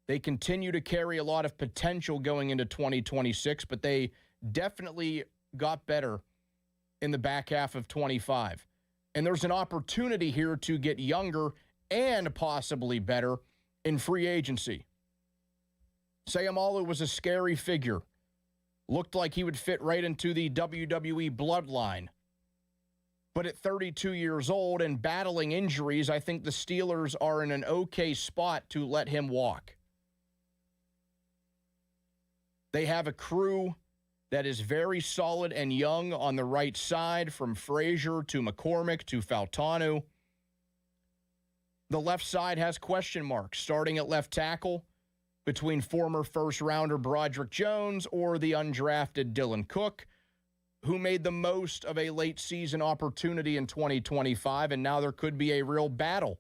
They continue to carry a lot of potential going into 2026, but they definitely got better in the back half of 25. And there's an opportunity here to get younger and possibly better in free agency. Seumalo was a scary figure. Looked like he would fit right into the WWE bloodline. But at 32 years old and battling injuries, I think the Steelers are in an okay spot to let him walk. They have a crew that is very solid and young on the right side, from Frazier to McCormick to Fautanu. The left side has question marks, starting at left tackle between former first-rounder Broderick Jones or the undrafted Dylan Cook, who made the most of a late-season opportunity in 2025, and now there could be a real battle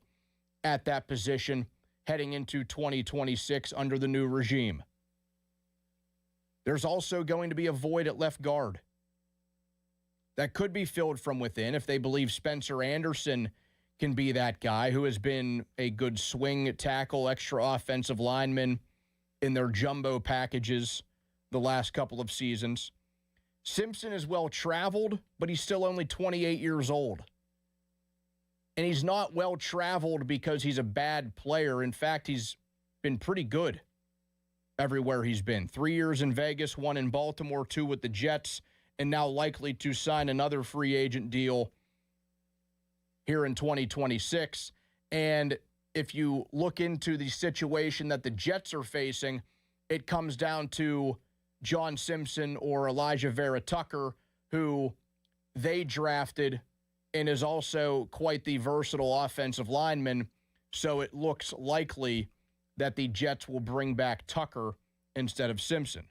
at that position heading into 2026 under the new regime. There's also going to be a void at left guard that could be filled from within if they believe Spencer Anderson can be that guy, who has been a good swing tackle, extra offensive lineman in their jumbo packages the last couple of seasons. Simpson is well-traveled, but he's still only 28 years old. And he's not well-traveled because he's a bad player. In fact, he's been pretty good everywhere he's been. 3 years in Vegas, 1 in Baltimore, 2 with the Jets, and now likely to sign another free agent deal here in 2026. And if you look into the situation that the Jets are facing, it comes down to John Simpson or Elijah Vera Tucker, who they drafted and is also quite the versatile offensive lineman. So it looks likely that the Jets will bring back Tucker instead of Simpson.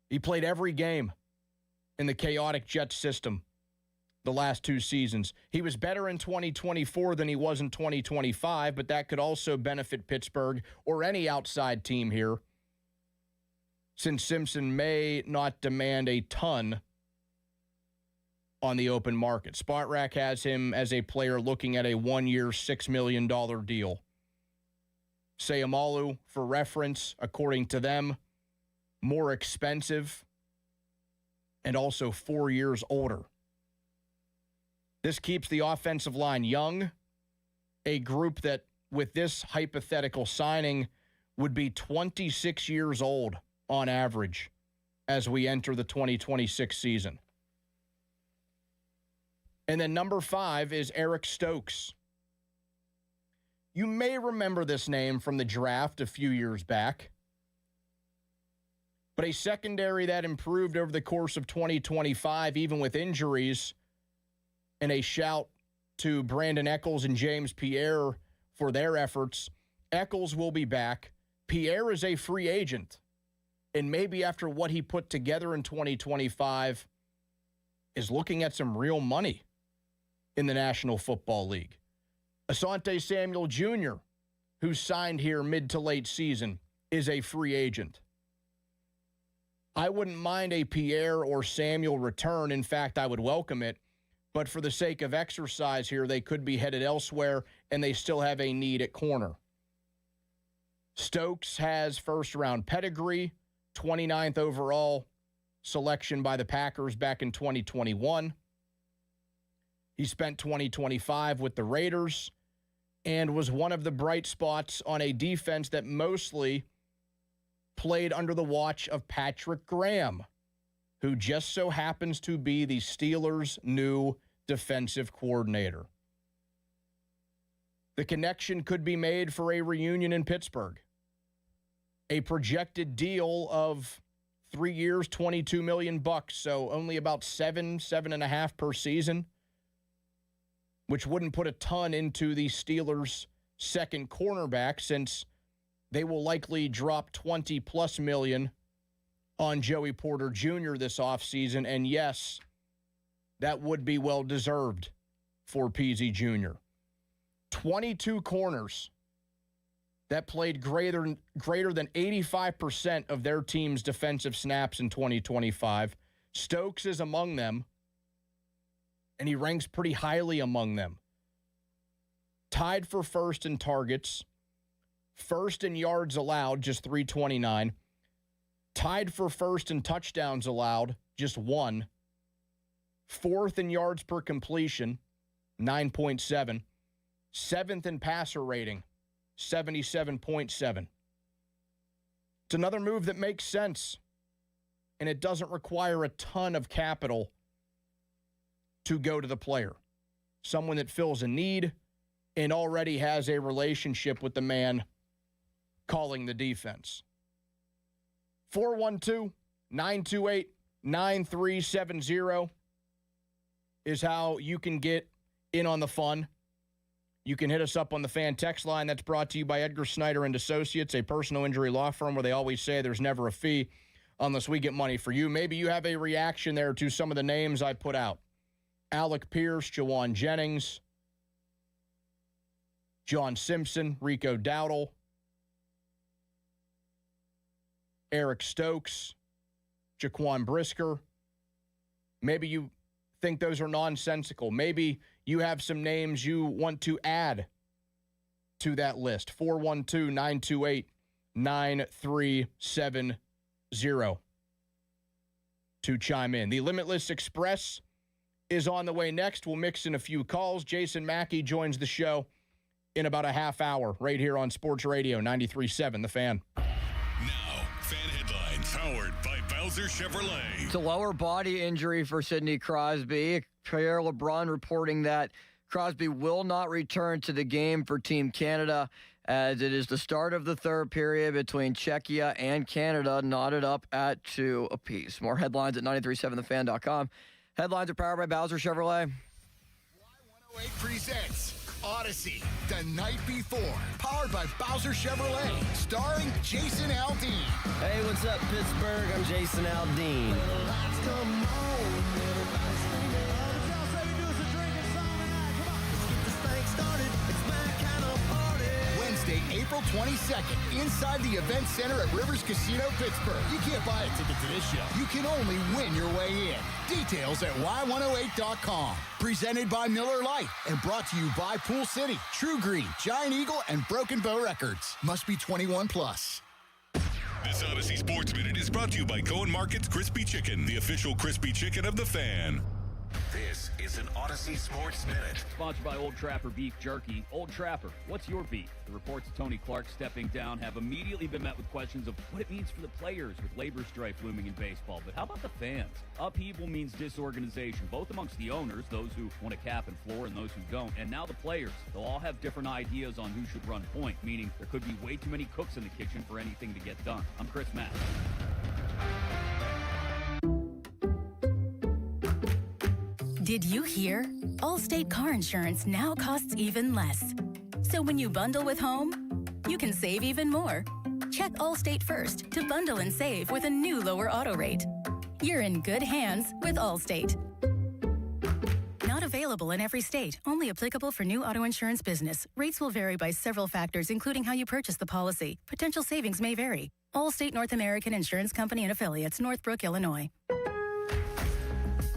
He played every game in the chaotic Jets system the last 2 seasons. He was better in 2024 than he was in 2025, but that could also benefit Pittsburgh or any outside team here, since Simpson may not demand a ton on the open market. Spotrac has him as a player looking at a 1-year, $6 million deal. Sayamalu, for reference, according to them, more expensive and also 4 years older. This keeps the offensive line young, a group that, with this hypothetical signing, would be 26 years old on average as we enter the 2026 season. And then number 5 is Eric Stokes. You may remember this name from the draft a few years back, but a secondary that improved over the course of 2025, even with injuries, and a shout to Brandon Eccles and James Pierre for their efforts. Eccles will be back. Pierre is a free agent, and maybe after what he put together in 2025 is looking at some real money in the National Football League. Asante Samuel Jr., who signed here mid to late season, is a free agent. I wouldn't mind a Pierre or Samuel return. In fact, I would welcome it. But for the sake of exercise here, they could be headed elsewhere, and they still have a need at corner. Stokes has first-round pedigree, 29th overall selection by the Packers back in 2021. He spent 2025 with the Raiders and was one of the bright spots on a defense that mostly played under the watch of Patrick Graham, who just so happens to be the Steelers' new defensive coordinator. The connection could be made for a reunion in Pittsburgh. A projected deal of 3 years, $22 million, so only about 7.5 per season, which wouldn't put a ton into the Steelers' second cornerback, since they will likely drop $20+ million on Joey Porter Jr. this offseason. And yes, that would be well-deserved for PZ Jr. 22 corners that played greater than 85% of their team's defensive snaps in 2025. Stokes is among them, and he ranks pretty highly among them. Tied for first in targets, first in yards allowed, just 329. Tied for first in touchdowns allowed, just 1. Fourth in yards per completion, 9.7. Seventh in passer rating, 77.7. It's another move that makes sense, and it doesn't require a ton of capital to go to the player. Someone that fills a need and already has a relationship with the man calling the defense. 412-928-9370 is how you can get in on the fun. You can hit us up on the fan text line. That's brought to you by Edgar Snyder and Associates, a personal injury law firm where they always say there's never a fee unless we get money for you. Maybe you have a reaction there to some of the names I put out. Alec Pierce, Jawan Jennings, John Simpson, Rico Dowdle, Eric Stokes, Jaquan Brisker. Maybe you think those are nonsensical. Maybe you have some names you want to add to that list. 412-928-9370 to chime in. The Limitless Express is on the way next. We'll mix in a few calls. Jason Mackey joins the show in about a half hour right here on Sports Radio 93.7 The Fan. Now, fan headlines powered by Bowser Chevrolet. It's a lower body injury for Sidney Crosby. Pierre LeBrun reporting that Crosby will not return to the game for Team Canada, as it is the start of the third period between Czechia and Canada, knotted up at 2 apiece. More headlines at 937thefan.com. Headlines are powered by Bowser Chevrolet. Y108 presents Odyssey, The Night Before, powered by Bowser Chevrolet, starring Jason Aldean. Hey, what's up, Pittsburgh? I'm Jason Aldean. April 22nd, inside the Event Center at Rivers Casino, Pittsburgh. You can't buy a ticket to this show. You can only win your way in. Details at y108.com. Presented by Miller Lite and brought to you by Pool City, True Green, Giant Eagle, and Broken Bow Records. Must be 21 plus. This Odyssey Sports Minute is brought to you by Cohen Market's Crispy Chicken, the official crispy chicken of the Fan. This is an Odyssey Sports Minute. Sponsored by Old Trapper Beef Jerky. Old Trapper, what's your beef? The reports of Tony Clark stepping down have immediately been met with questions of what it means for the players with labor strife looming in baseball. But how about the fans? Upheaval means disorganization, both amongst the owners, those who want a cap and floor and those who don't, and now the players. They'll all have different ideas on who should run point, meaning there could be way too many cooks in the kitchen for anything to get done. I'm Chris Mack. Did you hear? Allstate car insurance now costs even less. So when you bundle with home, you can save even more. Check Allstate first to bundle and save with a new lower auto rate. You're in good hands with Allstate. Not available in every state. Only applicable for new auto insurance business. Rates will vary by several factors, including how you purchase the policy. Potential savings may vary. Allstate North American Insurance Company and Affiliates, Northbrook, Illinois.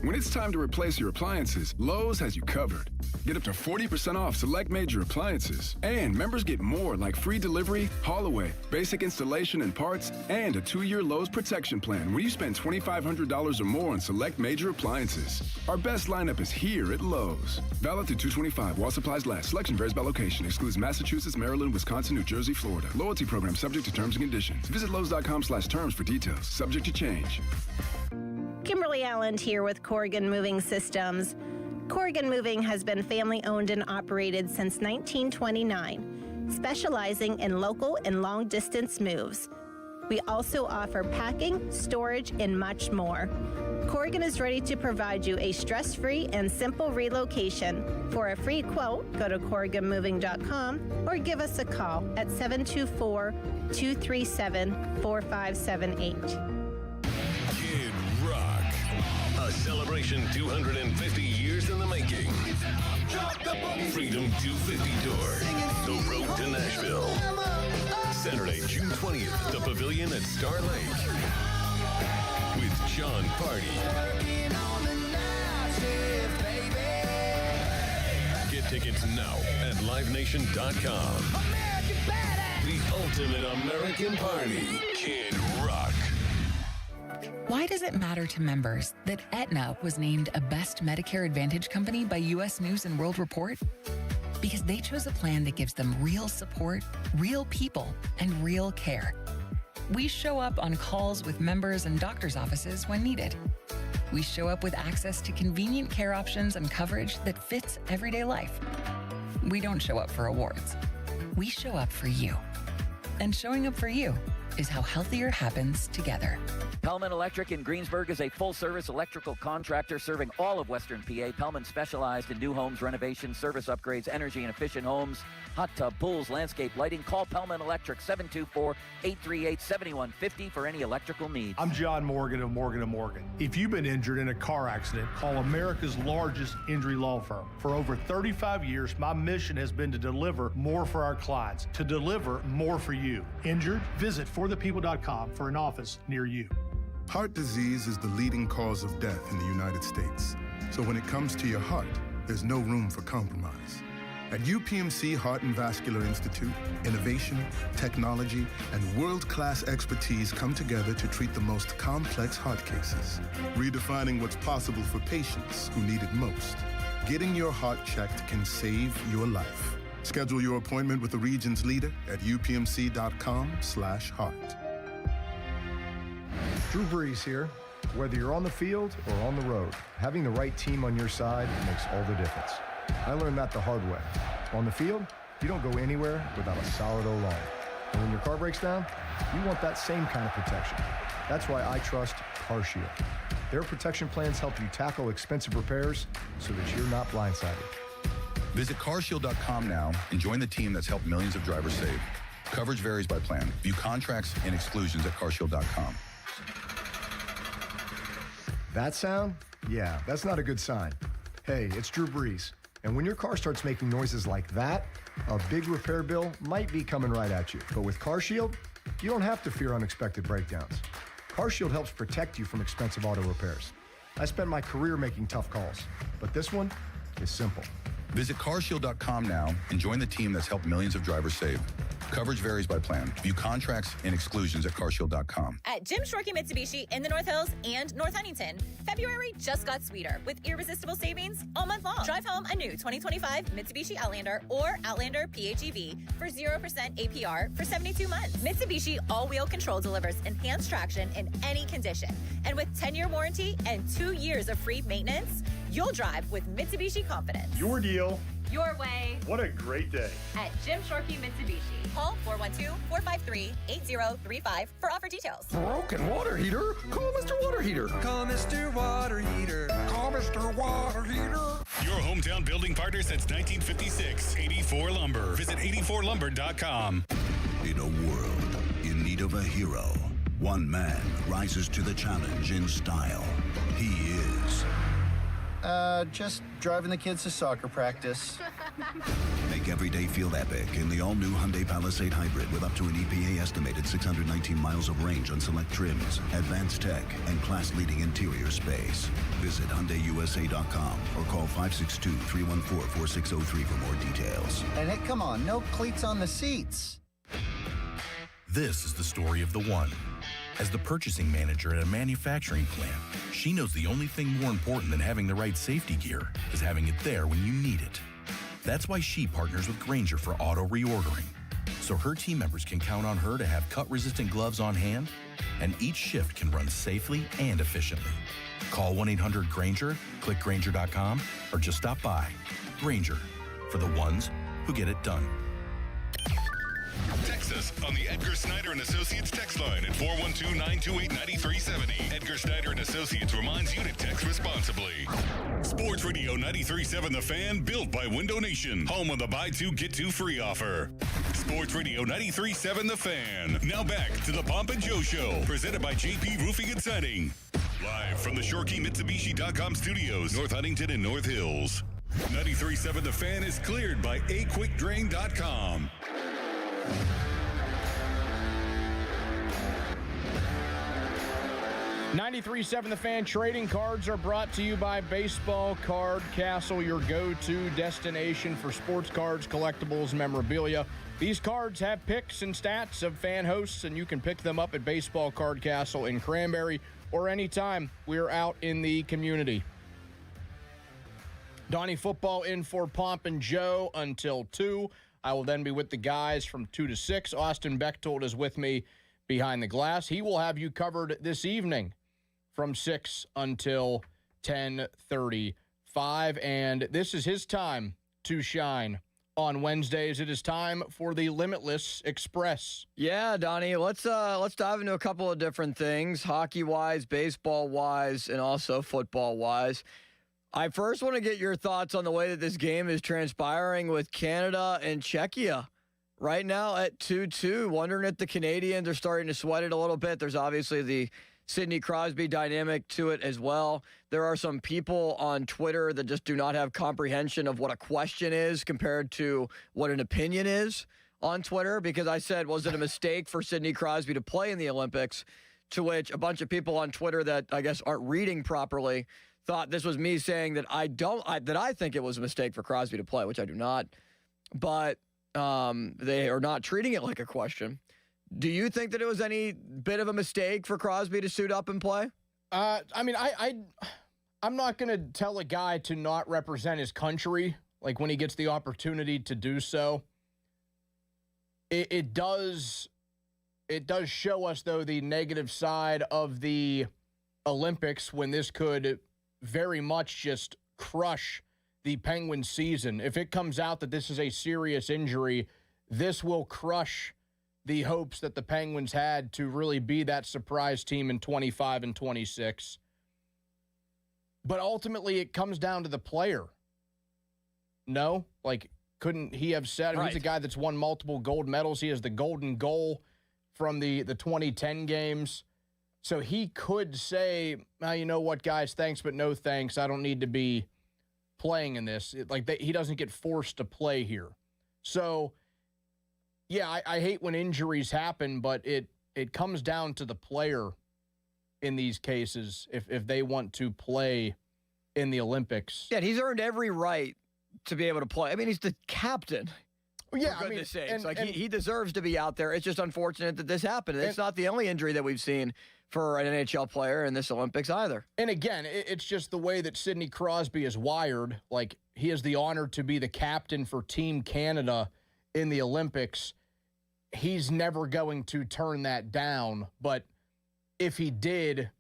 When it's time to replace your appliances, Lowe's has you covered. Get up to 40% off select major appliances. And members get more like free delivery, haul away, basic installation and parts, and a 2-year Lowe's protection plan when you spend $2,500 or more on select major appliances. Our best lineup is here at Lowe's. Valid through 2/25 while supplies last. Selection varies by location. Excludes Massachusetts, Maryland, Wisconsin, New Jersey, Florida. Loyalty program subject to terms and conditions. Visit Lowe's.com/terms for details. Subject to change. Kimberly Allen here with Corrigan Moving Systems. Corrigan Moving has been family-owned and operated since 1929, specializing in local and long-distance moves. We also offer packing, storage, and much more. Corrigan is ready to provide you a stress-free and simple relocation. For a free quote, go to corriganmoving.com or give us a call at 724-237-4578. A celebration 250 years in the making. Freedom 250 Tour. The Road to Nashville. Saturday, June 20th, the Pavilion at Star Lake. With John Party. Get tickets now at livenation.com. The ultimate American party. Kid Rock. Why does it matter to members that Aetna was named a Best Medicare Advantage company by U.S. News & World Report? Because they chose a plan that gives them real support, real people, and real care. We show up on calls with members and doctors' offices when needed. We show up with access to convenient care options and coverage that fits everyday life. We don't show up for awards. We show up for you. And showing up for you is how healthier happens together. Pellman Electric in Greensburg is a full-service electrical contractor serving all of Western PA. Pellman specialized in new homes, renovations, service upgrades, energy and efficient homes, hot tub, pools, landscape lighting. Call Pellman Electric 724-838-7150 for any electrical needs. I'm John Morgan of Morgan & Morgan. If you've been injured in a car accident, call America's largest injury law firm. For over 35 years, my mission has been to deliver more for our clients, to deliver more for you. Injured? Visit forthepeople.com for an office near you. Heart disease is the leading cause of death in the United States. So when it comes to your heart, there's no room for compromise. At UPMC Heart and Vascular Institute, innovation, technology, and world-class expertise come together to treat the most complex heart cases, redefining what's possible for patients who need it most. Getting your heart checked can save your life. Schedule your appointment with the region's leader at upmc.com/heart. Drew Brees here. Whether you're on the field or on the road, having the right team on your side makes all the difference. I learned that the hard way. On the field, you don't go anywhere without a solid O-line. And when your car breaks down, you want that same kind of protection. That's why I trust CarShield. Their protection plans help you tackle expensive repairs so that you're not blindsided. Visit carshield.com now and join the team that's helped millions of drivers save. Coverage varies by plan. View contracts and exclusions at carshield.com. That sound? Yeah, that's not a good sign. Hey, it's Drew Brees. And when your car starts making noises like that, a big repair bill might be coming right at you. But with CarShield, you don't have to fear unexpected breakdowns. CarShield helps protect you from expensive auto repairs. I spent my career making tough calls, but this one is simple. Visit carshield.com now and join the team that's helped millions of drivers save. Coverage varies by plan. View contracts and exclusions at carshield.com. At Jim Shorkey Mitsubishi in the North Hills and North Huntington, February just got sweeter with irresistible savings all month long. Drive home a new 2025 Mitsubishi Outlander or Outlander PHEV for 0% APR for 72 months. Mitsubishi all-wheel control delivers enhanced traction in any condition. And with 10-year warranty and 2 years of free maintenance, you'll drive with Mitsubishi confidence. Your deal. Your way. What a great day. At Jim Shorkey Mitsubishi. Call 412-453-8035 for offer details. Broken water heater? Call Mr. Water Heater. Call Mr. Water Heater. Call Mr. Water Heater. Your hometown building partner since 1956, 84 Lumber. Visit 84lumber.com. In a world in need of a hero, one man rises to the challenge in style. He is... just driving the kids to soccer practice. Make every day feel epic in the all-new Hyundai Palisade Hybrid with up to an EPA estimated 619 miles of range on select trims, advanced tech, and class-leading interior space. Visit HyundaiUSA.com or call 562-314-4603 for more details. And hey, come on, no cleats on the seats. This is the story of the one. As the purchasing manager at a manufacturing plant, she knows the only thing more important than having the right safety gear is having it there when you need it. That's why she partners with Grainger for auto reordering, so her team members can count on her to have cut-resistant gloves on hand, and each shift can run safely and efficiently. Call 1-800-GRAINGER, click Grainger.com, or just stop by. Grainger, for the ones who get it done. Text us on the Edgar Snyder and Associates text line at 412-928-9370. Edgar Snyder and Associates reminds you to text responsibly. Sports Radio 93.7 The Fan, built by Window Nation, home of the buy two get two free offer. Sports Radio 93.7 The Fan. Now back to the Pomp and Joe Show, presented by JP Roofing and Siding. Live from the ShorkeyMitsubishi.com studios, North Huntington and North Hills. 93.7 The Fan is cleared by aquickdrain.com. 93.7 The Fan. Trading cards are brought to you by Baseball Card Castle, your go-to destination for sports cards, collectibles, memorabilia. These cards have pics and stats of fan hosts, and you can pick them up at Baseball Card Castle in Cranberry or anytime we're out in the community. Donnie football in for Pomp and Joe until 2. I will then be with the guys from 2 to 6. Austin Bechtold is with me behind the glass. He will have you covered this evening from 6 until 10:35. And this is his time to shine. On Wednesdays, it is time for the Limitless Express. Yeah, Donnie, let's dive into a couple of different things, hockey-wise, baseball-wise, and also football-wise. I first want to get your thoughts on the way that this game is transpiring with Canada and Czechia. Right now at 2-2, wondering if the Canadians are starting to sweat it a little bit. There's obviously the Sidney Crosby dynamic to it as well. There are some people on Twitter that just do not have comprehension of what a question is compared to what an opinion is on Twitter, because I said, was it a mistake for Sidney Crosby to play in the Olympics? To which a bunch of people on Twitter that I guess aren't reading properly thought this was me saying that I think it was a mistake for Crosby to play, which I do not. But they are not treating it like a question. Do you think that it was any bit of a mistake for Crosby to suit up and play? I'm not going to tell a guy to not represent his country, like when he gets the opportunity to do so. It does show us, though, the negative side of the Olympics when this could very much just crush the Penguins season. If it comes out that this is a serious injury, this will crush the hopes that the Penguins had to really be that surprise team in 25 and 26. But ultimately, it comes down to the player. No? Like, couldn't he have said, right. He's a guy that's won multiple gold medals. He has the golden goal from the 2010 games. So he could say, you know what, guys, thanks, but no thanks. I don't need to be playing in this. He doesn't get forced to play here. So, yeah, I hate when injuries happen, but it comes down to the player in these cases if they want to play in the Olympics. Yeah, he's earned every right to be able to play. I mean, he's the captain. Yeah, for goodness sakes. He deserves to be out there. It's just unfortunate that this happened. It's not the only injury that we've seen for an NHL player in this Olympics either. And again, it's just the way that Sidney Crosby is wired. Like, he has the honor to be the captain for Team Canada in the Olympics. He's never going to turn that down. But if he did,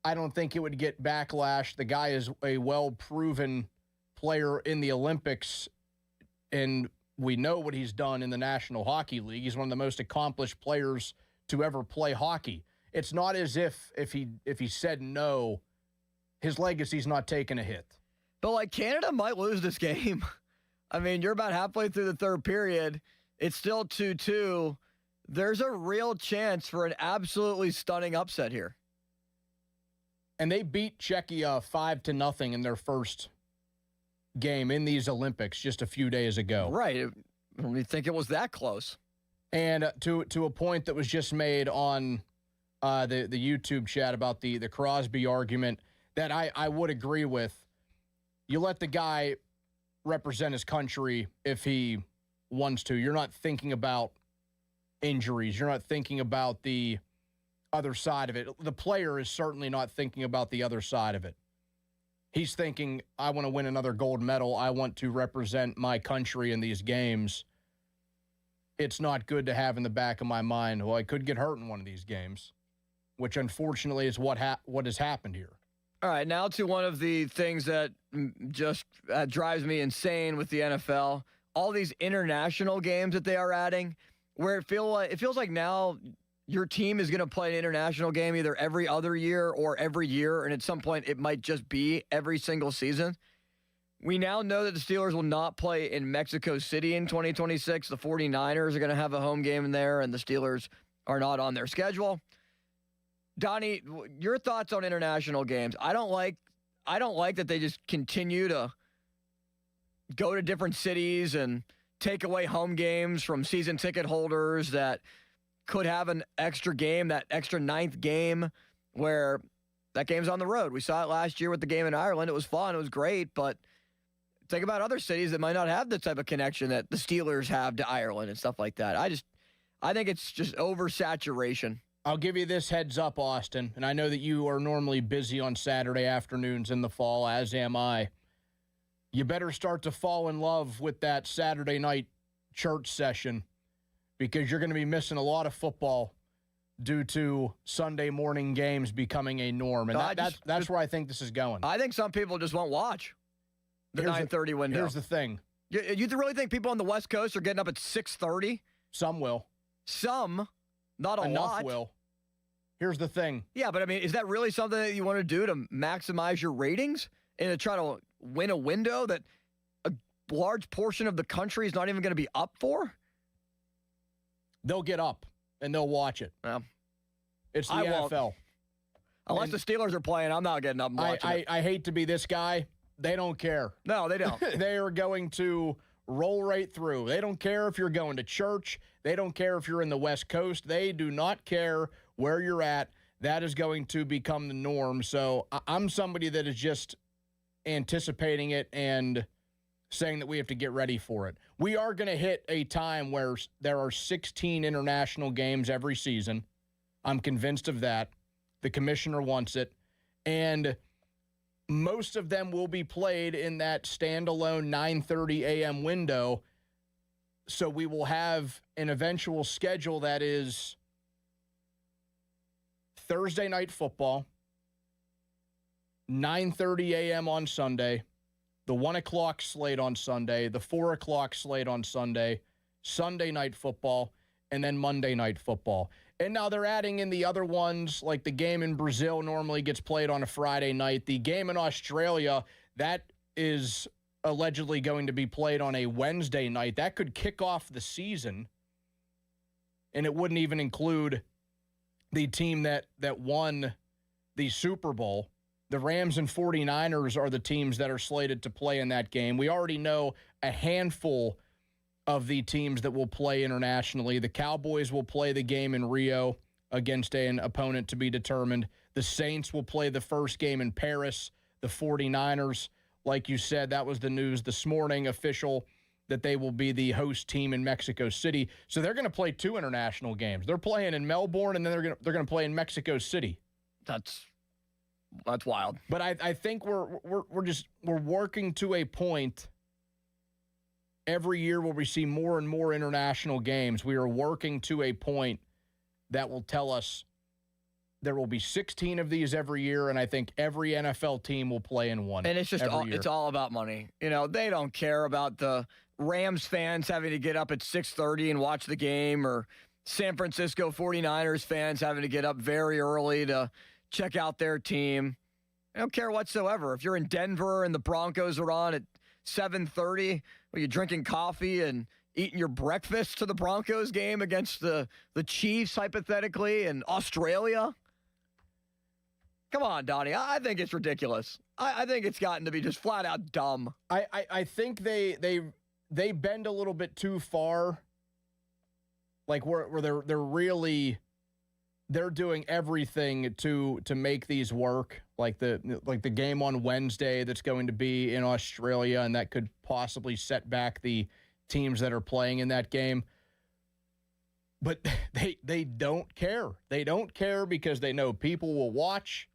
I don't think it would get backlash. The guy is a well-proven player in the Olympics, and we know what he's done in the National Hockey League. He's one of the most accomplished players to ever play hockey. It's not as if he said no, his legacy's not taking a hit. But, Canada might lose this game. I mean, you're about halfway through the third period. It's still 2-2. There's a real chance for an absolutely stunning upset here. And they beat Czechia 5-0 in their first game in these Olympics just a few days ago. Right. I don't even think it was that close. And to a point that was just made on the YouTube chat about the Crosby argument that I would agree with. You let the guy represent his country if he wants to. You're not thinking about injuries. You're not thinking about the other side of it. The player is certainly not thinking about the other side of it. He's thinking, I want to win another gold medal. I want to represent my country in these games. It's not good to have in the back of my mind, well, I could get hurt in one of these games, which unfortunately is what has happened here. All right, now to one of the things that just drives me insane with the NFL, all these international games that they are adding, where it feels like now your team is going to play an international game either every other year or every year, and at some point it might just be every single season. We now know that the Steelers will not play in Mexico City in 2026. The 49ers are going to have a home game in there, and the Steelers are not on their schedule. Donnie, your thoughts on international games? I don't like that they just continue to go to different cities and take away home games from season ticket holders that could have an extra game, that extra ninth game where that game's on the road. We saw it last year with the game in Ireland. It was fun. It was great, but think about other cities that might not have the type of connection that the Steelers have to Ireland and stuff like that. I think it's just oversaturation. I'll give you this heads up, Austin, and I know that you are normally busy on Saturday afternoons in the fall, as am I. You better start to fall in love with that Saturday night church session because you're going to be missing a lot of football due to Sunday morning games becoming a norm. And that's where I think this is going. I think some people just won't watch the 9:30 window. Here's the thing. You really think people on the West Coast are getting up at 6:30? Some will. Some. Not a Enough lot. will. Here's the thing. Yeah, but I mean, is that really something that you want to do to maximize your ratings and to try to win a window that a large portion of the country is not even going to be up for? They'll get up and they'll watch it. It's the NFL. Won't. Unless the Steelers are playing, I'm not getting up and watching it. I hate to be this guy. They don't care. No, they don't. They are going to roll right through. They don't care if you're going to church. They don't care if you're in the West Coast. They do not care where you're at. That is going to become the norm. So I'm somebody that is just anticipating it and saying that we have to get ready for it. We are going to hit a time where there are 16 international games every season. I'm convinced of that. The commissioner wants it. And most of them will be played in that standalone 9:30 a.m. window. So we will have an eventual schedule that is Thursday night football, 9:30 a.m. on Sunday, the 1 o'clock slate on Sunday, the 4 o'clock slate on Sunday, Sunday night football, and then Monday night football. And now they're adding in the other ones, like the game in Brazil normally gets played on a Friday night. The game in Australia, that is allegedly going to be played on a Wednesday night. That could kick off the season, and it wouldn't even include the team that won the Super Bowl. The Rams and 49ers are the teams that are slated to play in that game. We already know a handful of the teams that will play internationally. The Cowboys will play the game in Rio against an opponent to be determined. The Saints will play the first game in Paris. The 49ers, like you said, that was the news this morning, official, that they will be the host team in Mexico City. So they're going to play 2 international games. They're playing in Melbourne, and then they're going to play in Mexico City. That's wild. But I think we're working to a point every year where we see more and more international games. We are working to a point that will tell us there will be 16 of these every year, and I think every NFL team will play in one. And it's just it's all about money. You know, they don't care about the Rams fans having to get up at 6:30 and watch the game, or San Francisco 49ers fans having to get up very early to check out their team. I don't care whatsoever. If you're in Denver and the Broncos are on at 7:30, are you drinking coffee and eating your breakfast to the Broncos game against the Chiefs, hypothetically, and Australia? Come on, Donnie. I think it's ridiculous. I think it's gotten to be just flat out dumb. I think they bend a little bit too far. Like where they're doing everything to make these work. Like the game on Wednesday that's going to be in Australia, and that could possibly set back the teams that are playing in that game. But they don't care. They don't care because they know people will watch.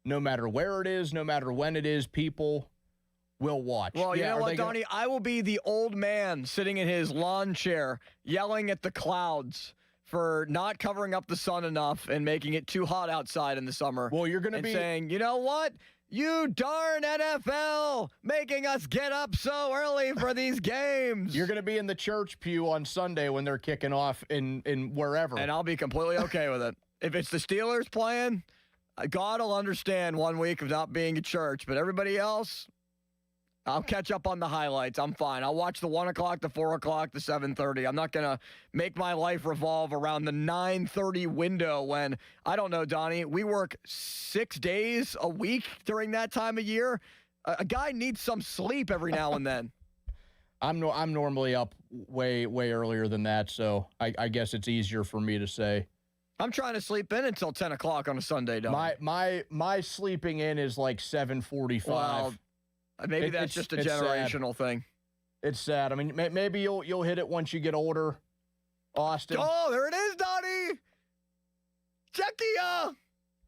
No matter where it is, no matter when it is, people will watch. Well, you know what, Donnie? I will be the old man sitting in his lawn chair yelling at the clouds for not covering up the sun enough and making it too hot outside in the summer. Well, you're going to be saying, you know what? You darn NFL, making us get up so early for these games. You're going to be in the church pew on Sunday when they're kicking off in wherever. And I'll be completely okay with it. If it's the Steelers playing, God will understand 1 week of not being at church. But everybody else, I'll catch up on the highlights. I'm fine. I'll watch the 1 o'clock, the 4 o'clock, the 7:30. I'm not going to make my life revolve around the 9:30 window when, I don't know, Donnie, we work 6 days a week during that time of year. A guy needs some sleep every now and then. I'm normally up way earlier than that, so I guess it's easier for me to say. I'm trying to sleep in until 10 o'clock on a Sunday, Donnie. My sleeping in is like 7:45. Well, maybe that's just a generational thing. It's sad. I mean, maybe you'll hit it once you get older, Austin. Oh, there it is, Donnie. Czechia,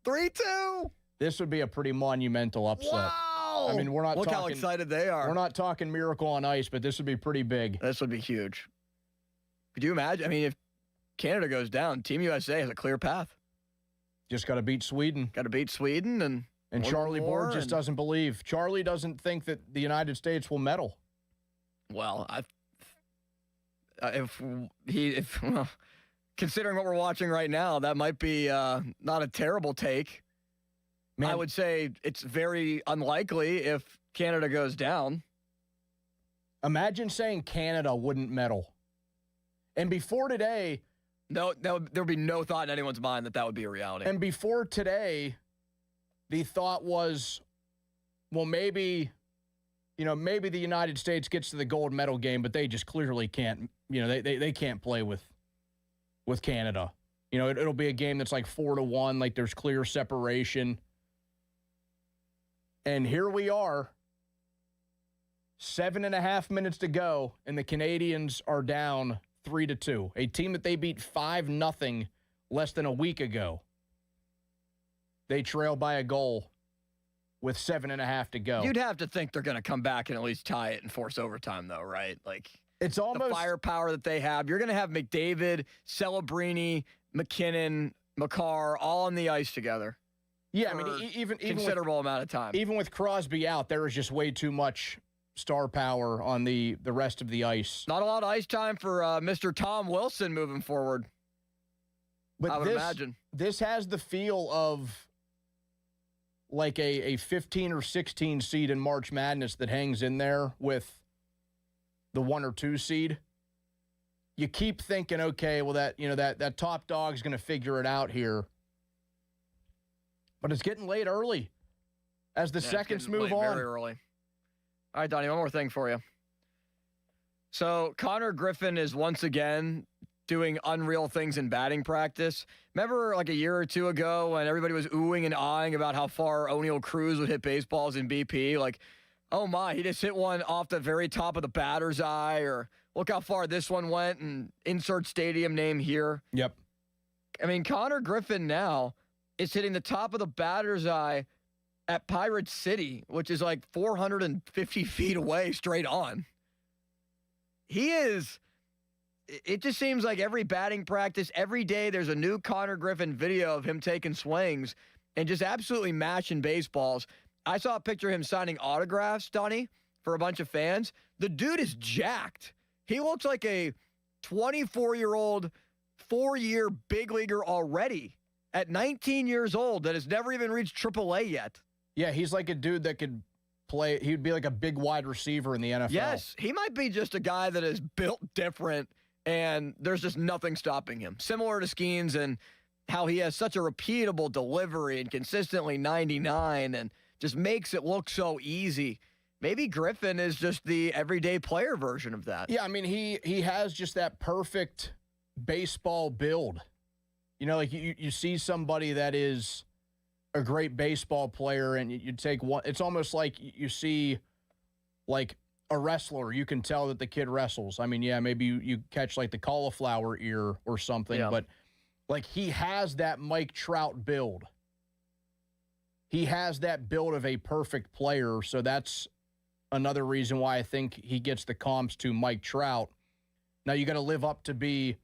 3-2. This would be a pretty monumental upset. Wow. I mean, we're not Look talking, how excited they are. We're not talking Miracle on Ice, but this would be pretty big. This would be huge. Could you imagine? I mean, if Canada goes down, Team USA has a clear path. Just got to beat Sweden. Got to beat Sweden, and Charlie Board just doesn't believe. Charlie doesn't think that the United States will medal. Well, considering what we're watching right now, that might be not a terrible take. Man, I would say it's very unlikely if Canada goes down. Imagine saying Canada wouldn't medal. And before today... No, there would be no thought in anyone's mind that would be a reality. And before today, the thought was, well, maybe the United States gets to the gold medal game, but they just clearly can't, they can't play with Canada. It'll be a game that's like 4-1, like there's clear separation. And here we are, 7.5 minutes to go, and the Canadians are down 3-2, a team that they beat 5-0 less than a week ago. They trail by a goal with 7.5 to go. You'd have to think they're going to come back and at least tie it and force overtime, though, right? Like, it's almost the firepower that they have. You're going to have McDavid, Celebrini, McKinnon, Makar all on the ice together. Yeah, I mean, even considerable amount of time. Even with Crosby out, there is just way too much star power on the rest of the ice. Not a lot of ice time for Mr. Tom Wilson moving forward. But I would imagine. This has the feel of like a 15 or 16 seed in March Madness that hangs in there with the 1 or 2 seed. You keep thinking, okay, well that top dog's going to figure it out here. But it's getting late early as the seconds move on. Very early. All right, Donnie, one more thing for you. So Connor Griffin is once again doing unreal things in batting practice. Remember like a year or two ago when everybody was oohing and ahhing about how far O'Neal Cruz would hit baseballs in BP? Like, oh my, he just hit one off the very top of the batter's eye, or look how far this one went, and insert stadium name here. Yep. I mean, Connor Griffin now is hitting the top of the batter's eye at Pirate City, which is like 450 feet away straight on. It just seems like every batting practice, every day, there's a new Connor Griffin video of him taking swings and just absolutely mashing baseballs. I saw a picture of him signing autographs, Donnie, for a bunch of fans. The dude is jacked. He looks like a 24-year-old, 4-year big leaguer already at 19 years old that has never even reached AAA yet. Yeah, he's like a dude that could play. He would be like a big wide receiver in the NFL. Yes, he might be just a guy that is built different, and there's just nothing stopping him. Similar to Skeens and how he has such a repeatable delivery and consistently 99 and just makes it look so easy. Maybe Griffin is just the everyday player version of that. Yeah, I mean, he has just that perfect baseball build. You know, like you see somebody that is a great baseball player and you take one. It's almost like you see like a wrestler. You can tell that the kid wrestles. I mean, yeah, maybe you catch like the cauliflower ear or something, but like he has that Mike Trout build. He has that build of a perfect player, so that's another reason why I think he gets the comps to Mike Trout. Now you got to live up to be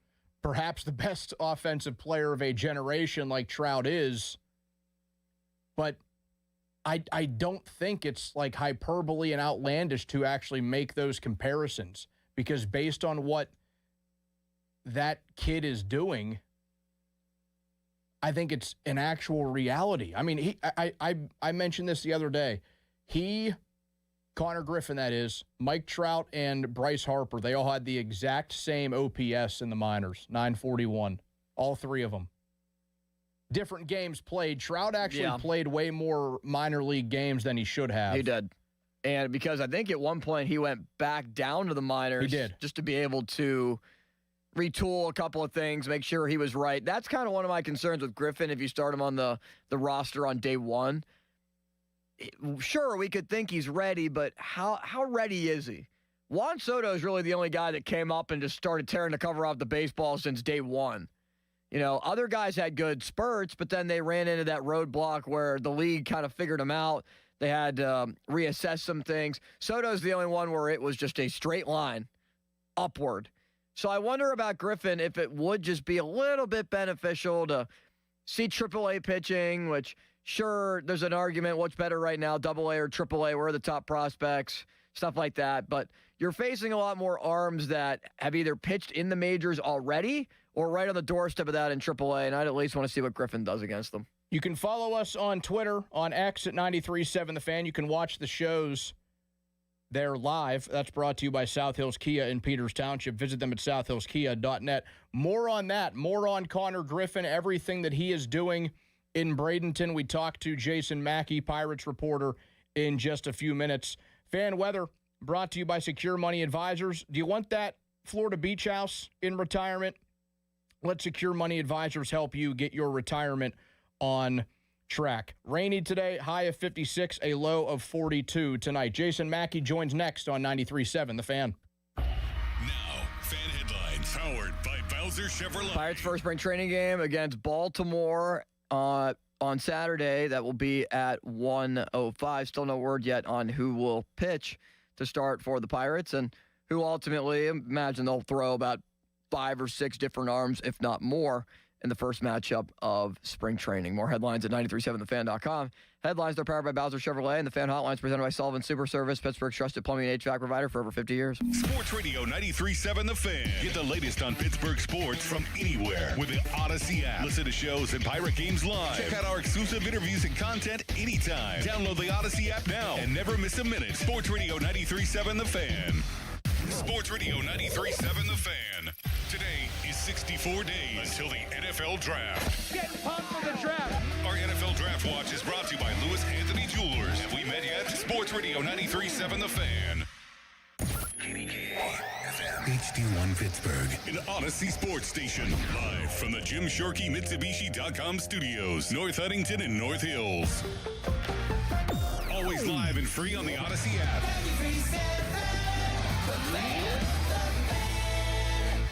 perhaps the best offensive player of a generation like Trout is, but I don't think it's like hyperbole and outlandish to actually make those comparisons, because based on what that kid is doing, I think it's an actual reality. I mean, I mentioned this the other day. Connor Griffin, that is, Mike Trout and Bryce Harper, they all had the exact same OPS in the minors, 941, all three of them. Different games played. Trout actually played way more minor league games than he should have. He did. And because I think at one point he went back down to the minors. He did. Just to be able to retool a couple of things, make sure he was right. That's kind of one of my concerns with Griffin if you start him on the roster on day one. Sure, we could think he's ready, but how ready is he? Juan Soto is really the only guy that came up and just started tearing the cover off the baseball since day one. You know, other guys had good spurts, but then they ran into that roadblock where the league kind of figured them out. They had to reassess some things. Soto's the only one where it was just a straight line upward. So I wonder about Griffin if it would just be a little bit beneficial to see AAA pitching, which, sure, there's an argument. What's better right now, AA or AAA? Where are the top prospects? Stuff like that. But you're facing a lot more arms that have either pitched in the majors already or right on the doorstep of that in AAA, and I'd at least want to see what Griffin does against them. You can follow us on Twitter, on X at 93.7 The Fan. You can watch the shows there live. That's brought to you by South Hills Kia in Peters Township. Visit them at southhillskia.net. More on that, more on Connor Griffin, everything that he is doing in Bradenton. We talked to Jason Mackey, Pirates reporter, in just a few minutes. Fan weather brought to you by Secure Money Advisors. Do you want that Florida beach house in retirement? Let Secure Money Advisors help you get your retirement on track. Rainy today, high of 56, a low of 42 tonight. Jason Mackey joins next on 93.7 The Fan. Now, fan headlines powered by Bowser Chevrolet. Pirates first spring training game against Baltimore on Saturday. That will be at 1:05. Still no word yet on who will pitch to start for the Pirates and who ultimately, imagine they'll throw about 5 or 6 different arms, if not more, in the first matchup of spring training. More headlines at 937thefan.com. Headlines are powered by Bowser Chevrolet, and the Fan Hotline is presented by Sullivan Super Service, Pittsburgh's trusted plumbing and HVAC provider for over 50 years. Sports Radio 93.7 The Fan. Get the latest on Pittsburgh sports from anywhere with the Odyssey app. Listen to shows and Pirate games live. Check out our exclusive interviews and content anytime. Download the Odyssey app now and never miss a minute. Sports Radio 93.7 The Fan. Sports Radio 93.7 The Fan. Today is 64 days until the NFL Draft. Get pumped for the draft. Our NFL Draft Watch is brought to you by Lewis Anthony Jewelers. Have we met yet? Sports Radio 93.7 The Fan. HD1 Pittsburgh, an Odyssey sports station. Live from the Jim Sharkey Mitsubishi.com studios, North Huntington and North Hills. Always live and free on the Odyssey app.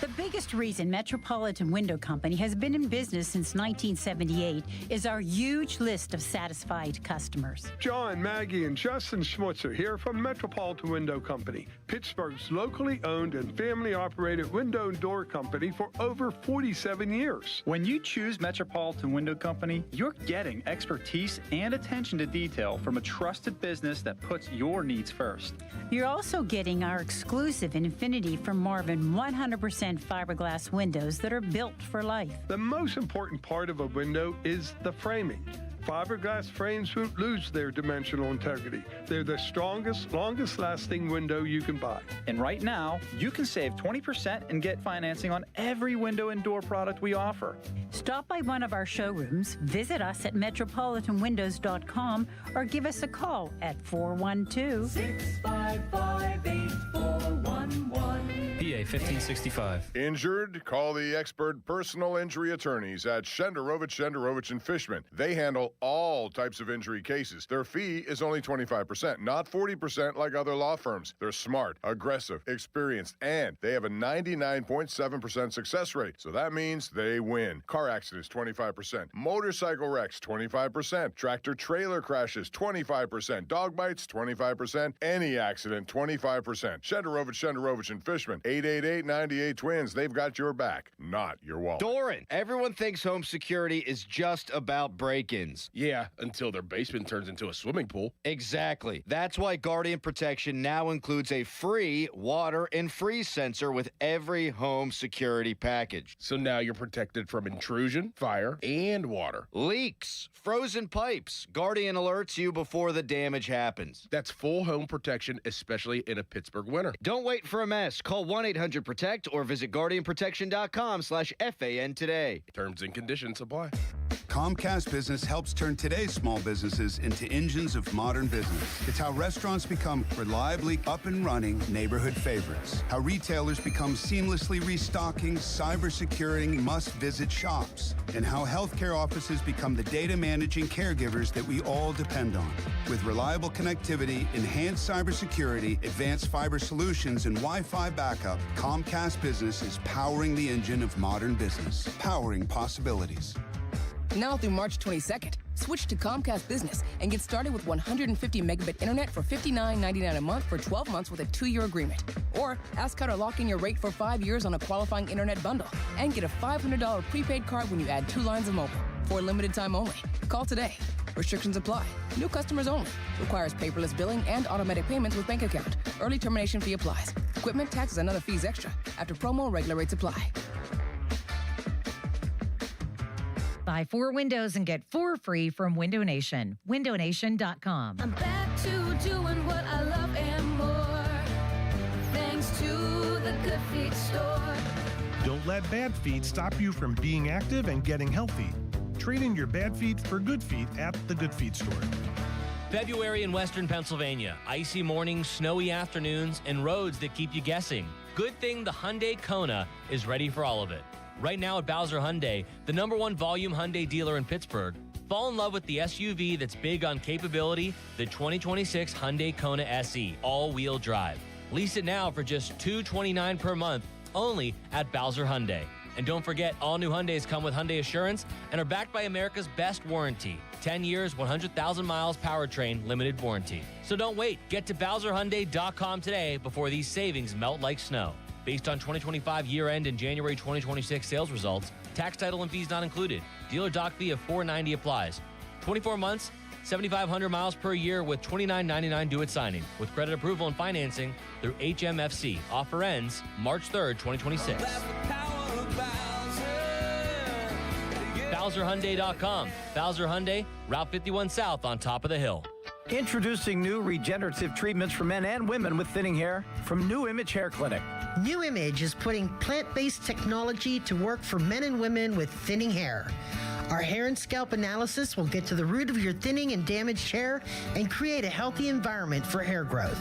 The biggest reason Metropolitan Window Company has been in business since 1978 is our huge list of satisfied customers. John, Maggie, and Justin Schmutzer here from Metropolitan Window Company, Pittsburgh's locally owned and family-operated window and door company for over 47 years. When you choose Metropolitan Window Company, you're getting expertise and attention to detail from a trusted business that puts your needs first. You're also getting our exclusive Infinity from Marvin 100% fiberglass windows that are built for life. The most important part of a window is the framing. Fiberglass frames won't lose their dimensional integrity. They're the strongest, longest-lasting window you can buy. And right now, you can save 20% and get financing on every window and door product we offer. Stop by one of our showrooms, visit us at metropolitanwindows.com, or give us a call at 412-655-8411. PA 1565. Injured? Call the expert personal injury attorneys at Shenderovich and Fishman. They handle all types of injury cases. Their fee is only 25%, not 40% like other law firms. They're smart, aggressive, experienced, and they have a 99.7% success rate. So that means they win. Car accidents, 25%. Motorcycle wrecks, 25%. Tractor-trailer crashes, 25%. Dog bites, 25%. Any accident, 25%. Shenderovich and Fishman. 888-98-TWINS. They've got your back, not your wallet. Doran, everyone thinks home security is just about break-ins. Yeah, until their basement turns into a swimming pool. Exactly. That's why Guardian Protection now includes a free water and freeze sensor with every home security package. So now you're protected from intrusion, fire, and water. Leaks, frozen pipes. Guardian alerts you before the damage happens. That's full home protection, especially in a Pittsburgh winter. Don't wait for a mess. Call 1-800-PROTECT or visit guardianprotection.com/FAN today. Terms and conditions apply. Comcast Business helps turn today's small businesses into engines of modern business. It's how restaurants become reliably up and running neighborhood favorites. How retailers become seamlessly restocking, cyber-securing must-visit shops. And how healthcare offices become the data managing caregivers that we all depend on. With reliable connectivity, enhanced cybersecurity, advanced fiber solutions, and Wi-Fi backup, Comcast Business is powering the engine of modern business. Powering possibilities. Now through March 22nd, switch to Comcast Business and get started with 150 megabit internet for $59.99 a month for 12 months with a 2-year agreement. Or ask how to lock in your rate for 5 years on a qualifying internet bundle and get a $500 prepaid card when you add 2 lines of mobile for a limited time only. Call today. Restrictions apply. New customers only. Requires paperless billing and automatic payments with bank account. Early termination fee applies. Equipment, taxes, and other fees extra. After promo, regular rates apply. Buy 4 windows and get 4 free from Window Nation. WindowNation.com. I'm back to doing what I love and more. Thanks to the Good Feet store. Don't let bad feet stop you from being active and getting healthy. Trade in your bad feet for good feet at the Good Feet store. February in Western Pennsylvania. Icy mornings, snowy afternoons, and roads that keep you guessing. Good thing the Hyundai Kona is ready for all of it. Right now at Bowser Hyundai, the #1 volume Hyundai dealer in Pittsburgh, fall in love with the SUV that's big on capability, the 2026 Hyundai Kona SE, all-wheel drive. Lease it now for just $229 per month, only at Bowser Hyundai. And don't forget, all new Hyundais come with Hyundai Assurance and are backed by America's best warranty. 10 years, 100,000 miles powertrain limited warranty. So don't wait. Get to BowserHyundai.com today before these savings melt like snow. Based on 2025 year-end and January 2026 sales results, tax, title, and fees not included. Dealer doc fee of $490 applies. 24 months, 7,500 miles per year with $29.99 due at signing. With credit approval and financing through HMFC. Offer ends March 3rd, 2026. BowserHyundai.com. Bowser Hyundai, Route 51 South on top of the hill. Introducing new regenerative treatments for men and women with thinning hair from New Image Hair Clinic. New Image is putting plant-based technology to work for men and women with thinning hair. Our hair and scalp analysis will get to the root of your thinning and damaged hair and create a healthy environment for hair growth.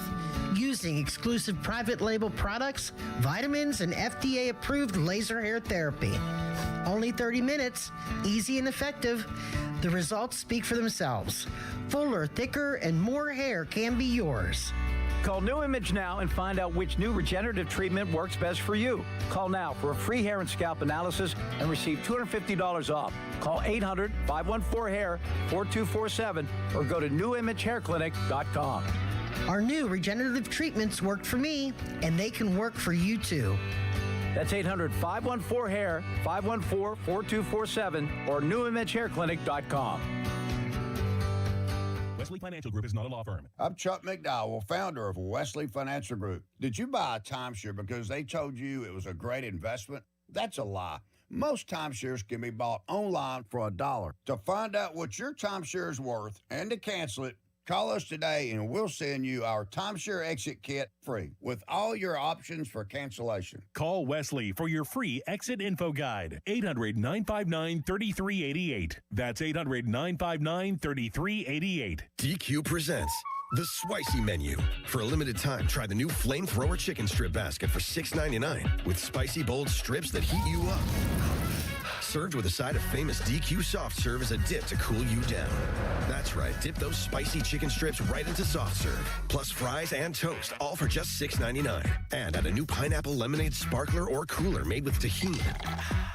Using exclusive private label products, vitamins, and FDA-approved laser hair therapy. Only 30 minutes, easy and effective. The results speak for themselves. Fuller, thicker, and more hair can be yours. Call New Image now and find out which new regenerative treatment works best for you. Call now for a free hair and scalp analysis and receive $250 off. Call 800-514-HAIR 4247 or go to newimagehairclinic.com. Our new regenerative treatments worked for me, and they can work for you too. That's 800-514-HAIR 514-4247 or newimagehairclinic.com. Wesley Financial Group is not a law firm. I'm Chuck McDowell, founder of Wesley Financial Group. Did you buy a timeshare because they told you it was a great investment? That's a lie. Most timeshares can be bought online for $1. To find out what your timeshare is worth and to cancel it, call us today and we'll send you our timeshare exit kit free with all your options for cancellation. Call Wesley for your free exit info guide. 800-959-3388. That's 800-959-3388. DQ presents The Spicy Menu. For a limited time, try the new Flamethrower Chicken Strip Basket for $6.99 with spicy, bold strips that heat you up. Served with a side of famous DQ soft serve as a dip to cool you down. That's right, dip those spicy chicken strips right into soft serve, plus fries and toast, all for just $6.99. And add a new pineapple lemonade sparkler or cooler made with tahini.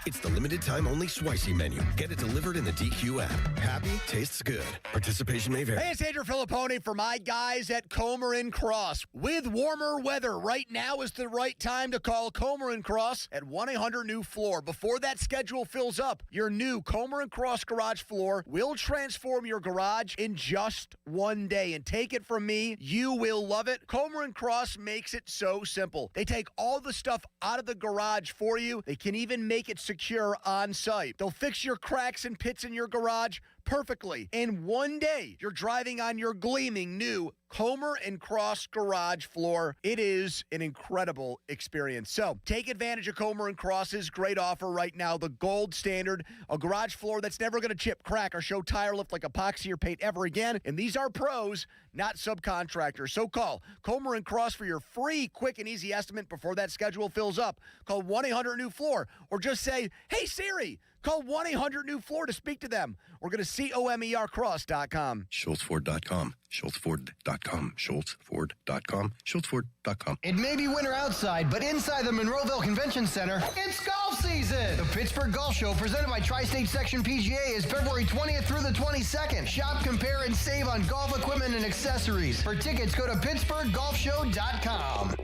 It's the limited time only Spicy Menu. Get it delivered in the DQ app. Happy, tastes good. Participation may vary. Hey, it's Andrew Filippone for my guys at Comer & Cross. With warmer weather, right now is the right time to call Comer & Cross at 1-800-NEW-FLOOR. Before that schedule fills up, your new Comer & Cross garage floor will transform your garage in just one day. And take it from me, you will love it. Comer & Cross makes it so simple. They take all the stuff out of the garage for you. They can even make it secure on site. They'll fix your cracks and pits in your garage perfectly. In one day, you're driving on your gleaming new Comer & Cross garage floor. It is an incredible experience. So take advantage of Comer & Cross's great offer right now, the gold standard, a garage floor that's never going to chip, crack, or show tire lift like epoxy or paint ever again. And these are pros, not subcontractors. So call Comer & Cross for your free, quick, and easy estimate before that schedule fills up. Call 1-800-NEW-FLOOR or just say, hey, Siri. Call 1-800-NEW-FLOOR to speak to them. Or go to COMERcross.com. SchultzFord.com. SchultzFord.com. SchultzFord.com. SchultzFord.com. It may be winter outside, but inside the Monroeville Convention Center, it's golf season! The Pittsburgh Golf Show, presented by Tri-State Section PGA, is February 20th through the 22nd. Shop, compare, and save on golf equipment and accessories. For tickets, go to PittsburghGolfShow.com.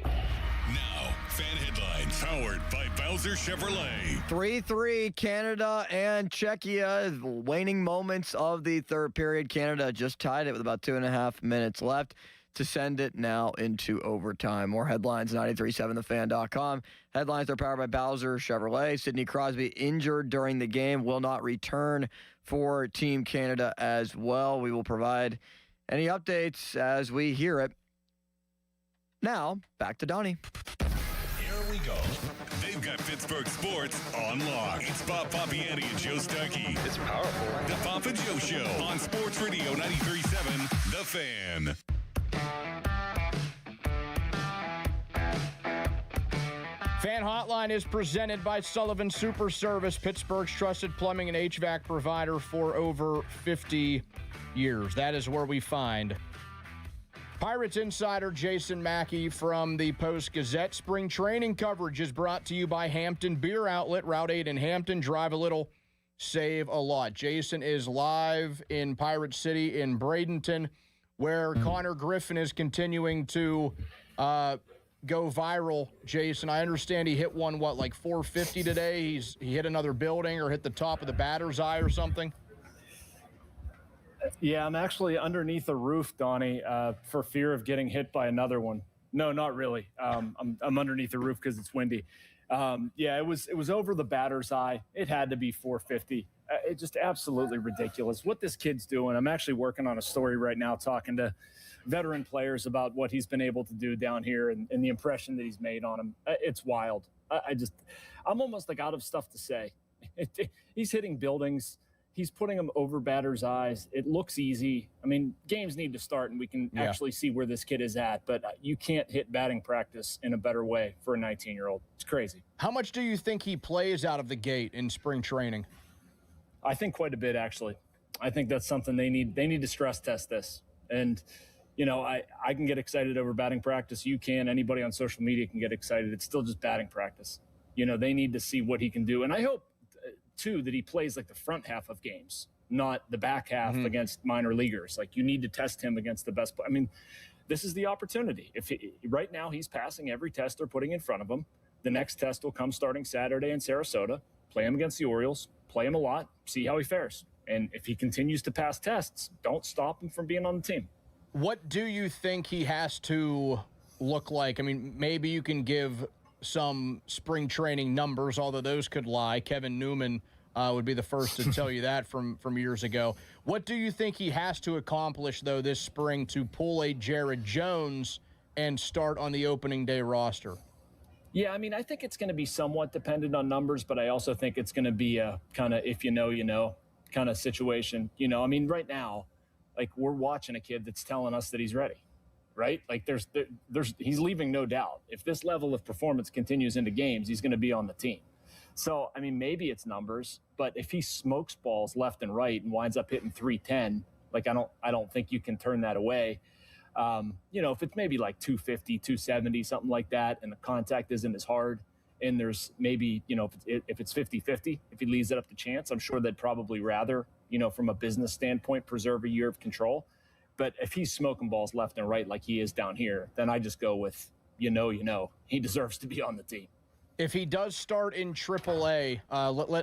Now, fan headlines powered by Bowser Chevrolet. 3-3 Canada and Czechia. Waning moments of the third period. Canada just tied it with about 2.5 minutes left to send it now into overtime. More headlines, 937thefan.com. Headlines are powered by Bowser Chevrolet. Sidney Crosby injured during the game, will not return for Team Canada as well. We will provide any updates as we hear it. Now, back to Donnie. Here we go. They've got Pittsburgh sports on lock. It's Bob Papiani and Joe Stuckey. It's powerful. The Papa Joe Show on Sports Radio 93.7 The Fan. Fan Hotline is presented by Sullivan Super Service, Pittsburgh's trusted plumbing and HVAC provider for over 50 years. That is where we find Pirates insider Jason Mackey from the Post-Gazette. Spring training coverage is brought to you by Hampton Beer Outlet, Route 8 in Hampton. Drive a little, save a lot. Jason is live in Pirate City in Bradenton, where Connor Griffin is continuing to go viral. Jason, I understand he hit one, like 450 today? He hit another building or hit the top of the batter's eye or something? Yeah, I'm actually underneath a roof, Donnie, for fear of getting hit by another one. No, not really. I'm underneath the roof because it's windy. Yeah, it was over the batter's eye. It had to be 450. It's just absolutely ridiculous what this kid's doing. I'm actually working on a story right now talking to veteran players about what he's been able to do down here and the impression that he's made on them. It's wild. I'm almost like out of stuff to say. He's hitting buildings. He's putting them over batters' eyes. It looks easy. I mean, games need to start and we can actually see where this kid is at, but you can't hit batting practice in a better way for a 19-year-old. It's crazy. How much do you think he plays out of the gate in spring training? I think quite a bit, actually. I think that's something they need to stress test this. And, you know, I can get excited over batting practice. You can. Anybody on social media can get excited. It's still just batting practice. You know, they need to see what he can do. And I hope, too, that he plays like the front half of games, not the back half against minor leaguers. Like, you need to test him against the best. I mean, this is the opportunity. Right now he's passing every test they're putting in front of him. The next test will come starting Saturday in Sarasota. Play him against the Orioles. Play him a lot, see how he fares. And if he continues to pass tests, don't stop him from being on the team. What do you think he has to look like? I mean, maybe you can give some spring training numbers, although those could lie. Kevin Newman would be the first to tell you that from years ago. What do you think he has to accomplish, though, this spring to pull a Jared Jones and start on the opening day roster? Yeah, I mean, I think it's going to be somewhat dependent on numbers, but I also think it's going to be a kind of if you know kind of situation. You know, I mean, right now, like we're watching a kid that's telling us that he's ready, right? Like there's he's leaving no doubt. If this level of performance continues into games, he's going to be on the team. So, I mean, maybe it's numbers, but if he smokes balls left and right and winds up hitting 310, like I don't think you can turn that away. You know, if it's maybe like 250, 270, something like that, and the contact isn't as hard, and there's maybe, you know, if it's 50-50, if he leaves it up to chance, I'm sure they'd probably rather, you know, from a business standpoint, preserve a year of control. But if he's smoking balls left and right like he is down here, then I just go with, you know, he deserves to be on the team. If he does start in AAA,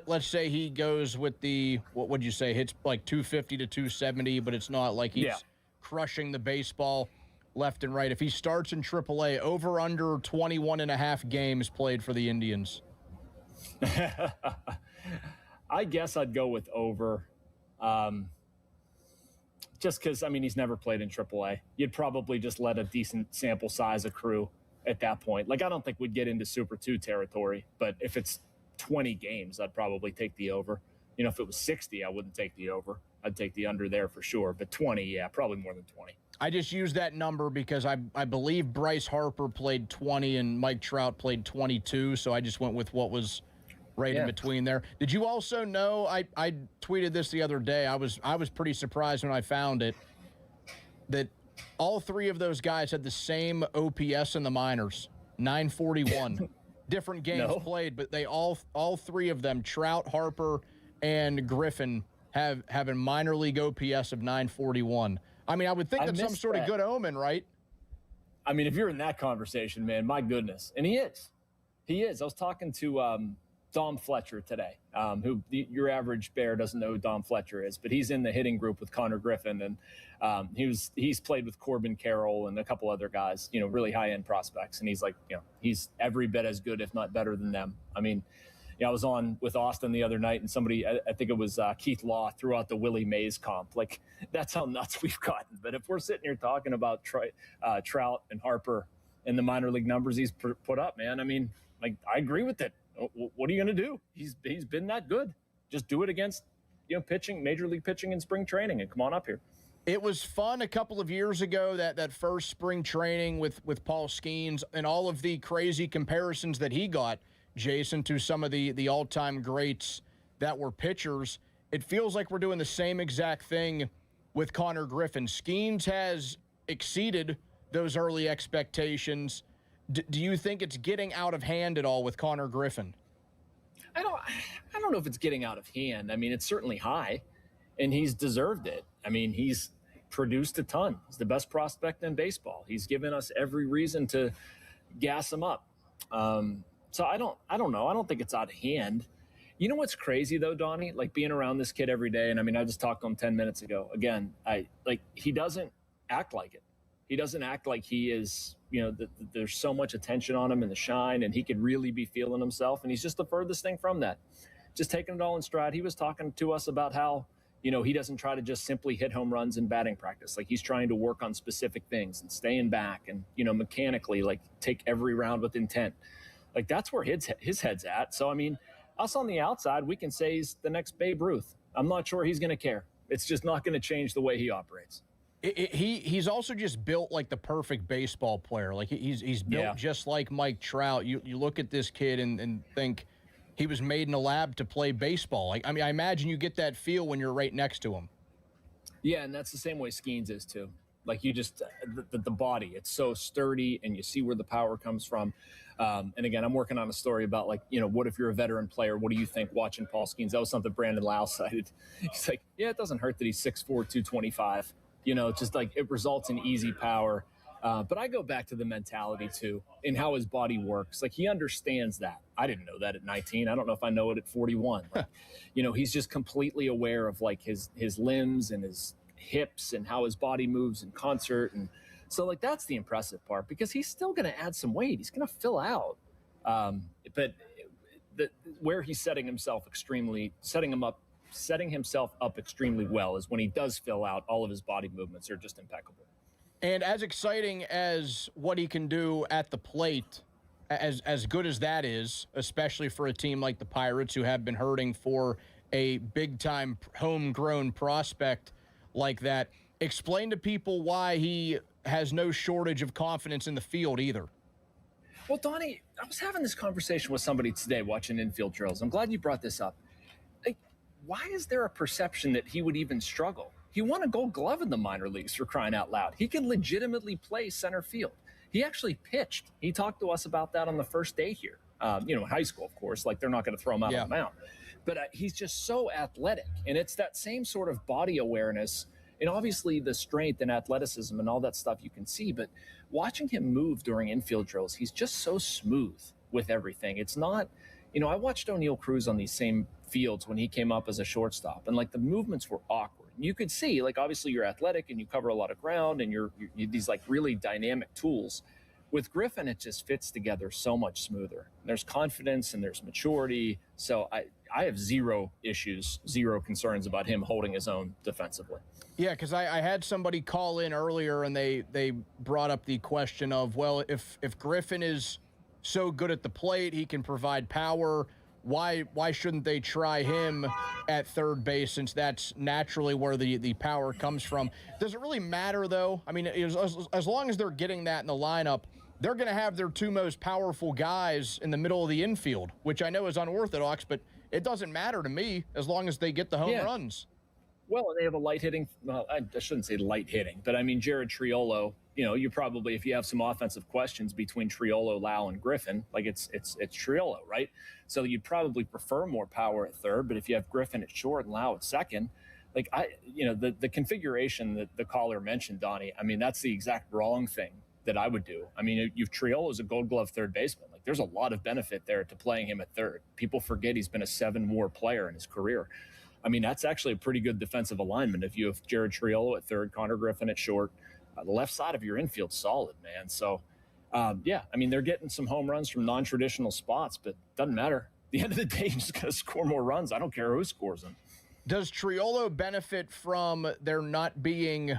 let's say he goes with the, what would you say, hits like 250 to 270, but it's not like he's crushing the baseball left and right. If he starts in AAA, over under 21 and a half games played for the Indians. I guess I'd go with over. Just because, I mean, he's never played in AAA. You'd probably just let a decent sample size accrue at that point. Like, I don't think we'd get into Super 2 territory, but if it's 20 games, I'd probably take the over. You know, if it was 60, I wouldn't take the over. I'd take the under there for sure. But 20, yeah, probably more than 20. I just used that number because I believe Bryce Harper played 20 and Mike Trout played 22, so I just went with what was right in between there. Did you also know, I tweeted this the other day, I was pretty surprised when I found it, that all three of those guys had the same OPS in the minors, 941. Different games played, but they all three of them, Trout, Harper, and Griffin, have a minor league OPS of 941. I mean, I would think that's some sort of good omen, right? I mean, if you're in that conversation, man, my goodness. And he is. He is. I was talking to Dom Fletcher today, who your average bear doesn't know who Dom Fletcher is, but he's in the hitting group with Connor Griffin, and he's played with Corbin Carroll and a couple other guys, you know, really high-end prospects. And he's like, you know, he's every bit as good, if not better than them. I mean, I was on with Austin the other night, and somebody, I think it was Keith Law, threw out the Willie Mays comp. Like, that's how nuts we've gotten. But if we're sitting here talking about Trout and Harper and the minor league numbers he's put up, man, I mean, like, I agree with it. What are you going to do? He's been that good. Just do it against, you know, pitching, major league pitching in spring training, and come on up here. It was fun a couple of years ago, that first spring training with Paul Skeens and all of the crazy comparisons that he got, Jason, to some of the all-time greats that were pitchers. It feels like we're doing the same exact thing with Connor Griffin. Skeens has exceeded those early expectations. Do you think it's getting out of hand at all with Connor Griffin? I don't know if it's getting out of hand. I mean, it's certainly high, and he's deserved it. I mean, he's produced a ton. He's the best prospect in baseball. He's given us every reason to gas him up. So I don't know. I don't think it's out of hand. You know what's crazy though, Donnie? Like, being around this kid every day, and I mean, I just talked to him 10 minutes ago. Again, he doesn't act like it. He doesn't act like he is, you know, there's so much attention on him and the shine, and he could really be feeling himself. And he's just the furthest thing from that. just taking it all in stride. He was talking to us about how, he doesn't try to just simply hit home runs in batting practice. Like, he's trying to work on specific things and staying back and, mechanically, like, take every round with intent. Like, that's where his head's at. So, I mean, us on the outside, we can say he's the next Babe Ruth. I'm not sure he's going to care. It's just not going to change the way he operates. He's also just built like the perfect baseball player. Like, he's built just like Mike Trout. You look at this kid and think he was made in a lab to play baseball. Like, I mean, I imagine you get that feel when you're right next to him. Yeah, and that's the same way Skeens is too. Like, you just the body, it's so sturdy, and you see where the power comes from. And again, I'm working on a story about, like, what if you're a veteran player? What do you think watching Paul Skeens? That was something Brandon Lau cited. He's like, yeah, it doesn't hurt that he's 6'4", 225. Just like it results in easy power. But I go back to the mentality too, and how his body works. Like, he understands that. I didn't know that at 19. I don't know if I know it at 41. Like, he's just completely aware of, like, his limbs and his hips and how his body moves in concert. And so, like, that's the impressive part, because he's still going to add some weight. He's going to fill out. But where he's setting himself up extremely well is when he does fill out. All of his body movements are just impeccable. And as exciting as what he can do at the plate, as good as that is, especially for a team like the Pirates, who have been hurting for a big-time homegrown prospect like that, explain to people why he has no shortage of confidence in the field either. Well, Donnie, I was having this conversation with somebody today watching infield drills. I'm glad you brought this up. Like, why is there a perception that he would even struggle? He won a Gold Glove in the minor leagues, for crying out loud. He can legitimately play center field. He actually pitched. He talked to us about that on the first day here. In high school, of course. Like, they're not going to throw him out on the mound. But he's just so athletic. And it's that same sort of body awareness. And obviously the strength and athleticism and all that stuff you can see. But watching him move during infield drills, he's just so smooth with everything. It's not, I watched O'Neal Cruz on these same fields when he came up as a shortstop. And, like, the movements were awkward. You could see, like, obviously you're athletic and you cover a lot of ground and you're these, like, really dynamic tools. With Griffin, it just fits together so much smoother. There's confidence and there's maturity. So I have zero issues, zero concerns about him holding his own defensively. Yeah, because I had somebody call in earlier and they brought up the question of, well, if Griffin is so good at the plate, he can provide power, why shouldn't they try him at third base, since that's naturally where the power comes from? Does it really matter, though? I mean, as long as they're getting that in the lineup, they're going to have their two most powerful guys in the middle of the infield, which I know is unorthodox, but it doesn't matter to me as long as they get the home runs. Well, they have a light hitting. Well, I shouldn't say light hitting, but I mean, Jared Triolo, you probably, if you have some offensive questions between Triolo, Lau, and Griffin, like it's Triolo, right? So you'd probably prefer more power at third, but if you have Griffin at short and Lau at second, like the configuration that the caller mentioned, Donnie, I mean, that's the exact wrong thing that I would do. I mean, Triolo's a Gold Glove third baseman. Like, there's a lot of benefit there to playing him at third. People forget he's been a 7-WAR player in his career. I mean, that's actually a pretty good defensive alignment. If you have Jared Triolo at third, Connor Griffin at short, the left side of your infield's solid, man. So, I mean, they're getting some home runs from non-traditional spots, but doesn't matter. At the end of the day, you're just going to score more runs. I don't care who scores them. Does Triolo benefit from there not being,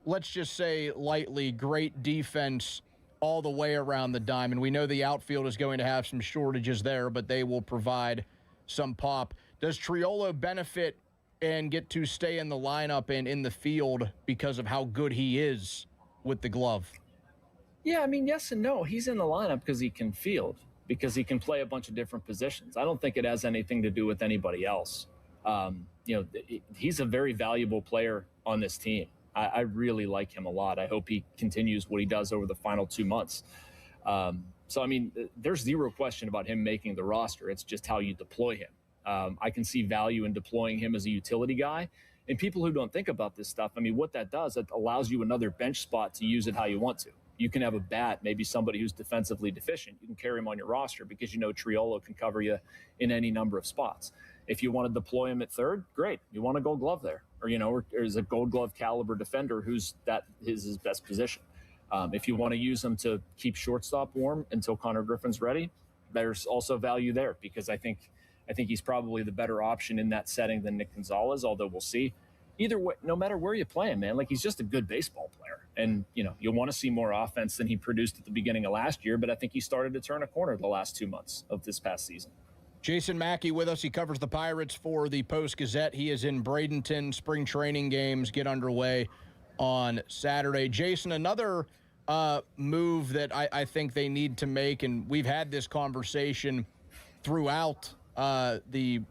let's just say lightly, great defense all the way around the diamond? We know the outfield is going to have some shortages there, but they will provide some pop. Does Triolo benefit and get to stay in the lineup and in the field because of how good he is with the glove? Yeah, I mean, yes and no. He's in the lineup because he can field, because he can play a bunch of different positions. I don't think it has anything to do with anybody else. He's a very valuable player on this team. I really like him a lot. I hope he continues what he does over the final 2 months. So, I mean, there's zero question about him making the roster. It's just how you deploy him. I can see value in deploying him as a utility guy. And people who don't think about this stuff, I mean, what that does, it allows you another bench spot to use it how you want to. You can have a bat, maybe somebody who's defensively deficient. You can carry him on your roster because you know Triolo can cover you in any number of spots. If you want to deploy him at third, great. You want a Gold Glove there, or there's a Gold Glove caliber defender who's his best position. If you want to use him to keep shortstop warm until Connor Griffin's ready, there's also value there, because I think I think he's probably the better option in that setting than Nick Gonzalez, although we'll see. Either way, no matter where you play him, man, like he's just a good baseball player. And, you'll want to see more offense than he produced at the beginning of last year, but I think he started to turn a corner the last 2 months of this past season. Jason Mackey with us. He covers the Pirates for the Post-Gazette. He is in Bradenton. Spring training games get underway on Saturday. Jason, another move that I think they need to make, and we've had this conversation throughout the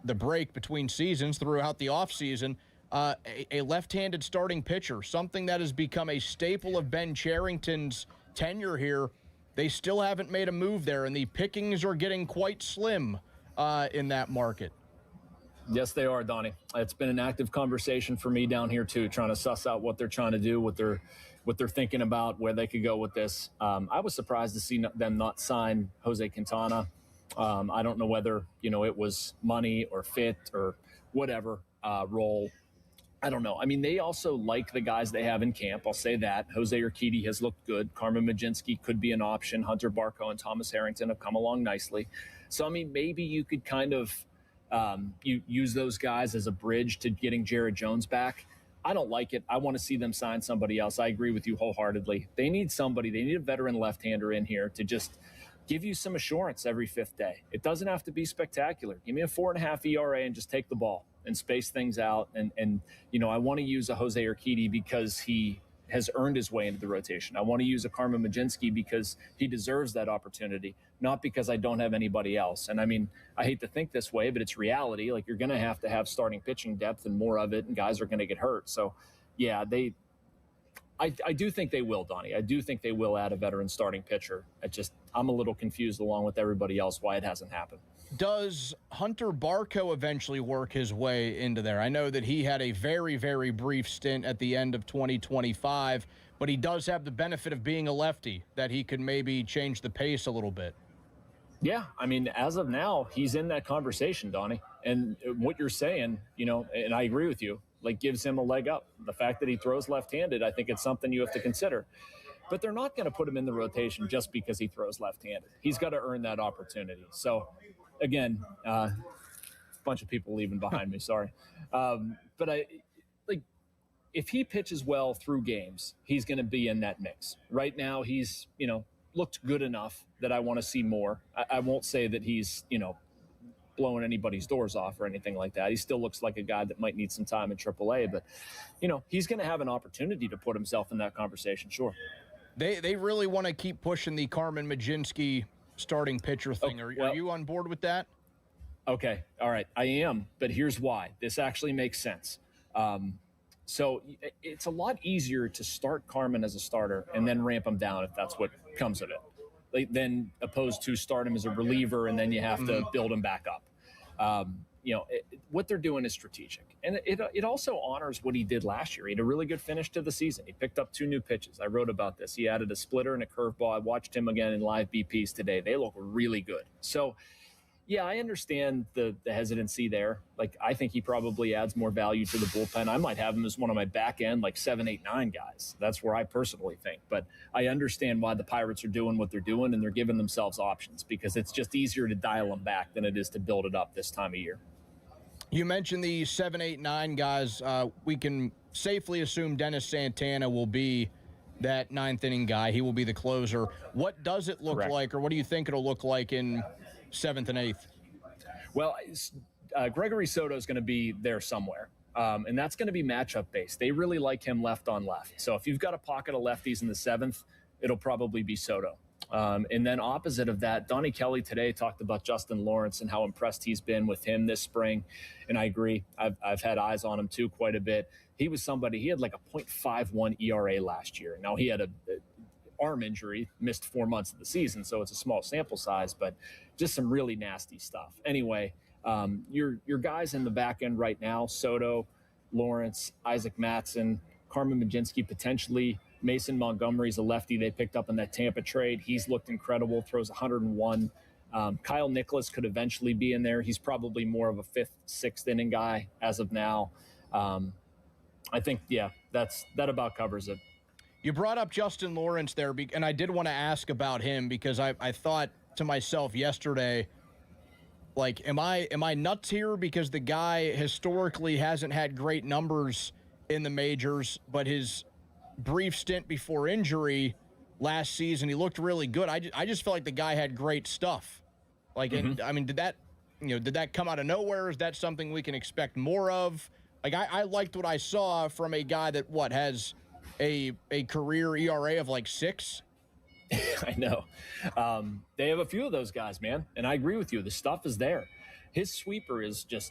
break between seasons, throughout the offseason, a left-handed starting pitcher, something that has become a staple of Ben Cherington's tenure here. They still haven't made a move there, and the pickings are getting quite slim in that market. Yes, they are, Donnie. It's been an active conversation for me down here, too, trying to suss out what they're trying to do, what they're thinking about, where they could go with this. I was surprised to see them not sign Jose Quintana. I don't know whether, it was money or fit or whatever role. I don't know. I mean, they also like the guys they have in camp. I'll say that. Jose Urquidy has looked good. Carmen Mlodzinski could be an option. Hunter Barco and Thomas Harrington have come along nicely. So, I mean, maybe you could kind of you use those guys as a bridge to getting Jared Jones back. I don't like it. I want to see them sign somebody else. I agree with you wholeheartedly. They need somebody. They need a veteran left-hander in here to just give you some assurance every fifth day. It doesn't have to be spectacular. Give me a 4.5 ERA and just take the ball and space things out. And I want to use a Jose Urquidy because he has earned his way into the rotation. I want to use a Carmen Mlodzinski because he deserves that opportunity, not because I don't have anybody else. And I mean, I hate to think this way, but it's reality. Like, you're going to have starting pitching depth and more of it, and guys are going to get hurt. So, yeah, I do think they will, Donnie. I do think they will add a veteran starting pitcher. I'm a little confused along with everybody else why it hasn't happened. Does Hunter Barco eventually work his way into there? I know that he had a very, very brief stint at the end of 2025, but he does have the benefit of being a lefty, that he could maybe change the pace a little bit. Yeah, I mean, as of now, he's in that conversation, Donnie. And what you're saying, and I agree with you, gives him a leg up. The fact that he throws left-handed, I think it's something you have to consider. But they're not going to put him in the rotation just because he throws left-handed. He's got to earn that opportunity. So, again, a bunch of people leaving behind me, sorry. But if he pitches well through games, he's going to be in that mix. Right now, he's, looked good enough that I want to see more. I won't say that he's, blowing anybody's doors off or anything like that. He still looks like a guy that might need some time in AAA, but, he's going to have an opportunity to put himself in that conversation, sure. They really want to keep pushing the Carmen Mlodzinski starting pitcher thing. Are you on board with that? Okay. All right. I am, but here's why. This actually makes sense. So it's a lot easier to start Carmen as a starter and then ramp him down if that's what comes of it, than opposed to start him as a reliever and then you have to build him back up. What they're doing is strategic. And it also honors what he did last year. He had a really good finish to the season. He picked up 2 new pitches. I wrote about this. He added a splitter and a curveball. I watched him again in live BPs today. They look really good. So, yeah, I understand the hesitancy there. I think he probably adds more value to the bullpen. I might have him as one of my back end, 7, 8, 9 guys. That's where I personally think. But I understand why the Pirates are doing what they're doing, and they're giving themselves options because it's just easier to dial them back than it is to build it up this time of year. You mentioned the 7, 8, 9 guys. We can safely assume Dennis Santana will be that 9th inning guy. He will be the closer. What does it look like, or what do you think it'll look like in 7th and 8th? Well, Gregory Soto is going to be there somewhere, and that's going to be matchup based. They really like him left on left. So if you've got a pocket of lefties in the 7th, it'll probably be Soto. And then opposite of that, Donnie Kelly today talked about Justin Lawrence and how impressed he's been with him this spring. And I agree. I've had eyes on him too quite a bit. He was somebody, he had a 0.51 ERA last year. Now he had a arm injury, missed 4 months of the season, so it's a small sample size, but just some really nasty stuff. Anyway, your guys in the back end right now, Soto, Lawrence, Isaac Mattson, Carmen Mlodzinski potentially. Mason Montgomery's a lefty they picked up in that Tampa trade. He's looked incredible, throws 101. Kyle Nicholas could eventually be in there. He's probably more of a 5th, 6th inning guy as of now. I think, that about covers it. You brought up Justin Lawrence there, and I did want to ask about him because I thought to myself yesterday, Like, am I nuts here because the guy historically hasn't had great numbers in the majors, but his brief stint before injury last season, he looked really good. I just felt like the guy had great stuff. Like, and, I mean, did that come out of nowhere? Is that something we can expect more of? Like, I liked what I saw from a guy that, has a career ERA of like 6? I know. They have a few of those guys, man. And I agree with you. The stuff is there. His sweeper is just,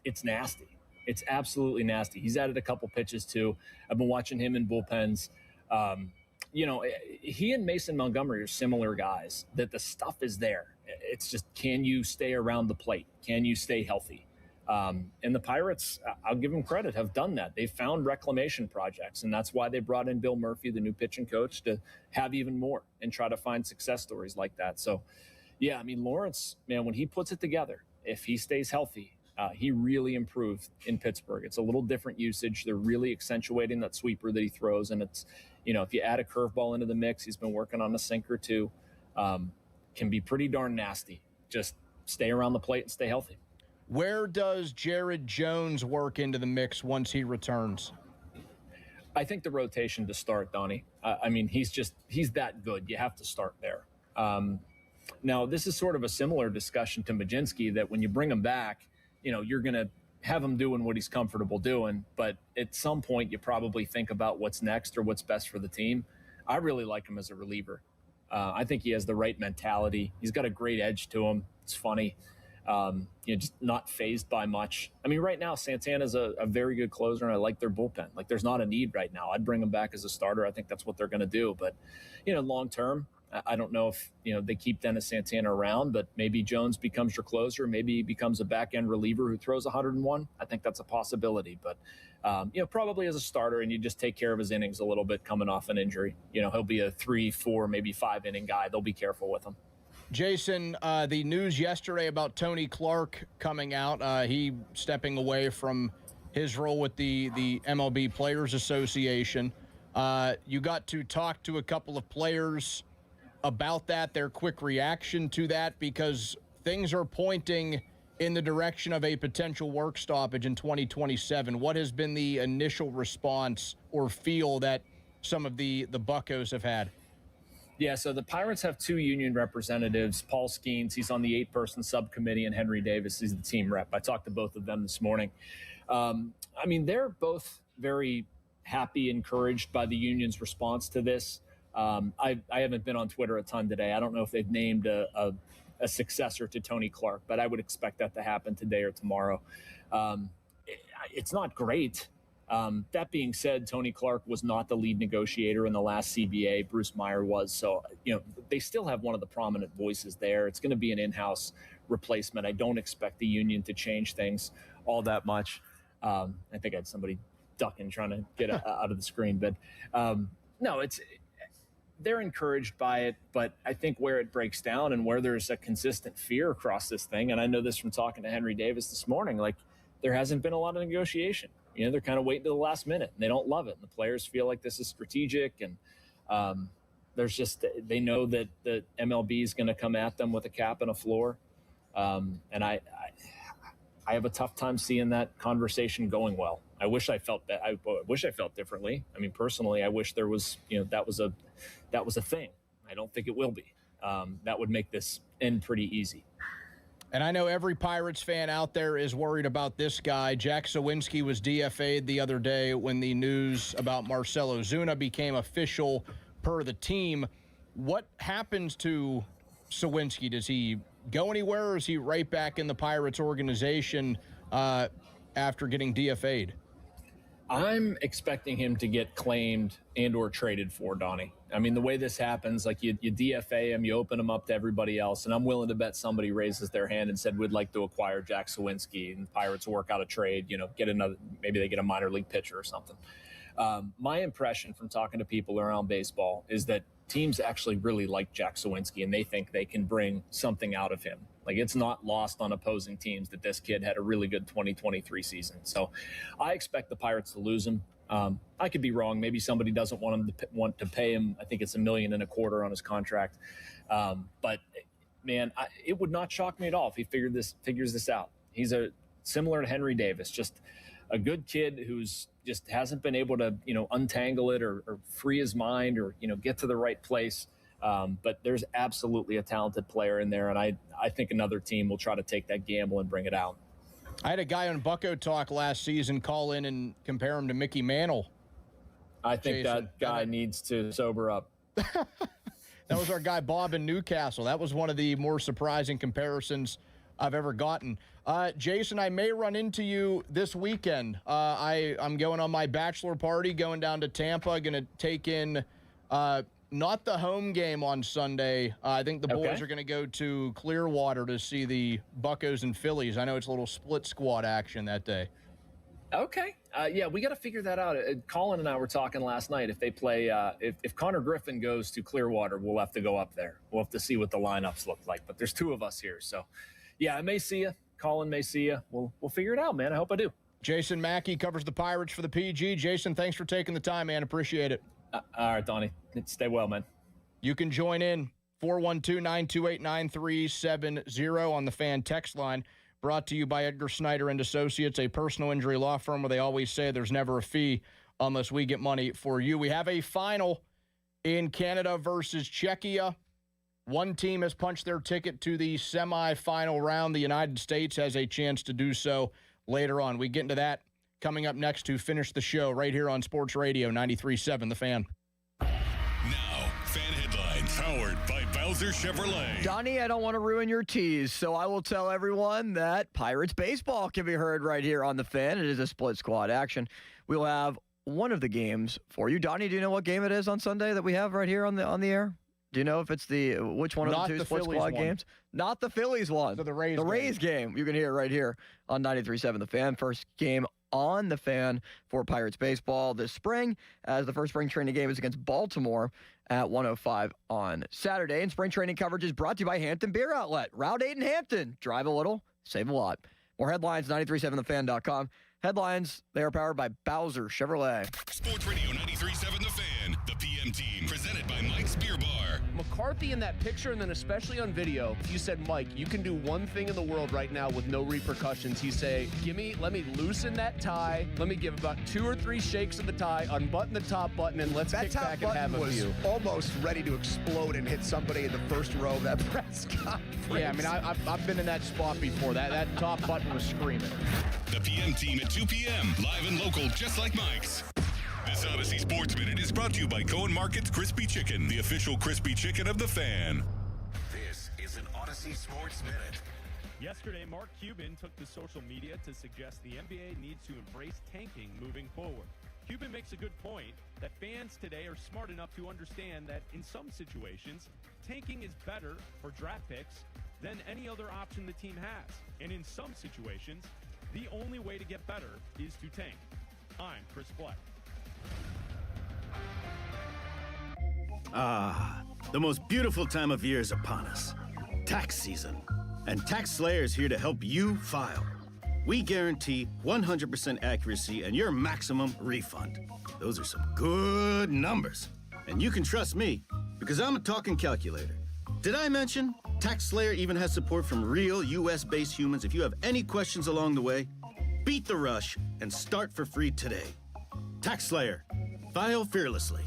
it's nasty. It's absolutely nasty. He's added a couple pitches too. I've been watching him in bullpens. He and Mason Montgomery are similar guys, that the stuff is there. It's just, can you stay around the plate? Can you stay healthy? And the Pirates, I'll give them credit, have done that. They've found reclamation projects, and that's why they brought in Bill Murphy, the new pitching coach, to have even more and try to find success stories like that. So, yeah, I mean, Lawrence, man, when he puts it together, if he stays healthy, he really improved in Pittsburgh. It's a little different usage. They're really accentuating that sweeper that he throws, and it's, if you add a curveball into the mix, he's been working on a sinker too, can be pretty darn nasty. Just stay around the plate and stay healthy. Where does Jared Jones work into the mix once he returns? I think the rotation to start, Donnie. I mean, he's that good. You have to start there. Now, this is sort of a similar discussion to Majinski, that when you bring him back, you're going to have him doing what he's comfortable doing. But at some point, you probably think about what's next or what's best for the team. I really like him as a reliever. I think he has the right mentality. He's got a great edge to him. It's funny. Just not phased by much. I mean, right now, Santana's a very good closer, and I like their bullpen. Like, there's not a need right now. I'd bring him back as a starter. I think that's what they're going to do. But, long term, I don't know if, they keep Dennis Santana around, but maybe Jones becomes your closer. Maybe he becomes a back-end reliever who throws 101. I think that's a possibility. But, probably as a starter, and you just take care of his innings a little bit coming off an injury. He'll be a 3, 4, maybe 5-inning guy. They'll be careful with him. Jason, the news yesterday about Tony Clark coming out, he stepping away from his role with the MLB Players Association. You got to talk to a couple of players about that, their quick reaction to that, because things are pointing in the direction of a potential work stoppage in 2027. What has been the initial response or feel that some of the Buccos have had? Yeah, so the Pirates have 2 union representatives, Paul Skeens, he's on the 8-person subcommittee, and Henry Davis, he's the team rep. I talked to both of them this morning. They're both very happy, encouraged by the union's response to this. I haven't been on Twitter a ton today. I don't know if they've named a successor to Tony Clark, but I would expect that to happen today or tomorrow. It's not great. That being said, Tony Clark was not the lead negotiator in the last CBA. Bruce Meyer was. So, they still have one of the prominent voices there. It's going to be an in-house replacement. I don't expect the union to change things all that much. I think I had somebody ducking trying to get out of the screen. But no, they're encouraged by it. But I think where it breaks down and where there's a consistent fear across this thing, and I know this from talking to Henry Davis this morning, like, there hasn't been a lot of negotiation. They're kind of waiting to the last minute, and they don't love it. And the players feel like this is strategic, and they know that the MLB is going to come at them with a cap and a floor. And I have a tough time seeing that conversation going well. I wish I felt that. I wish I felt differently. I mean, personally, I wish there was, that was a thing. I don't think it will be. That would make this end pretty easy. And I know every Pirates fan out there is worried about this guy. Jack Sawinski was DFA'd the other day when the news about Marcelo Zunoua became official per the team. What happens to Sawinski? Does he go anywhere, or is he right back in the Pirates organization after getting DFA'd? I'm expecting him to get claimed and or traded for, Donnie. I mean, the way this happens, like you DFA him, you open him up to everybody else, and I'm willing to bet somebody raises their hand and said, we'd like to acquire Jack Sawinski, and the Pirates work out a trade, get another, maybe they get a minor league pitcher or something. My impression from talking to people around baseball is that teams actually really like Jack Sawinski, and they think they can bring something out of him. Like, it's not lost on opposing teams that this kid had a really good 2023 season. So I expect the Pirates to lose him. I could be wrong. Maybe somebody doesn't want to pay him. I think it's $1.25 million on his contract. But man, it would not shock me at all if he figures this out. He's similar to Henry Davis, just a good kid who's just hasn't been able to, untangle it or free his mind or, get to the right place. But there's absolutely a talented player in there, and I think another team will try to take that gamble and bring it out. I had a guy on Bucko Talk last season call in and compare him to Mickey Mantle. I think that guy needs to sober up. That was our guy Bob in Newcastle. That was one of the more surprising comparisons I've ever gotten. Jason, I may run into you this weekend. I'm going on my bachelor party, going down to Tampa, going to take in not the home game on Sunday. I think the boys are going to go to Clearwater to see the Buccos and Phillies. I know it's a little split squad action that day. Okay. Yeah, we got to figure that out. Colin and I were talking last night. If they play, if Connor Griffin goes to Clearwater, we'll have to go up there. We'll have to see what the lineups look like. But there's two of us here. So, yeah, I may see you. Colin may see you. We'll figure it out, man. I hope I do. Jason Mackey covers the Pirates for the PG. Jason, thanks for taking the time, man. Appreciate it. All right, Donnie. Stay well, man. You can join in 412-928-9370 on the fan text line. Brought to you by Edgar Snyder and Associates, a personal injury law firm where they always say there's never a fee unless we get money for you. We have a final in Canada versus Czechia. One team has punched their ticket to the semifinal round. The United States has a chance to do so later on. We get into that coming up next to finish the show right here on Sports Radio 93.7 The Fan. Now, fan headlines powered by Bowser Chevrolet. Donnie, I don't want to ruin your tease, so I will tell everyone that Pirates baseball can be heard right here on The Fan. It is a split squad action. We'll have one of the games for you. Donnie, do you know what game it is on Sunday that we have right here on the air? Do you know if it's which one of the two split squad games? Not the Phillies one. So the Rays game. You can hear it right here on 93.7 The Fan. First game on The Fan for Pirates baseball this spring, as the first spring training game is against Baltimore at 1:05 on Saturday. And spring training coverage is brought to you by Hampton Beer Outlet. Route 8 in Hampton. Drive a little, save a lot. More headlines, 937thefan.com. Headlines, they are powered by Bowser Chevrolet. Sports Radio 93.7 The Fan, the PM team, presented by Mike's Beer Bar. McCarthy in that picture, and then especially on video, you said, Mike, you can do one thing in the world right now with no repercussions. He say, let me loosen that tie. Let me give about 2 or 3 shakes of the tie, unbutton the top button, and let's kick back and have a view. Almost ready to explode and hit somebody in the first row of that press conference. Yeah, I mean, I've been in that spot before. That top button was screaming. The PM team at 2 p.m., live and local, just like Mike's. This Odyssey Sports Minute is brought to you by Cohen Market's Crispy Chicken, the official crispy chicken of The Fan. This is an Odyssey Sports Minute. Yesterday, Mark Cuban took to social media to suggest the NBA needs to embrace tanking moving forward. Cuban makes a good point that fans today are smart enough to understand that in some situations, tanking is better for draft picks than any other option the team has. And in some situations, the only way to get better is to tank. I'm Chris Black. The most beautiful time of year is upon us. Tax season. And Tax Slayer is here to help you file. We guarantee 100% accuracy and your maximum refund. Those are some good numbers. And you can trust me, because I'm a talking calculator. Did I mention Tax Slayer even has support from real US-based humans? If you have any questions along the way, beat the rush and start for free today. Tax Slayer. File fearlessly.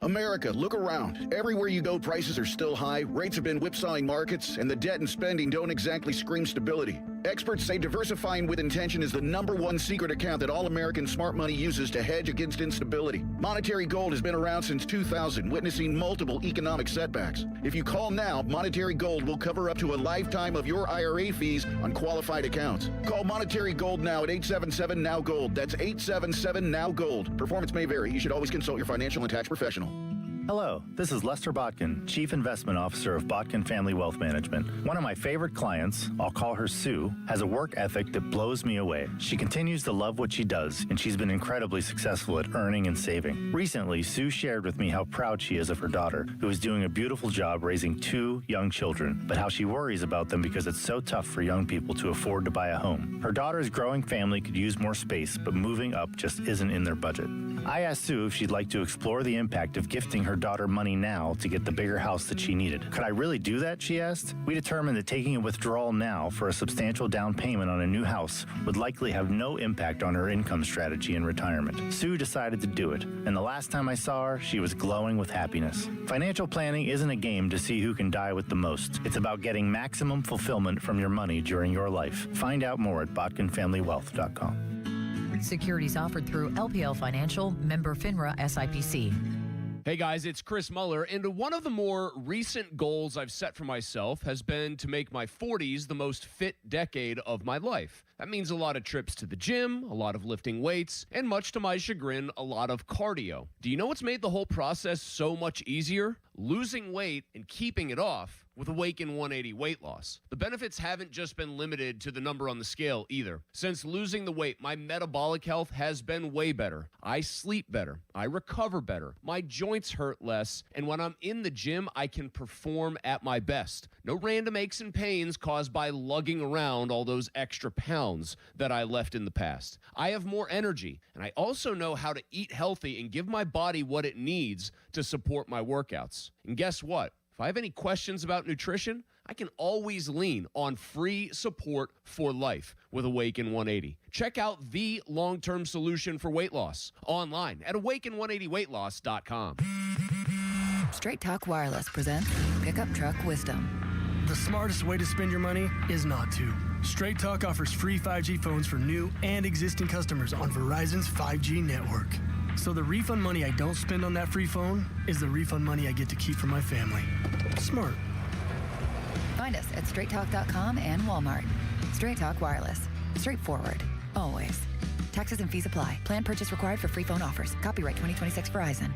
America, look around. Everywhere you go, prices are still high, rates have been whipsawing markets, and the debt and spending don't exactly scream stability. Experts say diversifying with intention is the #1 secret account that all American smart money uses to hedge against instability. Monetary Gold has been around since 2000, witnessing multiple economic setbacks. If you call now, Monetary Gold will cover up to a lifetime of your IRA fees on qualified accounts. Call Monetary Gold now at 877-NOW-GOLD. That's 877-NOW-GOLD. Performance may vary. You should always consult your financial and tax professional. Hello, this is Lester Botkin, Chief Investment Officer of Botkin Family Wealth Management. One of my favorite clients, I'll call her Sue, has a work ethic that blows me away. She continues to love what she does, and she's been incredibly successful at earning and saving. Recently, Sue shared with me how proud she is of her daughter, who is doing a beautiful job raising 2 young children, but how she worries about them because it's so tough for young people to afford to buy a home. Her daughter's growing family could use more space, but moving up just isn't in their budget. I asked Sue if she'd like to explore the impact of gifting her daughter money now to get the bigger house that she needed. Could I really do that, she asked? We determined that taking a withdrawal now for a substantial down payment on a new house would likely have no impact on her income strategy in retirement. Sue decided to do it, and the last time I saw her, she was glowing with happiness. Financial planning isn't a game to see who can die with the most. It's about getting maximum fulfillment from your money during your life. Find out more at botkinfamilywealth.com. Securities offered through LPL Financial, member FINRA SIPC. Hey guys, it's Chris Muller, and one of the more recent goals I've set for myself has been to make my 40s the most fit decade of my life. That means a lot of trips to the gym, a lot of lifting weights, and much to my chagrin, a lot of cardio. Do you know what's made the whole process so much easier? Losing weight and keeping it off with Awaken 180 weight loss. The benefits haven't just been limited to the number on the scale either. Since losing the weight, my metabolic health has been way better. I sleep better. I recover better. My joints hurt less. And when I'm in the gym, I can perform at my best. No random aches and pains caused by lugging around all those extra pounds that I left in the past. I have more energy, and I also know how to eat healthy and give my body what it needs to support my workouts. And guess what? If I have any questions about nutrition, I can always lean on free support for life with Awaken 180. Check out the long-term solution for weight loss online at awaken180weightloss.com. Straight Talk Wireless presents Pickup Truck Wisdom. The smartest way to spend your money is not to. Straight Talk offers free 5G phones for new and existing customers on Verizon's 5G network. So the refund money I don't spend on that free phone is the refund money I get to keep for my family. Smart. Find us at straighttalk.com and Walmart. Straight Talk Wireless. Straightforward. Always. Taxes and fees apply. Plan purchase required for free phone offers. Copyright 2026 Verizon.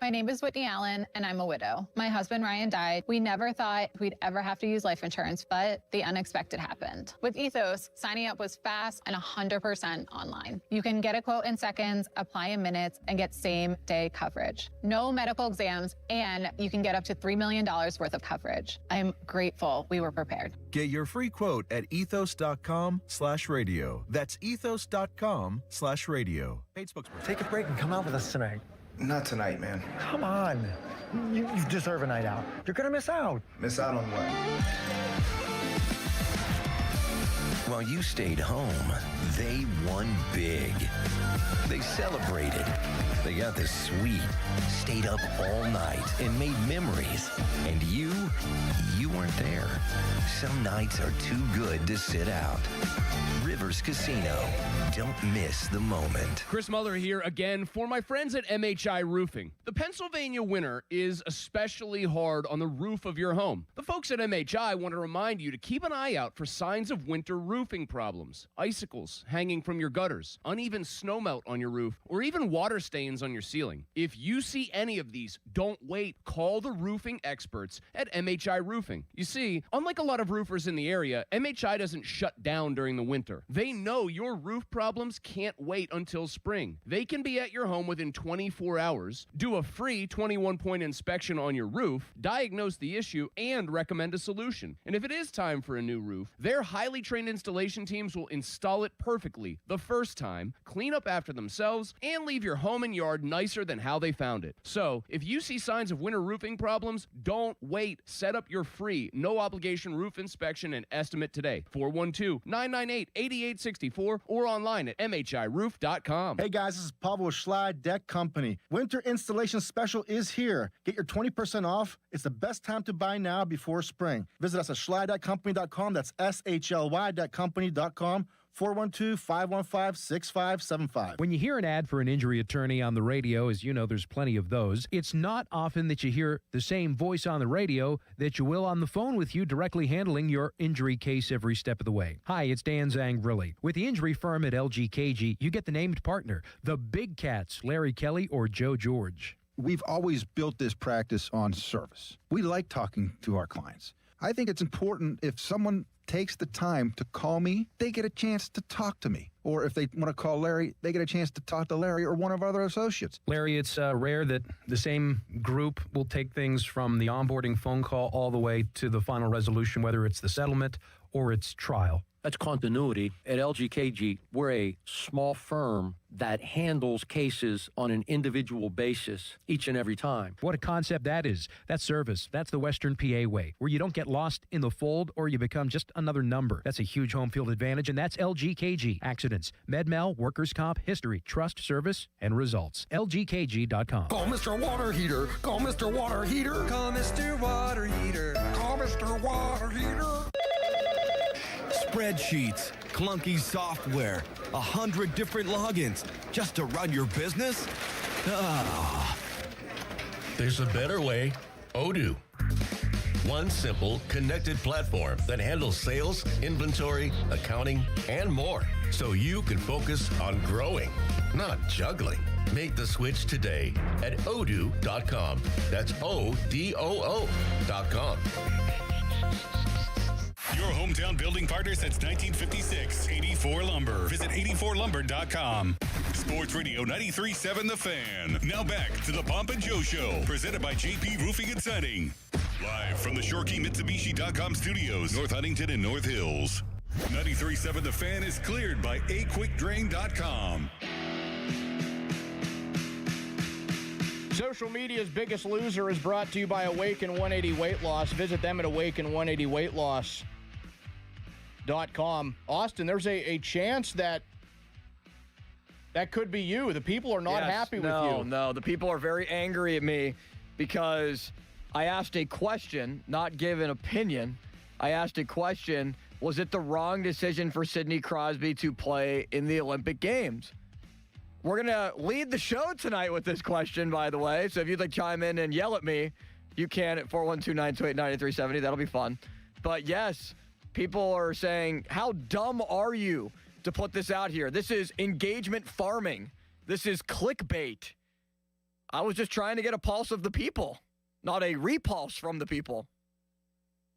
My name is Whitney Allen, and I'm a widow. My husband, Ryan, died. We never thought we'd ever have to use life insurance, but the unexpected happened. With Ethos, signing up was fast and 100% online. You can get a quote in seconds, apply in minutes, and get same-day coverage. No medical exams, and you can get up to $3 million worth of coverage. I'm grateful we were prepared. Get your free quote at ethos.com/radio. That's ethos.com/radio. Paid spokesperson. Take a break and come out with us tonight. Not tonight, man. Come on. You deserve a night out. You're going to miss out. Miss out on what? While you stayed home, they won big. They celebrated. They got the suite, stayed up all night, and made memories. And you weren't there. Some nights are too good to sit out. Rivers Casino. Don't miss the moment. Chris Muller here again for my friends at MHI Roofing. The Pennsylvania winter is especially hard on the roof of your home. The folks at MHI want to remind you to keep an eye out for signs of winter roofing problems. Icicles hanging from your gutters, uneven snowmelt on your roof, or even water stains on your ceiling. If you see any of these, don't wait. Call the roofing experts at MHI Roofing. You see, unlike a lot of roofers in the area, MHI doesn't shut down during the winter. They know your roof problems can't wait until spring. They can be at your home within 24 hours, do a free 21-point inspection on your roof, diagnose the issue, and recommend a solution. And if it is time for a new roof, their highly trained installation teams will install it perfectly the first time, clean up after themselves, and leave your home and yard nicer than how they found it. So, if you see signs of winter roofing problems, don't wait. Set up your free, no-obligation roof inspection and estimate today. 412-998-8864 or online at mhiroof.com. Hey guys, this is Pablo Schley Deck Company. Winter installation special is here. Get your 20% off. It's the best time to buy now before spring. Visit us at schly.company.com. That's SHLY.company.com. 412-515-6575. When you hear an ad for an injury attorney on the radio, as you know, there's plenty of those, it's not often that you hear the same voice on the radio that you will on the phone with you directly handling your injury case every step of the way. Hi, it's Dan Zangrilli. With the injury firm at LGKG, you get the named partner, the Big Cats, Larry Kelly or Joe George. We've always built this practice on service. We like talking to our clients. I think it's important if someone takes the time to call me, they get a chance to talk to me. Or if they want to call Larry, they get a chance to talk to Larry or one of our other associates. Larry, it's rare that the same group will take things from the onboarding phone call all the way to the final resolution, whether it's the settlement or it's trial. That's continuity. At LGKG, we're a small firm that handles cases on an individual basis each and every time. What a concept that is. That's service. That's the Western PA way, where you don't get lost in the fold or you become just another number. That's a huge home field advantage, and that's LGKG. Accidents, MedMal, workers' comp, history, trust, service, and results. LGKG.com. Call Mr. Water Heater. Call Mr. Water Heater. Call Mr. Water Heater. Call Mr. Water Heater. Spreadsheets, clunky software, 100 different logins just to run your business? Ah. There's a better way. Odoo. One simple, connected platform that handles sales, inventory, accounting, and more. So you can focus on growing, not juggling. Make the switch today at odoo.com. That's ODOO.com. Your hometown building partner since 1956, 84 Lumber. Visit 84lumber.com. Sports Radio 93.7 The Fan. Now back to the Pomp and Joe Show, presented by JP Roofing and Siding. Live from the ShoreKeyMitsubishi.com studios, North Huntington and North Hills. 93.7 The Fan is cleared by aquickdrain.com. Social media's biggest loser is brought to you by Awaken 180 Weight Loss. Visit them at awaken180weightloss.com. Austin, there's a chance that could be you. The people are not happy with you. No, the people are very angry at me because I asked a question, not give an opinion. I asked a question, was it the wrong decision for Sidney Crosby to play in the Olympic Games? We're going to lead the show tonight with this question, by the way. So if you'd like to chime in and yell at me, you can at 412-928-9370. That'll be fun. But yes, people are saying, how dumb are you to put this out here? This is engagement farming. This is clickbait. I was just trying to get a pulse of the people, not a repulse from the people.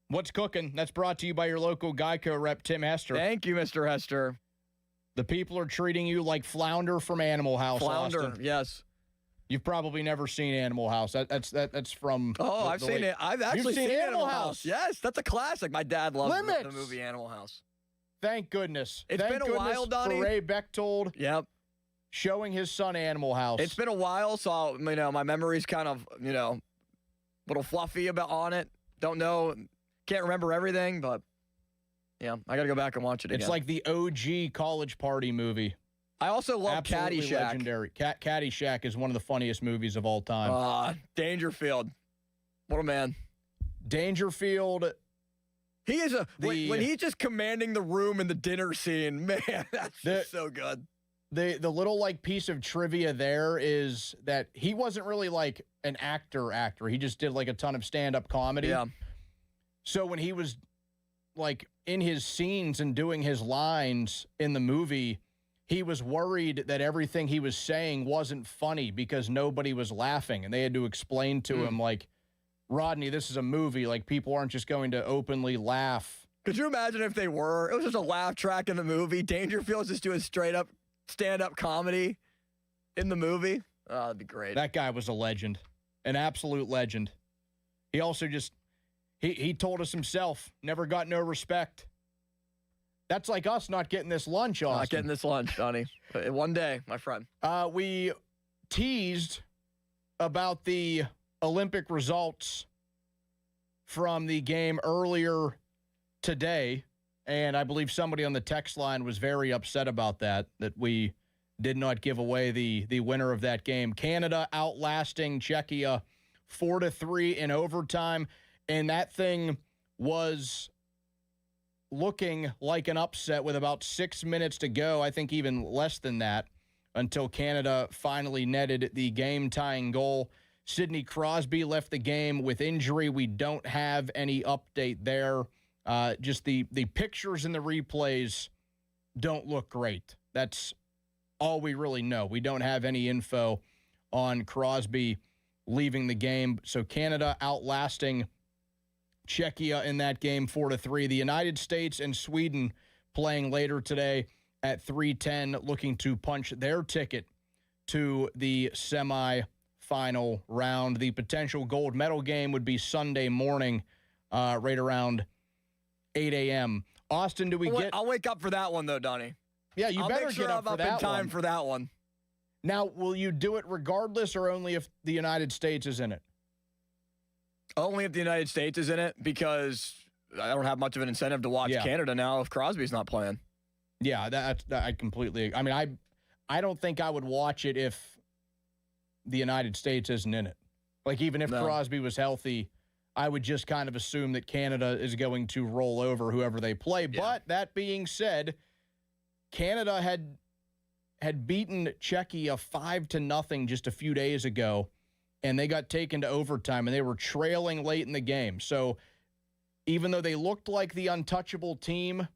What's cooking? That's brought to you by your local Geico rep, Tim Hester. Thank you, Mr. Hester. The people are treating you like Flounder from Animal House. Flounder, Austin. Yes. You've probably never seen Animal House. That's from. Oh, I've seen it. I've actually seen Animal House. Yes, that's a classic. My dad loved the movie Animal House. Thank goodness. It's been a while, Donnie. For Ray Bechtold. Yep. Showing his son Animal House. It's been a while, so my memory's kind of a little fluffy on it. Don't know, can't remember everything, but. Yeah, I got to go back and watch it again. It's like the OG college party movie. I also love Absolutely Caddyshack. Legendary. Caddyshack is one of the funniest movies of all time. Dangerfield. What a man. Dangerfield. He is when he's just commanding the room in the dinner scene, man, that's just so good. The little piece of trivia there is that he wasn't really like an actor. He just did a ton of stand-up comedy. Yeah. So when he was in his scenes and doing his lines in the movie, he was worried that everything he was saying wasn't funny because nobody was laughing. And they had to explain to him, Rodney, this is a movie. People aren't just going to openly laugh. Could you imagine if they were? It was just a laugh track in the movie. Dangerfield's just doing straight-up stand-up comedy in the movie. Oh, that'd be great. That guy was a legend. An absolute legend. He also just... He told us himself, never got no respect. That's like us not getting this lunch, Austin. Not getting this lunch, Donnie. One day, my friend. We teased about the Olympic results from the game earlier today, and I believe somebody on the text line was very upset about that we did not give away the winner of that game. Canada outlasting Czechia 4-3 in overtime. And that thing was looking like an upset with about 6 minutes to go. I think even less than that until Canada finally netted the game-tying goal. Sidney Crosby left the game with injury. We don't have any update there. Just the pictures and the replays don't look great. That's all we really know. We don't have any info on Crosby leaving the game. So Canada outlasting Czechia in that game 4-3. The United States and Sweden playing later today at 3:10, looking to punch their ticket to the semifinal round. The potential gold medal game would be Sunday morning, right around 8 a.m. Austin, do we get... I'll wake up for that one, though, Donnie. Yeah, you better get up for that one. I'm up in time for that one. Now, will you do it regardless or only if the United States is in it? Only if the United States is in it, because I don't have much of an incentive to watch Canada now if Crosby's not playing. Yeah, that I completely... I mean, I don't think I would watch it if the United States isn't in it. Like, even if Crosby was healthy, I would just kind of assume that Canada is going to roll over whoever they play. Yeah. But that being said, Canada had beaten Czechia 5-0 just a few days ago, and they got taken to overtime, and they were trailing late in the game. So even though they looked like the untouchable team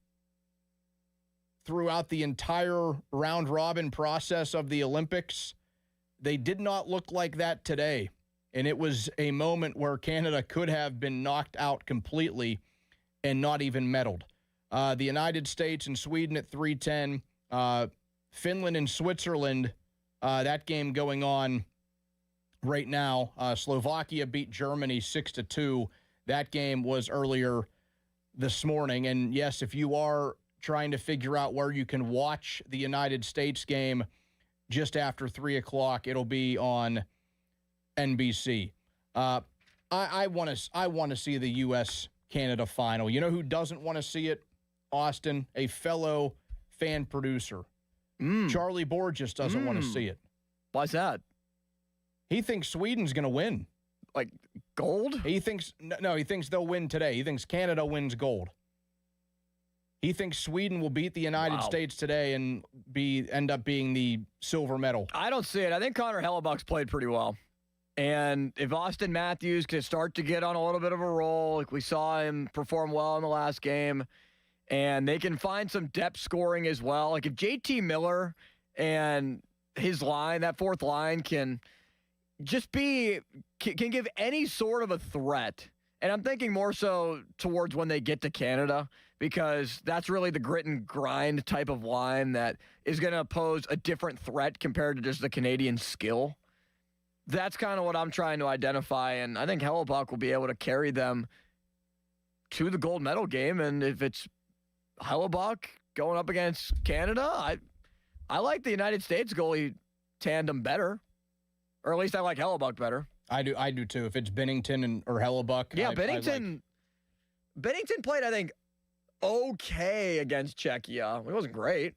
throughout the entire round-robin process of the Olympics, they did not look like that today. And it was a moment where Canada could have been knocked out completely and not even medaled. The United States and Sweden at 3:10. Finland and Switzerland, that game going on right now. Slovakia beat Germany 6-2. That game was earlier this morning. And yes, if you are trying to figure out where you can watch the United States game just after 3 o'clock, it'll be on NBC. I want to see the U.S.-Canada final. You know who doesn't want to see it, Austin? A fellow fan producer. Charlie Borges doesn't want to see it. Why's that? He thinks Sweden's going to win. Like gold? He thinks they'll win today. He thinks Canada wins gold. He thinks Sweden will beat the United States today and end up being the silver medal. I don't see it. I think Connor Hellebuck's played pretty well. And if Austin Matthews can start to get on a little bit of a roll, like we saw him perform well in the last game, and they can find some depth scoring as well. Like if JT Miller and his line, that fourth line, can just can give any sort of a threat. And I'm thinking more so towards when they get to Canada, because that's really the grit and grind type of line that is going to pose a different threat compared to just the Canadian skill. That's kind of what I'm trying to identify, and I think Hellebuck will be able to carry them to the gold medal game. And if it's Hellebuck going up against Canada, I like the United States goalie tandem better, or at least I like Hellebuck better. I do too. If it's Binnington or Hellebuck, yeah, Binnington played, I think, okay against Czechia. It wasn't great.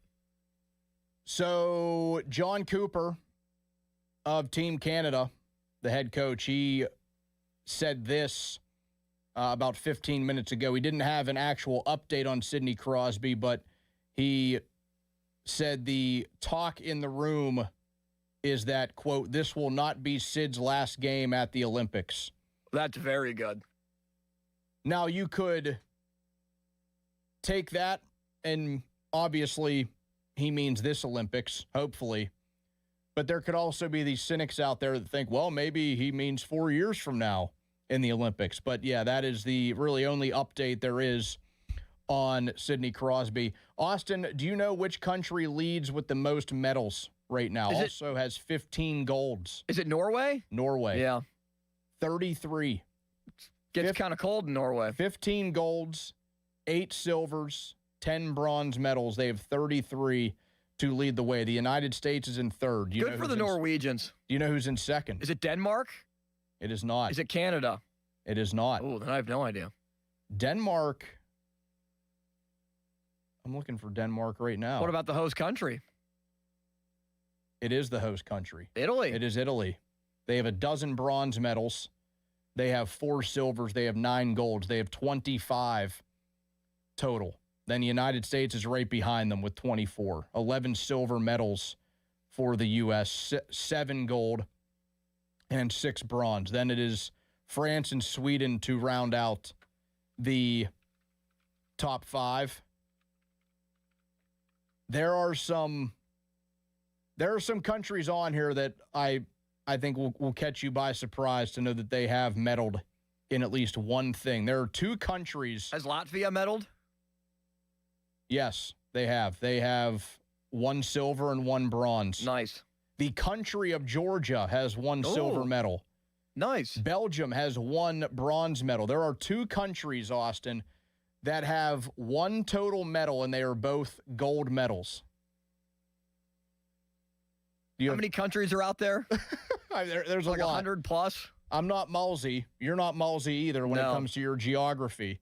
So John Cooper of Team Canada, the head coach, he said this about 15 minutes ago. He didn't have an actual update on Sidney Crosby, but he said the talk in the room is that, quote, this will not be Sid's last game at the Olympics. That's very good. Now, you could take that, and obviously he means this Olympics, hopefully. But there could also be these cynics out there that think, well, maybe he means 4 years from now in the Olympics. But, yeah, that is the really only update there is on Sidney Crosby. Austin, do you know which country leads with the most medals right now? Also has 15 golds. Is it Norway? Norway. Yeah. 33. Gets kind of cold in Norway. 15 golds, 8 silvers, 10 bronze medals. They have 33 to lead the way. The United States is in third. Good for the Norwegians. Do you know who's in second? Is it Denmark? It is not. Is it Canada? It is not. Oh, then I have no idea. Denmark. I'm looking for Denmark right now. What about the host country? It is the host country. Italy. It is Italy. They have 12 bronze medals. They have 4 silvers. They have 9 golds. They have 25 total. Then the United States is right behind them with 24. 11 silver medals for the U.S., 7 gold, and 6 bronze. Then it is France and Sweden to round out the top 5. There are some countries on here that I think will catch you by surprise to know that they have medaled in at least one thing. There are 2 countries. Has Latvia medaled? Yes, they have. They have 1 silver and 1 bronze. Nice. The country of Georgia has 1 silver medal. Nice. Belgium has 1 bronze medal. There are 2 countries, Austin, that have 1 total medal, and they are both gold medals. How many countries are out there? There's like a lot. 100 plus. I'm not Malsey. You're not Malsey either when it comes to your geography.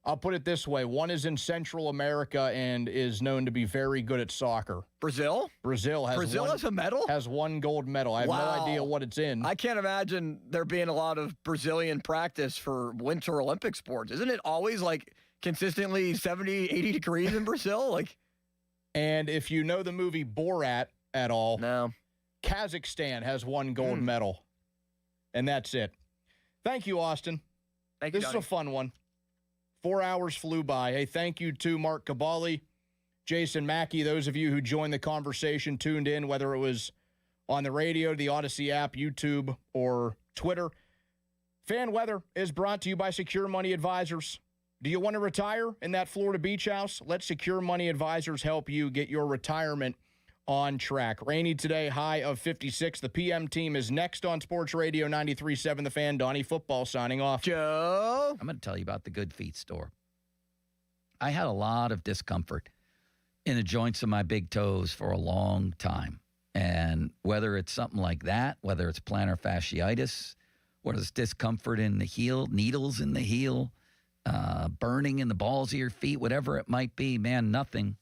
I'll put it this way. 1 is in Central America and is known to be very good at soccer. Brazil? Brazil has a medal? Has 1 gold medal. I have no idea what it's in. I can't imagine there being a lot of Brazilian practice for Winter Olympic sports. Isn't it always like consistently 70, 80 degrees in Brazil? And if you know the movie Borat at all, no. Kazakhstan has 1 gold medal. And that's it. Thank you, Austin. Thank you, This Donnie. is a fun one. 4 hours flew by. Hey, thank you to Mark Cabali, Jason Mackey, those of you who joined the conversation, tuned in, whether it was on the radio, the Odyssey app, YouTube, or Twitter. Fan Weather is brought to you by Secure Money Advisors. Do you want to retire in that Florida beach house? Let Secure Money Advisors help you get your retirement on track. Rainy today, high of 56. The PM team is next on Sports Radio 93.7 The Fan. Donnie Football signing off. Joe? I'm going to tell you about the Good Feet store. I had a lot of discomfort in the joints of my big toes for a long time. And whether it's something like that, whether it's plantar fasciitis, whether it's discomfort in the heel, needles in the heel, burning in the balls of your feet, whatever it might be, man, nothing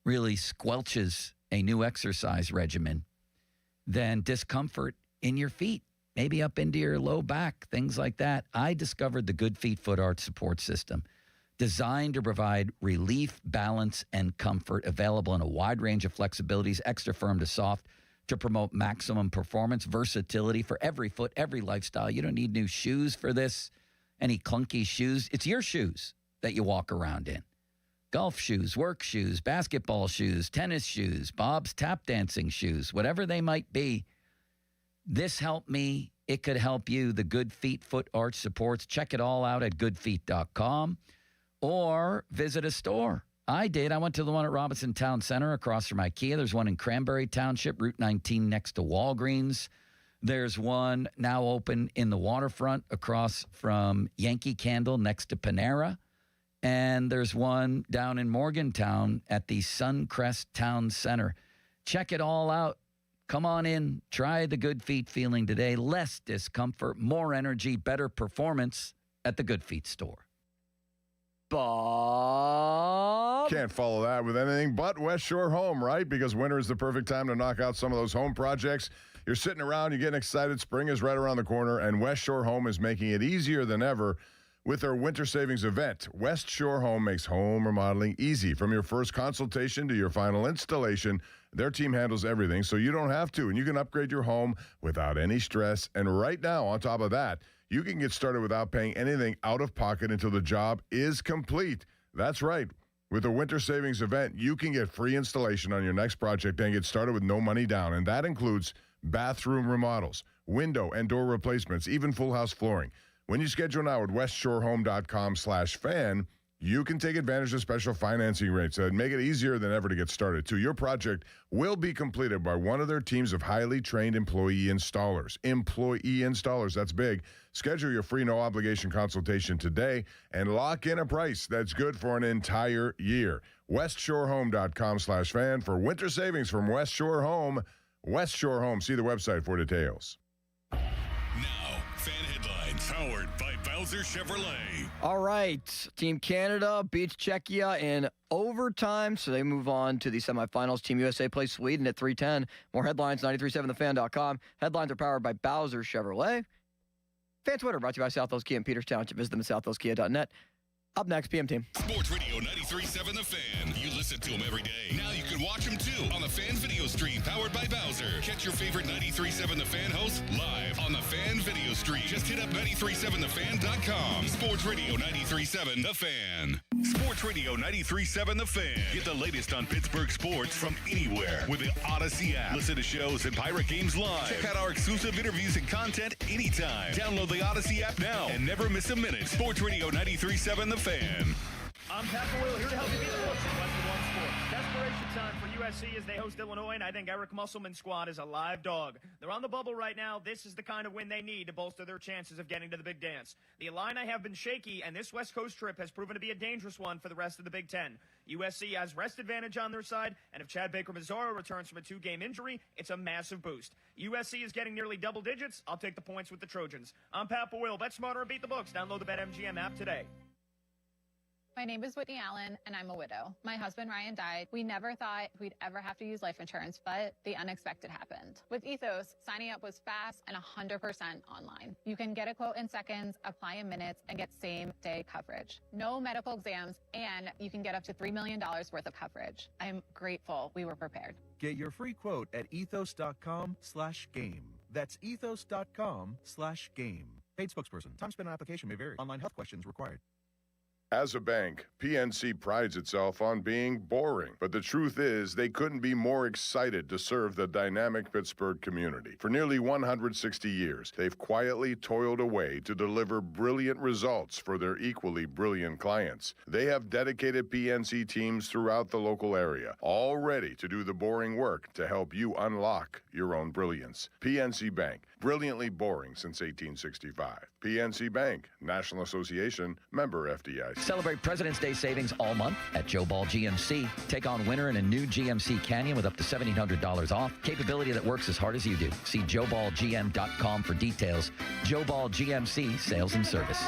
really squelches a new exercise regimen than discomfort in your feet, maybe up into your low back, things like that. I discovered the Good Feet Foot Arch Support System, designed to provide relief, balance, and comfort, available in a wide range of flexibilities, extra firm to soft, to promote maximum performance, versatility for every foot, every lifestyle. You don't need new shoes for this, any clunky shoes. It's your shoes that you walk around in. Golf shoes, work shoes, basketball shoes, tennis shoes, Bob's tap dancing shoes, whatever they might be. This helped me. It could help you. The Good Feet Foot Arch Supports. Check it all out at goodfeet.com or visit a store. I did. I went to the one at Robinson Town Center across from IKEA. There's one in Cranberry Township, Route 19 next to Walgreens. There's one now open in the waterfront across from Yankee Candle next to Panera. And there's one down in Morgantown at the Suncrest Town Center. Check it all out. Come on in. Try the Good Feet feeling today. Less discomfort, more energy, better performance at the Good Feet store. Bob. Can't follow that with anything but West Shore Home, right? Because winter is the perfect time to knock out some of those home projects. You're sitting around, you're getting excited. Spring is right around the corner, and West Shore Home is making it easier than ever with their winter savings event. West Shore Home makes home remodeling easy. From your first consultation to your final installation, their team handles everything, so you don't have to, and you can upgrade your home without any stress. And right now, on top of that, you can get started without paying anything out of pocket until the job is complete. That's right. With the winter savings event, you can get free installation on your next project and get started with no money down, and that includes bathroom remodels, window and door replacements, even full house flooring. When you schedule now at westshorehome.com/fan, you can take advantage of special financing rates that make it easier than ever to get started, too. Your project will be completed by one of their teams of highly trained employee installers. Employee installers, that's big. Schedule your free no-obligation consultation today and lock in a price that's good for an entire year. westshorehome.com/fan for winter savings from West Shore Home. West Shore Home. See the website for details. Now, fan headlines powered by Bowser Chevrolet. All right. Team Canada beats Czechia in overtime, so they move on to the semifinals. Team USA plays Sweden at 3:10. More headlines, 937thefan.com. Headlines are powered by Bowser Chevrolet. Fan Twitter brought to you by South Hills Kia in Peters Township. Visit them at southhillskia.net. Up next, PM Team. Sports Radio 93.7 The Fan. You listen to them every day. Now you can watch them too on the Fan Video Stream powered by Bowser. Catch your favorite 93.7 The Fan hosts live on the Fan Video Stream. Just hit up 937thefan.com. Sports Radio 93.7 The Fan. Sports Sports Radio 93.7 The Fan. Get the latest on Pittsburgh sports from anywhere with the Odyssey app. Listen to shows and Pirate Games live. Check out our exclusive interviews and content anytime. Download the Odyssey app now and never miss a minute. Sports Radio 93.7 The Fan. I'm Pat Boyle, here to help you beat the books in Western One Sports. Desperation time for USC as they host Illinois, and I think Eric Musselman's squad is a live dog. They're on the bubble right now. This is the kind of win they need to bolster their chances of getting to the big dance. The Illini have been shaky, and this West Coast trip has proven to be a dangerous one for the rest of the Big Ten. USC has rest advantage on their side, and if Chad Baker-Mazzaro returns from a 2-game injury, it's a massive boost. USC is getting nearly double digits. I'll take the points with the Trojans. I'm Pat Boyle. Bet smarter and beat the books. Download the BetMGM app today. My name is Whitney Allen, and I'm a widow. My husband, Ryan, died. We never thought we'd ever have to use life insurance, but the unexpected happened. With Ethos, signing up was fast and 100% online. You can get a quote in seconds, apply in minutes, and get same-day coverage. No medical exams, and you can get up to $3 million worth of coverage. I'm grateful we were prepared. Get your free quote at ethos.com/game. That's ethos.com/game. Paid spokesperson. Time spent on application may vary. Online health questions required. As a bank, PNC prides itself on being boring. But the truth is, they couldn't be more excited to serve the dynamic Pittsburgh community. For nearly 160 years, they've quietly toiled away to deliver brilliant results for their equally brilliant clients. They have dedicated PNC teams throughout the local area, all ready to do the boring work to help you unlock your own brilliance. PNC Bank, brilliantly boring since 1865. PNC Bank, National Association, member FDIC. Celebrate President's Day savings all month at Joe Ball GMC. Take on winter in a new GMC Canyon with up to $1,700 off. Capability that works as hard as you do. See joeballgm.com for details. Joe Ball GMC, sales and service.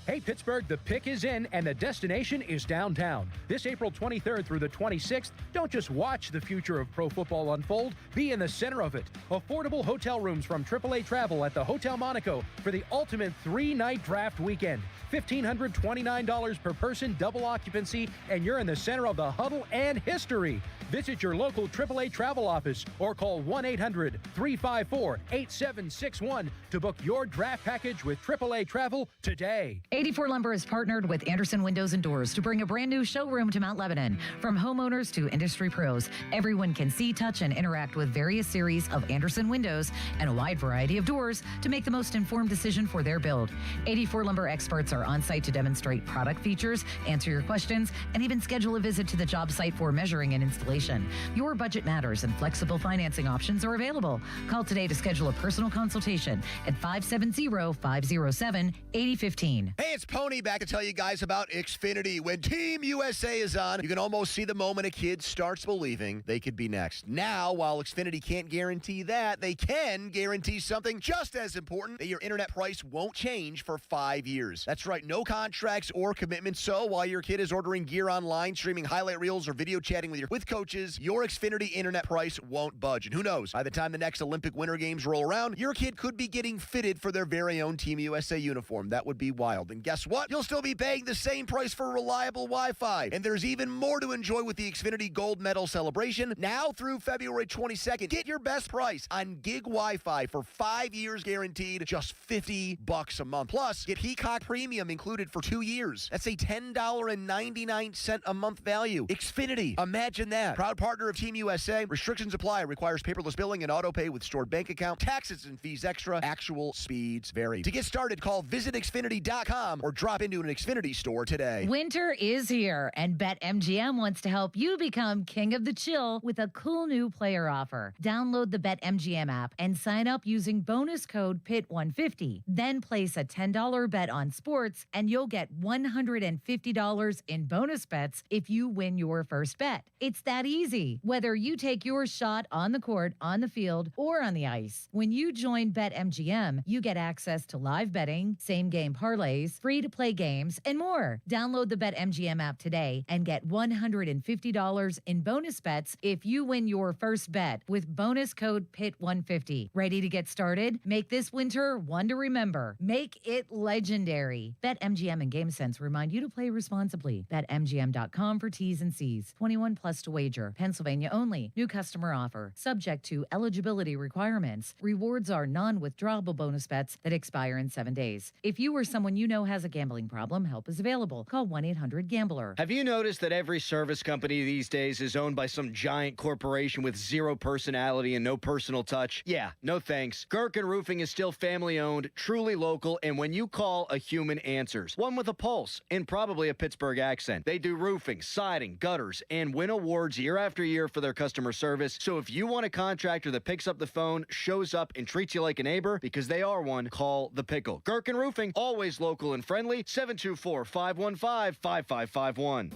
Hey, Pittsburgh, the pick is in and the destination is downtown. This April 23rd through the 26th, don't just watch the future of pro football unfold, be in the center of it. Affordable hotel rooms from AAA Travel at the Hotel Monaco for the ultimate 3-night draft weekend. $1,529 per person, double occupancy, and you're in the center of the huddle and history. Visit your local AAA Travel office or call 1-800-354-8761 to book your draft package with AAA Travel today. 84 Lumber has partnered with Anderson Windows and Doors to bring a brand new showroom to Mount Lebanon. From homeowners to industry pros, everyone can see, touch, and interact with various series of Anderson windows and a wide variety of doors to make the most informed decision for their build. 84 Lumber experts are on site to demonstrate product features, answer your questions, and even schedule a visit to the job site for measuring and installation. Your budget matters and flexible financing options are available. Call today to schedule a personal consultation at 570-507-8015. Hey, it's Pony back to tell you guys about Xfinity. When Team USA is on, you can almost see the moment a kid starts believing they could be next. Now, while Xfinity can't guarantee that, they can guarantee something just as important, that your internet price won't change for 5 years. That's right, no contracts or commitments. So while your kid is ordering gear online, streaming highlight reels, or video chatting with coaches, your Xfinity internet price won't budge. And who knows, by the time the next Olympic Winter Games roll around, your kid could be getting fitted for their very own Team USA uniform. That would be wild. And guess what? You'll still be paying the same price for reliable Wi-Fi. And there's even more to enjoy with the Xfinity Gold Medal celebration. Now through February 22nd, get your best price on gig Wi-Fi for 5 years guaranteed, just $50 a month. Plus, get Peacock Premium included for 2 years. That's a $10.99 a month value. Xfinity, imagine that. Proud partner of Team USA. Restrictions apply. Requires paperless billing and auto pay with stored bank account. Taxes and fees extra. Actual speeds vary. To get started, call visitxfinity.com or drop into an Xfinity store today. Winter is here, and BetMGM wants to help you become king of the chill with a cool new player offer. Download the BetMGM app and sign up using bonus code PIT150. Then place a $10 bet on sports, and you'll get $150 in bonus bets if you win your first bet. It's that easy, whether you take your shot on the court, on the field, or on the ice. When you join BetMGM, you get access to live betting, same-game parlays, free-to-play games, and more. Download the BetMGM app today and get $150 in bonus bets if you win your first bet with bonus code PIT150. Ready to get started? Make this winter one to remember. Make it legendary. responsibly. BetMGM and GameSense remind you to play responsibly. BetMGM.com for T's and C's. 21 plus to wager. Pennsylvania only. New customer offer. Subject to eligibility requirements. Rewards are non-withdrawable bonus bets that expire in 7 days. If you or someone you know has a gambling problem, help is available. Call 1-800-GAMBLER. Have you noticed that every service company these days is owned by some giant corporation with zero personality and no personal touch? Yeah, no thanks. Gherkin Roofing is still family-owned, truly local, and when you call, a human answers. One with a pulse and probably a Pittsburgh accent. They do roofing, siding, gutters, and win awards year after year for their customer service. So if you want a contractor that picks up the phone, shows up, and treats you like a neighbor, because they are one, call The Pickle. Gherkin Roofing, always local and friendly, 724-515-5551.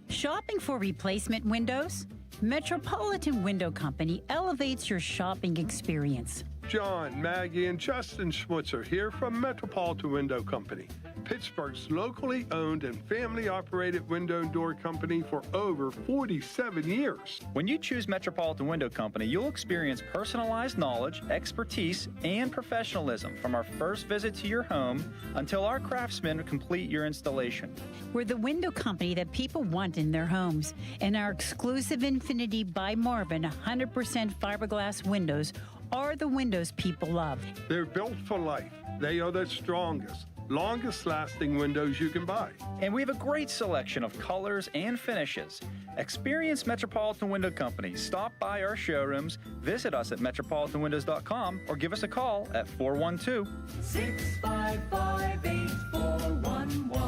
Shopping for replacement windows? Metropolitan Window Company elevates your shopping experience. John, Maggie, and Justin Schmutzer here from Metropolitan Window Company, Pittsburgh's locally owned and family-operated window and door company for over 47 years. When you choose Metropolitan Window Company, you'll experience personalized knowledge, expertise, and professionalism from our first visit to your home until our craftsmen complete your installation. We're the window company that people want in their homes, and our exclusive Infinity by Marvin 100% fiberglass windows are the windows people love. They're built for life. They are the strongest, longest-lasting windows you can buy. And we have a great selection of colors and finishes. Experience Metropolitan Window Company. Stop by our showrooms, visit us at metropolitanwindows.com, or give us a call at 412-655-8411. PA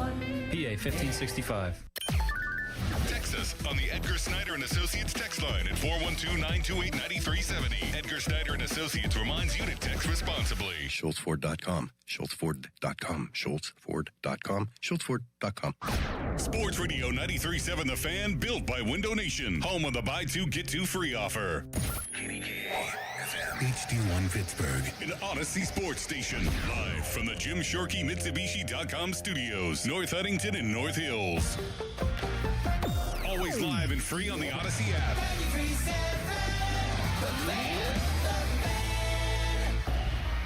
1565. Text us on the Edgar Snyder and Associates text line at 412-928-9370. Edgar Snyder and Associates reminds you to text responsibly. SchultzFord.com. SchultzFord.com. SchultzFord.com. SchultzFord.com. Sports Radio 93.7 The Fan, built by Window Nation. Home of the buy two, get two free offer. HD1 Pittsburgh, an Odyssey sports station. Live from the Jim Shorkey Mitsubishi.com studios, North Huntington and North Hills. Always live and free on the Odyssey app.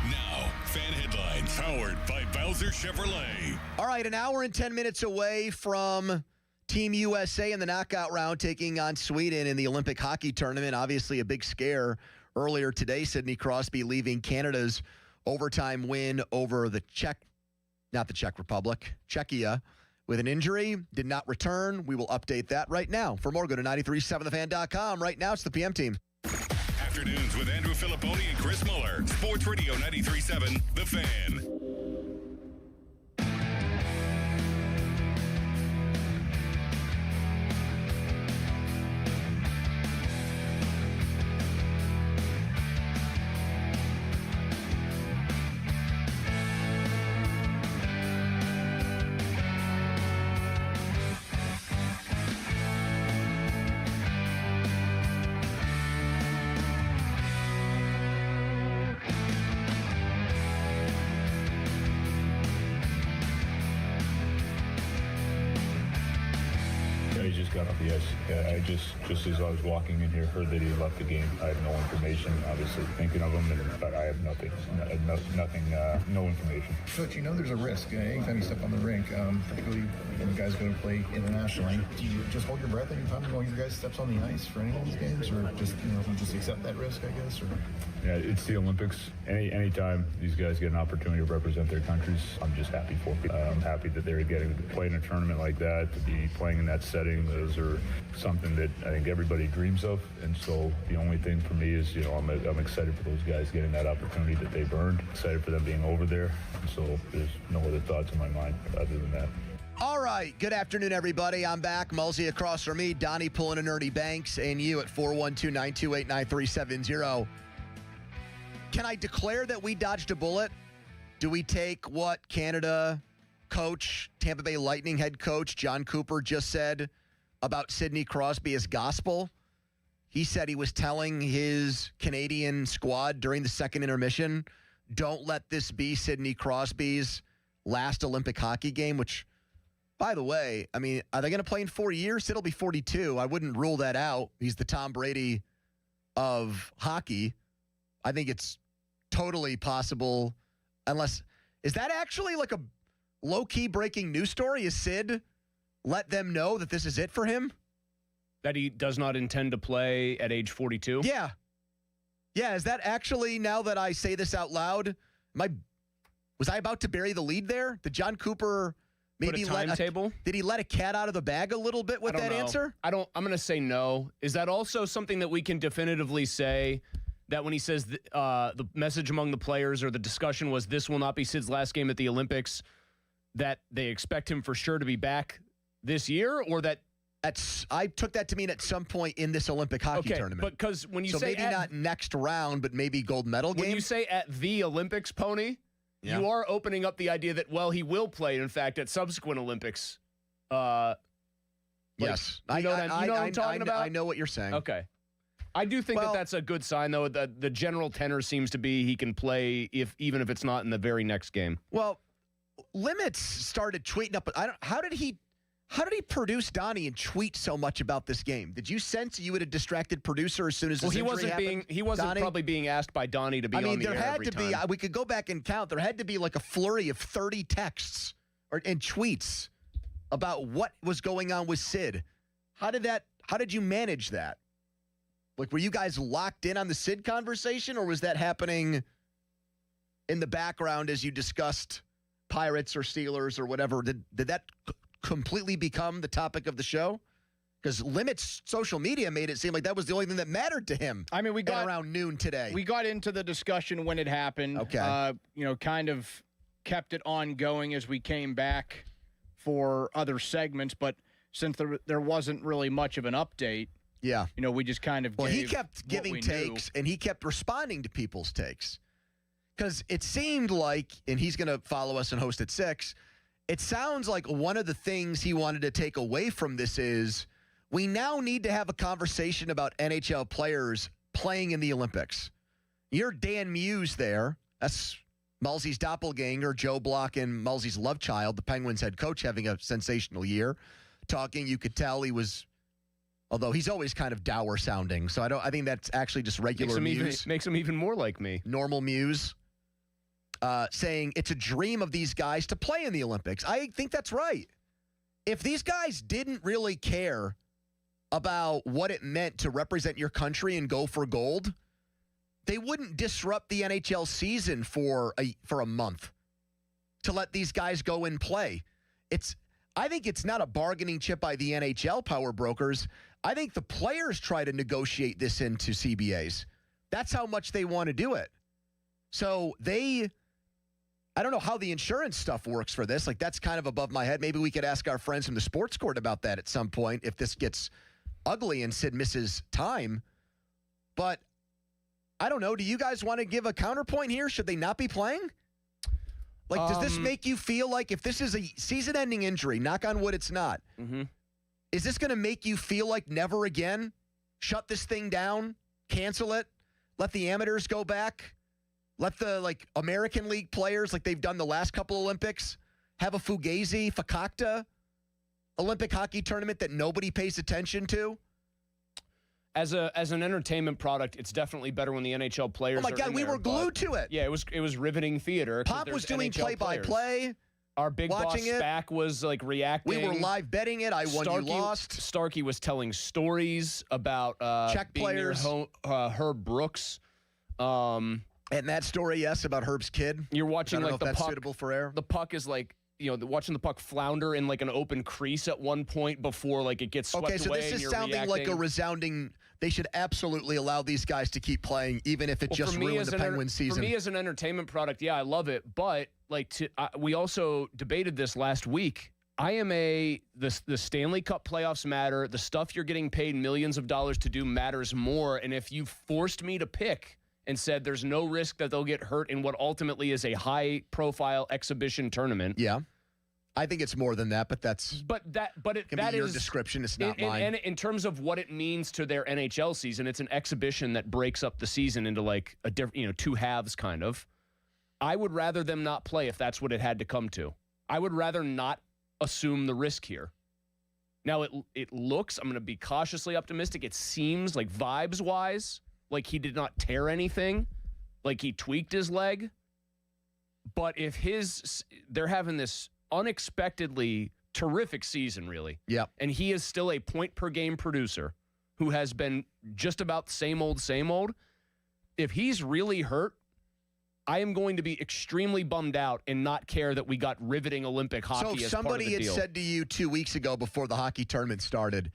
Now, fan headlines powered by Bowser Chevrolet. All right, an hour and 10 minutes away from Team USA in the knockout round taking on Sweden in the Olympic hockey tournament. Obviously a big scare earlier today. Sidney Crosby leaving Canada's overtime win over the Czechia with an injury, did not return. We will update that right now. For more, go to 937thefan.com. Right now, it's the PM team. Afternoons with Andrew Filipponi and Chris Muller. Sports Radio 93.7 The Fan. Got off the ice. I just as I was walking in here, heard that he left the game. I have no information, obviously thinking of him, but I have nothing, no information. Coach, you know there's a risk anytime you step on the rink, particularly when the guys go to play internationally. Do you just hold your breath anytime one of your guys steps on the ice for any of these games, or just you just accept that risk, I guess? Or yeah, it's the Olympics. Anytime these guys get an opportunity to represent their countries, I'm just happy for them. I'm happy that they're getting to play in a tournament like that, to be playing in that setting. Those are something that I think everybody dreams of, and so the only thing for me is, I'm excited for those guys getting that opportunity that they've earned. Excited for them being over there, and so there's no other thoughts in my mind other than that. All right, good afternoon, everybody. I'm back. Mulsey across from me, Donnie pulling a Nerdy Banks, and you at 412-928-9370. Can I declare that we dodged a bullet? Do we take what Canada coach, Tampa Bay Lightning head coach John Cooper just said about Sidney Crosby as gospel? He said he was telling his Canadian squad during the second intermission, don't let this be Sidney Crosby's last Olympic hockey game, which, by the way, are they going to play in 4 years? It'll be 42. I wouldn't rule that out. He's the Tom Brady of hockey. I think it's totally possible, unless, is that actually like low-key breaking news story? Is Sid let them know that this is it for him? That he does not intend to play at age 42? Yeah. Yeah, is that actually, now that I say this out loud, was I about to bury the lead there? Did John Cooper maybe did he let a cat out of the bag a little bit with that answer? I'm going to say no. Is that also something that we can definitively say that when he says the message among the players or the discussion was this will not be Sid's last game at the Olympics, that they expect him for sure to be back this year, or that I took that to mean at some point in this Olympic hockey tournament. But because when you so say maybe not next round, but maybe gold medal game. When you say at the Olympics, Pony, you are opening up the idea that, well, he will play, in fact, at subsequent Olympics. Yes. You know what I'm talking about? I know what you're saying. Okay. I do think that that's a good sign, though. The general tenor seems to be he can play even if it's not in the very next game. Well, Limits started tweeting up. How did he produce Donnie and tweet so much about this game? Did you sense you had a distracted producer as soon as this injury happened? He wasn't probably being asked by Donnie to be on the air every time. There had to be. We could go back and count. There had to be like a flurry of 30 texts and tweets about what was going on with Sid. How did you manage that? Like, were you guys locked in on the Sid conversation, or was that happening in the background as you discussed Pirates or Steelers or whatever? Did that completely become the topic of the show? Because Limit's social media made it seem like that was the only thing that mattered to him. I mean, we got around noon today. We got into the discussion when it happened. Okay. Kind of kept it ongoing as we came back for other segments, but since there wasn't really much of an update, we just kind of he kept giving takes and he kept responding to people's takes. Because it seemed like, and he's going to follow us and host at 6, it sounds like one of the things he wanted to take away from this is we now need to have a conversation about NHL players playing in the Olympics. You're Dan Muse there. That's Mulsey's doppelganger, Joe Block, and Mulsey's love child, the Penguins head coach, having a sensational year. Talking, you could tell he was, although he's always kind of dour sounding. So I think that's actually just regular Muse. Makes him even more like me. Normal Muse. Saying it's a dream of these guys to play in the Olympics. I think that's right. If these guys didn't really care about what it meant to represent your country and go for gold, they wouldn't disrupt the NHL season for a month to let these guys go and play. I think it's not a bargaining chip by the NHL power brokers. I think the players try to negotiate this into CBAs. That's how much they want to do it. So I don't know how the insurance stuff works for this. Like, that's kind of above my head. Maybe we could ask our friends from the sports court about that at some point if this gets ugly and Sid misses time. But I don't know. Do you guys want to give a counterpoint here? Should they not be playing? Like, does this make you feel like if this is a season-ending injury, knock on wood it's not, is this going to make you feel like never again? Shut this thing down? Cancel it? Let the amateurs go back? Let the American League players, like they've done the last couple Olympics, have a Fugazi, Fakakta Olympic hockey tournament that nobody pays attention to? As an entertainment product, it's definitely better when the NHL players. Oh my God, we were glued to it. Yeah, it was riveting theater. Pop was doing play-by-play. Our big boss Spack was reacting. We were live betting it. I won, you lost. Starkey was telling stories about Czech players. Herb Brooks. And that story, yes, about Herb's kid. You're watching the puck. That's suitable for air. The puck is watching the puck flounder in an open crease at one point before it gets swept away. Okay, so this is sounding like a resounding. They should absolutely allow these guys to keep playing, even if it just ruined the Penguins season. For me, as an entertainment product, yeah, I love it. But we also debated this last week. I am the Stanley Cup playoffs matter. The stuff you're getting paid millions of dollars to do matters more. And if you forced me to pick and said there's no risk that they'll get hurt in what ultimately is a high-profile exhibition tournament. Yeah. I think it's more than that, but that is your description. It's not mine. And in terms of what it means to their NHL season, it's an exhibition that breaks up the season into a different, two halves kind of. I would rather them not play if that's what it had to come to. I would rather not assume the risk here. Now it looks, I'm going to be cautiously optimistic. It seems like vibes-wise, like he did not tear anything, like he tweaked his leg. But if they're having this unexpectedly terrific season, really. Yep. And he is still a point-per-game producer who has been just about same old, same old. If he's really hurt, I am going to be extremely bummed out and not care that we got riveting Olympic hockey So if as part of somebody the had deal. said to you 2 weeks ago before the hockey tournament started,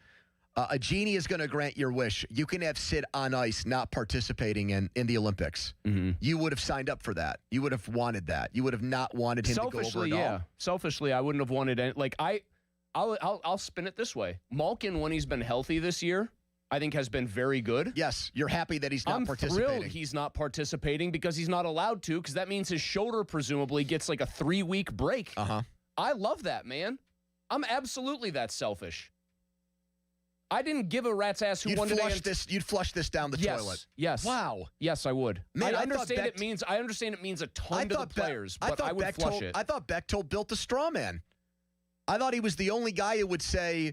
a genie is going to grant your wish. You can have Sid on ice not participating in the Olympics. Mm-hmm. You would have signed up for that. You would have wanted that. You would have not wanted him to go over it all. Selfishly, I wouldn't have wanted any. Like I'll spin it this way. Malkin, when he's been healthy this year, I think has been very good. Yes, you're happy that he's not I'm participating. thrilled he's not participating because he's not allowed to, because that means his shoulder presumably gets like a 3-week break. Uh-huh. I love that, man. I'm absolutely that selfish. I didn't give a rat's ass who won today. You'd flush this down the toilet. Yes. Wow. Yes, I would. Man, I understand it means a ton to the players, but I would flush it. I thought Bechtold built a straw man. I thought he was the only guy who would say,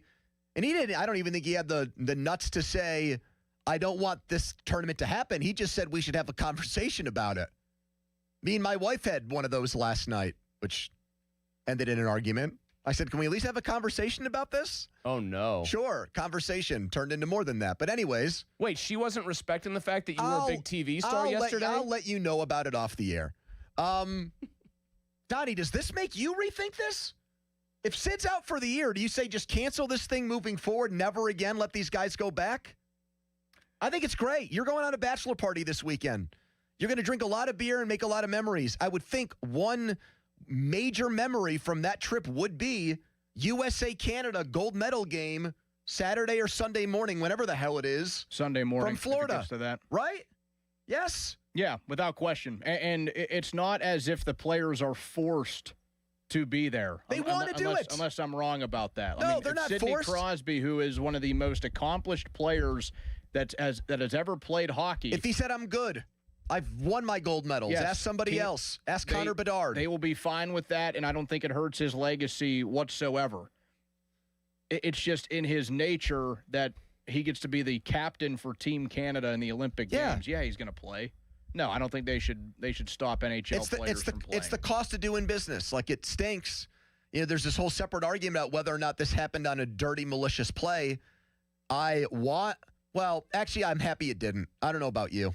and he didn't. I don't even think he had the nuts to say, I don't want this tournament to happen. He just said we should have a conversation about it. Me and my wife had one of those last night, which ended in an argument. I said, can we at least have a conversation about this? Oh, no. Sure. Conversation turned into more than that. But anyways. Wait, she wasn't respecting the fact that you were a big TV star yesterday? I'll let you know about it off the air. Donnie, does this make you rethink this? If Sid's out for the year, do you say just cancel this thing moving forward, never again let these guys go back? I think it's great. You're going on a bachelor party this weekend. You're going to drink a lot of beer and make a lot of memories. I would think one major memory from that trip would be USA-Canada gold medal game Saturday or Sunday morning, whenever the hell it is. Sunday morning. From Florida. If it gets to that. Right? Yes. Yeah, without question. And it's not as if the players are forced to be there. They want to do it. Unless I'm wrong about that. No, they're not Sidney forced. Crosby, who is one of the most accomplished players that has ever played hockey. If he said, I'm good, I've won my gold medals. Yes. Ask somebody else. Ask Connor Bedard. They will be fine with that, and I don't think it hurts his legacy whatsoever. It's just in his nature that he gets to be the captain for Team Canada in the Olympic Games. Yeah, he's going to play. No, I don't think they should stop NHL players from playing. It's the cost of doing business. Like, it stinks. You know, there's this whole separate argument about whether or not this happened on a dirty, malicious play. Well, actually, I'm happy it didn't. I don't know about you.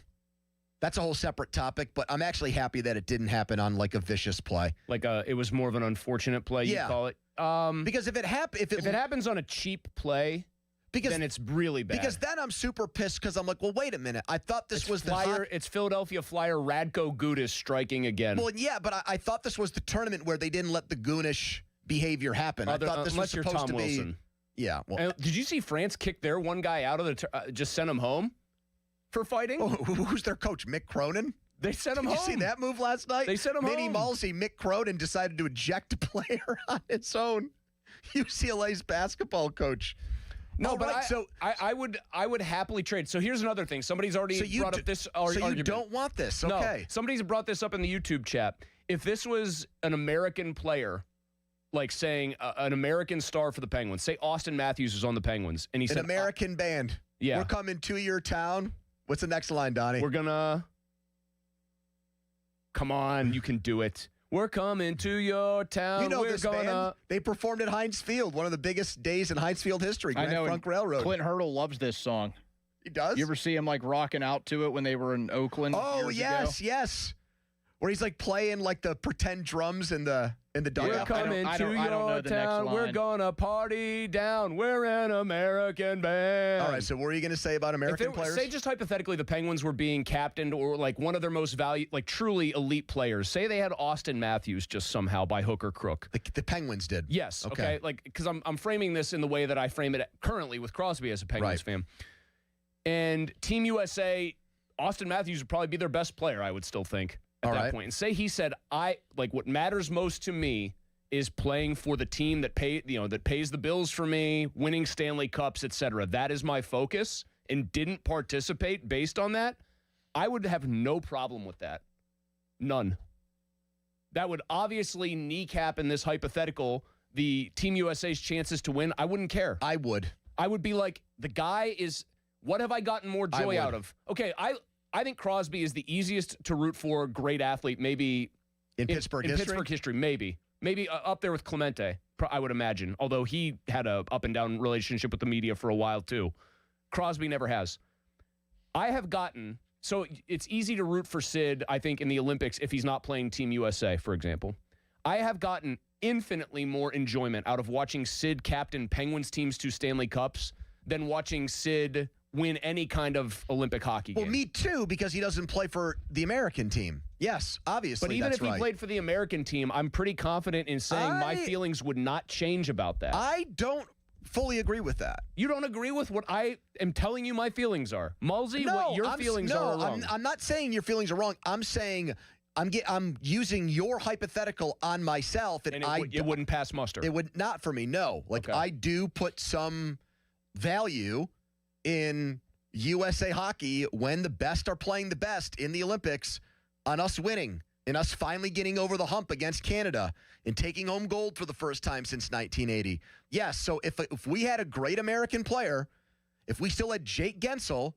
That's a whole separate topic, but I'm actually happy that it didn't happen on like a vicious play. Like it was more of an unfortunate play, you call it? Because if it happens on a cheap play, then it's really bad. Because then I'm super pissed because I'm like, well, wait a minute. I thought this was It's Philadelphia Flyer Radko Gudas striking again. Well, yeah, but I thought this was the tournament where they didn't let the goonish behavior happen. I thought this was supposed to be. Wilson. Yeah. Well, and did you see France kick their one guy out of the just sent him home for fighting? Oh, who's their coach? Mick Cronin? They sent him home. home. Did you see that move last night? They sent him home. Mini Malsey, Mick Cronin decided to eject a player on its own. UCLA's basketball coach. No, but I would happily trade. So here's another thing. Somebody's already brought up this argument. So you don't want this, okay. No, somebody's brought this up in the YouTube chat. If this was an American player, like saying an American star for the Penguins, say Austin Matthews was on the Penguins, and he said, an American band. Yeah. We're coming to your town. What's the next line, Donnie? We're gonna... Come on, you can do it. We're coming to your town. You know We're this gonna... band. They performed at Heinz Field, one of the biggest days in Heinz Field history. Grand Trunk Railroad. Clint Hurdle loves this song. He does? You ever see him like rocking out to it when they were in Oakland? Oh, years ago? yes. Where he's like playing like the pretend drums in the dugout. We're coming to your town. We're gonna party down. We're an American band. All right, so what are you going to say about American players? Say just hypothetically the Penguins were being captained or like one of their most truly elite players. Say they had Austin Matthews just somehow by hook or crook. The Penguins did. Yes. Okay. Like, because I'm framing this in the way that I frame it currently with Crosby as a Penguins fan. And Team USA, Austin Matthews would probably be their best player, I would still think. At that point. And say he said, what matters most to me is playing for the team that pays the bills for me, winning Stanley Cups, etc. That is my focus, and didn't participate based on that. I would have no problem with that. None. That would obviously kneecap in this hypothetical the Team USA's chances to win. I wouldn't care. I would. I would be like, the guy is, what have I gotten more joy out of? Okay, I think Crosby is the easiest to root for great athlete, maybe in Pittsburgh history. Pittsburgh history, maybe. Maybe up there with Clemente, I would imagine, although he had a up and down relationship with the media for a while too. Crosby never has. So it's easy to root for Sid, I think, in the Olympics if he's not playing Team USA, for example. I have gotten infinitely more enjoyment out of watching Sid captain Penguins teams to Stanley Cups than watching Sid win any kind of Olympic hockey game. Well, me too, because he doesn't play for the American team. Yes, obviously. But even if he played for the American team, I'm pretty confident in saying my feelings would not change about that. I don't fully agree with that. You don't agree with what I am telling you my feelings are. Mulsey, what your feelings are wrong. I'm not saying your feelings are wrong. I'm saying I'm using your hypothetical on myself, and it wouldn't pass muster. It would not for me, no. I do put some value in USA hockey when the best are playing the best in the Olympics on us winning and us finally getting over the hump against Canada and taking home gold for the first time since 1980. Yes, so if we had a great American player, if we still had Jake Gensel,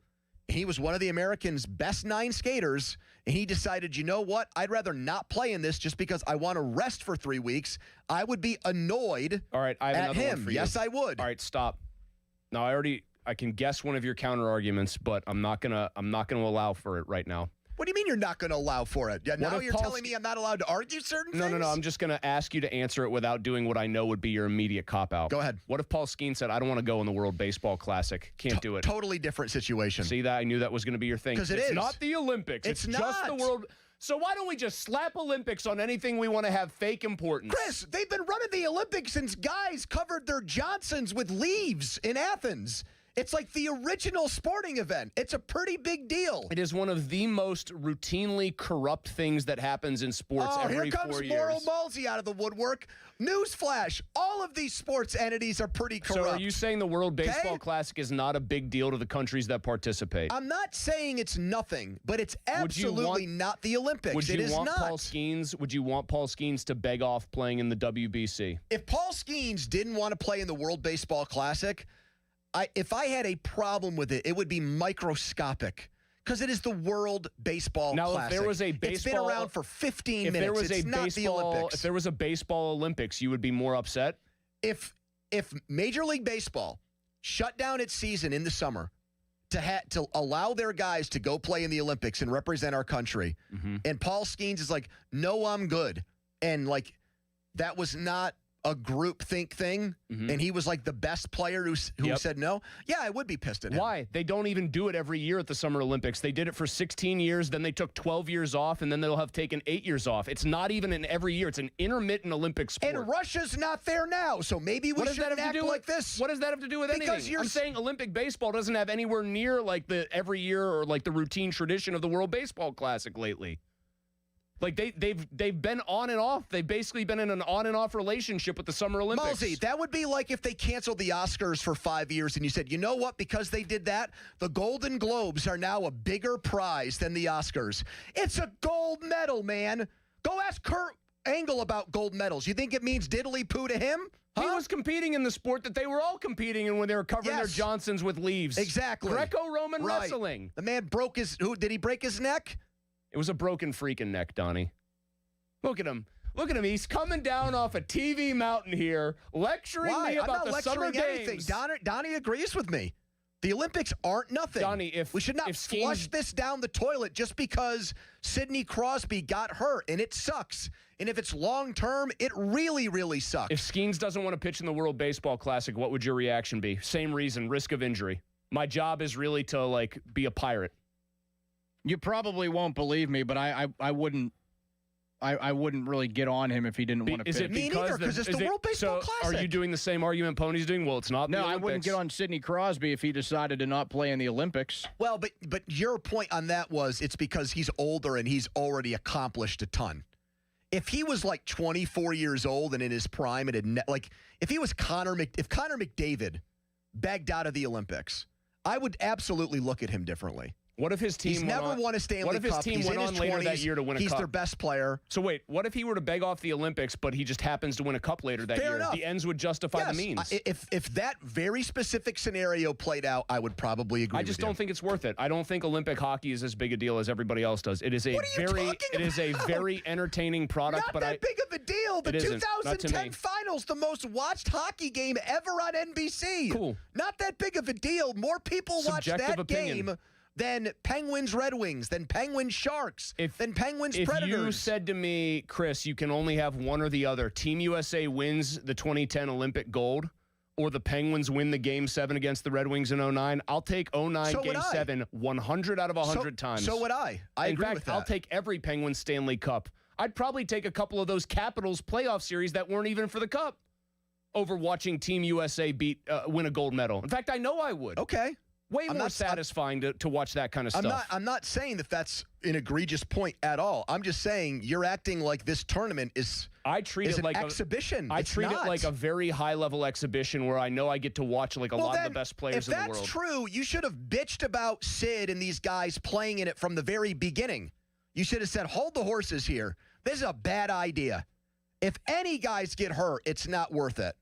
and he was one of the Americans' best 9 skaters, and he decided, you know what, I'd rather not play in this just because I want to rest for 3 weeks, I would be annoyed I have at another him. one for you. Yes, I would. All right, stop. Now I can guess one of your counter arguments, but I'm not gonna allow for it right now. What do you mean you're not going to allow for it? Yeah, now you're telling me I'm not allowed to argue certain things? No. I'm just going to ask you to answer it without doing what I know would be your immediate cop-out. Go ahead. What if Paul Skeen said, I don't want to go in the World Baseball Classic? Can't do it. Totally different situation. See that? I knew that was going to be your thing. Because it's not the Olympics. It's just the World. So why don't we just slap Olympics on anything we want to have fake importance? Chris, they've been running the Olympics since guys covered their Johnsons with leaves in Athens. It's like the original sporting event. It's a pretty big deal. It is one of the most routinely corrupt things that happens in sports every 4 years. Here comes Moral Malsey out of the woodwork. Newsflash, all of these sports entities are pretty corrupt. So are you saying the World Baseball Classic is not a big deal to the countries that participate? I'm not saying it's nothing, but it's absolutely not the Olympics. Would you want not. Would you want Paul Skeens to beg off playing in the WBC? If Paul Skeens didn't want to play in the World Baseball Classic, if I had a problem with it, it would be microscopic because it is the World Baseball Classic. If there was a baseball, it's been around for 15 minutes. It's not the Olympics. If there was a baseball Olympics, you would be more upset? If Major League Baseball shut down its season in the summer to allow their guys to go play in the Olympics and represent our country, and Paul Skeens is like, no, I'm good. And like that was not a group think thing, and he was like the best player who said no, yeah, I would be pissed at him. Why? They don't even do it every year at the Summer Olympics. They did it for 16 years, then they took 12 years off, and then they'll have taken 8 years off. It's not even an every year. It's an intermittent Olympic sport. And Russia's not there now, so maybe we shouldn't act like this. What does that have to do with anything? I'm saying Olympic baseball doesn't have anywhere near like the every year or like the routine tradition of the World Baseball Classic lately. Like they've been on and off. They've basically been in an on and off relationship with the Summer Olympics. Malsey, that would be like if they canceled the Oscars for 5 years and you said, you know what? Because they did that, the Golden Globes are now a bigger prize than the Oscars. It's a gold medal, man. Go ask Kurt Angle about gold medals. You think it means diddly poo to him? He was competing in the sport that they were all competing in when they were covering their Johnsons with leaves. Exactly. Greco-Roman wrestling. The man broke did he break his neck? It was a broken freaking neck, Donnie. Look at him. Look at him. He's coming down off a TV mountain here, lecturing me about the Summer Games. Donnie agrees with me. The Olympics aren't nothing. Donnie, we should not flush this down the toilet just because Sidney Crosby got hurt, and it sucks. And if it's long-term, it really, really sucks. If Skeens doesn't want to pitch in the World Baseball Classic, what would your reaction be? Same reason, risk of injury. My job is really to, like, be a pirate. You probably won't believe me, but I wouldn't really get on him if he didn't want to pitch. Me neither, because it's the World Baseball Classic. Are you doing the same argument Pony's doing? Well, it's not the Olympics. I wouldn't get on Sidney Crosby if he decided to not play in the Olympics. Well, but your point on that was it's because he's older and he's already accomplished a ton. If he was like 24 years old and in his prime, if he was Connor McDavid begged out of the Olympics, I would absolutely look at him differently. What if his team He's never won a Stanley Cup. What if his team went on later that year to win a cup? He's their best player. So wait, what if he were to beg off the Olympics, but he just happens to win a cup later that year? Enough. The ends would justify the means. If that very specific scenario played out, I would probably agree. I just don't think it's worth it. I don't think Olympic hockey is as big a deal as everybody else does. It is a very entertaining product. Not but that big of a deal. The It isn't. Not to 2010 me. Finals, the most watched hockey game ever on NBC. Cool. Not that big of a deal. More people watch Subjective that opinion. game than Penguins Red Wings, than Penguins Sharks, than Penguins Predators. If you said to me, Chris, you can only have one or the other, Team USA wins the 2010 Olympic gold, or the Penguins win the Game 7 against the Red Wings in 09, I'll take 09 Game 7 100 out of 100 times. So would I. In fact, I'll take every Penguins Stanley Cup. I'd probably take a couple of those Capitals playoff series that weren't even for the Cup over watching Team USA win a gold medal. In fact, I know I would. Okay. Way more satisfying to watch that kind of stuff. I'm not saying that that's an egregious point at all. I'm just saying you're acting like this tournament is an exhibition. I treat it like a very high-level exhibition where I know I get to watch like a lot of the best players in the world. If that's true, you should have bitched about Sid and these guys playing in it from the very beginning. You should have said, hold the horses here. This is a bad idea. If any guys get hurt, it's not worth it.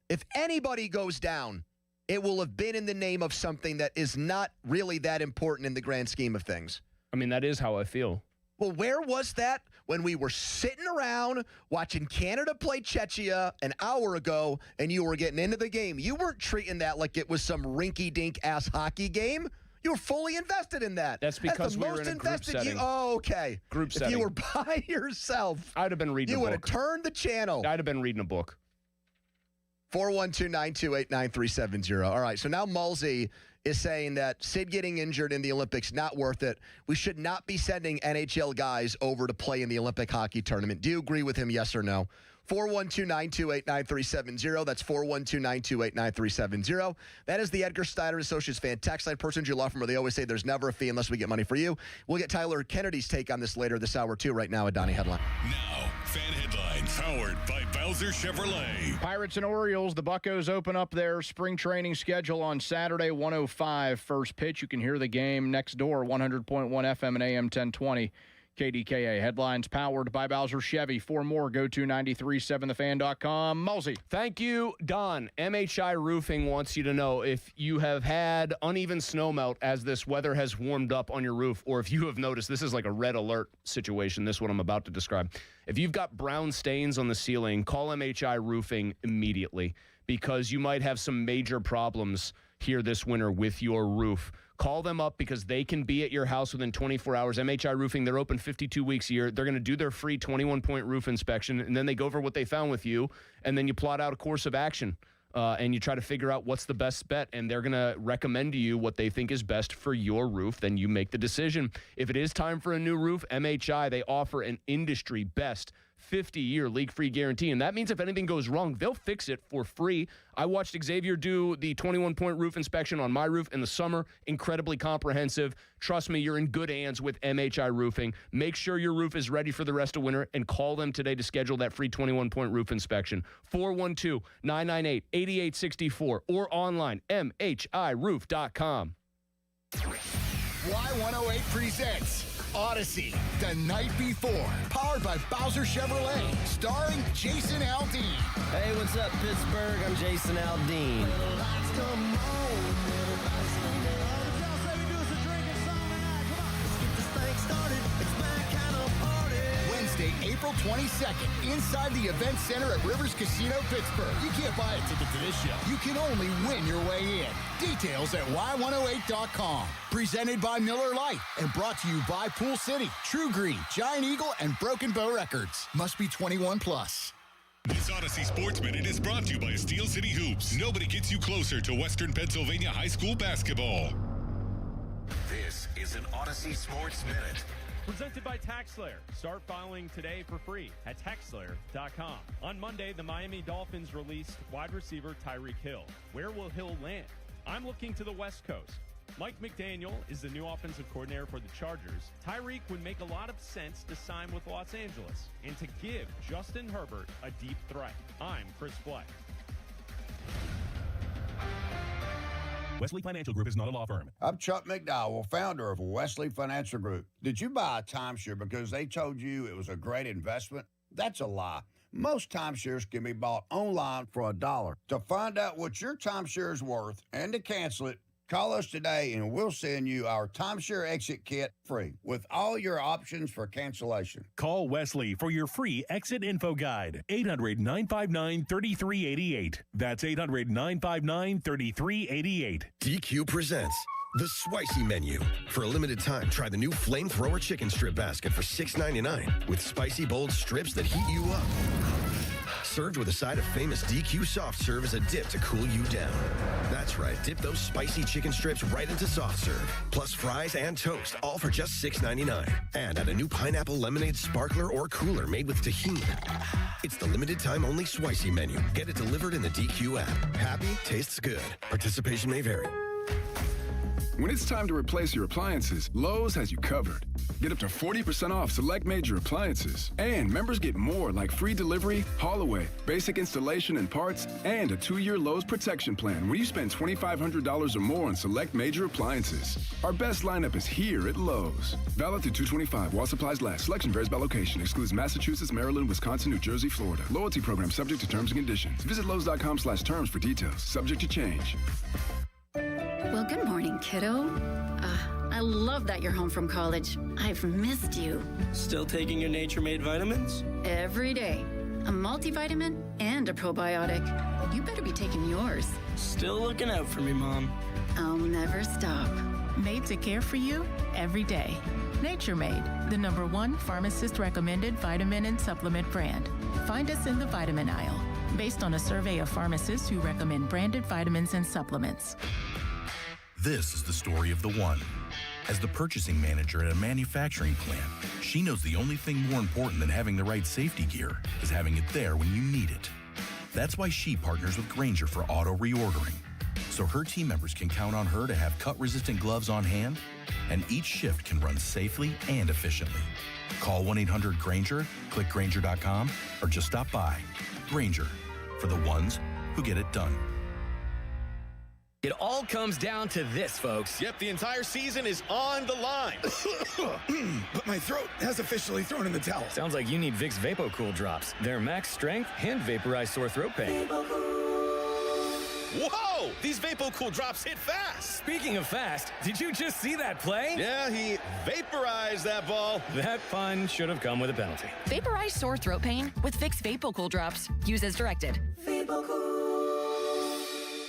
If anybody goes down, it will have been in the name of something that is not really that important in the grand scheme of things. I mean, that is how I feel. Well, where was that when we were sitting around watching Canada play Czechia an hour ago and you were getting into the game? You weren't treating that like it was some rinky-dink ass hockey game. You were fully invested in that. That's because the we were most in a group invested setting. Okay. Group setting. If you were by yourself, I'd have been reading a book. You would have turned the channel. I'd have been reading a book. 412-928-9370. All right, so now Mulsey is saying that Sid getting injured in the Olympics, not worth it. We should not be sending NHL guys over to play in the Olympic hockey tournament. Do you agree with him, yes or no? 412-928-9370. That's 412-928-9370. That is the Edgar Steiner Associates fan text line. Personal law firm where they always say there's never a fee unless we get money for you. We'll get Tyler Kennedy's take on this later this hour, too, right now at Donnie Headline. Now, fan headlines powered by Bowser Chevrolet. Pirates and Orioles, the Buccos open up their spring training schedule on Saturday, 1:05 first pitch. You can hear the game next door, 100.1 FM and AM 1020. KDKA. Headlines powered by Bowser Chevy. For more, go to 937thefan.com. Mulsey. Thank you, Don. MHI Roofing wants you to know if you have had uneven snowmelt as this weather has warmed up on your roof, or if you have noticed, this is like a red alert situation, this is what I'm about to describe. If you've got brown stains on the ceiling, call MHI Roofing immediately because you might have some major problems here this winter with your roof. Call them up because they can be at your house within 24 hours. MHI Roofing, they're open 52 weeks a year. They're going to do their free 21-point roof inspection, and then they go over what they found with you, and then you plot out a course of action, and you try to figure out what's the best bet, and they're going to recommend to you what they think is best for your roof. Then you make the decision. If it is time for a new roof, MHI, they offer an industry-best 50-year leak-free guarantee, and that means if anything goes wrong, they'll fix it for free. I watched Xavier do the 21-point roof inspection on my roof in the summer. Incredibly comprehensive. Trust me, you're in good hands with MHI Roofing. Make sure your roof is ready for the rest of winter and call them today to schedule that free 21-point roof inspection. 412-998-8864 or online, mhiroof.com. Y108 presents Odyssey, The Night Before, powered by Bowser Chevrolet, starring Jason Aldean. Hey, what's up, Pittsburgh? I'm Jason Aldean. Wednesday, April 22nd, inside the Event Center at Rivers Casino, Pittsburgh. You can't buy a ticket to this show. You can only win your way in. Details at y108.com. Presented by Miller Lite and brought to you by Pool City, True Green, Giant Eagle, and Broken Bow Records. Must be 21 plus. This Odyssey Sports Minute is brought to you by Steel City Hoops. Nobody gets you closer to Western Pennsylvania high school basketball. This is an Odyssey Sports Minute. Presented by TaxSlayer. Start filing today for free at TaxSlayer.com. On Monday, the Miami Dolphins released wide receiver Tyreek Hill. Where will Hill land? I'm looking to the West Coast. Mike McDaniel is the new offensive coordinator for the Chargers. Tyreek would make a lot of sense to sign with Los Angeles and to give Justin Herbert a deep threat. I'm Chris Black. Wesley Financial Group is not a law firm. I'm Chuck McDowell, founder of Wesley Financial Group. Did you buy a timeshare because they told you it was a great investment? That's a lie. Most timeshares can be bought online for $1. To find out what your timeshare is worth and to cancel it, call us today and we'll send you our timeshare exit kit free with all your options for cancellation. Call Wesley for your free exit info guide. 800-959-3388. That's 800-959-3388. DQ presents The Spicy Menu. For a limited time, try the new Flamethrower Chicken Strip Basket for $6.99 with spicy, bold strips that heat you up. Served with a side of famous DQ soft serve as a dip to cool you down. That's right, dip those spicy chicken strips right into soft serve, plus fries and toast, all for just $6.99. And add a new pineapple lemonade sparkler or cooler made with tahini. It's the limited time only Spicy Menu. Get it delivered in the DQ app. Happy, tastes good. Participation may vary. When it's time to replace your appliances, Lowe's has you covered. Get up to 40% off select major appliances. And members get more like free delivery, haul away, basic installation and parts, and a 2-year Lowe's protection plan when you spend $2,500 or more on select major appliances. Our best lineup is here at Lowe's. Valid through 2/25 while supplies last. Selection varies by location. Excludes Massachusetts, Maryland, Wisconsin, New Jersey, Florida. Loyalty program subject to terms and conditions. Visit Lowe's.com/terms for details. Subject to change. Well, good morning, kiddo. I love that you're home from college. I've missed you. Still taking your nature-made vitamins? Every day. A multivitamin and a probiotic. You better be taking yours. Still looking out for me, Mom. I'll never stop. Made to care for you every day. Nature Made, the #1 pharmacist-recommended vitamin and supplement brand. Find us in the vitamin aisle, based on a survey of pharmacists who recommend branded vitamins and supplements. This is the story of the one. As the purchasing manager at a manufacturing plant, she knows the only thing more important than having the right safety gear is having it there when you need it. That's why she partners with Grainger for auto reordering, so her team members can count on her to have cut-resistant gloves on hand, and each shift can run safely and efficiently. Call 1-800-GRAINGER, click Grainger.com, or just stop by. Grainger, for the ones who get it done. It all comes down to this, folks. Yep, the entire season is on the line. But my throat has officially thrown in the towel. Sounds like you need Vicks VapoCool drops. They're max strength and vaporize sore throat pain. Whoa! These VapoCool drops hit fast. Speaking of fast, did you just see that play? Yeah, he vaporized that ball. That pun should have come with a penalty. Vaporize sore throat pain with Vicks VapoCool drops. Use as directed.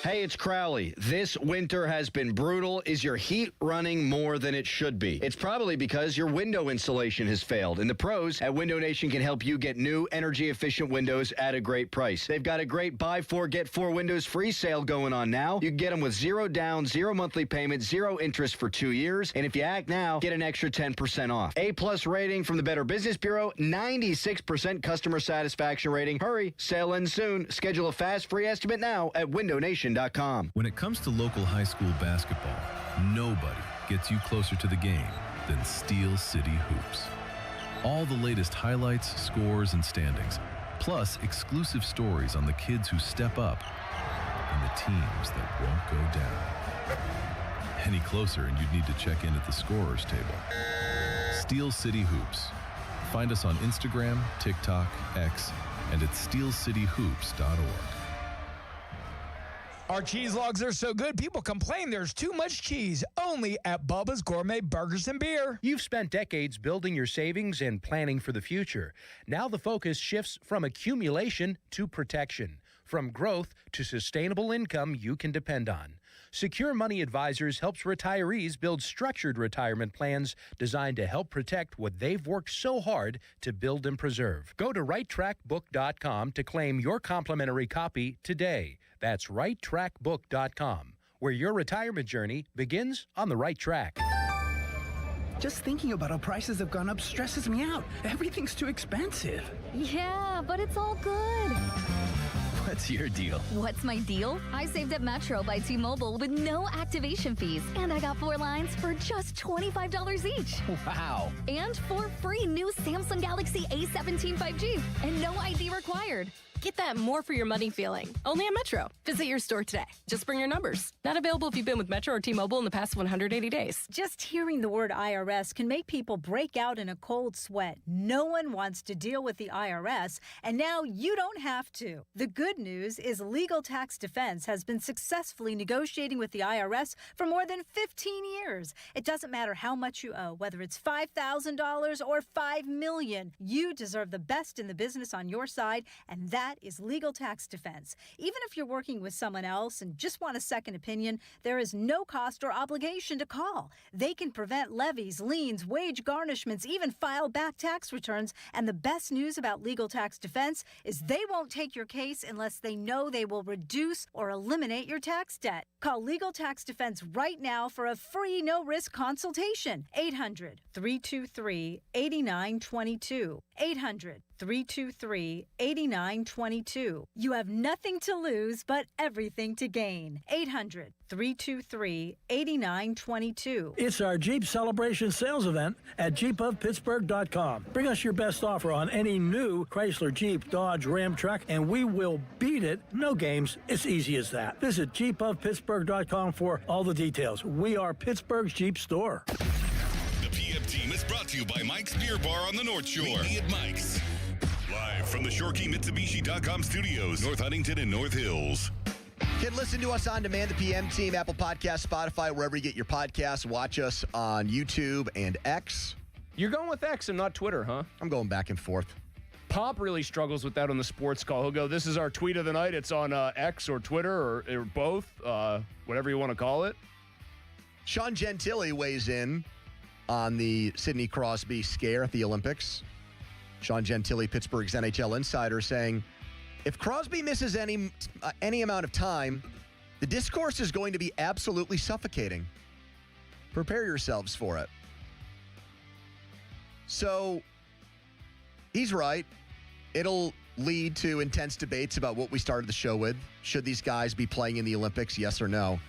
Hey, it's Crowley. This winter has been brutal. Is your heat running more than it should be? It's probably because your window installation has failed, and the pros at Window Nation can help you get new, energy-efficient windows at a great price. They've got a great buy 4, get 4 windows free sale going on now. You can get them with 0 down, 0 monthly payment, 0 interest for 2 years, and if you act now, get an extra 10% off. A+ rating from the Better Business Bureau, 96% customer satisfaction rating. Hurry, sale ends soon. Schedule a fast free estimate now at windownation.com. When it comes to local high school basketball, nobody gets you closer to the game than Steel City Hoops. All the latest highlights, scores, and standings, plus exclusive stories on the kids who step up and the teams that won't go down. Any closer and you'd need to check in at the scorer's table. Steel City Hoops. Find us on Instagram, TikTok, X, and at steelcityhoops.org. Our cheese logs are so good, people complain there's too much cheese. Only at Bubba's Gourmet Burgers and Beer. You've spent decades building your savings and planning for the future. Now the focus shifts from accumulation to protection, from growth to sustainable income you can depend on. Secure Money Advisors helps retirees build structured retirement plans designed to help protect what they've worked so hard to build and preserve. Go to righttrackbook.com to claim your complimentary copy today. That's righttrackbook.com, where your retirement journey begins on the right track. Just thinking about how prices have gone up stresses me out. Everything's too expensive. Yeah, but it's all good. What's your deal? What's my deal? I saved at Metro by T-Mobile with no activation fees. And I got 4 lines for just $25 each. Wow. And 4 free new Samsung Galaxy A17 5G. And no ID required. Get that more for your money feeling. Only at Metro. Visit your store today. Just bring your numbers. Not available if you've been with Metro or T-Mobile in the past 180 days. Just hearing the word IRS can make people break out in a cold sweat. No one wants to deal with the IRS, and now you don't have to. The good news is Legal Tax Defense has been successfully negotiating with the IRS for more than 15 years. It doesn't matter how much you owe, whether it's $5,000 or $5 million. You deserve the best in the business on your side, and that is Legal Tax Defense. Even if you're working with someone else and just want a second opinion, there is no cost or obligation to call. They can prevent levies, liens, wage garnishments, even file back tax returns. And the best news about Legal Tax Defense is they won't take your case unless they know they will reduce or eliminate your tax debt. Call Legal Tax Defense right now for a free no-risk consultation. 800-323-8922. 800-323-8922. You have nothing to lose but everything to gain. 800-323-8922. It's our Jeep Celebration Sales Event at jeepofpittsburgh.com. Bring us your best offer on any new Chrysler, Jeep, Dodge, Ram truck, and we will beat it. No games. It's easy as that. Visit jeepofpittsburgh.com for all the details. We are Pittsburgh's Jeep store. The PM team is brought to you by Mike's Beer Bar on the North Shore. Meet me at Mike's. Live from the ShoreKeyMitsubishi.com studios, North Huntington and North Hills. Can listen to us on demand, the PM team, Apple Podcasts, Spotify, wherever you get your podcasts. Watch us on YouTube and X. You're going with X and not Twitter, huh? I'm going back and forth. Pop really struggles with that on the sports call. He'll go, this is our tweet of the night. It's on X or Twitter or both, whatever you want to call it. Sean Gentili weighs in on the Sidney Crosby scare at the Olympics. Sean Gentili, Pittsburgh's NHL insider, saying, if Crosby misses any amount of time, the discourse is going to be absolutely suffocating. Prepare yourselves for it. So, he's right. It'll lead to intense debates about what we started the show with. Should these guys be playing in the Olympics, yes or no?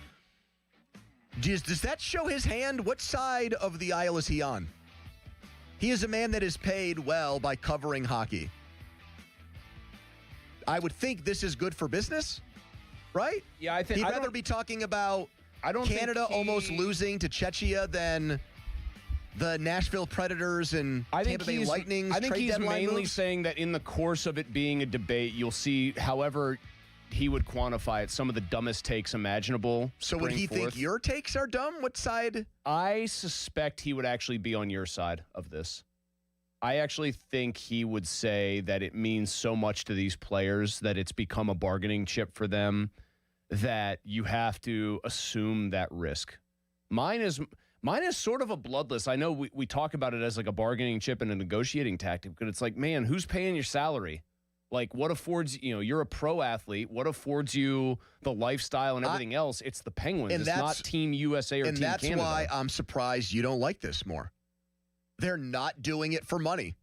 Does that show his hand? What side of the aisle is he on? He is a man that is paid well by covering hockey. I would think this is good for business, right? Yeah, I think he'd rather be talking about Canada almost losing to Czechia than the Nashville Predators and Tampa Bay Lightning's I think trade he's deadline mainly moves. saying that in the course of it being a debate, you'll see, however he would quantify it, some of the dumbest takes imaginable. So would he think your takes are dumb? What side? I suspect he would actually be on your side of this. I actually think he would say that it means so much to these players that it's become a bargaining chip for them that you have to assume that risk. Mine is sort of a bloodless. I know we talk about it as like a bargaining chip and a negotiating tactic, but it's like, man, who's paying your salary? Like, what affords, you're a pro athlete. What affords you the lifestyle and everything else? It's the Penguins. It's not Team USA or Team Canada. And that's why I'm surprised you don't like this more. They're not doing it for money.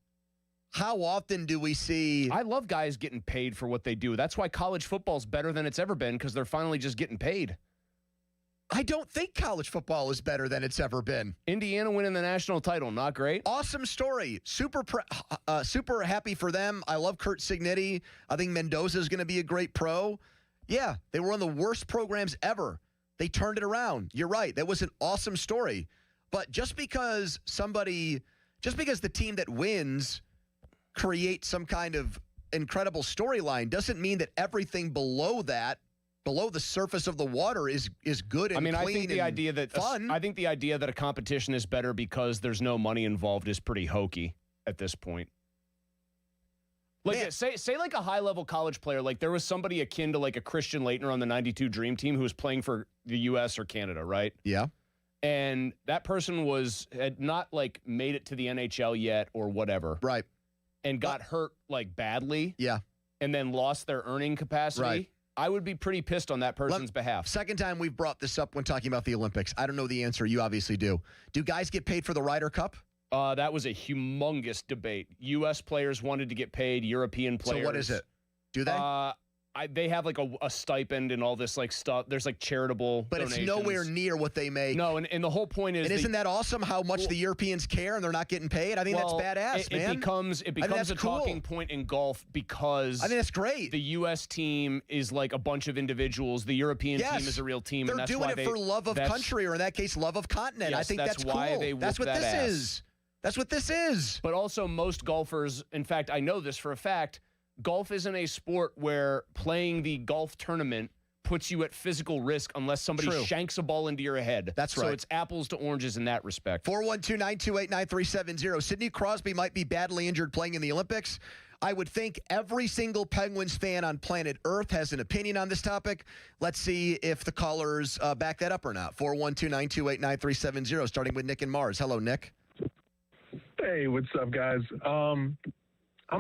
How often do we see... I love guys getting paid for what they do. That's why college football's better than it's ever been, because they're finally just getting paid. I don't think college football is better than it's ever been. Indiana winning the national title, not great? Awesome story. Super happy for them. I love Kurt Signetti. I think Mendoza's going to be a great pro. Yeah, they were one of the worst programs ever. They turned it around. You're right. That was an awesome story. But just because the team that wins creates some kind of incredible storyline doesn't mean that everything below that, below the surface of the water, is good and clean I think the idea that fun. I think the idea that a competition is better because there's no money involved is pretty hokey at this point. Like, say like a high-level college player, like there was somebody akin to like a Christian Laettner on the 92 Dream Team who was playing for the U.S. or Canada, right? Yeah. And that person had not like made it to the NHL yet or whatever. Right. And got hurt like badly. Yeah. And then lost their earning capacity. Right. I would be pretty pissed on that person's behalf. Second time we've brought this up when talking about the Olympics. I don't know the answer. You obviously do. Do guys get paid for the Ryder Cup? That was a humongous debate. U.S. players wanted to get paid. European players. So what is it? Do they? they have like a stipend and all this like stuff. There's like charitable But donations. it's nowhere near what they make. No, and the whole point is... And isn't that awesome how much the Europeans care and they're not getting paid? I think that's badass, man. It becomes a talking point in golf because... I think that's great. The U.S. team is like a bunch of individuals. The European team is a real team. They're and that's doing why it for love of country, or in that case, love of continent. Yes, I think that's cool. why they That's what that this ass. is. That's what this is. But also most golfers, in fact, I know this for a fact, golf isn't a sport where playing the golf tournament puts you at physical risk unless somebody shanks a ball into your head. That's right. So it's apples to oranges in that respect. 412-928-9370. Sidney Crosby might be badly injured playing in the Olympics. I would think every single Penguins fan on planet Earth has an opinion on this topic. Let's see if the callers back that up or not. 412-928-9370, starting with Nick and Mars. Hello, Nick. Hey, what's up, guys? I'm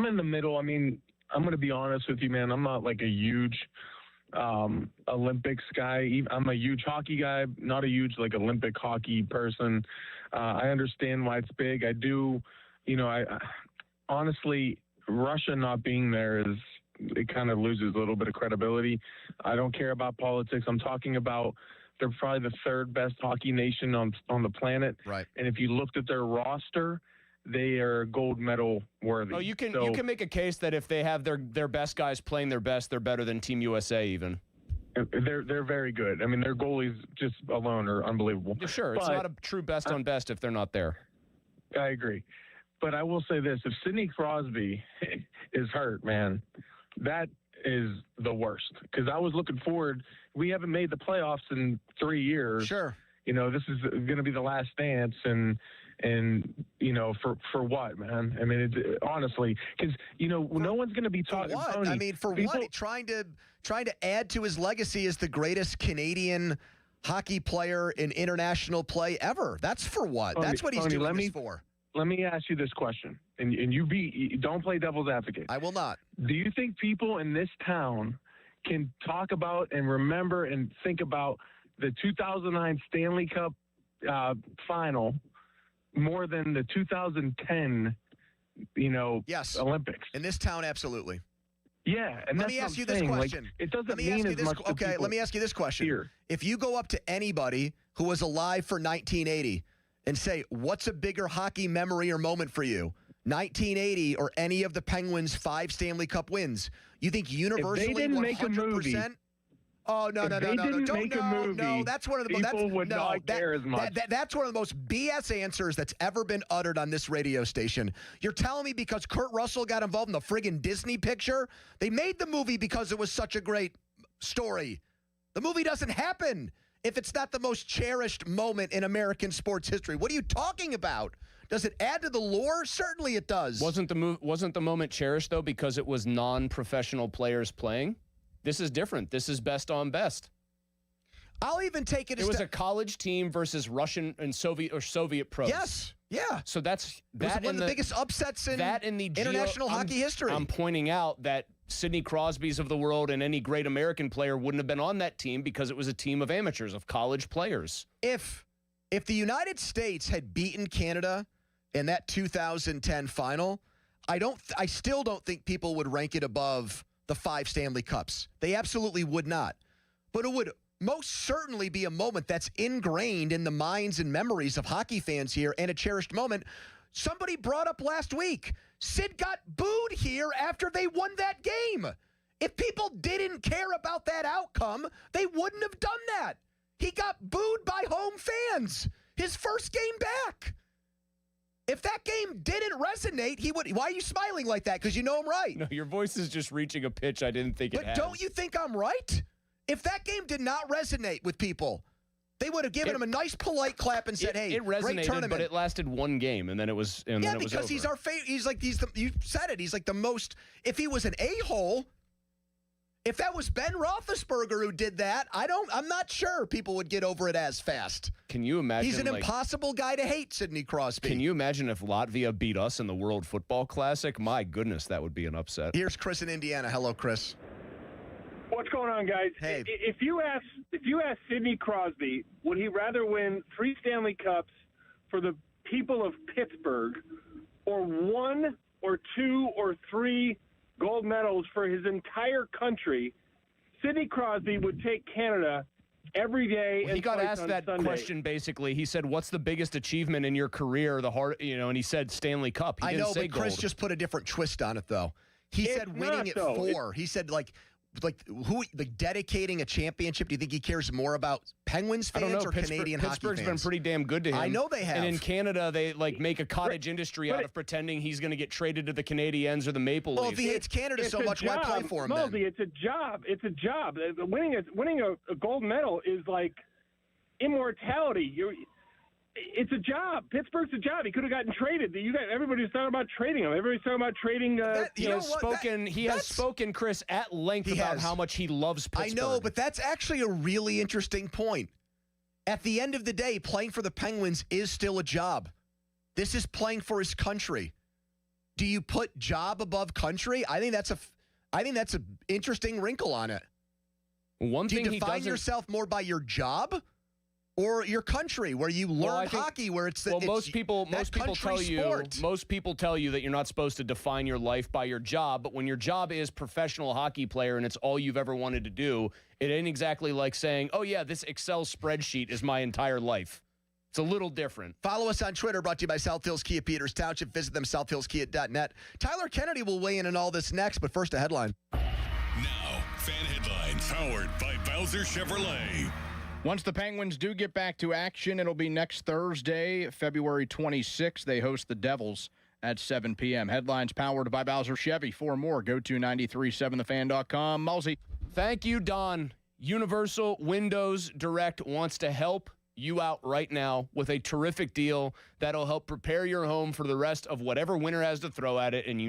in the middle. I mean, I'm going to be honest with you, man. I'm not like a huge Olympics guy. I'm a huge hockey guy, not a huge like Olympic hockey person. I understand why it's big. I do, I honestly, Russia not being there it kind of loses a little bit of credibility. I don't care about politics. I'm talking about they're probably the third best hockey nation on the planet. Right. And if you looked at their roster, they are gold medal worthy. Oh, you can make a case that if they have their best guys playing their best, they're better than Team USA even. They're very good. I mean, their goalies just alone are unbelievable. Yeah, sure, it's not a true best on best if they're not there. I agree. But I will say this, if Sidney Crosby is hurt, man, that is the worst. Because I was looking forward. We haven't made the playoffs in 3 years. Sure. This is going to be the last dance, and for what, man? I mean, honestly, because no one's going to be talking. For what? Tony, I mean, for what? Trying to add to his legacy as the greatest Canadian hockey player in international play ever. That's for what? Tony, That's what he's doing this for. Let me ask you this question, and you don't play devil's advocate. I will not. Do you think people in this town can talk about and remember and think about the 2009 Stanley Cup final more than the 2010, yes, Olympics? In this town, absolutely. Yeah, and let me ask you this question. Like, it doesn't mean as much. Okay, let me ask you this question. Here. If you go up to anybody who was alive for 1980 and say, what's a bigger hockey memory or moment for you? 1980 or any of the Penguins' 5 Stanley Cup wins? You think universally 100%? If they didn't make a movie, oh, no. No, that's one of the people would not care as much. That's one of the most BS answers that's ever been uttered on this radio station. You're telling me because Kurt Russell got involved in the friggin' Disney picture? They made the movie because it was such a great story. The movie doesn't happen if it's not the most cherished moment in American sports history. What are you talking about? Does it add to the lore? Certainly it does. Wasn't the moment cherished, though, because it was non-professional players playing? This is different. This is best on best. I'll even take it. It was a college team versus Russian and Soviet pros. Yes. Yeah. So that's one of the biggest upsets in international hockey history. I'm pointing out that Sidney Crosby's of the world and any great American player wouldn't have been on that team because it was a team of amateurs, of college players. If the United States had beaten Canada in that 2010 final, I still don't think people would rank it above the 5 Stanley Cups. They absolutely would not. But it would most certainly be a moment that's ingrained in the minds and memories of hockey fans here, and a cherished moment. Somebody brought up last week, Sid got booed here after they won that game. If people didn't care about that outcome, they wouldn't have done that. He got booed by home fans his first game back. If that game didn't resonate, he would. Why are you smiling like that? Because you know I'm right. No, your voice is just reaching a pitch I didn't think it had. But don't you think I'm right? If that game did not resonate with people, they would have given him a nice, polite clap and said, "Hey, it resonated, great tournament." But it lasted one game, and then it was. And yeah, then it was because over. he's our favorite. You said it. He's like the most. If he was an a-hole, if that was Ben Roethlisberger who did that, I'm not sure people would get over it as fast. Can you imagine? He's an impossible guy to hate, Sidney Crosby. Can you imagine if Latvia beat us in the World Football Classic? My goodness, that would be an upset. Here's Chris in Indiana. Hello, Chris. What's going on, guys? Hey. If you ask Sidney Crosby, would he rather win 3 Stanley Cups for the people of Pittsburgh, or 1 or 2 or 3 gold medals for his entire country Sidney Crosby would take Canada every day. Well, he got asked that question basically. He said, "What's the biggest achievement in your career?" And he said Stanley Cup. He didn't say but Chris gold. just put a different twist on it, though. He said winning at 4. He said dedicating a championship. Do you think he cares more about Penguins fans or Canadian hockey fans? Pittsburgh's been pretty damn good to him. I know they have. And in Canada, they make a cottage industry out of pretending he's going to get traded to the Canadiens or the Maple Leafs. Well, if he hates Canada so much, why play for him then? It's a job. It's a job. Winning a gold medal is like immortality. It's a job. Pittsburgh's a job. He could have gotten traded. Everybody's talking about trading him. Everybody's talking about trading. He has spoken, Chris, at length about how much he loves Pittsburgh. I know, but that's actually a really interesting point. At the end of the day, playing for the Penguins is still a job. This is playing for his country. Do you put job above country? I think that's an interesting wrinkle on it. Do you define yourself more by your job? Or your country, where you learn hockey, where it's most people tell you that you're not supposed to define your life by your job. But when your job is professional hockey player and it's all you've ever wanted to do, it ain't exactly like saying, "Oh yeah, this Excel spreadsheet is my entire life." It's a little different. Follow us on Twitter, brought to you by South Hills Kia Peters Township. Visit them, southhillskia.net. Tyler Kennedy will weigh in on all this next, but first a headline. Now, fan headlines powered by Bowser Chevrolet. Once the Penguins do get back to action, it'll be next Thursday, February 26th. They host the Devils at 7 p.m. Headlines powered by Bowser Chevy. For more, go to 937thefan.com. Mulsey. Thank you, Don. Universal Windows Direct wants to help you out right now with a terrific deal that'll help prepare your home for the rest of whatever winter has to throw at it. And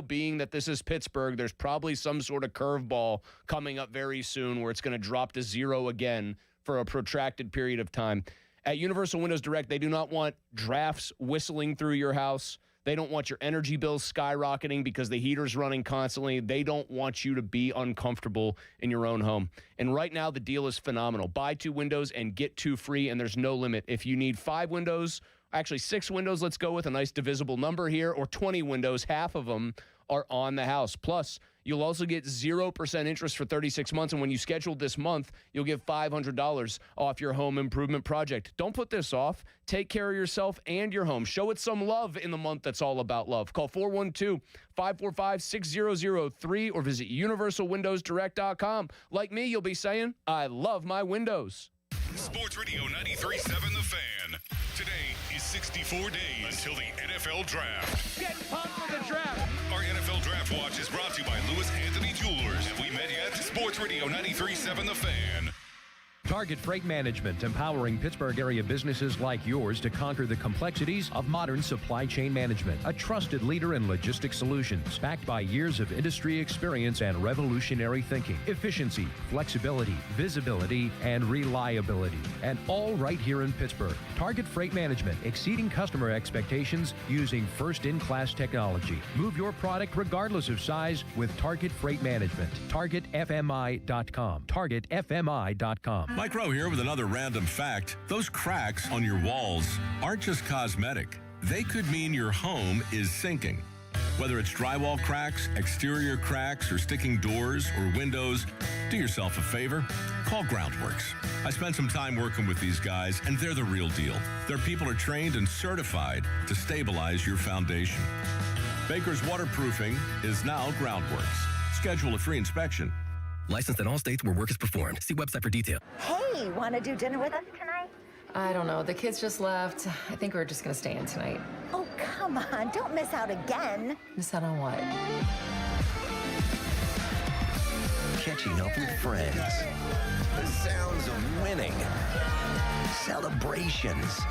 being that this is Pittsburgh, there's probably some sort of curveball coming up very soon where it's going to drop to 0 again for a protracted period of time. At Universal Windows Direct, they do not want drafts whistling through your house. They don't want your energy bills skyrocketing because the heater's running constantly. They don't want you to be uncomfortable in your own home. And right now, the deal is phenomenal. Buy 2 windows and get 2 free, and there's no limit. If you need 5 windows, actually 6 windows, let's go with a nice divisible number here, or 20 windows, half of them are on the house. Plus, you'll also get 0% interest for 36 months. And when you schedule this month, you'll get $500 off your home improvement project. Don't put this off. Take care of yourself and your home. Show it some love in the month that's all about love. Call 412-545-6003 or visit universalwindowsdirect.com. Like me, you'll be saying, I love my windows. Sports Radio 93.7 The Fan. Today is 64 days until the NFL Draft. Get pumped for the draft. Our NFL Draft Watch is brought to you by Lewis Anthony Jewelers. Have we met yet? Sports Radio 93.7 The Fan. Target Freight Management, empowering Pittsburgh area businesses like yours to conquer the complexities of modern supply chain management. A trusted leader in logistics solutions, backed by years of industry experience and revolutionary thinking. Efficiency, flexibility, visibility, and reliability. And all right here in Pittsburgh. Target Freight Management, exceeding customer expectations using first-in-class technology. Move your product regardless of size with Target Freight Management. TargetFMI.com. TargetFMI.com. Mike Rowe here with another random fact. Those cracks on your walls aren't just cosmetic. They could mean your home is sinking. Whether it's drywall cracks, exterior cracks, or sticking doors or windows, do yourself a favor. Call Groundworks. I spent some time working with these guys, and they're the real deal. Their people are trained and certified to stabilize your foundation. Baker's Waterproofing is now Groundworks. Schedule a free inspection. Licensed in all states where work is performed. See website for detail. Hey, want to do dinner with us tonight? I don't know. The kids just left. I think we're just going to stay in tonight. Oh, come on. Don't miss out again. Miss out on what? Catching up with friends. The sounds of winning. Celebrations.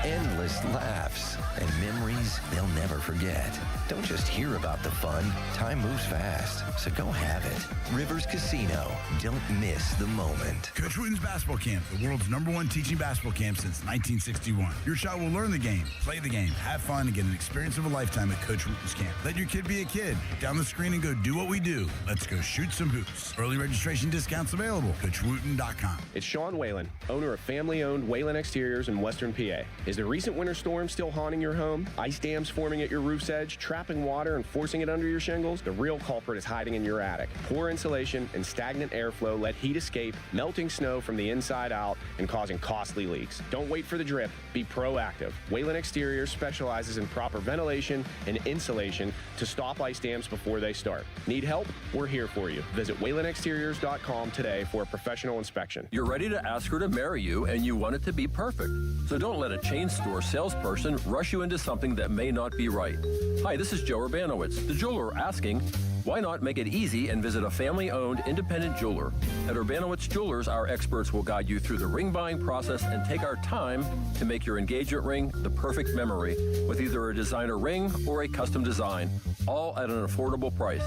Endless laughs. And memories they'll never forget. Don't just hear about the fun. Time moves fast, so go have it. Rivers Casino. Don't miss the moment. Coach Wooten's Basketball Camp, the world's #1 teaching basketball camp since 1961. Your child will learn the game, play the game, have fun, and get an experience of a lifetime at Coach Wooten's Camp. Let your kid be a kid. Down the screen and go do what we do. Let's go shoot some hoops. Early registration discounts available. CoachWooten.com. It's Sean Whalen, owner of family-owned Whalen Exteriors in Western PA. Is the recent winter storm still haunting your home? Ice dams forming at your roof's edge, trapping water and forcing it under your shingles? The real culprit is hiding in your attic. Poor insulation and stagnant airflow let heat escape, melting snow from the inside out and causing costly leaks. Don't wait for the drip. Be proactive. Whalen Exteriors specializes in proper ventilation and insulation to stop ice dams before they start. Need help? We're here for you. Visit WhalenExteriors.com today for a professional inspection. You're ready to ask her to marry you, and you want it to be perfect. So don't let a chain store salesperson rush you into something that may not be right. Hi, this is Joe Urbanowitz, the jeweler, asking, why not make it easy and visit a family-owned independent jeweler? At Urbanowitz Jewelers, our experts will guide you through the ring buying process and take our time to make your engagement ring the perfect memory with either a designer ring or a custom design, all at an affordable price.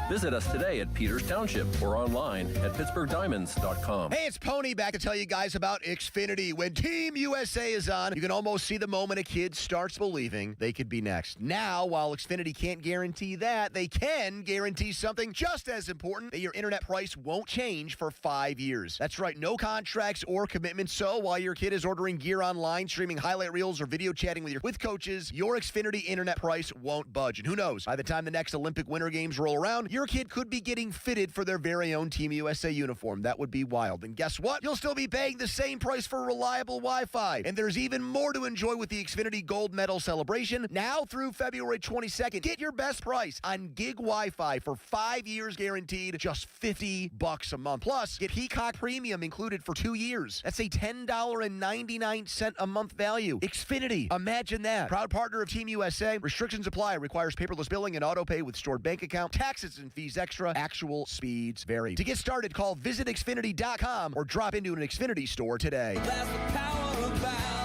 Visit us today at Peters Township or online at PittsburghDiamonds.com. Hey, it's Pony back to tell you guys about Xfinity. When Team USA is on, you can almost see the moment a kid starts believing they could be next. Now, while Xfinity can't guarantee that, they can guarantee something just as important, that your internet price won't change for 5 years. That's right, no contracts or commitments. So while your kid is ordering gear online, streaming highlight reels, or video chatting with coaches, your Xfinity internet price won't budge. And who knows, by the time the next Olympic Winter Games roll around, your kid could be getting fitted for their very own Team USA uniform. That would be wild. And guess what? You'll still be paying the same price for reliable Wi-Fi. And there's even more to enjoy with the Xfinity Gold Medal celebration. Now through February 22nd, get your best price on gig Wi-Fi for 5 years guaranteed, just $50 a month. Plus, get Peacock Premium included for 2 years. That's a $10.99 a month value. Xfinity, imagine that. Proud partner of Team USA. Restrictions apply. Requires paperless billing and auto pay with stored bank account. Taxes and fees extra. Actual speeds vary. To get started, call visitxfinity.com or drop into an Xfinity store today.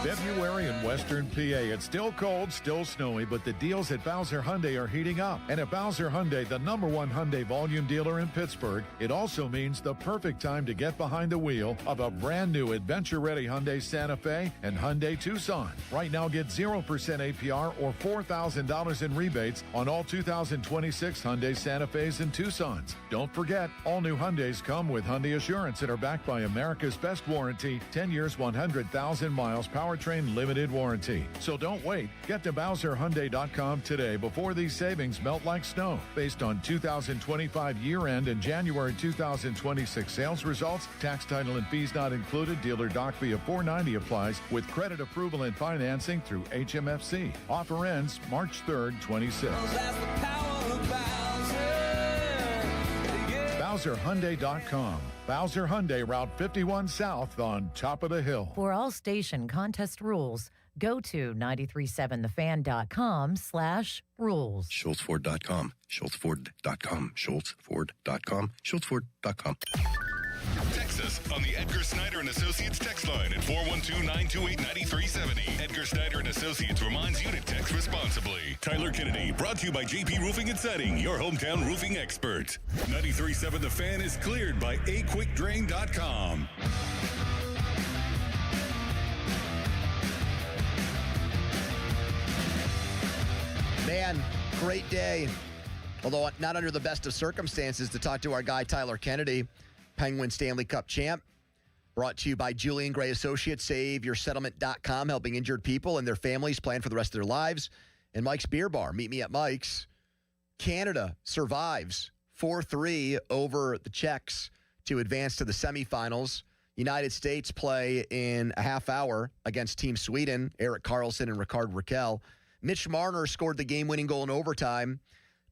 February in Western PA. It's still cold, still snowy, but the deals at Bowser Hyundai are heating up. And at Bowser Hyundai, the #1 Hyundai volume dealer in Pittsburgh, it also means the perfect time to get behind the wheel of a brand new adventure-ready Hyundai Santa Fe and Hyundai Tucson. Right now, get 0% APR or $4,000 in rebates on all 2026 Hyundai Santa Fe's and Tucsons. Don't forget, all new Hyundais come with Hyundai Assurance and are backed by America's best warranty, 10 years, 100,000 miles, powertrain limited warranty. So don't wait. Get to BowserHyundai.com today before these savings melt like snow. Based on 2025 year-end and January 2026 sales results, tax, title, and fees not included. Dealer doc fee of $490 applies with credit approval and financing through HMFC. Offer ends March 3rd, 26. BowserHyundai.com. Bowser Hyundai, Route 51 South on top of the hill. For all station contest rules, go to 937thefan.com/rules. SchultzFord.com. SchultzFord.com. SchultzFord.com. SchultzFord.com. Text us on the Edgar Snyder & Associates text line at 412-928-9370. Edgar Snyder & Associates reminds you to text responsibly. Tyler Kennedy, brought to you by JP Roofing and Siding, your hometown roofing expert. 93.7 The Fan is cleared by aquickdrain.com. Man, great day. Although not under the best of circumstances, to talk to our guy Tyler Kennedy, Penguin Stanley Cup champ. Brought to you by Julian Gray Associates, SaveYourSettlement.com, helping injured people and their families plan for the rest of their lives. And Mike's Beer Bar. Meet me at Mike's. Canada survives 4-3 over the Czechs to advance to the semifinals. United States play in a half hour against Team Sweden, Erik Karlsson and Rickard Rakell. Mitch Marner scored the game-winning goal in overtime,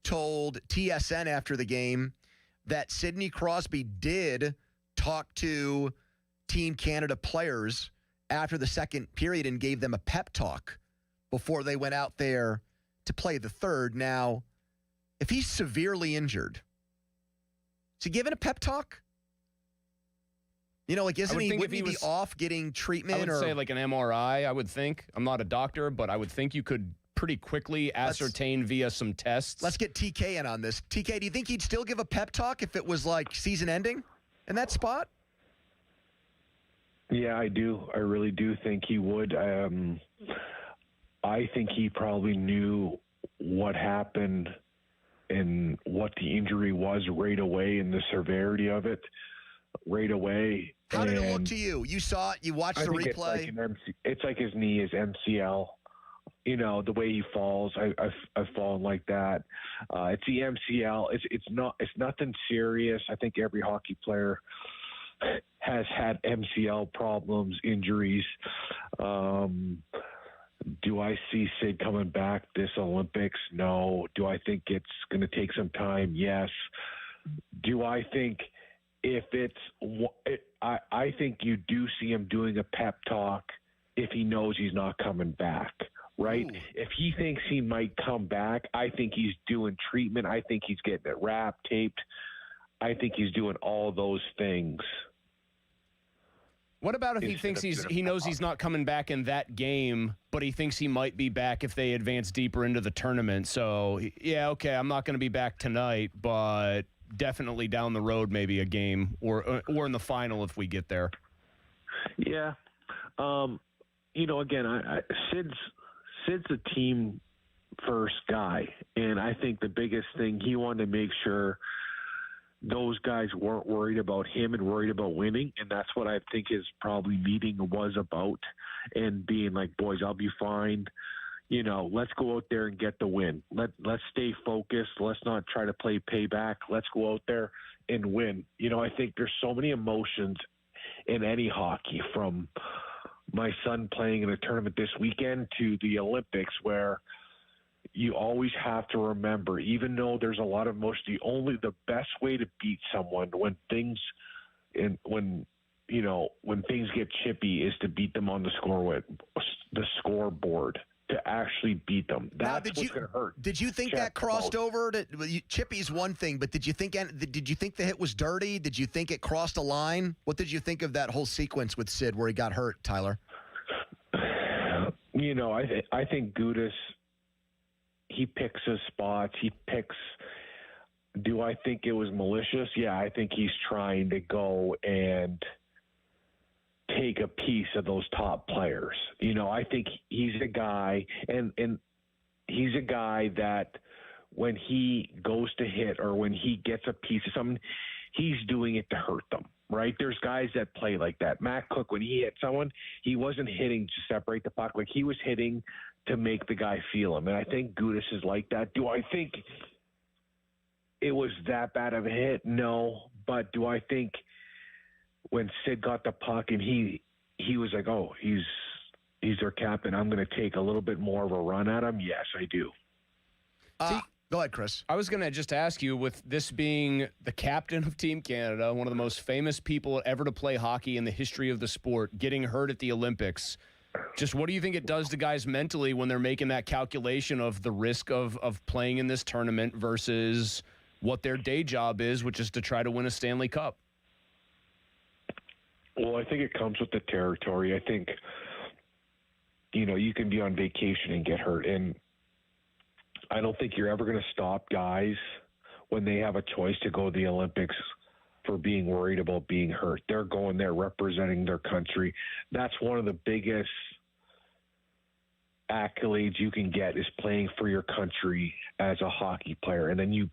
told TSN after the game that Sidney Crosby did talk to Team Canada players after the second period and gave them a pep talk before they went out there to play the third. Now, if he's severely injured, is he giving a pep talk? You know, like, wouldn't he be off getting treatment? I would say like an MRI, I would think. I'm not a doctor, but I would think you could pretty quickly ascertain via some tests. Let's get TK in on this. TK, do you think he'd still give a pep talk if it was like season ending in that spot? Yeah, I do. I really do think he would. I think he probably knew what happened and what the injury was right away and the severity of it. right away. How did it look to you? You saw it. You watched the replay. It's like his knee is MCL. You know, the way he falls, I've fallen like that. It's the MCL. It's nothing serious. I think every hockey player has had MCL problems, injuries. Do I see Sid coming back this Olympics? No. Do I think it's going to take some time? Yes. Do I think I think you do see him doing a pep talk if he knows he's not coming back, right? Ooh. If he thinks he might come back, I think he's doing treatment. I think he's getting it wrapped, taped. I think he's doing all those things. What about if he thinks he knows he's not coming back in that game, but he thinks he might be back if they advance deeper into the tournament? So, yeah, okay, I'm not going to be back tonight, but definitely down the road, maybe a game or in the final if we get there. Yeah. You know, again, Sid's a team first guy, and I think the biggest thing he wanted to make sure those guys weren't worried about him and worried about winning, and that's what I think his probably meeting was about, and being like, boys, I'll be fine. You know, let's go out there and get the win. Let's stay focused. Let's not try to play payback. Let's go out there and win. You know, I think there's so many emotions in any hockey, from my son playing in a tournament this weekend to the Olympics, where you always have to remember, even though there's a lot of emotion, the best way to beat someone when things get chippy is to beat them on the scoreboard, to actually beat them. That's what's going to hurt. Did you think that crossed over to chippy's one thing, but did you think the hit was dirty? Did you think it crossed a line? What did you think of that whole sequence with Sid where he got hurt, Tyler? You know, I think Gudas, he picks his spots. Do I think it was malicious? Yeah, I think he's trying to go and take a piece of those top players. You know, I think he's a guy, and he's a guy that when he goes to hit or when he gets a piece of something, he's doing it to hurt them, right? There's guys that play like that. Matt Cook, when he hit someone, he wasn't hitting to separate the puck. Like, he was hitting to make the guy feel him. And I think Gudas is like that. Do I think it was that bad of a hit? No. But do I think when Sid got the puck and he was like, oh, he's their captain, I'm going to take a little bit more of a run at him? Yes, I do. Go ahead, Chris. I was going to just ask you, with this being the captain of Team Canada, one of the most famous people ever to play hockey in the history of the sport, getting hurt at the Olympics, just what do you think it does to guys mentally when they're making that calculation of the risk of playing in this tournament versus what their day job is, which is to try to win a Stanley Cup? Well, I think it comes with the territory. I think, you know, you can be on vacation and get hurt, and I don't think you're ever going to stop guys when they have a choice to go to the Olympics for being worried about being hurt. They're going there representing their country. That's one of the biggest accolades you can get, is playing for your country as a hockey player. And then you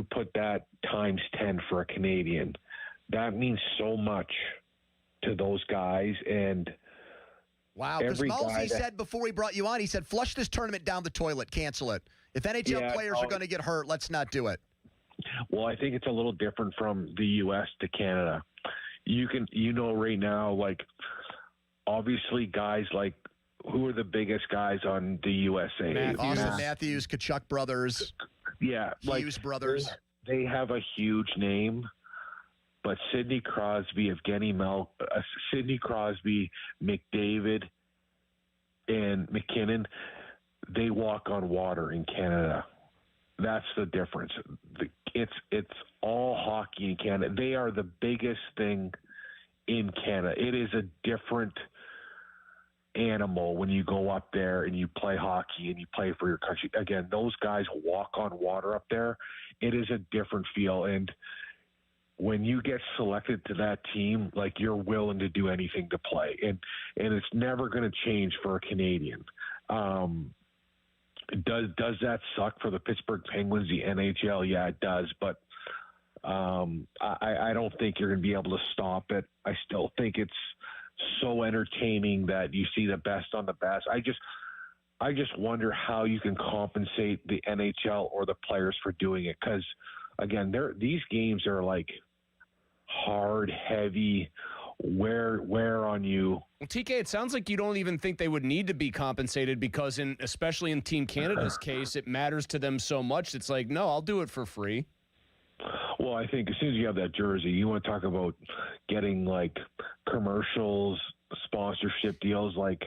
put that times 10 for a Canadian. That means so much to those guys. And wow, because Malsey said before he brought you on, he said, flush this tournament down the toilet, cancel it. If NHL players are going to get hurt, let's not do it. Well, I think it's a little different from the U.S. to Canada. You know right now, like, obviously guys like, who are the biggest guys on the USA? Austin Matthews, Tkachuk brothers. Yeah. Hughes brothers. They have a huge name. But Sidney Crosby, Sidney Crosby, McDavid, and McKinnon, they walk on water in Canada. That's the difference. It's all hockey in Canada. They are the biggest thing in Canada. It is a different animal when you go up there and you play hockey and you play for your country. Again, those guys walk on water up there. It is a different feel. And when you get selected to that team, like, you're willing to do anything to play. And it's never going to change for a Canadian. Does that suck for the Pittsburgh Penguins, the NHL? Yeah, it does. But I don't think you're going to be able to stop it. I still think it's so entertaining that you see the best on the best. I just wonder how you can compensate the NHL or the players for doing it, because again, these games are like hard, heavy, wear on you. Well, TK, it sounds like you don't even think they would need to be compensated because, especially in Team Canada's case, it matters to them so much. It's like, no, I'll do it for free. Well, I think as soon as you have that jersey, you want to talk about getting like commercials, sponsorship deals. Like,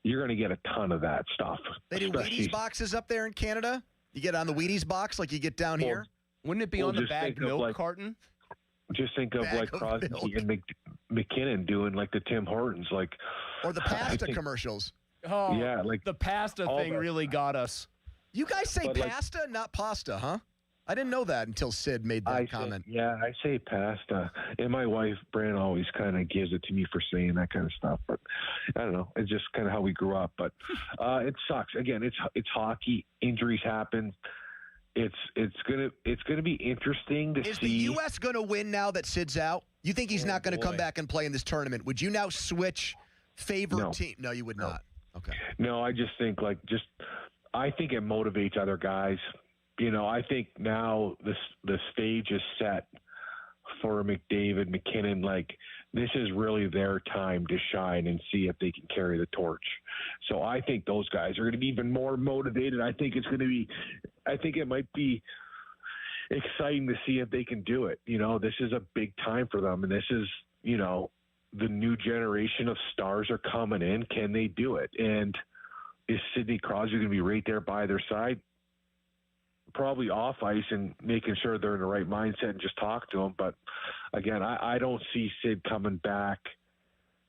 you're going to get a ton of that stuff. They do Wheaties boxes up there in Canada? You get on the Wheaties box like you get down here? Wouldn't it be on the bagged milk carton? Just think of like Crosby and McKinnon doing like the Tim Hortons, like, or the pasta commercials. Oh, yeah, like the pasta thing really got us. You guys say pasta, not pasta, huh? I didn't know that until Sid made that comment. I say pasta, and my wife Bran always kind of gives it to me for saying that kind of stuff. But I don't know, it's just kind of how we grew up. But it sucks. Again, it's hockey. Injuries happen. It's gonna be interesting to see. Is the U.S. gonna win now that Sid's out? You think he's not gonna come back and play in this tournament? Would you now switch favorite team? No, you would not. Okay. No, I just think I think it motivates other guys. You know, I think now the stage is set for McDavid, McKinnon. Like, this is really their time to shine and see if they can carry the torch. So I think those guys are going to be even more motivated. I think it might be exciting to see if they can do it. You know, this is a big time for them, and this is, you know, the new generation of stars are coming in. Can they do it? And is Sidney Crosby going to be right there by their side? Probably off ice and making sure they're in the right mindset and just talk to them. But again, I don't see Sid coming back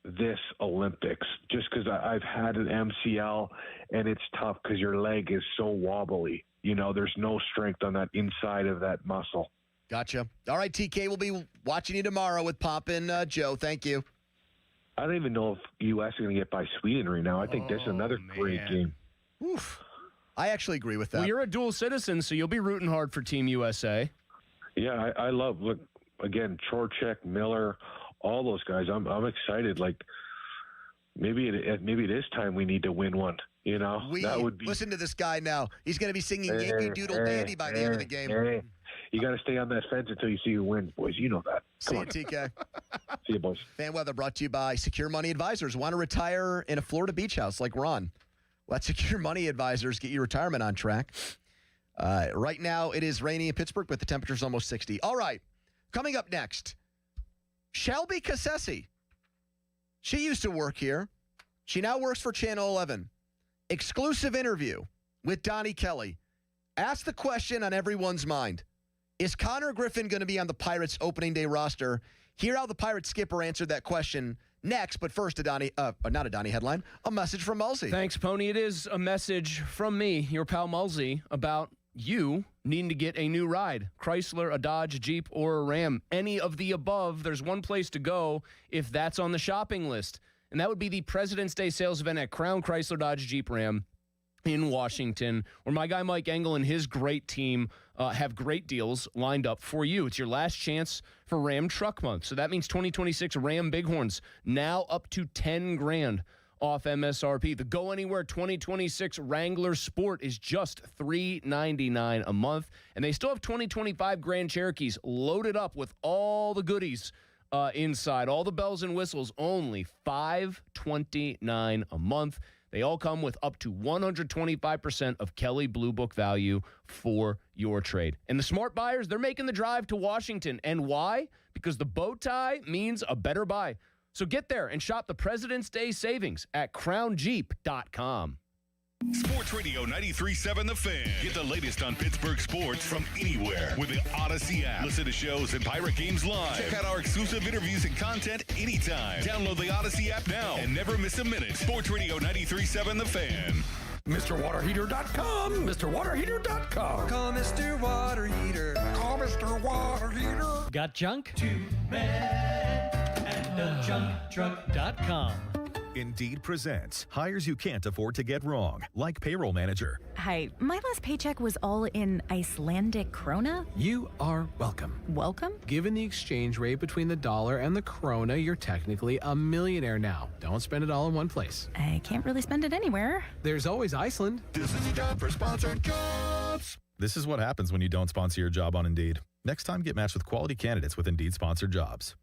this Olympics just because I've had an MCL and it's tough because your leg is so wobbly. You know, there's no strength on that inside of that muscle. Gotcha. All right, TK, we'll be watching you tomorrow with Pop and Joe. Thank you. I don't even know if U.S. is going to get by Sweden right now. I think this is another great game. Oof. I actually agree with that. Well, you're a dual citizen, so you'll be rooting hard for Team USA. Yeah, I love, look, again, Trocheck, Miller, all those guys. I'm excited. Like, maybe it is time we need to win one. You know, that would be. Listen to this guy now. He's going to be singing Yankee Doodle Dandy by the end of the game. You got to stay on that fence until you see who wins, boys. You know that. See you, TK. See you, boys. Fan weather brought to you by Secure Money Advisors. Want to retire in a Florida beach house like Ron? Let Secure Money Advisors get your retirement on track. Right now, it is rainy in Pittsburgh, but the temperature's almost 60. All right. Coming up next, Shelby Cassesi. She used to work here. She now works for Channel 11. Exclusive interview with Donnie Kelly. Ask the question on everyone's mind. Is Connor Griffin going to be on the Pirates opening day roster? Hear how the Pirates skipper answered that question next, but first, not a Donnie headline, a message from Mulsey. Thanks, Pony. It is a message from me, your pal Mulsey, about you needing to get a new ride. Chrysler, a Dodge, a Jeep, or a Ram. Any of the above, there's one place to go if that's on the shopping list. And that would be the President's Day sales event at Crown Chrysler, Dodge, Jeep, Ram in Washington, where my guy Mike Engel and his great team have great deals lined up for you. It's your last chance for Ram Truck Month. So that means 2026 Ram Bighorns now up to $10,000 off MSRP. The Go Anywhere 2026 Wrangler Sport is just $399 a month, and they still have 2025 Grand Cherokees loaded up with all the goodies inside, all the bells and whistles, only $529 a month. They all come with up to 125% of Kelly Blue Book value for your trade. And the smart buyers, they're making the drive to Washington. And why? Because the bow tie means a better buy. So get there and shop the President's Day savings at crownjeep.com. Sports Radio 93.7 The Fan. Get the latest on Pittsburgh sports from anywhere with the Odyssey app. Listen to shows and Pirate games live. Check out our exclusive interviews and content anytime. Download the Odyssey app now and never miss a minute. Sports Radio 93.7 The Fan. MrWaterHeater.com. MrWaterHeater.com. Call Mr. Water Heater. Call Mr. Water Heater. Got junk? Two men and a junk truck.com. Indeed presents hires you can't afford to get wrong, like payroll manager. Hi, my last paycheck was all in Icelandic krona. You are welcome. Welcome? Given the exchange rate between the dollar and the krona, you're technically a millionaire now. Don't spend it all in one place. I can't really spend it anywhere. There's always Iceland. This is your job for sponsored jobs. This is what happens when you don't sponsor your job on Indeed. Next time, get matched with quality candidates with Indeed sponsored jobs.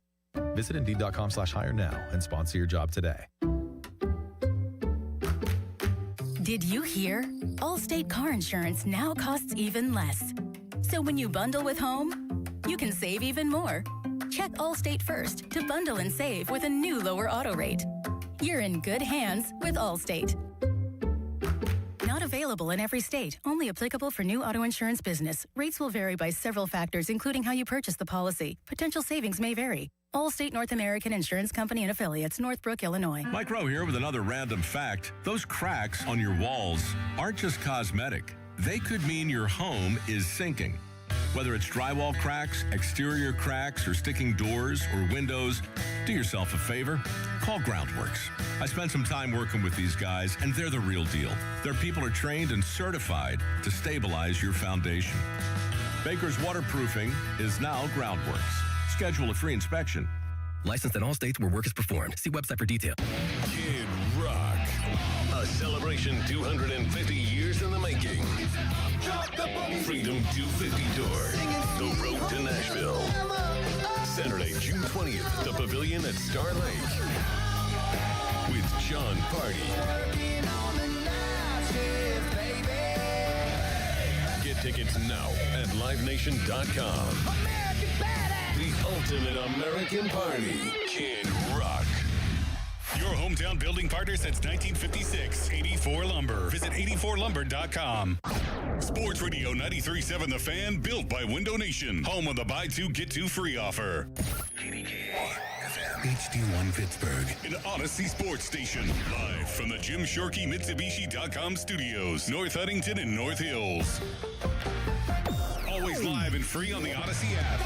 Visit Indeed.com/hire now and sponsor your job today. Did you hear? Allstate car insurance now costs even less. So when you bundle with home, you can save even more. Check Allstate first to bundle and save with a new lower auto rate. You're in good hands with Allstate. Not available in every state. Only applicable for new auto insurance business. Rates will vary by several factors, including how you purchase the policy. Potential savings may vary. Allstate North American Insurance Company and Affiliates, Northbrook, Illinois. Mike Rowe here with another random fact. Those cracks on your walls aren't just cosmetic. They could mean your home is sinking. Whether it's drywall cracks, exterior cracks, or sticking doors or windows, do yourself a favor. Call Groundworks. I spent some time working with these guys, and they're the real deal. Their people are trained and certified to stabilize your foundation. Baker's Waterproofing is now Groundworks. Schedule a free inspection. Licensed in all states where work is performed. See website for detail. Kid Rock. A celebration 250 years in the making. Freedom 250 Tour. The Road to Nashville. Saturday, June 20th, the Pavilion at Star Lake. With John Party. Get tickets now at livenation.com. The ultimate American party. Kid Rock. Your hometown building partner since 1956. 84 Lumber. Visit 84lumber.com. Sports Radio 93.7 The Fan, built by Window Nation. Home of the buy two, get two free offer. HD1 Pittsburgh. An Odyssey Sports Station. Live from the Jim Shorkey Mitsubishi.com studios. North Huntington and North Hills. Always live and free on the Odyssey app.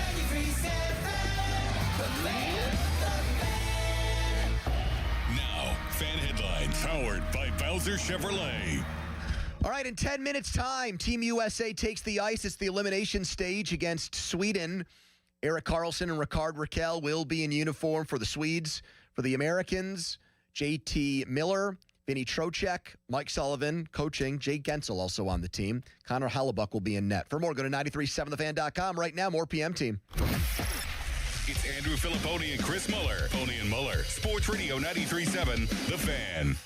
Now, fan headlines powered by Bowser Chevrolet. All right, in 10 minutes' time, Team USA takes the ice. It's the elimination stage against Sweden. Erik Karlsson and Rickard Rakell will be in uniform for the Swedes. For the Americans, JT Miller, Vinny Trocheck, Mike Sullivan coaching, Jay Gensel also on the team. Connor Hellebuck will be in net. For more, go to 937thefan.com. Right now, more PM Team. It's Andrew Filipponi and Chris Muller. Pony and Muller. Sports Radio 93.7 The Fan.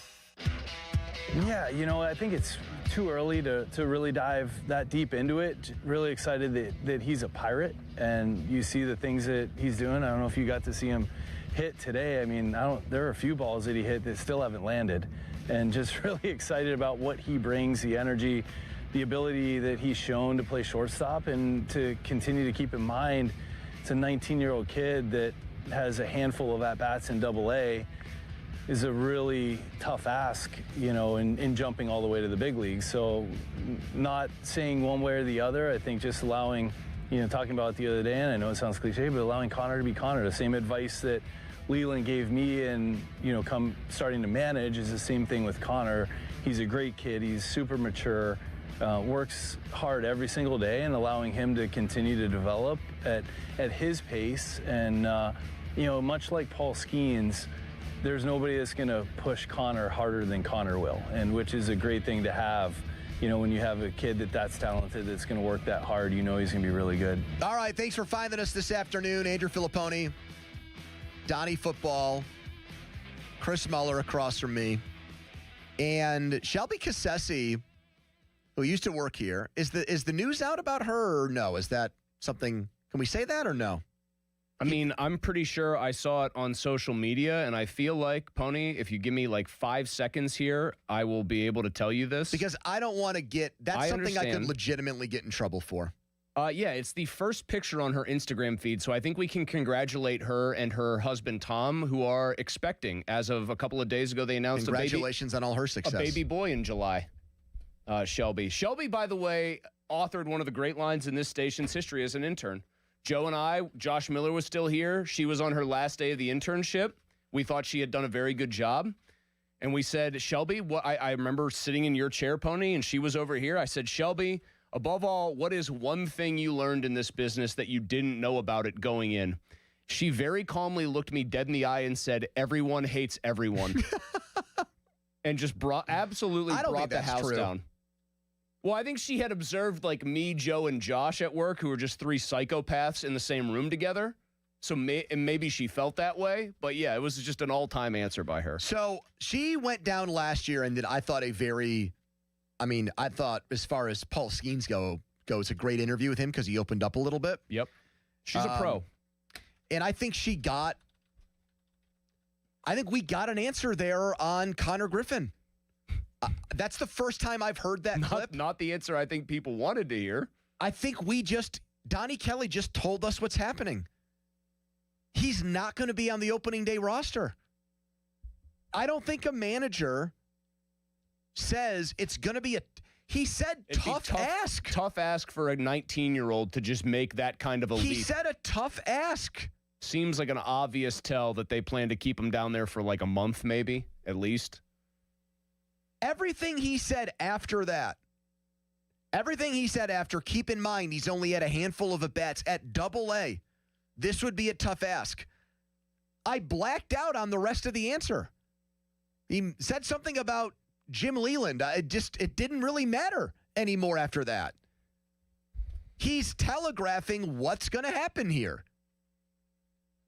Yeah, I think it's too early to really dive that deep into it. Really excited that he's a Pirate, and you see the things that he's doing. I don't know if you got to see him hit today. I mean, there are a few balls that he hit that still haven't landed, and just really excited about what he brings, the energy, the ability that he's shown to play shortstop, and to continue to keep in mind it's a 19-year-old kid that has a handful of at-bats in Double-A. Is a really tough ask, in jumping all the way to the big leagues. So not saying one way or the other, I think just allowing, talking about it the other day, and I know it sounds cliche, but allowing Connor to be Connor. The same advice that Leland gave me and, come starting to manage is the same thing with Connor. He's a great kid. He's super mature, works hard every single day, and allowing him to continue to develop at his pace. And, much like Paul Skeens, there's nobody that's going to push Connor harder than Connor will, and which is a great thing to have. When you have a kid that's talented, that's going to work that hard, he's going to be really good. All right, thanks for finding us this afternoon. Andrew Filipponi, Donnie Football, Chris Muller across from me, and Shelby Cassesi, who used to work here. Is the news out about her or no? Is that something, can we say that or no? I mean, I'm pretty sure I saw it on social media, and I feel like, Pony, if you give me like 5 seconds here, I will be able to tell you this. Because I don't want to that's something I could legitimately get in trouble for. Yeah, it's the first picture on her Instagram feed, so I think we can congratulate her and her husband, Tom, who are expecting. As of a couple of days ago, they announced Congratulations on all her success. A baby boy in July, Shelby. Shelby, by the way, authored one of the great lines in this station's history as an intern. Joe and I, Josh Miller was still here. She was on her last day of the internship. We thought she had done a very good job. And we said, Shelby, I remember sitting in your chair, Pony, and she was over here. I said, Shelby, above all, what is one thing you learned in this business that you didn't know about it going in? She very calmly looked me dead in the eye and said, everyone hates everyone. And just brought the house down. Well, I think she had observed like me, Joe, and Josh at work, who were just three psychopaths in the same room together. So maybe she felt that way. But yeah, it was just an all-time answer by her. So she went down last year and did, I thought, I thought as far as Paul Skeens goes, a great interview with him because he opened up a little bit. Yep. She's a pro. And I think we got an answer there on Connor Griffin. That's the first time I've heard that clip. Not the answer I think people wanted to hear. I think Donnie Kelly just told us what's happening. He's not going to be on the opening day roster. I don't think a manager says it's going to be he said tough ask. Tough ask for a 19-year-old to just make that kind of a leap. He said a tough ask. Seems like an obvious tell that they plan to keep him down there for like a month, maybe, at least. Everything he said after that, keep in mind, he's only had a handful of at-bats at Double-A. This would be a tough ask. I blacked out on the rest of the answer. He said something about Jim Leland. It didn't really matter anymore after that. He's telegraphing what's going to happen here.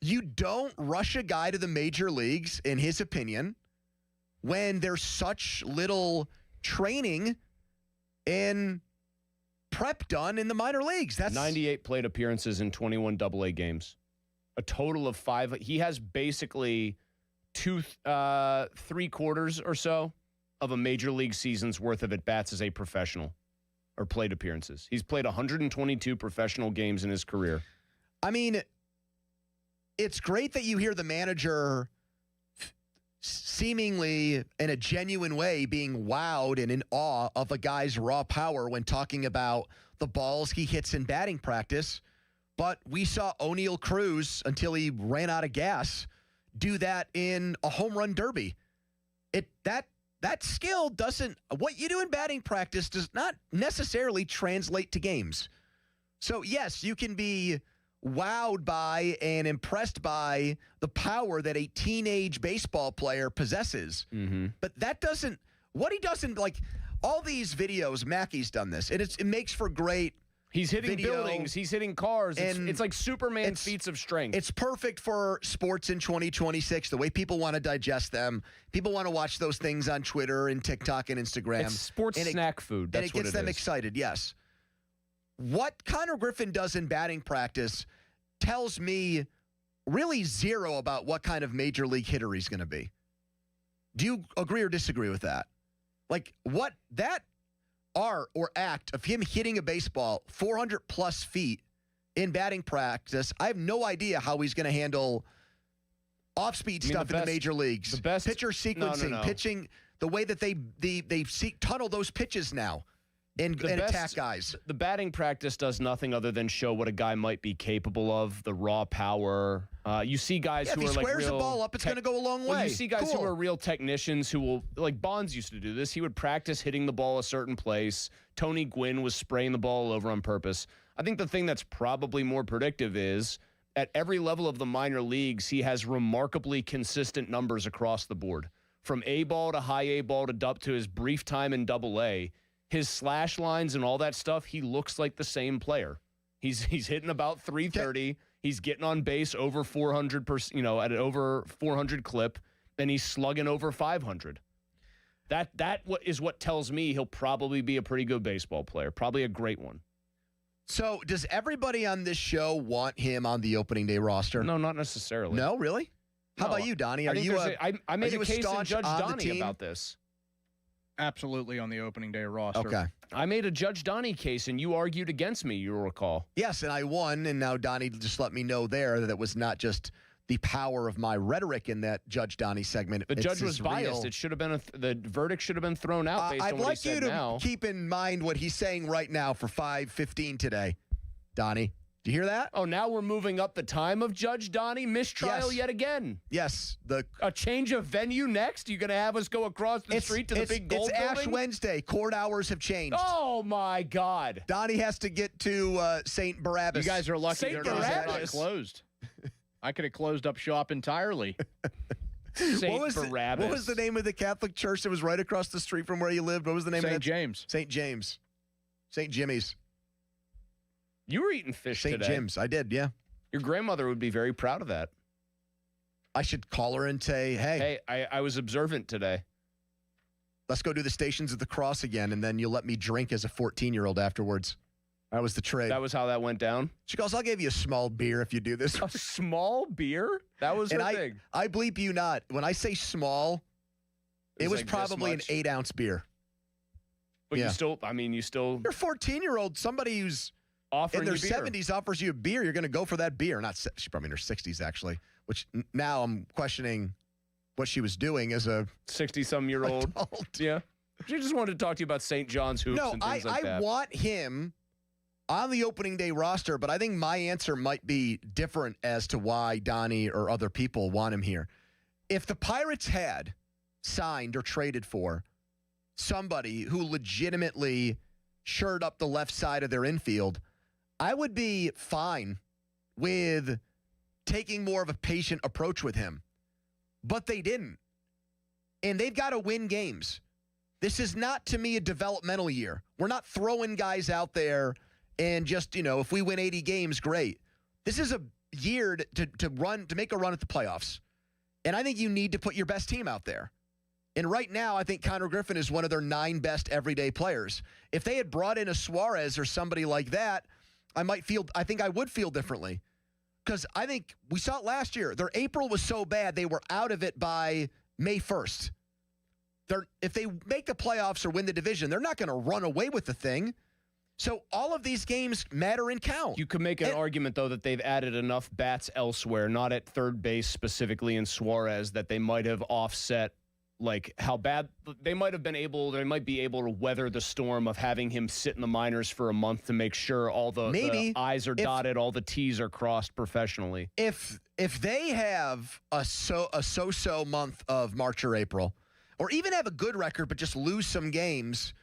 You don't rush a guy to the major leagues, in his opinion, when there's such little training and prep done in the minor leagues. That's 98 plate appearances in 21 Double-A games. A total of 5. He has basically 3/4 or so of a major league season's worth of at-bats as a professional or plate appearances. He's played 122 professional games in his career. I mean, it's great that you hear the manager seemingly in a genuine way being wowed and in awe of a guy's raw power when talking about the balls he hits in batting practice. But we saw O'Neal Cruz, until he ran out of gas, do that in a home run derby. That skill doesn't, what you do in batting practice does not necessarily translate to games. So yes, you can be wowed by and impressed by the power that a teenage baseball player possesses. Mm-hmm. But that doesn't, what he doesn't, like, all these videos, Mackey's done this, and it makes for great He's hitting video. buildings. He's hitting cars. It's like Superman feats of strength. It's perfect for sports in 2026, the way people want to digest them. People want to watch those things on Twitter and TikTok and Instagram. It's sports snack food. That's what it gets them excited, yes. What Connor Griffin does in batting practice tells me really zero about what kind of major league hitter he's going to be. Do you agree or disagree with that? Like, what that art or act of him hitting a baseball 400 plus feet in batting practice, I have no idea how he's going to handle off-speed stuff in the major leagues. The best pitcher sequencing, pitching, the way that they tunnel those pitches now and attack guys. The batting practice does nothing other than show what a guy might be capable of, the raw power. You see guys who are like if he squares the ball up, it's going to go a long way. Well, you see guys who are real technicians who will, like Bonds used to do this. He would practice hitting the ball a certain place. Tony Gwynn was spraying the ball over on purpose. I think the thing that's probably more predictive is at every level of the minor leagues, he has remarkably consistent numbers across the board. From A ball to high A ball to his brief time in Double-A. His slash lines and all that stuff, he looks like the same player. He's hitting about 330. He's getting on base over 400%, at an over 400 clip, and he's slugging over 500. That is what tells me he'll probably be a pretty good baseball player, probably a great one. So, does everybody on this show want him on the opening day roster? No, not necessarily. No, really? How about you, Donnie? I made a case to Judge Donnie about this. Absolutely on the opening day roster. Okay. I made a Judge Donnie case, and you argued against me, you'll recall. Yes, and I won, and now Donnie just let me know there that it was not just the power of my rhetoric in that Judge Donnie segment. The judge was biased. It should have been the verdict should have been thrown out based on what he said now. I'd like you to keep in mind what he's saying right now for 5:15 today, Donnie. Do you hear that? Oh, now we're moving up the time of Judge Donnie. Mistrial yet again. Yes. A change of venue next? You going to have us go across the street to the big gold building? It's Ash Wednesday. Court hours have changed. Oh, my God. Donnie has to get to St. Barabbas. You guys are lucky St. they're not Barabbas? closed. I could have closed up shop entirely. St. Barabbas. What was the name of the Catholic church that was right across the street from where you lived? What was the name of that? St. James. St. James. St. Jimmy's. You were eating fish St. today. Jim's. I did, yeah. Your grandmother would be very proud of that. I should call her and say, hey. Hey, I was observant today. Let's go do the Stations of the Cross again, and then you'll let me drink as a 14-year-old afterwards. That was the trade. That was how that went down? She goes, I'll give you a small beer if you do this. A small beer? That was her thing. I bleep you not. When I say small, it was like probably an 8-ounce beer. But Yeah. you still. You're a 14-year-old. Somebody who's in their 70s offers you a beer, you're going to go for that beer. She's probably in her 60s, actually, which now I'm questioning what she was doing as a 60-some-year-old. Yeah. She just wanted to talk to you about St. John's hoops and things like that. I want him on the opening day roster, but I think my answer might be different as to why Donnie or other people want him here. If the Pirates had signed or traded for somebody who legitimately shored up the left side of their infield, I would be fine with taking more of a patient approach with him. But they didn't. And they've got to win games. This is not, to me, a developmental year. We're not throwing guys out there and just, if we win 80 games, great. This is a year to make a run at the playoffs. And I think you need to put your best team out there. And right now, I think Connor Griffin is one of their 9 best everyday players. If they had brought in a Suarez or somebody like that, I think I would feel differently. Because I think we saw it last year. Their April was so bad, they were out of it by May 1st. If they make the playoffs or win the division, they're not going to run away with the thing. So all of these games matter and count. You could make an argument, though, that they've added enough bats elsewhere, not at third base specifically in Suarez, that they might have offset how bad they might be able to weather the storm of having him sit in the minors for a month to make sure all the I's are dotted, all the T's are crossed professionally. If they have a so-so month of March or April, or even have a good record but just lose some games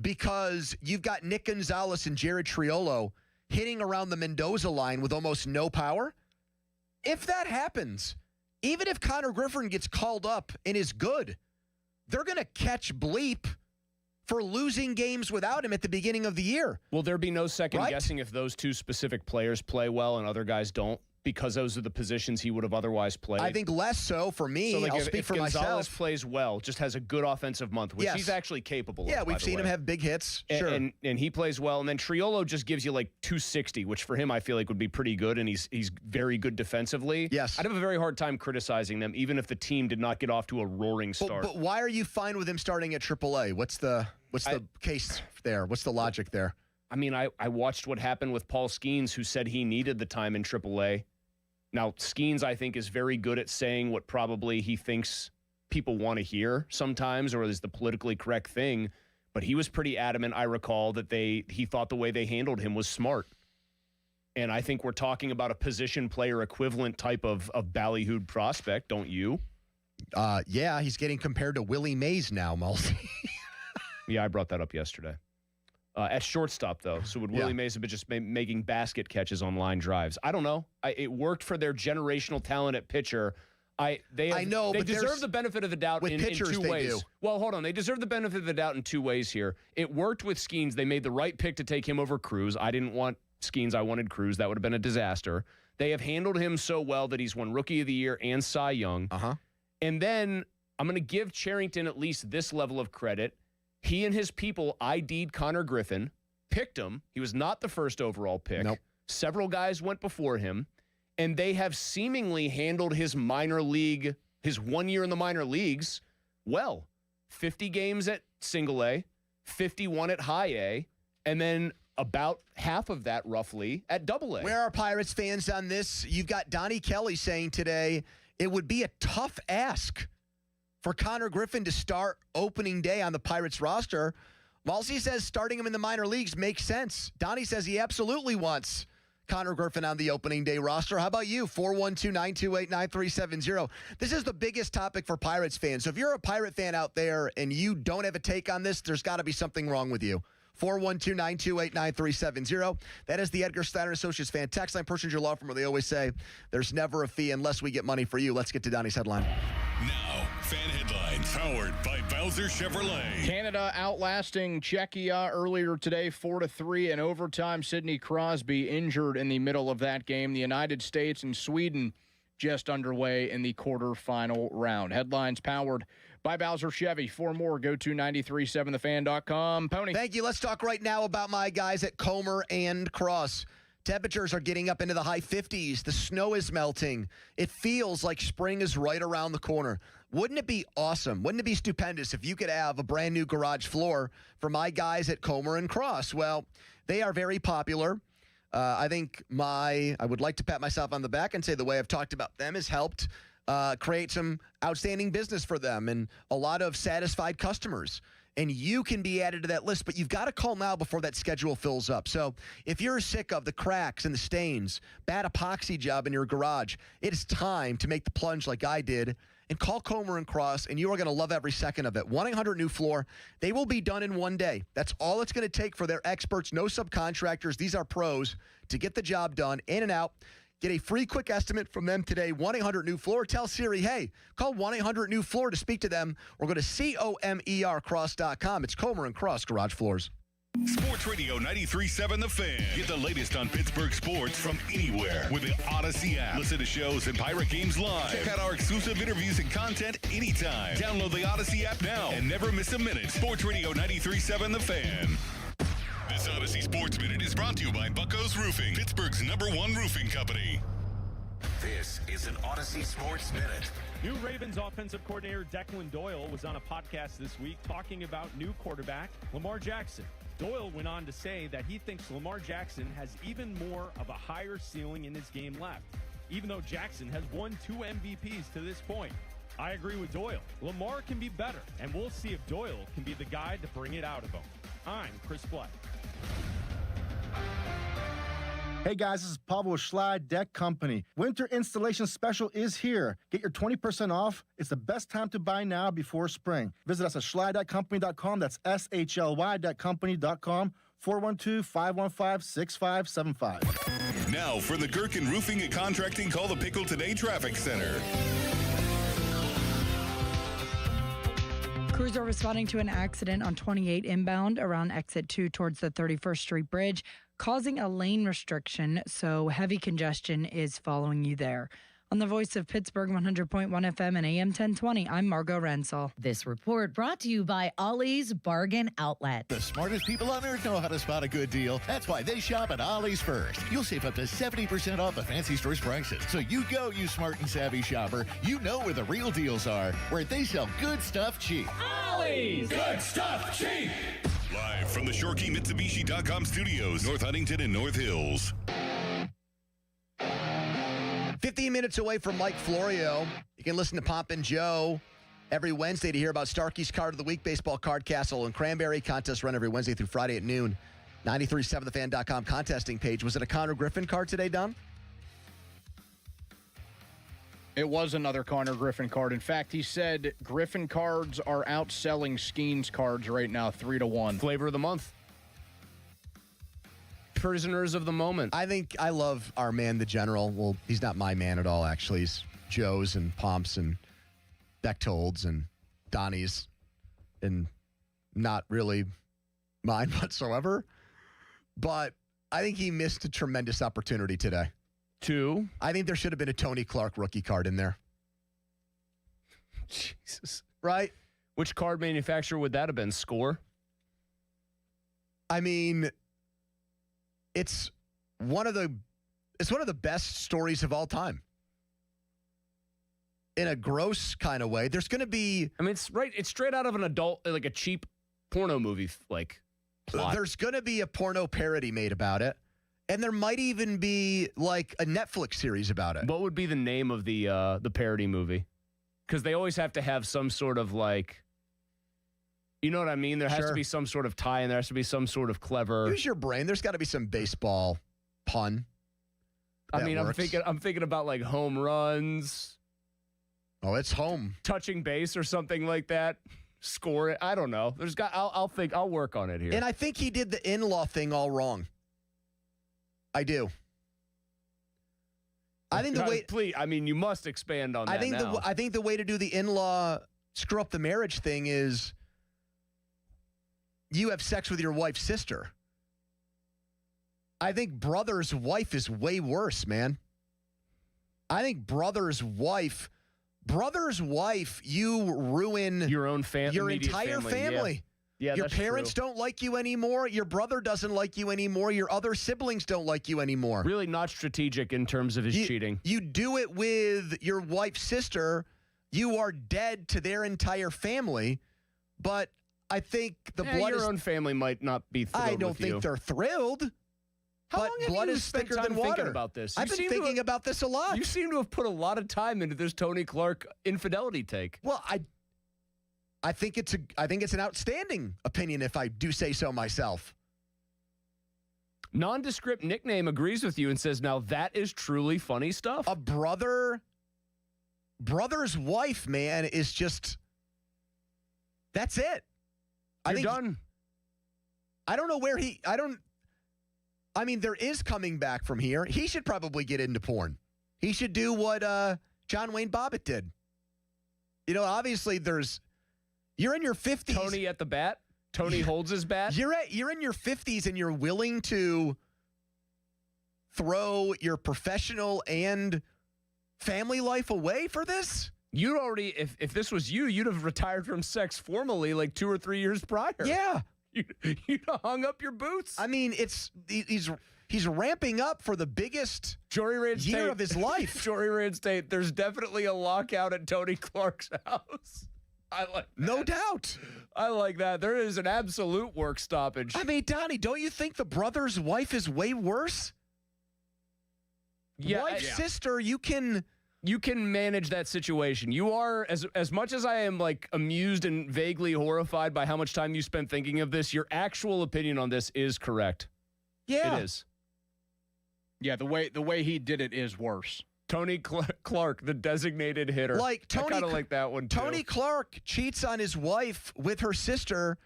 because you've got Nick Gonzalez and Jared Triolo hitting around the Mendoza line with almost no power, if that happens, even if Connor Griffin gets called up and is good, they're going to catch bleep for losing games without him at the beginning of the year. Will there be no second guessing if those two specific players play well and other guys don't? Because those are the positions he would have otherwise played. I think less so for me. So I'll speak if for Gonzalez myself. plays well, just has a good offensive month, which he's actually capable of. Yeah, we've seen him have big hits. Sure. And he plays well. And then Triolo just gives you 260, which for him I feel like would be pretty good. And he's very good defensively. Yes. I'd have a very hard time criticizing them, even if the team did not get off to a roaring start. But why are you fine with him starting at AAA? What's the case there? What's the logic there? I mean, I watched what happened with Paul Skeens, who said he needed the time in AAA. Now, Skeens, I think, is very good at saying what probably he thinks people want to hear sometimes, or is the politically correct thing. But he was pretty adamant, I recall, that he thought the way they handled him was smart. And I think we're talking about a position player equivalent type of ballyhooed prospect, don't you? Yeah, he's getting compared to Willie Mays now, Mulsey. Yeah, I brought that up yesterday. At shortstop, though. So would Willie Mays have been just making basket catches on line drives? I don't know. It worked for their generational talent at pitcher. They deserve the benefit of the doubt in 2 ways. Do. Well, hold on. They deserve the benefit of the doubt in 2 ways here. It worked with Skeens. They made the right pick to take him over Cruz. I didn't want Skeens. I wanted Cruz. That would have been a disaster. They have handled him so well that he's won Rookie of the Year and Cy Young. And then I'm going to give Cherington at least this level of credit. He and his people ID'd Connor Griffin, picked him. He was not the first overall pick. Nope. Several guys went before him, and they have seemingly handled his 1 year in the minor leagues well. 50 games at single A, 51 at high A, and then about half of that roughly at double A. Where are Pirates fans on this? You've got Donnie Kelly saying today it would be a tough ask for Connor Griffin to start opening day on the Pirates roster. Malsey says starting him in the minor leagues makes sense. Donnie says he absolutely wants Connor Griffin on the opening day roster. How about you? 412-928-9370. This is the biggest topic for Pirates fans. So if you're a Pirate fan out there and you don't have a take on this, there's got to be something wrong with you. 412-928-9370. That is the Edgar Steiner Associates fan text line. Person's your law firm, where they always say there's never a fee unless we get money for you. Let's get to Donnie's headline. Now, fan headlines powered by Bowser Chevrolet. Canada outlasting Czechia earlier today, 4-3 in overtime. Sidney Crosby injured in the middle of that game. The United States and Sweden just underway in the quarterfinal round. Headlines powered by Bowser Chevy. For more, go to 937thefan.com. Pony. Thank you. Let's talk right now about my guys at Comer and Cross. Temperatures are getting up into the high 50s. The snow is melting. It feels like spring is right around the corner. Wouldn't it be awesome? Wouldn't it be stupendous if you could have a brand new garage floor for my guys at Comer and Cross? Well, they are very popular. I think I would like to pat myself on the back and say the way I've talked about them has helped create some outstanding business for them and a lot of satisfied customers. And you can be added to that list, but you've got to call now before that schedule fills up. So if you're sick of the cracks and the stains, bad epoxy job in your garage, it is time to make the plunge like I did and call Comer and Cross, and you are going to love every second of it. 1-800-NEW-FLOOR. They will be done in one day. That's all it's going to take for their experts, no subcontractors. These are pros to get the job done in and out. Get a free quick estimate from them today, 1-800-NEW-FLOOR. Tell Siri, hey, call 1-800-NEW-FLOOR to speak to them, or go to COMERcross.com. It's Comer and Cross Garage Floors. Sports Radio 93.7 The Fan. Get the latest on Pittsburgh sports from anywhere with the Odyssey app. Listen to shows and Pirate games live. Check out our exclusive interviews and content anytime. Download the Odyssey app now and never miss a minute. Sports Radio 93.7 The Fan. This Odyssey Sports Minute is brought to you by Bucko's Roofing, Pittsburgh's #1 roofing company. This is an Odyssey Sports Minute. New Ravens offensive coordinator Declan Doyle was on a podcast this week talking about new quarterback Lamar Jackson. Doyle went on to say that he thinks Lamar Jackson has even more of a higher ceiling in his game left, even though Jackson has won 2 MVPs to this point. I agree with Doyle. Lamar can be better, and we'll see if Doyle can be the guy to bring it out of him. I'm Chris Black. Hey guys, this is Pablo with Schley Deck Company. Winter installation special is here. Get your 20% off. It's the best time to buy now before spring. Visit us at schleidekcompany.com. That's SHLY.company.com. 412-515-6575. Now for the Gherkin Roofing and Contracting Call the Pickle Today Traffic Center. Crews are responding to an accident on 28 inbound around exit 2 towards the 31st Street Bridge, causing a lane restriction, so heavy congestion is following you there. On the Voice of Pittsburgh 100.1 FM and AM 1020, I'm Margot Rensel. This report brought to you by Ollie's Bargain Outlet. The smartest people on earth know how to spot a good deal. That's why they shop at Ollie's first. You'll save up to 70% off the fancy store's prices. So you go, you smart and savvy shopper. You know where the real deals are, where they sell good stuff cheap. Ollie's! Good stuff cheap! Live from the ShoreKeyMitsubishi.com studios, North Huntington and North Hills. 15 minutes away from Mike Florio. You can listen to Pomp and Joe every Wednesday to hear about Starkey's Card of the Week, Baseball Card Castle and Cranberry. Contests run every Wednesday through Friday at noon. 937thefan.com contesting page. Was it a Connor Griffin card today, Don? It was another Connor Griffin card. In fact, he said Griffin cards are outselling Skeens cards right now, 3-1. Flavor of the month. Prisoners of the moment. I think I love our man, the General. Well, he's not my man at all, actually. He's Joe's and Pomp's and Bechtold's and Donnie's and not really mine whatsoever. But I think he missed a tremendous opportunity today. I think there should have been a Tony Clark rookie card in there. Jesus. Right? Which card manufacturer would that have been? Score? I mean, it's one of the best stories of all time. In a gross kind of way. There's going to be... I mean, it's straight out of an adult, like a cheap porno movie, like, plot. There's going to be a porno parody made about it. And there might even be, like, a Netflix series about it. What would be the name of the parody movie? Because they always have to have some sort of, like... You know what I mean? There has to be some sort of tie, and there has to be some sort of clever... Use your brain. There's got to be some baseball pun. I mean, I'm thinking about like home runs. Oh, it's home. Touching base or something like that. Score it. I don't know. I'll work on it here. And I think he did the in-law thing all wrong. I do. I think the way. Please, I mean, you must expand on that. I think the way to do the in-law screw up the marriage thing is you have sex with your wife's sister. I think brother's wife is way worse, man. I think brother's wife, you ruin your own your entire family. Yeah, your parents don't like you anymore. Your brother doesn't like you anymore. Your other siblings don't like you anymore. Really not strategic in terms of his cheating. You do it with your wife's sister, you are dead to their entire family. But I think your own family might not be thrilled with you. I don't think they're thrilled. How but long have blood you is spent thicker time than water. thinking about this? I've been thinking about this a lot. You seem to have put a lot of time into this Tony Clark infidelity take. Well, I think it's an outstanding opinion if I do say so myself. Nondescript nickname agrees with you and says, now that is truly funny stuff. A brother's wife, man, is just, that's it. You're done. I don't know where I mean, there is coming back from here. He should probably get into porn. He should do what John Wayne Bobbitt did. You know, obviously you're in your 50s. Tony at the bat. Tony holds his bat. You're in your 50s and you're willing to throw your professional and family life away for this? You'd already, if this was you, you'd have retired from sex formally like 2 or 3 years prior. Yeah. You'd have hung up your boots. I mean, he's ramping up for the biggest year of his life. Jory Rand State, there's definitely a lockout at Tony Clark's house. I like that. No doubt. I like that. There is an absolute work stoppage. I mean, Donnie, don't you think the brother's wife is way worse? Yeah, sister, you can manage that situation. You are, as much as I am like amused and vaguely horrified by how much time you spent thinking of this, your actual opinion on this is correct. Yeah. It is. Yeah, the way he did it is worse. Tony Clark, the designated hitter. I kind of like that one too. Tony Clark cheats on his wife with her sister.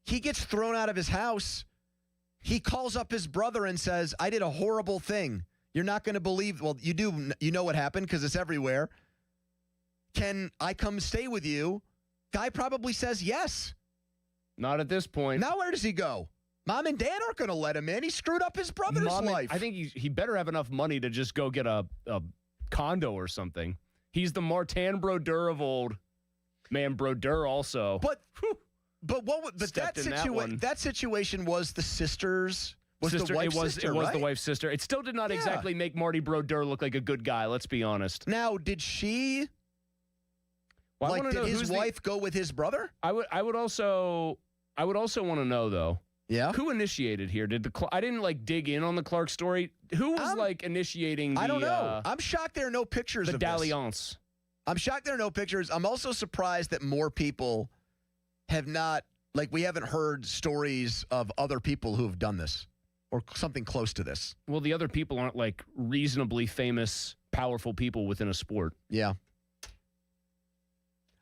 He gets thrown out of his house. He calls up his brother and says, I did a horrible thing. You're not going to believe. Well, you do. You know what happened because it's everywhere. Can I come stay with you? Guy probably says yes. Not at this point. Now where does he go? Mom and dad aren't going to let him in. He screwed up his brother's life. I think he better have enough money to just go get a condo or something. He's the Martin Brodeur of old. Man, Brodeur also. But that situation was the sisters. It was the wife's sister. It still did not exactly make Marty Brodeur look like a good guy, let's be honest. Now, did she did his wife go with his brother? I would also want to know though. Yeah. Who initiated here? I didn't dig in on the Clark story. Who was initiating I don't know. I'm shocked there are no pictures of this. dalliance. I'm shocked there are no pictures. I'm also surprised that more people have not we haven't heard stories of other people who have done this. Or something close to this. Well, the other people aren't reasonably famous, powerful people within a sport. Yeah.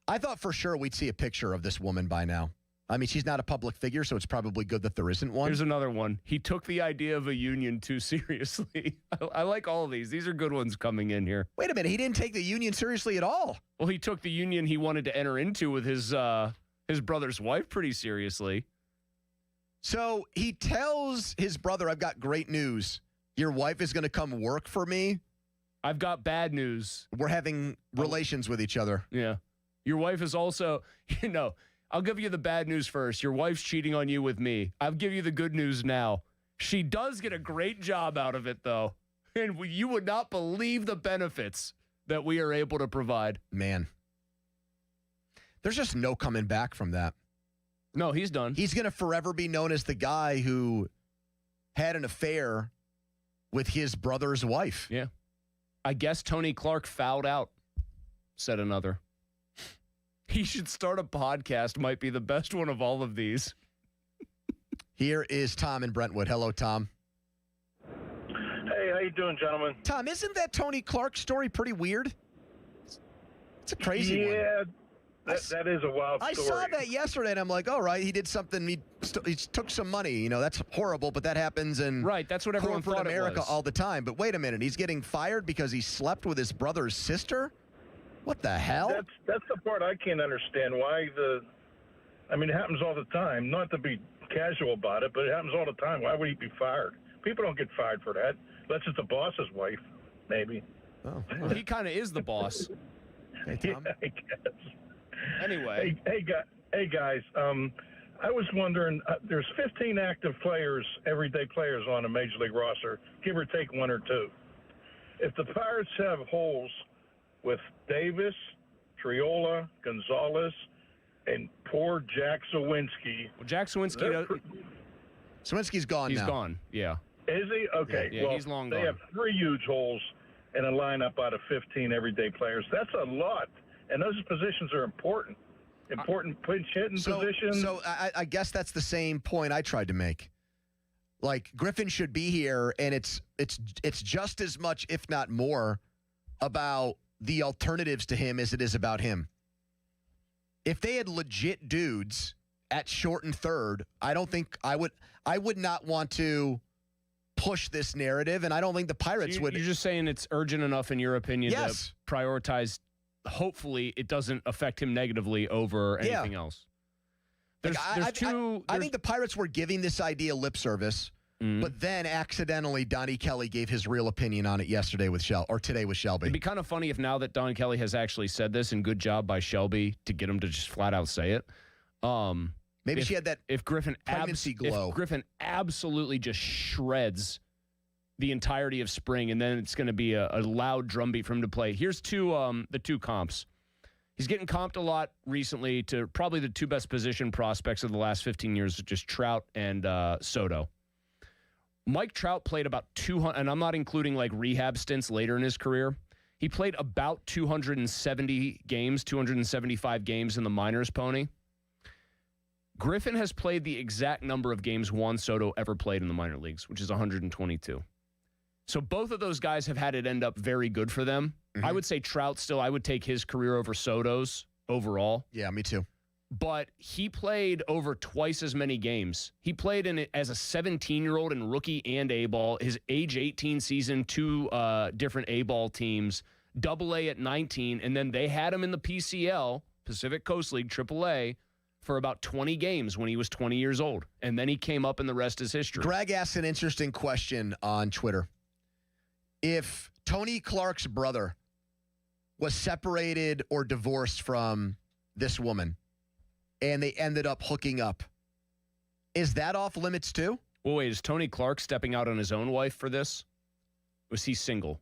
I thought for sure we'd see a picture of this woman by now. I mean, she's not a public figure, so it's probably good that there isn't one. Here's another one. He took the idea of a union too seriously. I like all of these. These are good ones coming in here. Wait a minute. He didn't take the union seriously at all. Well, he took the union he wanted to enter into with his brother's wife pretty seriously. So he tells his brother, I've got great news. Your wife is going to come work for me. I've got bad news. We're having relations with each other. Yeah. Your wife is also, I'll give you the bad news first. Your wife's cheating on you with me. I'll give you the good news now. She does get a great job out of it, though. And you would not believe the benefits that we are able to provide. Man. There's just no coming back from that. No, he's done. He's going to forever be known as the guy who had an affair with his brother's wife. Yeah. I guess Tony Clark fouled out, said another. He should start a podcast, might be the best one of all of these. Here is Tom in Brentwood. Hello, Tom. Hey, how you you doing, gentlemen? Tom, isn't that Tony Clark story pretty weird? It's a crazy one. Yeah, that is a wild story. I saw that yesterday, and I'm like, all right, he did something. He took some money. You know, that's horrible, but that happens in that's what everyone corporate thought it America was. all the time. But wait a minute, he's getting fired because he slept with his brother's sister? What the hell? That's the part I can't understand. Why it happens all the time. Not to be casual about it, but it happens all the time. Why would he be fired? People don't get fired for that. Unless it's the boss's wife, maybe. Oh, well, he kind of is the boss. Hey, Tom. Yeah, I guess. Anyway. Hey guys. I was wondering, there's 15 active players, everyday players on a Major League roster, give or take one or two. If the Pirates have holes with Davis, Triola, Gonzalez, and poor Jack Sawinski. Well, Jack Sawinski... Sawinski's gone He's now. Gone, yeah. Is he? Okay. Yeah, well, he's long they gone. have 3 huge holes in a lineup out of 15 everyday players. That's a lot. And those positions are important. Important pinch hitting positions. So I guess that's the same point I tried to make. Like, Griffin should be here, and it's just as much, if not more, about the alternatives to him as it is about him. If they had legit dudes at short and third, I don't think I would not want to push this narrative, and I don't think the Pirates would. You're just saying it's urgent enough, in your opinion, Yes. to prioritize. Hopefully, it doesn't affect him negatively over anything else. I think the Pirates were giving this idea lip service, but then accidentally Donnie Kelly gave his real opinion on it yesterday with today with Shelby. It'd be kind of funny if now that Don Kelly has actually said this, and good job by Shelby to get him to just flat out say it. Maybe she had that if Griffin pregnancy glow. If Griffin absolutely just shreds the entirety of spring, and then it's going to be a loud drumbeat for him to play. Here's the two comps. He's getting comped a lot recently to probably the two best position prospects of the last 15 years, just Trout and Soto. Mike Trout played about 200, and I'm not including like rehab stints later in his career. He played about 270 games, 275 games in the minors, Pony. Griffin has played the exact number of games Juan Soto ever played in the minor leagues, which is 122. So both of those guys have had it end up very good for them. Mm-hmm. I would say Trout still, I would take his career over Soto's overall. Yeah, me too. But he played over twice as many games. He played in it as a 17-year-old in rookie and A-ball. His age 18 season, 2 different A-ball teams, AA at 19, and then they had him in the PCL, Pacific Coast League, AAA, for about 20 games when he was 20 years old. And then he came up, and the rest is history. Greg asked an interesting question on Twitter. If Tony Clark's brother was separated or divorced from this woman, and they ended up hooking up, is that off limits too? Well, wait, is Tony Clark stepping out on his own wife for this? Was he single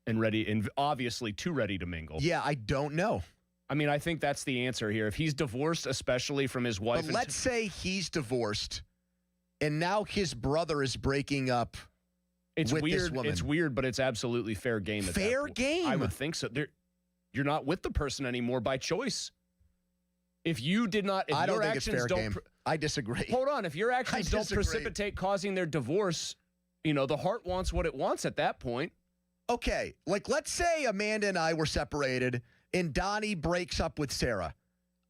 and ready, and obviously too ready to mingle? Yeah, I don't know. I mean, I think that's the answer here. If he's divorced, especially from his wife. But let's say he's divorced, and now his brother is breaking up with weird. this woman. It's weird, but it's absolutely fair game. Fair game? I would think so. You're not with the person anymore by choice. If you did not, if I don't your think it's actions fair don't, game. I disagree. Hold on. If your actions don't precipitate causing their divorce, the heart wants what it wants at that point. Okay, like let's say Amanda and I were separated, and Donnie breaks up with Sarah.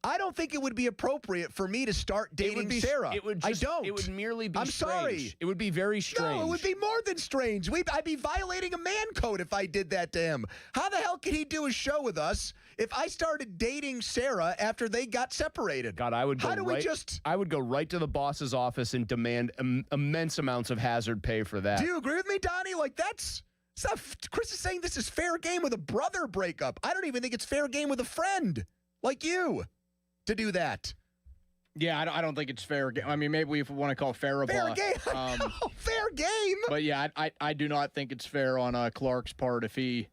I don't think it would be appropriate for me to start dating Sarah. I don't. It would merely be I'm strange. sorry. It would be very strange. No, it would be more than strange. I'd be violating a man code if I did that to him. How the hell could he do a show with us if I started dating Sarah after they got separated? God, I would go I would go right to the boss's office and demand immense amounts of hazard pay for that. Do you agree with me, Donnie? Like that's stuff. Chris is saying this is fair game with a brother breakup. I don't even think it's fair game with a friend like you to do that. Yeah, I don't think it's fair game. I mean, maybe we want to call it fair game. Fair game. But yeah, I do not think it's fair on Clark's part if he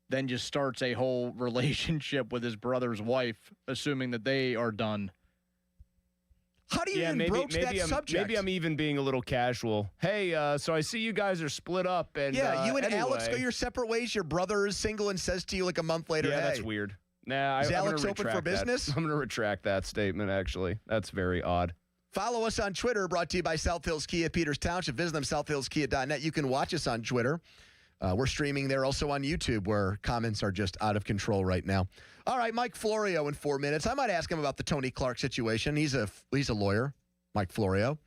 then just starts a whole relationship with his brother's wife, assuming that they are done. How do you even broach that subject? Maybe I'm even being a little casual. Hey, so I see you guys are split up. And yeah, you and anyway. Alex go your separate ways. Your brother is single and says to you like a month later, yeah, hey. That's weird. Nah, Is Alex open for business? I'm going to retract that statement, actually. That's very odd. Follow us on Twitter, brought to you by South Hills Kia, Peters Township. Visit them, southhillskia.net. You can watch us on Twitter. We're streaming there also on YouTube, where comments are just out of control right now. All right, Mike Florio in 4 minutes. I might ask him about the Tony Clark situation. He's a lawyer, Mike Florio.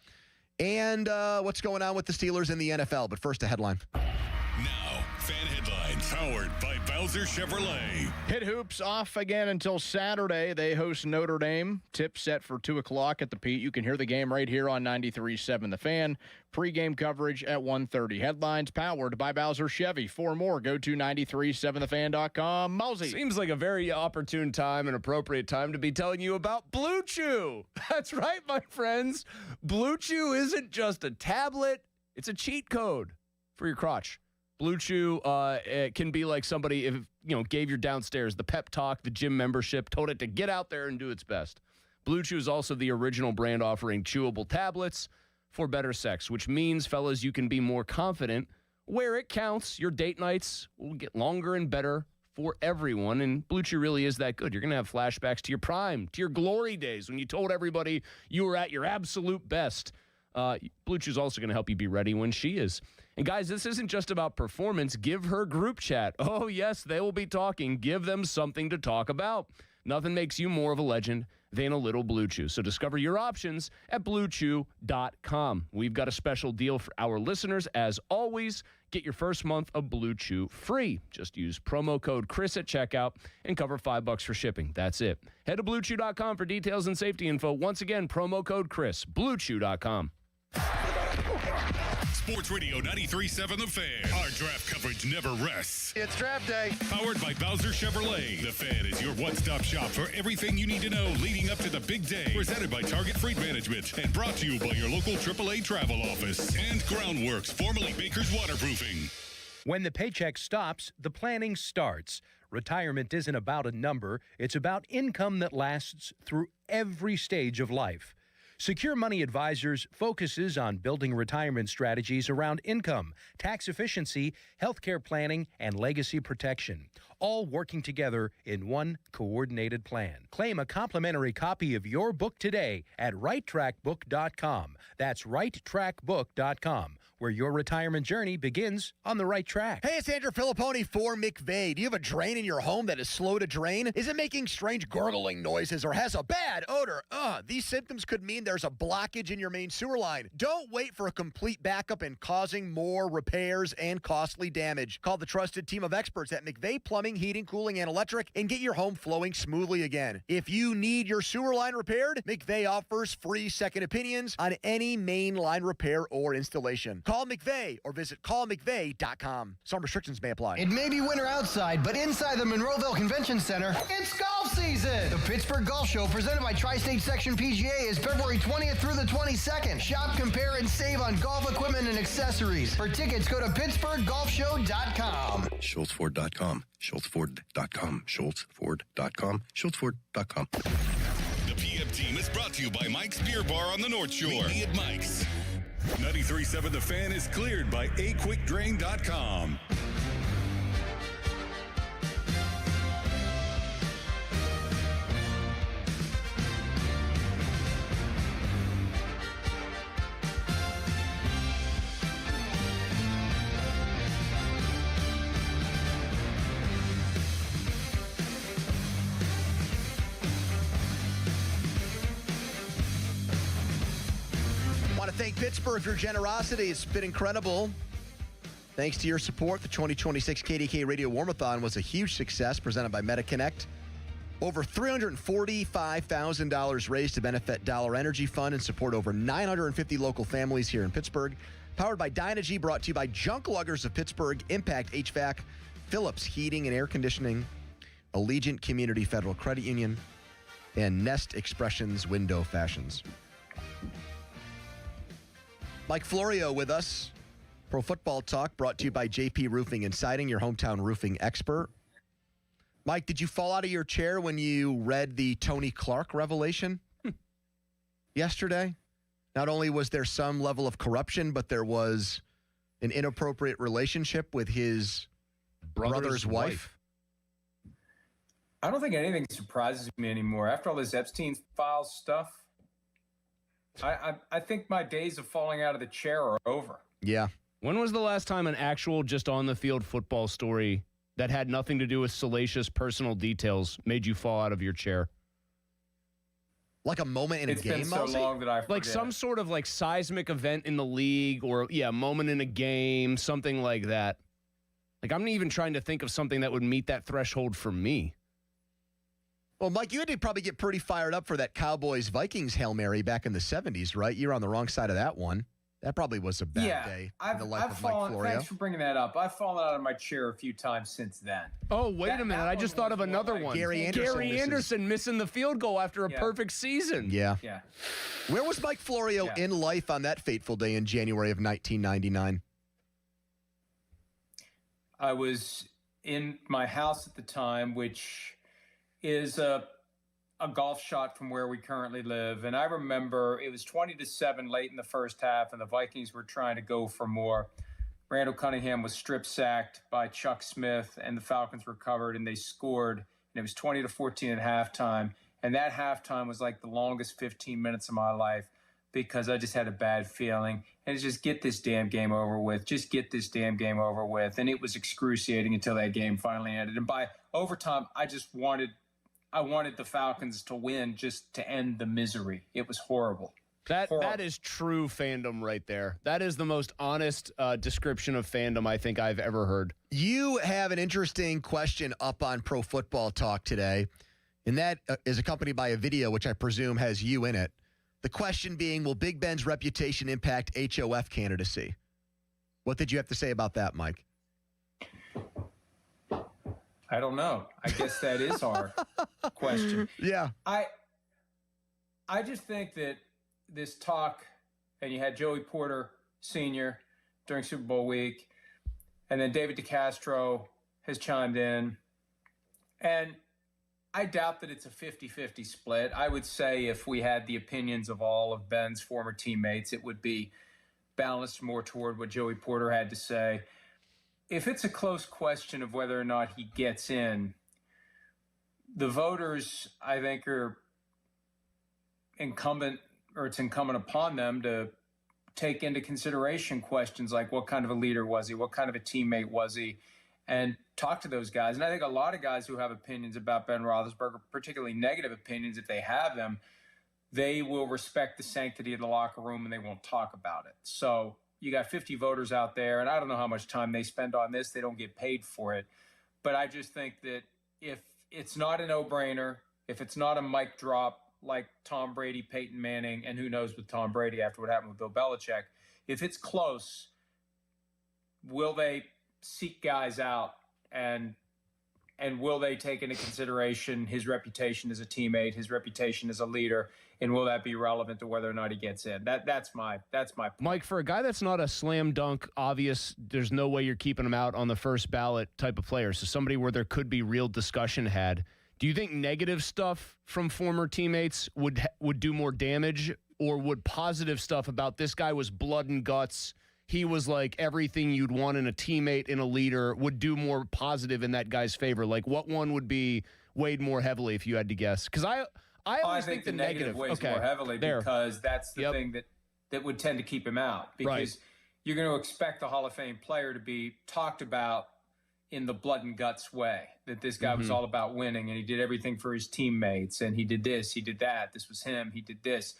And what's going on with the Steelers in the NFL. But first, a headline. Now, fan headlines powered by Bowser Chevrolet. Hit Hoops off again until Saturday. They host Notre Dame. Tip set for 2 o'clock at the Pete. You can hear the game right here on 93.7 The Fan. Pre-game coverage at 1:30. Headlines powered by Bowser Chevy. For more, go to 937thefan.com. Mosey. Seems like a very opportune time and appropriate time to be telling you about Blue Chew. That's right, my friends. Blue Chew isn't just a tablet. It's a cheat code for your crotch. Blue Chew it can be like somebody gave your downstairs the pep talk, the gym membership, told it to get out there and do its best. Blue Chew is also the original brand offering chewable tablets for better sex, which means, fellas, you can be more confident where it counts. Your date nights will get longer and better for everyone, and Blue Chew really is that good. You're going to have flashbacks to your prime, to your glory days when you told everybody you were at your absolute best. Blue Chew is also going to help you be ready when she is. And guys, this isn't just about performance. Give her group chat. Oh, yes, they will be talking. Give them something to talk about. Nothing makes you more of a legend than a little Blue Chew. So discover your options at BlueChew.com. We've got a special deal for our listeners. As always, get your first month of Blue Chew free. Just use promo code Chris at checkout and cover $5 for shipping. That's it. Head to BlueChew.com for details and safety info. Once again, promo code Chris. BlueChew.com. Sports Radio 93.7 The Fan. Our draft coverage never rests. It's draft day. Powered by Bowser Chevrolet. The Fan is your one-stop shop for everything you need to know leading up to the big day. Presented by Target Freight Management and brought to you by your local AAA travel office. And Groundworks, formerly Baker's Waterproofing. When the paycheck stops, the planning starts. Retirement isn't about a number. It's about income that lasts through every stage of life. Secure Money Advisors focuses on building retirement strategies around income, tax efficiency, healthcare planning, and legacy protection, all working together in one coordinated plan. Claim a complimentary copy of your book today at righttrackbook.com. That's righttrackbook.com, where your retirement journey begins on the right track. Hey, it's Andrew Filipponi for McVay. Do you have a drain in your home that is slow to drain? Is it making strange gurgling noises or has a bad odor? These symptoms could mean there's a blockage in your main sewer line. Don't wait for a complete backup and causing more repairs and costly damage. Call the trusted team of experts at McVay Plumbing, Heating, Cooling, and Electric and get your home flowing smoothly again. If you need your sewer line repaired, McVay offers free second opinions on any main line repair or installation. Call McVay or visit callmcvay.com. Some restrictions may apply. It may be winter outside, but inside the Monroeville Convention Center, it's golf season. The Pittsburgh Golf Show, presented by Tri-State Section PGA, is February 20th through the 22nd. Shop, compare, and save on golf equipment and accessories. For tickets, go to PittsburghGolfShow.com. SchultzFord.com. SchultzFord.com. SchultzFord.com. SchultzFord.com. The PM team is brought to you by Mike's Beer Bar on the North Shore. Meet me at Mike's. 93.7 The Fan is cleared by aquickdrain.com. Thank Pittsburgh for your generosity. It's been incredible. Thanks to your support, the 2026 KDK Radio Warmathon was a huge success, presented by MetaConnect. Over $345,000 raised to benefit Dollar Energy Fund and support over 950 local families here in Pittsburgh. Powered by Dynegy, brought to you by Junk Luggers of Pittsburgh, Impact HVAC, Phillips Heating and Air Conditioning, Allegiant Community Federal Credit Union, and Nest Expressions Window Fashions. Mike Florio with us. Pro Football Talk brought to you by JP Roofing and Siding, your hometown roofing expert. Mike, did you fall out of your chair when you read the Tony Clark revelation yesterday? Not only was there some level of corruption, but there was an inappropriate relationship with his brother's wife. I don't think anything surprises me anymore. After all this Epstein files stuff, I think my days of falling out of the chair are over. Yeah. When was the last time an actual just on-the-field football story that had nothing to do with salacious personal details made you fall out of your chair? Like a moment in a game, It's been so long that I forget. Like some sort of like seismic event in the league or, a moment in a game, something like that. Like I'm even trying to think of something that would meet that threshold for me. Well, Mike, you had to probably get pretty fired up for that Cowboys-Vikings Hail Mary back in the 70s, right? You're on the wrong side of that one. That probably was a bad day in the life of Mike Florio. Thanks for bringing that up. I've fallen out of my chair a few times since then. Oh, wait a minute. I just thought of another one. Gary Anderson missing the field goal after a perfect season. Yeah. Yeah. Where was Mike Florio in life on that fateful day in January of 1999? I was in my house at the time, which is a golf shot from where we currently live. And I remember it was 20-7 late in the first half, and the Vikings were trying to go for more. Randall Cunningham was strip sacked by Chuck Smith, and the Falcons recovered, and they scored. And it was 20-14 at halftime. And that halftime was like the longest 15 minutes of my life because I just had a bad feeling. And it's just get this damn game over with. Just get this damn game over with. And it was excruciating until that game finally ended. And by overtime, I wanted the Falcons to win just to end the misery. It was horrible. That is true fandom right there. That is the most honest description of fandom I think I've ever heard. You have an interesting question up on Pro Football Talk today, and that is accompanied by a video which I presume has you in it. The question being, will Big Ben's reputation impact HOF candidacy? What did you have to say about that, Mike? I don't know. I guess that is our question. Yeah. I just think that this talk, and you had Joey Porter Sr. during Super Bowl week, and then David DeCastro has chimed in, and I doubt that it's a 50-50 split. I would say if we had the opinions of all of Ben's former teammates, it would be balanced more toward what Joey Porter had to say. If it's a close question of whether or not he gets in, the voters, I think, are incumbent upon them to take into consideration questions like what kind of a leader was he, what kind of a teammate was he, and talk to those guys. And I think a lot of guys who have opinions about Ben Roethlisberger, particularly negative opinions if they have them, they will respect the sanctity of the locker room and they won't talk about it. So you got 50 voters out there, and I don't know how much time they spend on this. They don't get paid for it. But I just think that if it's not a no-brainer, if it's not a mic drop like Tom Brady, Peyton Manning, and who knows with Tom Brady after what happened with Bill Belichick, if it's close, will they seek guys out and will they take into consideration his reputation as a teammate, his reputation as a leader, and will that be relevant to whether or not he gets in? That's my point. Mike, for a guy that's not a slam dunk, obvious, there's no way you're keeping him out on the first ballot type of player, so somebody where there could be real discussion had, do you think negative stuff from former teammates would do more damage, or would positive stuff about this guy was blood and guts, he was like everything you'd want in a teammate, in a leader, would do more positive in that guy's favor? Like what one would be weighed more heavily if you had to guess? Because I always think the negative weighs more heavily because that's the thing that would tend to keep him out. Because you're going to expect the Hall of Fame player to be talked about in the blood and guts way, that this guy was all about winning and he did everything for his teammates and he did this, he did that, this was him, he did this.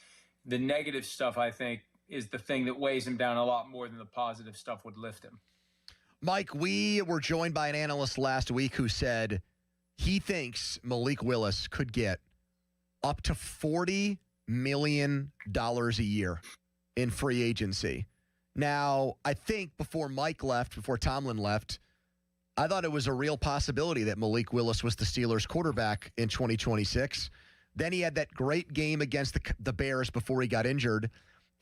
The negative stuff, I think, is the thing that weighs him down a lot more than the positive stuff would lift him. Mike, we were joined by an analyst last week who said he thinks Malik Willis could get up to $40 million a year in free agency. Now, I think before Tomlin left, I thought it was a real possibility that Malik Willis was the Steelers' quarterback in 2026. Then he had that great game against the Bears before he got injured.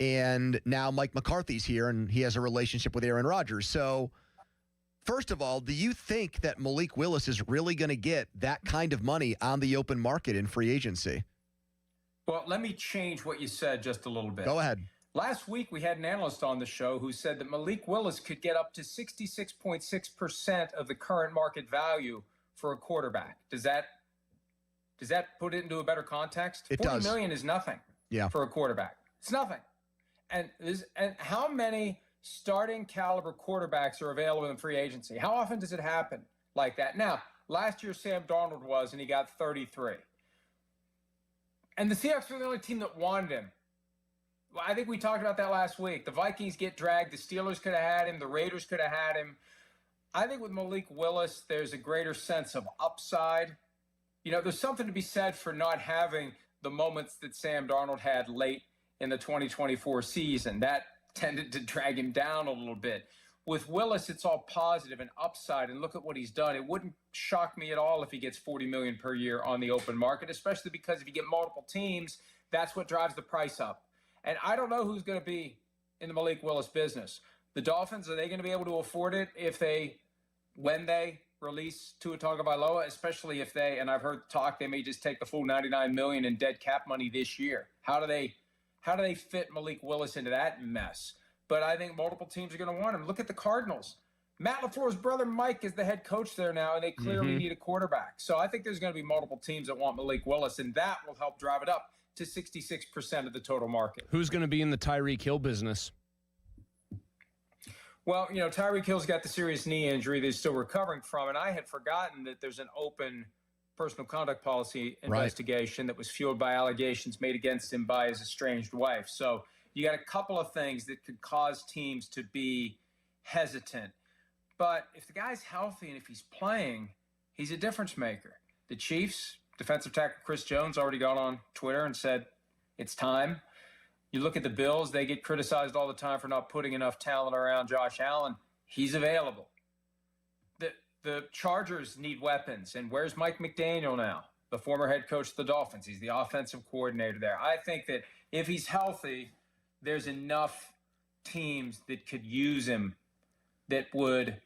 And now Mike McCarthy's here, and he has a relationship with Aaron Rodgers. So, first of all, do you think that Malik Willis is really going to get that kind of money on the open market in free agency? Well, let me change what you said just a little bit. Go ahead. Last week, we had an analyst on the show who said that Malik Willis could get up to 66.6% of the current market value for a quarterback. Does that put it into a better context? It $40 does. million is nothing for a quarterback. It's nothing. And how many starting caliber quarterbacks are available in free agency? How often does it happen like that? Now, last year Sam Darnold was, and he got 33. And the Seahawks were the only team that wanted him. Well, I think we talked about that last week. The Vikings get dragged. The Steelers could have had him. The Raiders could have had him. I think with Malik Willis, there's a greater sense of upside. There's something to be said for not having the moments that Sam Darnold had late in the 2024 season. That tended to drag him down a little bit. With Willis, it's all positive and upside, and look at what he's done. It wouldn't shock me at all if he gets $40 million per year on the open market, especially because if you get multiple teams, that's what drives the price up. And I don't know who's going to be in the Malik Willis business. The Dolphins, are they going to be able to afford it when they release Tua Tagovailoa, especially if they, and I've heard talk, they may just take the full $99 million in dead cap money this year. How do they fit Malik Willis into that mess? But I think multiple teams are going to want him. Look at the Cardinals. Matt LaFleur's brother Mike is the head coach there now, and they clearly need a quarterback. So I think there's going to be multiple teams that want Malik Willis, and that will help drive it up to 66% of the total market. Who's going to be in the Tyreek Hill business? Well, Tyreek Hill's got the serious knee injury that he's still recovering from, and I had forgotten that there's an open personal conduct policy investigation that was fueled by allegations made against him by his estranged wife. So you got a couple of things that could cause teams to be hesitant. But if the guy's healthy and if he's playing, he's a difference maker. The Chiefs, defensive tackle Chris Jones already got on Twitter and said, it's time. You look at the Bills, they get criticized all the time for not putting enough talent around Josh Allen. He's available. The Chargers need weapons. And where's Mike McDaniel now? The former head coach of the Dolphins. He's the offensive coordinator there. I think that if he's healthy, there's enough teams that could use him that would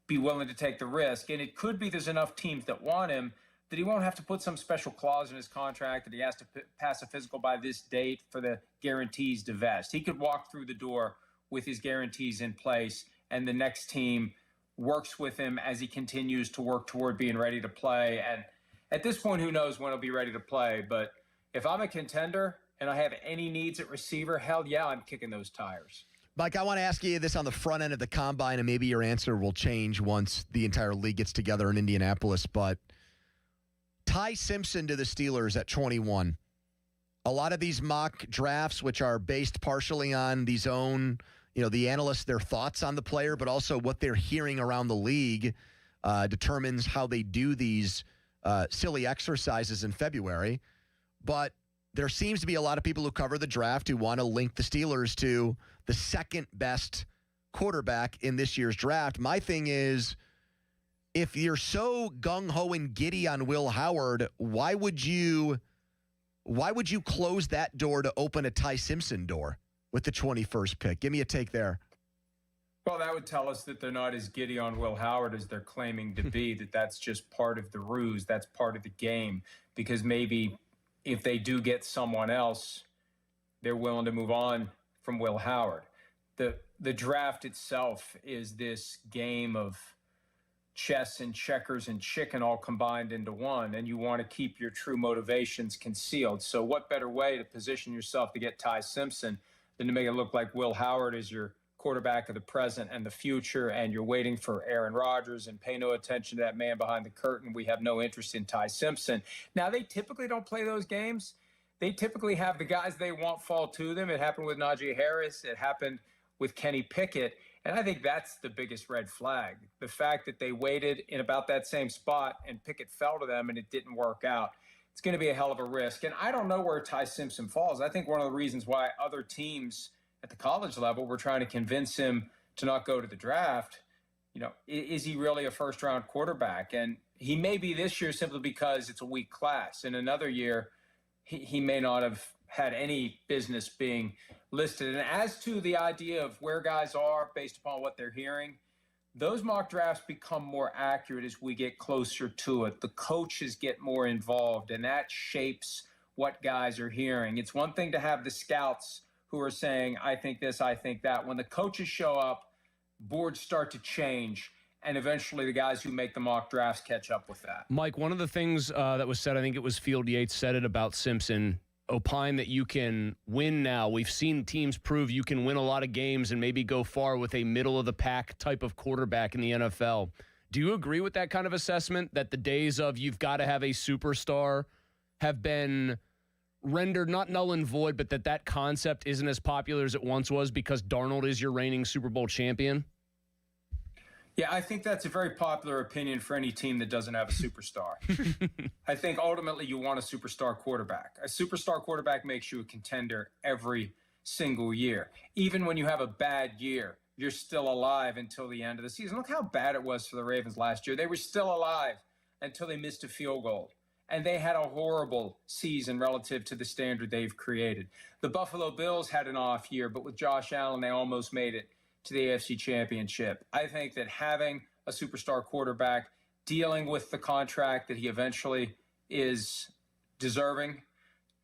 be willing to take the risk. And it could be there's enough teams that want him that he won't have to put some special clause in his contract that he has to pass a physical by this date for the guarantees to vest. He could walk through the door with his guarantees in place, and the next team works with him as he continues to work toward being ready to play. And at this point, who knows when he'll be ready to play. But if I'm a contender and I have any needs at receiver, hell yeah, I'm kicking those tires. Mike, I want to ask you this on the front end of the combine, and maybe your answer will change once the entire league gets together in Indianapolis. But Ty Simpson to the Steelers at 21. A lot of these mock drafts, which are based partially on these own, the analysts, their thoughts on the player, but also what they're hearing around the league, determines how they do these silly exercises in February. But there seems to be a lot of people who cover the draft who want to link the Steelers to the second best quarterback in this year's draft. My thing is, if you're so gung-ho and giddy on Will Howard, why would you close that door to open a Ty Simpson door with the 21st pick? Give me a take there. Well, that would tell us that they're not as giddy on Will Howard as they're claiming to be, that's just part of the ruse. That's part of the game. Because maybe if they do get someone else, they're willing to move on from Will Howard. The draft itself is this game of chess and checkers and chicken all combined into one, and you want to keep your true motivations concealed. So what better way to position yourself to get Ty Simpson than to make it look like Will Howard is your quarterback of the present and the future, and you're waiting for Aaron Rodgers, and pay no attention to that man behind the curtain. We have no interest in Ty Simpson. Now, they typically don't play those games. They typically have the guys they want fall to them. It happened with Najee Harris. It happened with Kenny Pickett. And I think that's the biggest red flag. The fact that they waited in about that same spot and Pickett fell to them and it didn't work out. It's going to be a hell of a risk. And I don't know where Ty Simpson falls. I think one of the reasons why other teams at the college level were trying to convince him to not go to the draft, is he really a first-round quarterback? And he may be this year simply because it's a weak class. In another year, he may not have had any business being listed. And as to the idea of where guys are based upon what they're hearing, those mock drafts become more accurate as we get closer to it. The coaches get more involved, and that shapes what guys are hearing. It's one thing to have the scouts who are saying, I think this, I think that. When the coaches show up, boards start to change, and eventually the guys who make the mock drafts catch up with that. Mike, one of the things that was said, I think it was Field Yates said it about Simpson opine that you can win now. We've seen teams prove you can win a lot of games and maybe go far with a middle-of-the-pack type of quarterback in the NFL. Do you agree with that kind of assessment, that the days of you've got to have a superstar have been rendered not null and void, but that concept isn't as popular as it once was because Darnold is your reigning Super Bowl champion? Yeah, I think that's a very popular opinion for any team that doesn't have a superstar. I think ultimately you want a superstar quarterback. A superstar quarterback makes you a contender every single year. Even when you have a bad year, you're still alive until the end of the season. Look how bad it was for the Ravens last year. They were still alive until they missed a field goal. And they had a horrible season relative to the standard they've created. The Buffalo Bills had an off year, but with Josh Allen, they almost made it to the AFC Championship. I think that having a superstar quarterback, dealing with the contract that he eventually is deserving,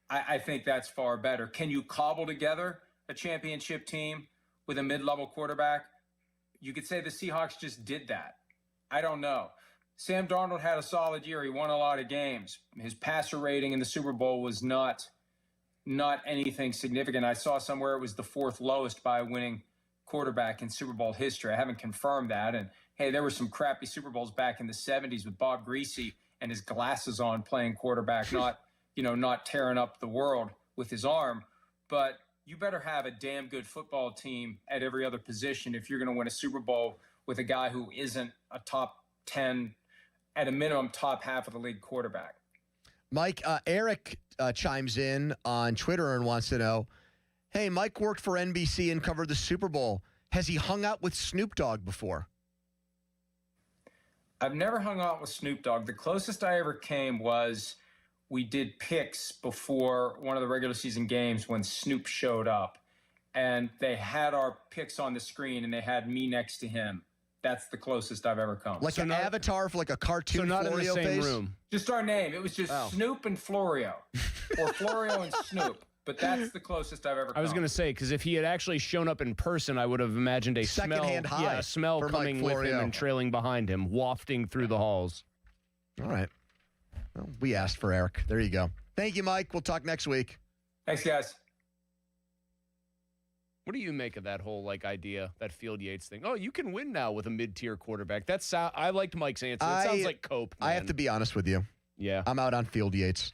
I think that's far better. Can you cobble together a championship team with a mid-level quarterback? You could say the Seahawks just did that. I don't know. Sam Darnold had a solid year. He won a lot of games. His passer rating in the Super Bowl was not anything significant. I saw somewhere it was the fourth lowest by a winning quarterback in Super Bowl history. I haven't confirmed that. And hey, there were some crappy Super Bowls back in the 70s with Bob Greasy and his glasses on playing quarterback, not tearing up the world with his arm. But you better have a damn good football team at every other position if you're going to win a Super Bowl with a guy who isn't a top 10, at a minimum, top half of the league quarterback. Mike, Eric chimes in on Twitter and wants to know, hey, Mike worked for NBC and covered the Super Bowl. Has he hung out with Snoop Dogg before? I've never hung out with Snoop Dogg. The closest I ever came was we did picks before one of the regular season games when Snoop showed up. And they had our picks on the screen, and they had me next to him. That's the closest I've ever come. Like an avatar for like a cartoon so not Florio in the same face? room. Just our name. It was just Snoop and Florio. Or Florio and Snoop. But that's the closest I've ever come. I was going to say, because if he had actually shown up in person, I would have imagined a smell coming with him and trailing behind him, wafting through the halls. All right. Well, we asked for Eric. There you go. Thank you, Mike. We'll talk next week. Thanks, guys. What do you make of that whole idea, that Field Yates thing? Oh, you can win now with a mid-tier quarterback. I liked Mike's answer. It sounds like cope. Man. I have to be honest with you. Yeah. I'm out on Field Yates.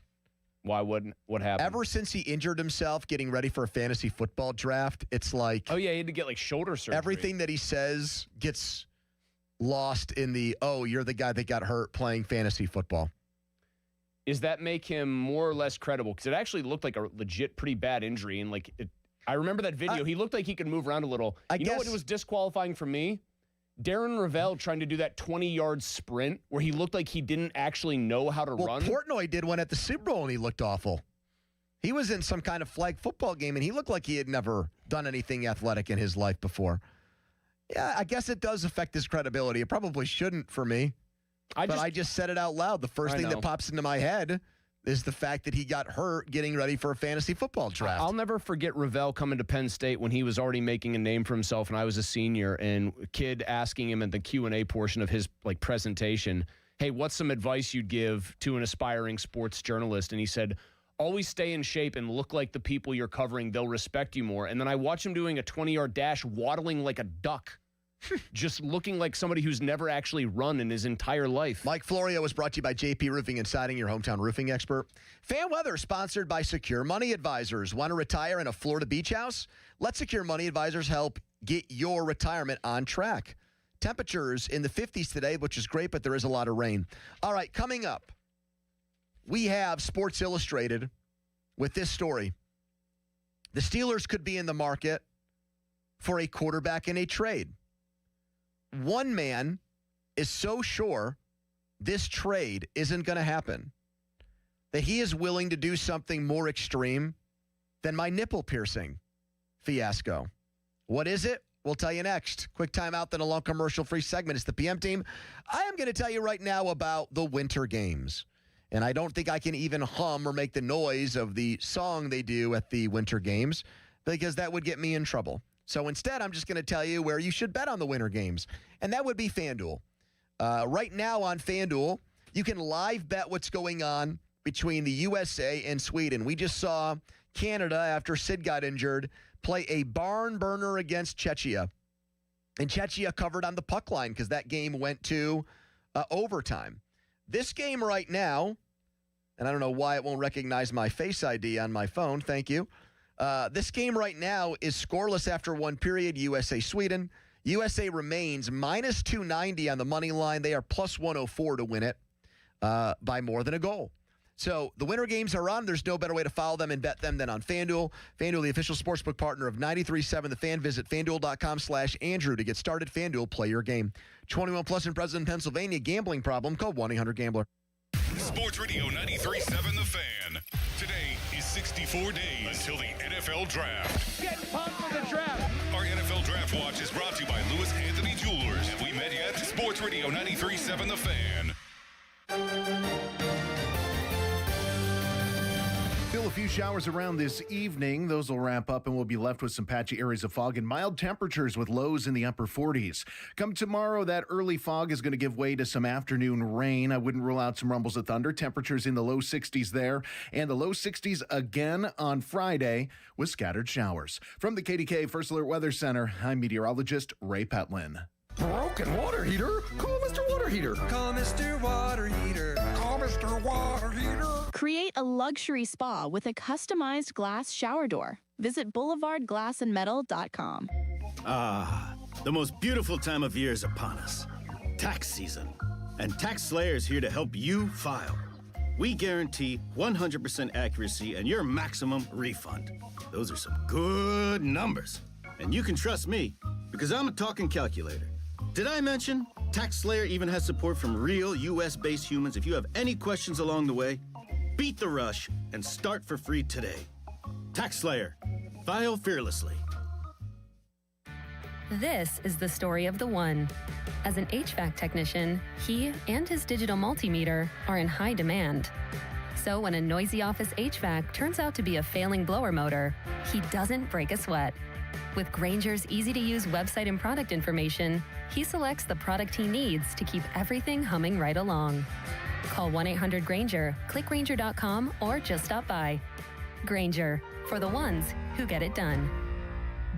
Why wouldn't? What happened? Ever since he injured himself getting ready for a fantasy football draft, it's like... Oh, yeah, he had to get shoulder surgery. Everything that he says gets lost in the, you're the guy that got hurt playing fantasy football. Does that make him more or less credible? Because it actually looked like a legit pretty bad injury. And I remember that video. He looked like he could move around a little. You know what was disqualifying for me? Darren Ravel trying to do that 20-yard sprint where he looked like he didn't actually know how to run. Portnoy did one at the Super Bowl, and he looked awful. He was in some kind of flag football game, and he looked like he had never done anything athletic in his life before. Yeah, I guess it does affect his credibility. It probably shouldn't for me. I just said it out loud. The first thing that pops into my head is the fact that he got hurt getting ready for a fantasy football draft. I'll never forget Ravel coming to Penn State when he was already making a name for himself and I was a senior, and a kid asking him at the Q&A portion of his presentation, hey, what's some advice you'd give to an aspiring sports journalist? And he said, always stay in shape and look like the people you're covering. They'll respect you more. And then I watch him doing a 20-yard dash, waddling like a duck. Just looking like somebody who's never actually run in his entire life. Mike Florio was brought to you by JP Roofing and Siding, your hometown roofing expert. Fan Weather, sponsored by Secure Money Advisors. Want to retire in a Florida beach house? Let Secure Money Advisors help get your retirement on track. Temperatures in the 50s today, which is great, but there is a lot of rain. All right, coming up, we have Sports Illustrated with this story. The Steelers could be in the market for a quarterback in a trade. One man is so sure this trade isn't going to happen that he is willing to do something more extreme than my nipple piercing fiasco. What is it? We'll tell you next. Quick timeout, then a long commercial-free segment. It's the PM team. I am going to tell you right now about the Winter Games. And I don't think I can even hum or make the noise of the song they do at the Winter Games because that would get me in trouble. So instead, I'm just going to tell you where you should bet on the Winter Games, and that would be FanDuel. Right now on FanDuel, you can live bet what's going on between the USA and Sweden. We just saw Canada, after Sid got injured, play a barn burner against Czechia. And Czechia covered on the puck line because that game went to overtime. This game right now, and I don't know why it won't recognize my Face ID on my phone. Thank you. This game right now is scoreless after one period, USA-Sweden. USA remains minus 290 on the money line. They are plus 104 to win it by more than a goal. So the winter games are on. There's no better way to follow them and bet them than on FanDuel. FanDuel, the official sportsbook partner of 93.7 The Fan. Visit FanDuel.com/Andrew to get started. FanDuel, play your game. 21 plus and present in Pennsylvania. Gambling problem? Call 1-800-GAMBLER. Sports Radio 93.7 The Fan. Today is 64 days until the NFL Draft. Get pumped for the draft. Our NFL Draft Watch is brought to you by Lewis Anthony Jewelers. Have we met yet? Sports Radio 93.7 The Fan. Still a few showers around this evening. Those will wrap up and we'll be left with some patchy areas of fog and mild temperatures with lows in the upper 40s. Come tomorrow, that early fog is going to give way to some afternoon rain. I wouldn't rule out some rumbles of thunder. Temperatures in the low 60s there and the low 60s again on Friday with scattered showers. From the KDK First Alert Weather Center, I'm meteorologist Ray Petlin. Broken water heater? Call Mr. Water Heater. Call Mr. Water Heater. Call Mr. Water Heater. Create a luxury spa with a customized glass shower door. Visit boulevardglassandmetal.com. Ah, the most beautiful time of year is upon us. Tax season. And Tax Slayer is here to help you file. We guarantee 100% accuracy and your maximum refund. Those are some good numbers. And you can trust me because I'm a talking calculator. Did I mention Tax Slayer even has support from real U.S.-based humans? If you have any questions along the way, beat the rush and start for free today. Tax Slayer. File fearlessly. This is the story of the one. As an HVAC technician, he and his digital multimeter are in high demand. So when a noisy office HVAC turns out to be a failing blower motor, he doesn't break a sweat. With Grainger's easy-to-use website and product information, he selects the product he needs to keep everything humming right along. Call 1-800-GRAINGER, click Grainger.com, or just stop by. Grainger, for the ones who get it done.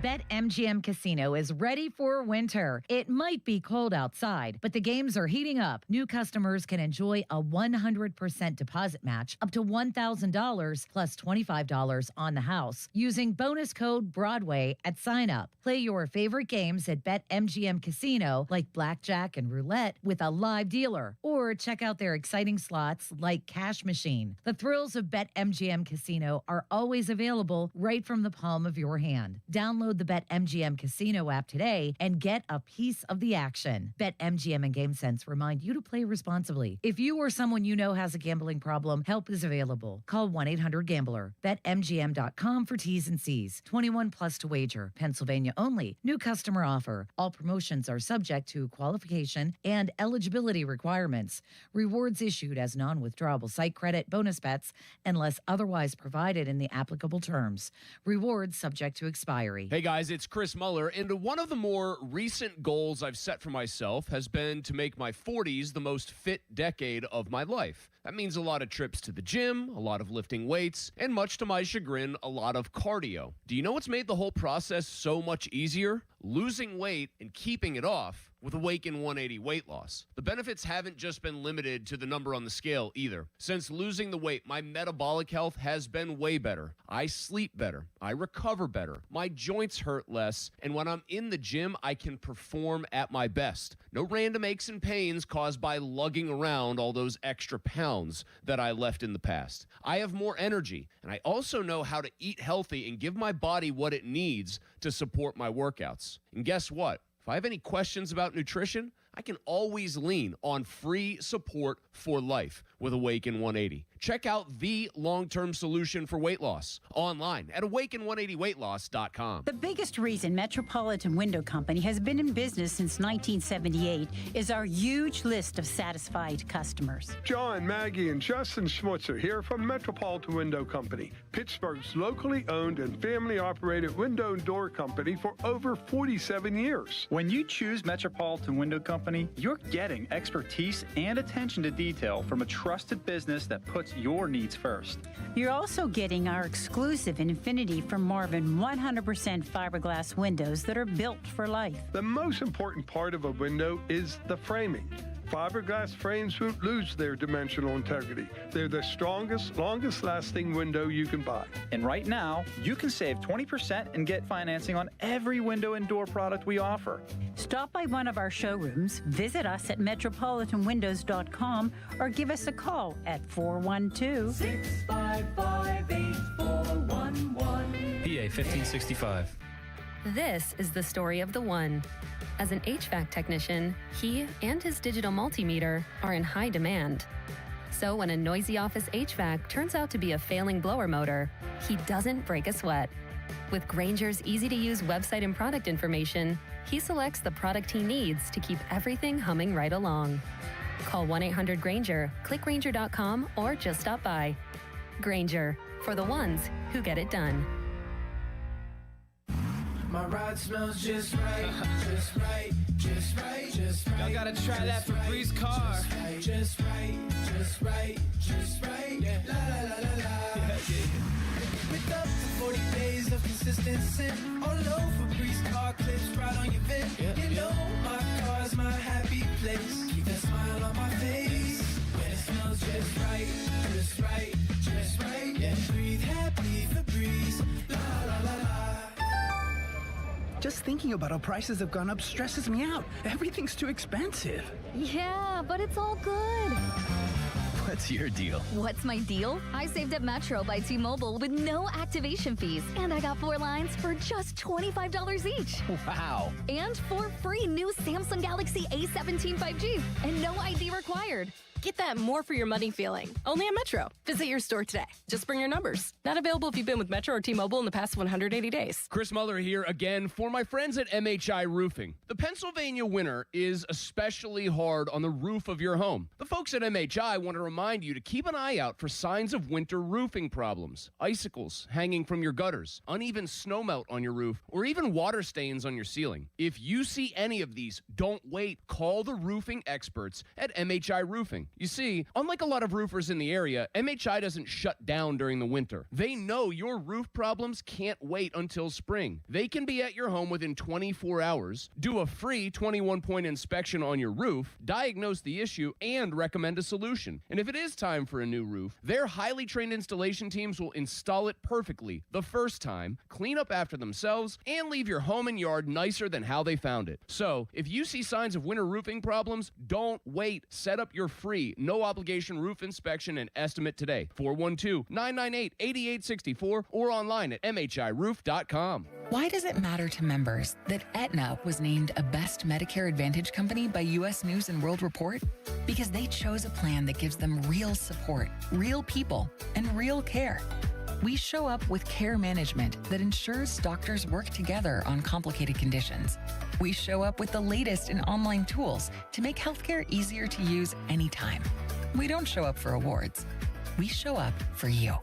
BetMGM Casino is ready for winter. It might be cold outside, but the games are heating up. New customers can enjoy a 100% deposit match up to $1,000 plus $25 on the house using bonus code BROADWAY at sign up. Play your favorite games at BetMGM Casino like blackjack and roulette with a live dealer, or check out their exciting slots like Cash Machine. The thrills of BetMGM Casino are always available right from the palm of your hand. Download the BetMGM Casino app today and get a piece of the action. BetMGM and GameSense remind you to play responsibly. If you or someone you know has a gambling problem, help is available. Call 1-800-GAMBLER. BetMGM.com for T's and C's. 21 plus to wager. Pennsylvania only. New customer offer. All promotions are subject to qualification and eligibility requirements. Rewards issued as non-withdrawable site credit bonus bets unless otherwise provided in the applicable terms. Rewards subject to expiry. Hey guys, it's Chris Muller, and one of the more recent goals I've set for myself has been to make my 40s the most fit decade of my life. That means a lot of trips to the gym, a lot of lifting weights, and much to my chagrin, a lot of cardio. Do you know what's made the whole process so much easier? Losing weight and keeping it off with Awaken 180 weight loss. The benefits haven't just been limited to the number on the scale either. Since losing the weight, my metabolic health has been way better. I sleep better. I recover better. My joints hurt less. And when I'm in the gym, I can perform at my best. No random aches and pains caused by lugging around all those extra pounds that I left in the past. I have more energy, and I also know how to eat healthy and give my body what it needs to support my workouts. And guess what? If I have any questions about nutrition, I can always lean on free support for life with Awaken 180. Check out the long-term solution for weight loss online at awaken180weightloss.com. The biggest reason Metropolitan Window Company has been in business since 1978 is our huge list of satisfied customers. John, Maggie, and Justin Schmutzer here from Metropolitan Window Company. Pittsburgh's locally owned and family-operated window and door company for over 47 years. When you choose Metropolitan Window Company, you're getting expertise and attention to detail from a trusted business that puts your needs first. You're also getting our exclusive Infinity from Marvin 100% fiberglass windows that are built for life. The most important part of a window is the framing. Fiberglass frames won't lose their dimensional integrity. They're the strongest, longest-lasting window you can buy. And right now, you can save 20% and get financing on every window and door product we offer. Stop by one of our showrooms, visit us at metropolitanwindows.com, or give us a call at 412-655-8411. PA 1565. This is the story of the one. As an HVAC technician, he and his digital multimeter are in high demand. So when a noisy office HVAC turns out to be a failing blower motor, he doesn't break a sweat. With Grainger's easy-to-use website and product information, he selects the product he needs to keep everything humming right along. Call 1-800-GRAINGER, click Grainger.com, or just stop by. Grainger, for the ones who get it done. My ride smells just right, just right, just right, just right. Y'all gotta try that Febreze car. Just right, just right, just right. Yeah. La la la la la. With up to 40 days of consistent scent. All over Febreze car clips right on your vent. You know my car's my happy place. Keep that smile on my face. When it smells just right, just right, just right. Yeah. Breathe happy Febreze. La la la la. Just thinking about how prices have gone up stresses me out. Everything's too expensive. Yeah, but it's all good. What's your deal? What's my deal? I saved at Metro by T-Mobile with no activation fees. And I got 4 lines for just $25 each. Wow. And 4 free new Samsung Galaxy A17 5G. And no ID required. Get that more for your money feeling. Only at Metro. Visit your store today. Just bring your numbers. Not available if you've been with Metro or T-Mobile in the past 180 days. Chris Muller here again for my friends at MHI Roofing. The Pennsylvania winter is especially hard on the roof of your home. The folks at MHI want to remind you to keep an eye out for signs of winter roofing problems. Icicles hanging from your gutters, uneven snowmelt on your roof, or even water stains on your ceiling. If you see any of these, don't wait. Call the roofing experts at MHI Roofing. You see, unlike a lot of roofers in the area, MHI doesn't shut down during the winter. They know your roof problems can't wait until spring. They can be at your home within 24 hours, do a free 21-point inspection on your roof, diagnose the issue, and recommend a solution. And if it is time for a new roof, their highly trained installation teams will install it perfectly the first time, clean up after themselves, and leave your home and yard nicer than how they found it. So, if you see signs of winter roofing problems, don't wait. Set up your free no obligation roof inspection and estimate today. 412-998-8864 or online at mhiroof.com. Why does it matter to members that Aetna was named a Best Medicare Advantage company by U.S. News and World Report? Because they chose a plan that gives them real support, real people, and real care. We show up with care management that ensures doctors work together on complicated conditions. We show up with the latest in online tools to make healthcare easier to use anytime. We don't show up for awards. We show up for you.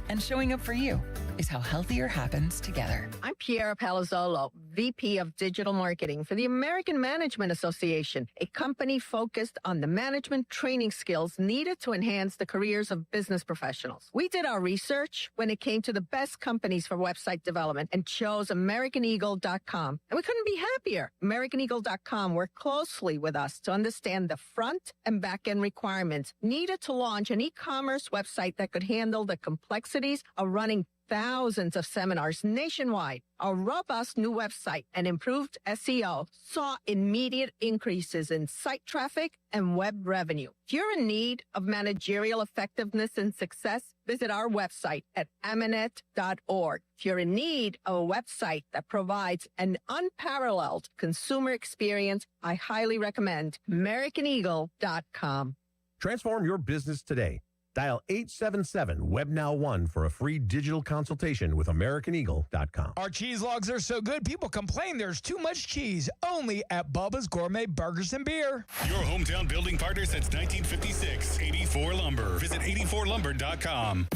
And showing up for you is how healthier happens together. I'm Piera Palazzolo, VP of Digital Marketing for the American Management Association, a company focused on the management training skills needed to enhance the careers of business professionals. We did our research when it came to the best companies for website development and chose AmericanEagle.com. And we couldn't be happier. AmericanEagle.com worked closely with us to understand the front and back end requirements needed to launch an e-commerce website that could handle the complexities of running thousands of seminars nationwide. Our robust new website and improved SEO saw immediate increases in site traffic and web revenue. If you're in need of managerial effectiveness and success, visit our website at amanet.org. If you're in need of a website that provides an unparalleled consumer experience, I highly recommend AmericanEagle.com. Transform your business today. Dial 877-WebNow1 for a free digital consultation with AmericanEagle.com. Our cheese logs are so good, people complain there's too much cheese. Only at Bubba's Gourmet Burgers and Beer. Your hometown building partner since 1956, 84 Lumber. Visit 84lumber.com.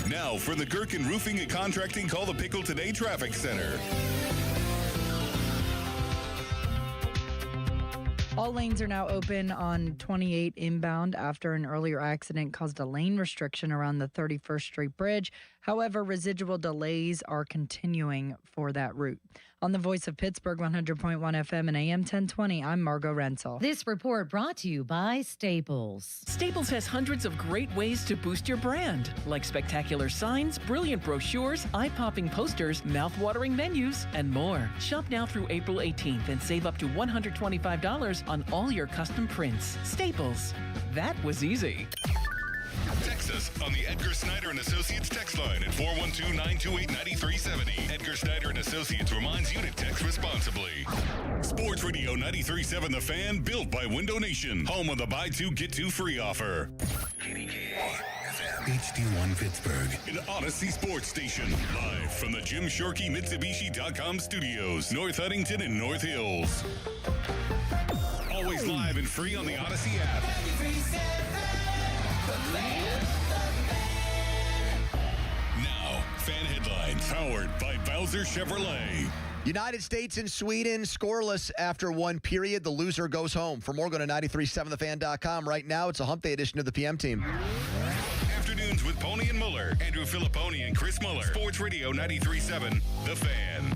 Now for the Gherkin Roofing and Contracting Call the Pickle Today Traffic Center. All lanes are now open on 28 inbound after an earlier accident caused a lane restriction around the 31st Street Bridge. However, residual delays are continuing for that route. On the Voice of Pittsburgh, 100.1 FM and AM 1020, I'm Margot Renzel. This report brought to you by Staples. Staples has hundreds of great ways to boost your brand, like spectacular signs, brilliant brochures, eye-popping posters, mouth-watering menus, and more. Shop now through April 18th and save up to $125 on all your custom prints. Staples. That was easy. Text us on the Edgar Snyder and Associates text line at 412-928-9370. Edgar Snyder and Associates reminds you to text responsibly. Sports Radio 93.7 The Fan, built by Window Nation. Home of the buy two, get two free offer. HD1 Pittsburgh, an Odyssey sports station. Live from the Jim Shorkey Mitsubishi.com studios, North Huntington and North Hills. Always live and free on the Odyssey app. Now, fan headlines powered by Bowser Chevrolet. United States and Sweden scoreless after one period. The loser goes home. For more, go to 937thefan.com. Right now, it's a hump day edition of the PM team. Afternoons with Pony and Muller, Andrew Filipponi and Chris Muller. Sports Radio 93.7 The Fan.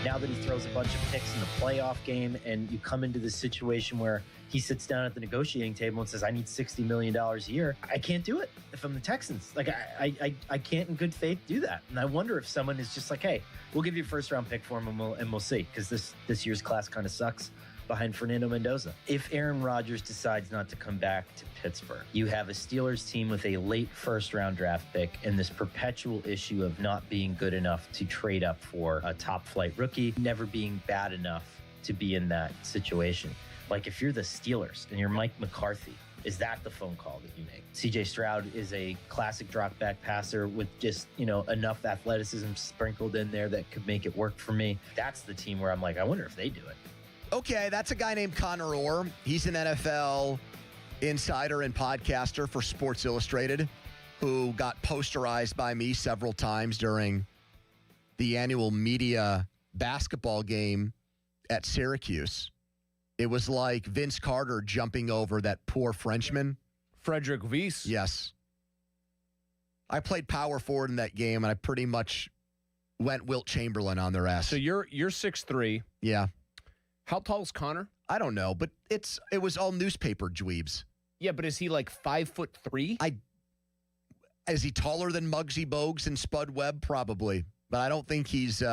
Now that he throws a bunch of picks in the playoff game and you come into this situation where he sits down at the negotiating table and says, I need $60 million a year, I can't do it if I'm the Texans. Like, I can't in good faith do that. And I wonder if someone is just like, hey, we'll give you a first-round pick for him and we'll see, because this year's class kind of sucks behind Fernando Mendoza. If Aaron Rodgers decides not to come back to Pittsburgh, you have a Steelers team with a late first-round draft pick and this perpetual issue of not being good enough to trade up for a top-flight rookie, never being bad enough to be in that situation. Like, if you're the Steelers and you're Mike McCarthy, is that the phone call that you make? CJ Stroud is a classic drop-back passer with just, enough athleticism sprinkled in there that could make it work for me. That's the team where I'm like, I wonder if they do it. Okay, that's a guy named Connor Orr. He's an NFL insider and podcaster for Sports Illustrated who got posterized by me several times during the annual media basketball game at Syracuse. It was like Vince Carter jumping over that poor Frenchman. Frederick Weiss? Yes. I played power forward in that game, and I pretty much went Wilt Chamberlain on their ass. So you're 6'3". Yeah. How tall is Connor? I don't know, but it was all newspaper dweebs. Yeah, but is he like 5'3"? Is he taller than Muggsy Bogues and Spud Webb? Probably. But I don't think he's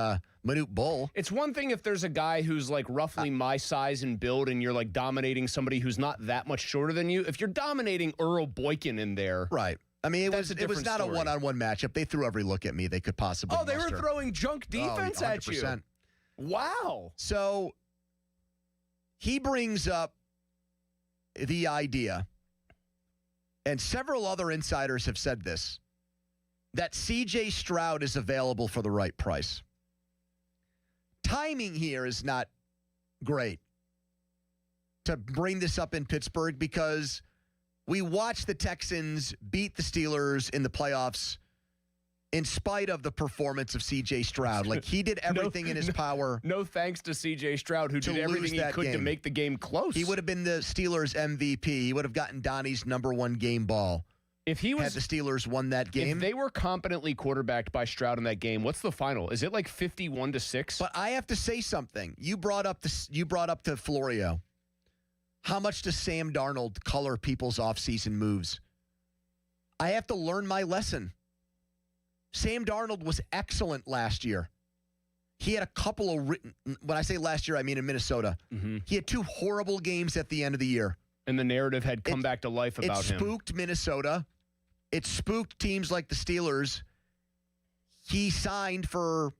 Manute Bull. It's one thing if there's a guy who's like roughly my size and build and you're like dominating somebody who's not that much shorter than you. If you're dominating Earl Boykin in there. Right. I mean, it was not story. A one-on-one matchup. They threw every look at me they could possibly they muster. were throwing junk defense at you. 100%. Wow. So he brings up the idea, and several other insiders have said this, that C.J. Stroud is available for the right price. Timing here is not great to bring this up in Pittsburgh because we watched the Texans beat the Steelers in the playoffs in spite of the performance of C.J. Stroud. Like, he did everything in his power. No thanks to C.J. Stroud, who did everything he could to make the game close. He would have been the Steelers' MVP. He would have gotten Donnie's #1 game ball. If he had the Steelers won that game. If they were competently quarterbacked by Stroud in that game, what's the final? Is it like 51-6? But I have to say something. You brought up to Florio. How much does Sam Darnold color people's offseason moves? I have to learn my lesson. Sam Darnold was excellent last year. He had a couple of when I say last year, I mean in Minnesota. Mm-hmm. He had 2 horrible games at the end of the year. And the narrative had come back to life about him. It spooked Minnesota. It spooked teams like the Steelers. He signed for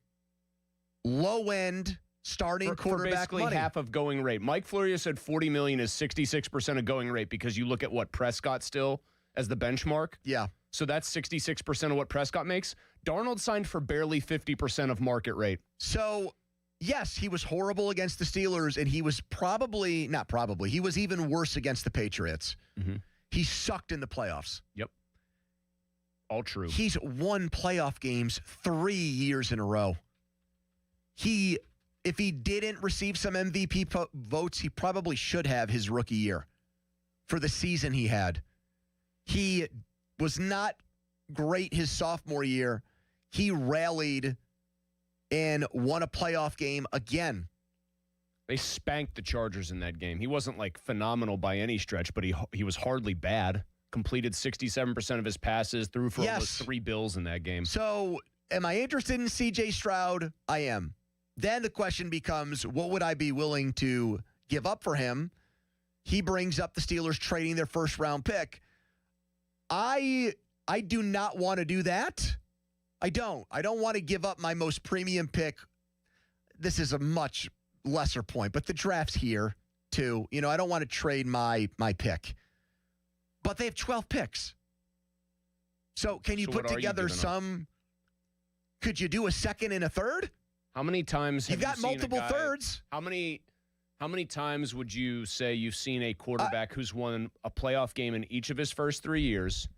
low-end starting for quarterback basically money. half of going rate. Mike Florio said $40 million is 66% of going rate because you look at what Prescott still as the benchmark. Yeah. So that's 66% of what Prescott makes. Darnold signed for barely 50% of market rate. So, yes, he was horrible against the Steelers, and he was he was even worse against the Patriots. Mm-hmm. He sucked in the playoffs. Yep. All true. He's won playoff games 3 years in a row. If he didn't receive some MVP votes, he probably should have his rookie year for the season he had. He was not great his sophomore year. He rallied and won a playoff game again. They spanked the Chargers in that game. He wasn't like phenomenal by any stretch, but he was hardly bad. Completed 67% of his passes, threw for almost 3 bills in that game. So, am I interested in C.J. Stroud? I am. Then the question becomes, what would I be willing to give up for him? He brings up the Steelers trading their first-round pick. I do not want to do that. I don't want to give up my most premium pick. This is a much lesser point, but the draft's here too. I don't want to trade my pick. But they have 12 picks. So can you put together some? Could you do a second and a third? How many times have you've got you seen multiple thirds? How many times would you say you've seen a quarterback who's won a playoff game in each of his first 3 years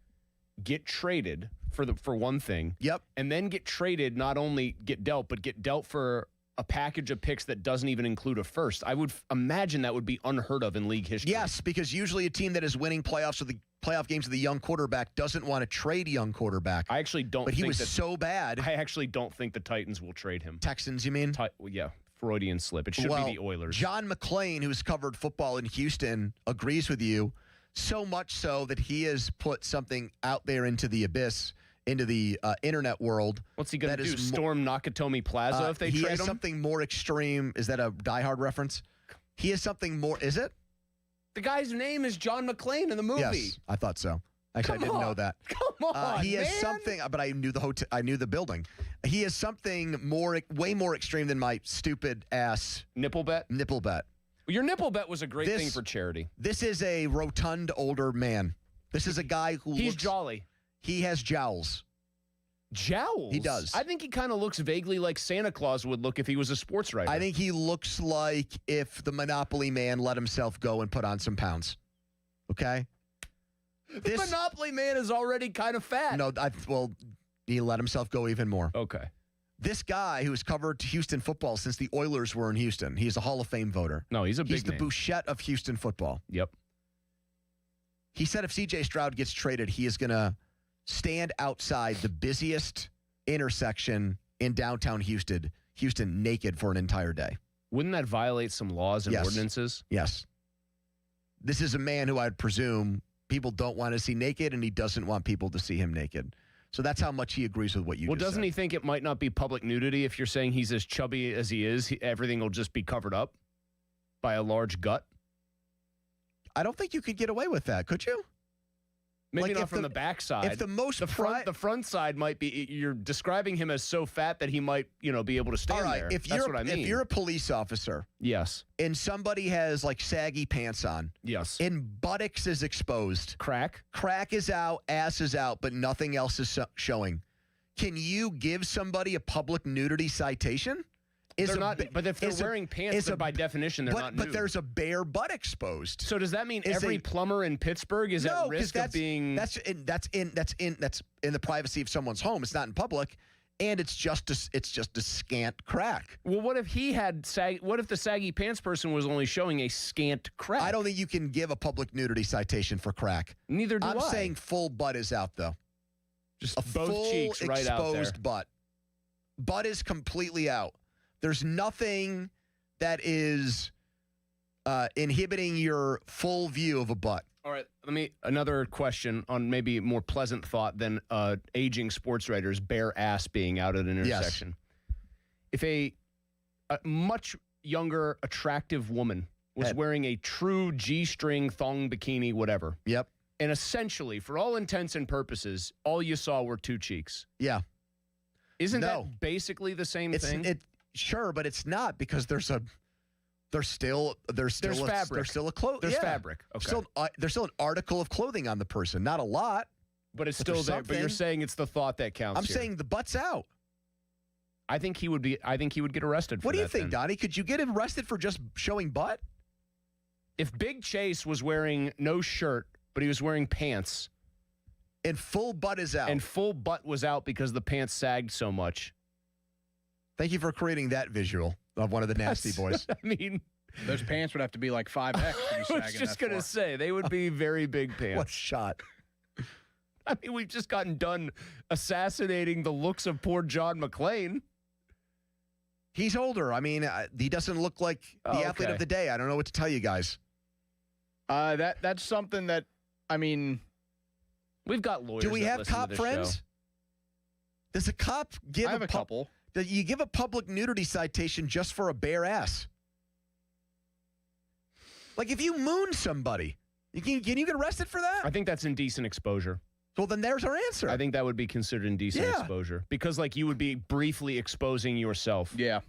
get traded for one thing? Yep. And then get traded, not only get dealt for a package of picks that doesn't even include a first. I would imagine that would be unheard of in league history. Yes, because usually a team that is winning playoff games with a young quarterback doesn't want to trade a young quarterback. I actually don't but think he was that, so bad. I actually don't think the Titans will trade him. Texans, you mean? Yeah, Freudian slip. It should be the Oilers. John McClain, who's covered football in Houston, agrees with you, so much so that he has put something out there into the abyss, into the internet world. What's he going to do? Storm Nakatomi Plaza if they trade him? He has something more extreme. Is that a Die Hard reference? He has something more. Is it? The guy's name is John McClane in the movie. Yes, I thought so. Actually, I didn't know that. Come on, he has something, but I knew the hotel. I knew the building. He has something way more extreme than my stupid ass nipple bet. Nipple bet. Your nipple bet was a great thing for charity. This is a rotund older man. This is a guy who he's jolly. He has jowls. Jowls? He does. I think he kind of looks vaguely like Santa Claus would look if he was a sports writer. I think he looks like if the Monopoly man let himself go and put on some pounds. Okay? The Monopoly man is already kind of fat. No, he let himself go even more. Okay. This guy who's covered Houston football since the Oilers were in Houston. He's a Hall of Fame voter. No, he's the name. Bouchette of Houston football. Yep. He said if C.J. Stroud gets traded, he is going to stand outside the busiest intersection in downtown Houston naked for an entire day. Wouldn't that violate some laws and ordinances? Yes. This is a man who I'd presume people don't want to see naked, and he doesn't want people to see him naked. So that's how much he agrees with what you just said. Well, doesn't he think it might not be public nudity if you're saying he's as chubby as he is, everything will just be covered up by a large gut? I don't think you could get away with that, could you? Maybe not from the backside. If the front side might be, you're describing him as so fat that he might, be able to stand all right, there. That's what I mean. If you're a police officer, yes, and somebody has like saggy pants on, yes, and buttocks is exposed, crack is out, ass is out, but nothing else is showing. Can you give somebody a public nudity citation? But if they're wearing pants, then by definition they're not nude. But there's a bare butt exposed. So does that mean every plumber in Pittsburgh is at risk of being? That's in the privacy of someone's home. It's not in public, and it's just a scant crack. Well, what if what if the saggy pants person was only showing a scant crack? I don't think you can give a public nudity citation for crack. Neither do I. I'm saying full butt is out though. Just a both full cheeks right out there. Exposed butt. Butt is completely out. There's nothing that is inhibiting your full view of a butt. All right, another question on maybe more pleasant thought than aging sports writers' bare ass being out at an intersection. Yes. If a much younger, attractive woman was wearing a true G-string thong bikini, whatever. Yep. And essentially, for all intents and purposes, all you saw were two cheeks. Yeah. Isn't that basically the same thing? Sure, but it's not because there's still fabric. There's still a clothing. There's fabric. Okay. There's still an article of clothing on the person. Not a lot, but it's still there. But you're saying it's the thought that counts. I'm saying the butt's out. I think he would get arrested for that. What do you think, then. Donnie? Could you get arrested for just showing butt? If Big Chase was wearing no shirt, but he was wearing pants, and full butt is out, and full butt was out because the pants sagged so much. Thank you for creating that visual of one of the nasty boys. I mean, those pants would have to be like 5X. I was just going to say, they would be very big pants. What shot? I mean, we've just gotten done assassinating the looks of poor John McClane. He's older. I mean, he doesn't look like the athlete of the day. I don't know what to tell you guys. That's something that, I mean, we've got lawyers. Do we have cop friends? Show. Does a cop give I have a couple? That you give a public nudity citation just for a bare ass? Like if you moon somebody, can you get arrested for that? I think that's indecent exposure. Well, then there's our answer. I think that would be considered indecent exposure because, like, you would be briefly exposing yourself. Yeah,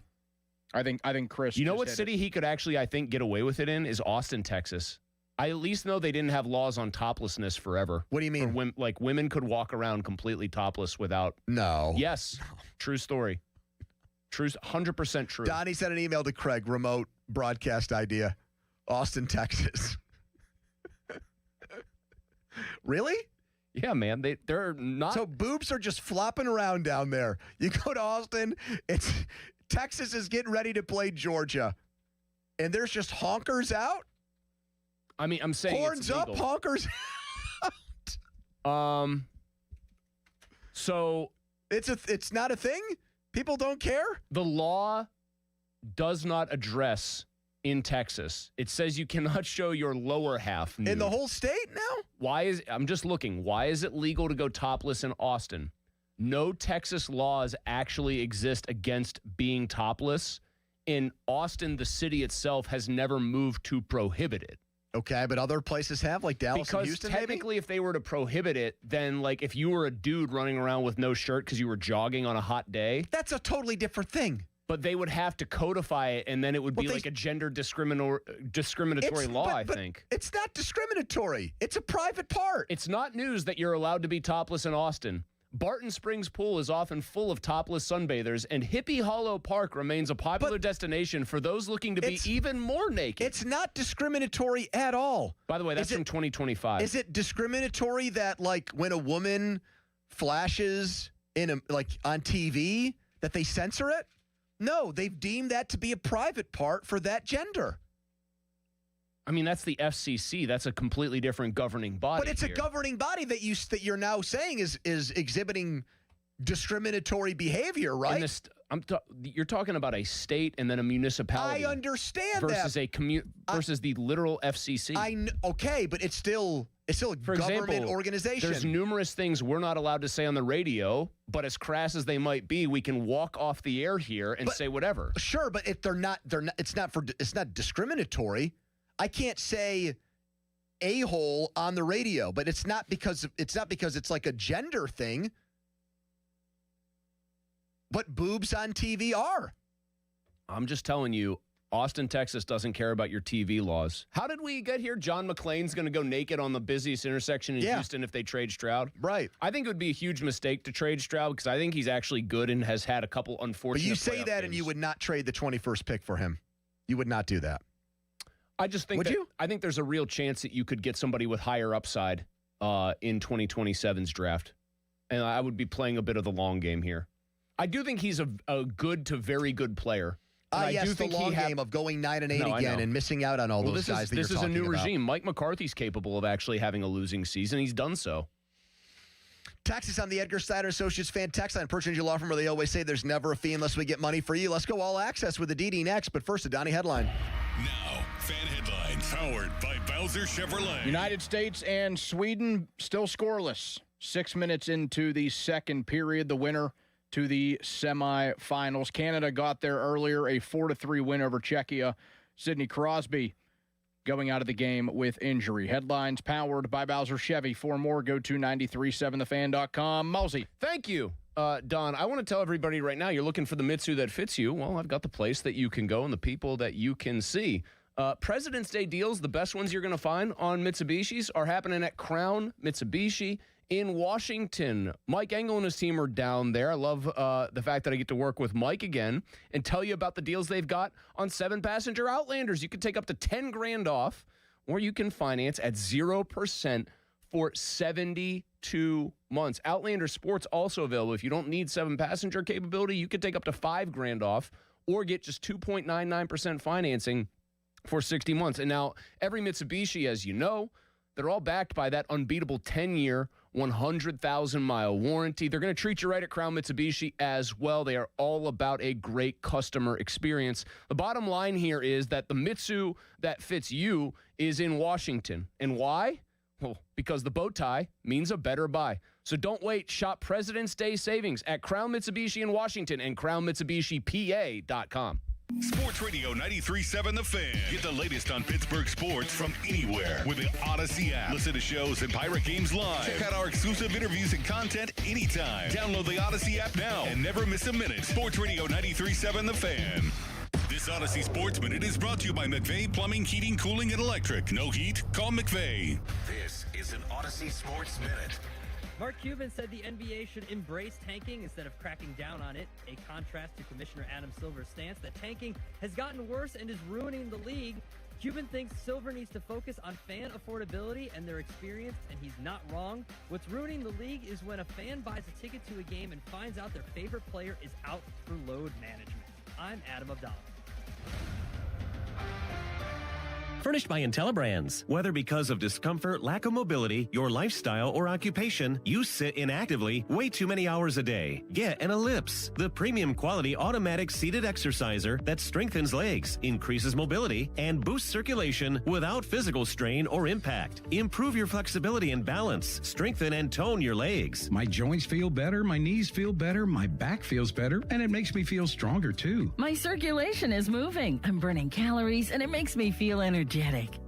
I think Chris. You know what city he could actually, I think, get away with it in is Austin, Texas. I at least know they didn't have laws on toplessness forever. What do you mean? Women could walk around completely topless without. No. Yes. No. True story. True. 100% true. Donnie sent an email to Craig. Remote broadcast idea. Austin, Texas. Really? Yeah, man. They're not. So boobs are just flopping around down there. You go to Austin, Texas is getting ready to play Georgia, and there's just honkers out. I mean, I'm saying horns it's up, legal. honkers out. So it's not a thing. People don't care. The law does not address in Texas. It says you cannot show your lower half nude. In the whole state now? I'm just looking. Why is it legal to go topless in Austin? No Texas laws actually exist against being topless. In Austin, the city itself has never moved to prohibit it. Okay, but other places have, like Dallas and Houston, because technically, if they were to prohibit it, then, like, if you were a dude running around with no shirt because you were jogging on a hot day. That's a totally different thing. But they would have to codify it, and then it would be like a gender discriminatory law, I think. It's not discriminatory. It's a private part. It's not news that you're allowed to be topless in Austin. Barton Springs Pool is often full of topless sunbathers, and Hippie Hollow Park remains a popular destination for those looking to be even more naked. It's not discriminatory at all. By the way, that's from 2025. Is it discriminatory that, like, when a woman flashes on TV, that they censor it? No, they've deemed that to be a private part for that gender. I mean, that's the FCC. That's a completely different governing body. But it's a governing body that you're now saying is exhibiting discriminatory behavior, right? You're talking about a state and then a municipality. I understand versus that. Versus the literal FCC. Okay, but it's still a government organization. There's numerous things we're not allowed to say on the radio, but as crass as they might be, we can walk off the air here and say whatever. Sure, but if they're not. It's not discriminatory. I can't say a-hole on the radio, but it's not because it's like a gender thing. But boobs on TV are. I'm just telling you, Austin, Texas doesn't care about your TV laws. How did we get here? John McClane's going to go naked on the busiest intersection in Houston if they trade Stroud? Right. I think it would be a huge mistake to trade Stroud because I think he's actually good and has had a couple unfortunate But you say that games. And you would not trade the 21st pick for him. You would not do that. I just think I think there's a real chance that you could get somebody with higher upside in 2027's draft. And I would be playing a bit of the long game here. I do think he's a good to very good player. Yes, the long game of going 9-8 again and missing out on all those guys that you're talking about. This is a new regime. Mike McCarthy's capable of actually having a losing season. He's done so. Taxes on the Edgar Snyder Associates fan text line. Purchase your law firm where they always say there's never a fee unless we get money for you. Let's go all access with the DD next. But first, a Donnie headline. Now, fan headlines powered by Bowser Chevrolet. United States and Sweden still scoreless. 6 minutes into the second period, the winner to the semifinals. Canada got there earlier, a 4-3 win over Czechia. Sidney Crosby going out of the game with injury. Headlines powered by Bowser Chevy. For more, go to 937thefan.com. Mulsey. Thank you, Don. I want to tell everybody right now, you're looking for the Mitsu that fits you. Well, I've got the place that you can go and the people that you can see. President's Day deals, the best ones you're going to find on Mitsubishis, are happening at Crown Mitsubishi in Washington. Mike Engel and his team are down there. I love the fact that I get to work with Mike again and tell you about the deals they've got on 7-passenger Outlanders. You can take up to $10,000 off, or you can finance at 0% for 72 months. Outlander Sports also available. If you don't need 7-passenger capability, you can take up to $5,000 off or get just 2.99% financing for 60 months. And now every Mitsubishi, as you know, they're all backed by that unbeatable 10-year, 100,000-mile warranty. They're going to treat you right at Crown Mitsubishi as well. They are all about a great customer experience. The bottom line here is that the Mitsu that fits you is in Washington. And why? Well, because the bow tie means a better buy. So don't wait. Shop President's Day savings at Crown Mitsubishi in Washington and crownmitsubishipa.com. Sports Radio 93.7 The Fan. Get the latest on Pittsburgh sports from anywhere with the Odyssey app. Listen to shows and Pirate Games live. Check out our exclusive interviews and content anytime. Download the Odyssey app now and never miss a minute. Sports Radio 93.7 The Fan. This Odyssey Sports Minute is brought to you by McVeigh Plumbing, Heating, Cooling, and Electric. No heat? Call McVeigh. This is an Odyssey Sports Minute. Mark Cuban said the NBA should embrace tanking instead of cracking down on it, a contrast to Commissioner Adam Silver's stance that tanking has gotten worse and is ruining the league. Cuban thinks Silver needs to focus on fan affordability and their experience, and he's not wrong. What's ruining the league is when a fan buys a ticket to a game and finds out their favorite player is out through load management. I'm Adam Abdallah. Furnished by IntelliBrands. Whether because of discomfort, lack of mobility, your lifestyle, or occupation, you sit inactively way too many hours a day. Get an Ellipse, the premium quality automatic seated exerciser that strengthens legs, increases mobility, and boosts circulation without physical strain or impact. Improve your flexibility and balance. Strengthen and tone your legs. My joints feel better, my knees feel better, my back feels better, and it makes me feel stronger too. My circulation is moving. I'm burning calories, and it makes me feel energetic.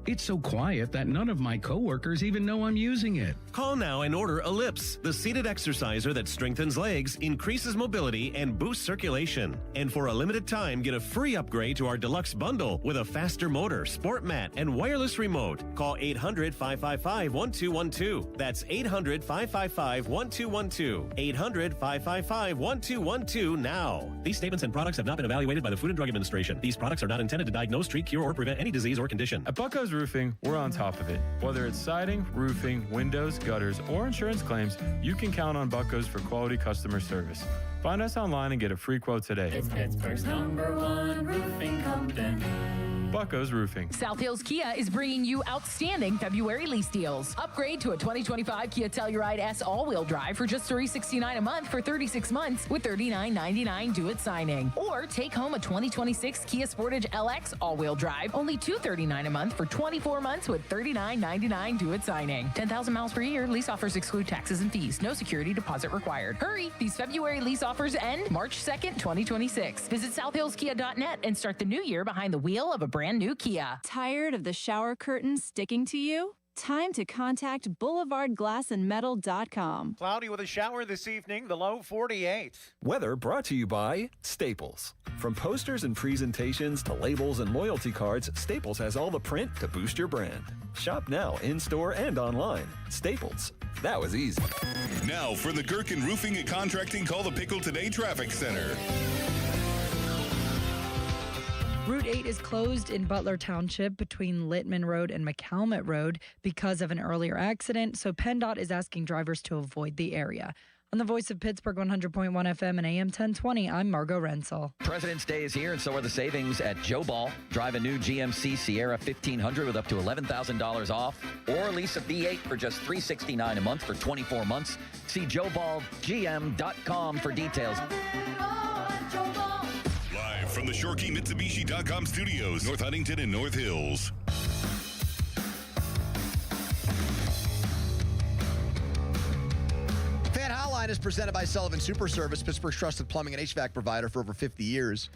It's so quiet that none of my coworkers even know I'm using it. Call now and order Ellipse, the seated exerciser that strengthens legs, increases mobility, and boosts circulation. And for a limited time, get a free upgrade to our deluxe bundle with a faster motor, sport mat, and wireless remote. Call 800-555-1212. That's 800-555-1212. 800-555-1212 now. These statements and products have not been evaluated by the Food and Drug Administration. These products are not intended to diagnose, treat, cure, or prevent any disease or condition. At Bucko's Roofing, we're on top of it. Whether it's siding, roofing, windows, gutters, or insurance claims, you can count on Bucko's for quality customer service. Find us online and get a free quote today. It's Pittsburgh's #1 roofing company. Bucko's Roofing. South Hills Kia is bringing you outstanding February lease deals. Upgrade to a 2025 Kia Telluride S all-wheel drive for just $369 a month for 36 months with $39.99 due at signing. Or take home a 2026 Kia Sportage LX all-wheel drive, only $239 a month for 24 months with $39.99 due at signing. 10,000 miles per year. Lease offers exclude taxes and fees. No security deposit required. Hurry! These February lease offers end March 2nd, 2026. Visit southhillskia.net and start the new year behind the wheel of a brand new Kia. Tired of the shower curtain sticking to you? Time to contact BoulevardGlassandMetal.com. Cloudy with a shower this evening, the low 48. Weather brought to you by Staples. From posters and presentations to labels and loyalty cards, Staples has all the print to boost your brand. Shop now in-store and online. Staples. That was easy. Now for the Gherkin Roofing and Contracting Call the Pickle Today Traffic Center. Route 8 is closed in Butler Township between Littman Road and McCalmont Road because of an earlier accident, so PennDOT is asking drivers to avoid the area. On the Voice of Pittsburgh 100.1 FM and AM 1020, I'm Margot Rensel. President's Day is here, and so are the savings at Joe Ball. Drive a new GMC Sierra 1500 with up to $11,000 off, or lease a V8 for just $369 a month for 24 months. See JoeBallGM.com for details. From the ShoreKeyMitsubishi.com studios, North Huntington and North Hills. Fan Hotline is presented by Sullivan Super Service, Pittsburgh's trusted plumbing and HVAC provider for over 50 years.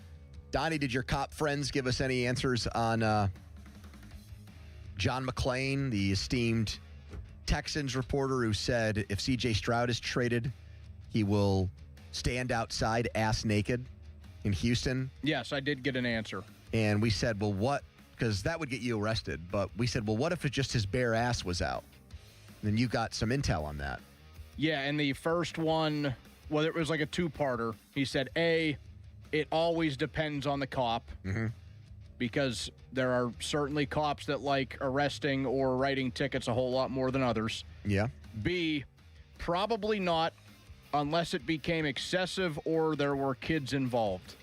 Donnie, did your cop friends give us any answers on John McClain, the esteemed Texans reporter who said if C.J. Stroud is traded, he will stand outside ass naked in Houston. Yes, I did get an answer. And we said, well, what? Because that would get you arrested. But we said, well, what if it just his bare ass was out? And then you got some intel on that. Yeah, and the first one, well, it was like a two-parter. He said, A, it always depends on the cop. Mm-hmm. Because there are certainly cops that like arresting or writing tickets a whole lot more than others. Yeah. B, probably not unless it became excessive or there were kids involved.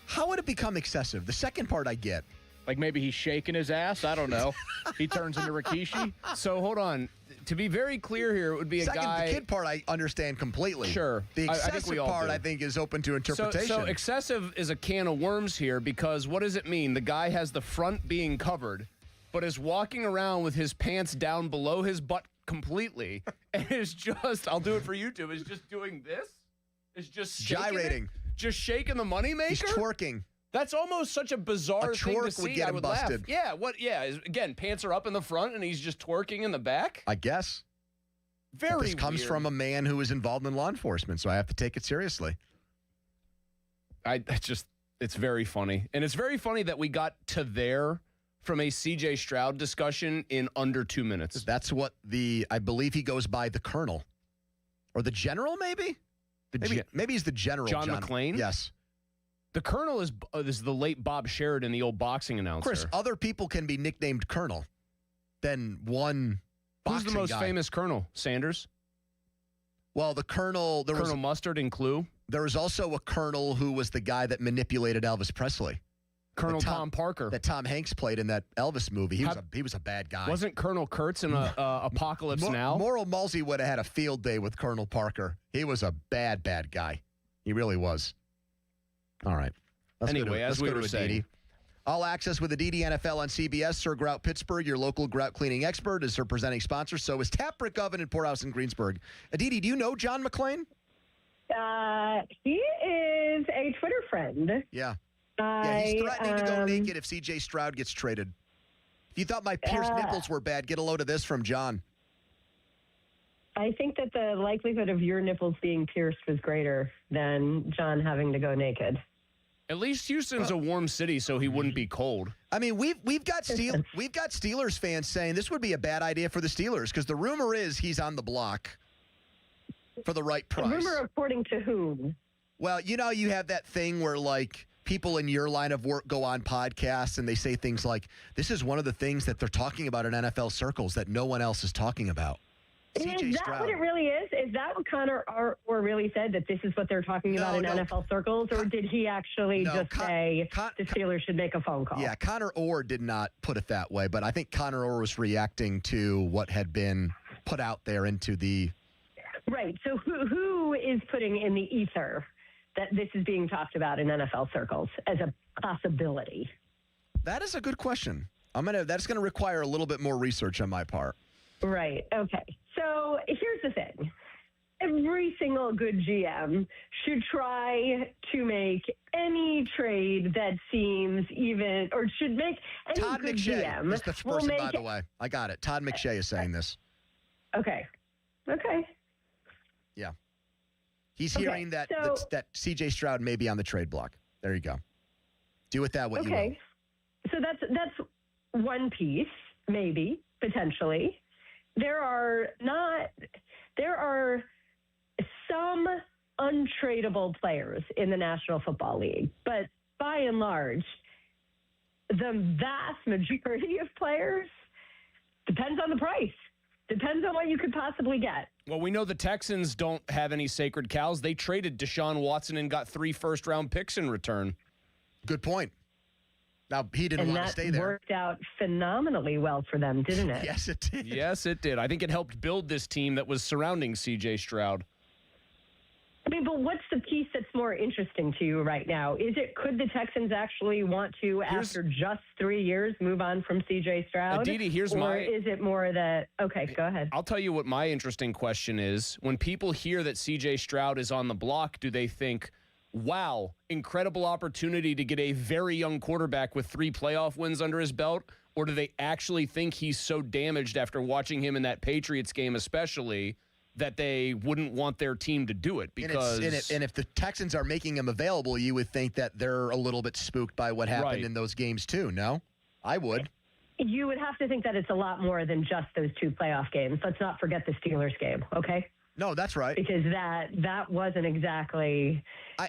How would it become excessive? The second part I get. Like maybe he's shaking his ass. I don't know. He turns into Rikishi. So hold on. To be very clear here, it would be a guy. The kid part I understand completely. Sure. The excessive I think we all part do. I think is open to interpretation. So excessive is a can of worms here because what does it mean? The guy has the front being covered, but is walking around with his pants down below his butt completely, and is just, I'll do it for YouTube, is just doing this? Is just gyrating. Just shaking the moneymaker? He's twerking. That's almost such a bizarre thing to twerk see. would get I him would busted. laugh. Yeah, again, pants are up in the front and he's just twerking in the back? I guess. Very This comes weird. from a man who is involved in law enforcement, so I have to take it seriously. It's very funny. And it's very funny that we got to there from a CJ Stroud discussion in under 2 minutes. That's what I believe he goes by the colonel. Or the general, maybe? Maybe he's the general. John McClain? Yes. The colonel is the late Bob Sheridan, the old boxing announcer. Chris, other people can be nicknamed colonel than one Who's boxing the most guy. famous colonel? Sanders? Well, the colonel... Colonel Mustard in Clue? There was also a colonel who was the guy that manipulated Elvis Presley. Colonel Tom Parker. That Tom Hanks played in that Elvis movie. He was a bad guy. Wasn't Colonel Kurtz in Apocalypse Now? Moral Mulsey would have had a field day with Colonel Parker. He was a bad, bad guy. He really was. All right. Anyway, as we were saying. All access with Aditi NFL on CBS. Sir Grout Pittsburgh, your local grout cleaning expert, is her presenting sponsor. So is Tap Brick Oven and Poorhouse in Greensburg. Aditi, do you know John McClain? He is a Twitter friend. Yeah. He's threatening to go naked if C.J. Stroud gets traded. If you thought my pierced nipples were bad, get a load of this from John. I think that the likelihood of your nipples being pierced was greater than John having to go naked. At least Houston's a warm city, so he wouldn't be cold. I mean, we've got Steelers fans saying this would be a bad idea for the Steelers because the rumor is he's on the block for the right price. A rumor according to whom? Well, you have that thing where like people in your line of work go on podcasts and they say things like, "This is one of the things that they're talking about in NFL circles that no one else is talking about." Is that what it really is? Is that what Connor Orr really said, that this is what they're talking about in NFL circles? Or did he actually say the Steelers should make a phone call? Yeah, Connor Orr did not put it that way, but I think Connor Orr was reacting to what had been put out there into the... Right. So who is putting in the ether that this is being talked about in NFL circles as a possibility? That is a good question. That's going to require a little bit more research on my part. Right. Okay. So here's the thing. Every single good GM should try to make any trade that seems even, or should make any Todd good McShay GM. is the person, by the way. I got it. Todd McShay is saying this. Okay. Yeah. He's hearing that C.J. Stroud may be on the trade block. There you go. Do with that what you will. Okay. So that's one piece, maybe, potentially. There are some untradeable players in the National Football League, but by and large, the vast majority of players depends on the price. Depends on what you could possibly get. Well, we know the Texans don't have any sacred cows. They traded Deshaun Watson and got 3 first-round picks in return. Good point. Now, he didn't want to stay there. And that worked out phenomenally well for them, didn't it? Yes, it did. Yes, it did. I think it helped build this team that was surrounding C.J. Stroud. I mean, but what's the piece that's more interesting to you right now? Could the Texans actually want to, after just 3 years, move on from C.J. Stroud? Aditi, or is it more that, okay, go ahead. I'll tell you what my interesting question is. When people hear that C.J. Stroud is on the block, do they think, wow, incredible opportunity to get a very young quarterback with 3 playoff wins under his belt? Or do they actually think he's so damaged after watching him in that Patriots game especially that they wouldn't want their team to do it? Because and if the Texans are making him available, you would think that they're a little bit spooked by what happened in those games too, no? I would. You would have to think that it's a lot more than just those 2 playoff games. Let's not forget the Steelers game, okay? No, that's right. Because that wasn't exactly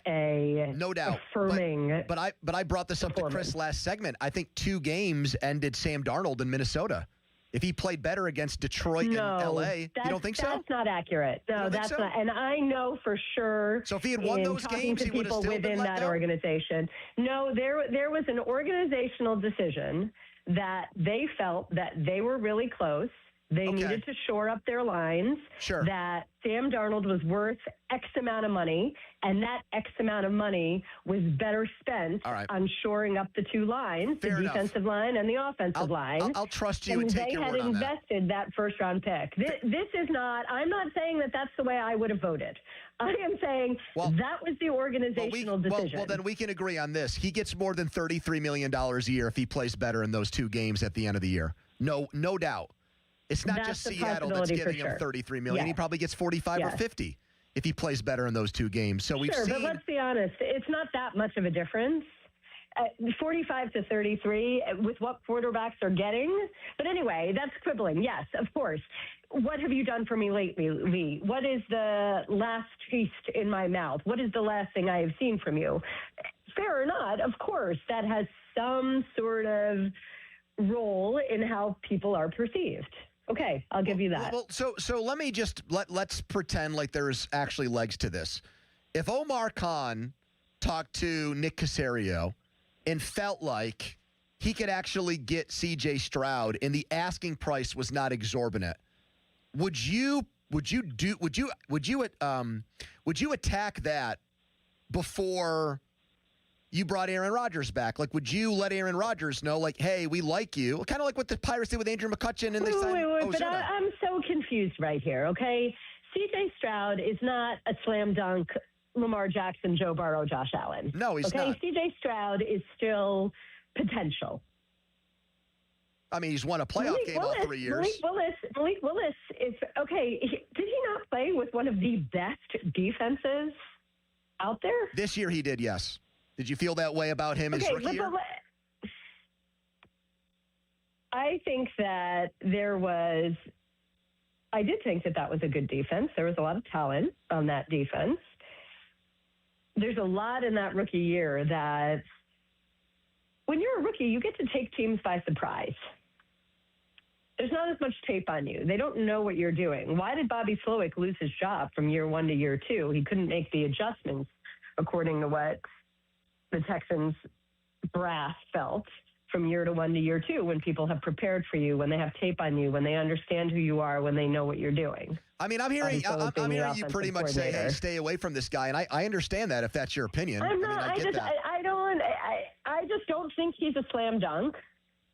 no doubt affirming. But I brought this up to Chris last segment. I think 2 games ended Sam Darnold in Minnesota. If he played better against Detroit and LA, you don't think so? That's not accurate. No, that's so? not. And I know for sure. So if he had won those games, he would have still been let that go? organization. No, there was an organizational decision that they felt that they were really close. They needed to shore up their lines. Sure. That Sam Darnold was worth X amount of money, and that X amount of money was better spent on shoring up the 2 lines, the defensive line and the offensive line. I'll trust you and take your word on that. They had invested that first-round pick. This is not – I'm not saying that that's the way I would have voted. I am saying that was the organizational decision. Well, then we can agree on this. He gets more than $33 million a year if he plays better in those 2 games at the end of the year. No doubt. It's not just Seattle that's giving him $33 million. He probably gets 45 or 50 if he plays better in those 2 games. So we've seen. But let's be honest, it's not that much of a difference. 45 to 33 with what quarterbacks are getting. But anyway, that's quibbling. Yes, of course. What have you done for me lately, Lee? What is the last taste in my mouth? What is the last thing I have seen from you? Fair or not, of course, that has some sort of role in how people are perceived. Okay, I'll give you that. Well, so let me just let's pretend like there's actually legs to this. If Omar Khan talked to Nick Caserio and felt like he could actually get C.J. Stroud and the asking price was not exorbitant, would you attack that before you brought Aaron Rodgers back? Like, would you let Aaron Rodgers know, like, hey, we like you? Kind of like what the Pirates did with Andrew McCutchen and they signed Wait, but Ozuna. I'm so confused right here, okay? C.J. Stroud is not a slam dunk Lamar Jackson, Joe Burrow, Josh Allen. No, he's not. C.J. Stroud is still potential. I mean, he's won a playoff game all 3 years. Malik Willis is, okay, did he not play with one of the best defenses out there? This year he did, yes. Did you feel that way about him his rookie year? I think that I did think that was a good defense. There was a lot of talent on that defense. There's a lot in that rookie year that when you're a rookie, you get to take teams by surprise. There's not as much tape on you. They don't know what you're doing. Why did Bobby Slowick lose his job from year 1 to year 2? He couldn't make the adjustments according to what the Texans brass felt from year 1 to year 2 when people have prepared for you, when they have tape on you, when they understand who you are, when they know what you're doing. I mean, I'm hearing you pretty much say, hey, stay away from this guy. And I understand that if that's your opinion. I just don't think he's a slam dunk.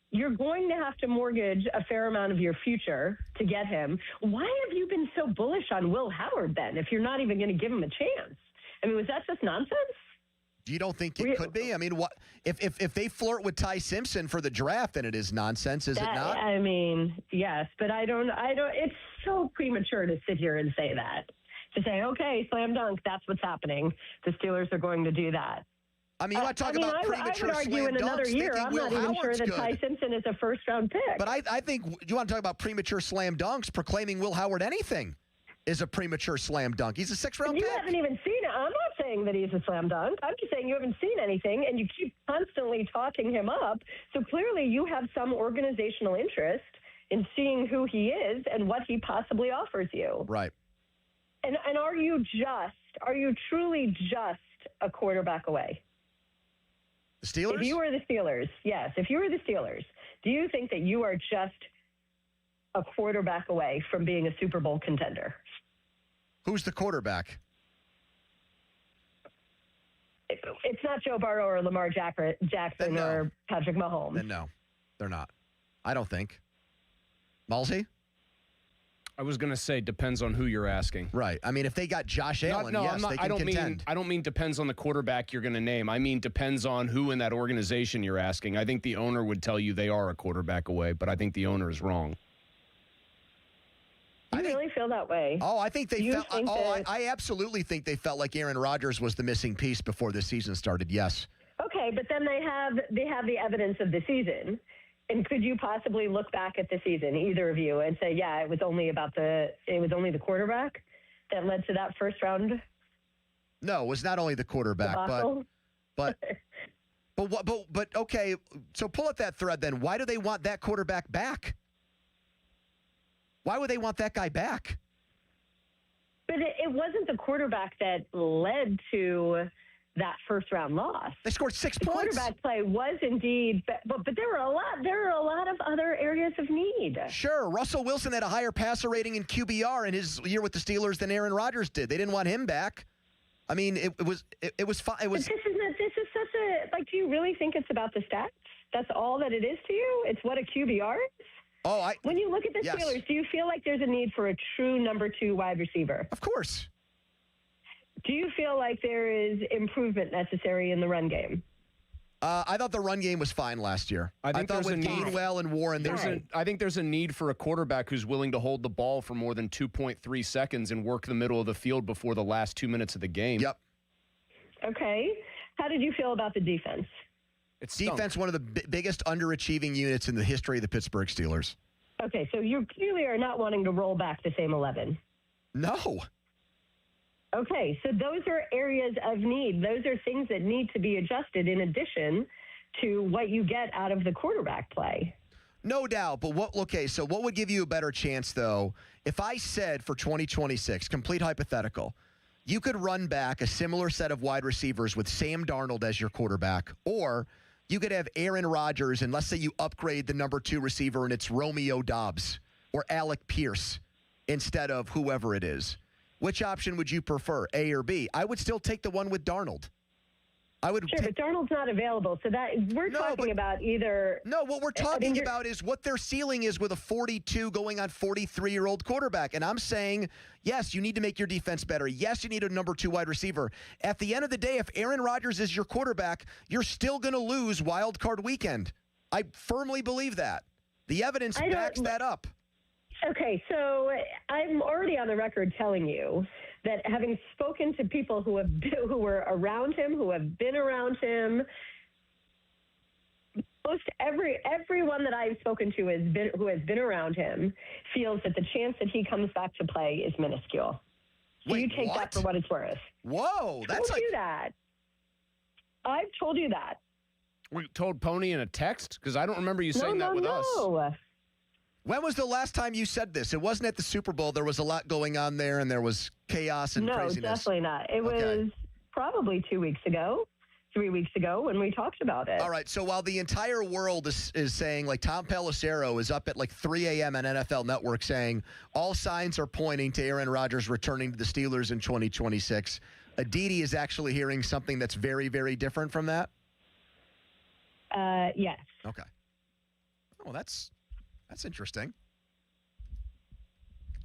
You're going to have to mortgage a fair amount of your future to get him. Why have you been so bullish on Will Howard then if you're not even going to give him a chance? I mean, was that just nonsense? You don't think it could be? I mean, what if they flirt with Ty Simpson for the draft, then it is nonsense, is it not? I mean, yes, but I don't. It's so premature to sit here and say that. To say, okay, slam dunk, that's what's happening. The Steelers are going to do that. I mean, you're not talking about premature I would argue slam in another dunks, year, I'm not even sure that good. Ty Simpson is a first-round pick. But I think you want to talk about premature slam dunks, proclaiming Will Howard anything is a premature slam dunk. He's a 6th-round pick. You haven't even seen it. I'm not saying that he's a slam dunk. I'm just saying you haven't seen anything, and you keep constantly talking him up. So clearly you have some organizational interest in seeing who he is and what he possibly offers you. Right. And are you truly just a quarterback away? The Steelers? If you were the Steelers, yes. If you were the Steelers, do you think that you are just a quarterback away from being a Super Bowl contender? Who's the quarterback? It's not Joe Burrow or Lamar Jackson or Patrick Mahomes. Then no, they're not. I don't think. Malsey? I was going to say depends on who you're asking. Right. I mean, if they got Josh Allen, yes, they can contend. I don't mean depends on the quarterback you're going to name. I mean depends on who in that organization you're asking. I think the owner would tell you they are a quarterback away, but I think the owner is wrong. I really feel that way. Oh, I think they felt. I absolutely think they felt like Aaron Rodgers was the missing piece before the season started. Yes. Okay, but then they have the evidence of the season. And could you possibly look back at the season, either of you, and say, yeah, it was only the quarterback that led to that first round? No, it was not only the quarterback, but okay. So pull up that thread then. Why do they want that quarterback back? Why would they want that guy back? But it wasn't the quarterback that led to that first round loss. They scored 6 points. Quarterback play was indeed, but there were a lot of other areas of need. Sure, Russell Wilson had a higher passer rating in QBR in his year with the Steelers than Aaron Rodgers did. They didn't want him back. I mean, it was fine. It was. But this is such a do you really think it's about the stats? That's all that it is to you? It's what a QBR is? When you look at the Steelers, do you feel like there's a need for a true number 2 wide receiver? Of course. Do you feel like there is improvement necessary in the run game? I thought the run game was fine last year. I thought with Gainwell and Warren, I think there's a need for a quarterback who's willing to hold the ball for more than 2.3 seconds and work the middle of the field before the last 2 minutes of the game. Yep. Okay. How did you feel about the defense? Defense, one of the biggest underachieving units in the history of the Pittsburgh Steelers. Okay, so you clearly are not wanting to roll back the same 11. No. Okay, so those are areas of need. Those are things that need to be adjusted in addition to what you get out of the quarterback play. No doubt, but what would give you a better chance, though, if I said for 2026, complete hypothetical, you could run back a similar set of wide receivers with Sam Darnold as your quarterback, or you could have Aaron Rodgers, and let's say you upgrade the number 2 receiver and it's Romeo Doubs or Alec Pierce instead of whoever it is. Which option would you prefer, A or B? I would still take the one with Darnold. But Darnold's not available, so that we're talking about either. No, what we're talking about is what their ceiling is with a 42 going on 43-year-old quarterback. And I'm saying, yes, you need to make your defense better. Yes, you need a number 2 wide receiver. At the end of the day, if Aaron Rodgers is your quarterback, you're still going to lose wild card weekend. I firmly believe that. The evidence backs that up. Okay, so I'm already on the record telling you that having spoken to people who were around him, who have been around him, most everyone that I've spoken to who has been around him feels that the chance that he comes back to play is minuscule. So you take that for what it's worth. Whoa, that's like that. I've told you that. We told Pony in a text? Because I don't remember you saying that with us. When was the last time you said this? It wasn't at the Super Bowl. There was a lot going on there, and there was chaos and craziness. No, definitely not. It was probably 2 weeks ago, 3 weeks ago when we talked about it. All right, so while the entire world is saying, like Tom Pelissero is up at like 3 a.m. on NFL Network saying all signs are pointing to Aaron Rodgers returning to the Steelers in 2026, Aditi is actually hearing something that's very, very different from that? Yes. Okay. Well, that's interesting.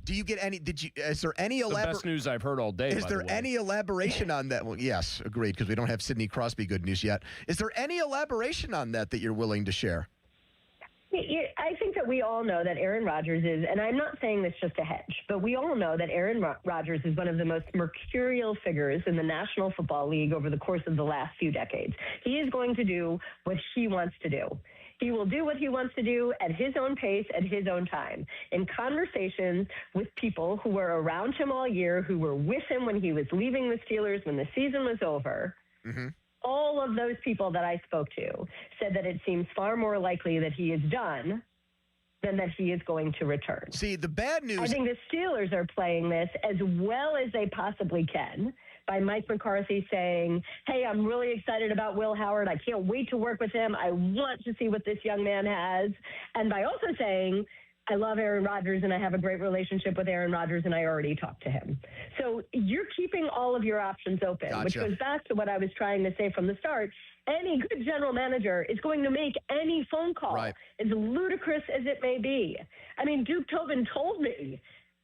Do you get any? Is there any elaboration? The best news I've heard all day. Is there any elaboration on that? Well, yes, agreed, because we don't have Sidney Crosby good news yet. Is there any elaboration on that you're willing to share? I think that we all know that Aaron Rodgers is, and I'm not saying this just a hedge, but we all know that Aaron Rodgers is one of the most mercurial figures in the National Football League over the course of the last few decades. He is going to do what he wants to do. He will do what he wants to do at his own pace, at his own time. In conversations with people who were around him all year, who were with him when he was leaving the Steelers, when the season was over, all of those people that I spoke to said that it seems far more likely that he is done than that he is going to return. See, the bad news... I think the Steelers are playing this as well as they possibly can by Mike McCarthy saying, hey, I'm really excited about Will Howard. I can't wait to work with him. I want to see what this young man has. And by also saying, I love Aaron Rodgers and I have a great relationship with Aaron Rodgers and I already talked to him. So you're keeping all of your options open, which goes back to what I was trying to say from the start. Any good general manager is going to make any phone call, as ludicrous as it may be. I mean, Duke Tobin told me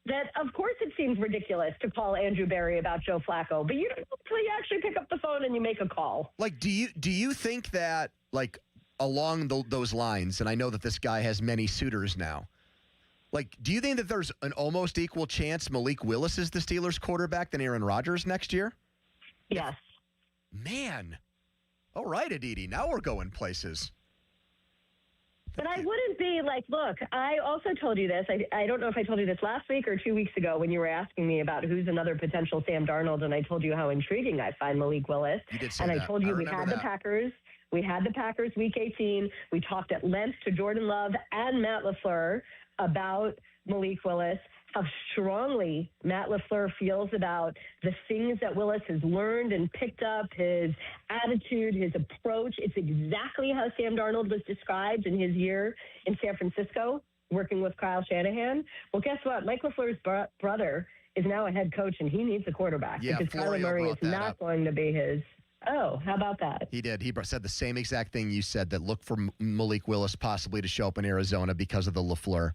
that, of course, it seems ridiculous to call Andrew Berry about Joe Flacco, but you don't until you actually pick up the phone and you make a call. Like, do you think that, like, along those lines, and I know that this guy has many suitors now, like, do you think that there's an almost equal chance Malik Willis is the Steelers quarterback than Aaron Rodgers next year? Yes. Man. All right, Aditi. Now we're going places. But I wouldn't be like, look, I also told you this. I don't know if I told you this last week or 2 weeks ago when you were asking me about who's another potential Sam Darnold, and I told you how intriguing I find Malik Willis. You did say and that. I told you we had that. the Packers. We had the Packers week 18. We talked at length to Jordan Love and Matt LaFleur about Malik Willis, how strongly Matt LaFleur feels about the things that Willis has learned and picked up, his attitude, his approach. It's exactly how Sam Darnold was described in his year in San Francisco, working with Kyle Shanahan. Well, guess what? Mike LaFleur's brother is now a head coach, and he needs a quarterback because Kyler Murray is not going to be his. Oh, how about that? He did. He said the same exact thing you said, that look for Malik Willis possibly to show up in Arizona because of the LaFleur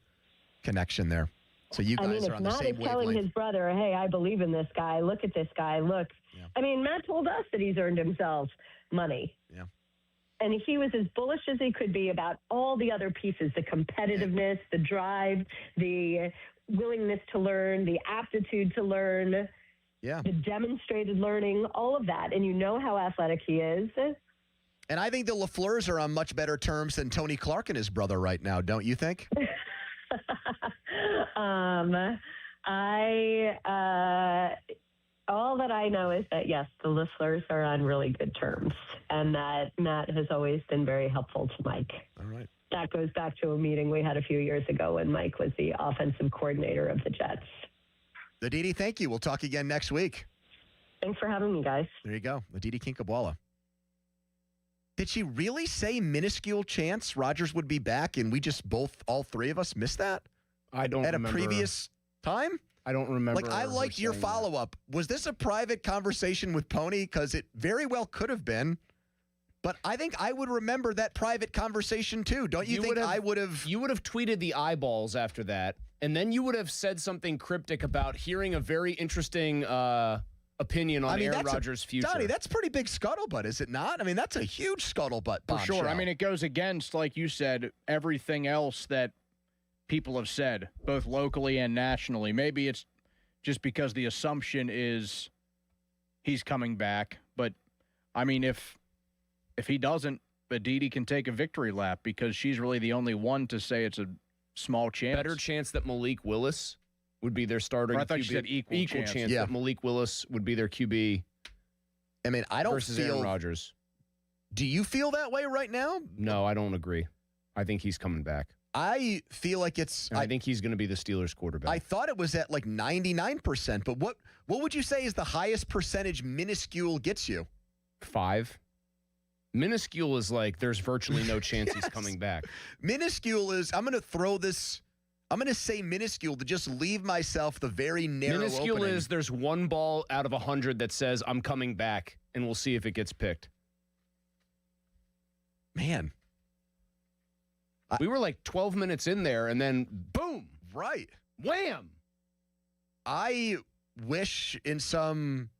connection there. So you guys are on the same wavelength. Matt is telling his brother, hey, I believe in this guy. Look at this guy. Look. Yeah. I mean, Matt told us that he's earned himself money. Yeah. And he was as bullish as he could be about all the other pieces, the competitiveness, the drive, the willingness to learn, the aptitude to learn, the demonstrated learning, all of that. And you know how athletic he is. And I think the LaFleurs are on much better terms than Tony Clark and his brother right now, don't you think? All that I know is that, yes, the LaFleurs are on really good terms, and that Matt has always been very helpful to Mike. All right. That goes back to a meeting we had a few years ago when Mike was the offensive coordinator of the Jets. Aditi, thank you. We'll talk again next week. Thanks for having me, guys. There you go. Aditi Kinkhabwala. Did she really say minuscule chance Rodgers would be back, and we just all three of us missed that? I don't remember. At a previous time? I don't remember. Like, I liked your follow-up. Was this a private conversation with Pony? Because it very well could have been. But I think I would remember that private conversation, too. Don't you think I would have? You would have tweeted the eyeballs after that, and then you would have said something cryptic about hearing a very interesting opinion on Aaron Rodgers' future. Donnie, that's pretty big scuttlebutt, is it not? I mean, that's a huge scuttlebutt. For sure. I mean, it goes against, like you said, everything else that people have said, both locally and nationally. Maybe it's just because the assumption is he's coming back. But, I mean, if he doesn't, Aditi can take a victory lap because she's really the only one to say it's a small chance. Better chance that Malik Willis would be their starting QB. I thought you said equal chance. That Malik Willis would be their QB. I mean, I don't versus feel Aaron Rodgers. Do you feel that way right now? No, I don't agree. I think he's coming back. I feel like I think he's going to be the Steelers quarterback. I thought it was at like 99%, but what would you say is the highest percentage minuscule gets you? 5. Minuscule is like there's virtually no chance he's coming back. Minuscule is, I'm going to say minuscule to just leave myself the very narrow minuscule opening. Is there's one ball out of 100 that says I'm coming back, and we'll see if it gets picked. Man. We were like 12 minutes in there, and then boom. Right. Wham. I wish in some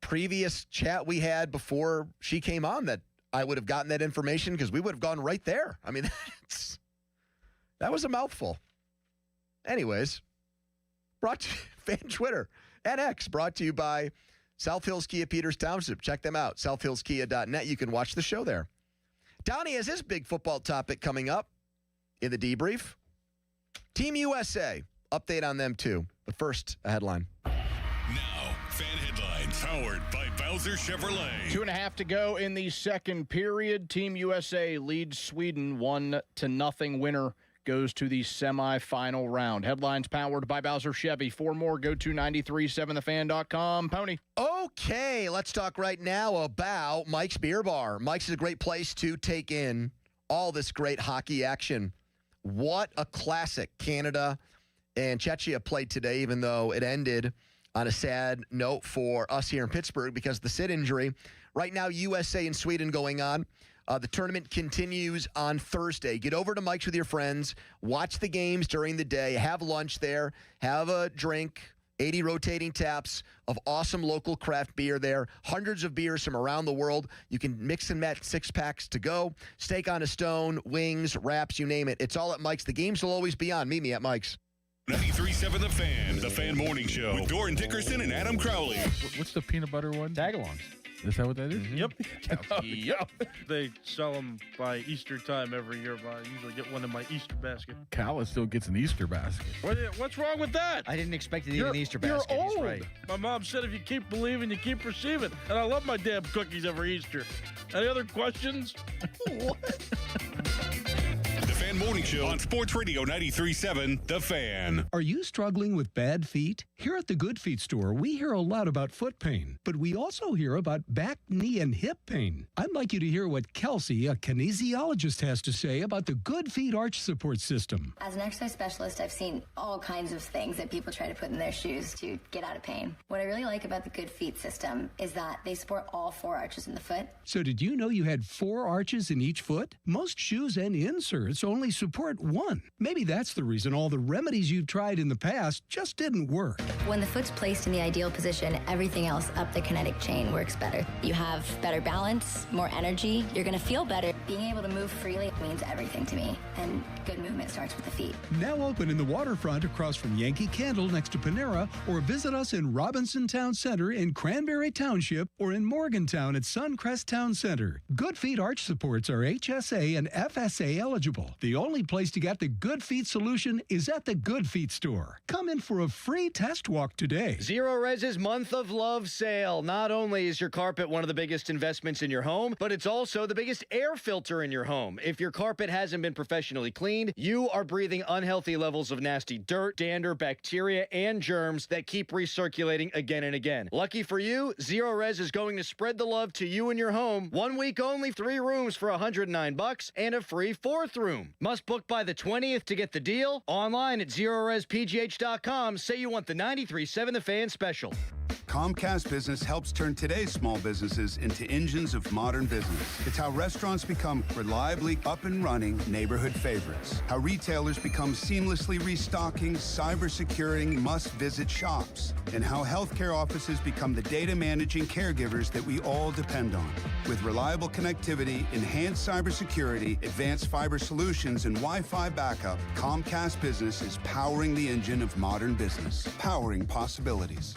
previous chat we had before she came on that I would have gotten that information because we would have gone right there. I mean, that was a mouthful. Anyways, brought to fan Twitter and X, brought to you by South Hills Kia Peters Township. Check them out, southhillskia.net. You can watch the show there. Donnie has his big football topic coming up in the debrief. Team USA, update on them too. But first, a headline. Now, fan headlines powered by Bowser Chevrolet. 2.5 to go in the second period. Team USA leads Sweden 1-0. Winner goes to the semifinal round. Headlines powered by Bowser Chevy. For more, go to 937thefan.com. Pony. Okay, let's talk right now about Mike's Beer Bar. Mike's is a great place to take in all this great hockey action. What a classic. Canada and Czechia played today, even though it ended on a sad note for us here in Pittsburgh because of the Sid injury. Right now, USA and Sweden going on. The tournament continues on Thursday. Get over to Mike's with your friends. Watch the games during the day. Have lunch there. Have a drink. 80 rotating taps of awesome local craft beer there. Hundreds of beers from around the world. You can mix and match 6-packs to go. Steak on a stone, wings, wraps, you name it. It's all at Mike's. The games will always be on. Meet me at Mike's. 93.7 The Fan Morning Show with Doran Dickerson and Adam Crowley. What's the peanut butter one? Tagalongs. Is that what that is? Yep. Yep. They sell them by Easter time every year. But I usually get one in my Easter basket. Calla still gets an Easter basket. What's wrong with that? I didn't expect to eat an Easter basket. You're old. He's right. My mom said if you keep believing, you keep receiving. And I love my damn cookies every Easter. Any other questions? The Fan Morning Show on Sports Radio 93.7 The Fan. Are you struggling with bad feet? Here at the Good Feet store, we hear a lot about foot pain, but we also hear about back, knee, and hip pain. I'd like you to hear what Kelsey, a kinesiologist, has to say about the Good Feet arch support system. As an exercise specialist, I've seen all kinds of things that people try to put in their shoes to get out of pain. What I really like about the Good Feet system is that they support all 4 arches in the foot. So did you know you had 4 arches in each foot? Most shoes and inserts only support 1. Maybe that's the reason all the remedies you've tried in the past just didn't work. When the foot's placed in the ideal position, everything else up the kinetic chain works better. You have better balance, more energy, you're going to feel better. Being able to move freely means everything to me, and good movement starts with the feet. Now open in the waterfront across from Yankee Candle next to Panera, or visit us in Robinson Town Center in Cranberry Township, or in Morgantown at Suncrest Town Center. Good Feet arch supports are HSA and FSA eligible. The only place to get the Good Feet solution is at the Good Feet store. Come in for a free test walk today. Zero Res's Month of Love sale. Not only is your carpet one of the biggest investments in your home, but it's also the biggest air filter in your home. If your carpet hasn't been professionally cleaned, you are breathing unhealthy levels of nasty dirt, dander, bacteria, and germs that keep recirculating again and again. Lucky for you, Zero Res is going to spread the love to you and your home. 1 week only, 3 rooms for $109 and a free 4th room. Must book by the 20th to get the deal. Online at ZeroResPGH.com. Say you want the 93.7 The Fan special. Comcast Business helps turn today's small businesses into engines of modern business. It's how restaurants become reliably up and running neighborhood favorites. How retailers become seamlessly restocking, cyber-securing, must-visit shops. And how healthcare offices become the data managing caregivers that we all depend on. With reliable connectivity, enhanced cybersecurity, advanced fiber solutions, and Wi-Fi backup, Comcast Business is powering the engine of modern business. Powering possibilities.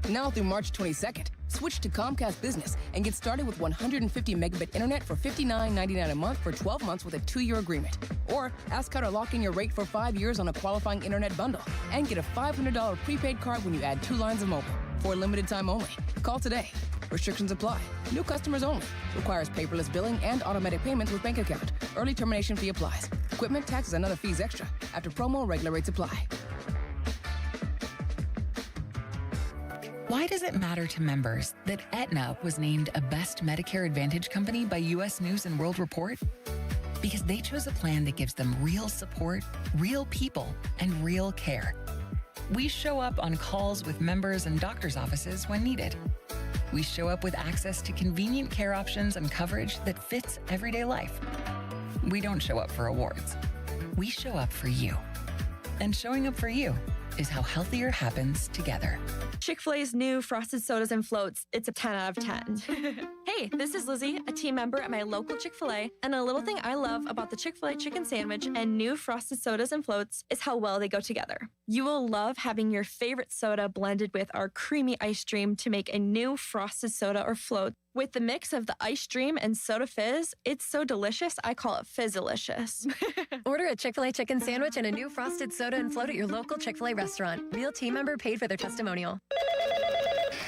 Now through March 22nd, switch to Comcast Business and get started with 150 megabit internet for $59.99 a month for 12 months with a 2-year agreement. Or ask how to lock in your rate for 5 years on a qualifying internet bundle and get a $500 prepaid card when you add 2 lines of mobile for a limited time only. Call today. Restrictions apply. New customers only. Requires paperless billing and automatic payments with bank account. Early termination fee applies. Equipment, taxes, and other fees extra. After promo, regular rates apply. Why does it matter to members that Aetna was named a Best Medicare Advantage company by U.S. News & World Report? Because they chose a plan that gives them real support, real people, and real care. We show up on calls with members and doctors' offices when needed. We show up with access to convenient care options and coverage that fits everyday life. We don't show up for awards. We show up for you. And showing up for you is how healthier happens together. Chick-fil-A's new frosted sodas and floats, it's a 10 out of 10. Hey, this is Lizzie, a team member at my local Chick-fil-A, and a little thing I love about the Chick-fil-A chicken sandwich and new frosted sodas and floats is how well they go together. You will love having your favorite soda blended with our creamy ice stream to make a new frosted soda or float. With the mix of the ice stream and soda fizz, it's so delicious, I call it Fizzalicious. Order a Chick-fil-A chicken sandwich and a new frosted soda and float at your local Chick-fil-A restaurant. Real team member paid for their testimonial.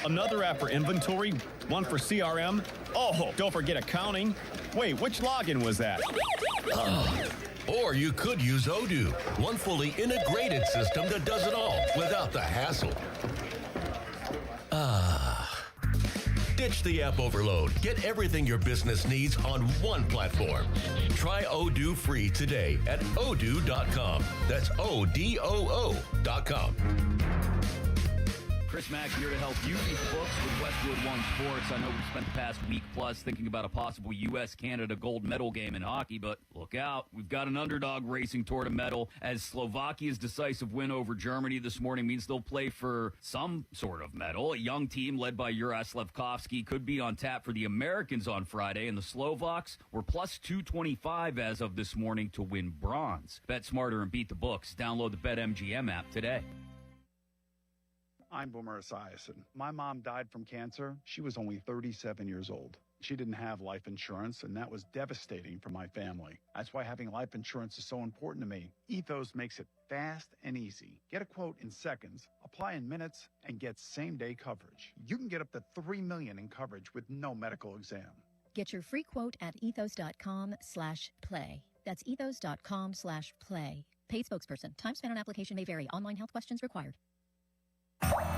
Another app for inventory, one for CRM. Oh, don't forget accounting. Wait, which login was that? Or you could use Odoo, one fully integrated system that does it all without the hassle. Ditch the app overload. Get everything your business needs on one platform. Try Odoo free today at odoo.com. That's ODOO.com. Chris Mack here to help you beat the books with Westwood One Sports. I know we've spent the past week plus thinking about a possible U.S.-Canada gold medal game in hockey, but look out. We've got an underdog racing toward a medal, as Slovakia's decisive win over Germany this morning means they'll play for some sort of medal. A young team led by Juraj Slafkovský could be on tap for the Americans on Friday, and the Slovaks were plus 225 as of this morning to win bronze. Bet smarter and beat the books. Download the BetMGM app today. I'm Boomer Esiason. My mom died from cancer. She was only 37 years old. She didn't have life insurance, and that was devastating for my family. That's why having life insurance is so important to me. Ethos makes it fast and easy. Get a quote in seconds, apply in minutes, and get same-day coverage. You can get up to $3 million in coverage with no medical exam. Get your free quote at ethos.com/play. That's ethos.com/play. Paid spokesperson. Time spent on application may vary. Online health questions required.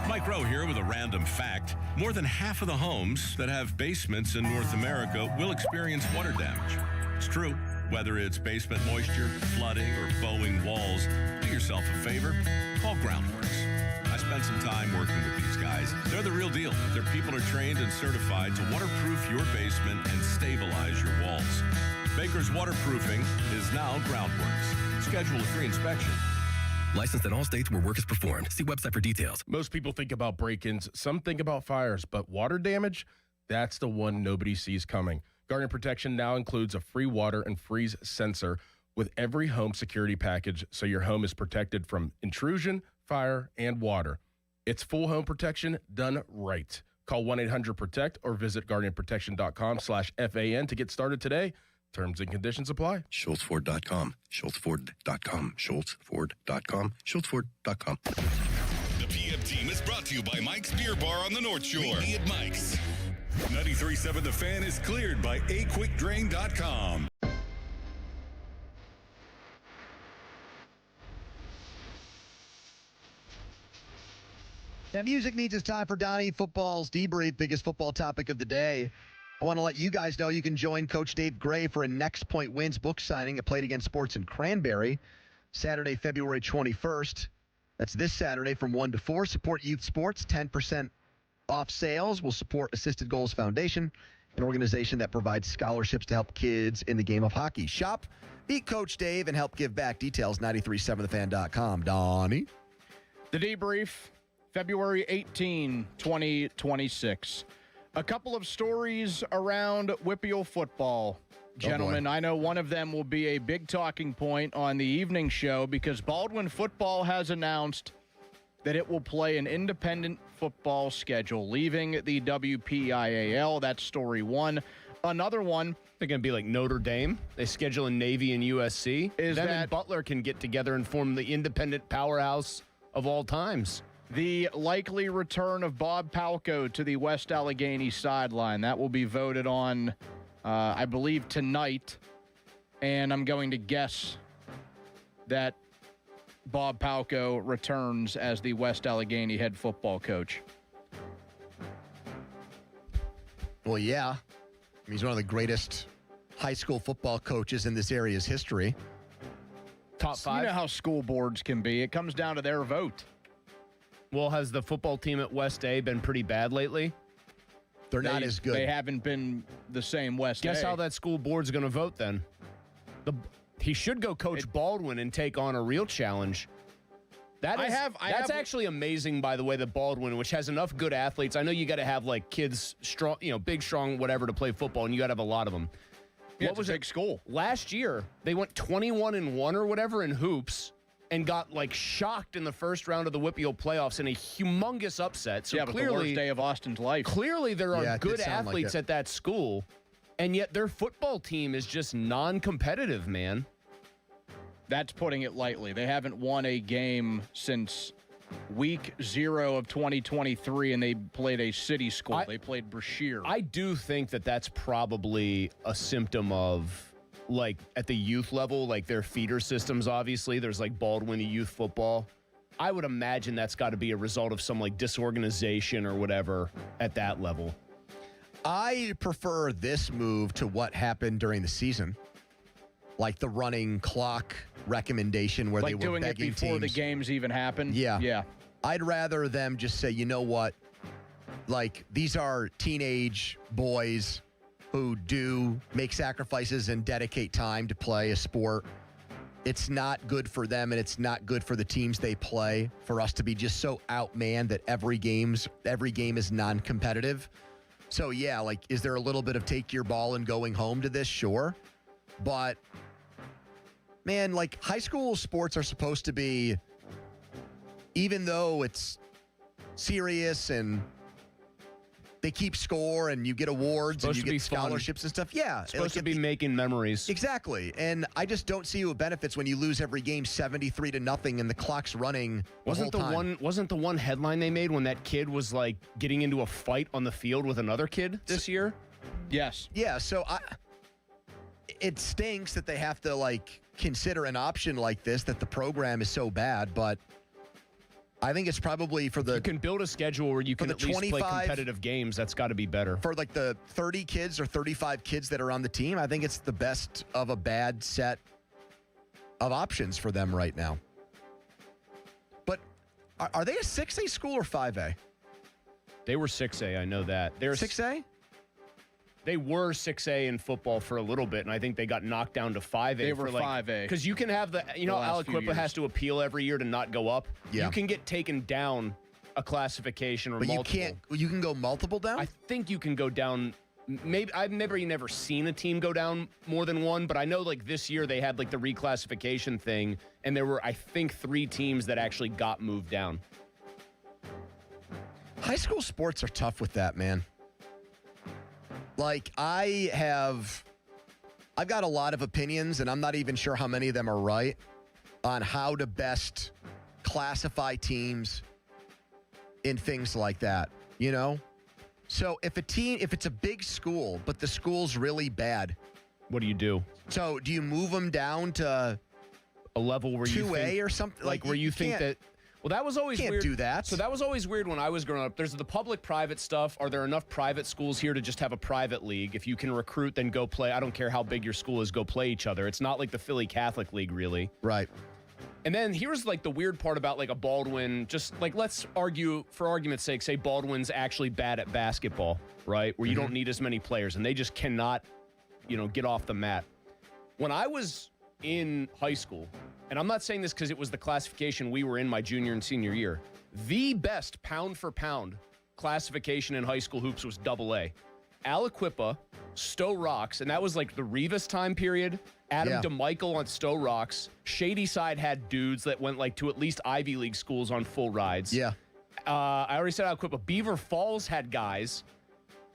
Mike Rowe here with a random fact. More than half of the homes that have basements in North America will experience water damage. It's true. Whether it's basement moisture, flooding, or bowing walls, do yourself a favor. Call Groundworks. I spent some time working with these guys. They're the real deal. Their people are trained and certified to waterproof your basement and stabilize your walls. Baker's Waterproofing is now Groundworks. Schedule a free inspection. Licensed in all states where work is performed. See website for details. Most people think about break-ins. Some think about fires, but water damage, that's the one nobody sees coming. Guardian Protection now includes a free water and freeze sensor with every home security package, so your home is protected from intrusion, fire, and water. It's full home protection done right. Call 1-800-PROTECT or visit guardianprotection.com/FAN to get started today. Terms and conditions apply. SchultzFord.com. SchultzFord.com. SchultzFord.com. SchultzFord.com. The PM team is brought to you by Mike's Beer Bar on the North Shore. Meet me at Mike's. 93.7 The Fan is cleared by aquickdrain.com. That music means it's time for Donnie Football's Debrief, biggest football topic of the day. I want to let you guys know you can join Coach Dave Gray for a Next Point Wins book signing at Played Against Sports in Cranberry, Saturday, February 21st. That's this Saturday from 1 to 4. Support youth sports, 10% off sales. Will support Assisted Goals Foundation, an organization that provides scholarships to help kids in the game of hockey. Shop, beat Coach Dave, and help give back. Details, 937thefan.com. Donnie? The Debrief, February 18, 2026. A couple of stories around Whippeal football, gentlemen. I know one of them will be a big talking point on the evening show because Baldwin football has announced that it will play an independent football schedule, leaving the WPIAL. That's story one. Another one. They're going to be like Notre Dame. They schedule in Navy and USC. Them and Butler can get together and form the independent powerhouse of all times. The likely return of Bob Palko to the West Allegheny sideline. That will be voted on, I believe, tonight. And I'm going to guess that Bob Palko returns as the West Allegheny head football coach. Well, yeah. He's one of the greatest high school football coaches in this area's history. Top five. You know how school boards can be. It comes down to their vote. Well, has the football team at West A been pretty bad lately? They're not as good. They haven't been the same West A. Guess how that school board's going to vote then? He should go coach Baldwin and take on a real challenge. That's actually amazing, by the way, that Baldwin, which has enough good athletes. I know you got to have like kids, strong, big, strong, whatever, to play football, and you got to have a lot of them. Yeah, what was it? School last year? They went 21-1 or whatever in hoops, and got like shocked in the first round of the Whippeal playoffs in a humongous upset. So but the worst day of Austin's life. Clearly, there are good athletes at that school, and yet their football team is just non-competitive, man. That's putting it lightly. They haven't won a game since week 0 of 2023, and they played a city school. They played Brashear. I do think that that's probably a symptom of, like, at the youth level, like their feeder systems, obviously. There's, like, Baldwin youth football. I would imagine that's got to be a result of some, like, disorganization or whatever at that level. I prefer this move to what happened during the season. Like the running clock recommendation where like they were doing begging it before teams. the games even happened? Yeah. I'd rather them just say, you know what? Like, these are teenage boys who do make sacrifices and dedicate time to play a sport. It's not good for them, and it's not good for the teams they play for us to be just so outmanned that every game is non-competitive. So, yeah, like, is there a little bit of take your ball and going home to this? Sure. But, man, like, high school sports are supposed to be, even though it's serious and they keep score and you get awards and you get scholarships and stuff. Yeah. It's supposed to be making memories. Exactly. And I just don't see what benefits when you lose every game 73-0 and the clock's running Wasn't the one headline they made when that kid was like getting into a fight on the field with another kid this year? Yes. Yeah, so it stinks that they have to like consider an option like this, that the program is so bad, but I think it's probably for the... You can build a schedule where you can at least play competitive games. That's got to be better. For like the 30 kids or 35 kids that are on the team, I think it's the best of a bad set of options for them right now. But are they a 6A school or 5A? They were 6A, I know that. They're 6A? They were 6A in football for a little bit, and I think they got knocked down to 5A. They were 5A. Because you can have Aliquippa has to appeal every year to not go up. Yeah. You can get taken down a classification or multiple. You can go multiple down? I think you can go down. Maybe I've never seen a team go down more than one, but I know like this year they had like the reclassification thing, and there were, I think, 3 teams that actually got moved down. High school sports are tough with that, man. Like, I've got a lot of opinions, and I'm not even sure how many of them are right, on how to best classify teams in things like that, you know? So if it's a big school, but the school's really bad. What do you do? So do you move them down to a level where 2A you think, or something? Like where you think that... Well, that was always weird. Can't do that. So that was always weird when I was growing up. There's the public-private stuff. Are there enough private schools here to just have a private league? If you can recruit, then go play. I don't care how big your school is, go play each other. It's not like the Philly Catholic League, really. Right. And then here's like the weird part about like a Baldwin. Just like, let's argue, for argument's sake, say Baldwin's actually bad at basketball, right? Where you don't need as many players, and they just cannot, get off the mat. When I was in high school, and I'm not saying this because it was the classification we were in my junior and senior year, the best pound-for-pound classification in high school hoops was AA. Aliquippa, Stowe Rocks, and that was like the Rivas time period. Adam DeMichael on Stowe Rocks. Shady Side had dudes that went like to at least Ivy League schools on full rides. Yeah. I already said Aliquippa. Beaver Falls had guys.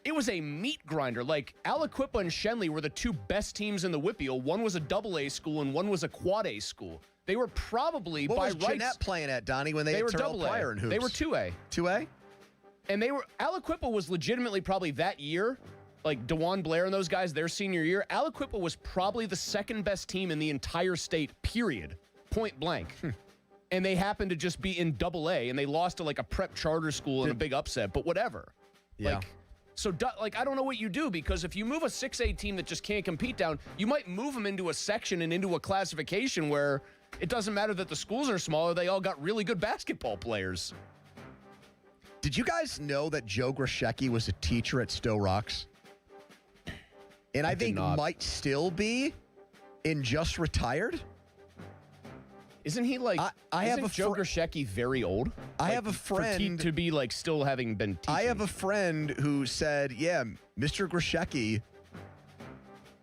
It was a meat grinder. Like, Aliquippa and Shenley were the 2 best teams in the Whippeal. One was a AA school and one was a quad A school. They were probably what by was rights. Jeanette playing at, Donnie, when they were Terrell AA. Pryor in hoops? They were 2A. 2A? And Aliquippa was legitimately probably that year, like DeJuan Blair and those guys, their senior year, Aliquippa was probably the 2nd best team in the entire state, period. Point blank. And they happened to just be in AA, and they lost to like a prep charter school in a big upset, but whatever. Yeah. So, I don't know what you do, because if you move a 6A team that just can't compete down, you might move them into a section and into a classification where it doesn't matter that the schools are smaller. They all got really good basketball players. Did you guys know that Joe Grishecki was a teacher at Stowe Rocks? And I think might still be, and just retired? Isn't he like? Isn't Joe Grishecki very old? I have a friend to be like still having been teaching. I have a friend who said, "Yeah, Mr. Grishecki,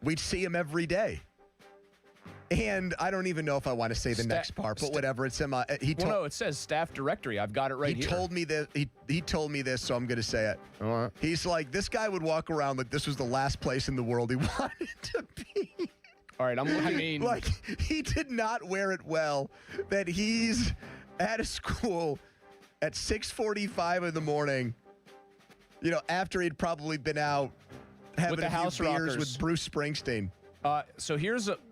we'd see him every day." And I don't even know if I want to say the next part, but whatever. It's him. No, it says staff directory. I've got it right here. He told me that. He told me this, so I'm going to say it. All right. He's like, this guy would walk around like this was the last place in the world he wanted to be. All right, like, he did not wear it well that he's at a school at 6:45 in the morning, after he'd probably been out having with the house few beers rockers with Bruce Springsteen. So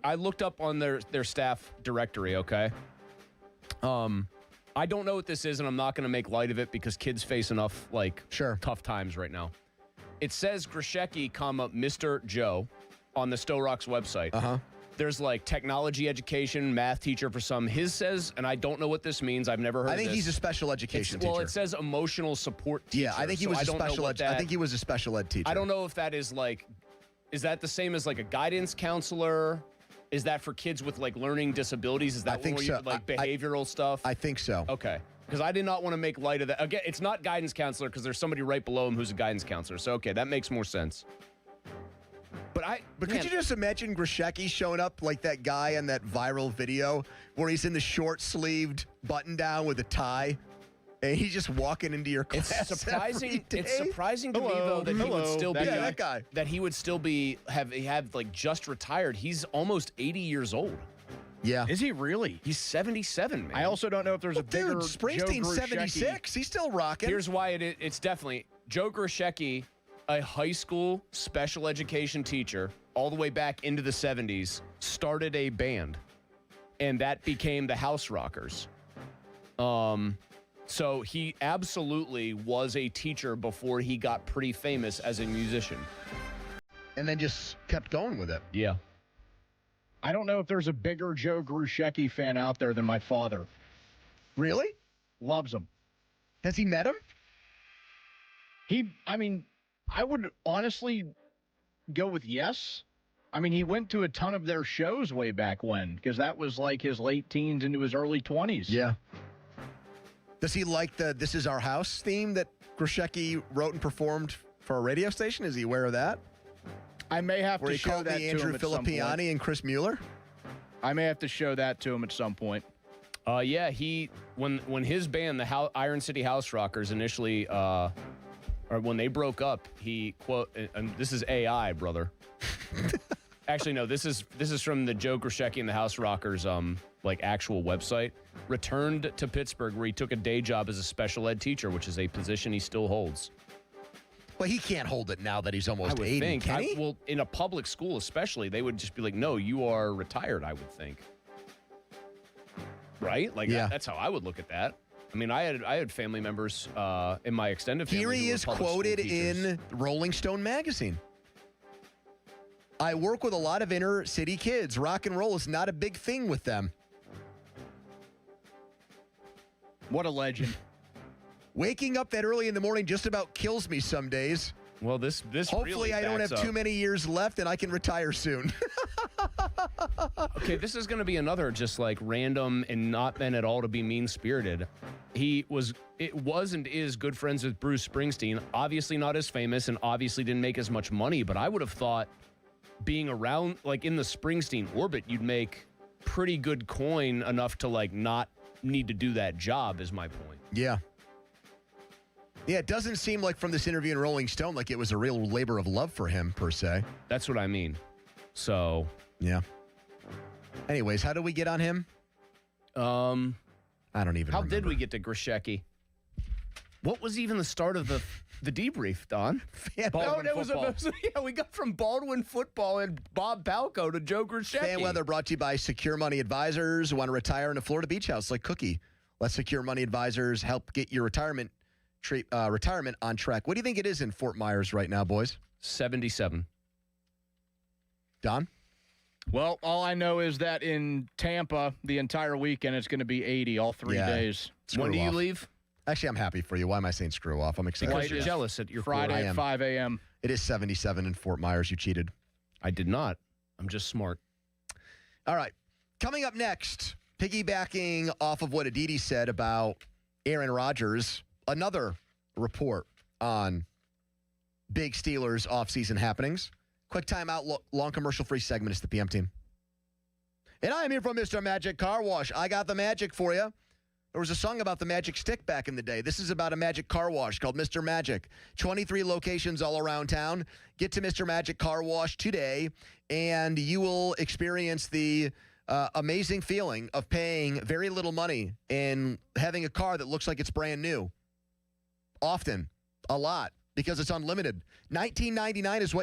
I looked up on their staff directory, okay? I don't know what this is, and I'm not going to make light of it because kids face enough, tough times right now. It says Grishecki, Mr. Joe on the Stowe Rocks website. There's like technology education, math teacher for some. His says, and I don't know what this means. I've never heard of this. I think he's a special education teacher. Well, it says emotional support teacher. Yeah, I think he was a special ed. I think he was a special ed teacher. I don't know if that is like, is that the same as like a guidance counselor? Is that for kids with like learning disabilities? Is that where you like behavioral stuff? I think so. Okay. Because I did not want to make light of that. Again, it's not guidance counselor because there's somebody right below him who's a guidance counselor. So, okay, that makes more sense. But could you just imagine Grishecki showing up like that guy in that viral video where he's in the short-sleeved button-down with a tie, and he's just walking into your class? It's surprising. It's surprising to me Hello. though that he would still be that guy. That he would still be have like just retired. He's almost 80 years old. Yeah. Is he really? He's 77, man. I also don't know if there's a bigger Dude, Springsteen's 76. He's still rocking. Here's why it's definitely Joe Grishecki, a high school special education teacher, all the way back into the 70s, started a band, and that became the House Rockers. So he absolutely was a teacher before he got pretty famous as a musician. And then just kept going with it. Yeah. I don't know if there's a bigger Joe Grishecki fan out there than my father. Really? Loves him. Has he met him? I would honestly go with yes. I mean, he went to a ton of their shows way back when, because that was like his late teens into his early 20s. Yeah. Does he like the This Is Our House theme that Grishecki wrote and performed for a radio station? Is he aware of that? I may have Where to he show called that me to Andrew him at some point. Filippiani and Chris Mueller? I may have to show that to him at some point. Yeah, when his band, the Iron City House Rockers, initially, or when they broke up, he and this is AI, brother. Actually, no, this is from the Joe Grishecki and the House Rockers, like actual website. Returned to Pittsburgh, where he took a day job as a special ed teacher, which is a position he still holds. Well, he can't hold it now that he's almost 80, think. can he? Well, in a public school especially, they would just be like, no, you are retired, I would think. Right? Like, Yeah. that's how I would look at that. I mean, I had family members in my extended family. Here he who were is public school quoted teachers. in Rolling Stone magazine. I work with a lot of inner city kids. Rock and roll is not a big thing with them. What a legend. Waking up that early in the morning just about kills me some days. Well, this hopefully really I don't backs have up. too many years left and I can retire soon. Okay, this is going to be another just like random and not meant at all to be mean-spirited. It was and is good friends with Bruce Springsteen. Obviously not as famous and obviously didn't make as much money, but I would have thought being around like in the Springsteen orbit, you'd make pretty good coin enough to like not need to do that job is my point. Yeah. Yeah, it doesn't seem like from this interview in Rolling Stone like it was a real labor of love for him, per se. That's what I mean. So. Yeah. Anyways, how do we get on him? I don't even How remember. did we get to Grishecki? What was even the start of the debrief, Don? Baldwin football. Yeah, we got from Baldwin football and Bob Balco to Joe Grishecki. Fan weather brought to you by Secure Money Advisors. Want to retire in a Florida beach house like Cookie? Let Secure Money Advisors help get your retirement on track. What do you think it is in Fort Myers right now, boys? 77. Don? Well, all I know is that in Tampa, the entire weekend, it's going to be 80 all 3 days. When do you leave? Actually, I'm happy for you. Why am I saying screw off? I'm excited. Because you're jealous at your Friday at 5 a.m. It is 77 in Fort Myers. You cheated. I did not. I'm just smart. All right. Coming up next, piggybacking off of what Aditi said about Aaron Rodgers, another report on big Steelers offseason happenings. Quick timeout, long commercial-free segment. It's the PM team. And I am here from Mr. Magic Car Wash. I got the magic for you. There was a song about the magic stick back in the day. This is about a magic car wash called Mr. Magic. 23 locations all around town. Get to Mr. Magic Car Wash today, and you will experience the amazing feeling of paying very little money and having a car that looks like it's brand new. Often, a lot, because it's unlimited. $19.99 is what